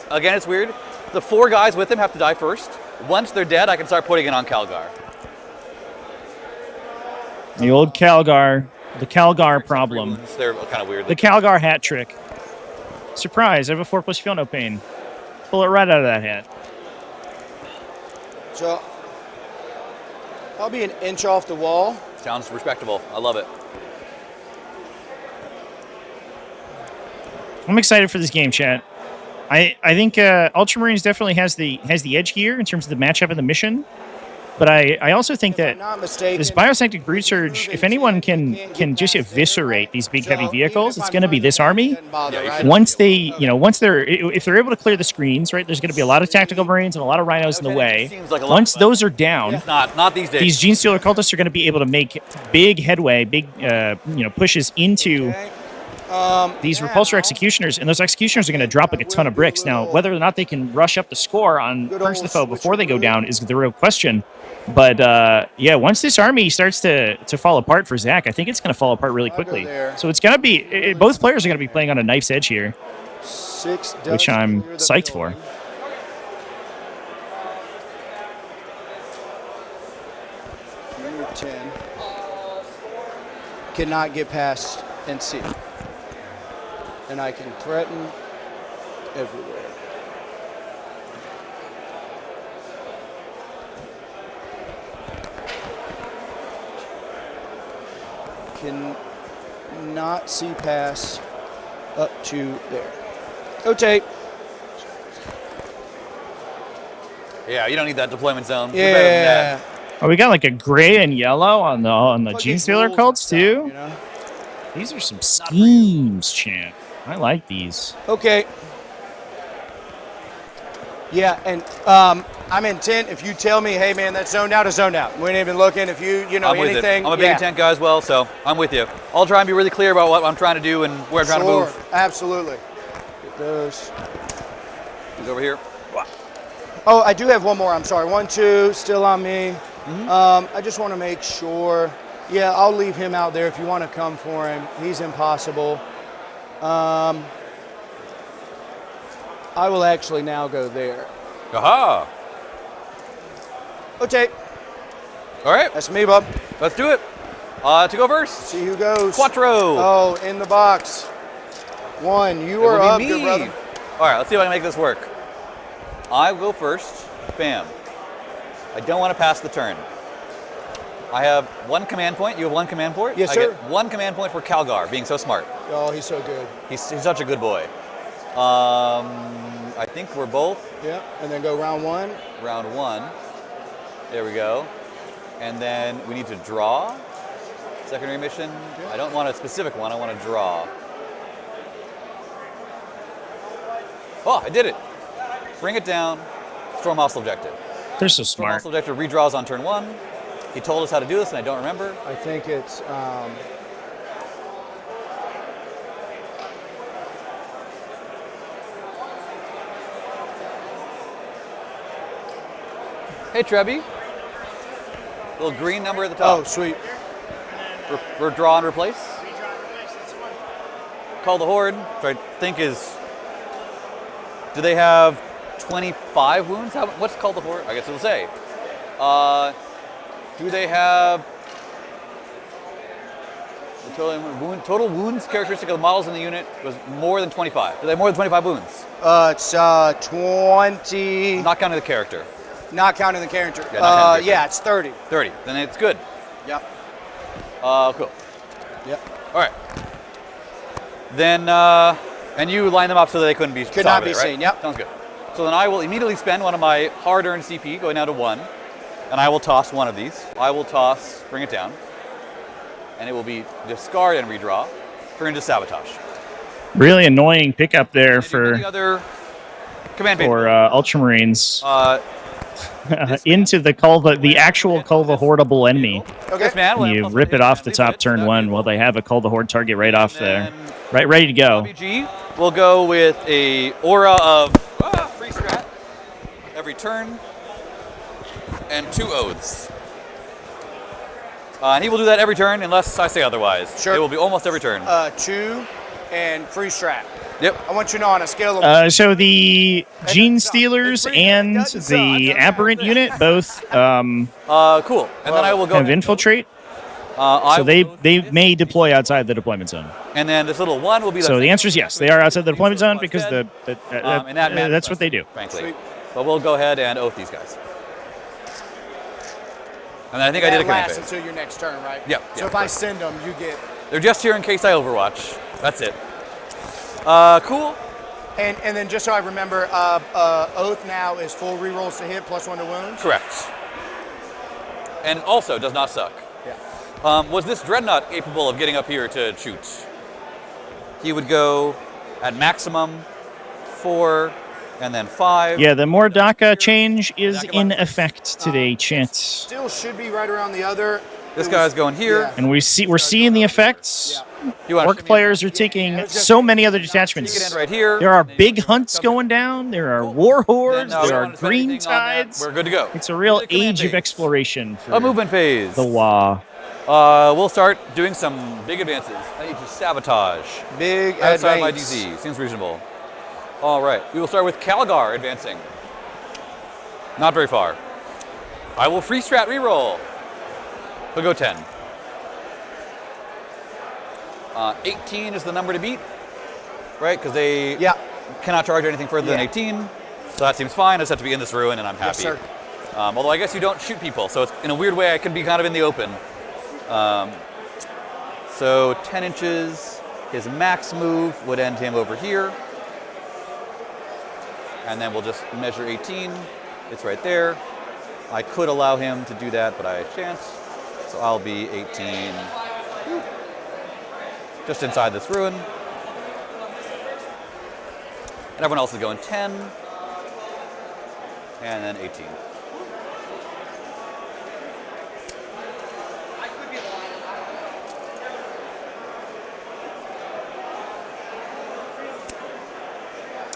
[SPEAKER 6] Again, it's weird. The 4 guys with him have to die first. Once they're dead, I can start putting it on Calgar.
[SPEAKER 1] The old Calgar. The Calgar problem.
[SPEAKER 6] They're kind of weird.
[SPEAKER 1] The Calgar hat trick. Surprise, I have a 4+ feel no pain. Pull it right out of that hat.
[SPEAKER 9] So, I'll be an inch off the wall.
[SPEAKER 6] Sounds respectable. I love it.
[SPEAKER 1] I'm excited for this game, chat. I think Ultramarines definitely has the edge here in terms of the matchup and the mission. But I also think that this Biosectic Brood Surge, if anyone can just eviscerate these big heavy vehicles, it's going to be this army. Once if they're able to clear the screens, right? There's going to be a lot of tactical Marines and a lot of Rhinos in the way. Once those are down,
[SPEAKER 6] not these days.
[SPEAKER 1] These Genestealer cultists are going to be able to make big headway, big pushes into these repulsor executioners, and those executioners are going to drop like a ton of bricks. Now, whether or not they can rush up the score on Purge the Foe before they go down is the real question. But once this army starts to fall apart for Zach, I think it's going to fall apart really quickly. So it's going to be both players are going to be playing on a knife's edge here, which I'm psyched for.
[SPEAKER 9] Number 10 cannot get past NC, and I can threaten everywhere. Can not see pass up to there. Okay.
[SPEAKER 6] Yeah, you don't need that deployment zone.
[SPEAKER 9] Yeah. You're better than that.
[SPEAKER 1] Oh, we got like a gray and yellow on the Genestealer cults too. These are some schemes, champ. I like these.
[SPEAKER 9] Okay. Yeah, and I'm intent. If you tell me, hey man, that's zoned out, is zoned out. We ain't even looking. If you know
[SPEAKER 6] I'm with
[SPEAKER 9] anything.
[SPEAKER 6] It. I'm a big intent guy as well, so I'm with you. I'll try and be really clear about what I'm trying to do and where I'm trying to move.
[SPEAKER 9] Absolutely. Get those.
[SPEAKER 6] He's over here.
[SPEAKER 9] Oh, I do have one more. I'm sorry. 1, 2, still on me. I just want to make sure. Yeah, I'll leave him out there if you want to come for him. He's impossible. I will actually now go there.
[SPEAKER 6] Aha!
[SPEAKER 9] Okay.
[SPEAKER 6] All right.
[SPEAKER 9] That's me, bub.
[SPEAKER 6] Let's do it. To go first.
[SPEAKER 9] See who goes.
[SPEAKER 6] Quattro.
[SPEAKER 9] Oh, in the box. 1. You are up, good brother.
[SPEAKER 6] All right, let's see if I can make this work. I will go first. Bam. I don't want to pass the turn. I have 1 command point. You have 1 command point?
[SPEAKER 9] Yes, sir.
[SPEAKER 6] I get 1 command point for Calgar, being so smart.
[SPEAKER 9] Oh, he's so good.
[SPEAKER 6] He's such a good boy. I think we're both.
[SPEAKER 9] Yeah, and then go round 1.
[SPEAKER 6] Round 1. There we go. And then we need to draw. Secondary mission. Yeah. I don't want a specific one. I want to draw. Oh, I did it. Bring it down. Storm hostile objective.
[SPEAKER 1] They're so
[SPEAKER 6] Storm
[SPEAKER 1] smart.
[SPEAKER 6] hostile objective redraws on turn 1. He told us how to do this, and I don't remember.
[SPEAKER 9] I think it's.
[SPEAKER 6] Hey, Trebby. Little green number at the top.
[SPEAKER 9] Oh, sweet.
[SPEAKER 6] Draw and replace. Call the Horde, which I think is. Do they have 25 wounds? What's called the Horde? I guess it'll say. Do they have the total wounds characteristic of the models in the unit was more than 25? Do they have more than 25 wounds?
[SPEAKER 9] It's 20.
[SPEAKER 6] Not counting the character.
[SPEAKER 9] Not counting the character.
[SPEAKER 6] Yeah,
[SPEAKER 9] it's 30.
[SPEAKER 6] 30. Then it's good.
[SPEAKER 9] Yep.
[SPEAKER 6] Cool.
[SPEAKER 9] Yep.
[SPEAKER 6] All right. Then, and you line them up so that they couldn't be
[SPEAKER 9] Could not be
[SPEAKER 6] right?
[SPEAKER 9] seen. Yep.
[SPEAKER 6] Sounds good. So then I will immediately spend one of my hard-earned CP, going down to 1, and I will toss one of these. I will toss, bring it down, and it will be discard and redraw, turn into sabotage.
[SPEAKER 1] Really annoying pickup there for
[SPEAKER 6] other command
[SPEAKER 1] Ultramarines. Into the actual Culva Hordeable enemy.
[SPEAKER 6] Okay, man.
[SPEAKER 1] And you rip it off the top turn 1 while they have a Culva Horde target right off there. Right, ready to go.
[SPEAKER 6] WG will go with a aura of free strat every turn and 2 oaths. And he will do that every turn unless I say otherwise.
[SPEAKER 9] Sure.
[SPEAKER 6] It will be almost every turn.
[SPEAKER 9] 2 and free strap.
[SPEAKER 6] Yep.
[SPEAKER 9] I want you to know on a scale of
[SPEAKER 1] So the Genestealers and the Aberrant unit both
[SPEAKER 6] Cool. And then I will go
[SPEAKER 1] have infiltrate. So they may deploy outside the deployment zone.
[SPEAKER 6] And then this little one will be.
[SPEAKER 1] So the answer is yes. They are outside the deployment zone because
[SPEAKER 6] and that
[SPEAKER 1] that's what they do.
[SPEAKER 6] Frankly,
[SPEAKER 9] Sweet.
[SPEAKER 6] but we'll go ahead and oath these guys. And I think I did a
[SPEAKER 9] that
[SPEAKER 6] command
[SPEAKER 9] lasts
[SPEAKER 6] phase.
[SPEAKER 9] until your next turn, right?
[SPEAKER 6] Yep,
[SPEAKER 9] So
[SPEAKER 6] yep.
[SPEAKER 9] if I send them, you get.
[SPEAKER 6] They're just here in case I overwatch. That's it. Cool.
[SPEAKER 9] And then just so I remember, oath now is full rerolls to hit +1 to wounds.
[SPEAKER 6] Correct. And also does not suck.
[SPEAKER 9] Yeah.
[SPEAKER 6] Was this Dreadnought capable of getting up here to shoot? He would go at maximum 4 and then 5.
[SPEAKER 1] Yeah, the Mordaka change is in effect today, chat.
[SPEAKER 9] Still should be right around the other.
[SPEAKER 6] This guy's going here.
[SPEAKER 9] Yeah.
[SPEAKER 1] And we're seeing the effects.
[SPEAKER 6] You want
[SPEAKER 1] Orc players are taking so many other detachments.
[SPEAKER 6] You can end right here.
[SPEAKER 1] There are big hunts going down. There are war hordes.
[SPEAKER 6] Then, we
[SPEAKER 1] There
[SPEAKER 6] don't
[SPEAKER 1] are
[SPEAKER 6] want to spend
[SPEAKER 1] green
[SPEAKER 6] anything on that.
[SPEAKER 1] tides.
[SPEAKER 6] We're good to go.
[SPEAKER 1] It's a real
[SPEAKER 6] Command
[SPEAKER 1] age of
[SPEAKER 6] phase.
[SPEAKER 1] exploration for
[SPEAKER 6] A movement phase.
[SPEAKER 1] the WA.
[SPEAKER 6] We'll start doing some big advances. I need to sabotage.
[SPEAKER 9] Big
[SPEAKER 6] Outside my
[SPEAKER 9] advance.
[SPEAKER 6] DZ. Seems reasonable. All right. We will start with Calgar advancing. Not very far. I will free strat reroll. We'll go 10. 18 is the number to beat, right? Because they cannot charge anything further than 18. So that seems fine. I just have to be in this ruin and I'm happy.
[SPEAKER 9] Yes, sir.
[SPEAKER 6] Although I guess you don't shoot people, so it's, in a weird way I can be kind of in the open. So 10 inches, his max move would end him over here. And then we'll just measure 18. It's right there. I could allow him to do that, but I shan't. So I'll be 18. Just inside this ruin. And everyone else is going 10. And then 18.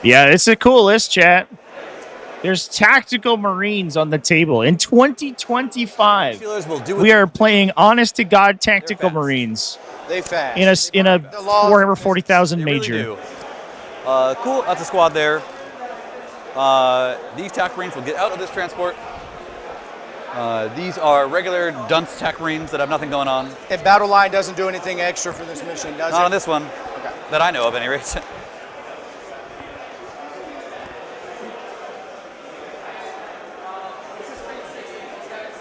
[SPEAKER 1] Yeah, it's a cool list, chat. There's Tactical Marines on the table. In 2025,
[SPEAKER 6] Steelers will do
[SPEAKER 1] we
[SPEAKER 6] it.
[SPEAKER 1] are playing honest-to-God Tactical
[SPEAKER 6] fast.
[SPEAKER 1] Marines
[SPEAKER 9] They fast.
[SPEAKER 1] in a
[SPEAKER 9] The law-
[SPEAKER 1] Warhammer 40,000
[SPEAKER 6] They really
[SPEAKER 1] major.
[SPEAKER 6] do. Cool, that's a squad there. These TAC Marines will get out of this transport. These are regular dunce TAC Marines that have nothing going on.
[SPEAKER 9] And Battle Line doesn't do anything extra for this mission, does
[SPEAKER 6] Not
[SPEAKER 9] it?
[SPEAKER 6] on this one,
[SPEAKER 9] Okay.
[SPEAKER 6] that I know of, at any rate.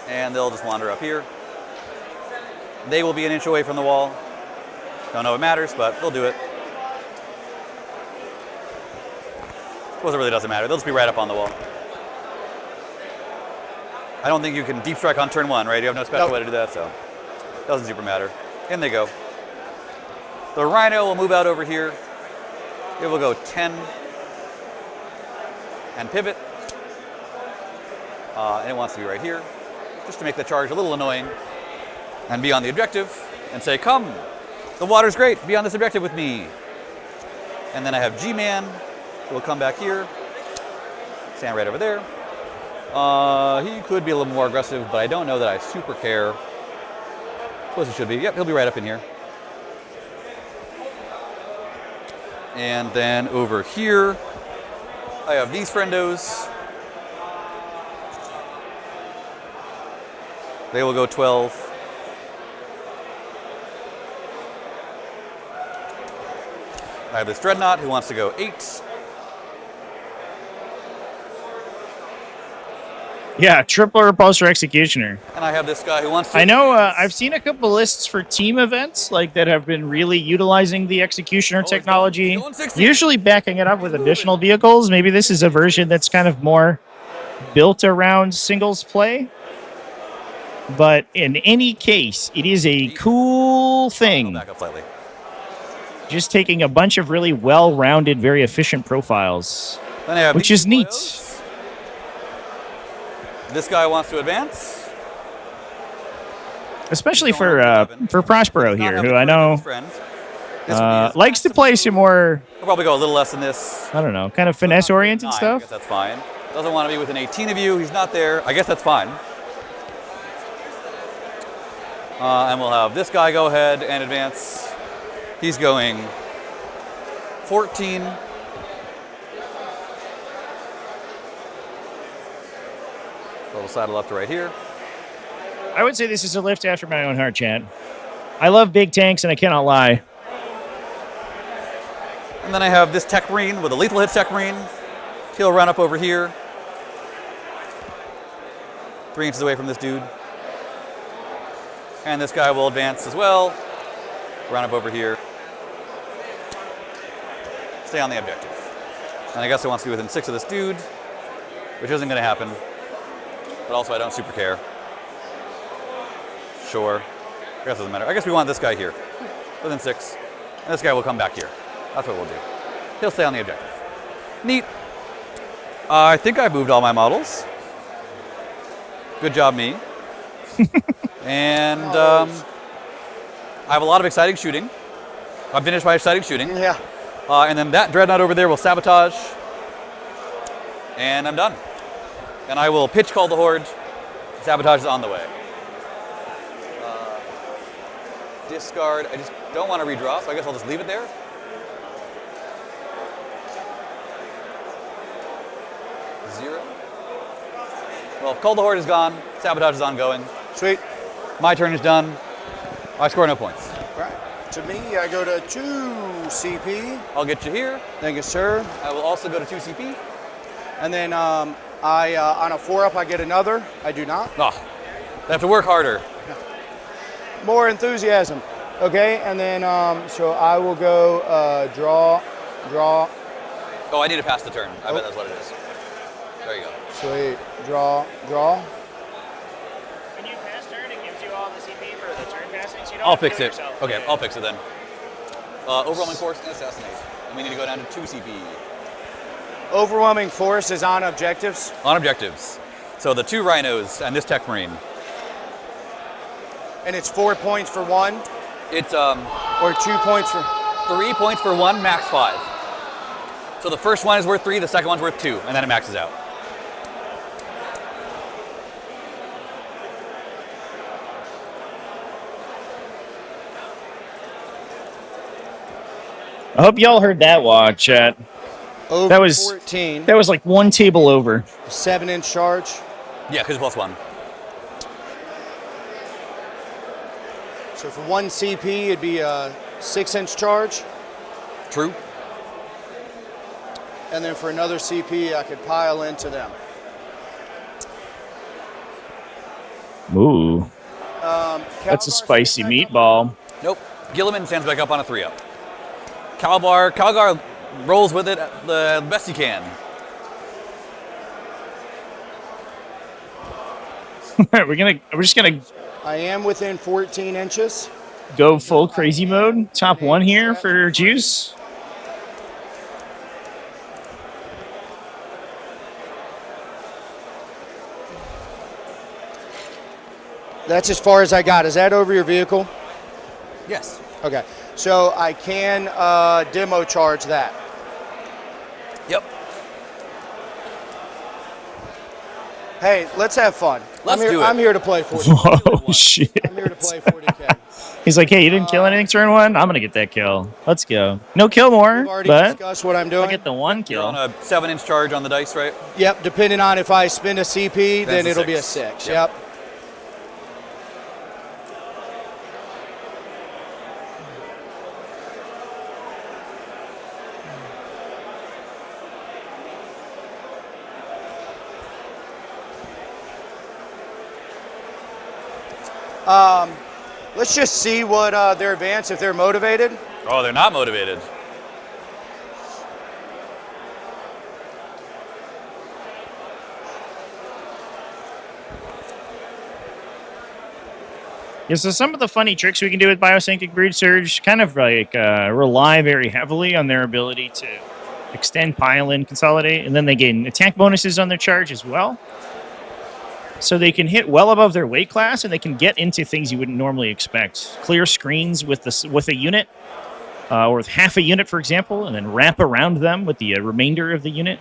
[SPEAKER 6] And they'll just wander up here. They will be an inch away from the wall. Don't know if it matters, but they'll do it. Suppose it really doesn't matter. They'll just be right up on the wall. I don't think you can deep strike on turn 1, right? You have no special way to do that, so it doesn't super matter. In they go. The Rhino will move out over here. It will go 10 and pivot. And it wants to be right here, just to make the charge a little annoying. And be on the objective and say, come, the water's great, be on this objective with me. And then I have G-Man, who will come back here, stand right over there. He could be a little more aggressive, but I don't know that I super care. Suppose he should be. Yep, he'll be right up in here. And then over here, I have these friendos. They will go 12. I have this Dreadnought who wants to go 8.
[SPEAKER 1] Yeah, triple repulsor executioner.
[SPEAKER 6] And I have this guy who wants to...
[SPEAKER 1] I know I've seen a couple lists for team events like that have been really utilizing the executioner technology,
[SPEAKER 6] going 60.
[SPEAKER 1] usually backing it up with additional vehicles. Maybe this is a version that's kind of more built around singles play. But in any case, it is a cool thing.
[SPEAKER 6] Back up slightly.
[SPEAKER 1] Just taking a bunch of really well-rounded, very efficient profiles,
[SPEAKER 6] Then I have
[SPEAKER 1] which
[SPEAKER 6] these
[SPEAKER 1] is neat.
[SPEAKER 6] boys. This guy wants to advance.
[SPEAKER 1] Especially for Prospero
[SPEAKER 6] Not
[SPEAKER 1] here,
[SPEAKER 6] have
[SPEAKER 1] who
[SPEAKER 6] a
[SPEAKER 1] I know
[SPEAKER 6] friend. This would be his
[SPEAKER 1] likes to play some more,
[SPEAKER 6] He'll probably go a little less than this.
[SPEAKER 1] I don't know, kind of finesse-oriented
[SPEAKER 6] 9, I
[SPEAKER 1] stuff.
[SPEAKER 6] guess that's fine. Doesn't want to be within 18 of you. He's not there. I guess that's fine. And we'll have this guy go ahead and advance. He's going 14. Little saddle up to right here.
[SPEAKER 1] I would say this is a lift after my own heart, Chad. I love big tanks, and I cannot lie.
[SPEAKER 6] And then I have this Tech Marine with a lethal hit Tech Marine. He'll run up over here. 3 inches away from this dude. And this guy will advance as well. Run up over here. Stay on the objective. And I guess it wants to be within 6 of this dude, which isn't going to happen. But also, I don't super care. Sure. I guess it doesn't matter. I guess we want this guy here, within 6. And this guy will come back here. That's what we'll do. He'll stay on the objective. Neat. I think I've moved all my models. Good job, me. And I have a lot of exciting shooting. I'm finished my exciting shooting.
[SPEAKER 9] Yeah.
[SPEAKER 6] And then that dreadnought over there will sabotage. And I'm done. And I will pitch call the horde. Sabotage is on the way. Discard. I just don't want to redraw, so I guess I'll just leave it there. Zero. Well, call the horde is gone. Sabotage is ongoing.
[SPEAKER 9] Sweet.
[SPEAKER 6] My turn is done. I score no points.
[SPEAKER 9] Right. To me, I go to 2 CP.
[SPEAKER 6] I'll get you here.
[SPEAKER 9] Thank you, sir.
[SPEAKER 6] I will also go to 2 CP.
[SPEAKER 9] And then on a 4-up, I get another. I do not.
[SPEAKER 6] Oh, they have to work harder.
[SPEAKER 9] More enthusiasm. Okay, and then so I will go draw.
[SPEAKER 6] Oh, I need to pass the turn. I bet that's what it is. There you go.
[SPEAKER 9] Sweet. Draw.
[SPEAKER 5] When you pass turn, it gives you all the CP for the turn passing, so you don't
[SPEAKER 6] I'll
[SPEAKER 5] have to
[SPEAKER 6] fix
[SPEAKER 5] do
[SPEAKER 6] it.
[SPEAKER 5] yourself.
[SPEAKER 6] Okay,
[SPEAKER 5] Yeah.
[SPEAKER 6] I'll fix it then. Overwhelming force and assassinate. And we need to go down to 2 CP.
[SPEAKER 9] Overwhelming force is on objectives.
[SPEAKER 6] On objectives. So the 2 rhinos and this Tech Marine.
[SPEAKER 9] And it's 4 points for one,
[SPEAKER 6] It's
[SPEAKER 9] or 2 points for.
[SPEAKER 6] 3 points for one, max 5. So the first one is worth 3, the second one's worth 2, and then it maxes out.
[SPEAKER 1] I hope y'all heard that, chat.
[SPEAKER 9] Over
[SPEAKER 1] That was
[SPEAKER 9] 14.
[SPEAKER 1] That was like one table over.
[SPEAKER 9] 7-inch charge.
[SPEAKER 6] Yeah, because +1.
[SPEAKER 9] So for 1 CP, it'd be a 6-inch charge.
[SPEAKER 6] True.
[SPEAKER 9] And then for another CP, I could pile into them.
[SPEAKER 1] Ooh, that's a spicy meatball.
[SPEAKER 6] Nope. Gilliman stands back up on a 3-up. Calgar rolls with it the best he can.
[SPEAKER 1] We're just gonna
[SPEAKER 9] I am within 14 inches.
[SPEAKER 1] go full crazy mode. Top 1 here for Juice.
[SPEAKER 9] That's as far as I got. Is that over your vehicle?
[SPEAKER 6] Yes.
[SPEAKER 9] Okay. So I can demo charge that.
[SPEAKER 6] Yep.
[SPEAKER 9] Hey, let's have fun.
[SPEAKER 6] Let's do it.
[SPEAKER 9] I'm here to play 40K.
[SPEAKER 1] Whoa, shit.
[SPEAKER 9] I'm here to play 40K.
[SPEAKER 1] He's like, hey, you didn't kill anything turn 1? I'm gonna get that kill. Let's go. No kill
[SPEAKER 9] We've
[SPEAKER 1] more,
[SPEAKER 9] already
[SPEAKER 1] but
[SPEAKER 9] discussed what I'm
[SPEAKER 1] I'll
[SPEAKER 9] doing.
[SPEAKER 1] get the 1
[SPEAKER 6] You're on
[SPEAKER 1] kill.
[SPEAKER 6] a 7-inch charge on the dice, right?
[SPEAKER 9] Yep, depending on if I spend a CP, then
[SPEAKER 6] That's a
[SPEAKER 9] it'll be a
[SPEAKER 6] 6.
[SPEAKER 9] 6.
[SPEAKER 6] Yep.
[SPEAKER 9] Yep. Let's just see what their advance, if they're motivated.
[SPEAKER 6] Oh, they're not motivated.
[SPEAKER 1] Yeah, so some of the funny tricks we can do with Biosynctic Brood Surge kind of like rely very heavily on their ability to extend, pile in, consolidate, and then they gain attack bonuses on their charge as well. So they can hit well above their weight class, and they can get into things you wouldn't normally expect. Clear screens with a unit, or with half a unit, for example, and then wrap around them with the remainder of the unit.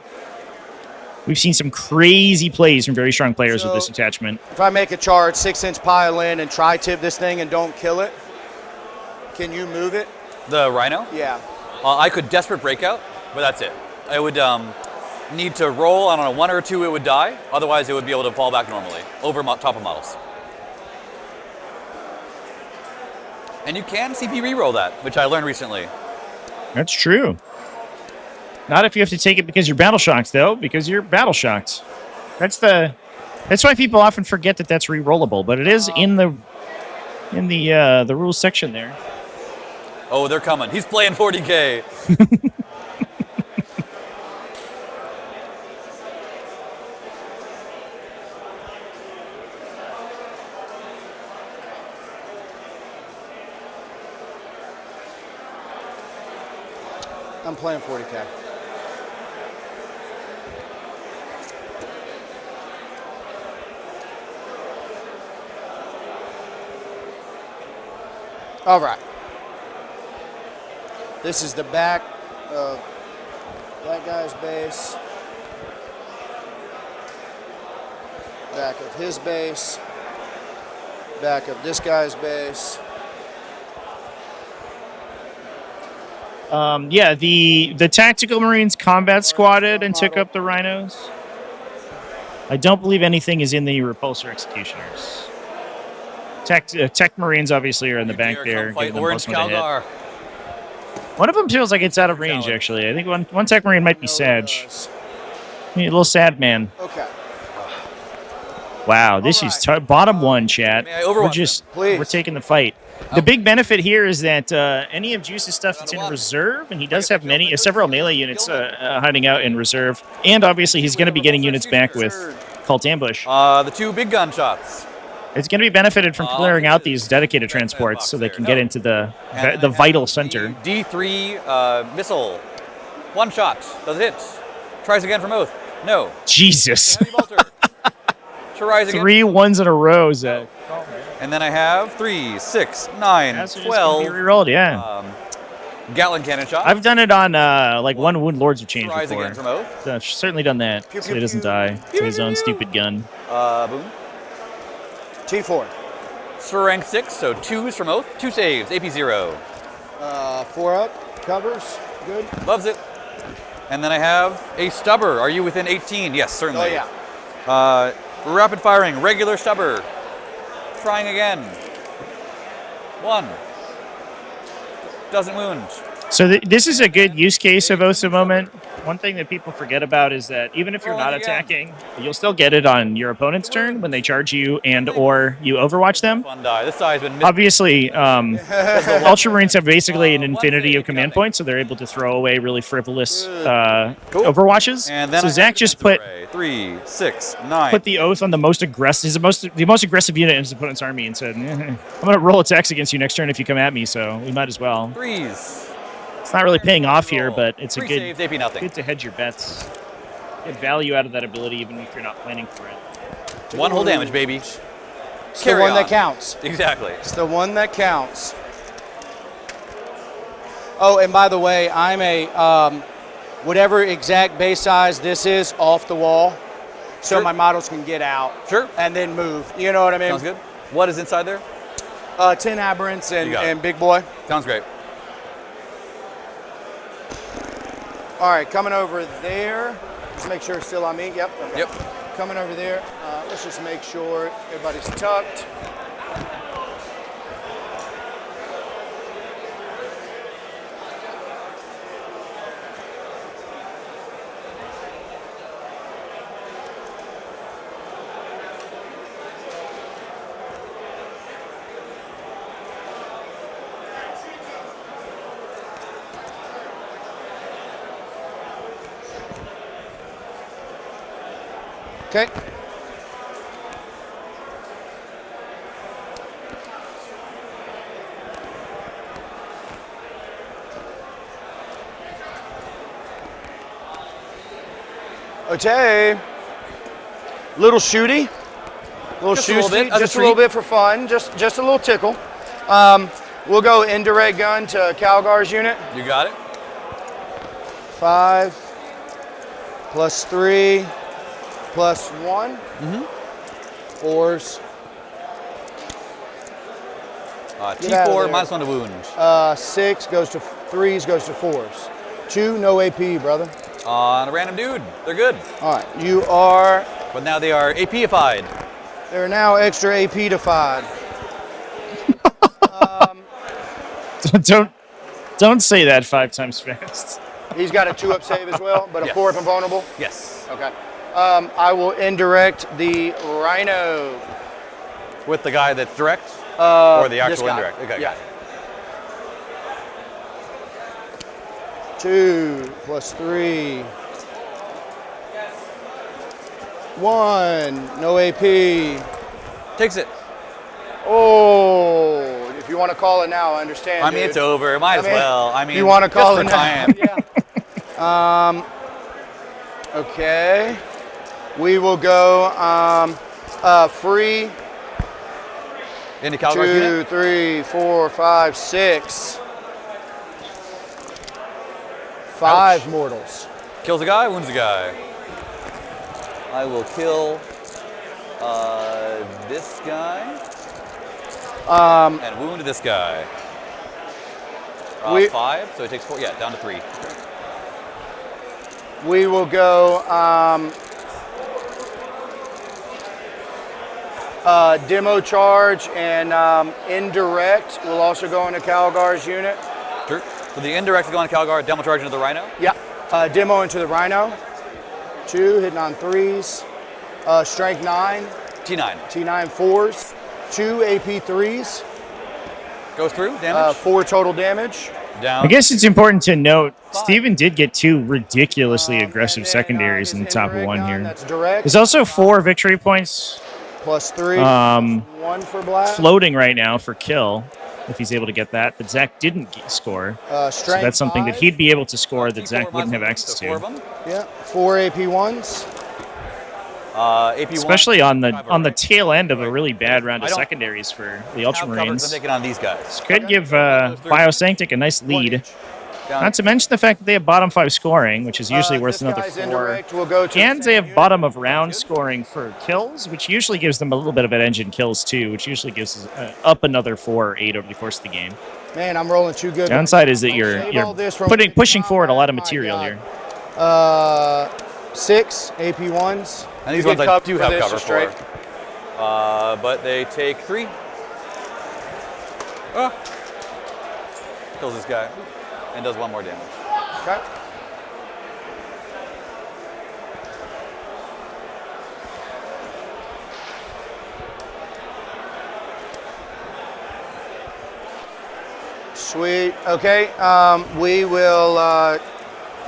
[SPEAKER 1] We've seen some crazy plays from very strong players with this attachment.
[SPEAKER 9] If I make a charge, 6-inch pile in, and try-tip this thing and don't kill it, can you move it?
[SPEAKER 6] The Rhino?
[SPEAKER 9] Yeah.
[SPEAKER 6] I could Desperate Breakout, but that's it. I would need to roll, I don't know, 1 or 2 it would die. Otherwise it would be able to fall back normally over top of models. And you can CP reroll that, which I learned recently.
[SPEAKER 1] That's true. Not if you have to take it because you're battle shocked, though, because you're battle shocked. That's why people often forget that that's rerollable, but it is in the rules section there.
[SPEAKER 6] Oh, they're coming. He's playing 40k.
[SPEAKER 9] I'm playing 40k. All right. This is the back of that guy's base. Back of his base. Back of this guy's base.
[SPEAKER 1] Yeah, the Tactical Marines combat squatted and took up the Rhinos. I don't believe anything is in the Repulsor Executioners. Tech Marines obviously are in the back there.
[SPEAKER 6] Fight
[SPEAKER 1] giving them
[SPEAKER 6] Orange
[SPEAKER 1] plus 1 to hit.
[SPEAKER 6] Calgar.
[SPEAKER 1] One of them feels like it's out of range, actually. I think one Tech Marine might be Sag. A little sad man.
[SPEAKER 9] Okay.
[SPEAKER 1] Wow, this is bottom 1, chat.
[SPEAKER 6] May I overwatch
[SPEAKER 1] We're taking the fight. The big benefit here is that any of Juice's stuff that's in reserve, and he does have several melee units hiding out in reserve, and obviously he's going to be getting units back with Cult Ambush.
[SPEAKER 6] The 2 big gun shots.
[SPEAKER 1] It's going to be benefited from clearing out these dedicated transports so they can get into the vital center.
[SPEAKER 6] D3 missile. 1 shot. Does it hit? Tries again from Oath. No.
[SPEAKER 1] Jesus.
[SPEAKER 6] Heavy bolter. Tries again.
[SPEAKER 1] 3 ones in a row, Zach.
[SPEAKER 6] And then I have 3, 6, 9, 12.
[SPEAKER 1] Rerolled, yeah.
[SPEAKER 6] Gatling cannon shot.
[SPEAKER 1] I've done it on like 1 Wound Lords of Change
[SPEAKER 6] Tries
[SPEAKER 1] before.
[SPEAKER 6] again from Oath.
[SPEAKER 1] So I've certainly done that so he doesn't die to his own stupid gun.
[SPEAKER 6] Boom.
[SPEAKER 9] T4.
[SPEAKER 6] Strength 6, so 2s from Oath. 2 saves, AP 0.
[SPEAKER 9] 4 up, covers, good.
[SPEAKER 6] Loves it. And then I have a stubber. Are you within 18? Yes, certainly.
[SPEAKER 9] Oh, yeah.
[SPEAKER 6] Rapid firing, regular stubber. Trying again. 1. Doesn't wound.
[SPEAKER 1] So this is a good use case of Oaths of Moment. One thing that people forget about is that even if you're not attacking, you'll still get it on your opponent's turn when they charge you and or you overwatch them.
[SPEAKER 6] Fun die. This die has been
[SPEAKER 1] Obviously, Ultramarines have basically an infinity of command points, so they're able to throw away really frivolous overwatches.
[SPEAKER 6] And then
[SPEAKER 1] so Zach just put
[SPEAKER 6] 3, 6, 9.
[SPEAKER 1] put the Oath on the most aggressive, the most aggressive unit in his opponent's army, and said, "I'm going to roll attacks against you next turn if you come at me, so we might as well."
[SPEAKER 6] 3s.
[SPEAKER 1] It's not really paying off here, but it's a
[SPEAKER 6] 3
[SPEAKER 1] good,
[SPEAKER 6] saves, AP nothing.
[SPEAKER 1] good to hedge your bets. Get value out of that ability even if you're not planning for it.
[SPEAKER 6] 1 whole damage, baby.
[SPEAKER 9] It's
[SPEAKER 6] Carry
[SPEAKER 9] the one
[SPEAKER 6] on.
[SPEAKER 9] that counts.
[SPEAKER 6] Exactly.
[SPEAKER 9] It's the one that counts. Oh, and by the way, I'm a whatever exact base size this is off the wall, so
[SPEAKER 6] Sure.
[SPEAKER 9] my models can get out.
[SPEAKER 6] Sure.
[SPEAKER 9] And then move. You know what I mean?
[SPEAKER 6] Sounds good. What is inside there?
[SPEAKER 9] 10 aberrants
[SPEAKER 6] You got it.
[SPEAKER 9] and big boy.
[SPEAKER 6] Sounds great.
[SPEAKER 9] All right, coming over there. Let's make sure it's still on me. Yep. Okay.
[SPEAKER 6] Yep.
[SPEAKER 9] Coming over there. Let's just make sure everybody's tucked. Okay. Okay. Little shooty.
[SPEAKER 6] Just a little bit, as a
[SPEAKER 9] Just a little
[SPEAKER 6] treat.
[SPEAKER 9] bit for fun. Just a little tickle. We'll go indirect gun to Calgar's unit.
[SPEAKER 6] You got it.
[SPEAKER 9] 5 plus 3 plus 1. 4s. Get out of
[SPEAKER 6] T4
[SPEAKER 9] there.
[SPEAKER 6] minus 1 to wound.
[SPEAKER 9] 6 goes to 3s, goes to 4s. 2, no AP, brother.
[SPEAKER 6] On a random dude. They're good.
[SPEAKER 9] All right, you are.
[SPEAKER 6] But now they are AP-ified.
[SPEAKER 9] They're now extra AP-ified.
[SPEAKER 1] Don't say that 5 times fast.
[SPEAKER 9] He's got a 2-up save as well, but a
[SPEAKER 6] Yes.
[SPEAKER 9] 4-up invulnerable.
[SPEAKER 6] Yes.
[SPEAKER 9] Okay. I will indirect the Rhino.
[SPEAKER 6] With the guy that's direct? Or the
[SPEAKER 9] this
[SPEAKER 6] actual
[SPEAKER 9] guy.
[SPEAKER 6] indirect? Okay.
[SPEAKER 9] Yeah. 2 plus 3. 1, no AP.
[SPEAKER 6] Takes it.
[SPEAKER 9] Oh, if you want to call it now, I understand.
[SPEAKER 6] I mean,
[SPEAKER 9] dude.
[SPEAKER 6] it's over. Might as well. I mean,
[SPEAKER 9] you want to call
[SPEAKER 6] just
[SPEAKER 9] it
[SPEAKER 6] for
[SPEAKER 9] now?
[SPEAKER 6] time.
[SPEAKER 9] Yeah. Okay. We will go free.
[SPEAKER 6] Into Calgar's
[SPEAKER 9] 2,
[SPEAKER 6] unit.
[SPEAKER 9] 3, 4, 5, 6. 5 mortals.
[SPEAKER 6] Kills a guy, wounds a guy. I will kill this guy. And wound this guy. 5, so it takes 4. Yeah, down to 3.
[SPEAKER 9] We will go demo charge and indirect will also go into Calgar's unit.
[SPEAKER 6] Sure. So the indirect is going to Calgar, demo charge into the Rhino.
[SPEAKER 9] Yeah. Demo into the Rhino. 2 hitting on 3s. Strength 9.
[SPEAKER 6] T9.
[SPEAKER 9] T9 4s. 2 AP 3s.
[SPEAKER 6] Goes through, damage.
[SPEAKER 9] 4 total damage.
[SPEAKER 6] Down.
[SPEAKER 1] I guess it's important to note, Steven did get 2 ridiculously aggressive secondaries in the top of 1 here.
[SPEAKER 9] That's direct.
[SPEAKER 1] There's also 4 victory points
[SPEAKER 9] Plus 3. 1 for blast.
[SPEAKER 1] floating right now for kill, if he's able to get that. But Zach didn't so
[SPEAKER 9] Strength
[SPEAKER 1] that's something
[SPEAKER 9] 5.
[SPEAKER 1] that he'd be able to score that
[SPEAKER 6] T4
[SPEAKER 1] Zach wouldn't have
[SPEAKER 6] minus
[SPEAKER 1] access
[SPEAKER 6] one, so 4 of
[SPEAKER 1] to.
[SPEAKER 6] them.
[SPEAKER 9] Yeah. 4 AP 1s.
[SPEAKER 6] AP1.
[SPEAKER 1] Especially on the tail end of a really bad round of secondaries for the
[SPEAKER 6] Have coverage, I'm
[SPEAKER 1] Ultramarines.
[SPEAKER 6] taking on these guys.
[SPEAKER 1] This could give Biosanctic a nice lead.
[SPEAKER 6] Down.
[SPEAKER 1] Not to mention the fact that they have bottom 5 scoring, which is usually worth
[SPEAKER 9] This
[SPEAKER 1] another
[SPEAKER 9] guy's
[SPEAKER 1] 4.
[SPEAKER 9] indirect will go to
[SPEAKER 1] And
[SPEAKER 9] the
[SPEAKER 1] they
[SPEAKER 9] same
[SPEAKER 1] have bottom of round scoring for kills, which usually gives them a little bit of an edge in kills too, which usually gives us up another 4 or 8 over the course of the game.
[SPEAKER 9] Man, I'm rolling too good.
[SPEAKER 1] Downside is that
[SPEAKER 9] Save
[SPEAKER 1] you're
[SPEAKER 9] all this from
[SPEAKER 1] pushing forward a lot of
[SPEAKER 9] my
[SPEAKER 1] material
[SPEAKER 9] God.
[SPEAKER 1] here.
[SPEAKER 9] 6 AP 1s.
[SPEAKER 6] And these
[SPEAKER 9] You
[SPEAKER 6] ones
[SPEAKER 9] get
[SPEAKER 6] I
[SPEAKER 9] covered
[SPEAKER 6] do
[SPEAKER 9] for
[SPEAKER 6] have
[SPEAKER 9] this
[SPEAKER 6] cover
[SPEAKER 9] just straight.
[SPEAKER 6] for. But they take 3. Kills this guy. And does 1 more damage.
[SPEAKER 9] Okay. Sweet. Okay. We will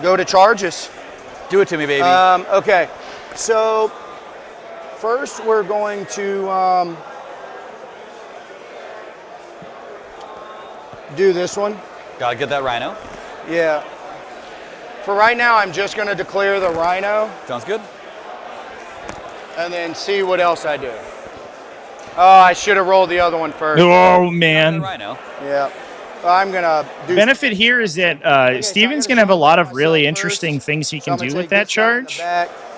[SPEAKER 9] go to charges.
[SPEAKER 6] Do it to me, baby.
[SPEAKER 9] Okay. So first we're going to do this one.
[SPEAKER 6] Gotta get that Rhino.
[SPEAKER 9] Yeah. For right now, I'm just going to declare the Rhino
[SPEAKER 6] Sounds good.
[SPEAKER 9] and then see what else I do. Oh, I should have rolled the other one first.
[SPEAKER 1] Oh,
[SPEAKER 6] The
[SPEAKER 1] man.
[SPEAKER 6] Rhino.
[SPEAKER 9] Yeah. I'm going to do
[SPEAKER 1] Benefit here is that Steven's going to have a lot of really interesting things he can do with that charge.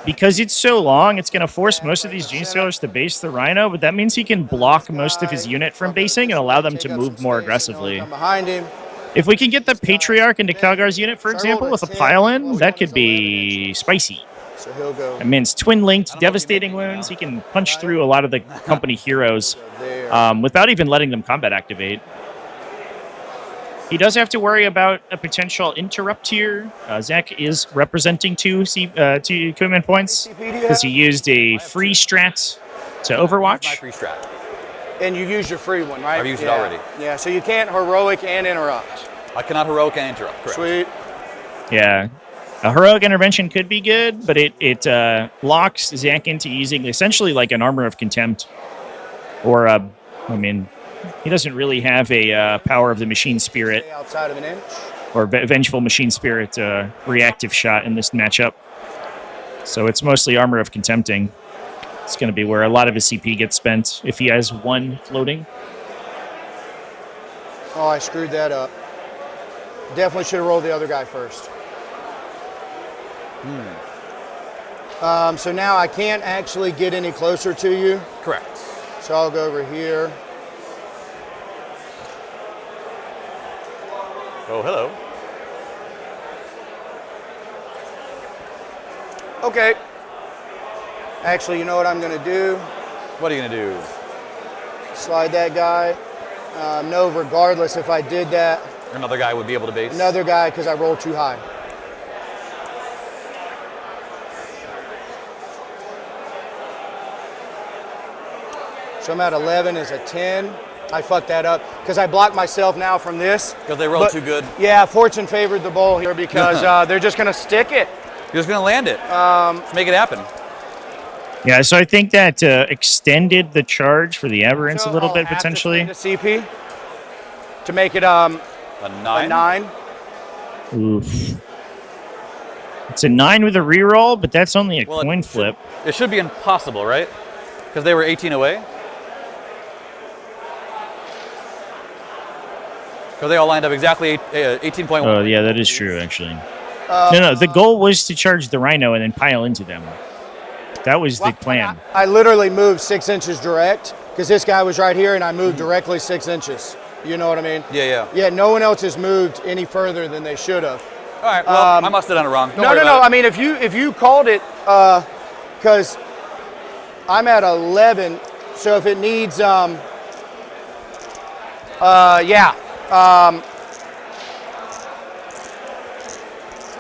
[SPEAKER 1] Because it's so long, it's going to force most of these Genestealers to base the Rhino, but that means he can block most of his unit from basing and allow them to move more aggressively.
[SPEAKER 9] Come behind him.
[SPEAKER 1] If we can get the Patriarch into Calgar's unit, for example, with a pile-in, that could be spicy.
[SPEAKER 9] So he'll go
[SPEAKER 1] I mean, it's twin-linked, devastating wounds. He can punch through a lot of the company heroes
[SPEAKER 9] there.
[SPEAKER 1] without even letting them combat activate. He does have to worry about a potential interrupt here. Zach is representing 2 equipment points because he used a free strat to
[SPEAKER 6] My
[SPEAKER 1] Overwatch.
[SPEAKER 6] free strat.
[SPEAKER 9] And you used your free one, right?
[SPEAKER 6] I've used it
[SPEAKER 9] Yeah.
[SPEAKER 6] already.
[SPEAKER 9] Yeah, so you can't heroic and interrupt.
[SPEAKER 6] I cannot heroic and interrupt. Correct.
[SPEAKER 9] Sweet.
[SPEAKER 1] Yeah. A heroic intervention could be good, but it locks Zach into using essentially like an armor of contempt. Or, I mean, he doesn't really have a power of the machine spirit
[SPEAKER 9] Stay outside of an inch.
[SPEAKER 1] or vengeful machine spirit reactive shot in this matchup. So it's mostly armor of contempting. It's going to be where a lot of his CP gets spent if he has 1 floating.
[SPEAKER 9] Oh, I screwed that up. Definitely should have rolled the other guy first. So now I can't actually get any closer to you.
[SPEAKER 6] Correct.
[SPEAKER 9] So I'll go over here.
[SPEAKER 6] Oh, hello.
[SPEAKER 9] Okay. Actually, you know what I'm going to do?
[SPEAKER 6] What are you gonna do?
[SPEAKER 9] Slide that guy. No, regardless if I did that,
[SPEAKER 6] Another guy would be able to base.
[SPEAKER 9] another guy because I rolled too high. So I'm at 11 is a 10. I fucked that up because I blocked myself now from this.
[SPEAKER 6] Because they rolled too good.
[SPEAKER 9] Yeah, fortune favored the bowl here because they're just going to stick it.
[SPEAKER 6] You're just gonna land it. Let's make it happen.
[SPEAKER 1] Yeah, so I think that extended the charge for the Aberrants a little
[SPEAKER 9] I'll
[SPEAKER 1] bit,
[SPEAKER 9] have to
[SPEAKER 1] potentially.
[SPEAKER 9] spend a CP to make it
[SPEAKER 6] A 9?
[SPEAKER 9] a 9.
[SPEAKER 1] Oof. It's a 9 with a reroll, but that's only a coin flip.
[SPEAKER 6] It should be impossible, right? Because they were 18 away. Because they all lined up exactly 18.1.
[SPEAKER 1] Oh, yeah, that is true, actually. No, the goal was to charge the Rhino and then pile into them. That was the plan.
[SPEAKER 9] I literally moved 6 inches direct because this guy was right here and I moved directly 6 inches. You know what I mean?
[SPEAKER 6] Yeah, yeah.
[SPEAKER 9] Yeah, no one else has moved any further than they should have.
[SPEAKER 6] All right, well, I must have done it wrong. Don't worry
[SPEAKER 9] No.
[SPEAKER 6] about it.
[SPEAKER 9] I mean, if you called it, because I'm at 11, so if it needs, yeah.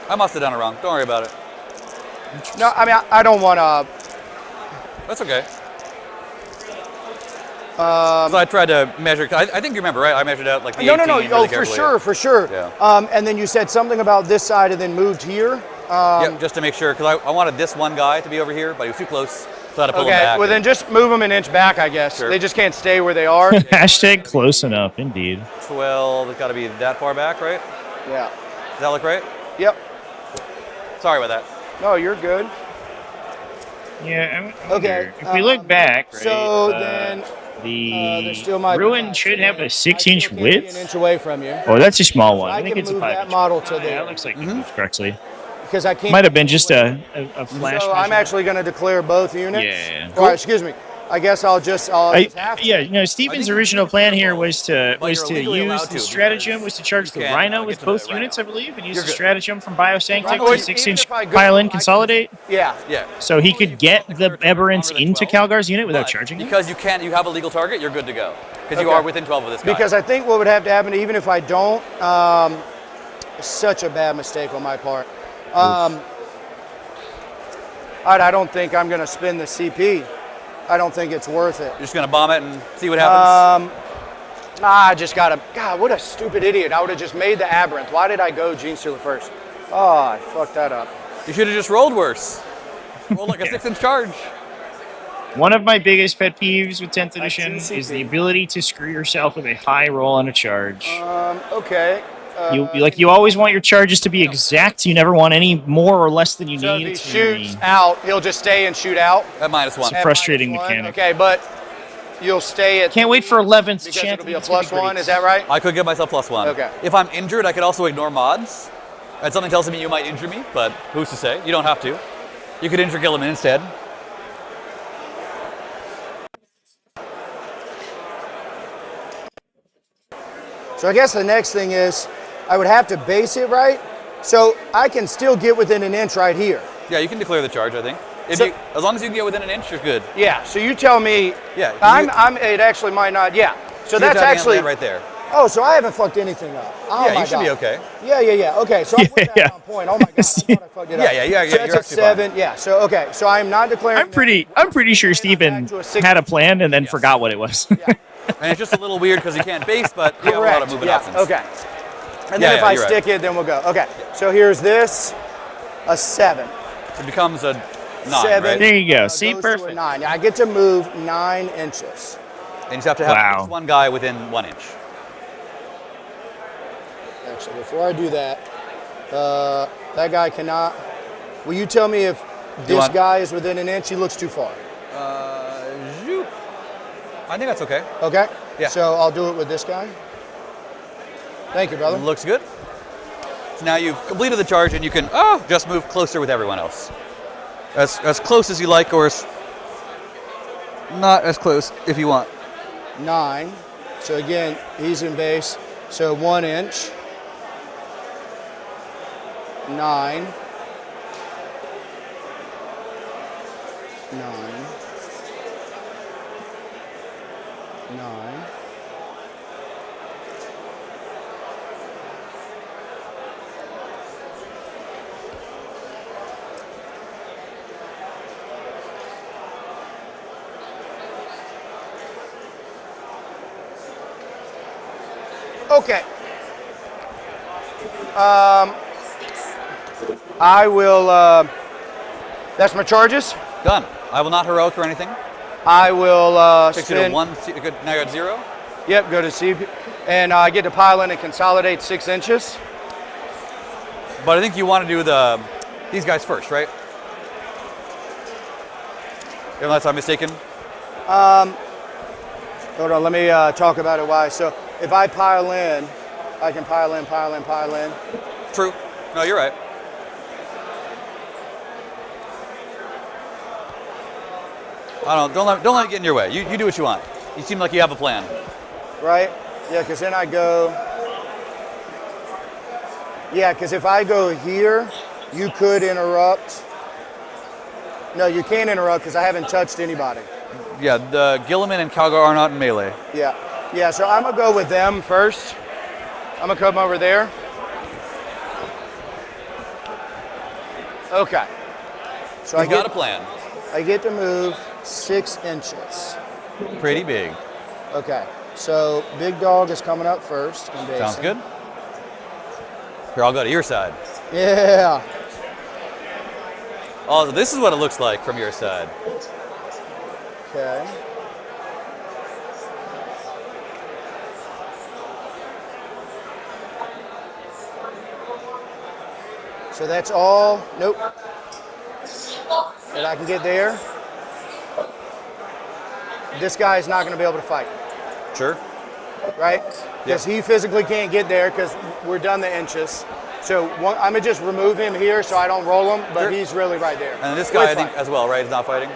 [SPEAKER 6] I must have done it wrong. Don't worry about it.
[SPEAKER 9] No, I mean, I don't want to.
[SPEAKER 6] That's okay. So I tried to measure. I think you remember, right? I measured out like the 18
[SPEAKER 9] No.
[SPEAKER 6] really
[SPEAKER 9] Oh,
[SPEAKER 6] carefully.
[SPEAKER 9] for sure.
[SPEAKER 6] Yeah.
[SPEAKER 9] And then you said something about this side and then moved here.
[SPEAKER 6] Yep, just to make sure, because I wanted this one guy to be over here, but he was too close, so I had to pull him back.
[SPEAKER 9] Well, then just move them an inch back, I guess.
[SPEAKER 6] Sure.
[SPEAKER 9] They just can't stay where they are.
[SPEAKER 1] Hashtag close enough, indeed.
[SPEAKER 6] 12, it's got to be that far back, right?
[SPEAKER 9] Yeah.
[SPEAKER 6] Does that look right?
[SPEAKER 9] Yep.
[SPEAKER 6] Sorry about that.
[SPEAKER 9] No, you're good.
[SPEAKER 1] Yeah, I
[SPEAKER 9] Okay,
[SPEAKER 1] wonder. If we look back, right,
[SPEAKER 9] So then
[SPEAKER 1] the
[SPEAKER 9] still might be
[SPEAKER 1] ruin
[SPEAKER 9] five.
[SPEAKER 1] should have a
[SPEAKER 9] I
[SPEAKER 1] 6-inch
[SPEAKER 9] still can't be
[SPEAKER 1] width.
[SPEAKER 9] an inch away from you.
[SPEAKER 1] Oh, that's a small one.
[SPEAKER 9] I
[SPEAKER 1] I think
[SPEAKER 9] can
[SPEAKER 1] it's a
[SPEAKER 9] move
[SPEAKER 1] 5
[SPEAKER 9] that
[SPEAKER 1] inch.
[SPEAKER 9] model to
[SPEAKER 1] Yeah,
[SPEAKER 9] there.
[SPEAKER 1] it looks like it moved correctly.
[SPEAKER 9] Because I can't.
[SPEAKER 1] Might have been just a flash.
[SPEAKER 9] So I'm
[SPEAKER 1] measurement.
[SPEAKER 9] actually going to declare both units.
[SPEAKER 1] Yeah.
[SPEAKER 9] All right, excuse me. I guess I'll just have to.
[SPEAKER 1] Yeah, you know, Steven's original plan here was to
[SPEAKER 6] But you're legally allowed
[SPEAKER 1] use
[SPEAKER 6] to,
[SPEAKER 1] the stratagem was to charge the
[SPEAKER 6] you can't,
[SPEAKER 1] Rhino
[SPEAKER 6] get
[SPEAKER 1] with
[SPEAKER 6] to
[SPEAKER 1] both
[SPEAKER 6] the Rhino.
[SPEAKER 1] units, I believe, and use
[SPEAKER 6] You're
[SPEAKER 1] the
[SPEAKER 6] good.
[SPEAKER 1] stratagem from Biosanctic
[SPEAKER 9] Right,
[SPEAKER 1] to
[SPEAKER 9] even
[SPEAKER 1] 6-inch
[SPEAKER 9] if I go,
[SPEAKER 1] pile in,
[SPEAKER 9] I can-
[SPEAKER 1] consolidate,
[SPEAKER 9] Yeah.
[SPEAKER 6] Yeah.
[SPEAKER 1] so he could get the Aberrants into Calgar's unit without
[SPEAKER 6] But
[SPEAKER 1] charging him.
[SPEAKER 6] because you have a legal target, you're good to go. Because you
[SPEAKER 9] Okay.
[SPEAKER 6] are within 12 of this guy.
[SPEAKER 9] Because I think what would have to happen, even if I don't, such a bad mistake on my part. I don't think I'm going to spend the CP. I don't think it's worth it.
[SPEAKER 6] You're just going to bomb it and see what happens?
[SPEAKER 9] I just got to. God, what a stupid idiot. I would have just made the Aberrant. Why did I go Genestealer first? Oh, I fucked that up.
[SPEAKER 6] You should have just rolled worse. Rolled like a 6-inch charge.
[SPEAKER 1] One of my biggest pet peeves with 10th edition
[SPEAKER 9] TCP.
[SPEAKER 1] is the ability to screw yourself with a high roll on a charge.
[SPEAKER 9] Okay.
[SPEAKER 1] You always want your charges to be exact. You never want any more or less than you
[SPEAKER 9] So
[SPEAKER 1] need.
[SPEAKER 9] if he
[SPEAKER 1] It's
[SPEAKER 9] shoots
[SPEAKER 1] very-
[SPEAKER 9] out, he'll just stay and shoot out.
[SPEAKER 6] At -1.
[SPEAKER 1] It's a frustrating
[SPEAKER 9] At -1.
[SPEAKER 1] mechanic.
[SPEAKER 9] Okay, but you'll stay at.
[SPEAKER 1] Can't wait for 11th
[SPEAKER 9] Because
[SPEAKER 1] chance.
[SPEAKER 9] it'll be a
[SPEAKER 1] It's gonna
[SPEAKER 9] +1.
[SPEAKER 1] great.
[SPEAKER 9] Is that right?
[SPEAKER 6] I could give myself +1.
[SPEAKER 9] Okay.
[SPEAKER 6] If I'm injured, I could also ignore mods. And something tells me you might injure me, but who's to say? You don't have to. You could injure Gilliman instead.
[SPEAKER 9] So I guess the next thing is, I would have to base it right, so I can still get within an inch right here.
[SPEAKER 6] Yeah, you can declare the charge, I think. As long as you can get within an inch, you're good.
[SPEAKER 9] Yeah. So you tell me.
[SPEAKER 6] Yeah.
[SPEAKER 9] It actually might not. Yeah. So
[SPEAKER 6] You're
[SPEAKER 9] that's
[SPEAKER 6] tapping
[SPEAKER 9] actually
[SPEAKER 6] land right there.
[SPEAKER 9] Oh, so I haven't fucked anything up. Oh
[SPEAKER 6] Yeah,
[SPEAKER 9] my
[SPEAKER 6] you should be
[SPEAKER 9] God.
[SPEAKER 6] okay.
[SPEAKER 9] Yeah. Okay, so I put that
[SPEAKER 1] Yeah.
[SPEAKER 9] on point. Oh my God, I thought I fucked it up.
[SPEAKER 6] Yeah,
[SPEAKER 9] So
[SPEAKER 6] you're
[SPEAKER 9] that's a
[SPEAKER 6] actually fine.
[SPEAKER 9] 7. Yeah. So okay. So I am not declaring.
[SPEAKER 1] I'm pretty sure Steven had a plan and then forgot what it was.
[SPEAKER 6] And it's just a little weird because you can't base, but you have a lot of movement options.
[SPEAKER 9] Okay. And then if I
[SPEAKER 6] you're
[SPEAKER 9] stick it, then we'll go. Okay. So here's this, a 7.
[SPEAKER 6] It becomes a 9,
[SPEAKER 9] 7.
[SPEAKER 6] right?
[SPEAKER 1] There you go.
[SPEAKER 9] Goes
[SPEAKER 1] See,
[SPEAKER 9] to a
[SPEAKER 1] perfect.
[SPEAKER 9] 9. Yeah, I get to move 9 inches.
[SPEAKER 6] And you just have to have
[SPEAKER 1] Wow.
[SPEAKER 6] at least one guy within 1 inch.
[SPEAKER 9] Actually, before I do that, that guy cannot. Will you tell me if this
[SPEAKER 6] want-
[SPEAKER 9] guy is within an inch? He looks too far.
[SPEAKER 6] Zoop. I think that's okay.
[SPEAKER 9] Okay.
[SPEAKER 6] Yeah.
[SPEAKER 9] So I'll do it with this guy. Thank you, brother.
[SPEAKER 6] Looks good. So now you've completed the charge and you can just move closer with everyone else. As close as you like, or not as close if you want.
[SPEAKER 9] 9. So again, he's in base. So 1 inch. 9. 9. Okay. I will, that's my charges.
[SPEAKER 6] Done. I will not heroic or anything.
[SPEAKER 9] I will
[SPEAKER 6] Takes you to
[SPEAKER 9] spend,
[SPEAKER 6] 1. Good. Now you're at 0.
[SPEAKER 9] Yep, go to CP. And I get to pile in and consolidate 6 inches.
[SPEAKER 6] But I think you want to do these guys first, right? Unless I'm mistaken.
[SPEAKER 9] Hold on, let me talk about it why. So if I pile in, I can pile in.
[SPEAKER 6] True. No, you're right. Don't let it get in your way. You do what you want. You seem like you have a plan.
[SPEAKER 9] Right? Yeah, because then I go. Yeah, because if I go here, you could interrupt. No, you can't interrupt because I haven't touched anybody.
[SPEAKER 6] Yeah, the Gilliman and Calgar are not in melee.
[SPEAKER 9] Yeah. Yeah, so I'm going to go with them first. I'm going to come over there. Okay. So
[SPEAKER 6] You've got a plan.
[SPEAKER 9] I get to move 6 inches.
[SPEAKER 6] Pretty big.
[SPEAKER 9] Okay. So Big Dog is coming up first.
[SPEAKER 6] Sounds good. Here, I'll go to your side.
[SPEAKER 9] Yeah.
[SPEAKER 6] Oh, so this is what it looks like from your side.
[SPEAKER 9] Okay. So that's all. Nope. That I can get there. This guy is not going to be able to fight.
[SPEAKER 6] Sure.
[SPEAKER 9] Right? Because he physically can't get there because we're done the inches. So I'm going to just remove him here so I don't roll him, but he's really right there.
[SPEAKER 6] And this guy, I think, as well, right, is not fighting?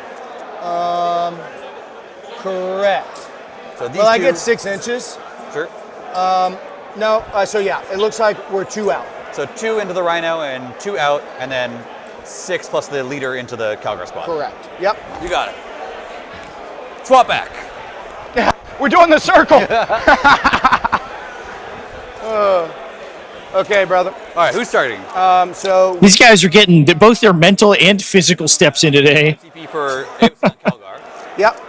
[SPEAKER 9] Correct.
[SPEAKER 6] So these
[SPEAKER 9] well, I
[SPEAKER 6] two,
[SPEAKER 9] get 6 inches.
[SPEAKER 6] Sure.
[SPEAKER 9] No, so yeah, it looks like we're 2 out.
[SPEAKER 6] So 2 into the Rhino and 2 out, and then 6 plus the leader into the Calgar squad.
[SPEAKER 9] Correct. Yep.
[SPEAKER 6] You got it. Swap back.
[SPEAKER 9] Yeah, we're doing the circle. Okay, brother.
[SPEAKER 6] All right, who's starting?
[SPEAKER 9] So
[SPEAKER 1] These guys are getting both their mental and physical steps in today.
[SPEAKER 6] CP for Calgar.
[SPEAKER 9] Yep.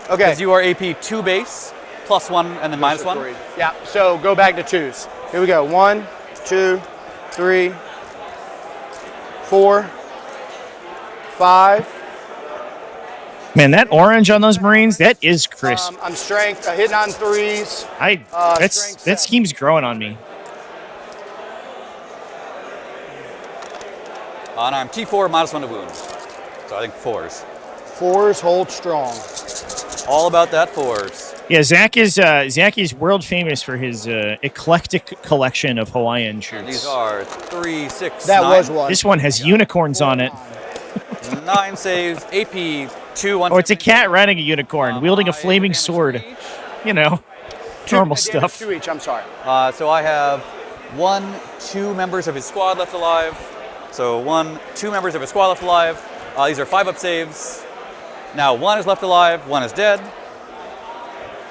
[SPEAKER 9] Okay.
[SPEAKER 6] Because you are AP 2 base, +1, and then -1.
[SPEAKER 9] Yeah, so go back to 2s. Here we go. 1, 2, 3, 4, 5.
[SPEAKER 1] Man, that orange on those Marines, that is crisp.
[SPEAKER 9] I'm strength, hitting on 3s.
[SPEAKER 1] That scheme's growing on me.
[SPEAKER 6] And I'm T4, -1 to wound. So I think 4s.
[SPEAKER 9] 4s hold strong.
[SPEAKER 6] All about that 4s.
[SPEAKER 1] Yeah, Zach is world famous for his eclectic collection of Hawaiian shirts.
[SPEAKER 6] These are 3, 6,
[SPEAKER 9] That
[SPEAKER 6] 9.
[SPEAKER 9] was one.
[SPEAKER 1] This one has unicorns on it.
[SPEAKER 6] 9 saves, AP 2, 1.
[SPEAKER 1] Oh, it's a cat riding a unicorn, wielding a flaming sword. You know, normal stuff.
[SPEAKER 9] 2 each, I'm sorry.
[SPEAKER 6] So I have 1, 2 members of his squad left alive. So 1, 2 members of his squad left alive. These are 5-up saves. Now 1 is left alive, 1 is dead.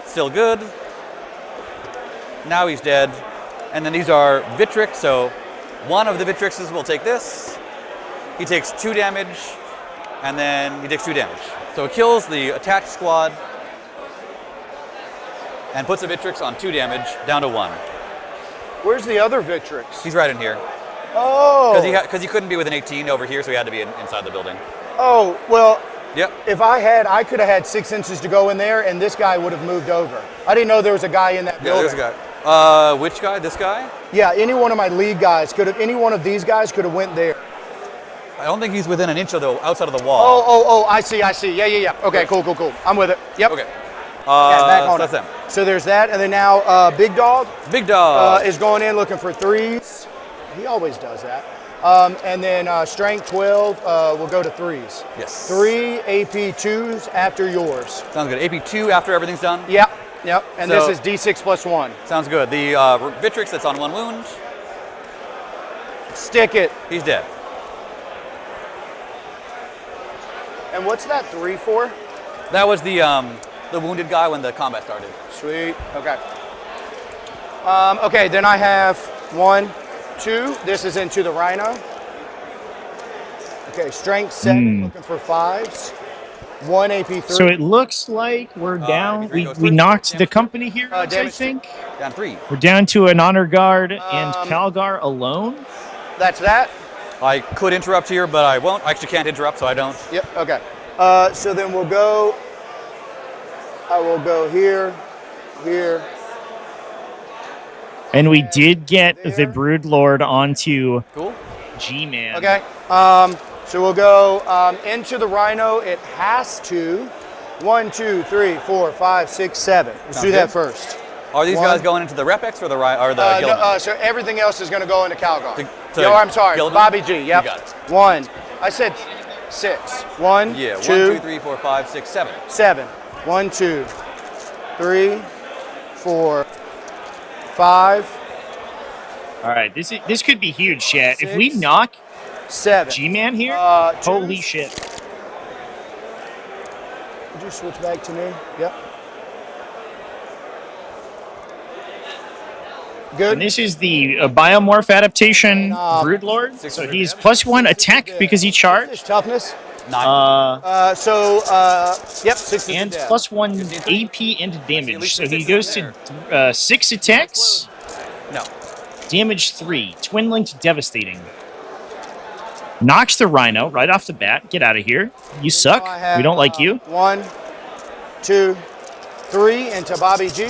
[SPEAKER 6] Still good. Now he's dead. And then these are Vitrix, so 1 of the Vitrixes will take this. He takes 2 damage, and then he takes 2 damage. So it kills the attached squad and puts a Vitrix on 2 damage, down to 1.
[SPEAKER 9] Where's the other Vitrix?
[SPEAKER 6] He's right in here.
[SPEAKER 9] Oh.
[SPEAKER 6] Because he couldn't be within 18 over here, so he had to be inside the building.
[SPEAKER 9] Oh, well,
[SPEAKER 6] Yep.
[SPEAKER 9] if I could have had 6 inches to go in there, and this guy would have moved over. I didn't know there was a guy in that
[SPEAKER 6] Yeah,
[SPEAKER 9] building.
[SPEAKER 6] there's a guy. Which guy? This guy?
[SPEAKER 9] Yeah, any one of my league guys any one of these guys could have went there.
[SPEAKER 6] I don't think he's within an inch of the outside of the wall.
[SPEAKER 9] Oh, I see. Yeah. Okay, cool. I'm with it. Yep.
[SPEAKER 6] Okay.
[SPEAKER 9] Yeah, back on
[SPEAKER 6] so that's
[SPEAKER 9] it.
[SPEAKER 6] them.
[SPEAKER 9] So there's that, and then now Big Dog
[SPEAKER 6] Big Dog.
[SPEAKER 9] is going in looking for 3s. He always does that. And then Strength 12 will go to 3s.
[SPEAKER 6] Yes.
[SPEAKER 9] 3 AP 2s after yours.
[SPEAKER 6] Sounds good. AP 2 after everything's done?
[SPEAKER 9] Yep. And
[SPEAKER 6] So-
[SPEAKER 9] this is D6 + 1.
[SPEAKER 6] Sounds good. The Vitrix that's on 1 wound.
[SPEAKER 9] Stick it.
[SPEAKER 6] He's dead.
[SPEAKER 9] And what's that 3 for?
[SPEAKER 6] That was the wounded guy when the combat started.
[SPEAKER 9] Sweet. Okay. Okay, then I have 1, 2. This is into the Rhino. Okay, strength 7, looking for 5s. 1 AP 3.
[SPEAKER 1] So it looks like we're down.
[SPEAKER 6] Three goes
[SPEAKER 1] We
[SPEAKER 6] first.
[SPEAKER 1] knocked the company here, I
[SPEAKER 9] damage
[SPEAKER 1] think.
[SPEAKER 6] Down 3.
[SPEAKER 1] We're down to an Honor Guard and Calgar alone.
[SPEAKER 9] That's that?
[SPEAKER 6] I could interrupt here, but I won't. I actually can't interrupt, so I don't.
[SPEAKER 9] Yep, okay. So then we'll go, I will go here, here.
[SPEAKER 1] And we did get the Brood Lord onto
[SPEAKER 6] Cool.
[SPEAKER 1] G-Man.
[SPEAKER 9] Okay. So we'll go into the Rhino. It has to. 1, 2, 3, 4, 5, 6, 7. Let's
[SPEAKER 6] Sounds
[SPEAKER 9] do that
[SPEAKER 6] good.
[SPEAKER 9] first.
[SPEAKER 6] Are these
[SPEAKER 9] 1.
[SPEAKER 6] guys going into the Repex or the
[SPEAKER 9] No,
[SPEAKER 6] Gilliman?
[SPEAKER 9] so everything else is going to go into Calgar.
[SPEAKER 6] To
[SPEAKER 9] Yo, I'm sorry.
[SPEAKER 6] Gilliman?
[SPEAKER 9] Bobby G. Yep.
[SPEAKER 6] You got it.
[SPEAKER 9] 1. I said 6. 1,
[SPEAKER 6] Yeah,
[SPEAKER 9] 2,
[SPEAKER 6] 1, 2, 3, 4, 5, 6, 7.
[SPEAKER 9] 7. 1, 2, 3, 4, 5,
[SPEAKER 1] All right, this could be huge, chat. If we
[SPEAKER 9] 6,
[SPEAKER 1] knock
[SPEAKER 9] 7.
[SPEAKER 1] G-Man here,
[SPEAKER 9] Twos.
[SPEAKER 1] holy shit.
[SPEAKER 9] Would you switch back to me? Yep. Good.
[SPEAKER 1] And this is the biomorph adaptation Brood Lord. So
[SPEAKER 6] 600
[SPEAKER 1] he's
[SPEAKER 6] damage.
[SPEAKER 1] +1 attack because he charged.
[SPEAKER 9] His toughness.
[SPEAKER 6] 9.
[SPEAKER 9] Yep, 60
[SPEAKER 1] And
[SPEAKER 9] death.
[SPEAKER 1] +1 AP and damage. So he goes to 6 attacks,
[SPEAKER 6] No.
[SPEAKER 1] damage 3, twin linked devastating. Knocks the Rhino right off the bat. Get out of here. You suck.
[SPEAKER 9] I have,
[SPEAKER 1] We don't like you.
[SPEAKER 9] 1, 2, 3 into Bobby G.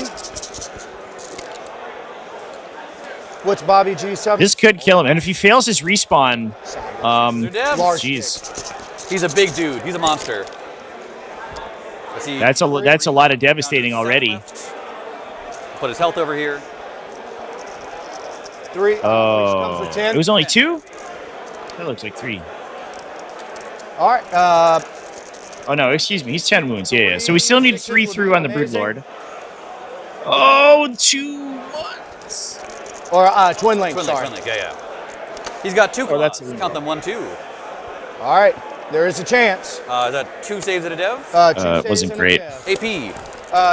[SPEAKER 9] What's Bobby G's toughness?
[SPEAKER 1] This could kill him. And if he fails his respawn,
[SPEAKER 6] They're dead.
[SPEAKER 9] Large
[SPEAKER 1] jeez.
[SPEAKER 6] He's a big dude. He's a monster. Let's see.
[SPEAKER 1] That's a lot of devastating already.
[SPEAKER 6] Put his health over here.
[SPEAKER 9] 3, which comes
[SPEAKER 1] Oh,
[SPEAKER 9] with 10.
[SPEAKER 1] it was only 2? That looks like 3.
[SPEAKER 9] All right.
[SPEAKER 1] Oh, no, excuse me. He's 10 wounds. Yeah. So we still need 3 through on the Brood Lord. Oh, 2 ones.
[SPEAKER 9] Or Twin Link,
[SPEAKER 6] Twin
[SPEAKER 9] sorry.
[SPEAKER 6] Link, yeah. He's got 2
[SPEAKER 1] Oh, that's
[SPEAKER 6] claws.
[SPEAKER 1] a-
[SPEAKER 6] Count them 1, 2.
[SPEAKER 9] All right. There is a chance.
[SPEAKER 6] Is that 2 saves at a dev?
[SPEAKER 9] Two
[SPEAKER 1] it
[SPEAKER 9] saves
[SPEAKER 1] wasn't
[SPEAKER 9] and a
[SPEAKER 1] great.
[SPEAKER 9] death.
[SPEAKER 6] AP.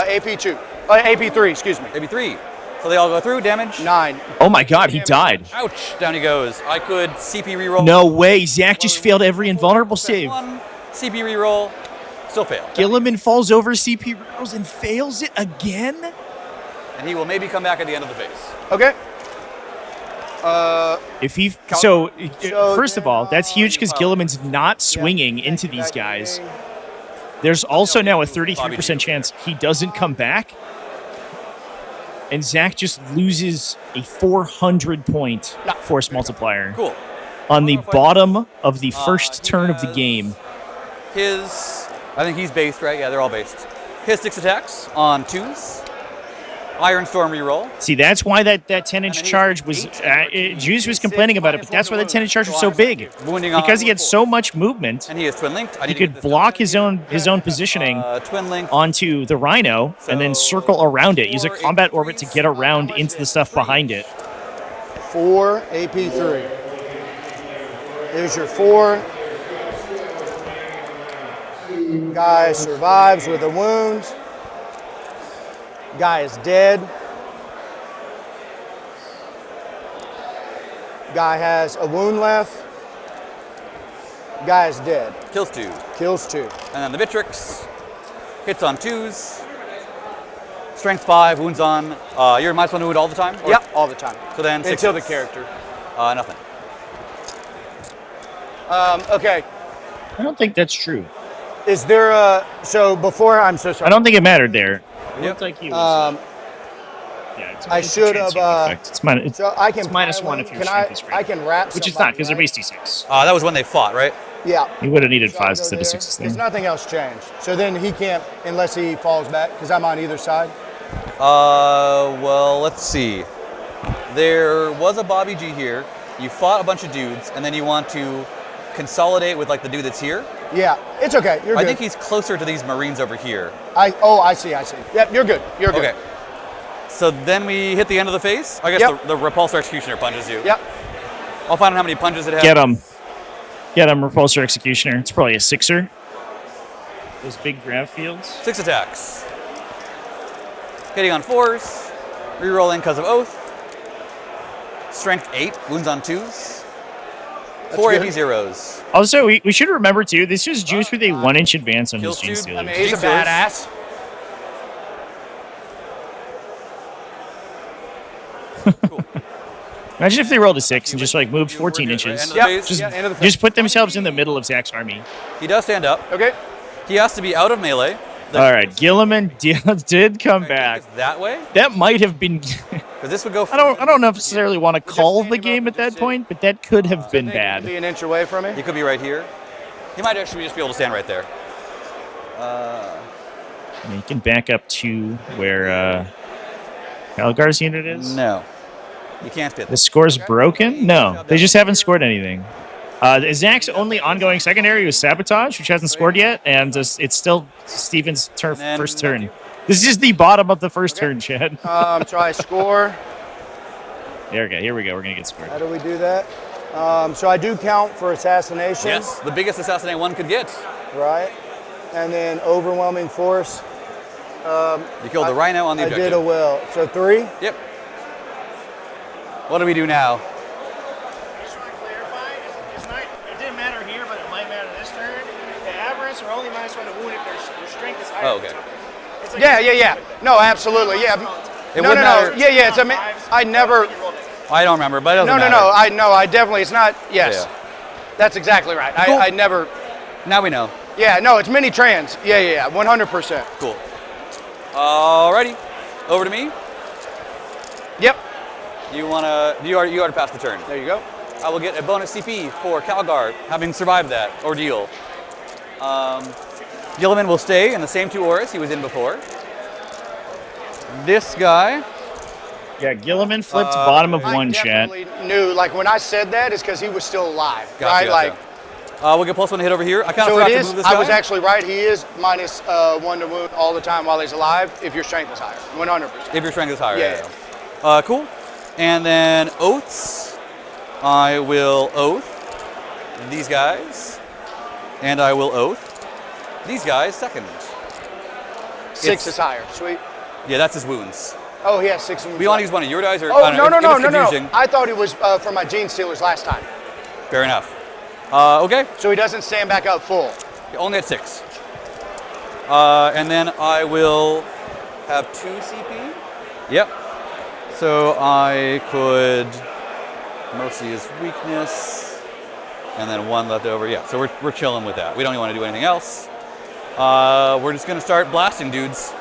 [SPEAKER 9] AP2. AP3, excuse me.
[SPEAKER 6] Maybe 3. So they all go through. Damage.
[SPEAKER 9] 9.
[SPEAKER 1] Oh, my God. He died.
[SPEAKER 6] Ouch. Down he goes. I could CP reroll.
[SPEAKER 1] No way. Zach just failed every invulnerable save.
[SPEAKER 6] 1. CP reroll. Still fail.
[SPEAKER 1] Gilliman falls over CP rolls and fails it again?
[SPEAKER 6] And he will maybe come back at the end of the phase.
[SPEAKER 9] Okay.
[SPEAKER 1] If he
[SPEAKER 9] So
[SPEAKER 1] first of all, that's huge because Gilliman's not swinging into these guys. There's also now a 33% chance he doesn't come back, and Zach just loses a 400-point force multiplier
[SPEAKER 6] Cool.
[SPEAKER 1] on the bottom of the first turn of the game.
[SPEAKER 6] I think he's based, right? Yeah, they're all based. His 6 attacks on 2s. Iron Storm reroll.
[SPEAKER 1] See, that's why that 10-inch charge was. Juice was complaining about it, but that's why that 10-inch charge was so big.
[SPEAKER 6] Wounding on
[SPEAKER 1] Because he had so much movement,
[SPEAKER 6] And he is twin linked.
[SPEAKER 1] he could block his own positioning
[SPEAKER 6] Twin link.
[SPEAKER 1] onto the Rhino and then circle around it. Use a combat orbit to get around into the stuff behind it.
[SPEAKER 9] 4 AP3. There's your 4. Guy survives with a wound. Guy is dead. Guy has a wound left. Guy is dead.
[SPEAKER 6] Kills 2.
[SPEAKER 9] Kills 2.
[SPEAKER 6] And then the Vitrix. Hits on 2s. Strength 5. Wounds on. You're minus 1 wound all the time? Or-
[SPEAKER 9] Yep, all the time.
[SPEAKER 6] So then 6
[SPEAKER 9] Until the
[SPEAKER 6] hits.
[SPEAKER 9] character.
[SPEAKER 6] Nothing.
[SPEAKER 9] Okay.
[SPEAKER 1] I don't think that's true.
[SPEAKER 9] Is there a so before? I'm so sorry.
[SPEAKER 1] I don't think it mattered there. It
[SPEAKER 6] Yep.
[SPEAKER 1] looked like he was. Yeah, it's
[SPEAKER 9] I
[SPEAKER 1] it's a
[SPEAKER 9] should
[SPEAKER 1] chance
[SPEAKER 9] have,
[SPEAKER 1] effect. It's minus.
[SPEAKER 9] So I can
[SPEAKER 1] It's minus
[SPEAKER 9] pile
[SPEAKER 1] 1
[SPEAKER 9] in.
[SPEAKER 1] if your
[SPEAKER 9] Can
[SPEAKER 1] strength is great.
[SPEAKER 9] I can wrap.
[SPEAKER 1] Which is
[SPEAKER 9] somebody,
[SPEAKER 1] not because they're
[SPEAKER 9] right?
[SPEAKER 1] base D6.
[SPEAKER 6] That was when they fought, right?
[SPEAKER 9] Yeah.
[SPEAKER 1] He would have needed
[SPEAKER 9] So I'll
[SPEAKER 1] 5s
[SPEAKER 9] go
[SPEAKER 1] instead of
[SPEAKER 9] there.
[SPEAKER 1] 6s
[SPEAKER 9] Because
[SPEAKER 1] there.
[SPEAKER 9] nothing else changed. So then he can't unless he falls back because I'm on either side.
[SPEAKER 6] Well, let's see. There was a Bobby G here. You fought a bunch of dudes, and then you want to consolidate with like the dude that's here.
[SPEAKER 9] Yeah, it's okay. You're
[SPEAKER 6] I
[SPEAKER 9] good.
[SPEAKER 6] think he's closer to these Marines over here.
[SPEAKER 9] I see. Yep, you're good. You're good.
[SPEAKER 6] Okay. So then we hit the end of the phase. I guess
[SPEAKER 9] Yep.
[SPEAKER 6] the Repulsor Executioner punches you.
[SPEAKER 9] Yep.
[SPEAKER 6] I'll find out how many punches it has.
[SPEAKER 1] Get him. Get him, Repulsor Executioner. It's probably a 6er. Those big grab fields.
[SPEAKER 6] 6 attacks. Hitting on 4s. Rerolling because of Oath. Strength 8. Wounds on 2s. 4 AP zeros.
[SPEAKER 1] Also, we should remember, too, this is Juice with a 1-inch advance on his
[SPEAKER 6] Kills
[SPEAKER 1] Genestealer.
[SPEAKER 6] dude.
[SPEAKER 3] He's a badass.
[SPEAKER 1] Imagine if they rolled a 6 and just, like, moved 14 inches.
[SPEAKER 6] End of the phase.
[SPEAKER 1] Just,
[SPEAKER 9] end of the
[SPEAKER 1] just put themselves in the middle of Zach's army.
[SPEAKER 6] He does stand up.
[SPEAKER 9] Okay.
[SPEAKER 6] He has to be out of melee.
[SPEAKER 1] All right, Gilliman did come back.
[SPEAKER 6] That way?
[SPEAKER 1] That might have been...
[SPEAKER 6] Because this would go...
[SPEAKER 1] I don't necessarily want to call the game at that point, but that could have been
[SPEAKER 9] Be
[SPEAKER 1] bad.
[SPEAKER 9] an inch away from me.
[SPEAKER 6] He could be right here. He might actually just be able to stand right there.
[SPEAKER 1] You can back up to where Calgar's unit is.
[SPEAKER 6] No. You can't fit
[SPEAKER 1] The score's broken? No, they just haven't scored anything. Zach's only ongoing secondary was Sabotage, which hasn't scored yet, and it's still Steven's first turn. This is the bottom of the first turn, Chad.
[SPEAKER 9] Try score.
[SPEAKER 1] There we go. Here we go. We're going to get scored.
[SPEAKER 9] How do we do that? So I do count for assassination.
[SPEAKER 6] Yes, the biggest assassinate one could get.
[SPEAKER 9] Right. And then overwhelming force.
[SPEAKER 6] You killed the rhino on the
[SPEAKER 9] I
[SPEAKER 6] objective.
[SPEAKER 9] did a will. So 3?
[SPEAKER 6] Yep. What do we do now?
[SPEAKER 5] I just want to clarify, it's not, it didn't matter here, but it might matter this turn. The aberrants are only -1 to wound if their strength is higher.
[SPEAKER 6] Oh, okay.
[SPEAKER 5] It's like
[SPEAKER 9] Yeah. No, absolutely. Yeah.
[SPEAKER 6] It
[SPEAKER 9] No.
[SPEAKER 6] wouldn't matter.
[SPEAKER 9] Yeah. It's I never.
[SPEAKER 6] I don't remember, but it doesn't matter.
[SPEAKER 9] No. I definitely. It's not. Yes.
[SPEAKER 6] Yeah.
[SPEAKER 9] That's exactly right.
[SPEAKER 6] Cool.
[SPEAKER 9] I never.
[SPEAKER 6] Now we know.
[SPEAKER 9] Yeah. No. It's mini trans. Yeah. 100%.
[SPEAKER 6] Cool. Alrighty. Over to me.
[SPEAKER 9] Yep.
[SPEAKER 6] You already passed the turn.
[SPEAKER 9] There you go.
[SPEAKER 6] I will get a bonus CP for Calgar, having survived that ordeal. Gilliman will stay in the same 2 auras he was in before. This guy.
[SPEAKER 1] Yeah, Gilliman flipped bottom of
[SPEAKER 9] I
[SPEAKER 1] 1, Chad.
[SPEAKER 9] definitely knew. Like when I said that, is because he was still alive. Right.
[SPEAKER 6] Gotcha.
[SPEAKER 9] Like.
[SPEAKER 6] We'll get +1 to hit over here. I kind of
[SPEAKER 9] So
[SPEAKER 6] forgot
[SPEAKER 9] it
[SPEAKER 6] to
[SPEAKER 9] is.
[SPEAKER 6] move this guy.
[SPEAKER 9] I was actually right. He is -1 to wound all the time while he's alive. If your strength is higher, 100%.
[SPEAKER 6] If your strength is higher.
[SPEAKER 9] Yeah.
[SPEAKER 6] Cool. And then oaths. I will oath these guys. And I will oath these guys second.
[SPEAKER 9] 6 is higher. Sweet.
[SPEAKER 6] Yeah, that's his wounds.
[SPEAKER 9] Oh, he has 6 wounds.
[SPEAKER 6] We want to use one of your dice or
[SPEAKER 9] Oh,
[SPEAKER 6] I don't know, if it's
[SPEAKER 9] no.
[SPEAKER 6] confusing.
[SPEAKER 9] I thought it was for my Genestealers last time.
[SPEAKER 6] Fair enough. Okay.
[SPEAKER 9] So he doesn't stand back up full.
[SPEAKER 6] Only at 6. And then I will have 2 CP. Yep. So I could Mercy is weakness, and then 1 left over. Yeah, so we're chilling with that. We don't even want to do anything else. We're just gonna start blasting dudes.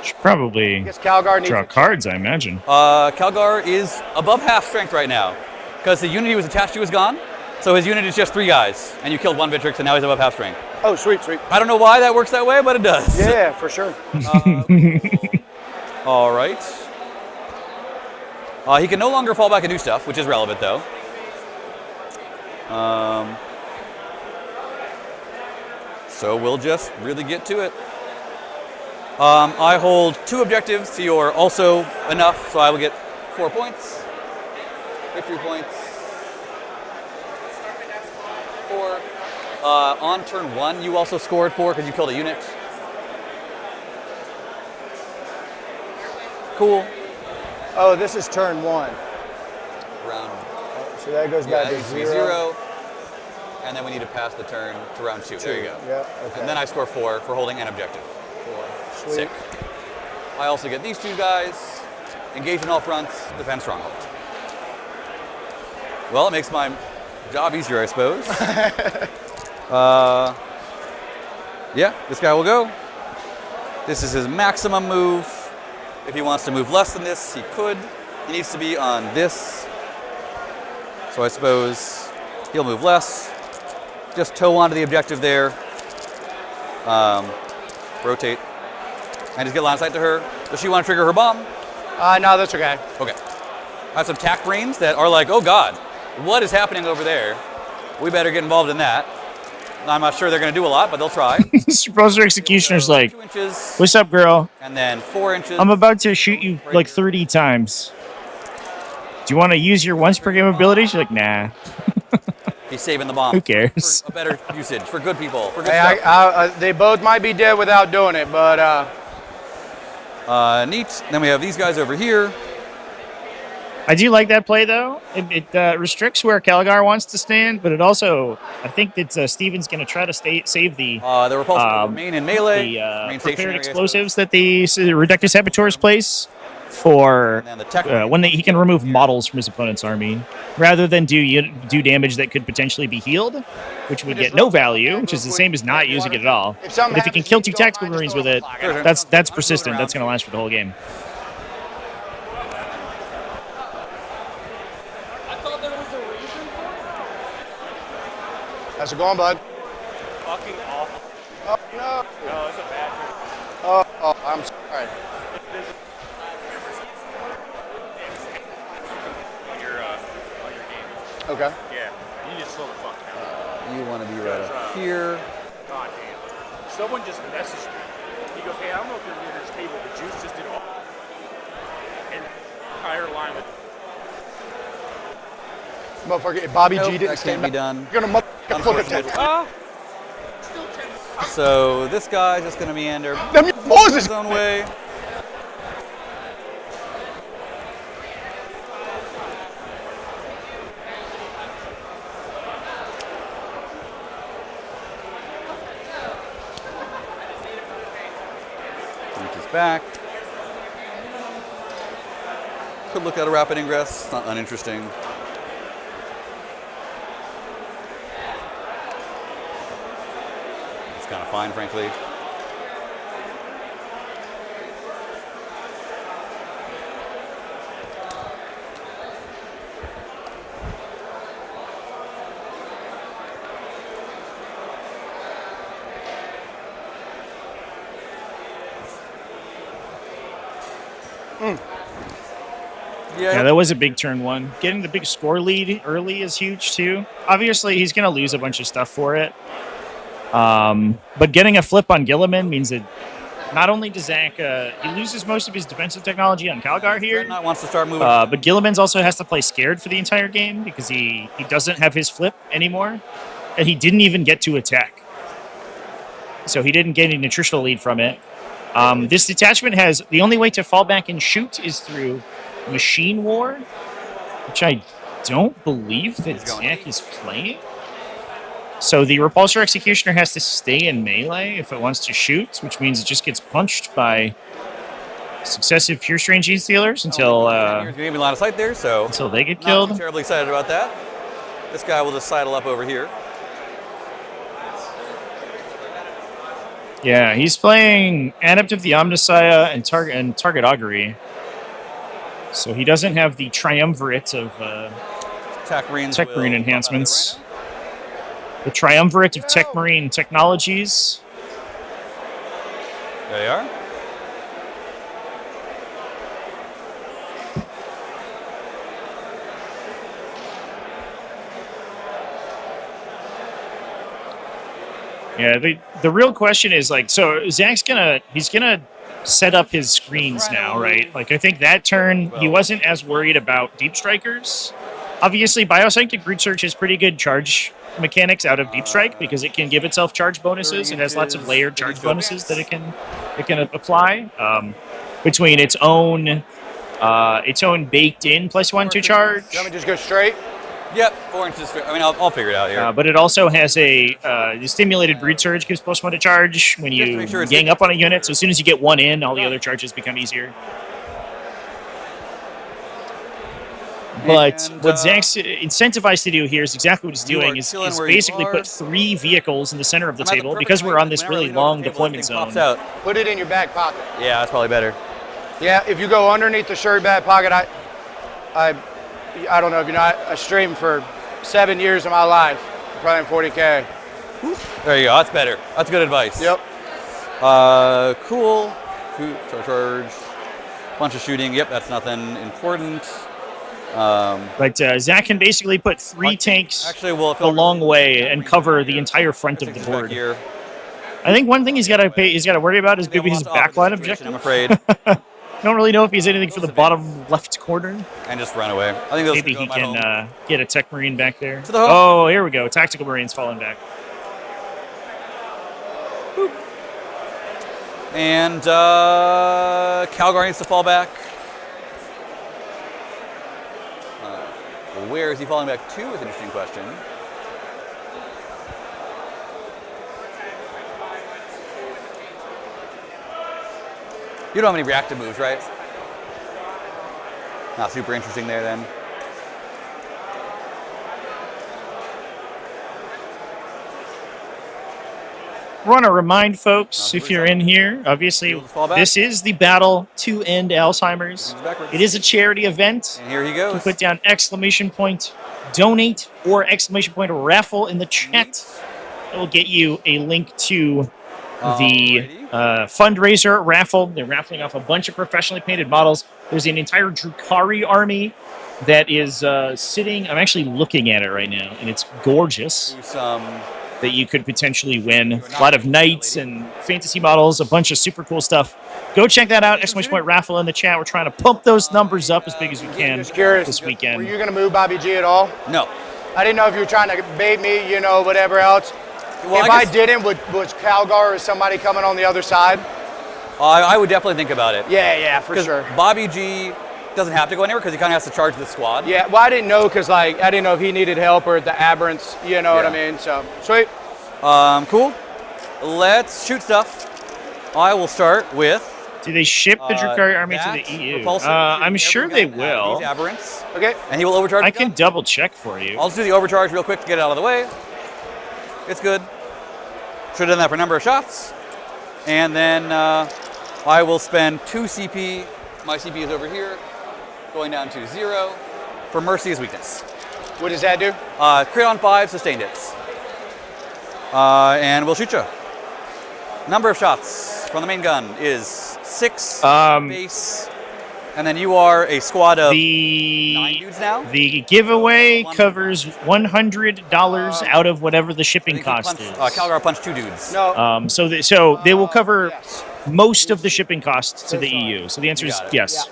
[SPEAKER 1] Should probably
[SPEAKER 9] I guess Calgar needs
[SPEAKER 1] draw cards, I imagine.
[SPEAKER 6] Calgar is above half strength right now, because the unit he was attached to is gone. So his unit is just 3 guys, and you killed 1 Victrix, and now he's above half strength.
[SPEAKER 9] Oh, sweet.
[SPEAKER 6] I don't know why that works that way, but it does.
[SPEAKER 9] Yeah, for sure.
[SPEAKER 6] All right. He can no longer fall back and do stuff, which is relevant, though. So we'll just really get to it. I hold 2 objectives, so you're also enough, so I will get 4 points. Victory points. 4. On turn 1, you also scored 4 because you killed a unit. Cool.
[SPEAKER 9] Oh, this is turn 1.
[SPEAKER 6] Round.
[SPEAKER 9] So that goes
[SPEAKER 6] Yeah,
[SPEAKER 9] back
[SPEAKER 6] that
[SPEAKER 9] to
[SPEAKER 6] needs to be
[SPEAKER 9] 0.
[SPEAKER 6] 0. And then we need to pass the turn to round 2. There you go.
[SPEAKER 9] Yeah, okay.
[SPEAKER 6] And then I score 4 for holding an objective.
[SPEAKER 9] 4. Sweet.
[SPEAKER 6] Sick. I also get these 2 guys. Engage in all fronts. Defend stronghold. Well, it makes my job easier, I suppose. Yeah, this guy will go. This is his maximum move. If he wants to move less than this, he could. He needs to be on this. So I suppose he'll move less. Just toe onto the objective there. Rotate. And just get line of sight to her. Does she want to trigger her bomb?
[SPEAKER 9] No, that's okay.
[SPEAKER 6] Okay. I have some tac brains that are like, oh God, what is happening over there? We better get involved in that. I'm not sure they're going to do a lot, but they'll try.
[SPEAKER 1] Supposer Executioner's like,
[SPEAKER 6] 2 inches,
[SPEAKER 1] what's up, girl?
[SPEAKER 6] and then 4 inches.
[SPEAKER 1] I'm about to shoot you like 30 times. Do you want to use your once per game abilities? You're like, nah.
[SPEAKER 6] He's saving the bomb.
[SPEAKER 1] Who cares?
[SPEAKER 6] For a better usage, for good people, for good
[SPEAKER 9] Hey,
[SPEAKER 6] stuff.
[SPEAKER 9] they both might be dead without doing it, but
[SPEAKER 6] Neat. Then we have these guys over here.
[SPEAKER 1] I do like that play, though. It restricts where Caligar wants to stand, but it also, I think that Steven's going to try to save the
[SPEAKER 6] repulsor remain in melee.
[SPEAKER 1] the
[SPEAKER 6] main
[SPEAKER 1] prepared
[SPEAKER 6] stationary,
[SPEAKER 1] explosives that the Reductus Saboteurs place for
[SPEAKER 6] And then the tech-
[SPEAKER 1] when he can remove models from his opponent's army, rather than do damage that could potentially be healed, which would get no value, which is the same as not using it at all. But if you can kill 2 tactical marines with it, that's persistent. That's going to last for the whole game.
[SPEAKER 9] how's it going, bud?
[SPEAKER 5] Fucking awful.
[SPEAKER 9] Oh, no.
[SPEAKER 5] No, it's a bad turn.
[SPEAKER 9] Oh, I'm sorry.
[SPEAKER 5] On your game.
[SPEAKER 9] Okay.
[SPEAKER 5] Yeah. You just slow the fuck down.
[SPEAKER 6] You want to be right up here.
[SPEAKER 5] God damn. Someone just messaged me. He goes, hey, I don't know if you're near this table, but Juice just did all an entire line with
[SPEAKER 9] Motherfucker, if Bobby
[SPEAKER 6] Nope,
[SPEAKER 9] G didn't
[SPEAKER 6] that
[SPEAKER 9] stand
[SPEAKER 6] can't be
[SPEAKER 9] back,
[SPEAKER 6] done.
[SPEAKER 9] you're gonna motherfucking flip it.
[SPEAKER 6] Unfortunately. So this guy's just going to meander
[SPEAKER 9] Them Moses.
[SPEAKER 6] his own way. Reaches back. Could look at a rapid ingress. It's not uninteresting. It's kind of fine, frankly.
[SPEAKER 1] Yeah, that was a big turn 1. Getting the big score lead early is huge, too. Obviously, he's going to lose a bunch of stuff for it. But getting a flip on Gilliman means that not only does Zach, he loses most of his defensive technology on Calgar here,
[SPEAKER 6] Dreadnought wants to start moving.
[SPEAKER 1] but Gilliman's also has to play scared for the entire game because he doesn't have his flip anymore, and he didn't even get to attack. So he didn't get any nutritional lead from it. This detachment has, the only way to fall back and shoot is through Machine War, which I don't believe that Zach is playing. So the Repulsor Executioner has to stay in melee if it wants to shoot, which means it just gets punched by successive Pure Strange Genestealers until
[SPEAKER 6] maybe line of sight there, so
[SPEAKER 1] until they get
[SPEAKER 6] not
[SPEAKER 1] killed.
[SPEAKER 6] too terribly excited about that. This guy will just sidle up over here.
[SPEAKER 1] Yeah, he's playing Adept of the Omnissiah and Target Augury. So he doesn't have the triumvirate of
[SPEAKER 6] Tech Marines
[SPEAKER 1] Marine enhancements. The triumvirate of Tech Marine technologies.
[SPEAKER 6] There they are.
[SPEAKER 1] Yeah, the real question is like, so Zach's he's gonna set up his screens now, right? Like I think that turn he wasn't as worried about Deep Strikers. Obviously, Biopsychic Brute Search has pretty good charge mechanics out of Deep Strike because it can give itself charge bonuses. It has lots of layered charge bonuses that it can apply between its own baked in +1 to charge.
[SPEAKER 9] You want me to just go straight?
[SPEAKER 6] Yep, 4 inches. I mean, I'll figure it out here.
[SPEAKER 1] But it also has the stimulated Brute Surge gives +1 to charge when
[SPEAKER 6] Just to
[SPEAKER 1] you
[SPEAKER 6] make sure it's
[SPEAKER 1] gang up on a unit. So as soon as you get one in, all the other charges become easier. But
[SPEAKER 6] And,
[SPEAKER 1] what Zach's incentivized to do here is exactly what he's
[SPEAKER 6] you are
[SPEAKER 1] doing is
[SPEAKER 6] chilling where you
[SPEAKER 1] basically
[SPEAKER 6] are.
[SPEAKER 1] put 3 vehicles in the center of the
[SPEAKER 6] I'm at
[SPEAKER 1] table
[SPEAKER 6] perfect
[SPEAKER 1] because we're
[SPEAKER 6] height
[SPEAKER 1] on this
[SPEAKER 6] whenever I
[SPEAKER 1] really
[SPEAKER 6] lean over
[SPEAKER 1] long
[SPEAKER 6] the table,
[SPEAKER 1] deployment
[SPEAKER 6] everything
[SPEAKER 1] zone.
[SPEAKER 6] pops out.
[SPEAKER 9] Put it in your back pocket.
[SPEAKER 6] Yeah, that's probably better.
[SPEAKER 9] Yeah, if you go underneath the shirt back pocket, I don't know if you know, I streamed for 7 years of my life, playing 40k.
[SPEAKER 6] There you go. That's better. That's good advice.
[SPEAKER 9] Yep.
[SPEAKER 6] Cool. Charge. Bunch of shooting. Yep, that's nothing important.
[SPEAKER 1] But Zach can basically put 3 tanks
[SPEAKER 6] Actually, well,
[SPEAKER 1] a long way and cover the entire front of the
[SPEAKER 6] back
[SPEAKER 1] board.
[SPEAKER 6] here.
[SPEAKER 1] I think one thing he's got to worry about is maybe his
[SPEAKER 6] Lost office
[SPEAKER 1] backline
[SPEAKER 6] situation,
[SPEAKER 1] objective.
[SPEAKER 6] I'm afraid.
[SPEAKER 1] Don't really know if he has anything for the bottom left corner.
[SPEAKER 6] And just run away. I think those
[SPEAKER 1] Maybe
[SPEAKER 6] go
[SPEAKER 1] he
[SPEAKER 6] to my home.
[SPEAKER 1] can get a Tech Marine back there.
[SPEAKER 6] To the home.
[SPEAKER 1] Oh, here we go. Tactical Marines falling back.
[SPEAKER 6] And Calgar needs to fall back. Where is he falling back to is an interesting question. You don't have any reactive moves, right? Not super interesting there then.
[SPEAKER 1] I want to remind folks, if you're in here, obviously, this is the battle to end Alzheimer's. It is a charity event.
[SPEAKER 6] And here he
[SPEAKER 1] You
[SPEAKER 6] goes.
[SPEAKER 1] can put down exclamation point donate or exclamation point raffle in the chat. It will get you a link to the fundraiser raffle. They're raffling off a bunch of professionally painted models. There's an entire Drukhari army that is sitting. I'm actually looking at it right now, and it's gorgeous. That you could potentially win. A lot of knights and fantasy models, a bunch of super cool stuff. Go check that out. Exclamation point raffle in the chat. We're trying to pump those numbers up as big as we can
[SPEAKER 9] Just curious,
[SPEAKER 1] this weekend.
[SPEAKER 9] were you going to move Bobby G at all?
[SPEAKER 6] No.
[SPEAKER 9] I didn't know if you were trying to bait me, you know, whatever else.
[SPEAKER 6] Well,
[SPEAKER 9] If I didn't, was Calgar or somebody coming on the other side?
[SPEAKER 6] I would definitely think about it.
[SPEAKER 9] Yeah, for
[SPEAKER 6] 'Cause
[SPEAKER 9] sure.
[SPEAKER 6] Bobby G doesn't have to go anywhere because he kind of has to charge the squad.
[SPEAKER 9] Yeah, well, I didn't know because, like, I didn't know if he needed help or the aberrants, you know what I
[SPEAKER 6] Yeah.
[SPEAKER 9] mean? So, sweet.
[SPEAKER 6] Cool. Let's shoot stuff. I will start with.
[SPEAKER 1] Do they ship the Drukhari army to
[SPEAKER 6] that
[SPEAKER 1] the EU?
[SPEAKER 6] repulsive
[SPEAKER 1] I'm sure they
[SPEAKER 6] every
[SPEAKER 1] will.
[SPEAKER 6] These aberrants.
[SPEAKER 9] Okay.
[SPEAKER 6] And he will overcharge.
[SPEAKER 1] I
[SPEAKER 6] the
[SPEAKER 1] can
[SPEAKER 6] gun.
[SPEAKER 1] double check for you.
[SPEAKER 6] I'll just do the overcharge real quick to get it out of the way. It's good. Should have done that for a number of shots. And then I will spend 2 CP. My CP is over here, going down to 0 for Mercy as weakness.
[SPEAKER 9] What does that do?
[SPEAKER 6] Crit on 5, sustained hits. And we'll shoot you. Number of shots from the main gun is 6 base. And then you are a squad of 9 dudes now.
[SPEAKER 1] The giveaway covers $100 out of whatever the shipping cost is.
[SPEAKER 6] Calgar punched 2 dudes.
[SPEAKER 9] No.
[SPEAKER 1] So they will cover
[SPEAKER 9] Yes.
[SPEAKER 1] most of the shipping costs to the EU. So the answer is yes.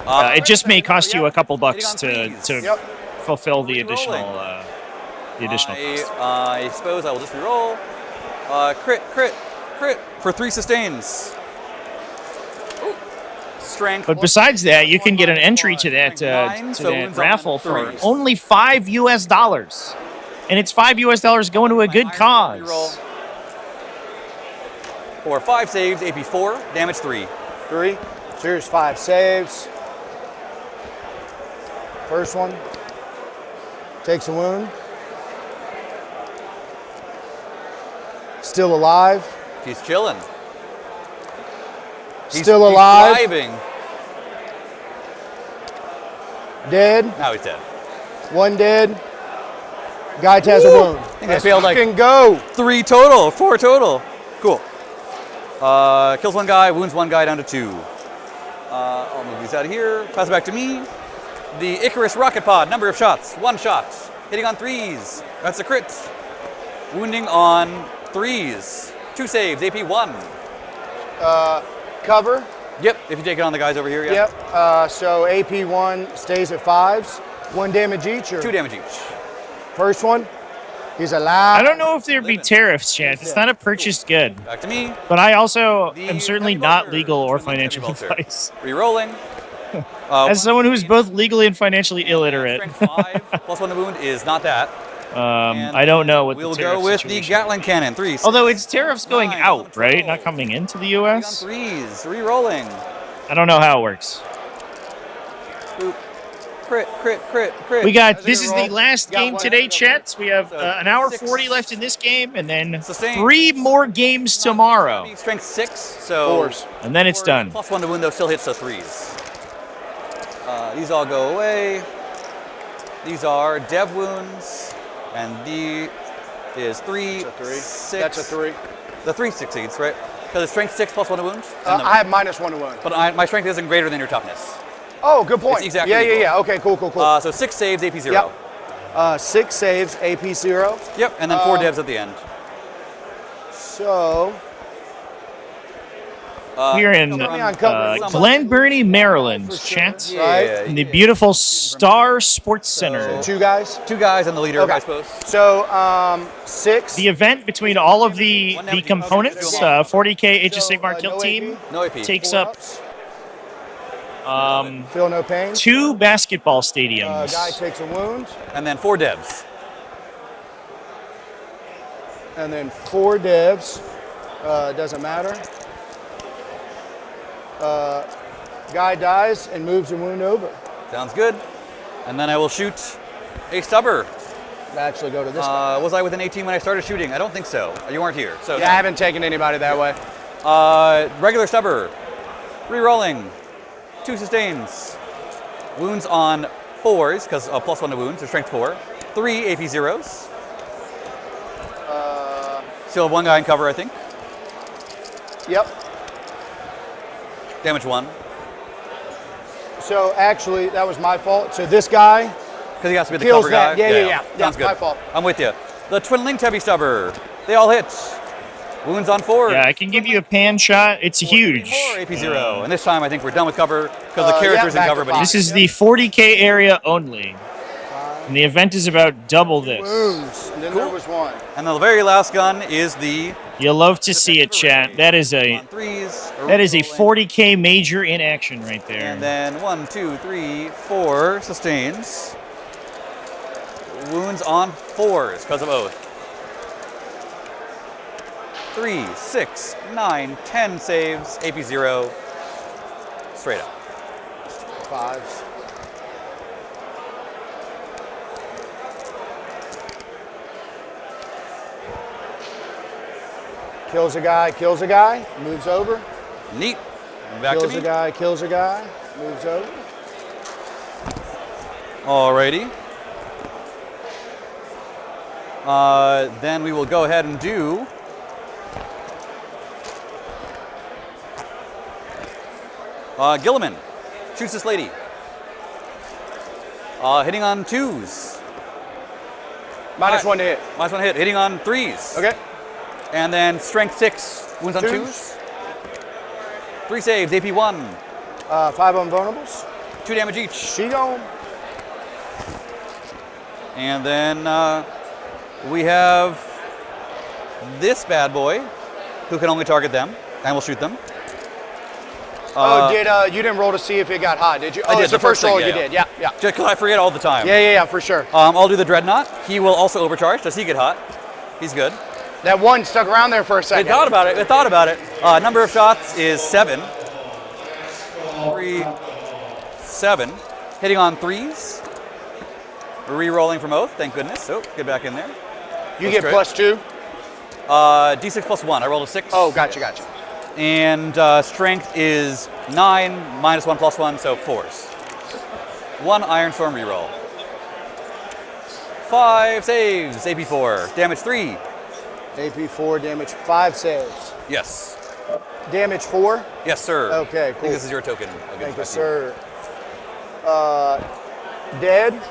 [SPEAKER 1] It just may cost you a couple bucks to
[SPEAKER 9] Yep.
[SPEAKER 1] fulfill the additional cost.
[SPEAKER 6] I suppose I will just reroll. Crit for 3 sustains. Ooh. Strength.
[SPEAKER 1] But besides that, you can get an entry to that raffle for only $5 and it's $5 going to a good cause.
[SPEAKER 6] For 5 saves, AP 4, damage 3.
[SPEAKER 9] 3. So here's 5 saves. First one. Takes a wound. Still alive.
[SPEAKER 6] He's chilling.
[SPEAKER 9] Still alive.
[SPEAKER 6] He's thriving.
[SPEAKER 9] Dead.
[SPEAKER 6] Now he's dead.
[SPEAKER 9] 1 dead. Guy has a wound.
[SPEAKER 6] I think I
[SPEAKER 9] Let's
[SPEAKER 6] failed like
[SPEAKER 9] fucking go.
[SPEAKER 6] 3 total, 4 total. Cool. Kills 1 guy, wounds 1 guy down to 2. I'll move these out of here. Pass it back to me. The Icarus rocket pod, number of shots, 1 shot. Hitting on 3s. That's a crit. Wounding on 3s. 2 saves, AP 1.
[SPEAKER 9] Cover.
[SPEAKER 6] Yep, if you take it on the guys over here, yeah.
[SPEAKER 9] Yep. So AP 1 stays at 5s. 1 damage each. Or
[SPEAKER 6] 2 damage each.
[SPEAKER 9] First one. He's alive.
[SPEAKER 1] I don't know if there'd be tariffs, chance. It's not a purchased good.
[SPEAKER 6] Back to me.
[SPEAKER 1] But I also am certainly not legal or financial advice.
[SPEAKER 6] Rerolling.
[SPEAKER 1] As someone who's both legally and financially illiterate,
[SPEAKER 6] Strength 5 plus 1 to wound is not that.
[SPEAKER 1] I don't know what
[SPEAKER 6] We'll
[SPEAKER 1] the tariff
[SPEAKER 6] go with the
[SPEAKER 1] situation
[SPEAKER 6] Gatling cannon, 3.
[SPEAKER 1] Although it's tariffs going
[SPEAKER 6] 9,
[SPEAKER 1] out, right? Not coming into the U.S.?
[SPEAKER 6] 3s, rerolling.
[SPEAKER 1] I don't know how it works.
[SPEAKER 6] Boop. Crit.
[SPEAKER 1] We got,
[SPEAKER 9] As
[SPEAKER 1] this
[SPEAKER 9] a
[SPEAKER 1] is
[SPEAKER 9] roll,
[SPEAKER 1] the last
[SPEAKER 9] got
[SPEAKER 1] game
[SPEAKER 9] one.
[SPEAKER 1] today, Chets. We have
[SPEAKER 6] So,
[SPEAKER 1] an hour
[SPEAKER 6] 6.
[SPEAKER 1] 40 left in this game, and then
[SPEAKER 6] Sustain.
[SPEAKER 1] 3 more games tomorrow.
[SPEAKER 6] Strength 6, so
[SPEAKER 9] 4s.
[SPEAKER 1] And then it's done.
[SPEAKER 6] plus 1 to wound though still hits, so 3s. These all go away. These are dev wounds, and the is 3, 6.
[SPEAKER 9] That's a 3.
[SPEAKER 6] The 3 succeeds, right? Because it's strength 6 plus 1 to wound.
[SPEAKER 9] I have -1 to wound.
[SPEAKER 6] But my strength isn't greater than your toughness.
[SPEAKER 9] Oh, good point.
[SPEAKER 6] It's exactly
[SPEAKER 9] yeah.
[SPEAKER 6] equal.
[SPEAKER 9] Okay, cool.
[SPEAKER 6] So 6 saves, AP 0.
[SPEAKER 9] Yep. 6 saves, AP 0.
[SPEAKER 6] Yep, and then 4 devs at the end.
[SPEAKER 9] So
[SPEAKER 1] We're in
[SPEAKER 9] Cover me on cover.
[SPEAKER 1] Glen Burnie, Maryland, chat.
[SPEAKER 9] Right.
[SPEAKER 1] In the beautiful Star Sports Center.
[SPEAKER 9] Two guys.
[SPEAKER 6] 2 guys and the leader,
[SPEAKER 9] Okay.
[SPEAKER 6] I suppose.
[SPEAKER 9] So 6.
[SPEAKER 1] The event between all of the
[SPEAKER 6] damage.
[SPEAKER 1] components,
[SPEAKER 6] Okay.
[SPEAKER 1] 40k Age of
[SPEAKER 9] So,
[SPEAKER 1] Sigmar kill
[SPEAKER 9] no
[SPEAKER 1] team,
[SPEAKER 9] AP?
[SPEAKER 6] No AP.
[SPEAKER 1] takes
[SPEAKER 9] 4
[SPEAKER 1] up
[SPEAKER 9] ups. Feel no pain.
[SPEAKER 1] 2 basketball stadiums.
[SPEAKER 9] Guy takes a wound.
[SPEAKER 6] And then 4 devs.
[SPEAKER 9] And then 4 devs. Doesn't matter. Guy dies and moves a wound over.
[SPEAKER 6] Sounds good. And then I will shoot a stubber.
[SPEAKER 9] Actually, go to this guy.
[SPEAKER 6] Was I within 18 when I started shooting? I don't think so. You weren't here. So
[SPEAKER 9] Yeah, I haven't taken anybody that way.
[SPEAKER 6] regular stubber. Rerolling. 2 sustains. Wounds on 4s, because +1 to wounds, so strength 4. 3 AP 0s. Still have 1 guy in cover, I think.
[SPEAKER 9] Yep.
[SPEAKER 6] Damage 1.
[SPEAKER 9] So actually, that was my fault. So this guy
[SPEAKER 6] Because he has to be the
[SPEAKER 9] kills
[SPEAKER 6] cover
[SPEAKER 9] that.
[SPEAKER 6] guy.
[SPEAKER 9] Yeah.
[SPEAKER 6] Sounds good.
[SPEAKER 9] My fault.
[SPEAKER 6] I'm with you. The Twin Linked Heavy Stubber. They all hit. Wounds on 4.
[SPEAKER 1] Yeah, I can give you a pan shot. It's huge.
[SPEAKER 6] 4 AP 0. And this time I think we're done with cover because the character's
[SPEAKER 9] yeah,
[SPEAKER 6] in
[SPEAKER 9] back
[SPEAKER 6] cover.
[SPEAKER 9] to
[SPEAKER 6] But
[SPEAKER 1] This
[SPEAKER 6] he's
[SPEAKER 1] is the 40k area only. And the event is about double this.
[SPEAKER 9] Wounds. And then there was 1.
[SPEAKER 6] and the very last gun is the
[SPEAKER 1] You'll love to see it, chat. That is a
[SPEAKER 6] on 3s.
[SPEAKER 1] that is a 40k major in action right there.
[SPEAKER 6] And then 1, 2, 3, 4 sustains. Wounds on 4s because of oath. 3, 6, 9, 10 saves. AP 0. Straight up.
[SPEAKER 9] 5s. Kills a guy, moves over.
[SPEAKER 6] Neat. Back
[SPEAKER 9] Kills
[SPEAKER 6] to
[SPEAKER 9] a
[SPEAKER 6] me.
[SPEAKER 9] guy, moves over.
[SPEAKER 6] Alrighty. Then we will go ahead and do Gilliman. Shoots this lady. Hitting on 2s.
[SPEAKER 9] -1 to hit.
[SPEAKER 6] -1 hit. Hitting on 3s.
[SPEAKER 9] Okay.
[SPEAKER 6] And then strength 6. Wounds on 2s. 3 saves. AP 1.
[SPEAKER 9] 5 unvulnerables.
[SPEAKER 6] 2 damage each.
[SPEAKER 9] She gone.
[SPEAKER 6] And then we have this bad boy who can only target them and will shoot them.
[SPEAKER 9] You didn't roll to see if it got hot, did you?
[SPEAKER 6] I did,
[SPEAKER 9] It's the first
[SPEAKER 6] thing,
[SPEAKER 9] roll
[SPEAKER 6] yeah,
[SPEAKER 9] you
[SPEAKER 6] yeah.
[SPEAKER 9] did. Yeah.
[SPEAKER 6] Just because I forget all the time.
[SPEAKER 9] Yeah, for sure.
[SPEAKER 6] I'll do the Dreadnought. He will also overcharge. Does he get hot? He's good.
[SPEAKER 9] That 1 stuck around there for a
[SPEAKER 6] They
[SPEAKER 9] second.
[SPEAKER 6] thought about it. Number of shots is 7. 3, 7. Hitting on 3s. Re-rolling from oath, thank goodness. So, get back in there.
[SPEAKER 9] You
[SPEAKER 6] That's
[SPEAKER 9] get
[SPEAKER 6] great.
[SPEAKER 9] +2.
[SPEAKER 6] D6 plus 1. I rolled a 6.
[SPEAKER 9] Oh, gotcha.
[SPEAKER 6] And strength is 9, -1 plus 1, so 4s. 1 Iron Storm reroll. 5 saves, AP 4. Damage 3.
[SPEAKER 9] AP 4, damage 5 saves.
[SPEAKER 6] Yes.
[SPEAKER 9] Damage 4.
[SPEAKER 6] Yes, sir.
[SPEAKER 9] Okay,
[SPEAKER 6] I
[SPEAKER 9] cool.
[SPEAKER 6] think this is your token.
[SPEAKER 9] Thank you, sir. Dead.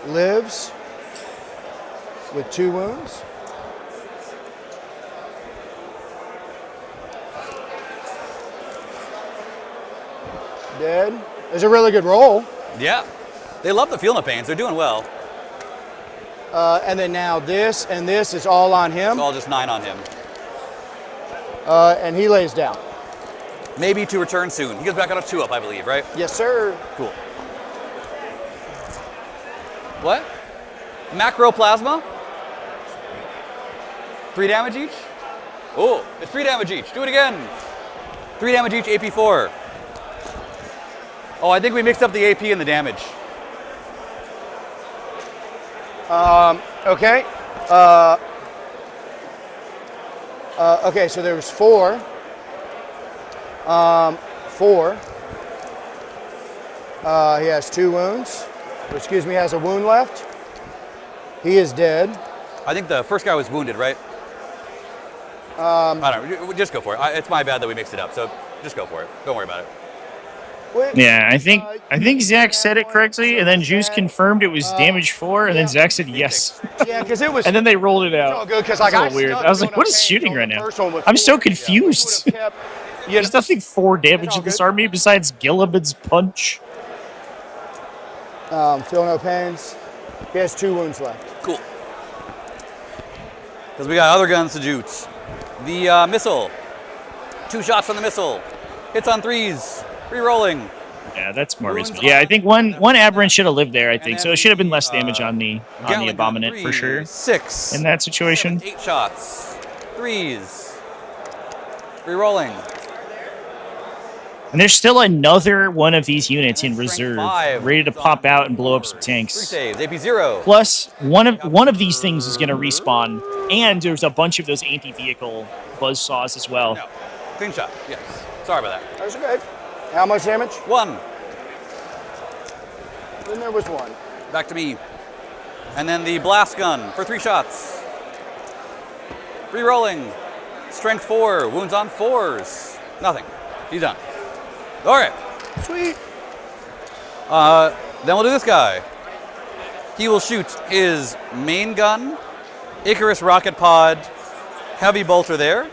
[SPEAKER 9] Lives with 2 wounds. Dead. There's a really good roll.
[SPEAKER 6] Yeah. They love the feel no pains. They're doing well.
[SPEAKER 9] And then now this and this is all on him.
[SPEAKER 6] It's all just 9 on him.
[SPEAKER 9] And he lays down.
[SPEAKER 6] Maybe to return soon. He goes back on a 2-up, I believe, right?
[SPEAKER 9] Yes, sir.
[SPEAKER 6] Cool. What? Macroplasma? 3 damage each? Oh, it's 3 damage each. Do it again. 3 damage each, AP 4. Oh, I think we mixed up the AP and the damage.
[SPEAKER 9] Okay. Okay, so there was 4. 4. He has 2 wounds. Or excuse me, has a wound left. He is dead.
[SPEAKER 6] I think the first guy was wounded, right? I don't know. Just go for it. It's my bad that we mixed it up, so just go for it. Don't worry about it.
[SPEAKER 9] Which,
[SPEAKER 1] Yeah, I think Zach said it correctly, and then Juice confirmed it was damage 4, and then Zach said yes.
[SPEAKER 9] Yeah, because it was.
[SPEAKER 1] And then they rolled it
[SPEAKER 9] all
[SPEAKER 1] out.
[SPEAKER 9] good because
[SPEAKER 1] That's
[SPEAKER 9] like
[SPEAKER 1] a little weird.
[SPEAKER 9] stuck
[SPEAKER 1] I was like,
[SPEAKER 9] doing
[SPEAKER 1] what is
[SPEAKER 9] okay
[SPEAKER 1] shooting
[SPEAKER 9] until
[SPEAKER 1] right
[SPEAKER 9] the
[SPEAKER 1] now?
[SPEAKER 9] first one with
[SPEAKER 1] I'm so
[SPEAKER 9] 4.
[SPEAKER 1] confused.
[SPEAKER 9] Yeah, would've kept, you know,
[SPEAKER 1] There's nothing 4 damage
[SPEAKER 9] all
[SPEAKER 1] in this
[SPEAKER 9] good.
[SPEAKER 1] army besides Gilliman's punch.
[SPEAKER 9] feel no pains. He has 2 wounds left.
[SPEAKER 6] Cool. Because we got other guns to shoot. The missile. 2 shots from the missile. Hits on 3s. Re-rolling.
[SPEAKER 1] Yeah, that's more reasonable. Yeah, I think one aberrant should have lived there. I think so. It should have been less damage on the abominant for sure.
[SPEAKER 6] 6
[SPEAKER 1] In that situation.
[SPEAKER 6] 8 shots. 3s. Re-rolling.
[SPEAKER 1] And there's still another one of these units in reserve,
[SPEAKER 6] 5.
[SPEAKER 1] ready to pop out and blow up some
[SPEAKER 6] 3
[SPEAKER 1] tanks.
[SPEAKER 6] saves. AP 0.
[SPEAKER 1] Plus, one of these things is going to respawn, and there's a bunch of those anti-vehicle buzzsaws as well.
[SPEAKER 6] No. Clean shot. Yes. Sorry about that.
[SPEAKER 9] That was good. How much damage?
[SPEAKER 6] 1.
[SPEAKER 9] Then there was 1.
[SPEAKER 6] Back to me. And then the blast gun for 3 shots. Re-rolling. Strength 4. Wounds on 4s. Nothing. He's done. All right.
[SPEAKER 9] Sweet.
[SPEAKER 6] Then we'll do this guy. He will shoot his main gun, Icarus rocket pod, heavy bolter there,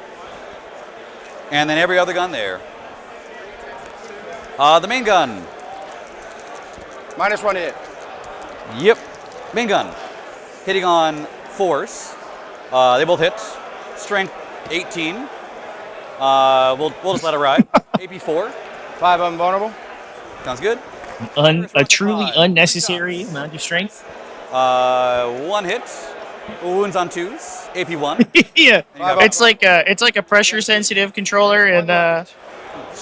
[SPEAKER 6] and then every other gun there. The main gun.
[SPEAKER 9] -1 hit.
[SPEAKER 6] Yep. Main gun. Hitting on 4s. They both hit. Strength 18. We'll just let it ride. AP 4.
[SPEAKER 9] 5 invulnerable.
[SPEAKER 6] Sounds good.
[SPEAKER 1] A truly unnecessary amount of strength.
[SPEAKER 6] 1 hit. Wounds on 2s. AP 1.
[SPEAKER 1] Yeah, it's like a pressure sensitive controller in a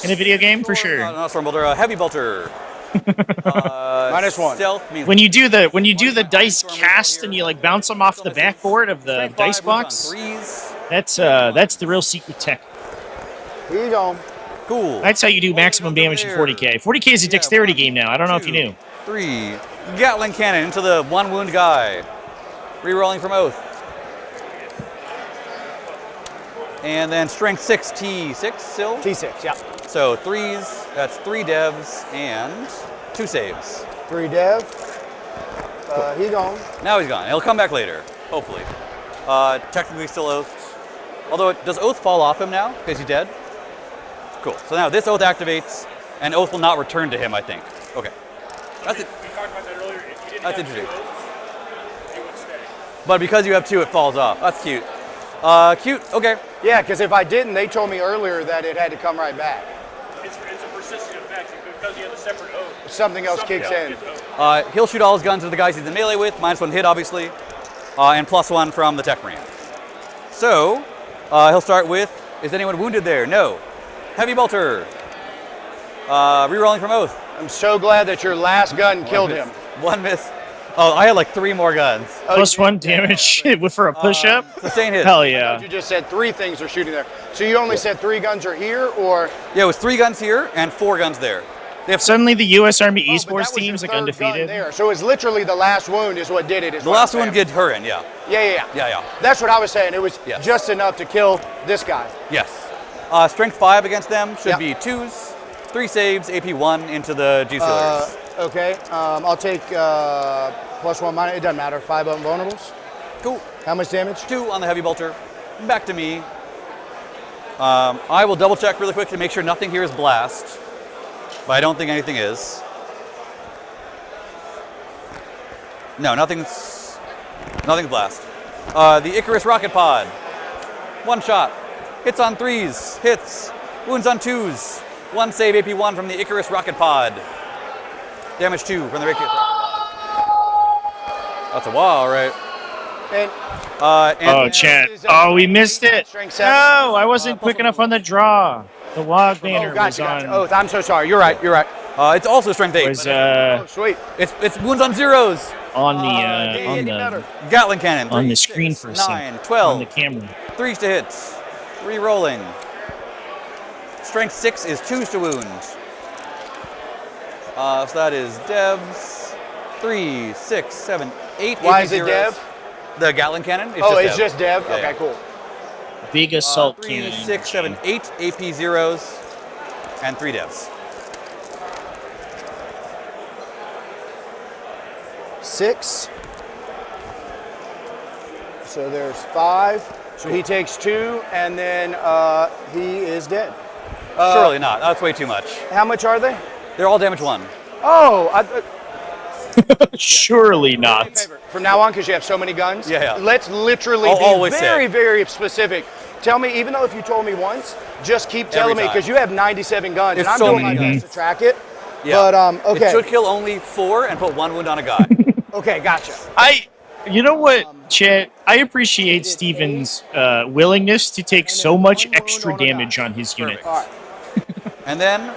[SPEAKER 1] video game for sure.
[SPEAKER 6] Not storm bolter. Heavy bolter.
[SPEAKER 9] -1.
[SPEAKER 6] Stealth means
[SPEAKER 1] When you do the dice cast and you like bounce them off the backboard of the dice box,
[SPEAKER 6] 3s.
[SPEAKER 1] that's the real secret tech.
[SPEAKER 9] Here you go.
[SPEAKER 6] Cool.
[SPEAKER 1] That's how you do maximum damage in 40k. 40k is a dexterity game now. I don't know if you knew.
[SPEAKER 6] 3. Gatling cannon into the 1 wound guy. Rerolling from Oath. And then strength 6, T6 still.
[SPEAKER 9] T6, yeah.
[SPEAKER 6] So 3s, that's 3 devs and 2 saves.
[SPEAKER 9] 3 dev. He gone.
[SPEAKER 6] Now he's gone. He'll come back later, hopefully. Technically still Oath. Although, does Oath fall off him now because he's dead? Cool. So now this Oath activates, and Oath will not return to him, I think. Okay. That's it.
[SPEAKER 8] We talked about that earlier. If you didn't
[SPEAKER 6] That's
[SPEAKER 8] have
[SPEAKER 6] interesting.
[SPEAKER 8] it would stay.
[SPEAKER 6] But because you have 2, it falls off. That's cute. Cute. Okay.
[SPEAKER 9] Yeah, because if I didn't, they told me earlier that it had to come right back.
[SPEAKER 8] It's a persistent effect because you have a separate oath.
[SPEAKER 9] Something else kicks in.
[SPEAKER 8] gets oath.
[SPEAKER 6] He'll shoot all his guns at the guys he's in melee with. -1 hit, obviously. And +1 from the Tech Marine. So, he'll start with, is anyone wounded there? No. Heavy bolter. Rerolling from Oath.
[SPEAKER 9] I'm so glad that your last gun killed him.
[SPEAKER 6] 1 miss. Oh, I had like 3 more guns.
[SPEAKER 1] +1 damage for a push-up.
[SPEAKER 6] Sustain hit.
[SPEAKER 1] Hell yeah.
[SPEAKER 9] You just said 3 things are shooting there. So you only said 3 guns are here, or?
[SPEAKER 6] Yeah, it was 3 guns here and 4 guns there. They have
[SPEAKER 1] Suddenly the U.S. Army
[SPEAKER 9] Oh, but
[SPEAKER 1] esports
[SPEAKER 9] that was your
[SPEAKER 1] team's like
[SPEAKER 9] third gun
[SPEAKER 1] undefeated.
[SPEAKER 9] there. So it's literally the last wound is what did it. Is
[SPEAKER 6] the
[SPEAKER 9] what
[SPEAKER 6] last
[SPEAKER 9] I'm
[SPEAKER 6] one
[SPEAKER 9] saying.
[SPEAKER 6] get her in, yeah.
[SPEAKER 9] Yeah.
[SPEAKER 6] Yeah.
[SPEAKER 9] That's what I was saying. It was
[SPEAKER 6] Yes.
[SPEAKER 9] just enough to kill this guy.
[SPEAKER 6] Yes. Strength 5 against them should
[SPEAKER 9] Yep.
[SPEAKER 6] be 2s, 3 saves, AP 1 into the Genestealers.
[SPEAKER 9] Okay. I'll take +1 minus. It doesn't matter. 5 invulnerables.
[SPEAKER 6] Cool.
[SPEAKER 9] How much damage?
[SPEAKER 6] 2 on the heavy bolter. Back to me. I will double check really quick to make sure nothing here is blast, but I don't think anything is. No, nothing's blast. The Icarus rocket pod. 1 shot. Hits on 3s. Hits. Wounds on 2s. 1 save AP 1 from the Icarus rocket pod. Damage 2 from the Icarus rocket pod. That's a wow, right?
[SPEAKER 9] And
[SPEAKER 1] Oh, chat. Oh, we missed it.
[SPEAKER 9] Strength 7.
[SPEAKER 1] No, I wasn't quick enough on the draw. The log banner was on.
[SPEAKER 9] Oh, I'm so sorry. You're right. You're right.
[SPEAKER 6] It's also strength 8.
[SPEAKER 1] Was
[SPEAKER 9] Oh, sweet.
[SPEAKER 6] It's wounds on 0s.
[SPEAKER 1] on
[SPEAKER 9] getting
[SPEAKER 1] the
[SPEAKER 9] better.
[SPEAKER 6] Gatling cannon.
[SPEAKER 1] on
[SPEAKER 6] 3,
[SPEAKER 1] the screen
[SPEAKER 6] 6,
[SPEAKER 1] for a
[SPEAKER 6] 9,
[SPEAKER 1] second.
[SPEAKER 6] 12.
[SPEAKER 1] On the camera.
[SPEAKER 6] 3s to hits. Re-rolling. Strength 6 is 2s to wound. So that is Devs. 3, 6, 7, 8.
[SPEAKER 9] Why
[SPEAKER 6] AP
[SPEAKER 9] is it
[SPEAKER 6] zeros.
[SPEAKER 9] Dev?
[SPEAKER 6] The Gatling cannon?
[SPEAKER 9] It's just Dev?
[SPEAKER 6] Yeah,
[SPEAKER 9] Okay,
[SPEAKER 6] yeah.
[SPEAKER 9] cool.
[SPEAKER 1] Big assault
[SPEAKER 6] 3,
[SPEAKER 1] cannon.
[SPEAKER 6] 6, 7, 8 AP zeros. And 3 Devs.
[SPEAKER 9] 6. So there's 5. So he takes 2, and then he is dead.
[SPEAKER 6] Surely not. That's way too much.
[SPEAKER 9] How much are they?
[SPEAKER 6] They're all damage 1.
[SPEAKER 9] Oh,
[SPEAKER 1] Surely not.
[SPEAKER 9] from now on, because you have so many guns,
[SPEAKER 6] Yeah.
[SPEAKER 9] let's literally
[SPEAKER 6] I'll
[SPEAKER 9] be
[SPEAKER 6] always
[SPEAKER 9] very,
[SPEAKER 6] say.
[SPEAKER 9] very specific. Tell me, even though if you told me once, just keep telling me,
[SPEAKER 6] time.
[SPEAKER 9] because you have 97 guns,
[SPEAKER 6] There's
[SPEAKER 9] and I'm
[SPEAKER 6] so
[SPEAKER 9] doing my
[SPEAKER 6] many
[SPEAKER 9] best to track it.
[SPEAKER 6] Yeah.
[SPEAKER 9] But, okay.
[SPEAKER 6] It should kill only 4 and put 1 wound on a guy.
[SPEAKER 9] Okay, gotcha.
[SPEAKER 1] You know what, Chet? I appreciate Steven's willingness to take so much extra damage on his unit.
[SPEAKER 9] All right.
[SPEAKER 6] And then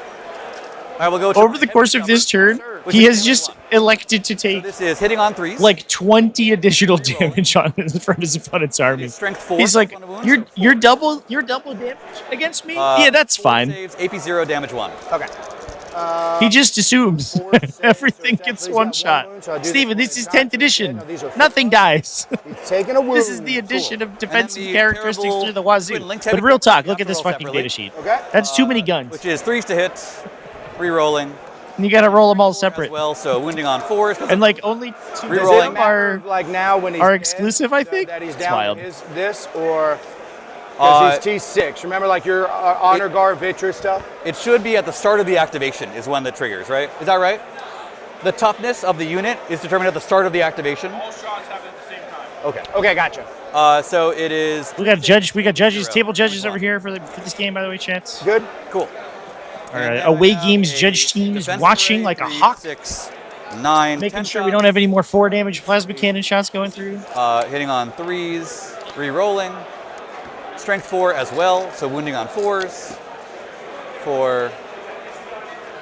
[SPEAKER 6] I will go to
[SPEAKER 1] Over the course of this turn, he has just elected to take
[SPEAKER 6] This is hitting on 3s.
[SPEAKER 1] like 20 additional damage on from his opponent's army.
[SPEAKER 6] Strength 4.
[SPEAKER 1] He's like,
[SPEAKER 6] one wound.
[SPEAKER 1] you're double damage against me? Yeah, that's
[SPEAKER 6] 4
[SPEAKER 1] fine.
[SPEAKER 6] Saves, AP 0, damage 1.
[SPEAKER 9] Okay.
[SPEAKER 1] He just assumes everything
[SPEAKER 9] so
[SPEAKER 1] gets
[SPEAKER 9] he's
[SPEAKER 1] one
[SPEAKER 9] got
[SPEAKER 1] shot.
[SPEAKER 9] one wound, so I do
[SPEAKER 1] Steven,
[SPEAKER 9] the
[SPEAKER 1] this is
[SPEAKER 9] 20
[SPEAKER 1] 10th edition.
[SPEAKER 9] No, these are
[SPEAKER 1] Nothing dies.
[SPEAKER 9] He's taking a wound.
[SPEAKER 1] This is the addition of defensive
[SPEAKER 6] the
[SPEAKER 1] characteristics
[SPEAKER 6] terrible
[SPEAKER 1] through the wazoo.
[SPEAKER 6] twin link
[SPEAKER 1] But
[SPEAKER 6] heavy
[SPEAKER 1] real talk,
[SPEAKER 6] weapons,
[SPEAKER 1] look at this
[SPEAKER 6] after all
[SPEAKER 1] fucking
[SPEAKER 6] separately.
[SPEAKER 1] data sheet.
[SPEAKER 9] Okay.
[SPEAKER 1] That's too many guns.
[SPEAKER 6] Which is 3s to hit, re-rolling
[SPEAKER 1] And you gotta roll them all
[SPEAKER 6] as
[SPEAKER 1] separate.
[SPEAKER 6] well, so wounding on 4s.
[SPEAKER 1] And like only 2 of
[SPEAKER 6] Rerolling.
[SPEAKER 1] them are
[SPEAKER 9] like now when he's
[SPEAKER 1] are
[SPEAKER 9] dead,
[SPEAKER 1] exclusive, I think?
[SPEAKER 9] That he's
[SPEAKER 1] It's
[SPEAKER 9] down
[SPEAKER 1] wild.
[SPEAKER 9] to this, or because he's T6. Remember, like your honor guard, Vitra stuff.
[SPEAKER 6] It should be at the start of the activation is when that triggers, right? Is that right? The toughness of the unit is determined at the start of the activation.
[SPEAKER 8] All shots happen at the same time.
[SPEAKER 6] Okay.
[SPEAKER 9] Okay, gotcha.
[SPEAKER 6] So it is
[SPEAKER 1] We got judges, table judges over here for this game, by the way, chance.
[SPEAKER 9] Good.
[SPEAKER 6] cool.
[SPEAKER 1] All right, away games, judge teams
[SPEAKER 6] Defensive
[SPEAKER 1] watching
[SPEAKER 6] array,
[SPEAKER 1] like a
[SPEAKER 6] 3,
[SPEAKER 1] hawk,
[SPEAKER 6] 6, 9,
[SPEAKER 1] making
[SPEAKER 6] 10
[SPEAKER 1] sure we don't have any more 4 damage plasma cannon shots going through.
[SPEAKER 6] hitting on 3s, re-rolling. Strength 4 as well, so wounding on 4s. For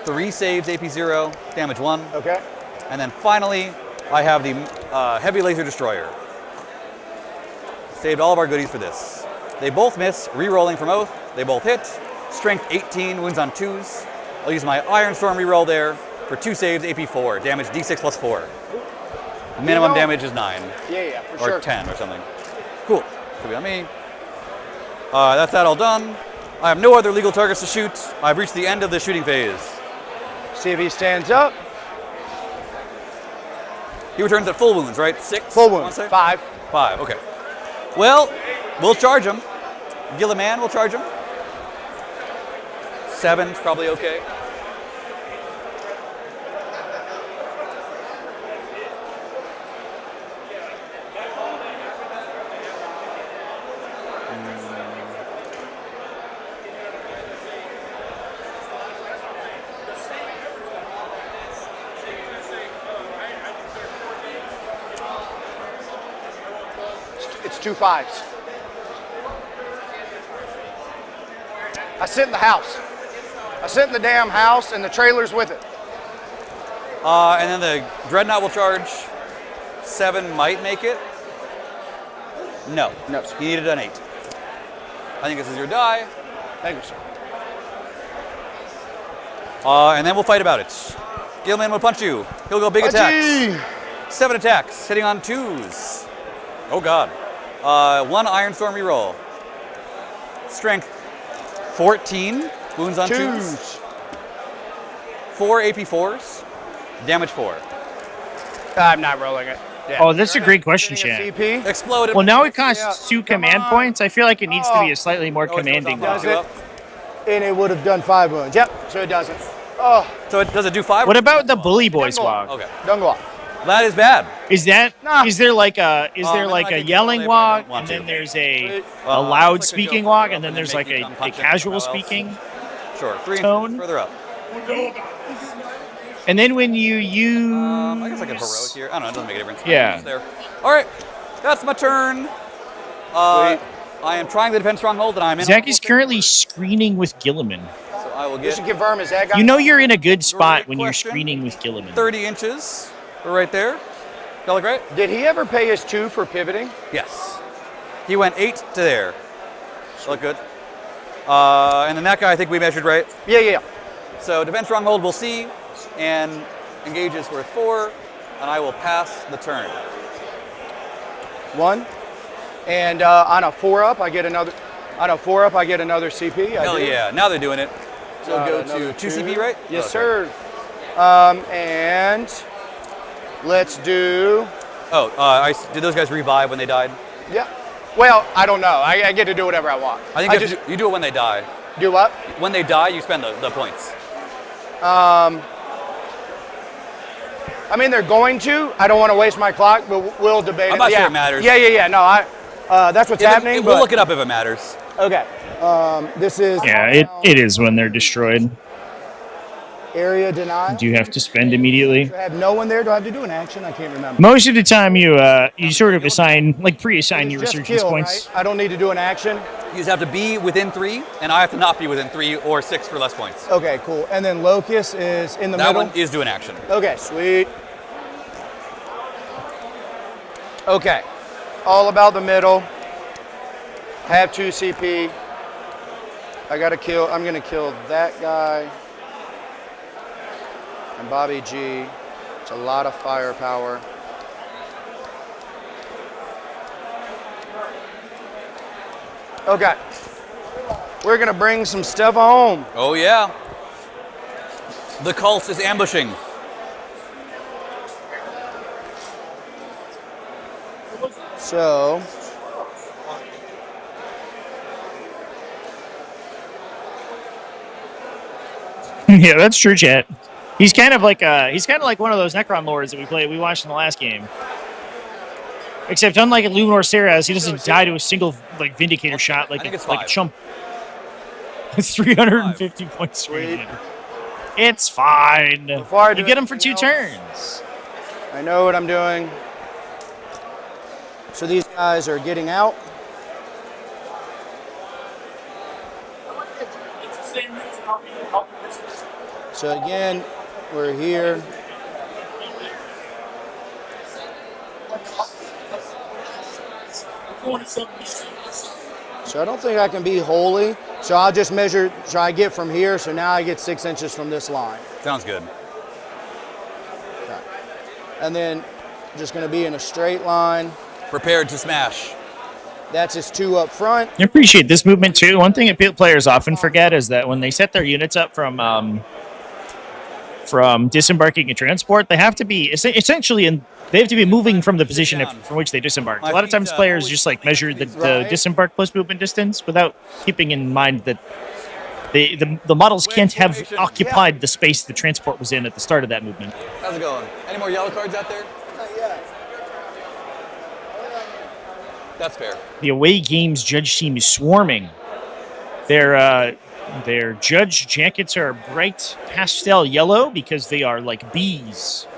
[SPEAKER 6] 3 saves, AP 0, damage 1.
[SPEAKER 9] Okay.
[SPEAKER 6] And then finally, I have the Heavy Laser Destroyer. Saved all of our goodies for this. They both miss, re-rolling from Oath. They both hit. Strength 18, wounds on 2s. I'll use my Iron Storm re-roll there for 2 saves, AP 4, damage D6 plus 4. Minimum damage is 9.
[SPEAKER 9] Yeah, for
[SPEAKER 6] Or
[SPEAKER 9] sure.
[SPEAKER 6] 10 or something. Cool. Should be on me. That's that all done. I have no other legal targets to shoot. I've reached the end of the shooting phase.
[SPEAKER 9] See if he stands up.
[SPEAKER 6] He returns at full wounds, right? 6?
[SPEAKER 9] Full
[SPEAKER 6] I wanna
[SPEAKER 9] wound.
[SPEAKER 6] say?
[SPEAKER 9] 5.
[SPEAKER 6] 5, okay. Well, we'll charge him. Gilliman will charge him. 7's probably okay.
[SPEAKER 9] It's 2 5s. I sit in the house. I sit in the damn house, and the trailer's with it.
[SPEAKER 6] And then the Dreadnought will charge. 7 might make it. No.
[SPEAKER 9] No, sir.
[SPEAKER 6] He needed an 8. I think this is your die.
[SPEAKER 9] Thank you, sir.
[SPEAKER 6] And then we'll fight about it. Gilman will punch you. He'll go big attacks. 7 attacks, hitting on 2s. Oh God. 1 Iron Storm reroll. Strength 14, wounds on 2s. 4 AP 4s, damage 4.
[SPEAKER 9] I'm not rolling it. Yeah.
[SPEAKER 1] Oh, that's a great question,
[SPEAKER 9] Getting a
[SPEAKER 1] Chad.
[SPEAKER 9] CP.
[SPEAKER 6] Exploded.
[SPEAKER 1] Well, now it costs 2
[SPEAKER 9] Come
[SPEAKER 1] command
[SPEAKER 9] on.
[SPEAKER 1] points. I feel like it needs to be
[SPEAKER 9] Oh.
[SPEAKER 1] a slightly more
[SPEAKER 6] Oh, it goes
[SPEAKER 1] commanding.
[SPEAKER 6] off,
[SPEAKER 9] Does
[SPEAKER 6] you
[SPEAKER 9] it?
[SPEAKER 6] up.
[SPEAKER 9] And it would have done 5 wounds. Yep, so it doesn't. Oh,
[SPEAKER 6] So does it do 5?
[SPEAKER 1] What about the bully boy swag?
[SPEAKER 6] Okay.
[SPEAKER 9] don't go off.
[SPEAKER 6] That is bad.
[SPEAKER 1] Is that
[SPEAKER 9] Nah.
[SPEAKER 1] is there like a
[SPEAKER 6] then I
[SPEAKER 1] a
[SPEAKER 6] can
[SPEAKER 1] yelling
[SPEAKER 6] control it, but I
[SPEAKER 1] wog,
[SPEAKER 6] don't want
[SPEAKER 1] and then
[SPEAKER 6] to.
[SPEAKER 1] there's a
[SPEAKER 6] Well,
[SPEAKER 1] loud
[SPEAKER 6] it's like a
[SPEAKER 1] speaking
[SPEAKER 6] joke
[SPEAKER 1] wog,
[SPEAKER 6] up
[SPEAKER 1] and then
[SPEAKER 6] and
[SPEAKER 1] there's
[SPEAKER 6] make
[SPEAKER 1] like
[SPEAKER 6] you
[SPEAKER 1] a
[SPEAKER 6] come punch it
[SPEAKER 1] casual
[SPEAKER 6] somewhere else.
[SPEAKER 1] speaking?
[SPEAKER 6] Sure. 3
[SPEAKER 1] Tone.
[SPEAKER 6] inches further up.
[SPEAKER 1] And then when you use
[SPEAKER 6] I guess I can heroic here. I don't know. It doesn't make a difference.
[SPEAKER 1] Yeah.
[SPEAKER 6] It's there. All right. That's my turn. I am trying to defend stronghold, and I'm in.
[SPEAKER 1] Zach is currently screening with Gilliman.
[SPEAKER 6] So I will
[SPEAKER 9] Just
[SPEAKER 6] get
[SPEAKER 9] to confirm, is that guy?
[SPEAKER 1] You know you're in a good spot when you're
[SPEAKER 6] question.
[SPEAKER 1] screening with Gilliman.
[SPEAKER 6] 30 inches. We're right there. That look right?
[SPEAKER 9] Did he ever pay his 2 for pivoting?
[SPEAKER 6] Yes. He went 8 to there. Look good. And then that guy, I think we measured right.
[SPEAKER 9] Yeah.
[SPEAKER 6] So defend stronghold, we'll see, and engage is worth 4, and I will pass the turn.
[SPEAKER 9] 1. And on a 4-up, I get another. On a 4-up, I get another CP. I
[SPEAKER 6] Hell
[SPEAKER 9] do.
[SPEAKER 6] yeah! Now they're doing it. So go
[SPEAKER 9] Another
[SPEAKER 6] to 2 CP, right?
[SPEAKER 9] Yes,
[SPEAKER 6] Oh,
[SPEAKER 9] sir. And Let's do.
[SPEAKER 6] Oh, did those guys revive when they died?
[SPEAKER 9] Yeah. Well, I don't know. I get to do whatever I want.
[SPEAKER 6] I think you do it when they die.
[SPEAKER 9] Do what?
[SPEAKER 6] When they die, you spend the points.
[SPEAKER 9] I mean, they're going to. I don't want to waste my clock, but we'll debate.
[SPEAKER 6] I'm not sure it matters.
[SPEAKER 9] Yeah. No, that's what's happening.
[SPEAKER 6] We'll look it up if it matters.
[SPEAKER 9] Okay. This is.
[SPEAKER 1] Yeah, it is when they're destroyed.
[SPEAKER 9] Area denied.
[SPEAKER 1] Do you have to spend immediately?
[SPEAKER 9] Do I have no one there? Do I have to do an action? I can't remember.
[SPEAKER 1] Most of the time, you sort of pre-assign your
[SPEAKER 9] Just
[SPEAKER 1] resurgence
[SPEAKER 9] kill,
[SPEAKER 1] points.
[SPEAKER 9] right? I don't need to do an action.
[SPEAKER 6] You just have to be within 3, and I have to not be within 3 or 6 for less points.
[SPEAKER 9] Okay, cool. And then Locust is in the middle.
[SPEAKER 6] That one is doing action.
[SPEAKER 9] Okay, sweet. Okay, all about the middle. Have 2 CP. I'm gonna kill that guy. And Bobby G. It's a lot of firepower. Okay. We're gonna bring some stuff home.
[SPEAKER 6] Oh yeah. The cult is ambushing.
[SPEAKER 9] So.
[SPEAKER 1] Yeah, that's true, chat. He's kind of like one of those Necron lords that we watched in the last game. Except unlike Luminor Seras, he doesn't die to a single Vindicator shot like a chump. 350 points.
[SPEAKER 9] Sweet.
[SPEAKER 1] It's fine. You get him for 2 turns.
[SPEAKER 9] I know what I'm doing. So these guys are getting out. So again, we're here. So I don't think I can be holy. So I'll just measure, so I get from here, so now I get 6 inches from this line.
[SPEAKER 6] Sounds good.
[SPEAKER 9] Okay. And then just gonna be in a straight line.
[SPEAKER 6] Prepared to smash.
[SPEAKER 9] That's his 2 up front.
[SPEAKER 1] I appreciate this movement too. One thing that players often forget is that when they set their units up from disembarking and transport, they have to be they have to be moving from the position from which they disembarked. A lot of times players just measure the disembark plus movement distance without keeping in mind that the models can't have occupied the space the transport was in at the start of that movement.
[SPEAKER 6] How's it going? Any more yellow cards out there?
[SPEAKER 9] Not yet.
[SPEAKER 6] That's fair.
[SPEAKER 1] The away games judge team is swarming. Their judge jackets are bright pastel yellow because they are like bees,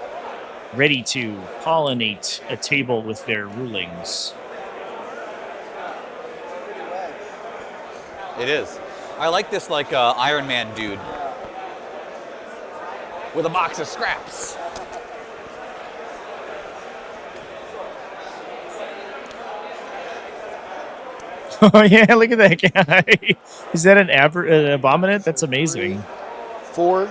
[SPEAKER 1] ready to pollinate a table with their rulings.
[SPEAKER 6] It is. I like this Iron Man dude with a box of scraps.
[SPEAKER 1] Oh yeah, look at that guy. Is that an abominant? That's amazing.
[SPEAKER 9] 4.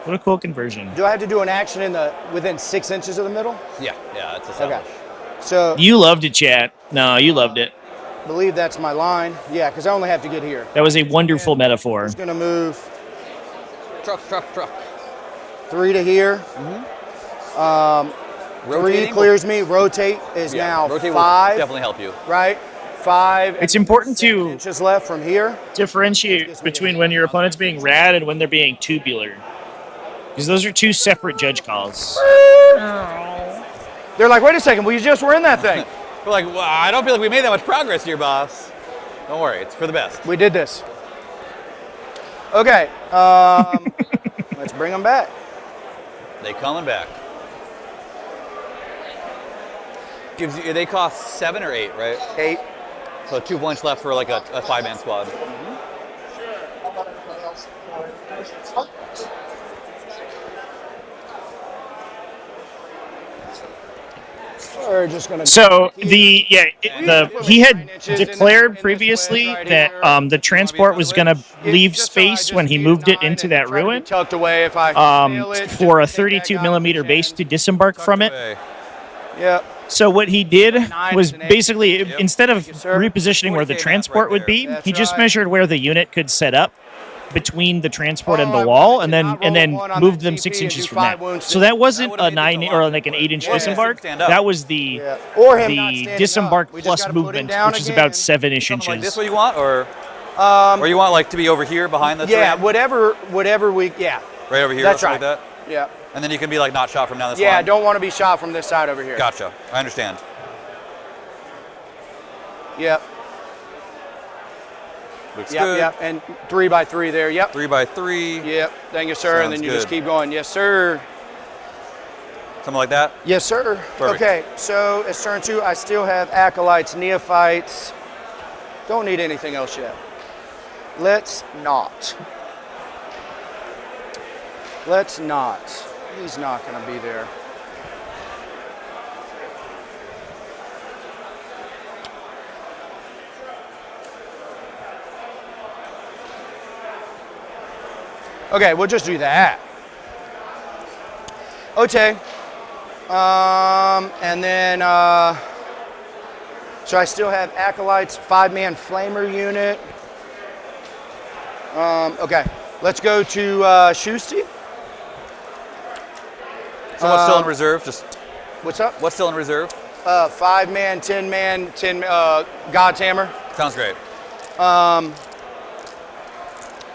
[SPEAKER 1] What a cool conversion.
[SPEAKER 9] Do I have to do an action within 6 inches of the middle?
[SPEAKER 6] Yeah, it's established.
[SPEAKER 9] Okay. So
[SPEAKER 1] You loved it, chat. No, you loved it.
[SPEAKER 9] I believe that's my line. Yeah, because I only have to get here.
[SPEAKER 1] That was a wonderful metaphor.
[SPEAKER 9] Just gonna move
[SPEAKER 6] Truck.
[SPEAKER 9] 3 to here. 3
[SPEAKER 6] Rotating
[SPEAKER 9] clears me. Rotate is now
[SPEAKER 6] rotate
[SPEAKER 9] 5.
[SPEAKER 6] will definitely help you.
[SPEAKER 9] Right? 5.
[SPEAKER 1] It's important to
[SPEAKER 9] just left from here.
[SPEAKER 1] differentiate between when your opponent's being rad and when they're being tubular. Because those are 2 separate judge calls.
[SPEAKER 9] They're like, wait a second, we just were in that thing.
[SPEAKER 6] We're like, well, I don't feel like we made that much progress here, boss. Don't worry, it's for the best.
[SPEAKER 9] We did this. Okay. Let's bring them back.
[SPEAKER 6] They coming back. They cost 7 or 8, right?
[SPEAKER 9] 8.
[SPEAKER 6] So 2 points left for a 5-man squad.
[SPEAKER 9] We're just gonna.
[SPEAKER 1] So he had declared previously that the transport was going to leave space when he moved it into that ruin
[SPEAKER 9] Tucked away if I
[SPEAKER 1] for a 32 millimeter base to disembark from it.
[SPEAKER 9] Yeah.
[SPEAKER 1] So what he did was basically, instead of repositioning where the transport would be, he just measured where the unit could set up between the transport and
[SPEAKER 9] Oh,
[SPEAKER 1] the
[SPEAKER 9] I
[SPEAKER 1] wall,
[SPEAKER 9] wanted
[SPEAKER 1] and
[SPEAKER 9] to not
[SPEAKER 1] then
[SPEAKER 9] roll one on
[SPEAKER 1] moved
[SPEAKER 9] the
[SPEAKER 1] them
[SPEAKER 9] TP
[SPEAKER 1] 6
[SPEAKER 9] and
[SPEAKER 1] inches
[SPEAKER 9] do
[SPEAKER 1] from
[SPEAKER 9] 5
[SPEAKER 1] that.
[SPEAKER 9] wounds.
[SPEAKER 1] So that wasn't
[SPEAKER 6] would've
[SPEAKER 1] a
[SPEAKER 6] made it
[SPEAKER 1] 9
[SPEAKER 6] a
[SPEAKER 1] or
[SPEAKER 6] lot
[SPEAKER 1] like an 8-inch
[SPEAKER 6] more
[SPEAKER 1] disembark.
[SPEAKER 6] stand up.
[SPEAKER 1] That was the
[SPEAKER 9] Yeah. Or him not
[SPEAKER 1] the
[SPEAKER 9] standing
[SPEAKER 1] disembark
[SPEAKER 9] up. We just
[SPEAKER 1] plus
[SPEAKER 9] gotta put him
[SPEAKER 1] movement,
[SPEAKER 9] down
[SPEAKER 1] which is
[SPEAKER 9] again.
[SPEAKER 1] about 7-ish
[SPEAKER 6] Something like this
[SPEAKER 1] inches.
[SPEAKER 6] what you want, or you want like to be over here behind the
[SPEAKER 9] Yeah,
[SPEAKER 6] terrain?
[SPEAKER 9] whatever we, yeah.
[SPEAKER 6] Right over here,
[SPEAKER 9] That's
[SPEAKER 6] something
[SPEAKER 9] right.
[SPEAKER 6] like that?
[SPEAKER 9] Yeah.
[SPEAKER 6] And then you can be like not shot from down this
[SPEAKER 9] Yeah,
[SPEAKER 6] line?
[SPEAKER 9] don't want to be shot from this side over here.
[SPEAKER 6] Gotcha. I understand.
[SPEAKER 9] Yep.
[SPEAKER 6] Looks
[SPEAKER 9] Yep,
[SPEAKER 6] good.
[SPEAKER 9] yep. And 3 by 3 there. Yep.
[SPEAKER 6] 3 by 3.
[SPEAKER 9] Yep. Thank you, sir. And
[SPEAKER 6] Sounds
[SPEAKER 9] then you
[SPEAKER 6] good.
[SPEAKER 9] just keep going. Yes, sir.
[SPEAKER 6] Something like that?
[SPEAKER 9] Yes, sir.
[SPEAKER 6] Perfect.
[SPEAKER 9] Okay, so it's turn 2. I still have acolytes, neophytes. Don't need anything else yet. Let's not. Let's not. He's not going to be there. Okay, we'll just do that. Okay. And then, so I still have acolytes, 5-man flamer unit. Okay, let's go to Shusty.
[SPEAKER 6] So what's still in reserve? Just
[SPEAKER 9] What's up?
[SPEAKER 6] what's still in reserve?
[SPEAKER 9] 5-man, 10-man, 10 God's Hammer.
[SPEAKER 6] Sounds great.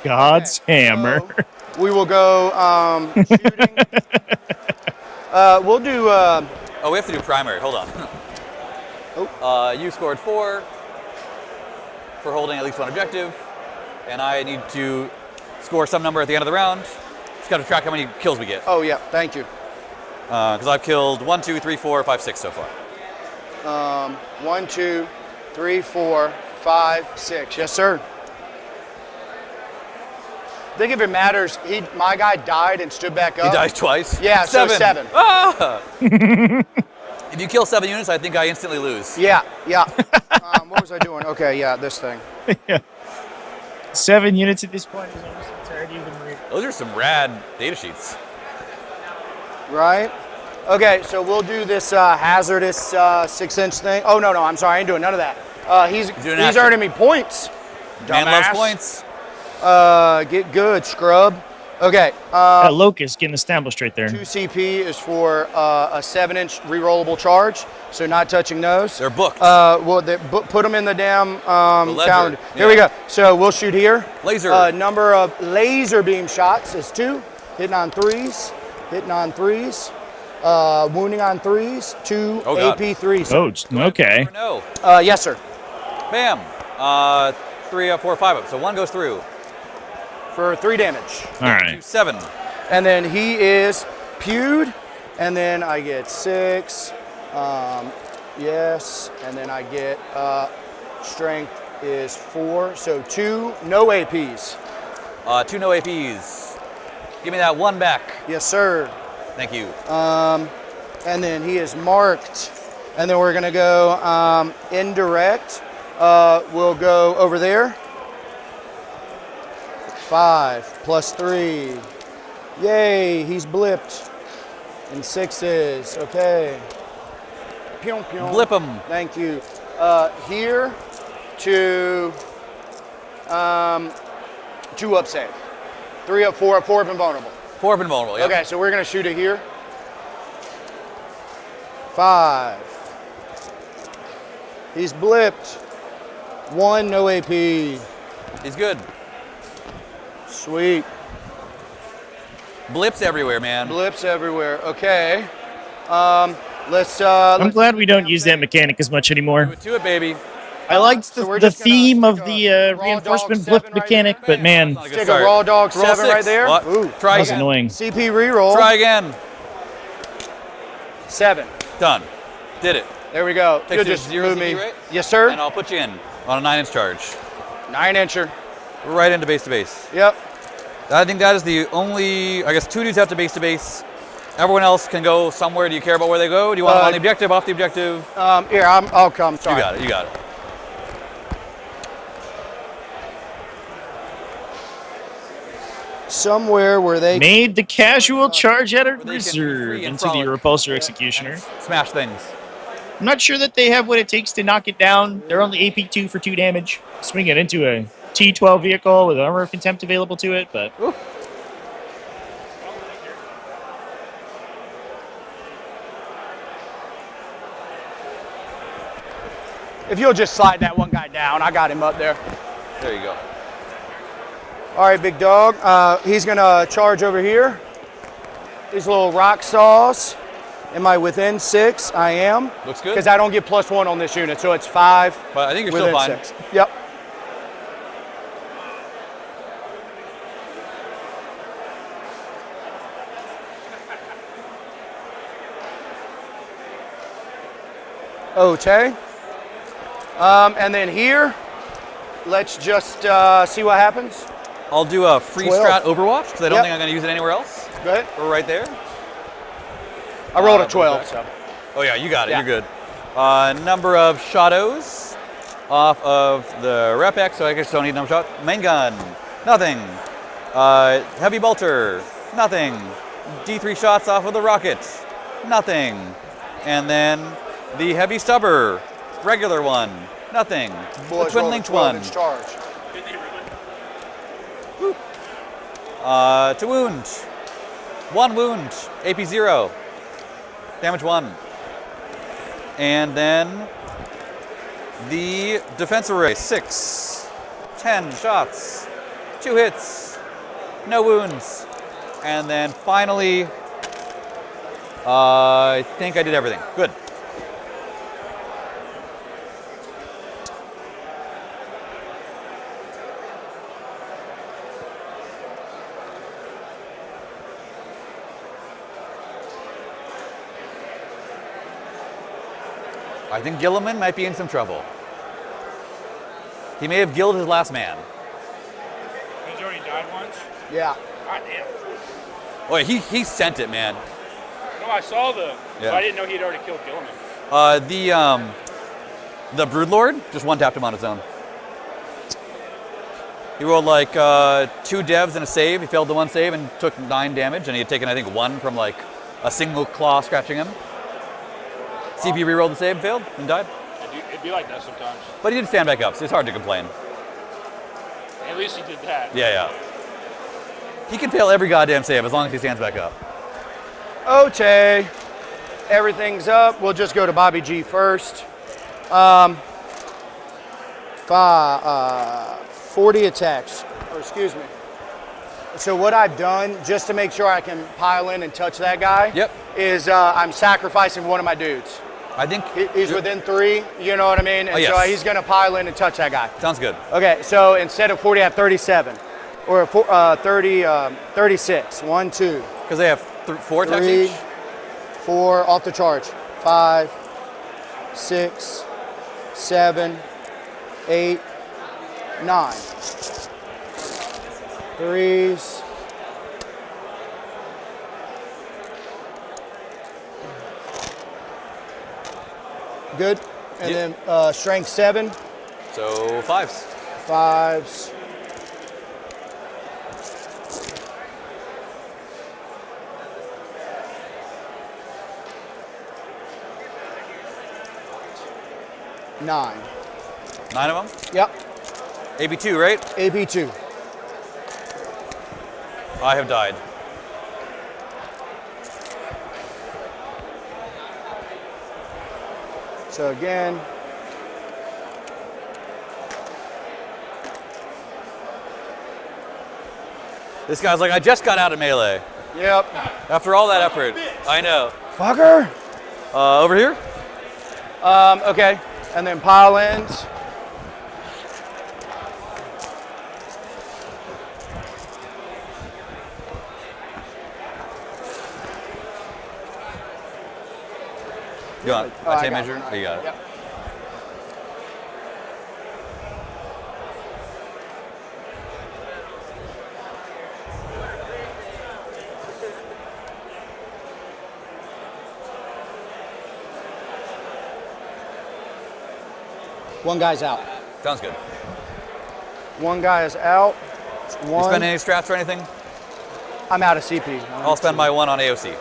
[SPEAKER 1] God's hammer.
[SPEAKER 9] So we will go shooting. We'll do.
[SPEAKER 6] Oh, we have to do primary. Hold on. You scored 4 for holding at least one objective, and I need to score some number at the end of the round. Just got to track how many kills we get.
[SPEAKER 9] Oh yeah, thank you.
[SPEAKER 6] Because I've killed 1, 2, 3, 4, 5, 6 so far.
[SPEAKER 9] 1, 2, 3, 4, 5, 6. Yes, sir. I think if it matters, my guy died and stood back up.
[SPEAKER 6] He dies twice?
[SPEAKER 9] Yeah, so 7.
[SPEAKER 6] Ah! If you kill 7 units, I think I instantly lose.
[SPEAKER 9] Yeah, yeah. What was I doing? Okay, yeah, this thing.
[SPEAKER 1] Yeah. 7 units at this point is almost entirely the Marine.
[SPEAKER 6] Those are some rad data sheets.
[SPEAKER 9] Right? Okay, so we'll do this hazardous 6-inch thing. Oh, no, I'm sorry. I ain't doing none of that. He's
[SPEAKER 6] doing action.
[SPEAKER 9] earning me points.
[SPEAKER 6] Man loves
[SPEAKER 9] Dumbass.
[SPEAKER 6] points.
[SPEAKER 9] Get good, scrub. Okay.
[SPEAKER 1] That locust getting established right there.
[SPEAKER 9] 2 CP is for a 7-inch rerollable charge, so not touching those.
[SPEAKER 6] They're booked.
[SPEAKER 9] Well, put them in the damn
[SPEAKER 6] ledger,
[SPEAKER 9] calendar. Here we
[SPEAKER 6] yeah.
[SPEAKER 9] go. So we'll shoot here.
[SPEAKER 6] Laser.
[SPEAKER 9] Number of laser beam shots is 2. Hitting on 3s. Hitting on 3s. Wounding on 3s. 2
[SPEAKER 6] Oh, God.
[SPEAKER 9] AP 3s.
[SPEAKER 1] Oh, okay.
[SPEAKER 6] No.
[SPEAKER 9] Yes, sir.
[SPEAKER 6] Bam. 3 up, 4, 5 up. So 1 goes through.
[SPEAKER 9] For 3 damage.
[SPEAKER 1] All right.
[SPEAKER 6] 7.
[SPEAKER 9] And then he is pewed. And then I get 6. Yes. And then I get strength is 4. So 2 no APs.
[SPEAKER 6] 2 no APs. Give me that 1 back.
[SPEAKER 9] Yes, sir.
[SPEAKER 6] Thank you.
[SPEAKER 9] And then he is marked. And then we're going to go indirect. We'll go over there. 5 plus 3. Yay, he's blipped. And 6s. Okay. Pyong, pyong.
[SPEAKER 6] Blip 'em.
[SPEAKER 9] Thank you. Here to 2 up save. 3 up, 4 up, 4 up invulnerable.
[SPEAKER 6] 4 up invulnerable. Yep.
[SPEAKER 9] Okay, so we're gonna shoot it here. 5. He's blipped. 1 no AP.
[SPEAKER 6] He's good.
[SPEAKER 9] Sweet.
[SPEAKER 6] Blips everywhere, man.
[SPEAKER 9] Blips everywhere. Okay. Let's.
[SPEAKER 1] I'm glad we don't use that mechanic as much anymore.
[SPEAKER 6] Do it, baby.
[SPEAKER 1] I liked
[SPEAKER 9] So we're
[SPEAKER 1] the
[SPEAKER 9] just gonna
[SPEAKER 1] theme of
[SPEAKER 9] stick
[SPEAKER 1] the
[SPEAKER 9] a raw
[SPEAKER 1] reinforcement
[SPEAKER 9] dog
[SPEAKER 1] blip
[SPEAKER 9] 7 right
[SPEAKER 1] mechanic,
[SPEAKER 9] there.
[SPEAKER 1] but man,
[SPEAKER 6] Not a good
[SPEAKER 9] stick
[SPEAKER 6] start.
[SPEAKER 9] a raw dog
[SPEAKER 6] Roll
[SPEAKER 9] 7 right
[SPEAKER 6] 6.
[SPEAKER 9] there.
[SPEAKER 6] What?
[SPEAKER 9] Ooh.
[SPEAKER 6] Try
[SPEAKER 1] that was
[SPEAKER 6] again.
[SPEAKER 1] annoying.
[SPEAKER 9] CP reroll.
[SPEAKER 6] Try again.
[SPEAKER 9] 7.
[SPEAKER 6] Done. Did it.
[SPEAKER 9] There we go.
[SPEAKER 6] Takes
[SPEAKER 9] You'll
[SPEAKER 6] you
[SPEAKER 9] just
[SPEAKER 6] 0
[SPEAKER 9] move
[SPEAKER 6] CP,
[SPEAKER 9] me.
[SPEAKER 6] right?
[SPEAKER 9] Yes, sir.
[SPEAKER 6] And I'll put you in on a 9-inch charge.
[SPEAKER 9] 9-incher.
[SPEAKER 6] Right into base to base.
[SPEAKER 9] Yep.
[SPEAKER 6] I think that is the only, I guess 2 dudes have to base to base. Everyone else can go somewhere. Do you care about where they go? Do you want them on the objective, off the objective?
[SPEAKER 9] Here, I'll come. Sorry.
[SPEAKER 6] You got it. You got it.
[SPEAKER 9] Somewhere where they
[SPEAKER 1] made the casual charge at a
[SPEAKER 6] Where they can be
[SPEAKER 1] reserve
[SPEAKER 6] free and
[SPEAKER 1] into the
[SPEAKER 6] frolic.
[SPEAKER 1] repulsor executioner.
[SPEAKER 6] Smash things.
[SPEAKER 1] I'm not sure that they have what it takes to knock it down. They're only AP2 for 2 damage. Swing it into a T12 vehicle with Armor of Contempt available to it, but
[SPEAKER 6] Ooh.
[SPEAKER 9] If you'll just slide that one guy down, I got him up there.
[SPEAKER 6] There you go.
[SPEAKER 9] All right, big dog. He's gonna charge over here. These little rock saws. Am I within 6? I am.
[SPEAKER 6] Looks good.
[SPEAKER 9] Because I don't get +1 on this unit, so it's 5.
[SPEAKER 6] But I think you're
[SPEAKER 9] within
[SPEAKER 6] still fine.
[SPEAKER 9] 6. Yep. Okay. And then here, let's just see what happens.
[SPEAKER 6] I'll do a free
[SPEAKER 9] 12.
[SPEAKER 6] strat Overwatch because I don't
[SPEAKER 9] Yep.
[SPEAKER 6] think I'm going to use it anywhere else.
[SPEAKER 9] Go ahead.
[SPEAKER 6] We're right there.
[SPEAKER 9] I rolled a 12. So.
[SPEAKER 6] Oh yeah, you got it.
[SPEAKER 9] Yeah.
[SPEAKER 6] You're good. Number of shadows off of the rep X, so I guess don't need number shot. Main gun, nothing. Heavy bolter, nothing. D3 shots off of the rocket, nothing. And then the heavy stubber, regular one, nothing. The twin linked one.
[SPEAKER 9] Charge.
[SPEAKER 6] To wound. 1 wound, AP 0, damage 1. And then the defense array, 6, 10 shots, 2 hits, no wounds. And then finally, I think I did everything. Good. I think Gilliman might be in some trouble. He may have gilled his last man.
[SPEAKER 5] He's already died once?
[SPEAKER 9] Yeah.
[SPEAKER 5] God damn.
[SPEAKER 6] Oh, he sent it, man.
[SPEAKER 5] No, I saw the...
[SPEAKER 6] Yeah.
[SPEAKER 5] But I didn't know he'd already killed Gilliman.
[SPEAKER 6] The Broodlord just one-tapped him on his own. He rolled like 2 devs and a save. He failed the 1 save and took 9 damage, and he had taken, I think, 1 from like a single claw scratching him. CP rerolled the save, failed, and died.
[SPEAKER 5] It'd be like that sometimes.
[SPEAKER 6] But he did stand back up, so it's hard to complain.
[SPEAKER 5] At least he did that.
[SPEAKER 6] Yeah. He can fail every goddamn save as long as he stands back up.
[SPEAKER 9] Okay. Everything's up. We'll just go to Bobby G first. 40 attacks. Or excuse me. So what I've done, just to make sure I can pile in and touch that guy,
[SPEAKER 6] Yep.
[SPEAKER 9] is I'm sacrificing one of my dudes.
[SPEAKER 6] I think
[SPEAKER 9] He's within 3, you know what I mean? And
[SPEAKER 6] yes.
[SPEAKER 9] so he's going to pile in and touch that guy.
[SPEAKER 6] sounds good.
[SPEAKER 9] Okay, so instead of 40, I have 37. Or 36. 1, 2,
[SPEAKER 6] Because they have 4 attacks
[SPEAKER 9] 3,
[SPEAKER 6] each.
[SPEAKER 9] 4, off the charge. 5, 6, 7, 8, 9. 3s. Good. And
[SPEAKER 6] Yep.
[SPEAKER 9] then strength 7,
[SPEAKER 6] So 5s.
[SPEAKER 9] 5s. Nine.
[SPEAKER 6] 9 of them.
[SPEAKER 9] Yep.
[SPEAKER 6] AB2, right?
[SPEAKER 9] AB2.
[SPEAKER 6] I have died.
[SPEAKER 9] So again,
[SPEAKER 6] This guy's like, I just got out of melee.
[SPEAKER 9] yep.
[SPEAKER 6] After all that effort. I know.
[SPEAKER 9] Fucker.
[SPEAKER 6] Over here?
[SPEAKER 9] Okay. And then pile ends.
[SPEAKER 6] You want
[SPEAKER 9] Oh,
[SPEAKER 6] a
[SPEAKER 9] I
[SPEAKER 6] tape
[SPEAKER 9] got
[SPEAKER 6] measure?
[SPEAKER 9] it.
[SPEAKER 6] Oh, you got it.
[SPEAKER 9] Yep. One guy's out.
[SPEAKER 6] Sounds good.
[SPEAKER 9] One guy is out.
[SPEAKER 6] You
[SPEAKER 9] One.
[SPEAKER 6] spend any strats or anything?
[SPEAKER 9] I'm out of CP.
[SPEAKER 6] I'll spend my 1 on AOC.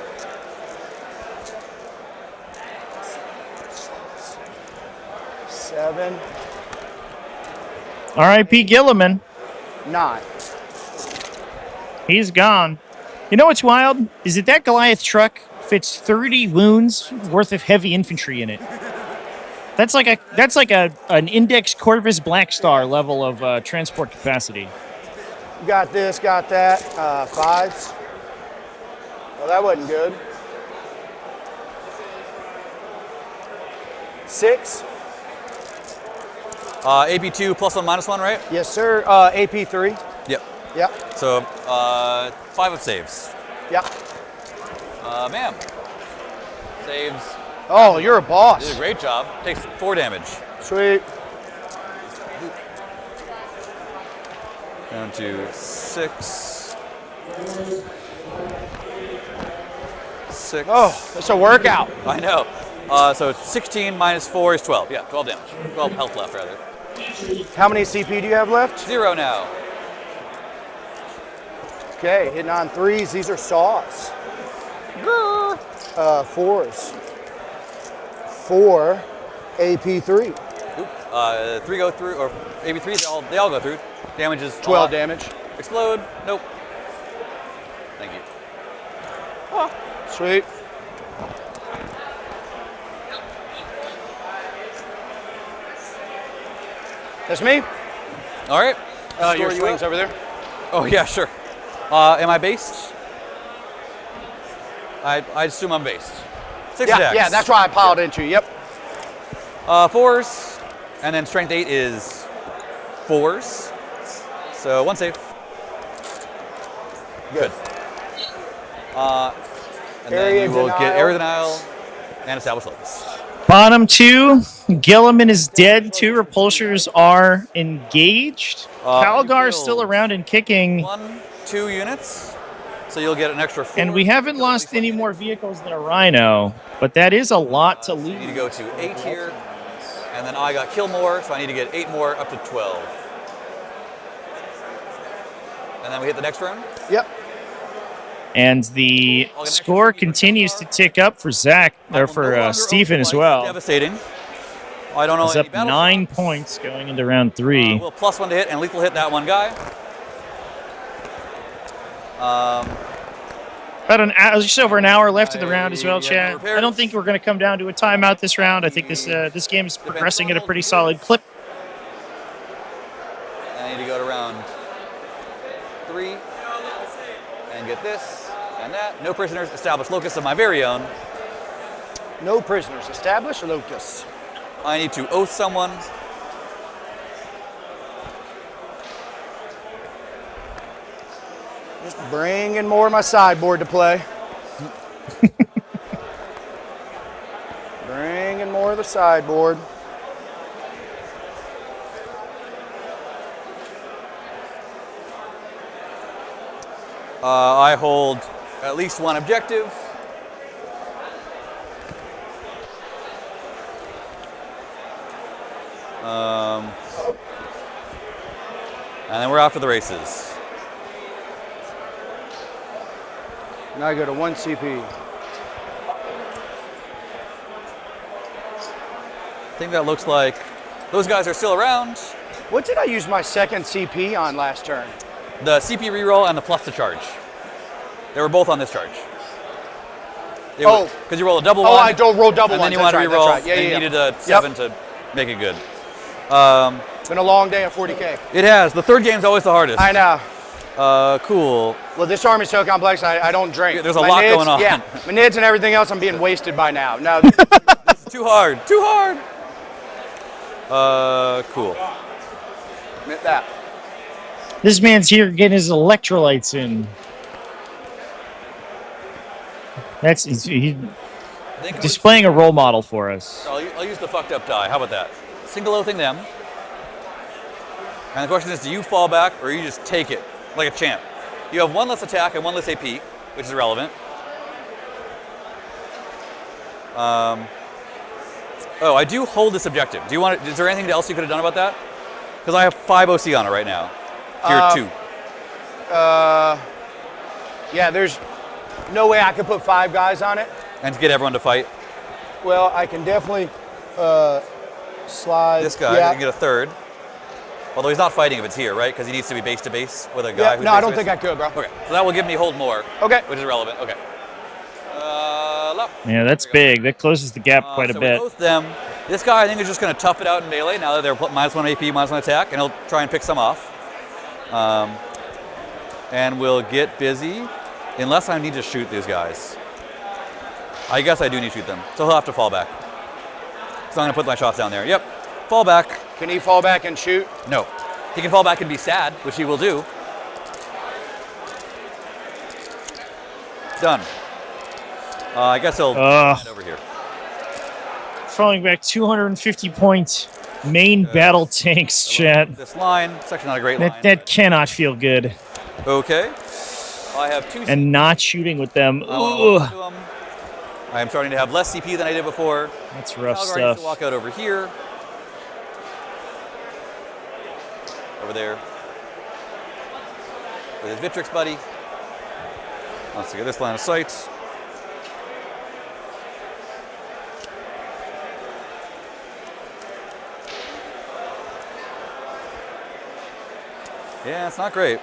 [SPEAKER 9] Seven.
[SPEAKER 1] R.I.P. Gilliman.
[SPEAKER 9] 9.
[SPEAKER 1] He's gone. You know what's wild? Is that Goliath truck fits 30 wounds worth of heavy infantry in it. That's like an Index Corvus Black Star level of transport capacity.
[SPEAKER 9] Got this, got that. 5s. Well, that wasn't good. 6.
[SPEAKER 6] AP2 +1 -1, right?
[SPEAKER 9] Yes, sir. AP3.
[SPEAKER 6] Yep.
[SPEAKER 9] Yep.
[SPEAKER 6] So 5 of saves.
[SPEAKER 9] Yep.
[SPEAKER 6] Bam. Saves.
[SPEAKER 9] Oh, you're a boss.
[SPEAKER 6] Did a great job. Takes 4 damage.
[SPEAKER 9] Sweet.
[SPEAKER 6] Down to 6. 6.
[SPEAKER 9] Oh, it's a workout.
[SPEAKER 6] I know. So 16 minus 4 is 12. Yeah, 12 damage. 12 health left, rather.
[SPEAKER 9] How many CP do you have left?
[SPEAKER 6] 0 now.
[SPEAKER 9] Okay, hitting on 3s. These are saws. 4s. 4 AP3.
[SPEAKER 6] Oop. 3 go through, or AP3, they all go through. Damage is
[SPEAKER 9] 12 damage.
[SPEAKER 6] Explode. Nope. Thank you.
[SPEAKER 9] Oh, sweet. That's me.
[SPEAKER 6] All right.
[SPEAKER 9] Your
[SPEAKER 6] Score you
[SPEAKER 9] swing's
[SPEAKER 6] up.
[SPEAKER 9] over there.
[SPEAKER 6] Oh yeah, sure. Am I based? I assume I'm based. 6 attacks.
[SPEAKER 9] Yeah, that's why I piled into you. Yep.
[SPEAKER 6] 4s, and then strength 8 is 4s. So 1 save. Good. And then you will get area denial and establish locus.
[SPEAKER 1] Bottom 2, Gilliman is dead. 2 repulsors are engaged. Calgar is still around and kicking.
[SPEAKER 6] 1, 2 units. So you'll get an extra 4.
[SPEAKER 1] And we haven't lost any more vehicles than a Rhino, but that is a lot to
[SPEAKER 6] You need to
[SPEAKER 1] lose.
[SPEAKER 6] go to 8 here. And then I got kill more, so I need to get 8 more up to 12. And then we hit the next round.
[SPEAKER 9] Yep.
[SPEAKER 1] And the score continues to tick up for Zach, or for Stephen as well.
[SPEAKER 6] Devastating. I don't know.
[SPEAKER 1] It's up 9 points going into round 3.
[SPEAKER 6] We'll +1 to hit and lethal hit that one guy.
[SPEAKER 1] About just over an hour left of the round as well, chat. I don't think we're going to come down to a timeout this round. I think this game is progressing at a pretty solid clip.
[SPEAKER 6] I need to go to round 3 and get this and that. No prisoners. Establish locus of my very own.
[SPEAKER 9] No prisoners. Establish a locus.
[SPEAKER 6] I need to oath someone.
[SPEAKER 9] Just bringing more of my sideboard to play. Bringing more of the sideboard.
[SPEAKER 6] I hold at least 1 objective. And then we're off to the races.
[SPEAKER 9] Now I go to 1 CP.
[SPEAKER 6] I think that looks like those guys are still around.
[SPEAKER 9] What did I use my second CP on last turn?
[SPEAKER 6] The CP reroll and the plus to charge. They were both on this charge.
[SPEAKER 9] Oh.
[SPEAKER 6] Because you roll a double
[SPEAKER 9] Oh,
[SPEAKER 6] one.
[SPEAKER 9] I don't roll double
[SPEAKER 6] and
[SPEAKER 9] ones.
[SPEAKER 6] then you want to
[SPEAKER 9] That's
[SPEAKER 6] reroll.
[SPEAKER 9] right. Yeah,
[SPEAKER 6] and
[SPEAKER 9] yeah,
[SPEAKER 6] you
[SPEAKER 9] yeah.
[SPEAKER 6] needed a 7 to make it good.
[SPEAKER 9] It's been a long day at 40K.
[SPEAKER 6] It has. The third game's always the hardest.
[SPEAKER 9] I know.
[SPEAKER 6] Cool.
[SPEAKER 9] Well, this army's so complex, I don't drink.
[SPEAKER 6] There's a lot going on.
[SPEAKER 9] Yeah, my nids and everything else, I'm being wasted by now. No.
[SPEAKER 6] It's too hard. Too hard. Cool.
[SPEAKER 9] Admit that.
[SPEAKER 1] This man's here getting his electrolytes in. He's displaying a role model for us.
[SPEAKER 6] I'll use the fucked up die. How about that? Single oathing them. And the question is, do you fall back or you just take it like a champ? You have 1 less attack and 1 less AP, which is irrelevant. Oh, I do hold this objective. Do you want it? Is there anything else you could have done about that? Because I have 5 OC on it right now. Tier 2.
[SPEAKER 9] Yeah, there's no way I could put 5 guys on it.
[SPEAKER 6] And to get everyone to fight.
[SPEAKER 9] Well, I can definitely slide.
[SPEAKER 6] This guy,
[SPEAKER 9] Yeah.
[SPEAKER 6] I can get a 3rd. Although he's not fighting if it's here, right? Because he needs to be base to base with a guy
[SPEAKER 9] Yeah,
[SPEAKER 6] who's
[SPEAKER 9] no,
[SPEAKER 6] base
[SPEAKER 9] I don't
[SPEAKER 6] to
[SPEAKER 9] think I
[SPEAKER 6] base.
[SPEAKER 9] could, bro.
[SPEAKER 6] Okay, so that will give me hold more.
[SPEAKER 9] Okay.
[SPEAKER 6] Which is relevant. Okay. Left.
[SPEAKER 1] Yeah, that's big. That closes the gap quite a
[SPEAKER 6] so
[SPEAKER 1] bit.
[SPEAKER 6] with both them, this guy I think is just going to tough it out in melee now that they're -1 AP, -1 attack, and he'll try and pick some off. And we'll get busy, unless I need to shoot these guys. I guess I do need to shoot them, so he'll have to fall back. So I'm going to put my shots down there. Yep, fall back.
[SPEAKER 9] Can he fall back and shoot?
[SPEAKER 6] No. He can fall back and be sad, which he will do. Done. I guess he'll head over here.
[SPEAKER 1] Falling back 250 point main battle tanks, chat.
[SPEAKER 6] This line, it's actually not a great line.
[SPEAKER 1] That cannot feel good.
[SPEAKER 6] Okay. I have 2
[SPEAKER 1] And not shooting with them.
[SPEAKER 6] to
[SPEAKER 1] Ugh.
[SPEAKER 6] him. I am starting to have less CP than I did before.
[SPEAKER 1] That's rough
[SPEAKER 6] Calgar needs
[SPEAKER 1] stuff.
[SPEAKER 6] to walk out over here. Over there. With his Vitrix buddy. Let's get this line of sight. Yeah, it's not great.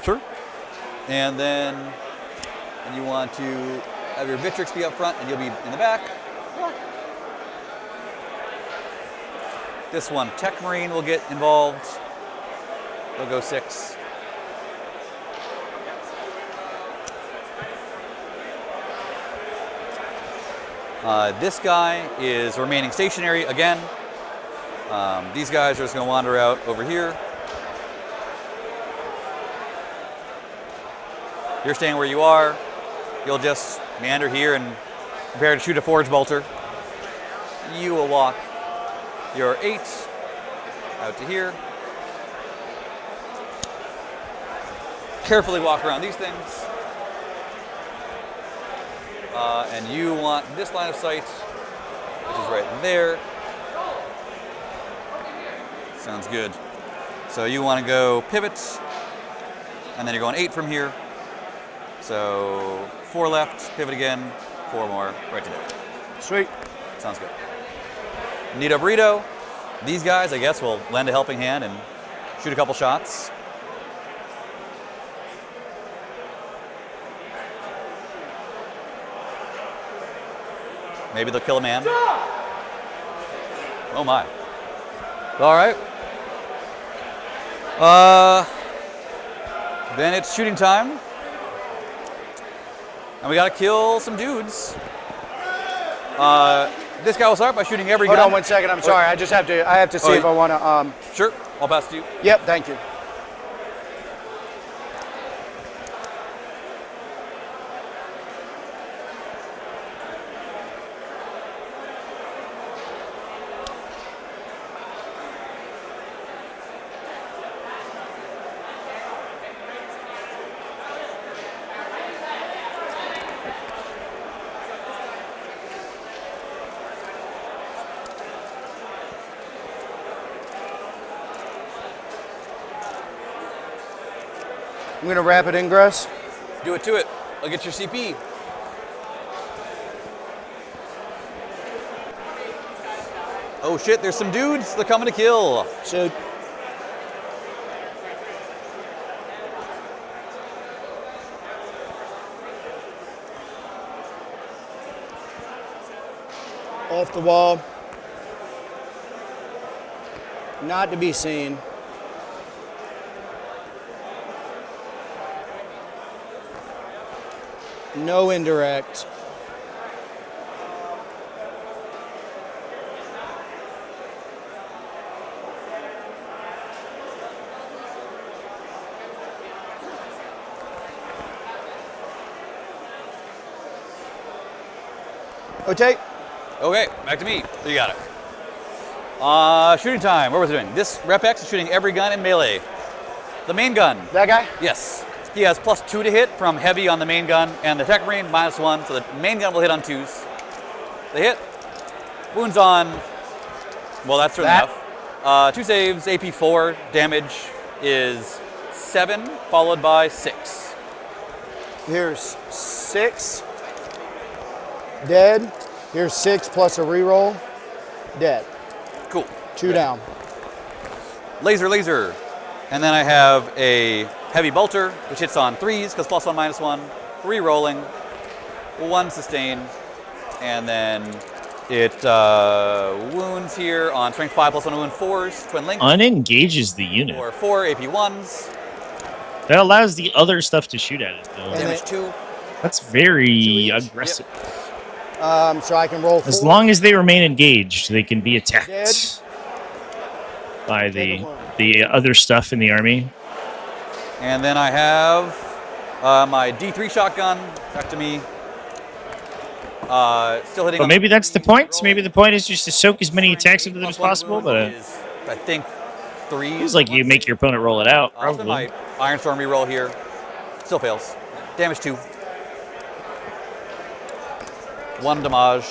[SPEAKER 6] Sure. And then you want to have your Vitrix be up front and you'll be in the back. This one, Tech Marine will get involved. They'll go 6. This guy is remaining stationary again. These guys are just going to wander out over here. You're staying where you are. You'll just meander here and prepare to shoot a Forge Bolter. You will walk your 8 out to here. Carefully walk around these things. And you want this line of sight, which is right there. Sounds good. So you want to go pivot, and then you're going 8 from here. So 4 left, pivot again, 4 more, right to there.
[SPEAKER 9] Sweet.
[SPEAKER 6] Sounds good. Need a burrito. These guys, I guess, will lend a helping hand and shoot a couple shots. Maybe they'll kill a man. Oh my. All right. Then it's shooting time. And we gotta kill some dudes. This guy will start by shooting every gun.
[SPEAKER 9] Hold on 1 second. I'm sorry. I have to see if I want to.
[SPEAKER 6] Sure. I'll pass to you.
[SPEAKER 9] Yep. Thank you. I'm going to rapid ingress.
[SPEAKER 6] Do it to it. I'll get your CP. Oh shit, there's some dudes. They're coming to kill.
[SPEAKER 9] So off the wall. Not to be seen. No indirect. Okay.
[SPEAKER 6] Okay, back to me. You got it. Shooting time. What was it doing? This Rep X is shooting every gun in melee. The main gun.
[SPEAKER 9] That guy?
[SPEAKER 6] Yes. He has +2 to hit from heavy on the main gun, and the Tech Marine -1, so the main gun will hit on 2s. They hit. Wounds on. Well, that's certainly enough. 2 saves, AP 4. Damage is 7, followed by 6.
[SPEAKER 9] Here's 6. Dead. Here's 6 plus a reroll. Dead.
[SPEAKER 6] Cool.
[SPEAKER 9] 2 down.
[SPEAKER 6] Laser, laser. And then I have a heavy bolter, which hits on 3s, because +1, -1. Re-rolling. 1 sustain. And then it wounds here on strength 5 +1 wound 4s, twin link.
[SPEAKER 1] Unengages the unit.
[SPEAKER 6] Or 4 AP1s.
[SPEAKER 1] That allows the other stuff to shoot at it, though.
[SPEAKER 6] Damage 2.
[SPEAKER 1] That's very aggressive.
[SPEAKER 9] So I can roll 4.
[SPEAKER 1] As long as they remain engaged, they can be attacked
[SPEAKER 9] Dead.
[SPEAKER 1] by the other stuff in the army.
[SPEAKER 6] And then I have my D3 shotgun back to me. Still hitting.
[SPEAKER 1] But maybe that's the point. Maybe the point is just to soak as many attacks into them as possible. But
[SPEAKER 6] is, I think 3.
[SPEAKER 1] feels like you make your opponent roll it out.
[SPEAKER 6] I'll spend my Iron Storm reroll here. Still fails. Damage 2. 1 damage.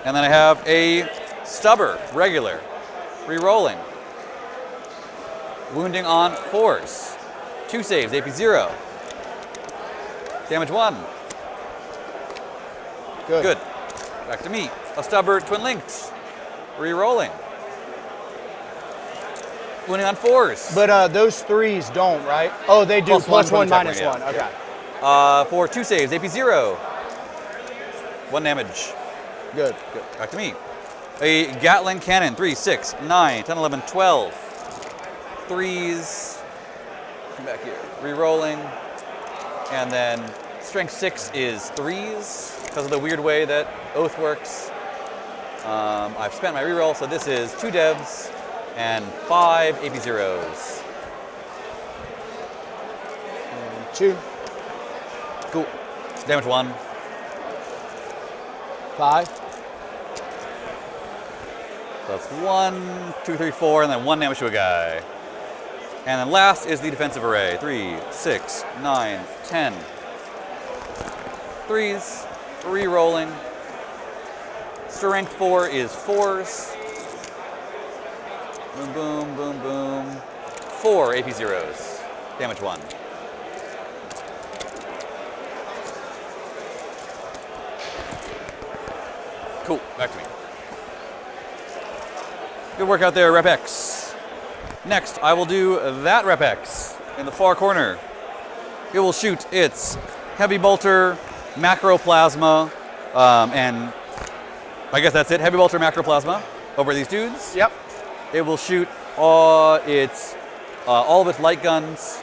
[SPEAKER 6] And then I have a Stubber, regular. Rerolling. Wounding on 4s. 2 saves, AP 0. Damage 1. Good. Back to me. A Stubber, twin links. Rerolling. Wounding on 4s.
[SPEAKER 9] But those 3s don't, right? Oh, they do. +1, -1. Okay.
[SPEAKER 6] For 2 saves, AP 0. 1 damage.
[SPEAKER 9] Good.
[SPEAKER 6] Back to me. A Gatling cannon, 3, 6, 9, 10, 11, 12. 3s. Come back here. Rerolling. And then strength 6 is 3s because of the weird way that Oath works. I've spent my reroll, so this is 2 devs and 5 AP 0s.
[SPEAKER 9] 2.
[SPEAKER 6] Cool. Damage 1.
[SPEAKER 9] 5.
[SPEAKER 6] So that's 1, 2, 3, 4, and then 1 damage to a guy. And then last is the defensive array. 3, 6, 9, 10. 3s, re-rolling. Strength 4 is 4s. Boom, boom, boom, boom. 4 AP 0s. Damage 1. Cool, back to me. Good work out there, Rep X. Next, I will do that Rep X in the far corner. It will shoot its heavy bolter, macroplasma, and I guess that's it. Heavy bolter, macroplasma over these dudes.
[SPEAKER 9] Yep.
[SPEAKER 6] It will shoot all of its light guns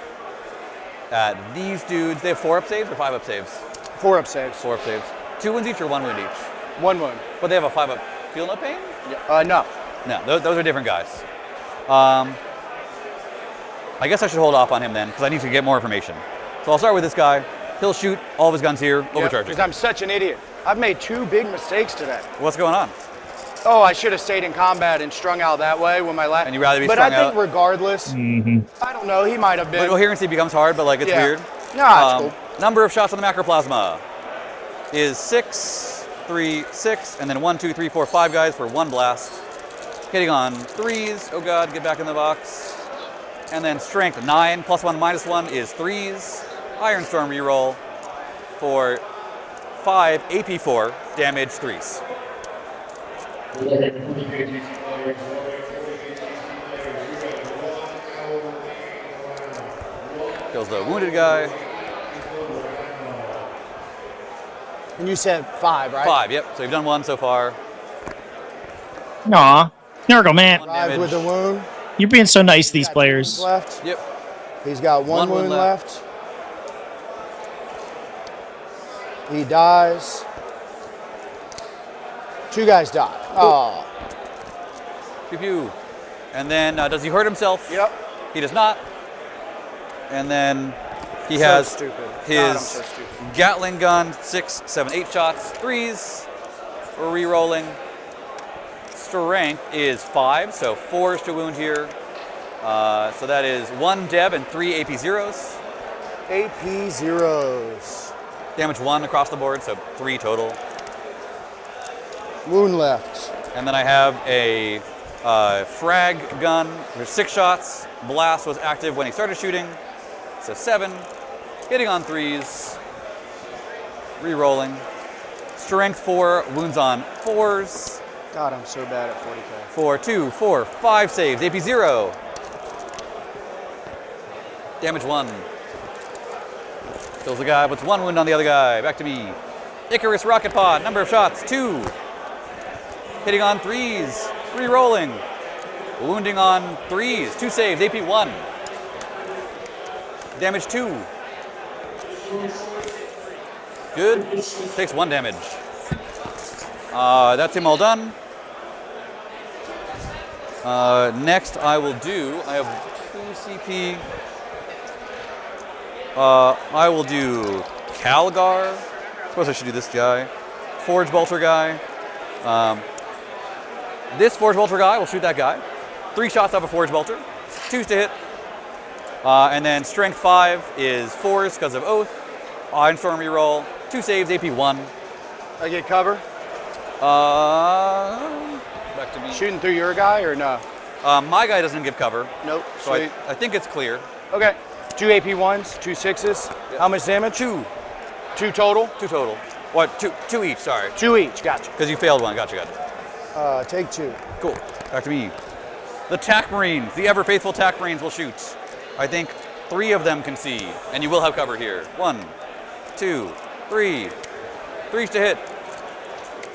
[SPEAKER 6] at these dudes. They have 4 up saves or 5 up saves?
[SPEAKER 9] 4 up saves.
[SPEAKER 6] 4 up saves. 2 wounds each or 1 wound each?
[SPEAKER 9] 1 wound.
[SPEAKER 6] But they have a 5 up. Feel no pain?
[SPEAKER 9] Yeah. No.
[SPEAKER 6] No, those are different guys. I guess I should hold off on him then, because I need to get more information. So I'll start with this guy. He'll shoot all of his guns here, overcharging.
[SPEAKER 9] Because I'm such an idiot. I've made 2 big mistakes today.
[SPEAKER 6] What's going on?
[SPEAKER 9] Oh, I should have stayed in combat and strung out that way when my last.
[SPEAKER 6] And you'd rather be
[SPEAKER 9] but
[SPEAKER 6] strung
[SPEAKER 9] I think
[SPEAKER 6] out?
[SPEAKER 9] regardless, I don't know, he might have been.
[SPEAKER 6] Coherency becomes hard, but like it's
[SPEAKER 9] Yeah.
[SPEAKER 6] weird.
[SPEAKER 9] Nah, it's cool.
[SPEAKER 6] Number of shots on the macroplasma is 6, 3, 6, and then 1, 2, 3, 4, 5 guys for 1 blast. Hitting on 3s. Oh god, get back in the box. And then strength 9 +1 -1 is 3s. Iron Storm reroll for 5 AP4 damage 3s. Kills the wounded guy.
[SPEAKER 9] And you said 5, right?
[SPEAKER 6] 5, yep. So you've done 1 so far.
[SPEAKER 1] Aw. Nurgle, man.
[SPEAKER 6] 1
[SPEAKER 9] 5 with a wound.
[SPEAKER 1] You're being so nice to these
[SPEAKER 9] Got 2
[SPEAKER 1] players.
[SPEAKER 9] wounds left.
[SPEAKER 6] Yep.
[SPEAKER 9] He's got 1
[SPEAKER 6] One wound
[SPEAKER 9] wound left. He dies. 2 guys die. Oh.
[SPEAKER 6] Pew pew. And then does he hurt himself?
[SPEAKER 9] Yep.
[SPEAKER 6] He does not. And then he
[SPEAKER 9] So
[SPEAKER 6] has
[SPEAKER 9] stupid. God, I'm
[SPEAKER 6] his
[SPEAKER 9] so stupid.
[SPEAKER 6] Gatling gun, 6, 7, 8 shots, 3s. We're re-rolling. Strength is 5, so 4s to wound here. So that is 1 Deb and 3 AP 0s.
[SPEAKER 9] AP 0s.
[SPEAKER 6] Damage 1 across the board, so 3 total.
[SPEAKER 9] Wound left.
[SPEAKER 6] And then I have a frag gun. There's 6 shots. Blast was active when he started shooting. So 7. Hitting on 3s. Re-rolling. Strength 4, wounds on 4s.
[SPEAKER 9] God, I'm so bad at 40k.
[SPEAKER 6] 4, 2, 4, 5 saves, AP 0. Damage 1. Kills the guy, puts 1 wound on the other guy. Back to me. Icarus rocket pod, number of shots, 2. Hitting on 3s, re-rolling. Wounding on 3s, 2 saves, AP 1. Damage 2. Good. Takes 1 damage. That's him all done. Next I will do, I have 2 CP. I will do Calgar. I suppose I should do this guy. Forge Bolter guy. This Forge Bolter guy will shoot that guy. 3 shots off a Forge Bolter. 2s to hit. And then Strength 5 is 4s because of Oath. Iron Storm reroll. 2 saves, AP 1.
[SPEAKER 9] I get cover?
[SPEAKER 6] Back to me.
[SPEAKER 9] Shooting through your guy or no?
[SPEAKER 6] My guy doesn't give cover.
[SPEAKER 9] Nope.
[SPEAKER 6] So
[SPEAKER 9] Sweet.
[SPEAKER 6] I think it's clear.
[SPEAKER 9] Okay. 2 AP 1s, 2 6s. How much damage?
[SPEAKER 6] 2.
[SPEAKER 9] 2 total?
[SPEAKER 6] 2 total. What? 2 each, sorry.
[SPEAKER 9] 2 each, gotcha.
[SPEAKER 6] Because you failed one. Gotcha.
[SPEAKER 9] Take 2.
[SPEAKER 6] Cool. Back to me. The TAC Marines, the ever faithful TAC Marines will shoot. I think 3 of them can see, and you will have cover here. 1, 2, 3. 3s to hit.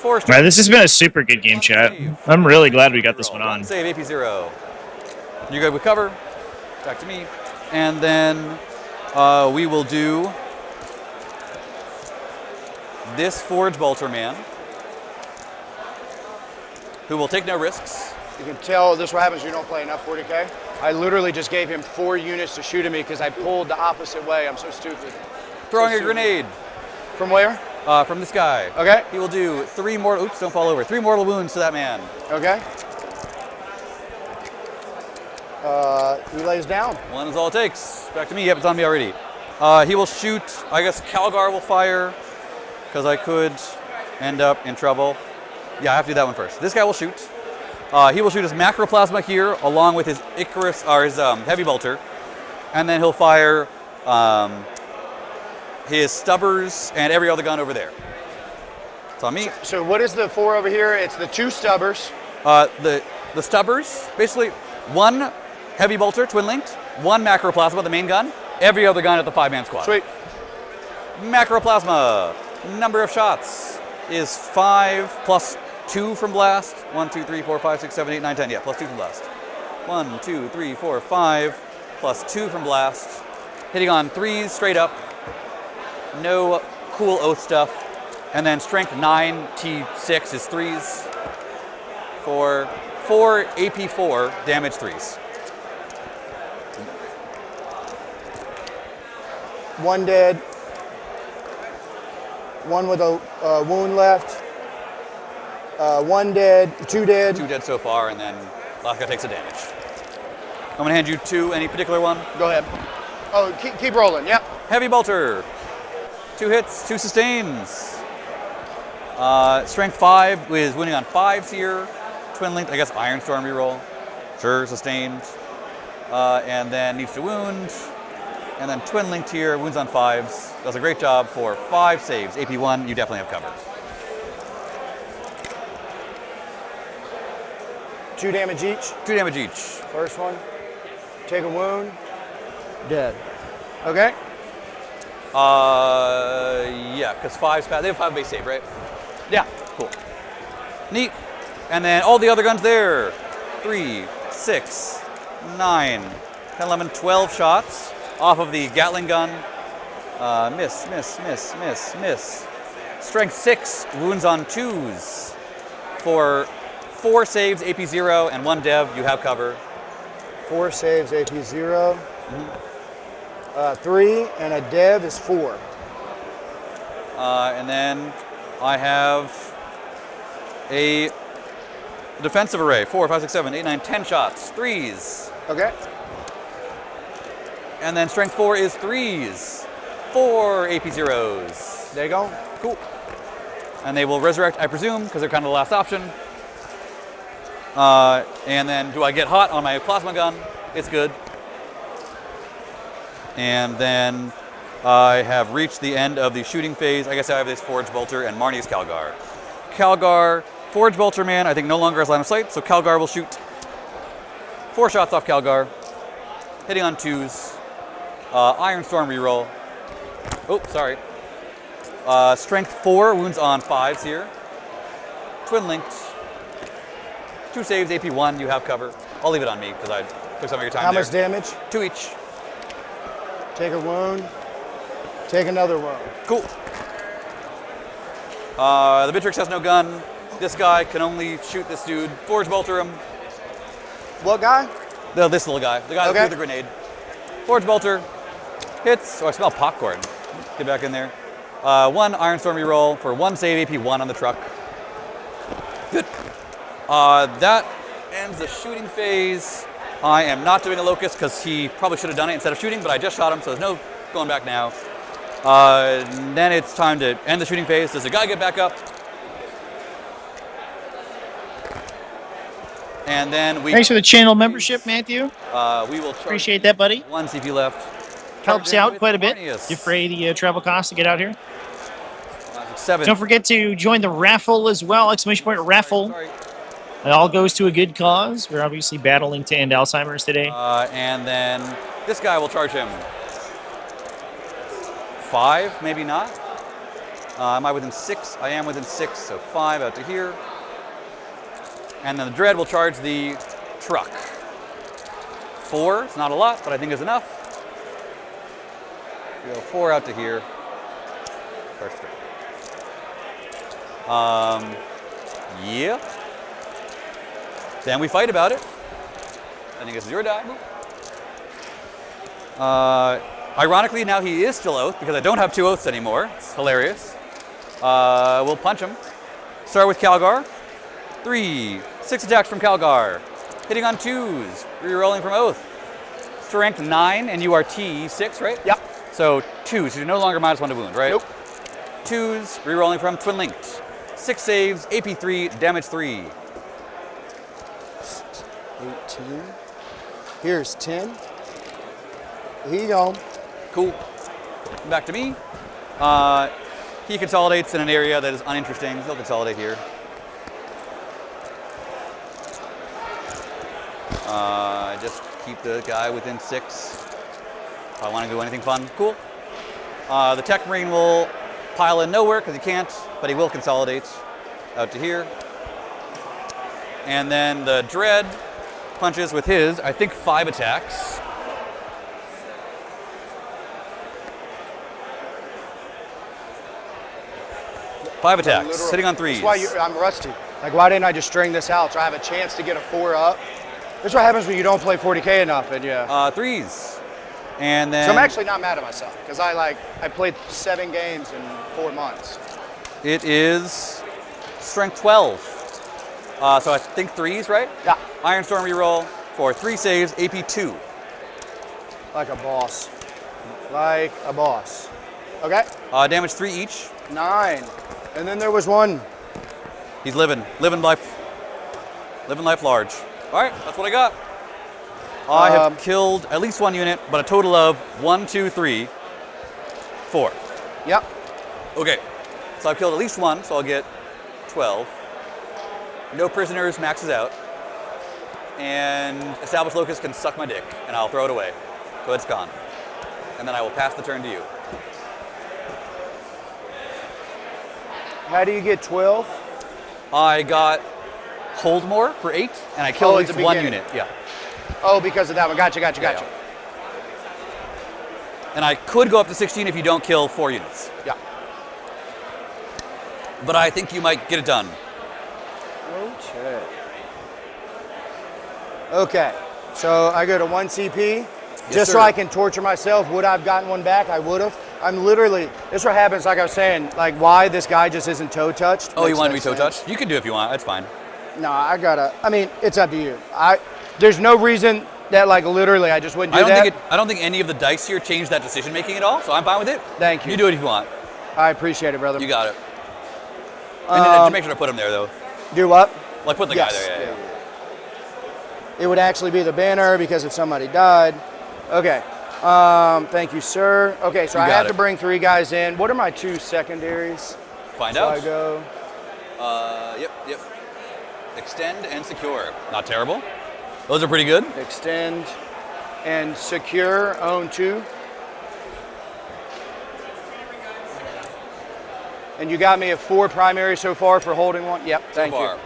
[SPEAKER 6] 4s to
[SPEAKER 1] Right, this has been a super good game, chat. I'm really glad we got this one on.
[SPEAKER 6] Save AP 0. You good with cover? Back to me. And then we will do this Forge Bolter man, who will take no risks.
[SPEAKER 9] You can tell this is what happens when you don't play enough 40k. I literally just gave him 4 units to shoot at me because I pulled the opposite way. I'm so stupid.
[SPEAKER 6] Throwing a grenade.
[SPEAKER 9] From where?
[SPEAKER 6] From this guy.
[SPEAKER 9] Okay.
[SPEAKER 6] He will do 3 mortal, oops, don't fall over. 3 mortal wounds to that man.
[SPEAKER 9] Okay. He lays down.
[SPEAKER 6] 1 is all it takes. Back to me. Yep, it's on me already. He will shoot. I guess Calgar will fire because I could end up in trouble. Yeah, I have to do that one first. This guy will shoot. He will shoot his Macroplasma here along with his Icarus or his Heavy Bolter, and then he'll fire his Stubbers and every other gun over there. It's on me.
[SPEAKER 9] So what is the 4 over here? It's the 2 Stubbers.
[SPEAKER 6] The Stubbers, basically 1 Heavy Bolter, twin linked, 1 Macroplasma, the main gun, every other gun at the 5-man squad.
[SPEAKER 9] Sweet.
[SPEAKER 6] Macroplasma, number of shots is 5 plus 2 from blast. 1, 2, 3, 4, 5, 6, 7, 8, 9, 10. Yeah, plus 2 from blast. 1, 2, 3, 4, 5, plus 2 from blast. Hitting on 3s straight up. No cool Oath stuff. And then strength 9, T6 is 3s. For 4 AP4, damage 3s.
[SPEAKER 9] 1 dead. 1 with a wound left. 1 dead, 2 dead.
[SPEAKER 6] 2 dead so far, and then last guy takes a damage. I'm gonna hand you 2, any particular one?
[SPEAKER 9] Go ahead. Oh, keep rolling, yep.
[SPEAKER 6] Heavy Bolter. 2 hits, 2 sustains. Strength 5 is winning on 5s here. Twin linked, I guess Iron Storm reroll. Sure, sustained. And then needs to wound. And then twin linked here, wounds on 5s. Does a great job for 5 saves. AP 1, you definitely have cover.
[SPEAKER 9] 2 damage each.
[SPEAKER 6] 2 damage each.
[SPEAKER 9] First one. Take a wound. Dead. Okay.
[SPEAKER 6] Yeah, because 5's pass. They have 5 base save, right? Yeah, cool. Neat. And then all the other guns there. 3, 6, 9, 10, 11, 12 shots off of the Gatling gun. Miss, miss, miss, miss, miss. Strength 6, wounds on 2s. For 4 saves, AP 0, and 1 dev, you have cover.
[SPEAKER 9] 4 saves, AP 0. 3, and a dev is 4.
[SPEAKER 6] And then I have a defensive array. 4, 5, 6, 7, 8, 9, 10 shots. 3s.
[SPEAKER 9] Okay.
[SPEAKER 6] And then strength 4 is 3s. 4 AP 0s.
[SPEAKER 9] There you go.
[SPEAKER 6] Cool. And they will resurrect, I presume, because they're kind of the last option. And then do I get hot on my plasma gun? It's good. And then I have reached the end of the shooting phase. I guess I have this Forge Bolter and Marnie's Calgar. Calgar, Forge Bolter man, I think no longer has line of sight, so Calgar will shoot 4 shots off Calgar, hitting on 2s. Iron Storm reroll. Oh, sorry. Strength 4, wounds on 5s here. Twin linked. 2 saves, AP 1, you have cover. I'll leave it on me because I took some of your time
[SPEAKER 9] How
[SPEAKER 6] there.
[SPEAKER 9] much damage?
[SPEAKER 6] 2 each.
[SPEAKER 9] Take a wound. Take another wound.
[SPEAKER 6] Cool. The Bitrix has no gun. This guy can only shoot this dude. Forge Bolter him.
[SPEAKER 9] What guy?
[SPEAKER 6] No, this little guy. The guy that threw the grenade. Forge Bolter. Hits. Oh, I smell popcorn. Get back in there. 1 Iron Storm reroll for 1 save, AP 1 on the truck. Good. That ends the shooting phase. I am not doing a Locust because he probably should have done it instead of shooting, but I just shot him, so there's no going back now. Then it's time to end the shooting phase. Does the guy get back up? And then we...
[SPEAKER 1] Thanks for the channel membership, Matthew.
[SPEAKER 6] We will
[SPEAKER 1] Appreciate that, buddy.
[SPEAKER 6] 1 CP left.
[SPEAKER 1] Helps out quite a bit.
[SPEAKER 6] Marnius.
[SPEAKER 1] Defray the travel costs to get out here.
[SPEAKER 6] 7.
[SPEAKER 1] Don't forget to join the raffle as well. Exclamation point raffle.
[SPEAKER 6] Sorry.
[SPEAKER 1] It all goes to a good cause. We're obviously battling to end Alzheimer's today.
[SPEAKER 6] And then this guy will charge him 5, maybe not. Am I within 6? I am within 6, so 5 out to here. And then the Dread will charge the truck. 4, it's not a lot, but I think is enough. We go 4 out to here. First 3. Yeah. Then we fight about it. I think it's your die. Ironically, now he is still oath because I don't have 2 oaths anymore. It's hilarious. We'll punch him. Start with Calgar. 3, 6 attacks from Calgar. Hitting on 2s. Rerolling from oath. Strength 9 and you are T6, right?
[SPEAKER 9] Yep.
[SPEAKER 6] So 2, so you're no longer -1 to wound, right?
[SPEAKER 9] Nope.
[SPEAKER 6] 2s, rerolling from Twin Linked. 6 saves, AP 3, damage 3.
[SPEAKER 9] 18. Here's 10. Here you go.
[SPEAKER 6] Cool. Back to me. He consolidates in an area that is uninteresting. He'll consolidate here. Just keep the guy within 6. If I want to do anything fun, cool. The Tech Marine will pile in nowhere because he can't, but he will consolidate out to here. And then the Dread punches with his, I think, 5 attacks. Five attacks, sitting on 3s.
[SPEAKER 9] That's why I'm rusty. Like, why didn't I just string this out so I have a chance to get a 4 up? This is what happens when you don't play 40k enough, and yeah.
[SPEAKER 6] 3s. And then...
[SPEAKER 9] So I'm actually not mad at myself, because I played 7 games in 4 months.
[SPEAKER 6] It is strength 12. So I think 3s, right?
[SPEAKER 9] Yeah.
[SPEAKER 6] Iron Storm reroll for 3 saves, AP 2.
[SPEAKER 9] Like a boss. Like a boss. Okay.
[SPEAKER 6] Damage 3 each.
[SPEAKER 9] 9. And then there was 1.
[SPEAKER 6] He's living life large. All right, that's what I got. I have killed at least 1 unit, but a total of 1, 2, 3, 4.
[SPEAKER 9] Yep.
[SPEAKER 6] Okay, so I've killed at least 1, so I'll get 12. No prisoners maxes out. And Established Locust can suck my dick, and I'll throw it away. So it's gone. And then I will pass the turn to you.
[SPEAKER 9] How do you get 12?
[SPEAKER 6] I got Hold More for 8, and I killed at least 1 unit. Yeah.
[SPEAKER 9] Oh, because of that one. Gotcha.
[SPEAKER 6] Yeah. And I could go up to 16 if you don't kill 4 units.
[SPEAKER 9] Yeah.
[SPEAKER 6] But I think you might get it done.
[SPEAKER 9] Okay. So I go to 1 CP.
[SPEAKER 6] Yes,
[SPEAKER 9] just
[SPEAKER 6] sir.
[SPEAKER 9] so I can torture myself. Would I have gotten 1 back? I would have. I'm literally, this is what happens, like I was saying, like why this guy just isn't toe touched.
[SPEAKER 6] Oh, you want to be toe touched? You can do it if you want. That's fine.
[SPEAKER 9] No, I mean, it's up to you. There's no reason that, like, literally I just wouldn't do that.
[SPEAKER 6] I don't think any of the dice here changed that decision making at all, so I'm fine with it.
[SPEAKER 9] Thank you.
[SPEAKER 6] You do it if you want.
[SPEAKER 9] I appreciate it, brother.
[SPEAKER 6] You got it. And then make sure to put him there, though.
[SPEAKER 9] Do what?
[SPEAKER 6] Like, put the guy there, yeah.
[SPEAKER 9] It would actually be the banner because if somebody died. Okay. Thank you, sir. Okay, so
[SPEAKER 6] You
[SPEAKER 9] I
[SPEAKER 6] got
[SPEAKER 9] have
[SPEAKER 6] it.
[SPEAKER 9] to bring 3 guys in. What are my 2 secondaries?
[SPEAKER 6] Find
[SPEAKER 9] So
[SPEAKER 6] out.
[SPEAKER 9] I go.
[SPEAKER 6] Yep. Extend and secure. Not terrible. Those are pretty good.
[SPEAKER 9] Extend and secure, own 2. And you got me at 4 primary so far for holding 1? Yep, thank
[SPEAKER 6] so
[SPEAKER 9] you.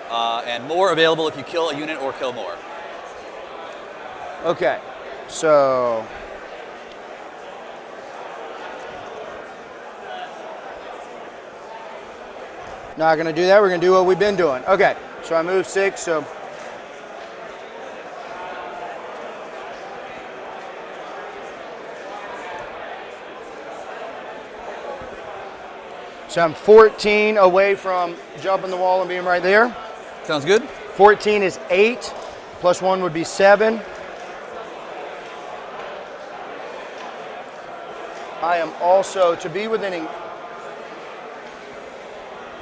[SPEAKER 6] far. And more available if you kill a unit or kill more.
[SPEAKER 9] Okay, so. Not gonna do that, we're gonna do what we've been doing. Okay, so I moved 6, so. So I'm 14 away from jumping the wall and being right there.
[SPEAKER 6] Sounds good.
[SPEAKER 9] 14 is 8, plus 1 would be 7. I am also, to be within,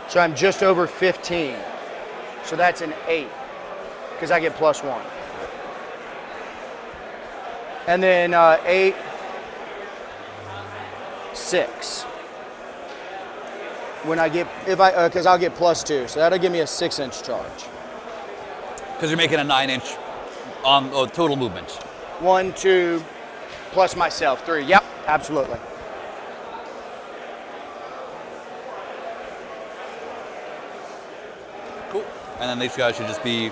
[SPEAKER 9] so I'm just over 15. So that's an 8, because I get plus 1. And then 8, 6. When I get, because I'll get plus 2, so that'll give me a 6-inch charge.
[SPEAKER 6] Because you're making a 9-inch on total movement.
[SPEAKER 9] 1, 2, plus myself, 3. Yep, absolutely.
[SPEAKER 6] Cool. And then these guys should just be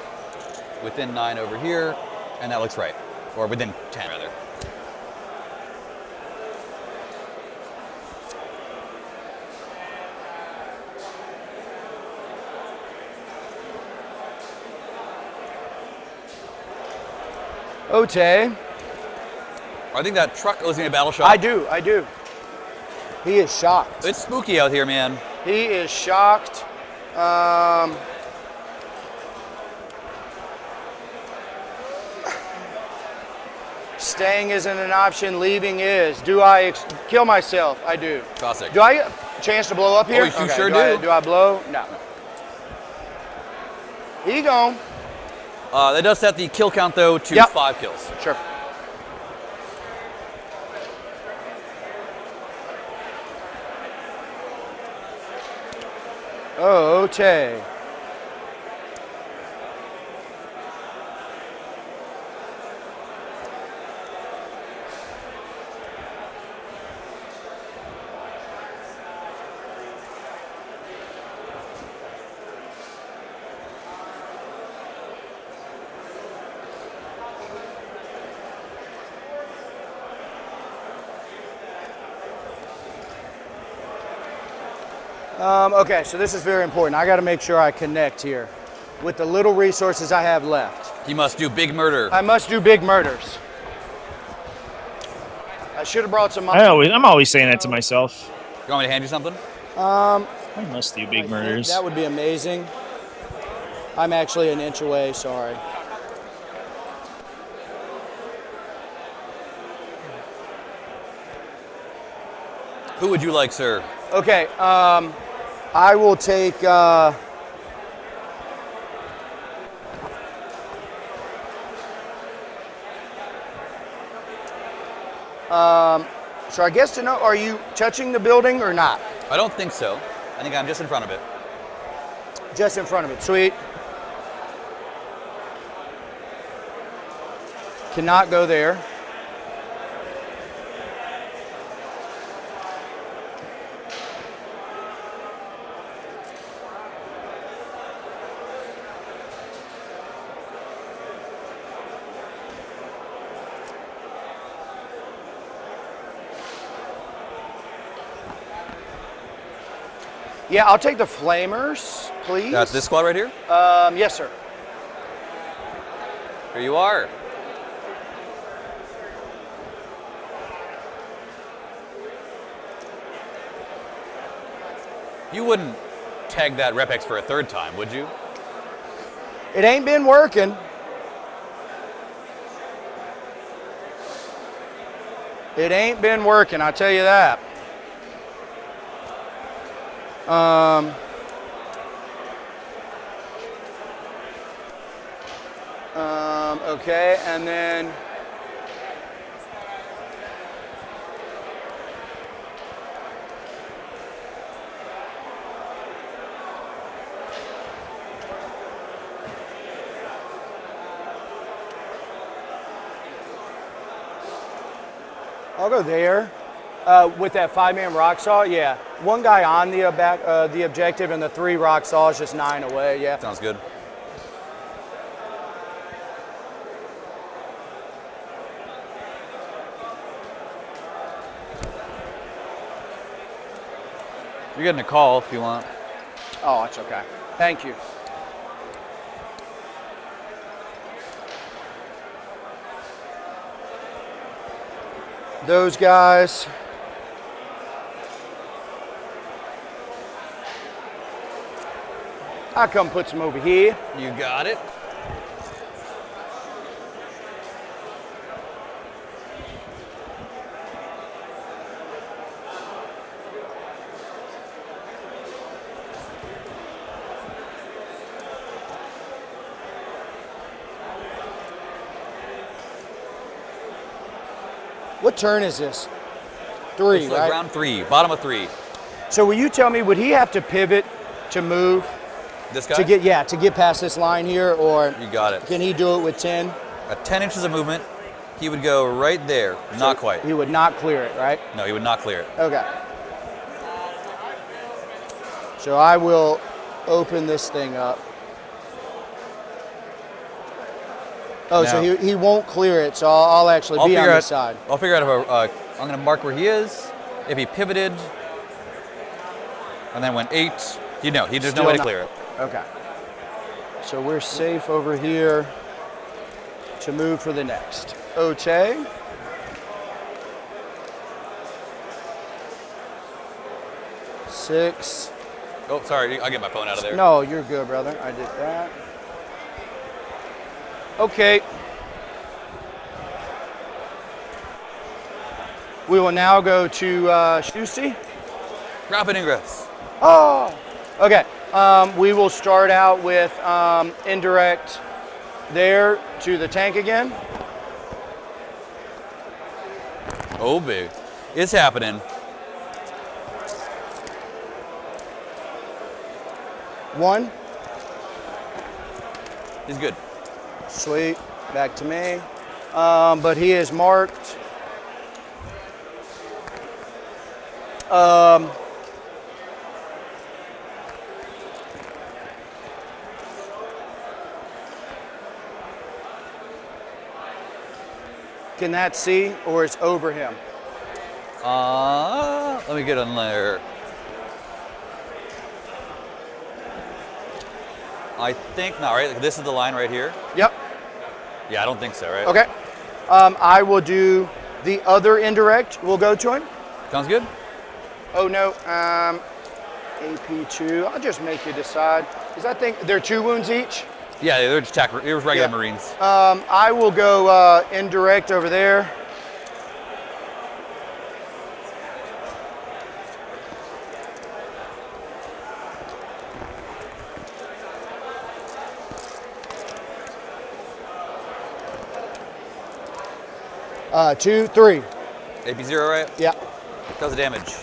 [SPEAKER 6] within 9 over here, and that looks right. Or within 10, rather.
[SPEAKER 9] Ote.
[SPEAKER 6] I think that truck owes me a battle shot.
[SPEAKER 9] I do. He is shocked.
[SPEAKER 6] It's spooky out here, man.
[SPEAKER 9] He is shocked. Staying isn't an option, leaving is. Do I kill myself? I do.
[SPEAKER 6] Classic.
[SPEAKER 9] Do I get a chance to blow up here?
[SPEAKER 6] Oh, you sure do.
[SPEAKER 9] Do I blow? No. He gone.
[SPEAKER 6] That does set the kill count, though, to
[SPEAKER 9] Yep.
[SPEAKER 6] 5 kills.
[SPEAKER 9] Sure. Oh, Ote. Okay, so this is very important. I got to make sure I connect here with the little resources I have left.
[SPEAKER 6] You must do big murder.
[SPEAKER 9] I must do big murders. I should have brought some.
[SPEAKER 1] I'm always saying that to myself.
[SPEAKER 6] You want me to hand you something?
[SPEAKER 1] I must do
[SPEAKER 9] I
[SPEAKER 1] big
[SPEAKER 9] think
[SPEAKER 1] murders.
[SPEAKER 9] That would be amazing. I'm actually an inch away, sorry.
[SPEAKER 6] Who would you like, sir?
[SPEAKER 9] Okay, I will take. So I guess to know, are you touching the building or not?
[SPEAKER 6] I don't think so. I think I'm just in front of it.
[SPEAKER 9] Just in front of it. Sweet. Cannot go there. Yeah, I'll take the flamers, please.
[SPEAKER 6] That's this squad right here?
[SPEAKER 9] Yes, sir.
[SPEAKER 6] Here you are. You wouldn't tag that Repex for a third time, would you?
[SPEAKER 9] It ain't been working. It ain't been working, I'll tell you that. Okay, and then I'll go there. With that 5-man rock saw, yeah. One guy on the objective and the 3 rock saws, just 9 away, yeah.
[SPEAKER 6] Sounds good. You're getting a call if you want.
[SPEAKER 9] Oh, it's okay. Thank you. Those guys. I'll come put some over here.
[SPEAKER 6] You got it.
[SPEAKER 9] What turn is this? 3,
[SPEAKER 6] It's
[SPEAKER 9] right?
[SPEAKER 6] like round 3, bottom of 3.
[SPEAKER 9] So will you tell me, would he have to pivot to move
[SPEAKER 6] This guy?
[SPEAKER 9] to get past this line here, or
[SPEAKER 6] You got it.
[SPEAKER 9] can he do it with 10?
[SPEAKER 6] At 10 inches of movement, he would go right there. Not quite.
[SPEAKER 9] He would not clear it, right?
[SPEAKER 6] No, he would not clear it.
[SPEAKER 9] Okay. So I will open this thing up. Oh, so
[SPEAKER 6] Now-
[SPEAKER 9] he won't clear it, so I'll actually be on this side.
[SPEAKER 6] I'll figure out if I'm going to mark where he is. If he pivoted and then went 8, there's no
[SPEAKER 9] Still
[SPEAKER 6] way to
[SPEAKER 9] not-
[SPEAKER 6] clear it.
[SPEAKER 9] Okay. So we're safe over here to move for the next. Oche. Six.
[SPEAKER 6] Oh, sorry, I'll get my phone out of there.
[SPEAKER 9] No, you're good, brother. I did that. Okay. We will now go to Shusty.
[SPEAKER 6] Rapid ingress.
[SPEAKER 9] Oh, okay. We will start out with indirect there to the tank again.
[SPEAKER 6] Oh, big. It's happening.
[SPEAKER 9] 1.
[SPEAKER 6] He's good.
[SPEAKER 9] Sweet. Back to me. But he is marked. Can that see, or is over him?
[SPEAKER 6] Let me get on there. I think not, right? This is the line right here.
[SPEAKER 9] Yep.
[SPEAKER 6] Yeah, I don't think so, right?
[SPEAKER 9] Okay. I will do the other indirect. We'll go to him.
[SPEAKER 6] Sounds good?
[SPEAKER 9] Oh no. AP2. I'll just make you decide. Because I think they're 2 wounds each.
[SPEAKER 6] Yeah, they're just it was regular
[SPEAKER 9] Yeah.
[SPEAKER 6] Marines.
[SPEAKER 9] I will go indirect over there. Two, 3.
[SPEAKER 6] AP0, right?
[SPEAKER 9] Yeah.
[SPEAKER 6] Does the damage.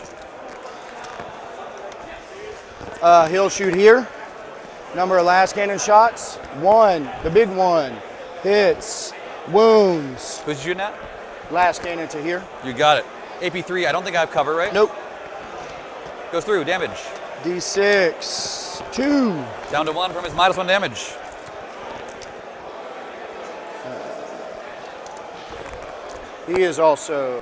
[SPEAKER 9] He'll shoot here. Number of last cannon shots. 1. The big one. Hits. Wounds.
[SPEAKER 6] Who's you shooting at?
[SPEAKER 9] Last cannon to here.
[SPEAKER 6] You got it. AP3, I don't think I have cover, right?
[SPEAKER 9] Nope.
[SPEAKER 6] Goes through, damage.
[SPEAKER 9] D6. 2.
[SPEAKER 6] Down to 1 from his -1 damage.
[SPEAKER 9] He is also.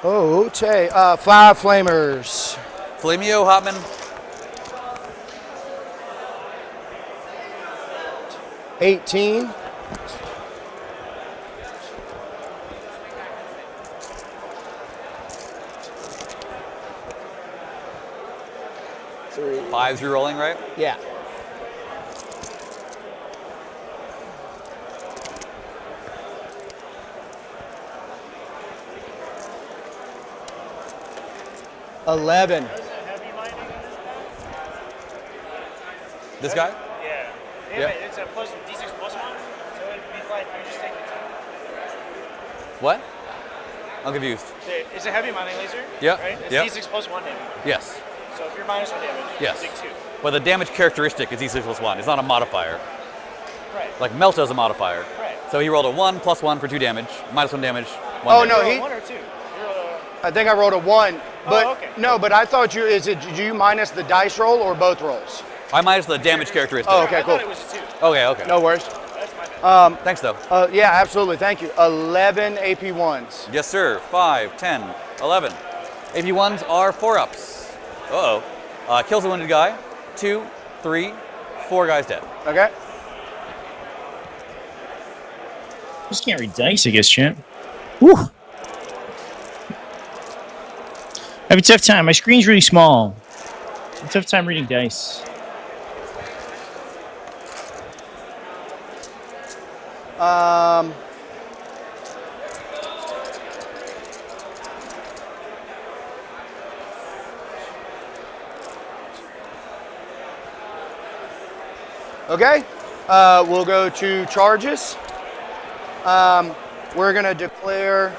[SPEAKER 9] Oh, okay. 5 flamers.
[SPEAKER 6] Flamio, Hotman.
[SPEAKER 9] $18. Three.
[SPEAKER 6] 5s you're rolling, right?
[SPEAKER 9] Yeah. $11.
[SPEAKER 6] This guy?
[SPEAKER 5] Yeah.
[SPEAKER 6] Yeah.
[SPEAKER 5] It's a plus D6 plus 1, so it'd be like you just take the 2.
[SPEAKER 6] What? I'm confused.
[SPEAKER 5] It's a heavy mining laser.
[SPEAKER 6] Yeah,
[SPEAKER 5] Right? It's
[SPEAKER 6] yeah.
[SPEAKER 5] D6 plus 1 damage.
[SPEAKER 6] Yes.
[SPEAKER 5] So if you're -1 damage,
[SPEAKER 6] Yes.
[SPEAKER 5] you take 2.
[SPEAKER 6] But the damage characteristic is D6 +1. It's not a modifier.
[SPEAKER 5] Right.
[SPEAKER 6] like melt as a modifier.
[SPEAKER 5] Right.
[SPEAKER 6] So he rolled a 1 + 1 for 2 damage, -1 damage. 1
[SPEAKER 9] Oh,
[SPEAKER 6] damage.
[SPEAKER 9] no,
[SPEAKER 5] You roll
[SPEAKER 9] he-
[SPEAKER 5] 1 or 2? You roll a...
[SPEAKER 9] I think I rolled a 1. But
[SPEAKER 5] okay.
[SPEAKER 9] no, but I thought do you minus the dice roll or both rolls?
[SPEAKER 6] I minus the damage characteristic.
[SPEAKER 9] Oh, okay,
[SPEAKER 5] I
[SPEAKER 9] cool.
[SPEAKER 5] thought it was a 2.
[SPEAKER 6] Okay.
[SPEAKER 9] No worries.
[SPEAKER 5] That's my bad.
[SPEAKER 6] Thanks though.
[SPEAKER 9] Yeah, absolutely. Thank you. 11 AP1s.
[SPEAKER 6] Yes, sir. 5, 10, 11. AP1s are 4-ups. Uh-oh. Kills a wounded guy. 2, 3, 4 guys dead.
[SPEAKER 9] Okay.
[SPEAKER 1] Just can't read dice, I guess, champ. Whew. I have a tough time. My screen's really small. I have a tough time reading dice.
[SPEAKER 9] Okay. We'll go to charges. We're going to declare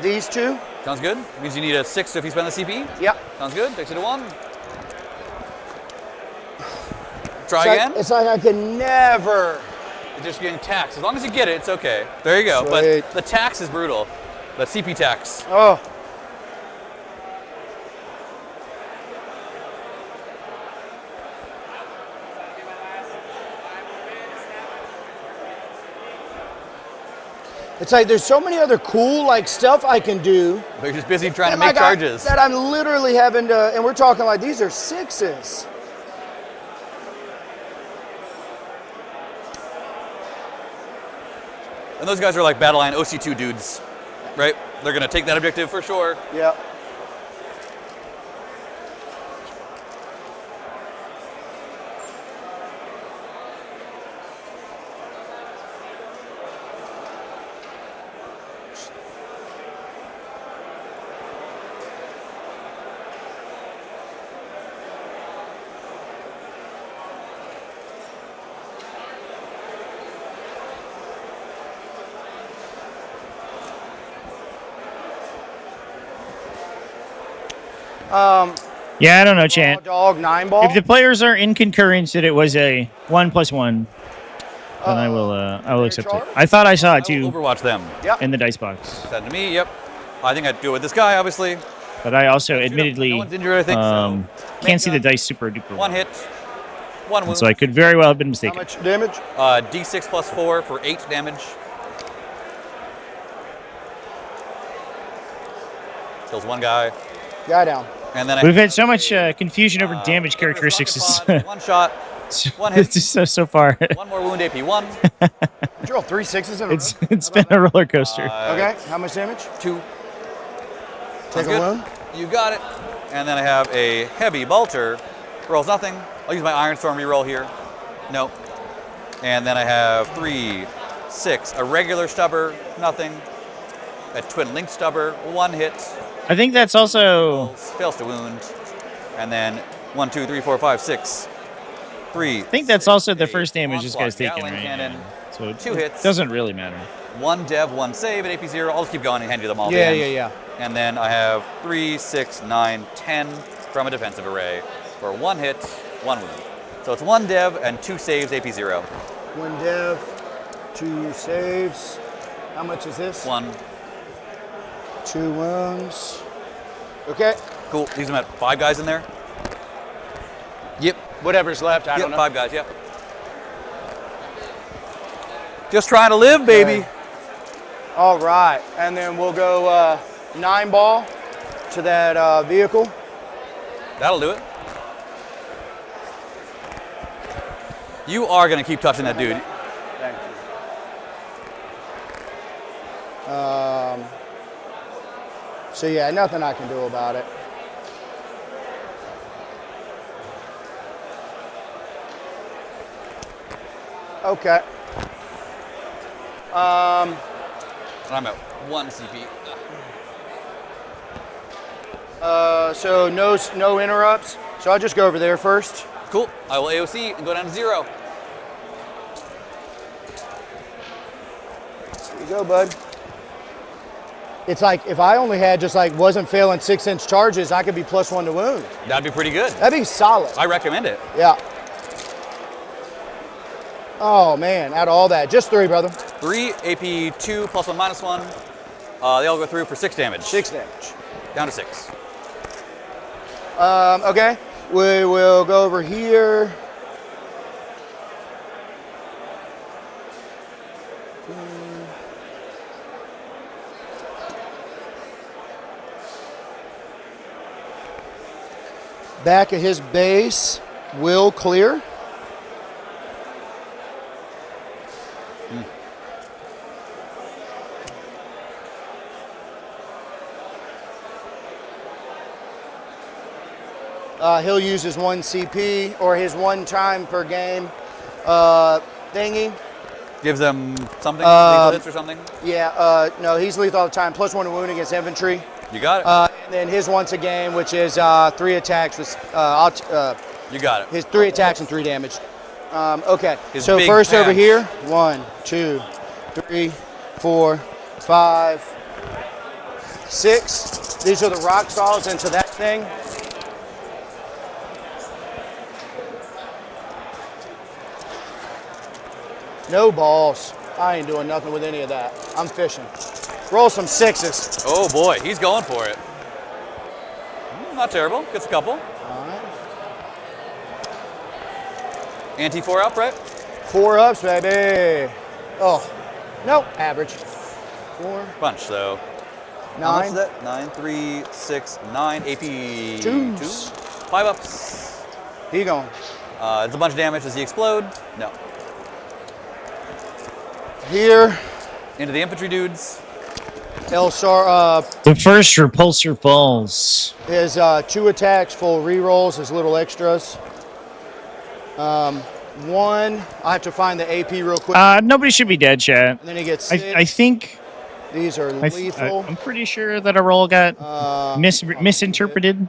[SPEAKER 9] these two.
[SPEAKER 6] Sounds good. Means you need a 6 if you spend the CP.
[SPEAKER 9] Yep.
[SPEAKER 6] Sounds good. Takes you to 1. Try again.
[SPEAKER 9] It's like I can never.
[SPEAKER 6] It's just getting taxed. As long as you get it, it's okay. There you go.
[SPEAKER 9] Sweet.
[SPEAKER 6] But the tax is brutal. The CP tax.
[SPEAKER 9] Oh. It's like there's so many other cool like stuff I can do.
[SPEAKER 6] But you're just busy trying to
[SPEAKER 9] And,
[SPEAKER 6] make
[SPEAKER 9] like,
[SPEAKER 6] charges.
[SPEAKER 9] that I'm literally having to, and we're talking like these are 6s.
[SPEAKER 6] And those guys are like battle line OC2 dudes, right? They're gonna take that objective for sure.
[SPEAKER 9] Yep.
[SPEAKER 1] Yeah, I don't know, Chant.
[SPEAKER 9] Dog 9-ball.
[SPEAKER 1] If the players are in concurrence that it was a 1 + 1, then I will accept it. I thought I saw it
[SPEAKER 6] I will
[SPEAKER 1] too
[SPEAKER 6] Overwatch them.
[SPEAKER 1] in the dice box,
[SPEAKER 6] Send to me. Yep. I think I'd do it with this guy, obviously.
[SPEAKER 1] but I also admittedly
[SPEAKER 6] No one's injured, I think. So.
[SPEAKER 1] can't see the dice super duper.
[SPEAKER 6] 1
[SPEAKER 1] well.
[SPEAKER 6] hit. 1
[SPEAKER 1] And
[SPEAKER 6] wound.
[SPEAKER 1] so I could very well have been
[SPEAKER 9] How
[SPEAKER 1] mistaken.
[SPEAKER 9] much damage?
[SPEAKER 6] D6 + 4 for 8 damage. Kills 1 guy.
[SPEAKER 9] Guy down.
[SPEAKER 6] And then
[SPEAKER 1] We've had so much confusion over damage
[SPEAKER 6] Rocket
[SPEAKER 1] characteristics.
[SPEAKER 6] pod, 1 shot. 1 hit.
[SPEAKER 1] so far.
[SPEAKER 6] 1 more wound AP1.
[SPEAKER 9] Did you roll 3 6s in a row?
[SPEAKER 1] It's been a roller coaster.
[SPEAKER 9] Okay. How much damage?
[SPEAKER 6] 2.
[SPEAKER 9] Take a
[SPEAKER 6] good.
[SPEAKER 9] wound.
[SPEAKER 6] You got it. And then I have a heavy bolter. Rolls nothing. I'll use my Iron Storm reroll here. No. And then I have 3, 6. A regular stubber, nothing. A twin link stubber, 1 hit.
[SPEAKER 1] I think that's also
[SPEAKER 6] Fails to wound. And then 1, 2, 3, 4, 5, 6. 3.
[SPEAKER 1] I think that's also the first damage this guy's taking,
[SPEAKER 6] Gatling
[SPEAKER 1] right?
[SPEAKER 6] cannon.
[SPEAKER 1] Yeah. So it
[SPEAKER 6] 2 hits.
[SPEAKER 1] doesn't really matter.
[SPEAKER 6] 1 dev, 1 save at AP0. I'll just keep going and hand you them all.
[SPEAKER 9] Yeah,
[SPEAKER 6] Dan.
[SPEAKER 9] yeah.
[SPEAKER 6] And then I have 3, 6, 9, 10 from a defensive array for 1 hit, 1 wound. So it's 1 dev and 2 saves AP0.
[SPEAKER 9] 1 dev, 2 saves. How much is this?
[SPEAKER 6] 1.
[SPEAKER 9] 2 wounds. Okay.
[SPEAKER 6] Cool. Use them at 5 guys in there. Yep.
[SPEAKER 9] Whatever's left, I
[SPEAKER 6] Yep,
[SPEAKER 9] don't know.
[SPEAKER 6] 5 guys, yep. Just trying to live, baby.
[SPEAKER 9] Okay. All right. And then we'll go 9-ball to that vehicle.
[SPEAKER 6] That'll do it. You are going to keep touching that dude.
[SPEAKER 9] Thank you. So yeah, nothing I can do about it. Okay.
[SPEAKER 6] And I'm at 1 CP.
[SPEAKER 9] So no interrupts. So I'll just go over there first.
[SPEAKER 6] Cool. I will AOC and go down to 0.
[SPEAKER 9] There you go, bud. It's like if I only had just like wasn't failing 6-inch charges, I could be +1 to wound.
[SPEAKER 6] That'd be pretty good.
[SPEAKER 9] That'd be solid.
[SPEAKER 6] I recommend it.
[SPEAKER 9] Yeah. Oh, man, out of all that, just 3, brother.
[SPEAKER 6] 3, AP 2, +1, -1. They all go through for 6 damage.
[SPEAKER 9] 6 damage.
[SPEAKER 6] Down to 6.
[SPEAKER 9] Okay, we will go over here. Back of his base will clear. He'll use his 1 CP or his 1 time per game thingy.
[SPEAKER 6] Gives them something, lethal hits or something?
[SPEAKER 9] Yeah, no, he's lethal all the time. +1 to wound against infantry.
[SPEAKER 6] You got it.
[SPEAKER 9] And then his once a game, which is 3 attacks with
[SPEAKER 6] You got it.
[SPEAKER 9] his 3 attacks and 3 damage. Okay,
[SPEAKER 6] His
[SPEAKER 9] so
[SPEAKER 6] big
[SPEAKER 9] first over
[SPEAKER 6] pants.
[SPEAKER 9] here, 1, 2, 3, 4, 5, 6. These are the rock stalls into that thing. No balls. I ain't doing nothing with any of that. I'm fishing. Roll some 6s.
[SPEAKER 6] Oh boy, he's going for it. Not terrible. Gets a couple.
[SPEAKER 9] All right.
[SPEAKER 6] Ante 4 up, right?
[SPEAKER 9] 4 ups, baby. Oh, no, average. 4,
[SPEAKER 6] Bunch, so. How much is
[SPEAKER 9] 9.
[SPEAKER 6] that? 9, 3, 6, 9. AP 2.
[SPEAKER 9] Twos.
[SPEAKER 6] 5 ups.
[SPEAKER 9] He going.
[SPEAKER 6] It's a bunch of damage. Does he explode? No.
[SPEAKER 9] Here,
[SPEAKER 6] Into the infantry dudes.
[SPEAKER 9] Elsar
[SPEAKER 1] The first repulsor falls.
[SPEAKER 9] is 2 attacks, full rerolls, his little extras. 1, I have to find the AP real quick.
[SPEAKER 1] Nobody should be dead, chat.
[SPEAKER 9] And then he gets 6.
[SPEAKER 1] I think
[SPEAKER 9] These are lethal.
[SPEAKER 1] I'm pretty sure that a roll got misinterpreted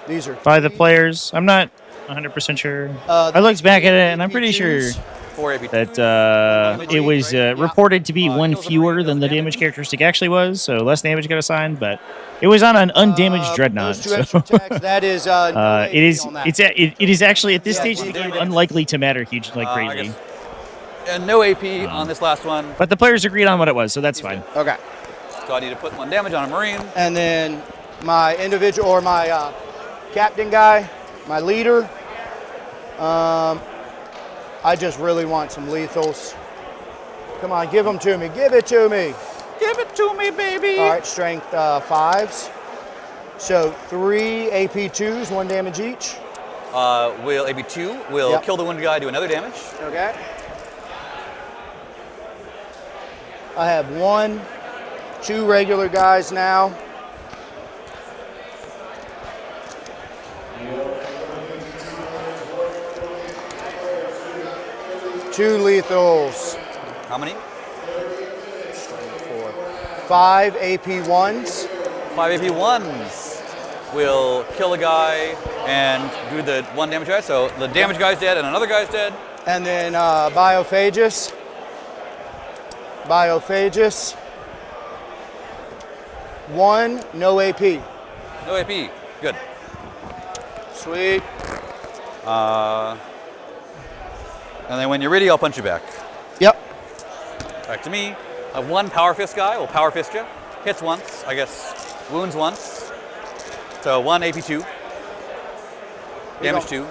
[SPEAKER 9] These are
[SPEAKER 1] by the
[SPEAKER 9] 3.
[SPEAKER 1] players. I'm not 100% sure.
[SPEAKER 9] The
[SPEAKER 1] I looked back at it, and I'm pretty sure
[SPEAKER 9] 2s.
[SPEAKER 6] 4 AP 2.
[SPEAKER 1] that it was reported to be 1 fewer than the damage characteristic actually was, so less damage got assigned, but it was on an undamaged dreadnought.
[SPEAKER 9] Those 2
[SPEAKER 1] So.
[SPEAKER 9] extra attacks, that is no AP
[SPEAKER 1] It is.
[SPEAKER 9] on that.
[SPEAKER 1] It is actually at this
[SPEAKER 9] Yeah,
[SPEAKER 1] stage of the game unlikely to matter huge like
[SPEAKER 6] I
[SPEAKER 1] crazy.
[SPEAKER 6] guess. And no AP on this last one.
[SPEAKER 1] But the players agreed on what it was, so that's fine.
[SPEAKER 9] Okay.
[SPEAKER 6] So I need to put 1 damage on a Marine.
[SPEAKER 9] And then my individual or my captain guy, my leader. I just really want some lethals. Come on, give them to me. Give it to me.
[SPEAKER 6] Give it to me, baby.
[SPEAKER 9] All right, strength 5s. So 3 AP 2s, 1 damage each.
[SPEAKER 6] Will AP 2 will
[SPEAKER 9] Yep.
[SPEAKER 6] kill the wounded guy, do another damage.
[SPEAKER 9] Okay. I have 1, 2 regular guys now. Two lethals.
[SPEAKER 6] How many?
[SPEAKER 9] 5 AP 1s.
[SPEAKER 6] 5 AP 1s will kill a guy and do the 1 damage guy. So the damage guy's dead and another guy's dead.
[SPEAKER 9] And then Biophagus. Biophagus. 1, no AP.
[SPEAKER 6] No AP. Good.
[SPEAKER 9] Sweet.
[SPEAKER 6] And then when you're ready, I'll punch you back.
[SPEAKER 9] Yep.
[SPEAKER 6] Back to me. A 1 power fist guy will power fist you. Hits once, I guess. Wounds once. So 1 AP 2. Damage 2.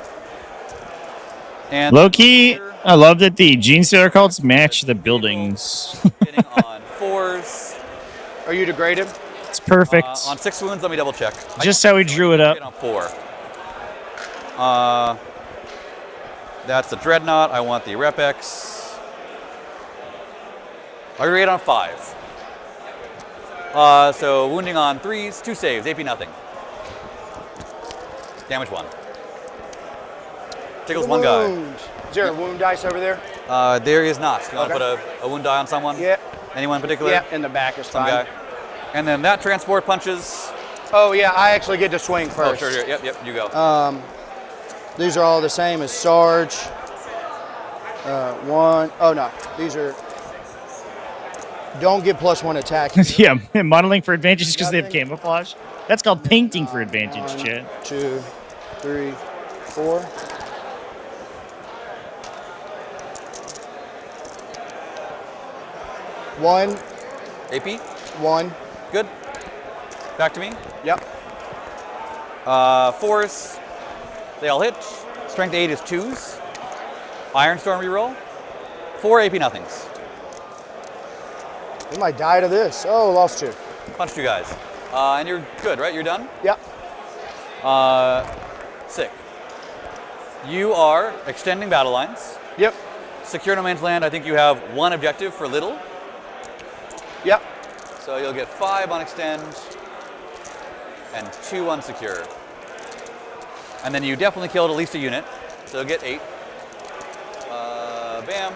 [SPEAKER 6] And
[SPEAKER 1] Low key, I love that the Genestealer cults match the buildings.
[SPEAKER 6] hitting on 4s.
[SPEAKER 9] Are you degraded?
[SPEAKER 1] It's perfect.
[SPEAKER 6] On 6 wounds, let me double check.
[SPEAKER 1] Just how we drew it
[SPEAKER 6] Hit
[SPEAKER 1] up.
[SPEAKER 6] on 4. That's the Dreadnought. I want the Repex. I rate on 5. So wounding on 3s, 2 saves, AP nothing. Damage 1. Tickles 1 guy.
[SPEAKER 9] Wound. Is there a wound dice over there?
[SPEAKER 6] There is not. You want to
[SPEAKER 9] Okay.
[SPEAKER 6] put a wound die on someone?
[SPEAKER 9] Yeah.
[SPEAKER 6] Anyone in particular?
[SPEAKER 9] Yeah, in the back is
[SPEAKER 6] Some
[SPEAKER 9] fine.
[SPEAKER 6] guy. And then that transport punches.
[SPEAKER 9] Oh yeah, I actually get to swing
[SPEAKER 6] Oh,
[SPEAKER 9] first.
[SPEAKER 6] sure. Yep, you go.
[SPEAKER 9] These are all the same as Sarge. 1. Oh no, these are. Don't get +1 attack.
[SPEAKER 1] Yeah, modeling for advantage because they have
[SPEAKER 9] Nothing.
[SPEAKER 1] camouflage. That's called painting for advantage,
[SPEAKER 9] 1,
[SPEAKER 1] chat.
[SPEAKER 9] 2, 3, 4. 1.
[SPEAKER 6] AP?
[SPEAKER 9] 1.
[SPEAKER 6] Good. Back to me.
[SPEAKER 9] Yep.
[SPEAKER 6] Force. They all hit. Strength 8 is 2s. Ironstorm reroll. 4 AP nothings.
[SPEAKER 9] We might die to this. Oh, lost 2.
[SPEAKER 6] Punch 2 guys. And you're good, right? You're done?
[SPEAKER 9] Yep.
[SPEAKER 6] Sick. You are extending battle lines.
[SPEAKER 9] Yep.
[SPEAKER 6] Secure no man's land. I think you have 1 objective for little.
[SPEAKER 9] Yep.
[SPEAKER 6] So you'll get 5 on extend and 2 on secure. And then you definitely killed at least a unit. So you'll get 8. Bam.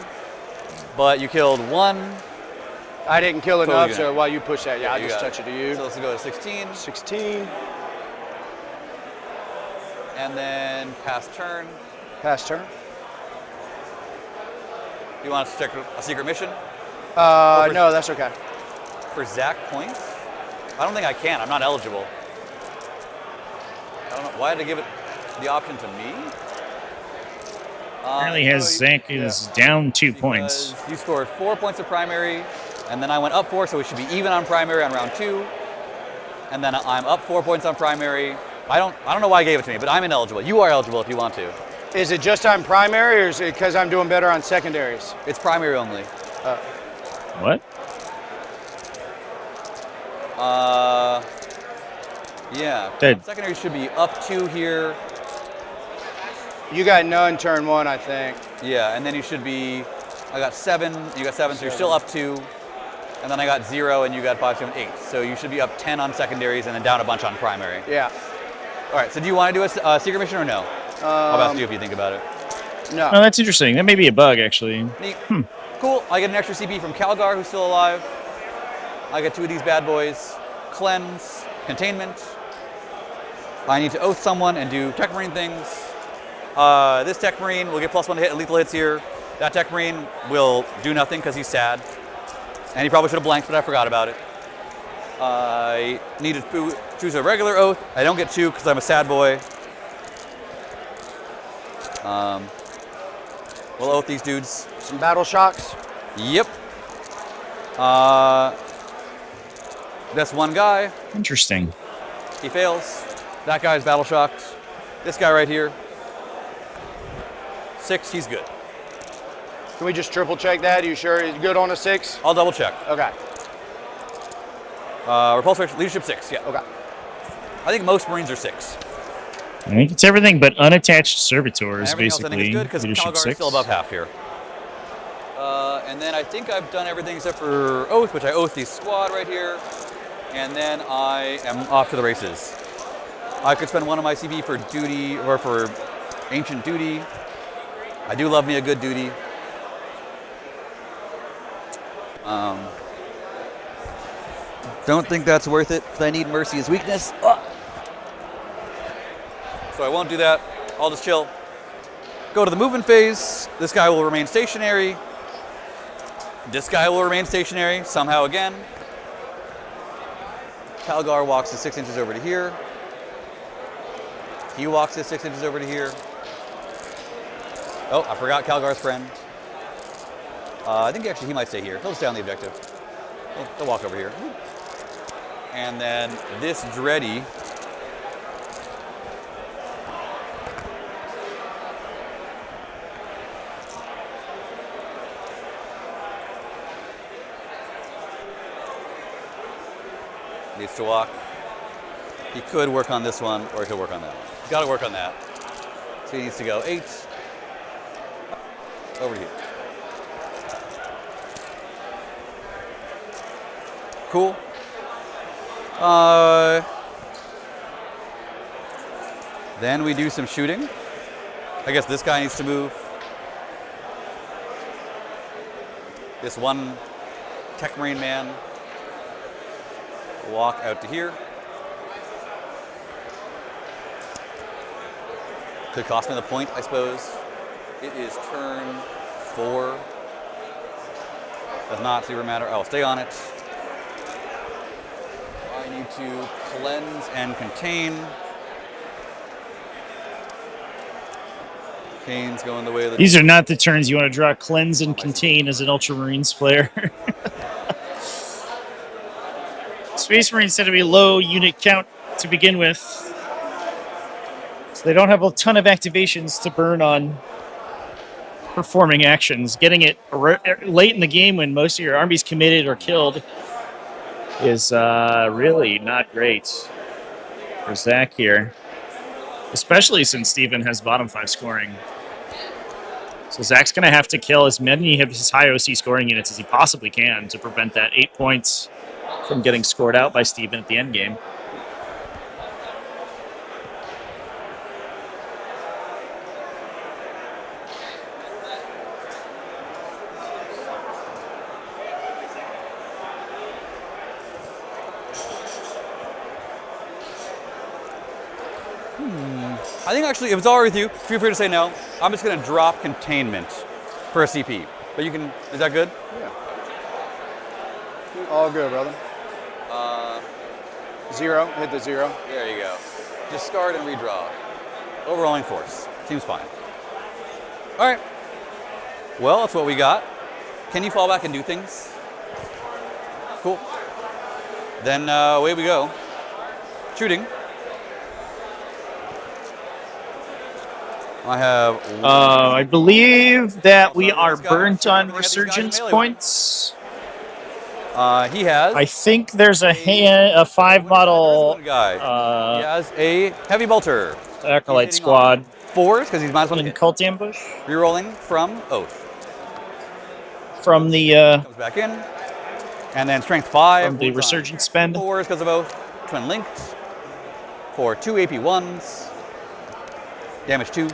[SPEAKER 6] But you killed 1.
[SPEAKER 9] I didn't kill
[SPEAKER 6] Totally
[SPEAKER 9] enough,
[SPEAKER 6] good.
[SPEAKER 9] so while you push that, yeah,
[SPEAKER 6] Yeah,
[SPEAKER 9] I'll
[SPEAKER 6] you
[SPEAKER 9] just
[SPEAKER 6] got
[SPEAKER 9] touch it to you.
[SPEAKER 6] So let's go to 16.
[SPEAKER 9] 16.
[SPEAKER 6] And then pass turn.
[SPEAKER 9] Pass turn.
[SPEAKER 6] You want to check a secret mission?
[SPEAKER 9] No, that's okay.
[SPEAKER 6] For Zach points? I don't think I can. I'm not eligible. I don't know. Why did they give it the option to me?
[SPEAKER 1] Apparently has Zach is down 2 points.
[SPEAKER 6] You scored 4 points of primary, and then I went up 4, so we should be even on primary on round 2. And then I'm up 4 points on primary. I don't know why I gave it to me, but I'm ineligible. You are eligible if you want to.
[SPEAKER 9] Is it just on primary, or is it because I'm doing better on secondaries?
[SPEAKER 6] It's primary only.
[SPEAKER 1] What?
[SPEAKER 6] Yeah.
[SPEAKER 1] Dead.
[SPEAKER 6] Secondary should be up 2 here.
[SPEAKER 9] You got none turn 1, I think.
[SPEAKER 6] Yeah, and then you should be, I got 7, you got 7, so you're still up 2. And then I got 0, and you got 5, 7, 8. So you should be up 10 on secondaries and then down a bunch on primary.
[SPEAKER 9] Yeah.
[SPEAKER 6] All right, so do you want to do a secret mission or no? I'll ask you if you think about it.
[SPEAKER 9] No.
[SPEAKER 1] Oh, that's interesting. That may be a bug, actually.
[SPEAKER 6] Neat. Cool. I get an extra CP from Calgar, who's still alive. I get 2 of these bad boys. Cleanse, containment. I need to oath someone and do Tech Marine things. This Tech Marine will get +1 to hit and lethal hits here. That Tech Marine will do nothing because he's sad. And he probably should have blanked, but I forgot about it. I need to choose a regular oath. I don't get 2 because I'm a sad boy. We'll oath these dudes.
[SPEAKER 9] Some battle shocks.
[SPEAKER 6] Yep. That's 1 guy.
[SPEAKER 1] Interesting.
[SPEAKER 6] He fails. That guy's battle shocked. This guy right here. 6, he's good.
[SPEAKER 9] Can we just triple check that? Are you sure he's good on a 6?
[SPEAKER 6] I'll double check.
[SPEAKER 9] Okay.
[SPEAKER 6] Repulse leadership 6, yeah.
[SPEAKER 9] Okay.
[SPEAKER 6] I think most Marines are 6.
[SPEAKER 1] I think it's everything but unattached servitors,
[SPEAKER 6] Everything else I think
[SPEAKER 1] basically.
[SPEAKER 6] is good because
[SPEAKER 1] Leadership
[SPEAKER 6] Calgar is
[SPEAKER 1] 6.
[SPEAKER 6] still above half here. And then I think I've done everything except for Oath, which I oath the squad right here. And then I am off to the races. I could spend 1 of my CP for duty or for ancient duty. I do love me a good duty. Don't think that's worth it because I need mercy as weakness. So I won't do that. I'll just chill. Go to the movement phase. This guy will remain stationary. This guy will remain stationary somehow again. Calgar walks his 6 inches over to here. He walks his 6 inches over to here. Oh, I forgot Calgar's friend. I think actually he might stay here. He'll stay on the objective. He'll walk over here. And then this Dreddy needs to walk. He could work on this one, or he could work on that one. He's got to work on that. So he needs to go 8 over here. Cool. Then we do some shooting. I guess this guy needs to move. This 1 Tech Marine man walk out to here. Could cost me the point, I suppose. It is turn 4. Does not super matter. I'll stay on it. I need to cleanse and contain. Kane's going the way of the...
[SPEAKER 1] These are not the turns you want to draw cleanse and contain as an Ultramarines player. Space Marines tend to be low unit count to begin with. So they don't have a ton of activations to burn on performing actions. Getting it late in the game when most of your army's committed or killed is really not great for Zach here. Especially since Steven has bottom 5 scoring. So Zach's going to have to kill as many of his high OC scoring units as he possibly can to prevent that 8 points from getting scored out by Steven at the end game.
[SPEAKER 6] I think actually, if it's all right with you, feel free to say no. I'm just going to drop containment for a CP. But you can, is that good?
[SPEAKER 9] Yeah. All good, brother. 0, hit the 0.
[SPEAKER 6] There you go. Discard and redraw. Overwhelming force. Seems fine. All right. Well, that's what we got. Can you fall back and do things? Cool. Then away we go. Shooting. I have.
[SPEAKER 1] I believe that we are
[SPEAKER 6] This guy-
[SPEAKER 1] burnt on
[SPEAKER 6] everything at these guys
[SPEAKER 1] resurgence
[SPEAKER 6] melee
[SPEAKER 1] points.
[SPEAKER 6] He has.
[SPEAKER 1] I think there's a 5 model
[SPEAKER 6] One guy. He has a heavy bolter.
[SPEAKER 1] Acolyte squad
[SPEAKER 6] 4s because he's -1
[SPEAKER 1] in
[SPEAKER 6] hit.
[SPEAKER 1] Cult Ambush
[SPEAKER 6] Rerolling from Oath.
[SPEAKER 1] from the
[SPEAKER 6] Comes back in. And then strength 5.
[SPEAKER 1] from the
[SPEAKER 6] wounds on
[SPEAKER 1] resurgence spend.
[SPEAKER 6] 4s because of Oath. Twin linked. For 2 AP1s. Damage 2.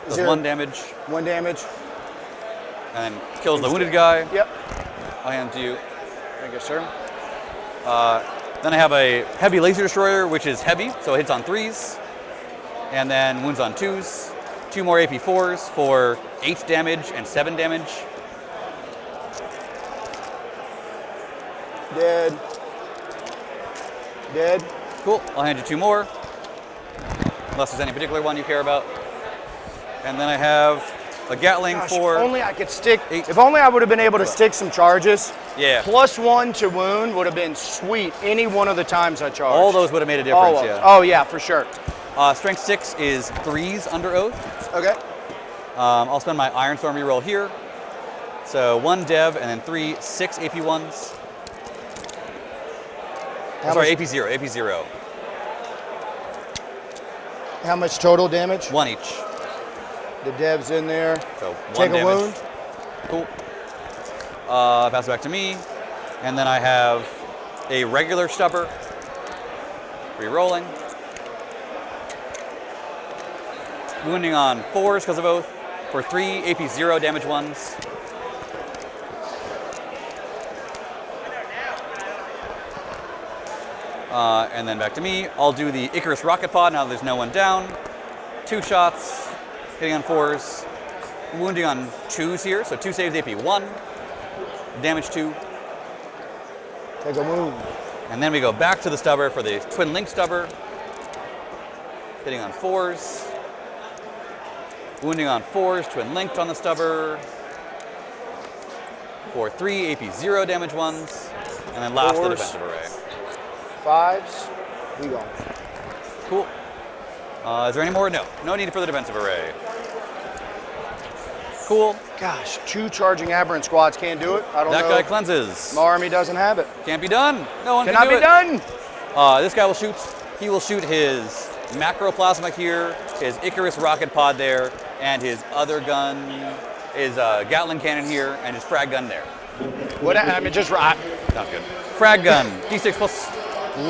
[SPEAKER 6] Does
[SPEAKER 9] 0.
[SPEAKER 6] 1 damage.
[SPEAKER 9] 1 damage.
[SPEAKER 6] And then kills the wounded guy.
[SPEAKER 9] Yep.
[SPEAKER 6] I'll hand it to you.
[SPEAKER 9] Thank you, sir.
[SPEAKER 6] Then I have a heavy laser destroyer, which is heavy, so it hits on 3s. And then wounds on 2s. 2 more AP4s for 8 damage and 7 damage.
[SPEAKER 9] Dead. Dead.
[SPEAKER 6] Cool. I'll hand you 2 more. Unless there's any particular one you care about. And then I have a Gatling
[SPEAKER 9] Gosh,
[SPEAKER 6] for.
[SPEAKER 9] if only I could stick.
[SPEAKER 6] 8.
[SPEAKER 9] If only I would have been able to stick some charges.
[SPEAKER 6] Yeah.
[SPEAKER 9] +1 to wound would have been sweet any one of the times I charged.
[SPEAKER 6] All those would have made a
[SPEAKER 9] All
[SPEAKER 6] difference,
[SPEAKER 9] of
[SPEAKER 6] yeah.
[SPEAKER 9] them. Oh, yeah, for sure.
[SPEAKER 6] Strength 6 is 3s under Oath.
[SPEAKER 9] Okay.
[SPEAKER 6] I'll spend my Iron Storm reroll here. So 1 Dev and then 3 6 AP1s. Sorry, AP0, AP0.
[SPEAKER 9] How much total damage?
[SPEAKER 6] 1 each.
[SPEAKER 9] The dev's in there.
[SPEAKER 6] So 1
[SPEAKER 9] Take a
[SPEAKER 6] damage.
[SPEAKER 9] wound.
[SPEAKER 6] Cool. Pass it back to me. And then I have a regular stubber. Rerolling. Wounding on 4s because of Oath. For 3 AP0 damage 1s. And then back to me. I'll do the Icarus rocket pod now that there's no one down. 2 shots, hitting on 4s. Wounding on 2s here, so 2 saves AP1. Damage 2.
[SPEAKER 9] Take a wound.
[SPEAKER 6] And then we go back to the stubber for the twin link stubber. Hitting on 4s. Wounding on 4s, twin linked on the stubber. For 3 AP0 damage 1s. And then last the
[SPEAKER 9] 4s.
[SPEAKER 6] defensive array.
[SPEAKER 9] 5s. We go.
[SPEAKER 6] Cool. Is there any more? No. No need for the defensive array. Cool.
[SPEAKER 9] Gosh, 2 charging aberrant squads can't do it. I don't
[SPEAKER 6] That
[SPEAKER 9] know.
[SPEAKER 6] guy cleanses.
[SPEAKER 9] My army doesn't have it.
[SPEAKER 6] Can't be done. No one
[SPEAKER 9] Cannot
[SPEAKER 6] can do
[SPEAKER 9] be
[SPEAKER 6] it.
[SPEAKER 9] done.
[SPEAKER 6] This guy will shoot. He will shoot his macroplasma here, his Icarus rocket pod there, and his other gun, his Gatling cannon here, and his frag gun there.
[SPEAKER 9] What? I mean, just right.
[SPEAKER 6] Sounds good. Frag gun. D6 plus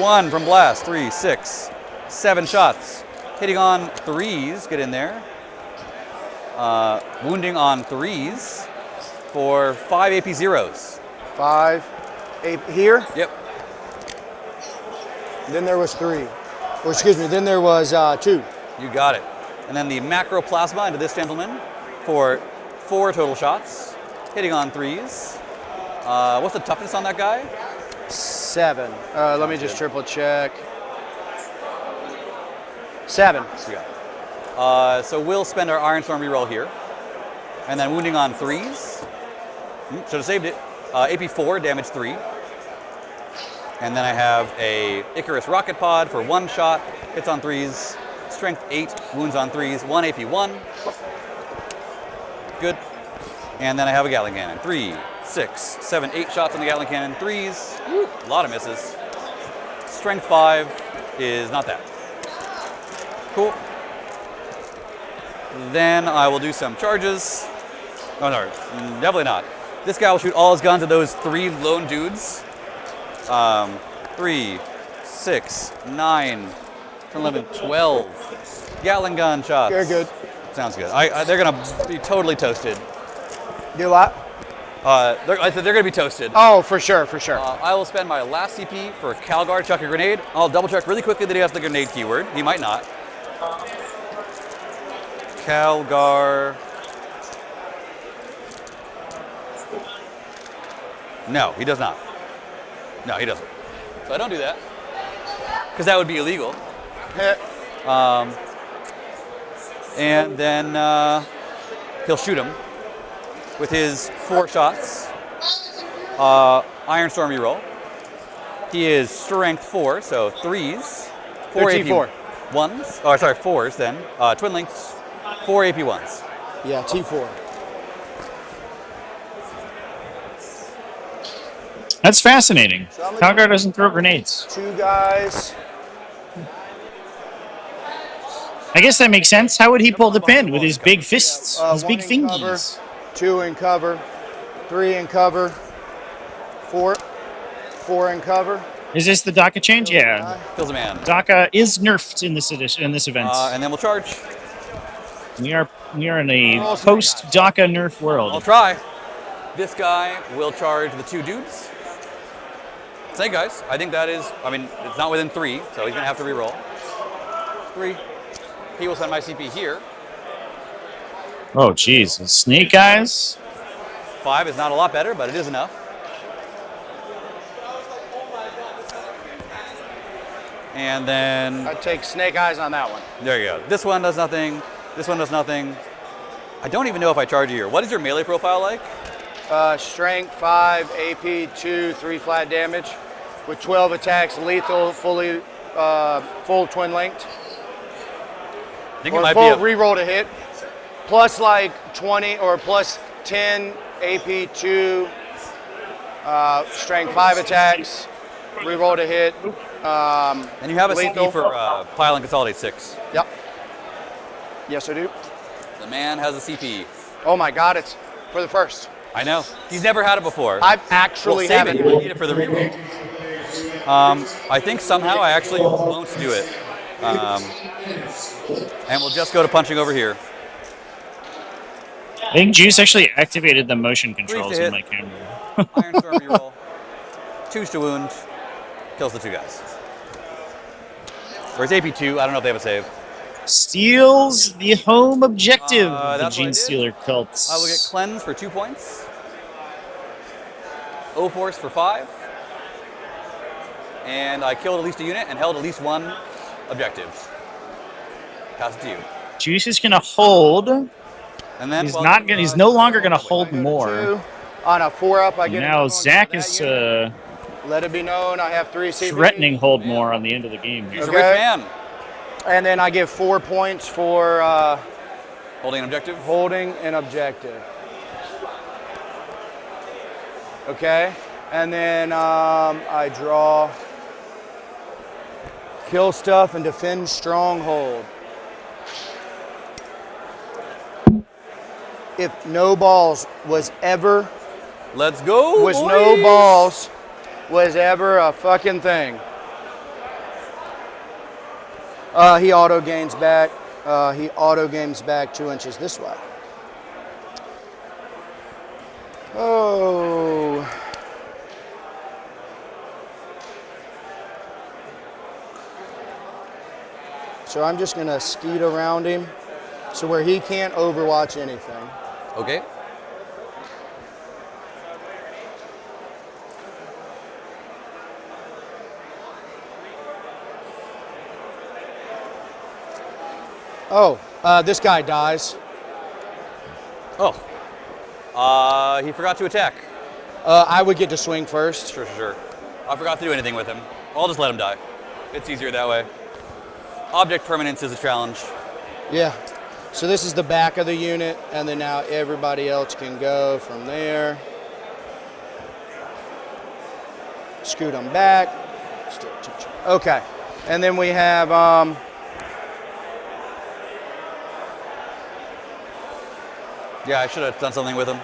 [SPEAKER 6] 1 from blast. 3, 6, 7 shots. Hitting on 3s. Get in there. Wounding on 3s for 5 AP0s.
[SPEAKER 9] 5. 8 here.
[SPEAKER 6] Yep.
[SPEAKER 9] Then there was 3. Or excuse me. Then there was 2.
[SPEAKER 6] You got it. And then the macroplasma into this gentleman for 4 total shots. Hitting on 3s. What's the toughness on that guy?
[SPEAKER 9] 7. Let me just triple check. 7.
[SPEAKER 6] You got it. So we'll spend our Iron Storm reroll here. And then wounding on 3s. Should have saved it. AP4, damage 3. And then I have a Icarus rocket pod for 1 shot, hits on 3s, strength 8, wounds on 3s, 1 AP 1. Good. And then I have a Gatling cannon. 3, 6, 7, 8 shots on the Gatling cannon. 3s, a lot of misses. Strength 5 is not that. Cool. Then I will do some charges. Oh no, definitely not. This guy will shoot all his guns at those 3 lone dudes. 3, 6, 9, 10, 11, 12. Gatling gun shots.
[SPEAKER 9] Very good.
[SPEAKER 6] Sounds good. They're gonna be totally toasted.
[SPEAKER 9] Do what?
[SPEAKER 6] I said they're gonna be toasted.
[SPEAKER 9] Oh, for sure, for sure.
[SPEAKER 6] I will spend my last CP for Calgar chuck a grenade. I'll double check really quickly that he has the grenade keyword. He might not. Calgar. No, he does not. No, he doesn't. So I don't do that because that would be illegal. And then he'll shoot him with his 4 shots. Iron Storm reroll. He is strength 4, so 3s. 4 AP
[SPEAKER 9] T4.
[SPEAKER 6] 1s. Oh, sorry, 4s then. Twin links, 4 AP 1s.
[SPEAKER 9] Yeah, T4.
[SPEAKER 1] That's fascinating.
[SPEAKER 9] So I'm
[SPEAKER 1] Calgar doesn't throw grenades.
[SPEAKER 9] 2 guys.
[SPEAKER 1] I guess that makes sense. How would he pull the pin with his big fists, his
[SPEAKER 9] 1
[SPEAKER 1] big
[SPEAKER 9] in cover,
[SPEAKER 1] fingies?
[SPEAKER 9] 2 in cover, 3 in cover, 4 in cover.
[SPEAKER 1] Is this the DACA change? Yeah.
[SPEAKER 6] Kills a man.
[SPEAKER 1] DACA is nerfed in this edition, in this event.
[SPEAKER 6] And then we'll charge.
[SPEAKER 1] We are in a post DACA nerf
[SPEAKER 6] I'll
[SPEAKER 1] world.
[SPEAKER 6] try. This guy will charge the 2 dudes. Snake guys. I think that is, I mean, it's not within 3, so he's gonna have to reroll. 3. He will send my CP here.
[SPEAKER 1] Oh, jeez. Snake eyes?
[SPEAKER 6] 5 is not a lot better, but it is enough. And then,
[SPEAKER 9] I'd take snake eyes on that one.
[SPEAKER 6] there you go. This one does nothing. This one does nothing. I don't even know if I charge you here. What is your melee profile like?
[SPEAKER 9] Strength 5, AP 2, 3 flat damage, with 12 attacks, lethal, fully full twin linked.
[SPEAKER 6] I think it
[SPEAKER 9] Or
[SPEAKER 6] might
[SPEAKER 9] full
[SPEAKER 6] be
[SPEAKER 9] reroll to hit, plus like 20 or plus 10 AP 2, strength 5 attacks, reroll to hit.
[SPEAKER 6] and you have a
[SPEAKER 9] lethal.
[SPEAKER 6] CP for Pile and Consolidate 6.
[SPEAKER 9] Yep. Yes, I do.
[SPEAKER 6] The man has a CP.
[SPEAKER 9] Oh my God, it's for the first.
[SPEAKER 6] I know. He's never had it before.
[SPEAKER 9] I've actually
[SPEAKER 6] Well, save
[SPEAKER 9] haven't.
[SPEAKER 6] it. You might need it for the reroll. I think somehow I actually won't do it. And we'll just go to punching over here.
[SPEAKER 1] I think Juice actually activated the motion controls
[SPEAKER 6] hit.
[SPEAKER 1] in my camera.
[SPEAKER 6] Iron Storm reroll. 2s to wound. Kills the 2 guys. Or it's AP 2. I don't know if they have a save.
[SPEAKER 1] Steals the home objective of the
[SPEAKER 6] that's what I did.
[SPEAKER 1] Genestealer cults.
[SPEAKER 6] I will get Cleanse for 2 points. O-Force for 5. And I killed at least a unit and held at least 1 objective. Pass it to you.
[SPEAKER 1] Juice is gonna hold.
[SPEAKER 6] And then
[SPEAKER 1] He's not gonna. He's no longer gonna hold more.
[SPEAKER 9] 2. On a 4-up, I get
[SPEAKER 1] Now
[SPEAKER 9] another one
[SPEAKER 1] Zach
[SPEAKER 9] for that
[SPEAKER 1] is
[SPEAKER 9] unit. Let it be known, I have 3 CP.
[SPEAKER 1] threatening hold more on the end of the game here.
[SPEAKER 6] He's
[SPEAKER 9] Okay.
[SPEAKER 6] a rich man.
[SPEAKER 9] And then I give 4 points for
[SPEAKER 6] Holding an objective.
[SPEAKER 9] holding an objective. Okay, and then I draw kill stuff and defend stronghold. If no balls was ever
[SPEAKER 6] Let's go.
[SPEAKER 9] was
[SPEAKER 6] boys.
[SPEAKER 9] no balls was ever a fucking thing. He auto gains back. He auto gains back 2 inches this way. Oh. So I'm just gonna skeet around him, so where he can't overwatch anything.
[SPEAKER 6] Okay.
[SPEAKER 9] Oh, this guy dies.
[SPEAKER 6] Oh. He forgot to attack.
[SPEAKER 9] I would get to swing first.
[SPEAKER 6] Sure. I forgot to do anything with him. I'll just let him die. It's easier that way. Object permanence is a challenge.
[SPEAKER 9] Yeah. So this is the back of the unit, and then now everybody else can go from there. Scoot them back. Okay. And then we have
[SPEAKER 6] yeah, I should have done something with him.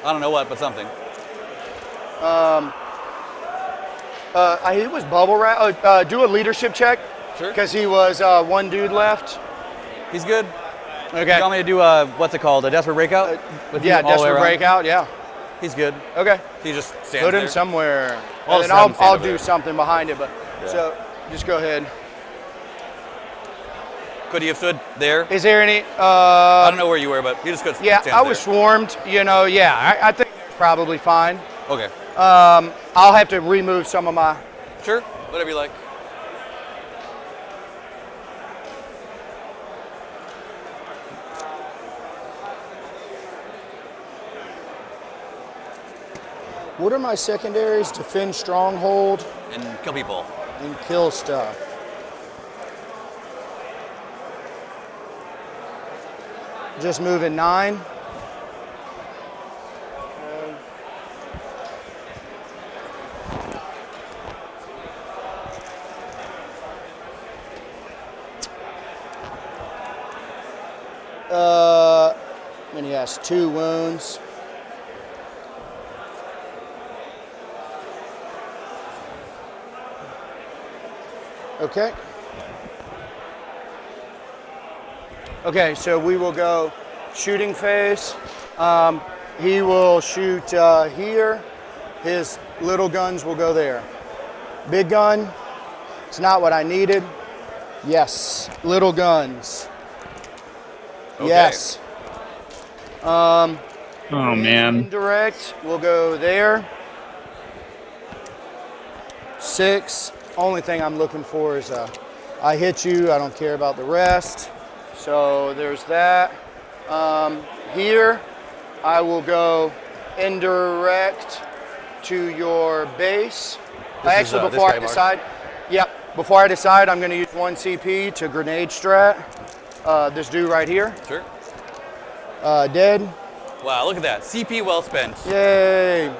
[SPEAKER 6] I don't know what, but something.
[SPEAKER 9] He was bubble wrap. Do a leadership check.
[SPEAKER 6] Sure.
[SPEAKER 9] Because he was one dude left.
[SPEAKER 6] He's good.
[SPEAKER 9] Okay.
[SPEAKER 6] You want me to do what's it called? A desperate breakout? With
[SPEAKER 9] Yeah,
[SPEAKER 6] him all the way
[SPEAKER 9] desperate
[SPEAKER 6] around?
[SPEAKER 9] breakout. Yeah.
[SPEAKER 6] He's good.
[SPEAKER 9] Okay.
[SPEAKER 6] He just stands
[SPEAKER 9] Put him
[SPEAKER 6] there.
[SPEAKER 9] somewhere.
[SPEAKER 6] I'll
[SPEAKER 9] And
[SPEAKER 6] just
[SPEAKER 9] then
[SPEAKER 6] have him stand
[SPEAKER 9] I'll
[SPEAKER 6] over
[SPEAKER 9] do
[SPEAKER 6] there.
[SPEAKER 9] something behind it. But
[SPEAKER 6] Yeah.
[SPEAKER 9] so just go ahead.
[SPEAKER 6] Could he have stood there?
[SPEAKER 9] Is there any?
[SPEAKER 6] I don't know where you were, but he just could
[SPEAKER 9] Yeah,
[SPEAKER 6] stand
[SPEAKER 9] I was
[SPEAKER 6] there.
[SPEAKER 9] swarmed. You know. Yeah, I think it's probably fine.
[SPEAKER 6] Okay.
[SPEAKER 9] I'll have to remove some of my.
[SPEAKER 6] Sure. Whatever you like.
[SPEAKER 9] What are my secondaries? Defend stronghold
[SPEAKER 6] And kill people.
[SPEAKER 9] and kill stuff. Just moving 9. And he has 2 wounds. Okay. Okay, so we will go shooting phase. He will shoot here. His little guns will go there. Big gun, it's not what I needed. Yes, little guns.
[SPEAKER 6] Okay.
[SPEAKER 9] Yes.
[SPEAKER 1] Oh man.
[SPEAKER 9] Indirect will go there. 6. Only thing I'm looking for is I hit you. I don't care about the rest. So there's that. Here, I will go indirect to your base. Actually,
[SPEAKER 6] this
[SPEAKER 9] before
[SPEAKER 6] guy,
[SPEAKER 9] I
[SPEAKER 6] Mark?
[SPEAKER 9] decide, before I decide, I'm going to use 1 CP to grenade strat. This dude right here,
[SPEAKER 6] Sure.
[SPEAKER 9] dead.
[SPEAKER 6] Wow, look at that. CP well spent.
[SPEAKER 9] Yay!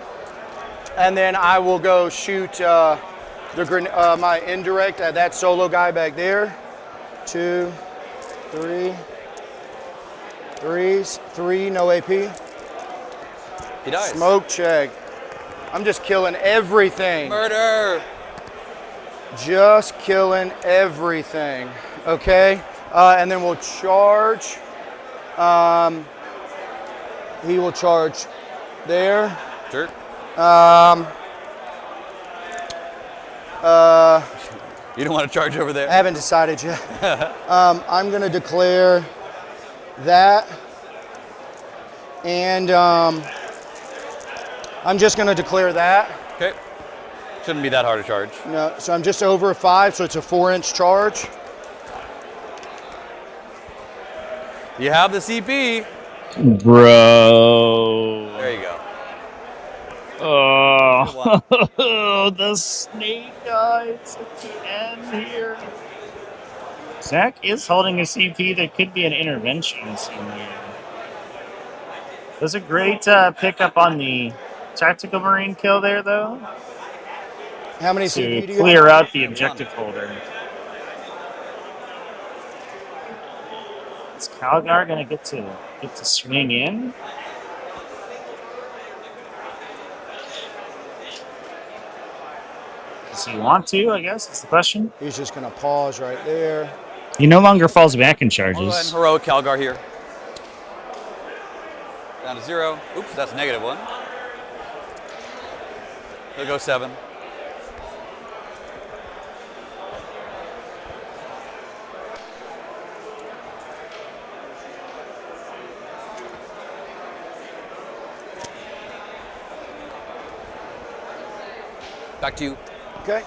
[SPEAKER 9] And then I will go shoot my indirect at that solo guy back there. 2, 3. 3, no AP.
[SPEAKER 6] He dies.
[SPEAKER 9] Smoke check. I'm just killing everything.
[SPEAKER 6] Murder.
[SPEAKER 9] Just killing everything. Okay? And then we'll charge. He will charge there.
[SPEAKER 6] Sure. You don't want to charge over
[SPEAKER 9] I
[SPEAKER 6] there?
[SPEAKER 9] haven't decided yet. I'm going to declare that. And I'm just going to declare that.
[SPEAKER 6] Okay. Shouldn't be that hard to charge.
[SPEAKER 9] No, so I'm just over 5, so it's a 4-inch charge.
[SPEAKER 6] You have the CP.
[SPEAKER 1] Bro.
[SPEAKER 6] There you go.
[SPEAKER 1] Oh, the snake guys at the end here. Zach is holding a CP that could be an intervention scene here. That's a great pickup on the tactical marine kill there, though,
[SPEAKER 9] How many
[SPEAKER 1] to
[SPEAKER 9] CP do you
[SPEAKER 1] clear
[SPEAKER 9] have?
[SPEAKER 1] out the objective holder. Is Calgar gonna get to swing in? Does he want to? I guess is the question.
[SPEAKER 9] He's just going to pause right there.
[SPEAKER 1] He no longer falls back in
[SPEAKER 6] I'll go ahead and
[SPEAKER 1] charges.
[SPEAKER 6] heroic Calgar here. Down to 0. Oops, that's a -1. He'll go 7. Back to you.
[SPEAKER 9] Okay.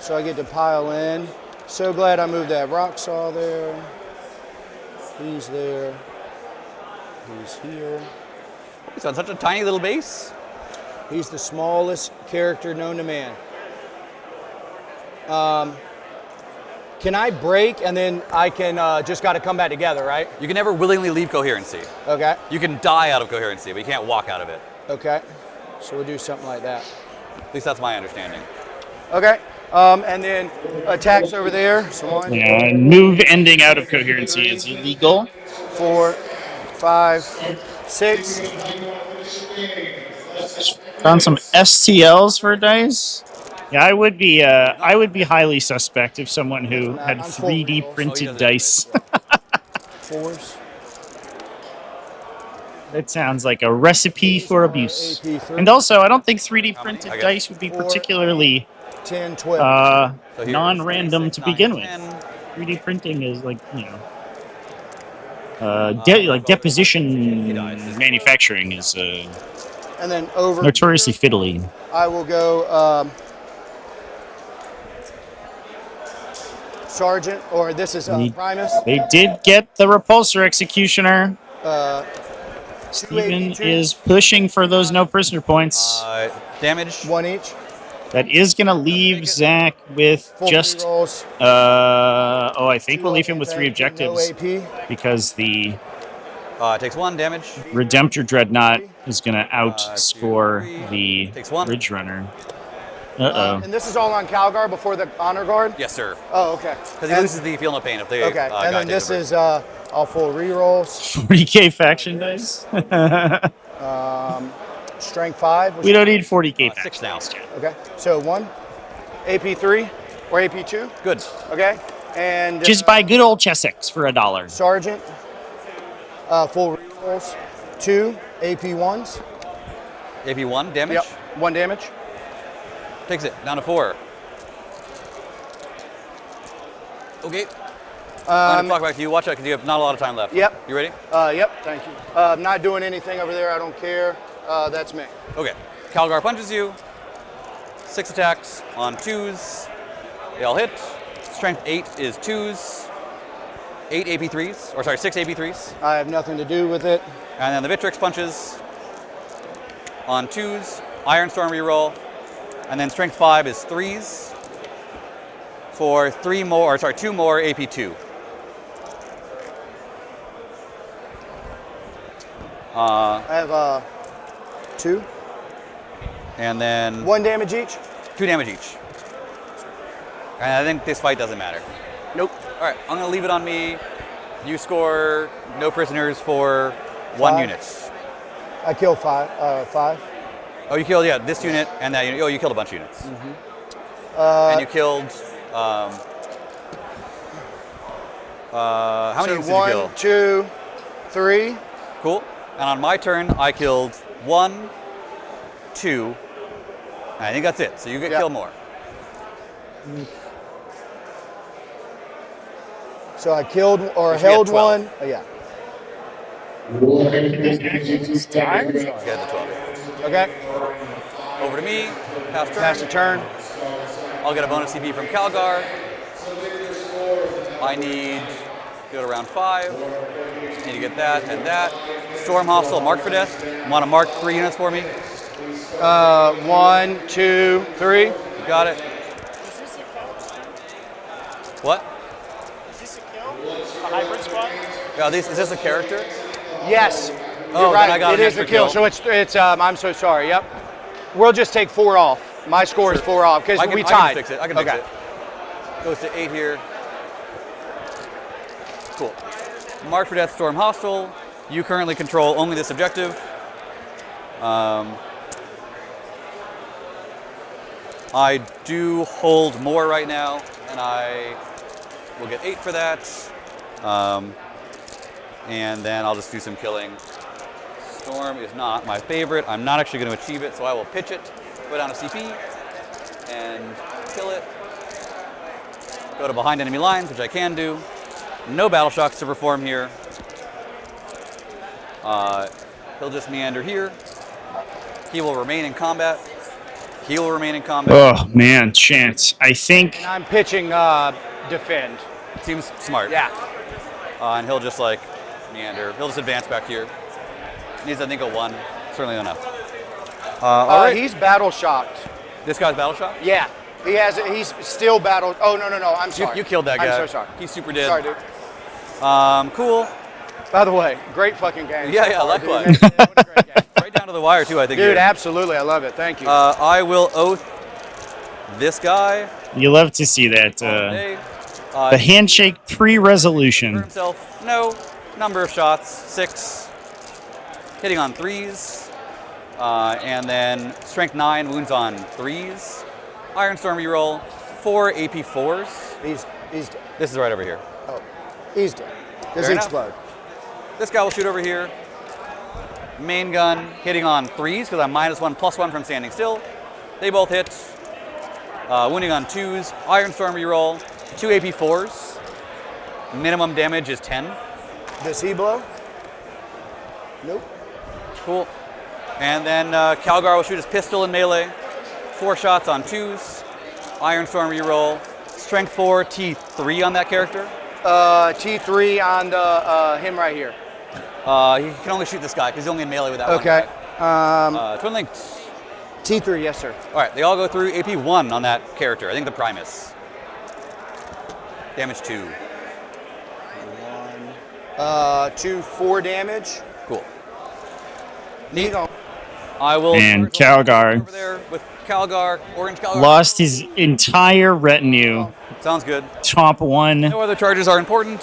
[SPEAKER 9] So I get to pile in. So glad I moved that rock saw there. He's there. He's here.
[SPEAKER 6] He's on such a tiny little base.
[SPEAKER 9] He's the smallest character known to man. Can I break and then I can just got to come back together, right?
[SPEAKER 6] You can never willingly leave coherency.
[SPEAKER 9] Okay.
[SPEAKER 6] You can die out of coherency, but you can't walk out of it.
[SPEAKER 9] Okay. So we'll do something like that.
[SPEAKER 6] At least that's my understanding.
[SPEAKER 9] Okay. And then attacks over there. So 1,
[SPEAKER 1] Yeah, move ending out of coherency is illegal.
[SPEAKER 9] 4, 5, 6.
[SPEAKER 1] Found some STLs for dice. Yeah, I would be highly suspect if someone who had
[SPEAKER 9] I'm full
[SPEAKER 1] 3D
[SPEAKER 9] rolls.
[SPEAKER 1] printed
[SPEAKER 6] Oh, he
[SPEAKER 1] dice.
[SPEAKER 9] 4s.
[SPEAKER 1] That sounds like a recipe for abuse.
[SPEAKER 9] AP3.
[SPEAKER 1] And also, I don't think 3D printed
[SPEAKER 6] I got
[SPEAKER 1] dice would be
[SPEAKER 9] 4,
[SPEAKER 1] particularly
[SPEAKER 9] 10, 12.
[SPEAKER 6] So here's
[SPEAKER 1] non-random
[SPEAKER 6] 26,
[SPEAKER 1] to begin
[SPEAKER 6] 9,
[SPEAKER 1] with.
[SPEAKER 6] 10.
[SPEAKER 1] 3D printing is like, like deposition manufacturing is
[SPEAKER 9] And then over
[SPEAKER 1] notoriously fiddly.
[SPEAKER 9] I will go Sergeant, or this is Primus.
[SPEAKER 1] They did get the repulsor executioner.
[SPEAKER 9] 2
[SPEAKER 1] Steven
[SPEAKER 9] AP2,
[SPEAKER 1] is pushing for those no prisoner points.
[SPEAKER 6] Damage.
[SPEAKER 9] 1 each.
[SPEAKER 1] That is going to leave Zach with
[SPEAKER 9] Full
[SPEAKER 1] just,
[SPEAKER 9] rerolls.
[SPEAKER 1] I think we'll leave him with 3
[SPEAKER 9] No
[SPEAKER 1] objectives
[SPEAKER 9] AP.
[SPEAKER 1] because the
[SPEAKER 6] It takes 1 damage.
[SPEAKER 1] Redemptor Dreadnought is going to outscore
[SPEAKER 6] 2, 3.
[SPEAKER 1] the
[SPEAKER 6] Takes 1.
[SPEAKER 1] Ridge Runner. Uh-oh.
[SPEAKER 9] And this is all on Calgar before the honor guard?
[SPEAKER 6] Yes, sir.
[SPEAKER 9] Oh, okay.
[SPEAKER 6] Because he loses the feel no pain if they.
[SPEAKER 9] Okay, and then this is all full rerolls.
[SPEAKER 1] 40k faction dice?
[SPEAKER 9] Strength 5.
[SPEAKER 1] We don't need 40k faction
[SPEAKER 6] 6 now.
[SPEAKER 1] dice yet.
[SPEAKER 9] Okay, so 1, AP3 or AP2.
[SPEAKER 6] Good.
[SPEAKER 9] Okay, and
[SPEAKER 1] Just buy good old Chessex for $1.
[SPEAKER 9] Sergeant, full rerolls. 2 AP1s.
[SPEAKER 6] AP1 damage.
[SPEAKER 9] Yep, 1 damage.
[SPEAKER 6] Takes it down to 4. Okay. I'm gonna clock back to you. Watch out, because you have not a lot of time left.
[SPEAKER 9] Yep.
[SPEAKER 6] You ready?
[SPEAKER 9] Yep, thank you. I'm not doing anything over there, I don't care. That's me.
[SPEAKER 6] Okay. Calgar punches you. 6 attacks on 2s. They all hit. Strength 8 is 2s. 8 AP3s, or sorry, 6 AP3s.
[SPEAKER 9] I have nothing to do with it.
[SPEAKER 6] And then the Vitrix punches on 2s. Iron Storm reroll. And then strength 5 is 3s for 2 more AP2.
[SPEAKER 9] I have 2.
[SPEAKER 6] And then
[SPEAKER 9] 1 damage each.
[SPEAKER 6] 2 damage each. And I think this fight doesn't matter.
[SPEAKER 9] Nope.
[SPEAKER 6] All right, I'm gonna leave it on me. You score no prisoners for 1
[SPEAKER 9] 5.
[SPEAKER 6] unit.
[SPEAKER 9] I killed 5.
[SPEAKER 6] Oh, you killed, this unit and that unit. Oh, you killed a bunch of units. And you killed, how many units did you kill?
[SPEAKER 9] 1, 2, 3.
[SPEAKER 6] Cool. And on my turn, I killed 1, 2, and I think that's it. So you get kill more.
[SPEAKER 9] So I killed or
[SPEAKER 6] Which we
[SPEAKER 9] held
[SPEAKER 6] had 12.
[SPEAKER 9] 1. Oh, yeah.
[SPEAKER 6] Let's get the 12.
[SPEAKER 9] Okay.
[SPEAKER 6] Over to me. Pass turn.
[SPEAKER 9] Pass the turn.
[SPEAKER 6] I'll get a bonus CP from Calgar. I need to go to round 5. Need to get that and that. Storm Hostile, mark for death. Want to mark 3 units for me?
[SPEAKER 9] 1, 2, 3.
[SPEAKER 6] You got it. What?
[SPEAKER 5] Is this a kill? A hybrid squad?
[SPEAKER 6] Is this a character?
[SPEAKER 9] Yes.
[SPEAKER 6] Oh,
[SPEAKER 9] You're
[SPEAKER 6] then I
[SPEAKER 9] right.
[SPEAKER 6] got
[SPEAKER 9] It
[SPEAKER 6] an
[SPEAKER 9] is a
[SPEAKER 6] extra
[SPEAKER 9] kill.
[SPEAKER 6] kill.
[SPEAKER 9] So it's I'm so sorry. Yep. We'll just take 4 off. My score is 4 off because we tied.
[SPEAKER 6] I can fix it. I can fix
[SPEAKER 9] Okay.
[SPEAKER 6] it. Goes to 8 here. Cool. Mark for death, Storm Hostile. You currently control only this objective. I do hold more right now, and I will get 8 for that. And then I'll just do some killing. Storm is not my favorite. I'm not actually going to achieve it, so I will pitch it, go down to CP, and kill it. Go to behind enemy lines, which I can do. No battle shocks to perform here. He'll just meander here. He will remain in combat. He will remain in combat.
[SPEAKER 1] Oh, man, Chance. I think...
[SPEAKER 9] And I'm pitching defend.
[SPEAKER 6] Seems smart.
[SPEAKER 9] Yeah.
[SPEAKER 6] And he'll just like meander. He'll just advance back here. Needs, I think, a 1. Certainly enough. All right.
[SPEAKER 9] He's battle shocked.
[SPEAKER 6] This guy's battle shot?
[SPEAKER 9] Yeah. He has it. He's still battle. Oh, no. I'm sorry.
[SPEAKER 6] You killed that guy.
[SPEAKER 9] I'm so sorry.
[SPEAKER 6] He's super dead.
[SPEAKER 9] Sorry, dude.
[SPEAKER 6] Cool.
[SPEAKER 9] By the way, great fucking game.
[SPEAKER 6] Yeah,
[SPEAKER 9] so far,
[SPEAKER 6] likewise.
[SPEAKER 9] dude. What a great game.
[SPEAKER 6] Right down to the wire, too, I think.
[SPEAKER 9] Dude,
[SPEAKER 6] here.
[SPEAKER 9] absolutely. I love it. Thank you.
[SPEAKER 6] I will oath this guy.
[SPEAKER 1] You love to see that.
[SPEAKER 6] Today.
[SPEAKER 1] The handshake
[SPEAKER 6] For
[SPEAKER 1] pre-resolution.
[SPEAKER 6] himself, no. Number of shots, 6. Hitting on 3s. And then strength 9, wounds on 3s. Iron Storm reroll, 4 AP 4s.
[SPEAKER 9] He's dead.
[SPEAKER 6] This is right over here.
[SPEAKER 9] Oh, he's dead. Does
[SPEAKER 6] Fair
[SPEAKER 9] he
[SPEAKER 6] enough.
[SPEAKER 9] explode?
[SPEAKER 6] This guy will shoot over here. Main gun hitting on 3s because I'm -1/+1 from standing still. They both hit. Wounding on 2s. Iron Storm reroll, 2 AP 4s. Minimum damage is 10.
[SPEAKER 9] Does he blow? Nope.
[SPEAKER 6] Cool. And then Calgar will shoot his pistol in melee. 4 shots on 2s. Iron Storm reroll. Strength 4, T3 on that character.
[SPEAKER 9] T3 on the him right here.
[SPEAKER 6] He can only shoot this guy because he's only in melee with that
[SPEAKER 9] Okay.
[SPEAKER 6] one guy. Twin linked.
[SPEAKER 9] T3, yes, sir.
[SPEAKER 6] All right, they all go through AP 1 on that character. I think the Primus. Damage 2.
[SPEAKER 9] 2, 4 damage.
[SPEAKER 6] Cool.
[SPEAKER 9] Neat.
[SPEAKER 6] I will.
[SPEAKER 1] And
[SPEAKER 6] charge
[SPEAKER 1] Calgar
[SPEAKER 6] over there with Calgar, Orange Calgar.
[SPEAKER 1] lost his entire retinue.
[SPEAKER 6] Sounds good.
[SPEAKER 1] Top 1.
[SPEAKER 6] No other charges are important.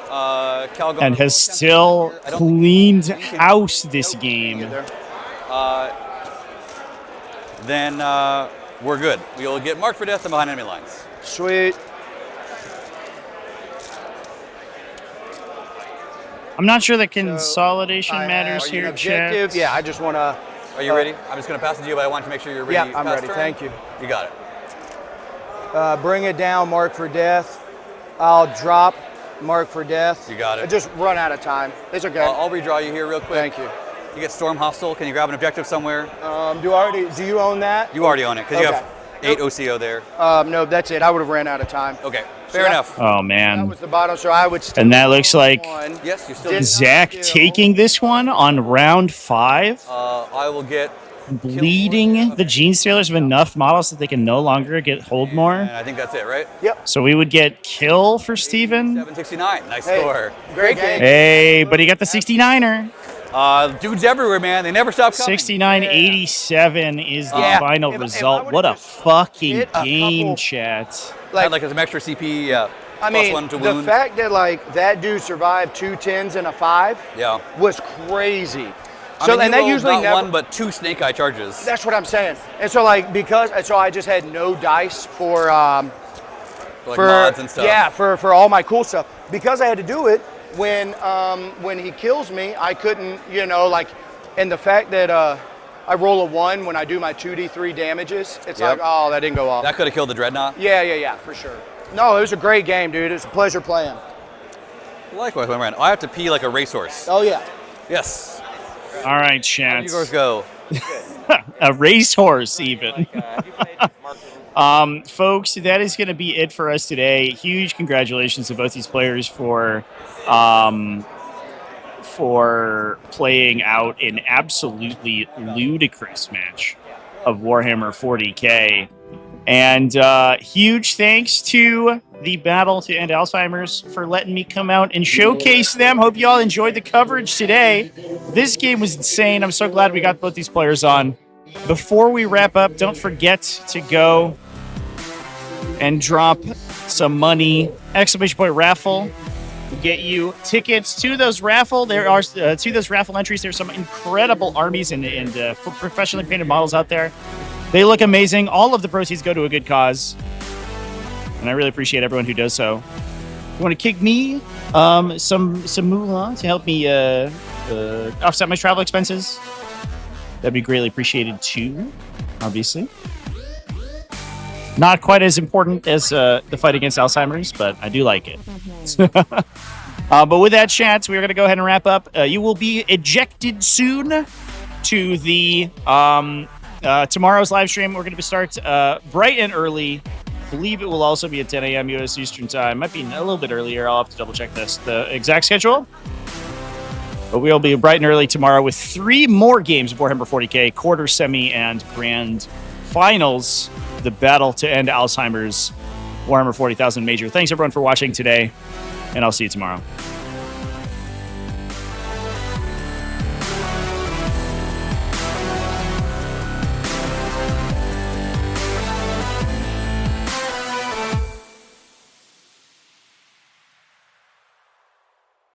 [SPEAKER 6] Calgar
[SPEAKER 1] And has still cleaned house this game.
[SPEAKER 6] Then we're good. We'll get marked for death and behind enemy lines.
[SPEAKER 9] Sweet.
[SPEAKER 1] I'm not sure that consolidation
[SPEAKER 9] I
[SPEAKER 1] matters
[SPEAKER 9] have
[SPEAKER 1] here,
[SPEAKER 9] an objective.
[SPEAKER 1] chat.
[SPEAKER 9] Yeah, I just want to.
[SPEAKER 6] Are you ready? I'm just going to pass it to you, but I want to make sure you're ready.
[SPEAKER 9] Yeah, I'm
[SPEAKER 6] Pass
[SPEAKER 9] ready.
[SPEAKER 6] turn.
[SPEAKER 9] Thank you.
[SPEAKER 6] You got it.
[SPEAKER 9] Bring it down, mark for death. I'll drop, mark for death.
[SPEAKER 6] You got it.
[SPEAKER 9] I just run out of time. It's okay.
[SPEAKER 6] I'll redraw you here real quick.
[SPEAKER 9] Thank you.
[SPEAKER 6] You get Storm Hostile. Can you grab an objective somewhere?
[SPEAKER 9] Do you own that?
[SPEAKER 6] You already own it because you
[SPEAKER 9] Okay.
[SPEAKER 6] have 8 OCO there.
[SPEAKER 9] No, that's it. I would have ran out of time.
[SPEAKER 6] Okay,
[SPEAKER 9] So
[SPEAKER 6] fair
[SPEAKER 9] that-
[SPEAKER 6] enough.
[SPEAKER 1] Oh,
[SPEAKER 9] That
[SPEAKER 1] man.
[SPEAKER 9] was the bottom, so I would still
[SPEAKER 1] And that looks
[SPEAKER 9] own
[SPEAKER 1] like
[SPEAKER 9] one.
[SPEAKER 6] Yes, you still.
[SPEAKER 9] Did-
[SPEAKER 1] Zach
[SPEAKER 9] Still.
[SPEAKER 1] taking this one on round 5.
[SPEAKER 6] I will get
[SPEAKER 1] Bleeding the Genestealers of enough models that they can no longer get hold more.
[SPEAKER 6] And I think that's it, right?
[SPEAKER 1] So we would get kill for Steven.
[SPEAKER 6] 769. Nice
[SPEAKER 9] Hey,
[SPEAKER 6] score.
[SPEAKER 9] great game.
[SPEAKER 1] Hey, but he got the 69er.
[SPEAKER 6] Dudes everywhere, man. They never stop coming.
[SPEAKER 1] 6987 is the
[SPEAKER 9] Yeah.
[SPEAKER 1] final
[SPEAKER 9] If I
[SPEAKER 1] result.
[SPEAKER 9] would've
[SPEAKER 1] What a
[SPEAKER 9] just
[SPEAKER 1] fucking
[SPEAKER 9] hit a
[SPEAKER 1] game,
[SPEAKER 9] couple-
[SPEAKER 1] chat.
[SPEAKER 6] Had like some extra CP. Yeah.
[SPEAKER 9] I
[SPEAKER 6] Plus
[SPEAKER 9] mean,
[SPEAKER 6] 1 to
[SPEAKER 9] the
[SPEAKER 6] wound.
[SPEAKER 9] fact that like that dude survived 2 10s and a 5
[SPEAKER 6] Yeah.
[SPEAKER 9] was crazy.
[SPEAKER 6] I
[SPEAKER 9] So
[SPEAKER 6] mean,
[SPEAKER 9] and
[SPEAKER 6] you
[SPEAKER 9] that
[SPEAKER 6] rolled
[SPEAKER 9] usually
[SPEAKER 6] not
[SPEAKER 9] never.
[SPEAKER 6] one but 2 snake eye charges.
[SPEAKER 9] That's what I'm saying. And so like so I just had no dice for
[SPEAKER 6] Like mods and stuff.
[SPEAKER 9] Yeah, for all my cool stuff because I had to do it when he kills me. I couldn't, and the fact that I roll a 1 when I do my 2d3 damages. It's
[SPEAKER 6] Yep.
[SPEAKER 9] like, oh, that didn't go off.
[SPEAKER 6] That could have killed the Dreadnought.
[SPEAKER 9] Yeah, for sure. No, it was a great game, dude. It was a pleasure playing.
[SPEAKER 6] Likewise, my friend. I have to pee like a racehorse.
[SPEAKER 9] Oh yeah.
[SPEAKER 6] Yes.
[SPEAKER 1] All right,
[SPEAKER 6] How do
[SPEAKER 1] chat.
[SPEAKER 6] you guys go?
[SPEAKER 1] A racehorse, even. Folks, that is going to be it for us today. Huge congratulations to both these players for playing out an absolutely ludicrous match of Warhammer 40k. And huge thanks to the Battle to End Alzheimer's for letting me come out and showcase them. Hope you all enjoyed the coverage today. This game was insane. I'm so glad we got both these players on. Before we wrap up, don't forget to go and drop some money. Exclamation point raffle. Get you tickets to those raffle. There are to those raffle entries. There's some incredible armies and professionally painted models out there. They look amazing. All of the proceeds go to a good cause, and I really appreciate everyone who does so. You want to kick me some moolah to help me offset my travel expenses? That'd be greatly appreciated too. Obviously, not quite as important as the fight against Alzheimer's, but I do like it. But with that, chat, we're going to go ahead and wrap up. You will be ejected soon to the tomorrow's live stream. We're going to start bright and early. I believe it will also be at 10 a.m. U.S. Eastern Time. Might be a little bit earlier. I'll have to double check the exact schedule. But we'll be bright and early tomorrow with 3 more games of Warhammer 40k, quarter, semi, and grand finals. The battle to end Alzheimer's Warhammer 40,000 Major. Thanks, everyone, for watching today, and I'll see you tomorrow.